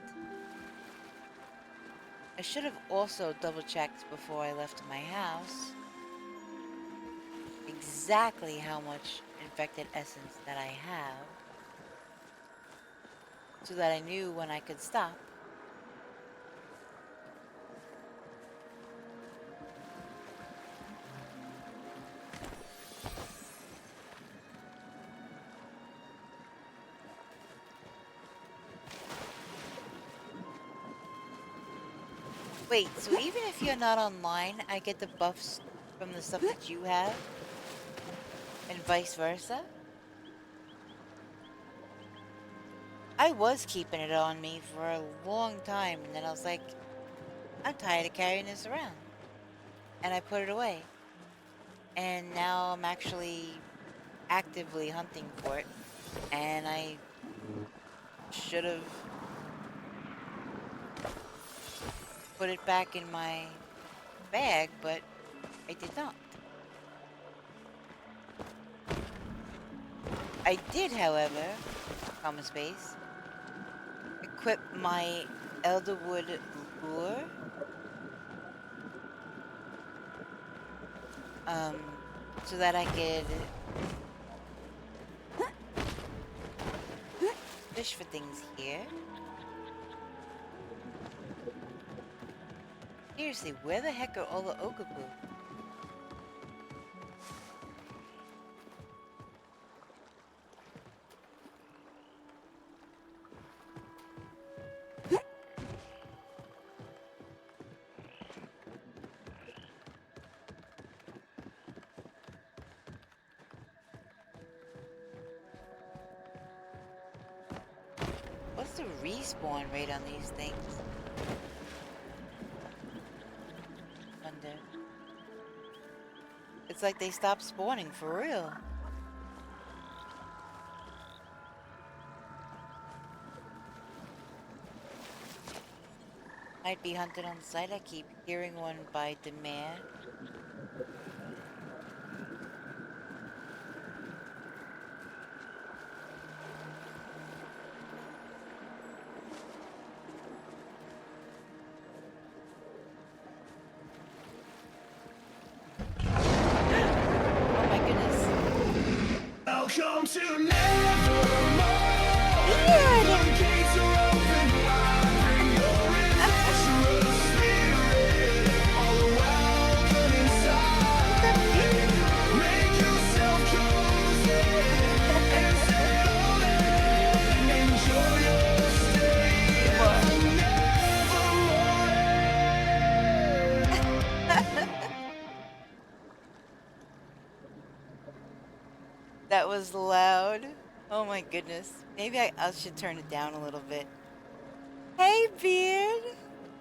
I should have also double-checked before I left my house exactly how much infected essence that I have, so that I knew when I could stop. Wait, so even if you're not online, I get the buffs from the stuff that you have? And vice versa? I was keeping it on me for a long time, and then I was like, I'm tired of carrying this around. And I put it away. And now I'm actually actively hunting for it. And I should have put it back in my bag, but I did not. I did, however, comma space, equip my Elderwood lure. So that I could fish for things here. Seriously, where the heck are all the ogre poo? What's the respawn rate on these things? Wonder. It's like they stopped spawning for real. Might be hunted on sight. I keep hearing one by the mare. Oh my goodness. Welcome to Nevermore. Beard! The gates are open wide. Bring your adventurous spirit. All welcome inside. Make yourself cozy and settle in. Enjoy your stay at Nevermore. That was loud. Oh my goodness. Maybe I should turn it down a little bit. Hey, Beard!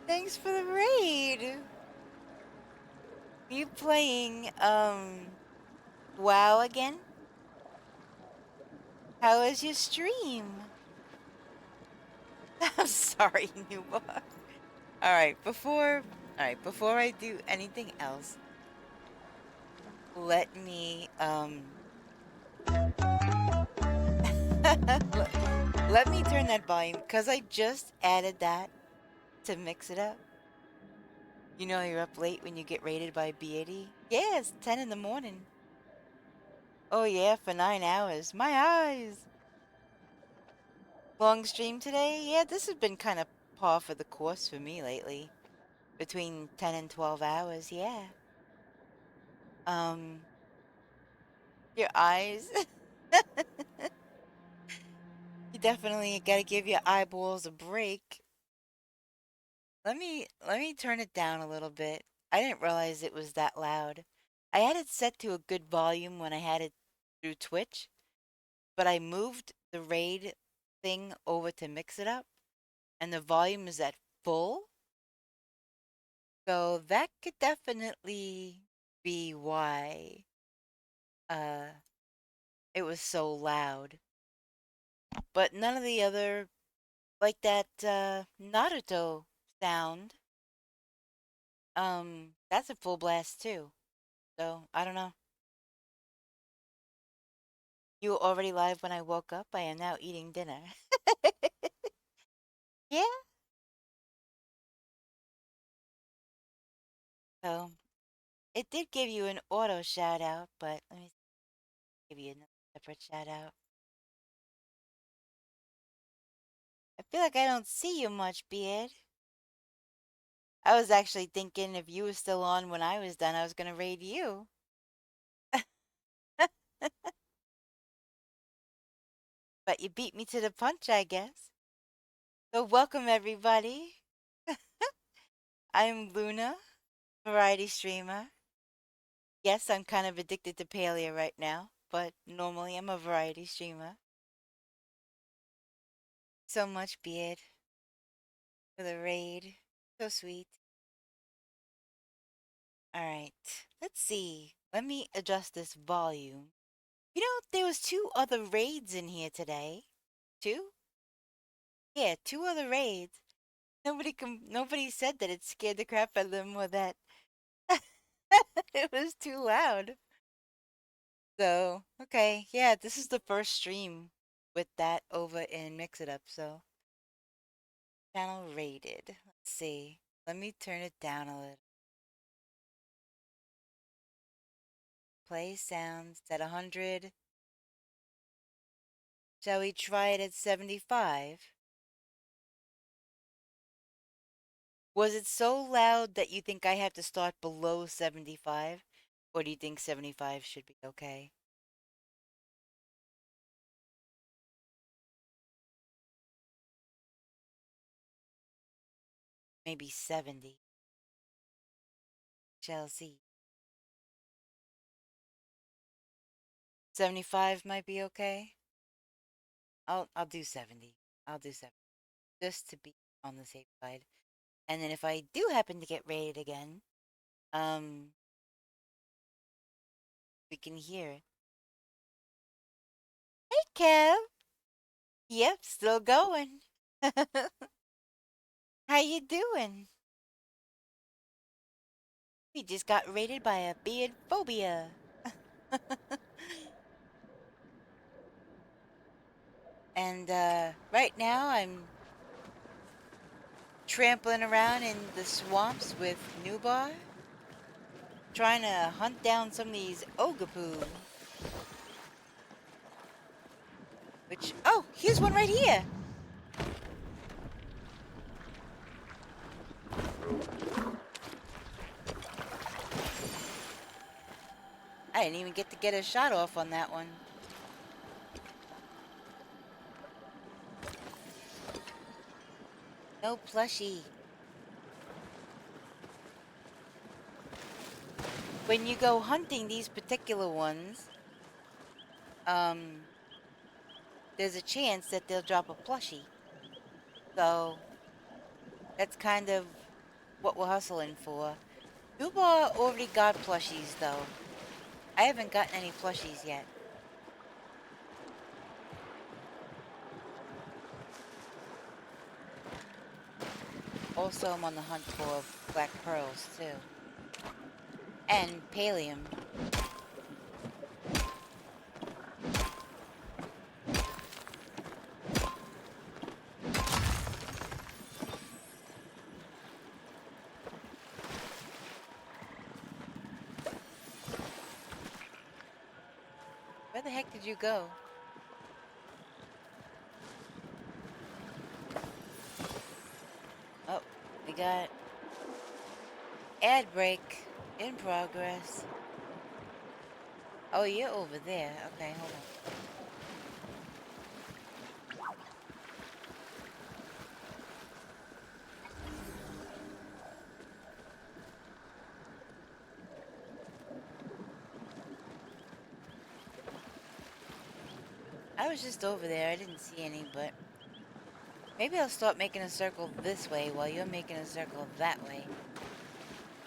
Thanks for the raid! You playing, WoW again? How is your stream? I'm sorry, newbar. Alright, before I do anything else, let me, let me turn that volume, because I just added that to mix it up. You know you're up late when you get raided by B80? Yeah, it's 10 in the morning. Oh yeah, for 9 hours. My eyes! Long stream today? Yeah, this has been kind of par for the course for me lately. Between 10 and 12 hours, yeah. Your eyes. You definitely gotta give your eyeballs a break. Let me turn it down a little bit. I didn't realize it was that loud. I had it set to a good volume when I had it through Twitch, but I moved the raid thing over to mix it up, and the volume is at full. So that could definitely be why it was so loud. But none of the other, like that Naruto sound, that's a full blast too. So I don't know. You were already live when I woke up. I am now eating dinner. Yeah. So it did give you an auto shout out, but let me give you another separate shout out. I feel like I don't see you much, Beard. I was actually thinking if you were still on when I was done, I was gonna raid you. But you beat me to the punch, I guess. So welcome everybody. I'm Luna, variety streamer. Yes, I'm kind of addicted to Paleo right now, but normally I'm a variety streamer. So much, Beard, for the raid. So sweet. Alright, let's see. Let me adjust this volume. You know, there was 2 other raids in here today. 2? Yeah, 2 other raids. Nobody said that it scared the crap out of them or that it was too loud. So, okay, yeah, this is the first stream with that over in Mix It Up, so. Channel rated. Let's see. Let me turn it down a little. Play sounds at 100. Shall we try it at 75? Was it so loud that you think I have to start below 75? Or do you think 75 should be okay? Maybe 70. Shall see. 75 might be okay. I'll do 70. I'll do 70. Just to be on the safe side. And then if I do happen to get raided again, we can hear it. Hey, Kev. Yep, still going. How you doing? We just got raided by a beard phobia. And right now I'm trampling around in the swamps with Nubar, trying to hunt down some of these Ogapoo. Which, oh, here's one right here. I didn't even get to get a shot off on that one. No plushie. When you go hunting these particular ones, there's a chance that they'll drop a plushie. So, that's kind of what we're hustling for. Nubar already got plushies, though. I haven't gotten any plushies yet. Also, I'm on the hunt for black pearls, too. And pallium. Where the heck did you go? Oh, we got ad break in progress. Oh, you're over there. Okay, hold on. I was just over there. I didn't see any, but maybe I'll start making a circle this way while you're making a circle that way.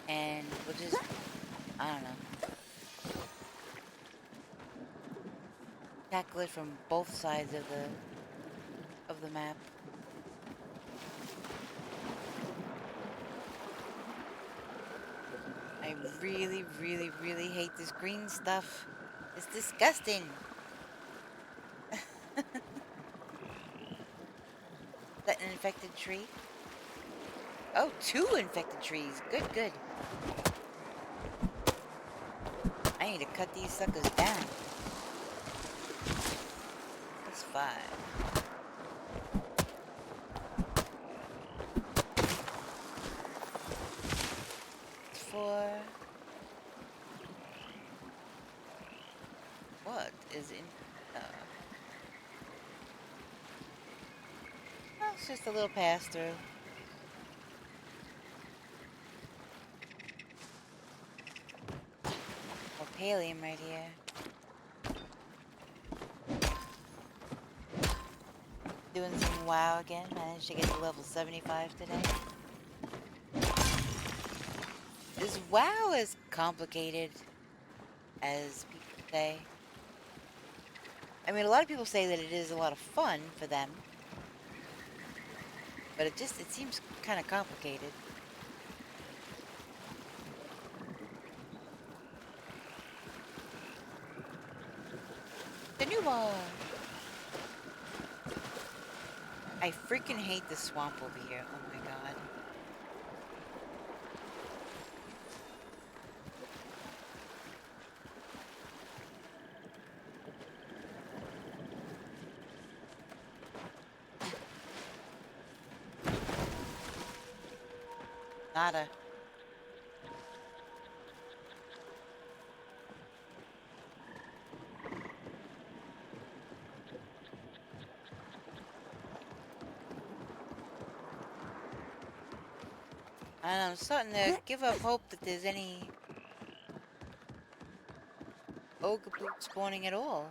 And we'll just, I don't know, tackle it from both sides of the map. I really, really, really hate this green stuff. It's disgusting. Is that an infected tree? Oh, 2 infected trees. Good, good. I need to cut these suckers down. That's 5. That's 4. What is in... well, it's just a little pass-through. More pallium right here. Doing some WoW again. Managed to get to level 75 today. Is WoW as complicated as people say? I mean, a lot of people say that it is a lot of fun for them. But it seems kind of complicated. The new ball! I freaking hate the swamp over here. Oh my god. Nada. And I'm starting to give up hope that there's any Ogapoo spawning at all.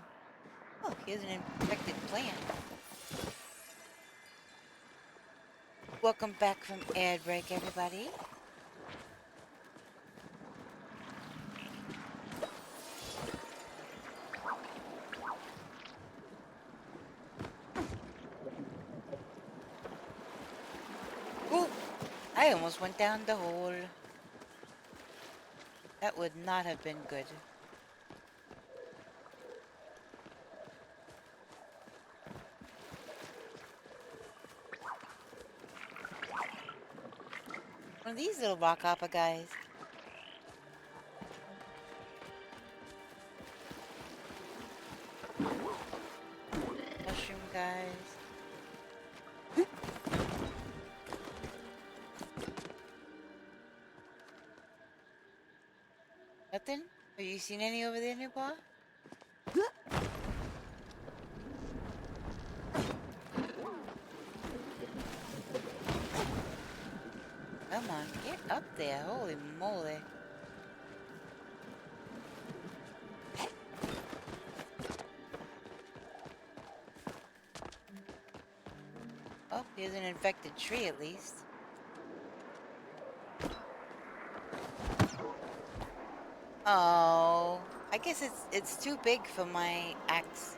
Oh, here's an infected plant. Welcome back from ad break, everybody. Ooh, I almost went down the hole. That would not have been good. One of these little rock hopper guys. Mushroom guys. Nothing? Have you seen any over there, Newpaw? Come on, get up there. Holy moly. Oh, here's an infected tree at least. Oh, I guess it's too big for my axe.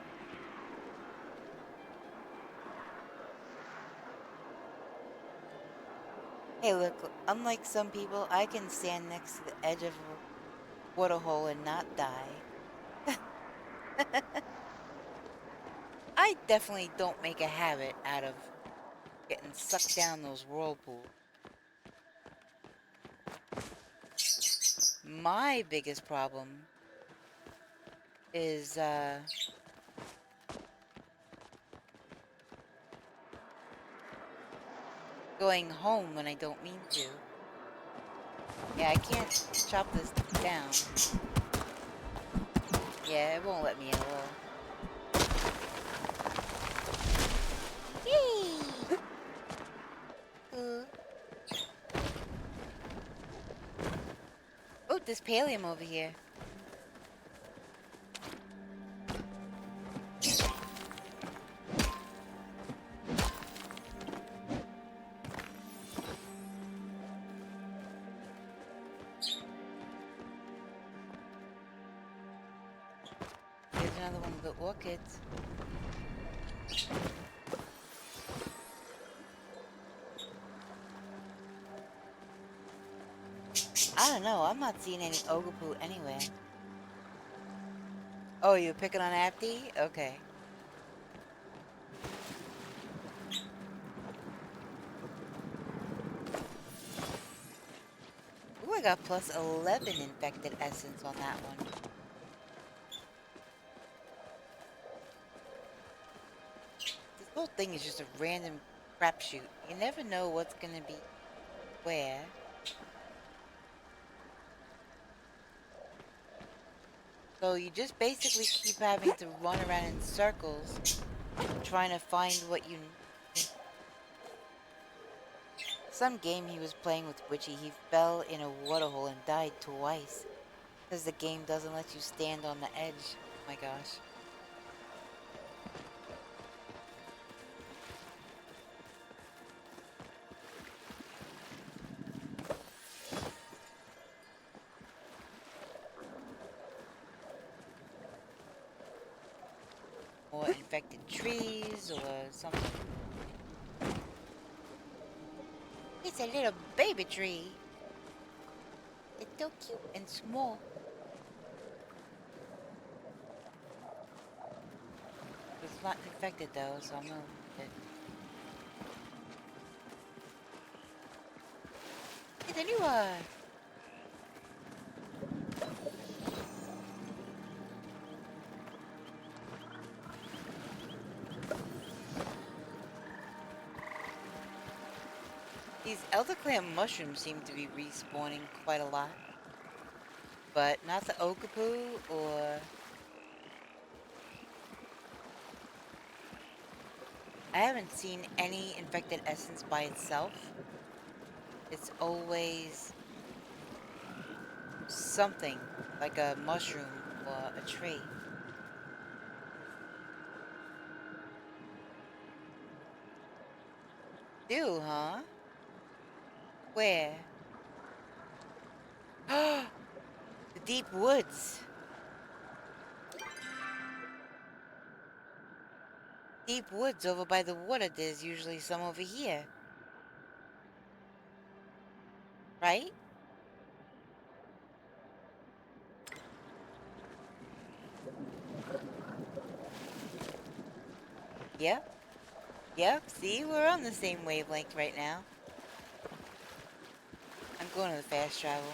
Hey, look, unlike some people, I can stand next to the edge of a waterhole and not die. I definitely don't make a habit out of getting sucked down those whirlpools. My biggest problem is, going home when I don't mean to. Yeah, I can't chop this down. Yeah, it won't let me at all. Yay! Oh, there's pallium over here. Here's another one of the orchids. I don't know, I'm not seeing any Ogapoo anywhere. Oh, you're picking on Apti? Okay. Ooh, I got plus 11 infected essence on that one. This whole thing is just a random crapshoot. You never know what's gonna be where. So you just basically keep having to run around in circles, trying to find what you need. Some game he was playing with Witchy, he fell in a waterhole and died twice. Because the game doesn't let you stand on the edge. Oh my gosh. Or infected trees or something. It's a little baby tree. It's so cute and small. It's not infected though, so I'm gonna leave it. Hey, there you are. These Elder Clan mushrooms seem to be respawning quite a lot. But not the Okapoo or... I haven't seen any infected essence by itself. It's always something, like a mushroom or a tree. Do, huh? Where? The deep woods. Deep woods over by the water. There's usually some over here. Right? Yep. Yep, see, we're on the same wavelength right now. I'm going to the fast travel.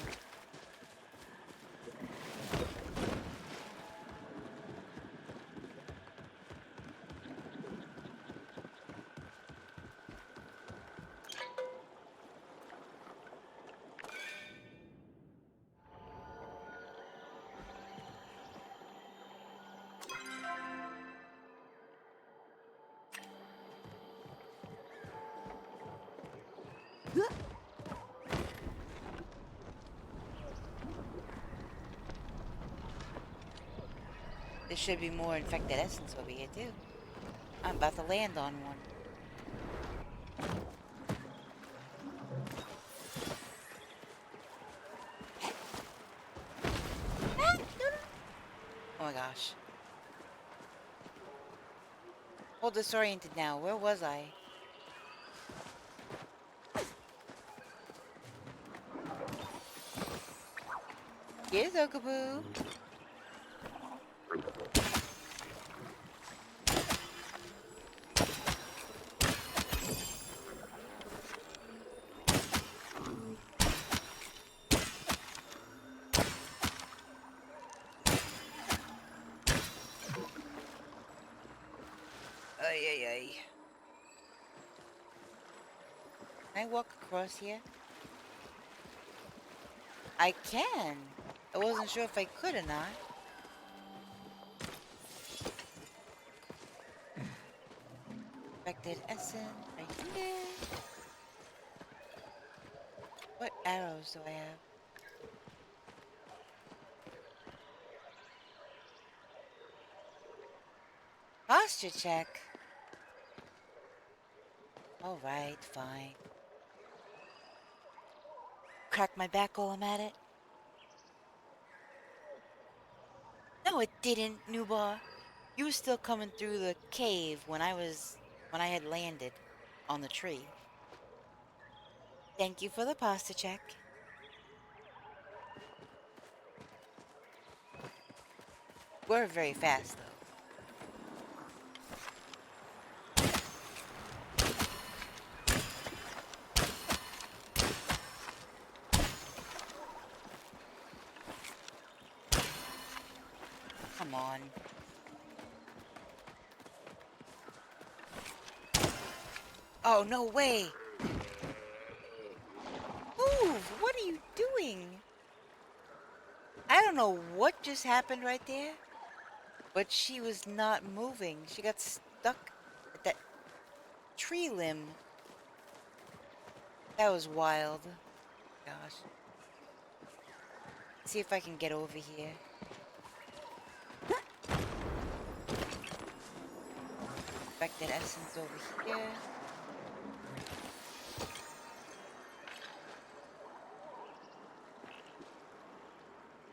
There should be more infected essence over here, too. I'm about to land on one. Oh my gosh. Hold disoriented now. Where was I? Here's Okaboo. Ay, ay, ay. Can I walk across here? I can. I wasn't sure if I could or not. Infected essence right here. What arrows do I have? Posture check. Alright, fine. Crack my back while I'm at it. No, it didn't, Nubar. You were still coming through the cave when I had landed on the tree. Thank you for the pasta check. We're very fast, though. Come on. Oh, no way! Move! What are you doing? I don't know what just happened right there, but she was not moving. She got stuck at that tree limb. That was wild. Gosh. See if I can get over here. Infected essence over here.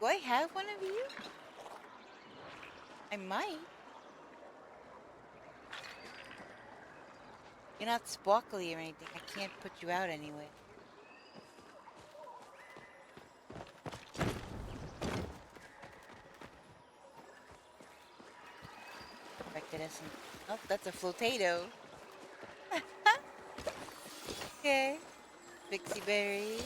Do I have one of you? I might. You're not sparkly or anything. I can't put you out anyway. Infected essence. Oh, that's a flotato. Okay. Pixie berry.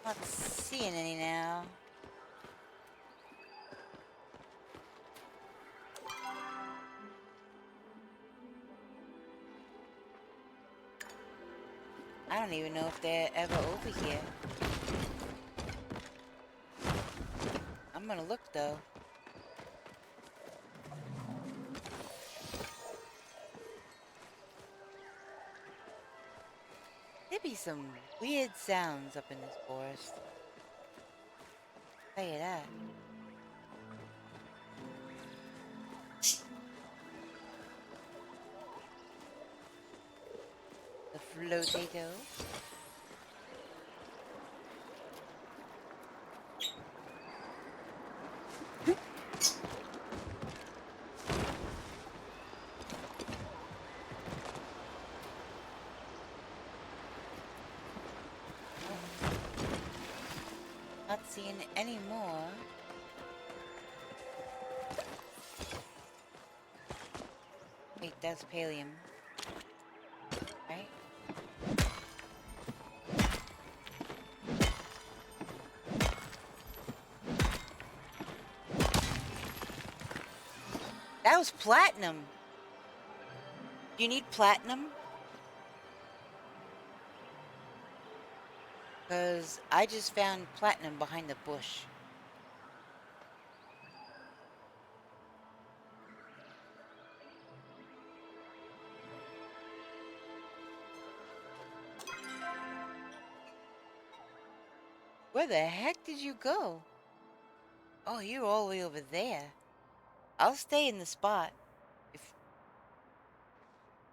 Not seeing any now. I don't even know if they're ever over here. I'm gonna look though. There'd be some weird sounds up in this forest. Tell you that. The flotato. seeing any more. Wait, that's pallium. Right? That was platinum. You need platinum? Because I just found platinum behind the bush. Where the heck did you go? Oh, you're all the way over there. I'll stay in the spot if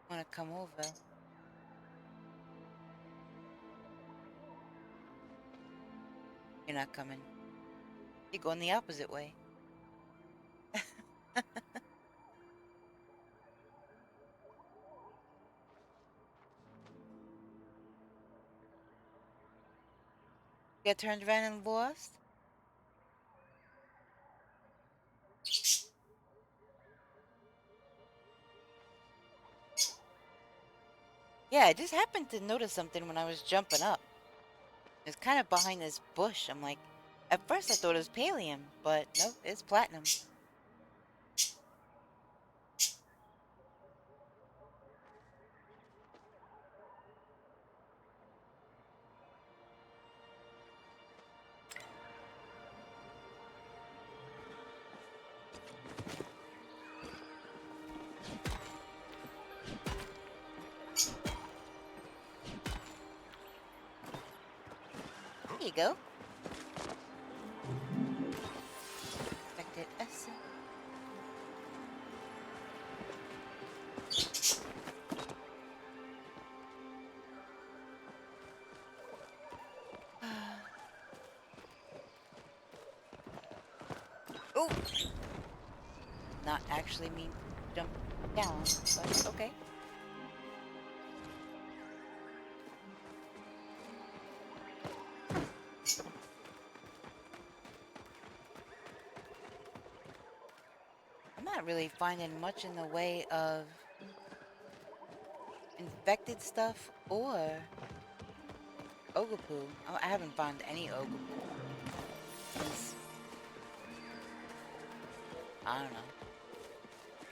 you want to come over. You're not coming. You're going the opposite way. Got turned around and lost? Yeah, I just happened to notice something when I was jumping up. It's kind of behind this bush. I'm like, at first I thought it was pallium, but nope, it's platinum. There you go. Expected essence. Oh! Not actually mean to jump down, but okay. I'm not really finding much in the way of infected stuff or Ogapoo. I haven't found any Ogapoo since, I don't know,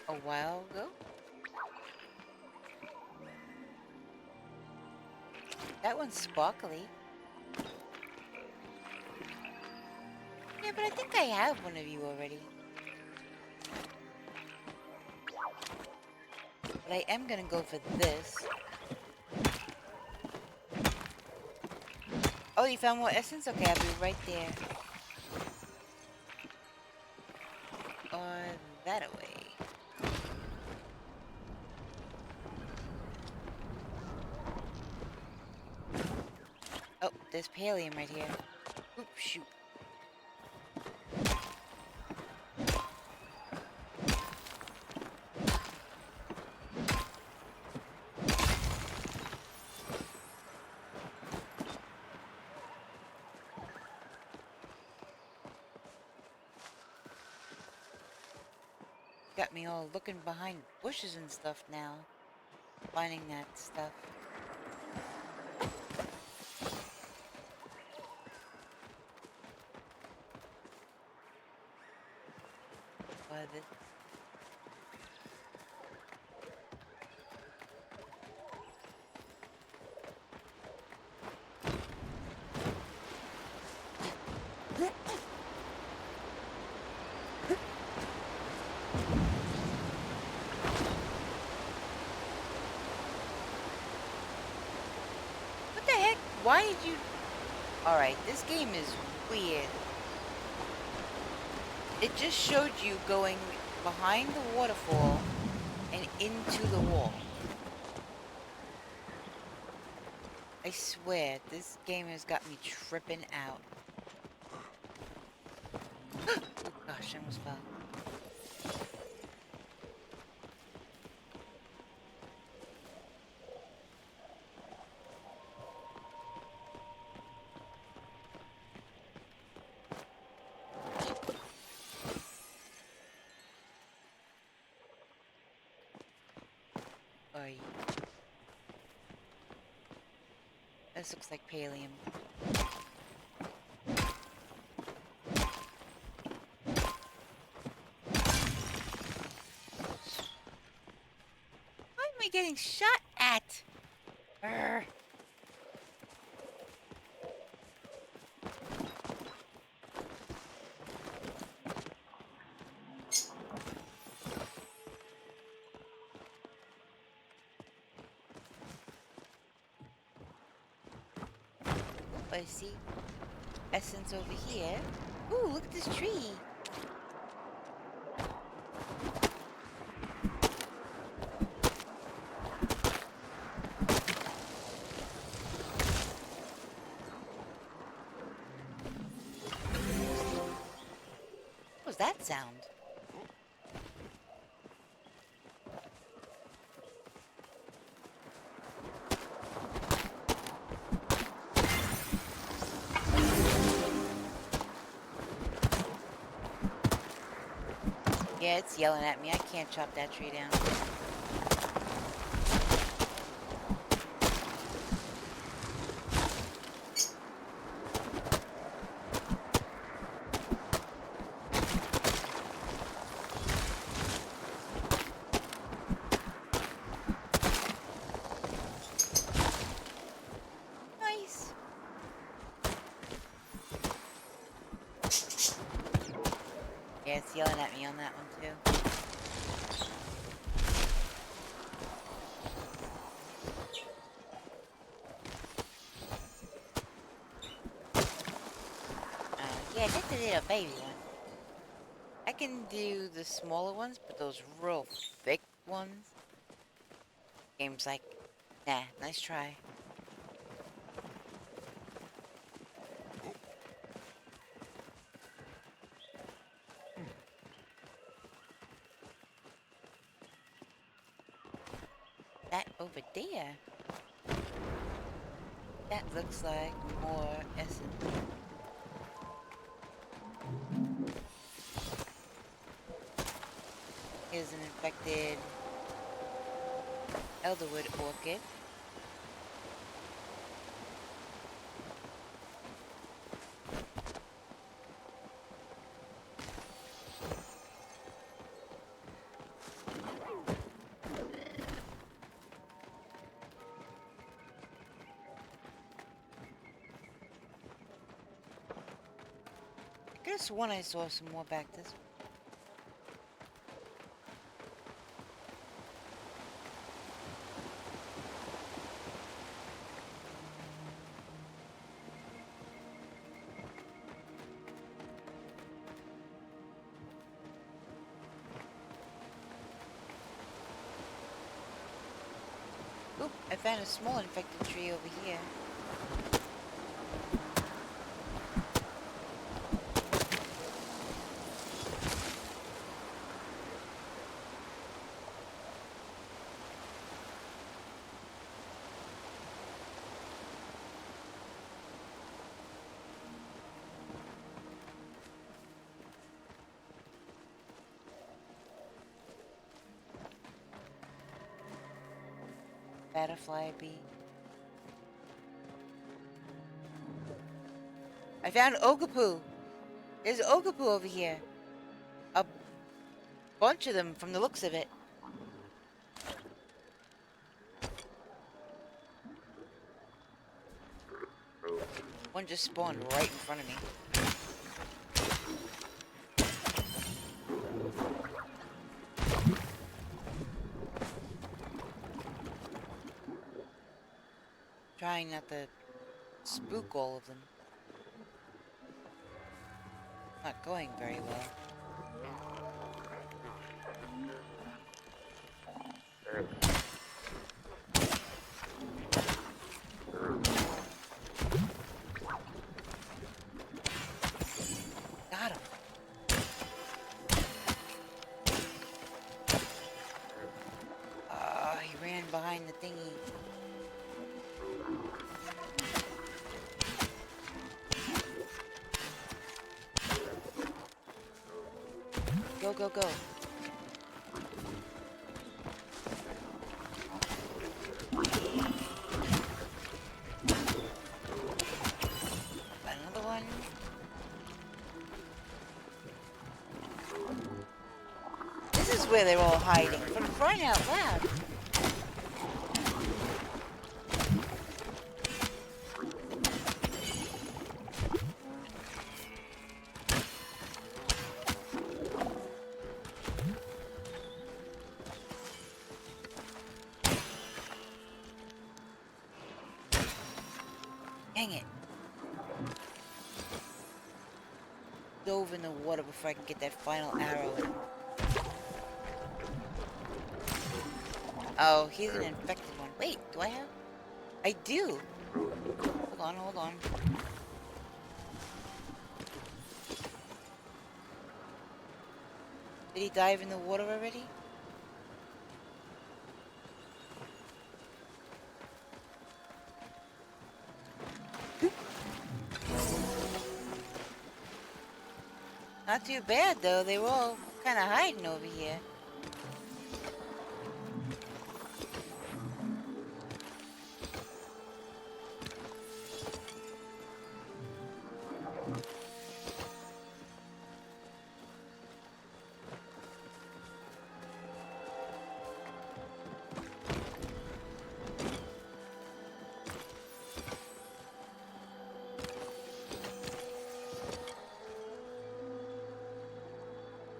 a while ago? That one's sparkly. Yeah, but I think I have one of you already. But I am gonna go for this. Oh, you found more essence? Okay, I'll be right there. Or that away. Oh, there's pallium right here. Oop, shoot. Got me all looking behind bushes and stuff now. Finding that stuff. But what the heck? Why did you... Alright, this game is weird. It just showed you going behind the waterfall and into the wall. I swear, this game has got me tripping out. Oh gosh, I almost fell. are you? This looks like pallium. Why am I getting shot at? Urgh. I see essence over here. Ooh, look at this tree. What was that sound? Yeah, it's yelling at me. I can't chop that tree down. Nice. Yeah, it's yelling at me on that one too. Yeah, that's a little baby one. I can do the smaller ones, but those real thick ones, game's like, nah, nice try. That over there, that looks like more essence. Here's an infected elderwood orchid. I could have sworn I saw some more back this way. Oop, I found a small infected tree over here. Butterfly bee. I found Ogapoo. There's Ogapoo over here. A bunch of them from the looks of it. One just spawned right in front of me. Trying not to spook all of them. Not going very well. Got him. He ran behind the thingy. Go, go, go. is where they're all hiding. For crying out loud. Dang it. Dove in the water before I can get that final arrow in. Oh, he's an infected one. Wait, do I have? I do. Hold on, hold on. Did he dive in the water already? Not too bad though, they were all kind of hiding over here.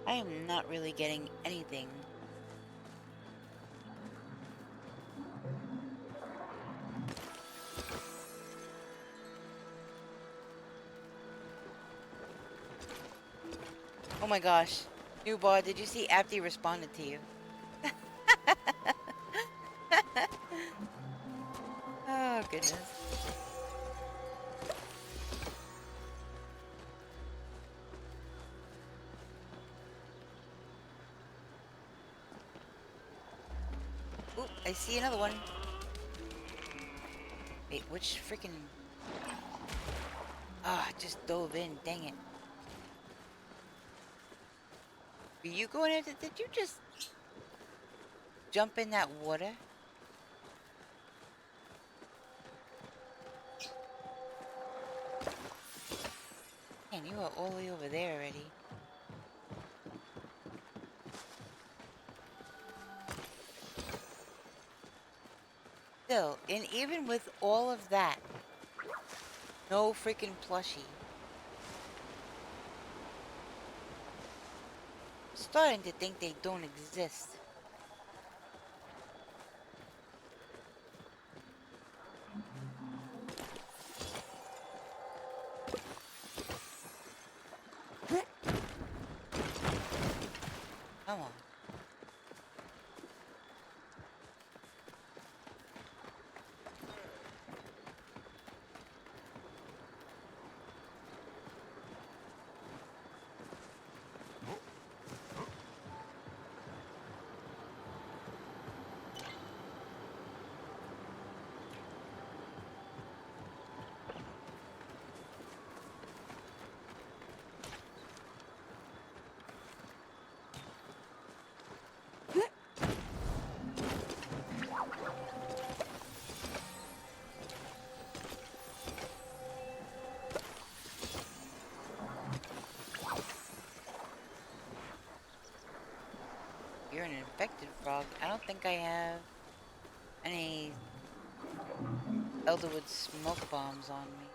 I am not really getting anything. Oh my gosh. New bar, did you see Apti responded to you? Oh goodness. Oop, I see another one. Wait, which freaking... Ah, just dove in, dang it. Were you going into... Did you just... jump in that water? Man, you are all the way over there already. Still, and even with all of that, no freaking plushie. Starting to think they don't exist. Come on. You're an infected frog. I don't think I have any Elderwood smoke bombs on me.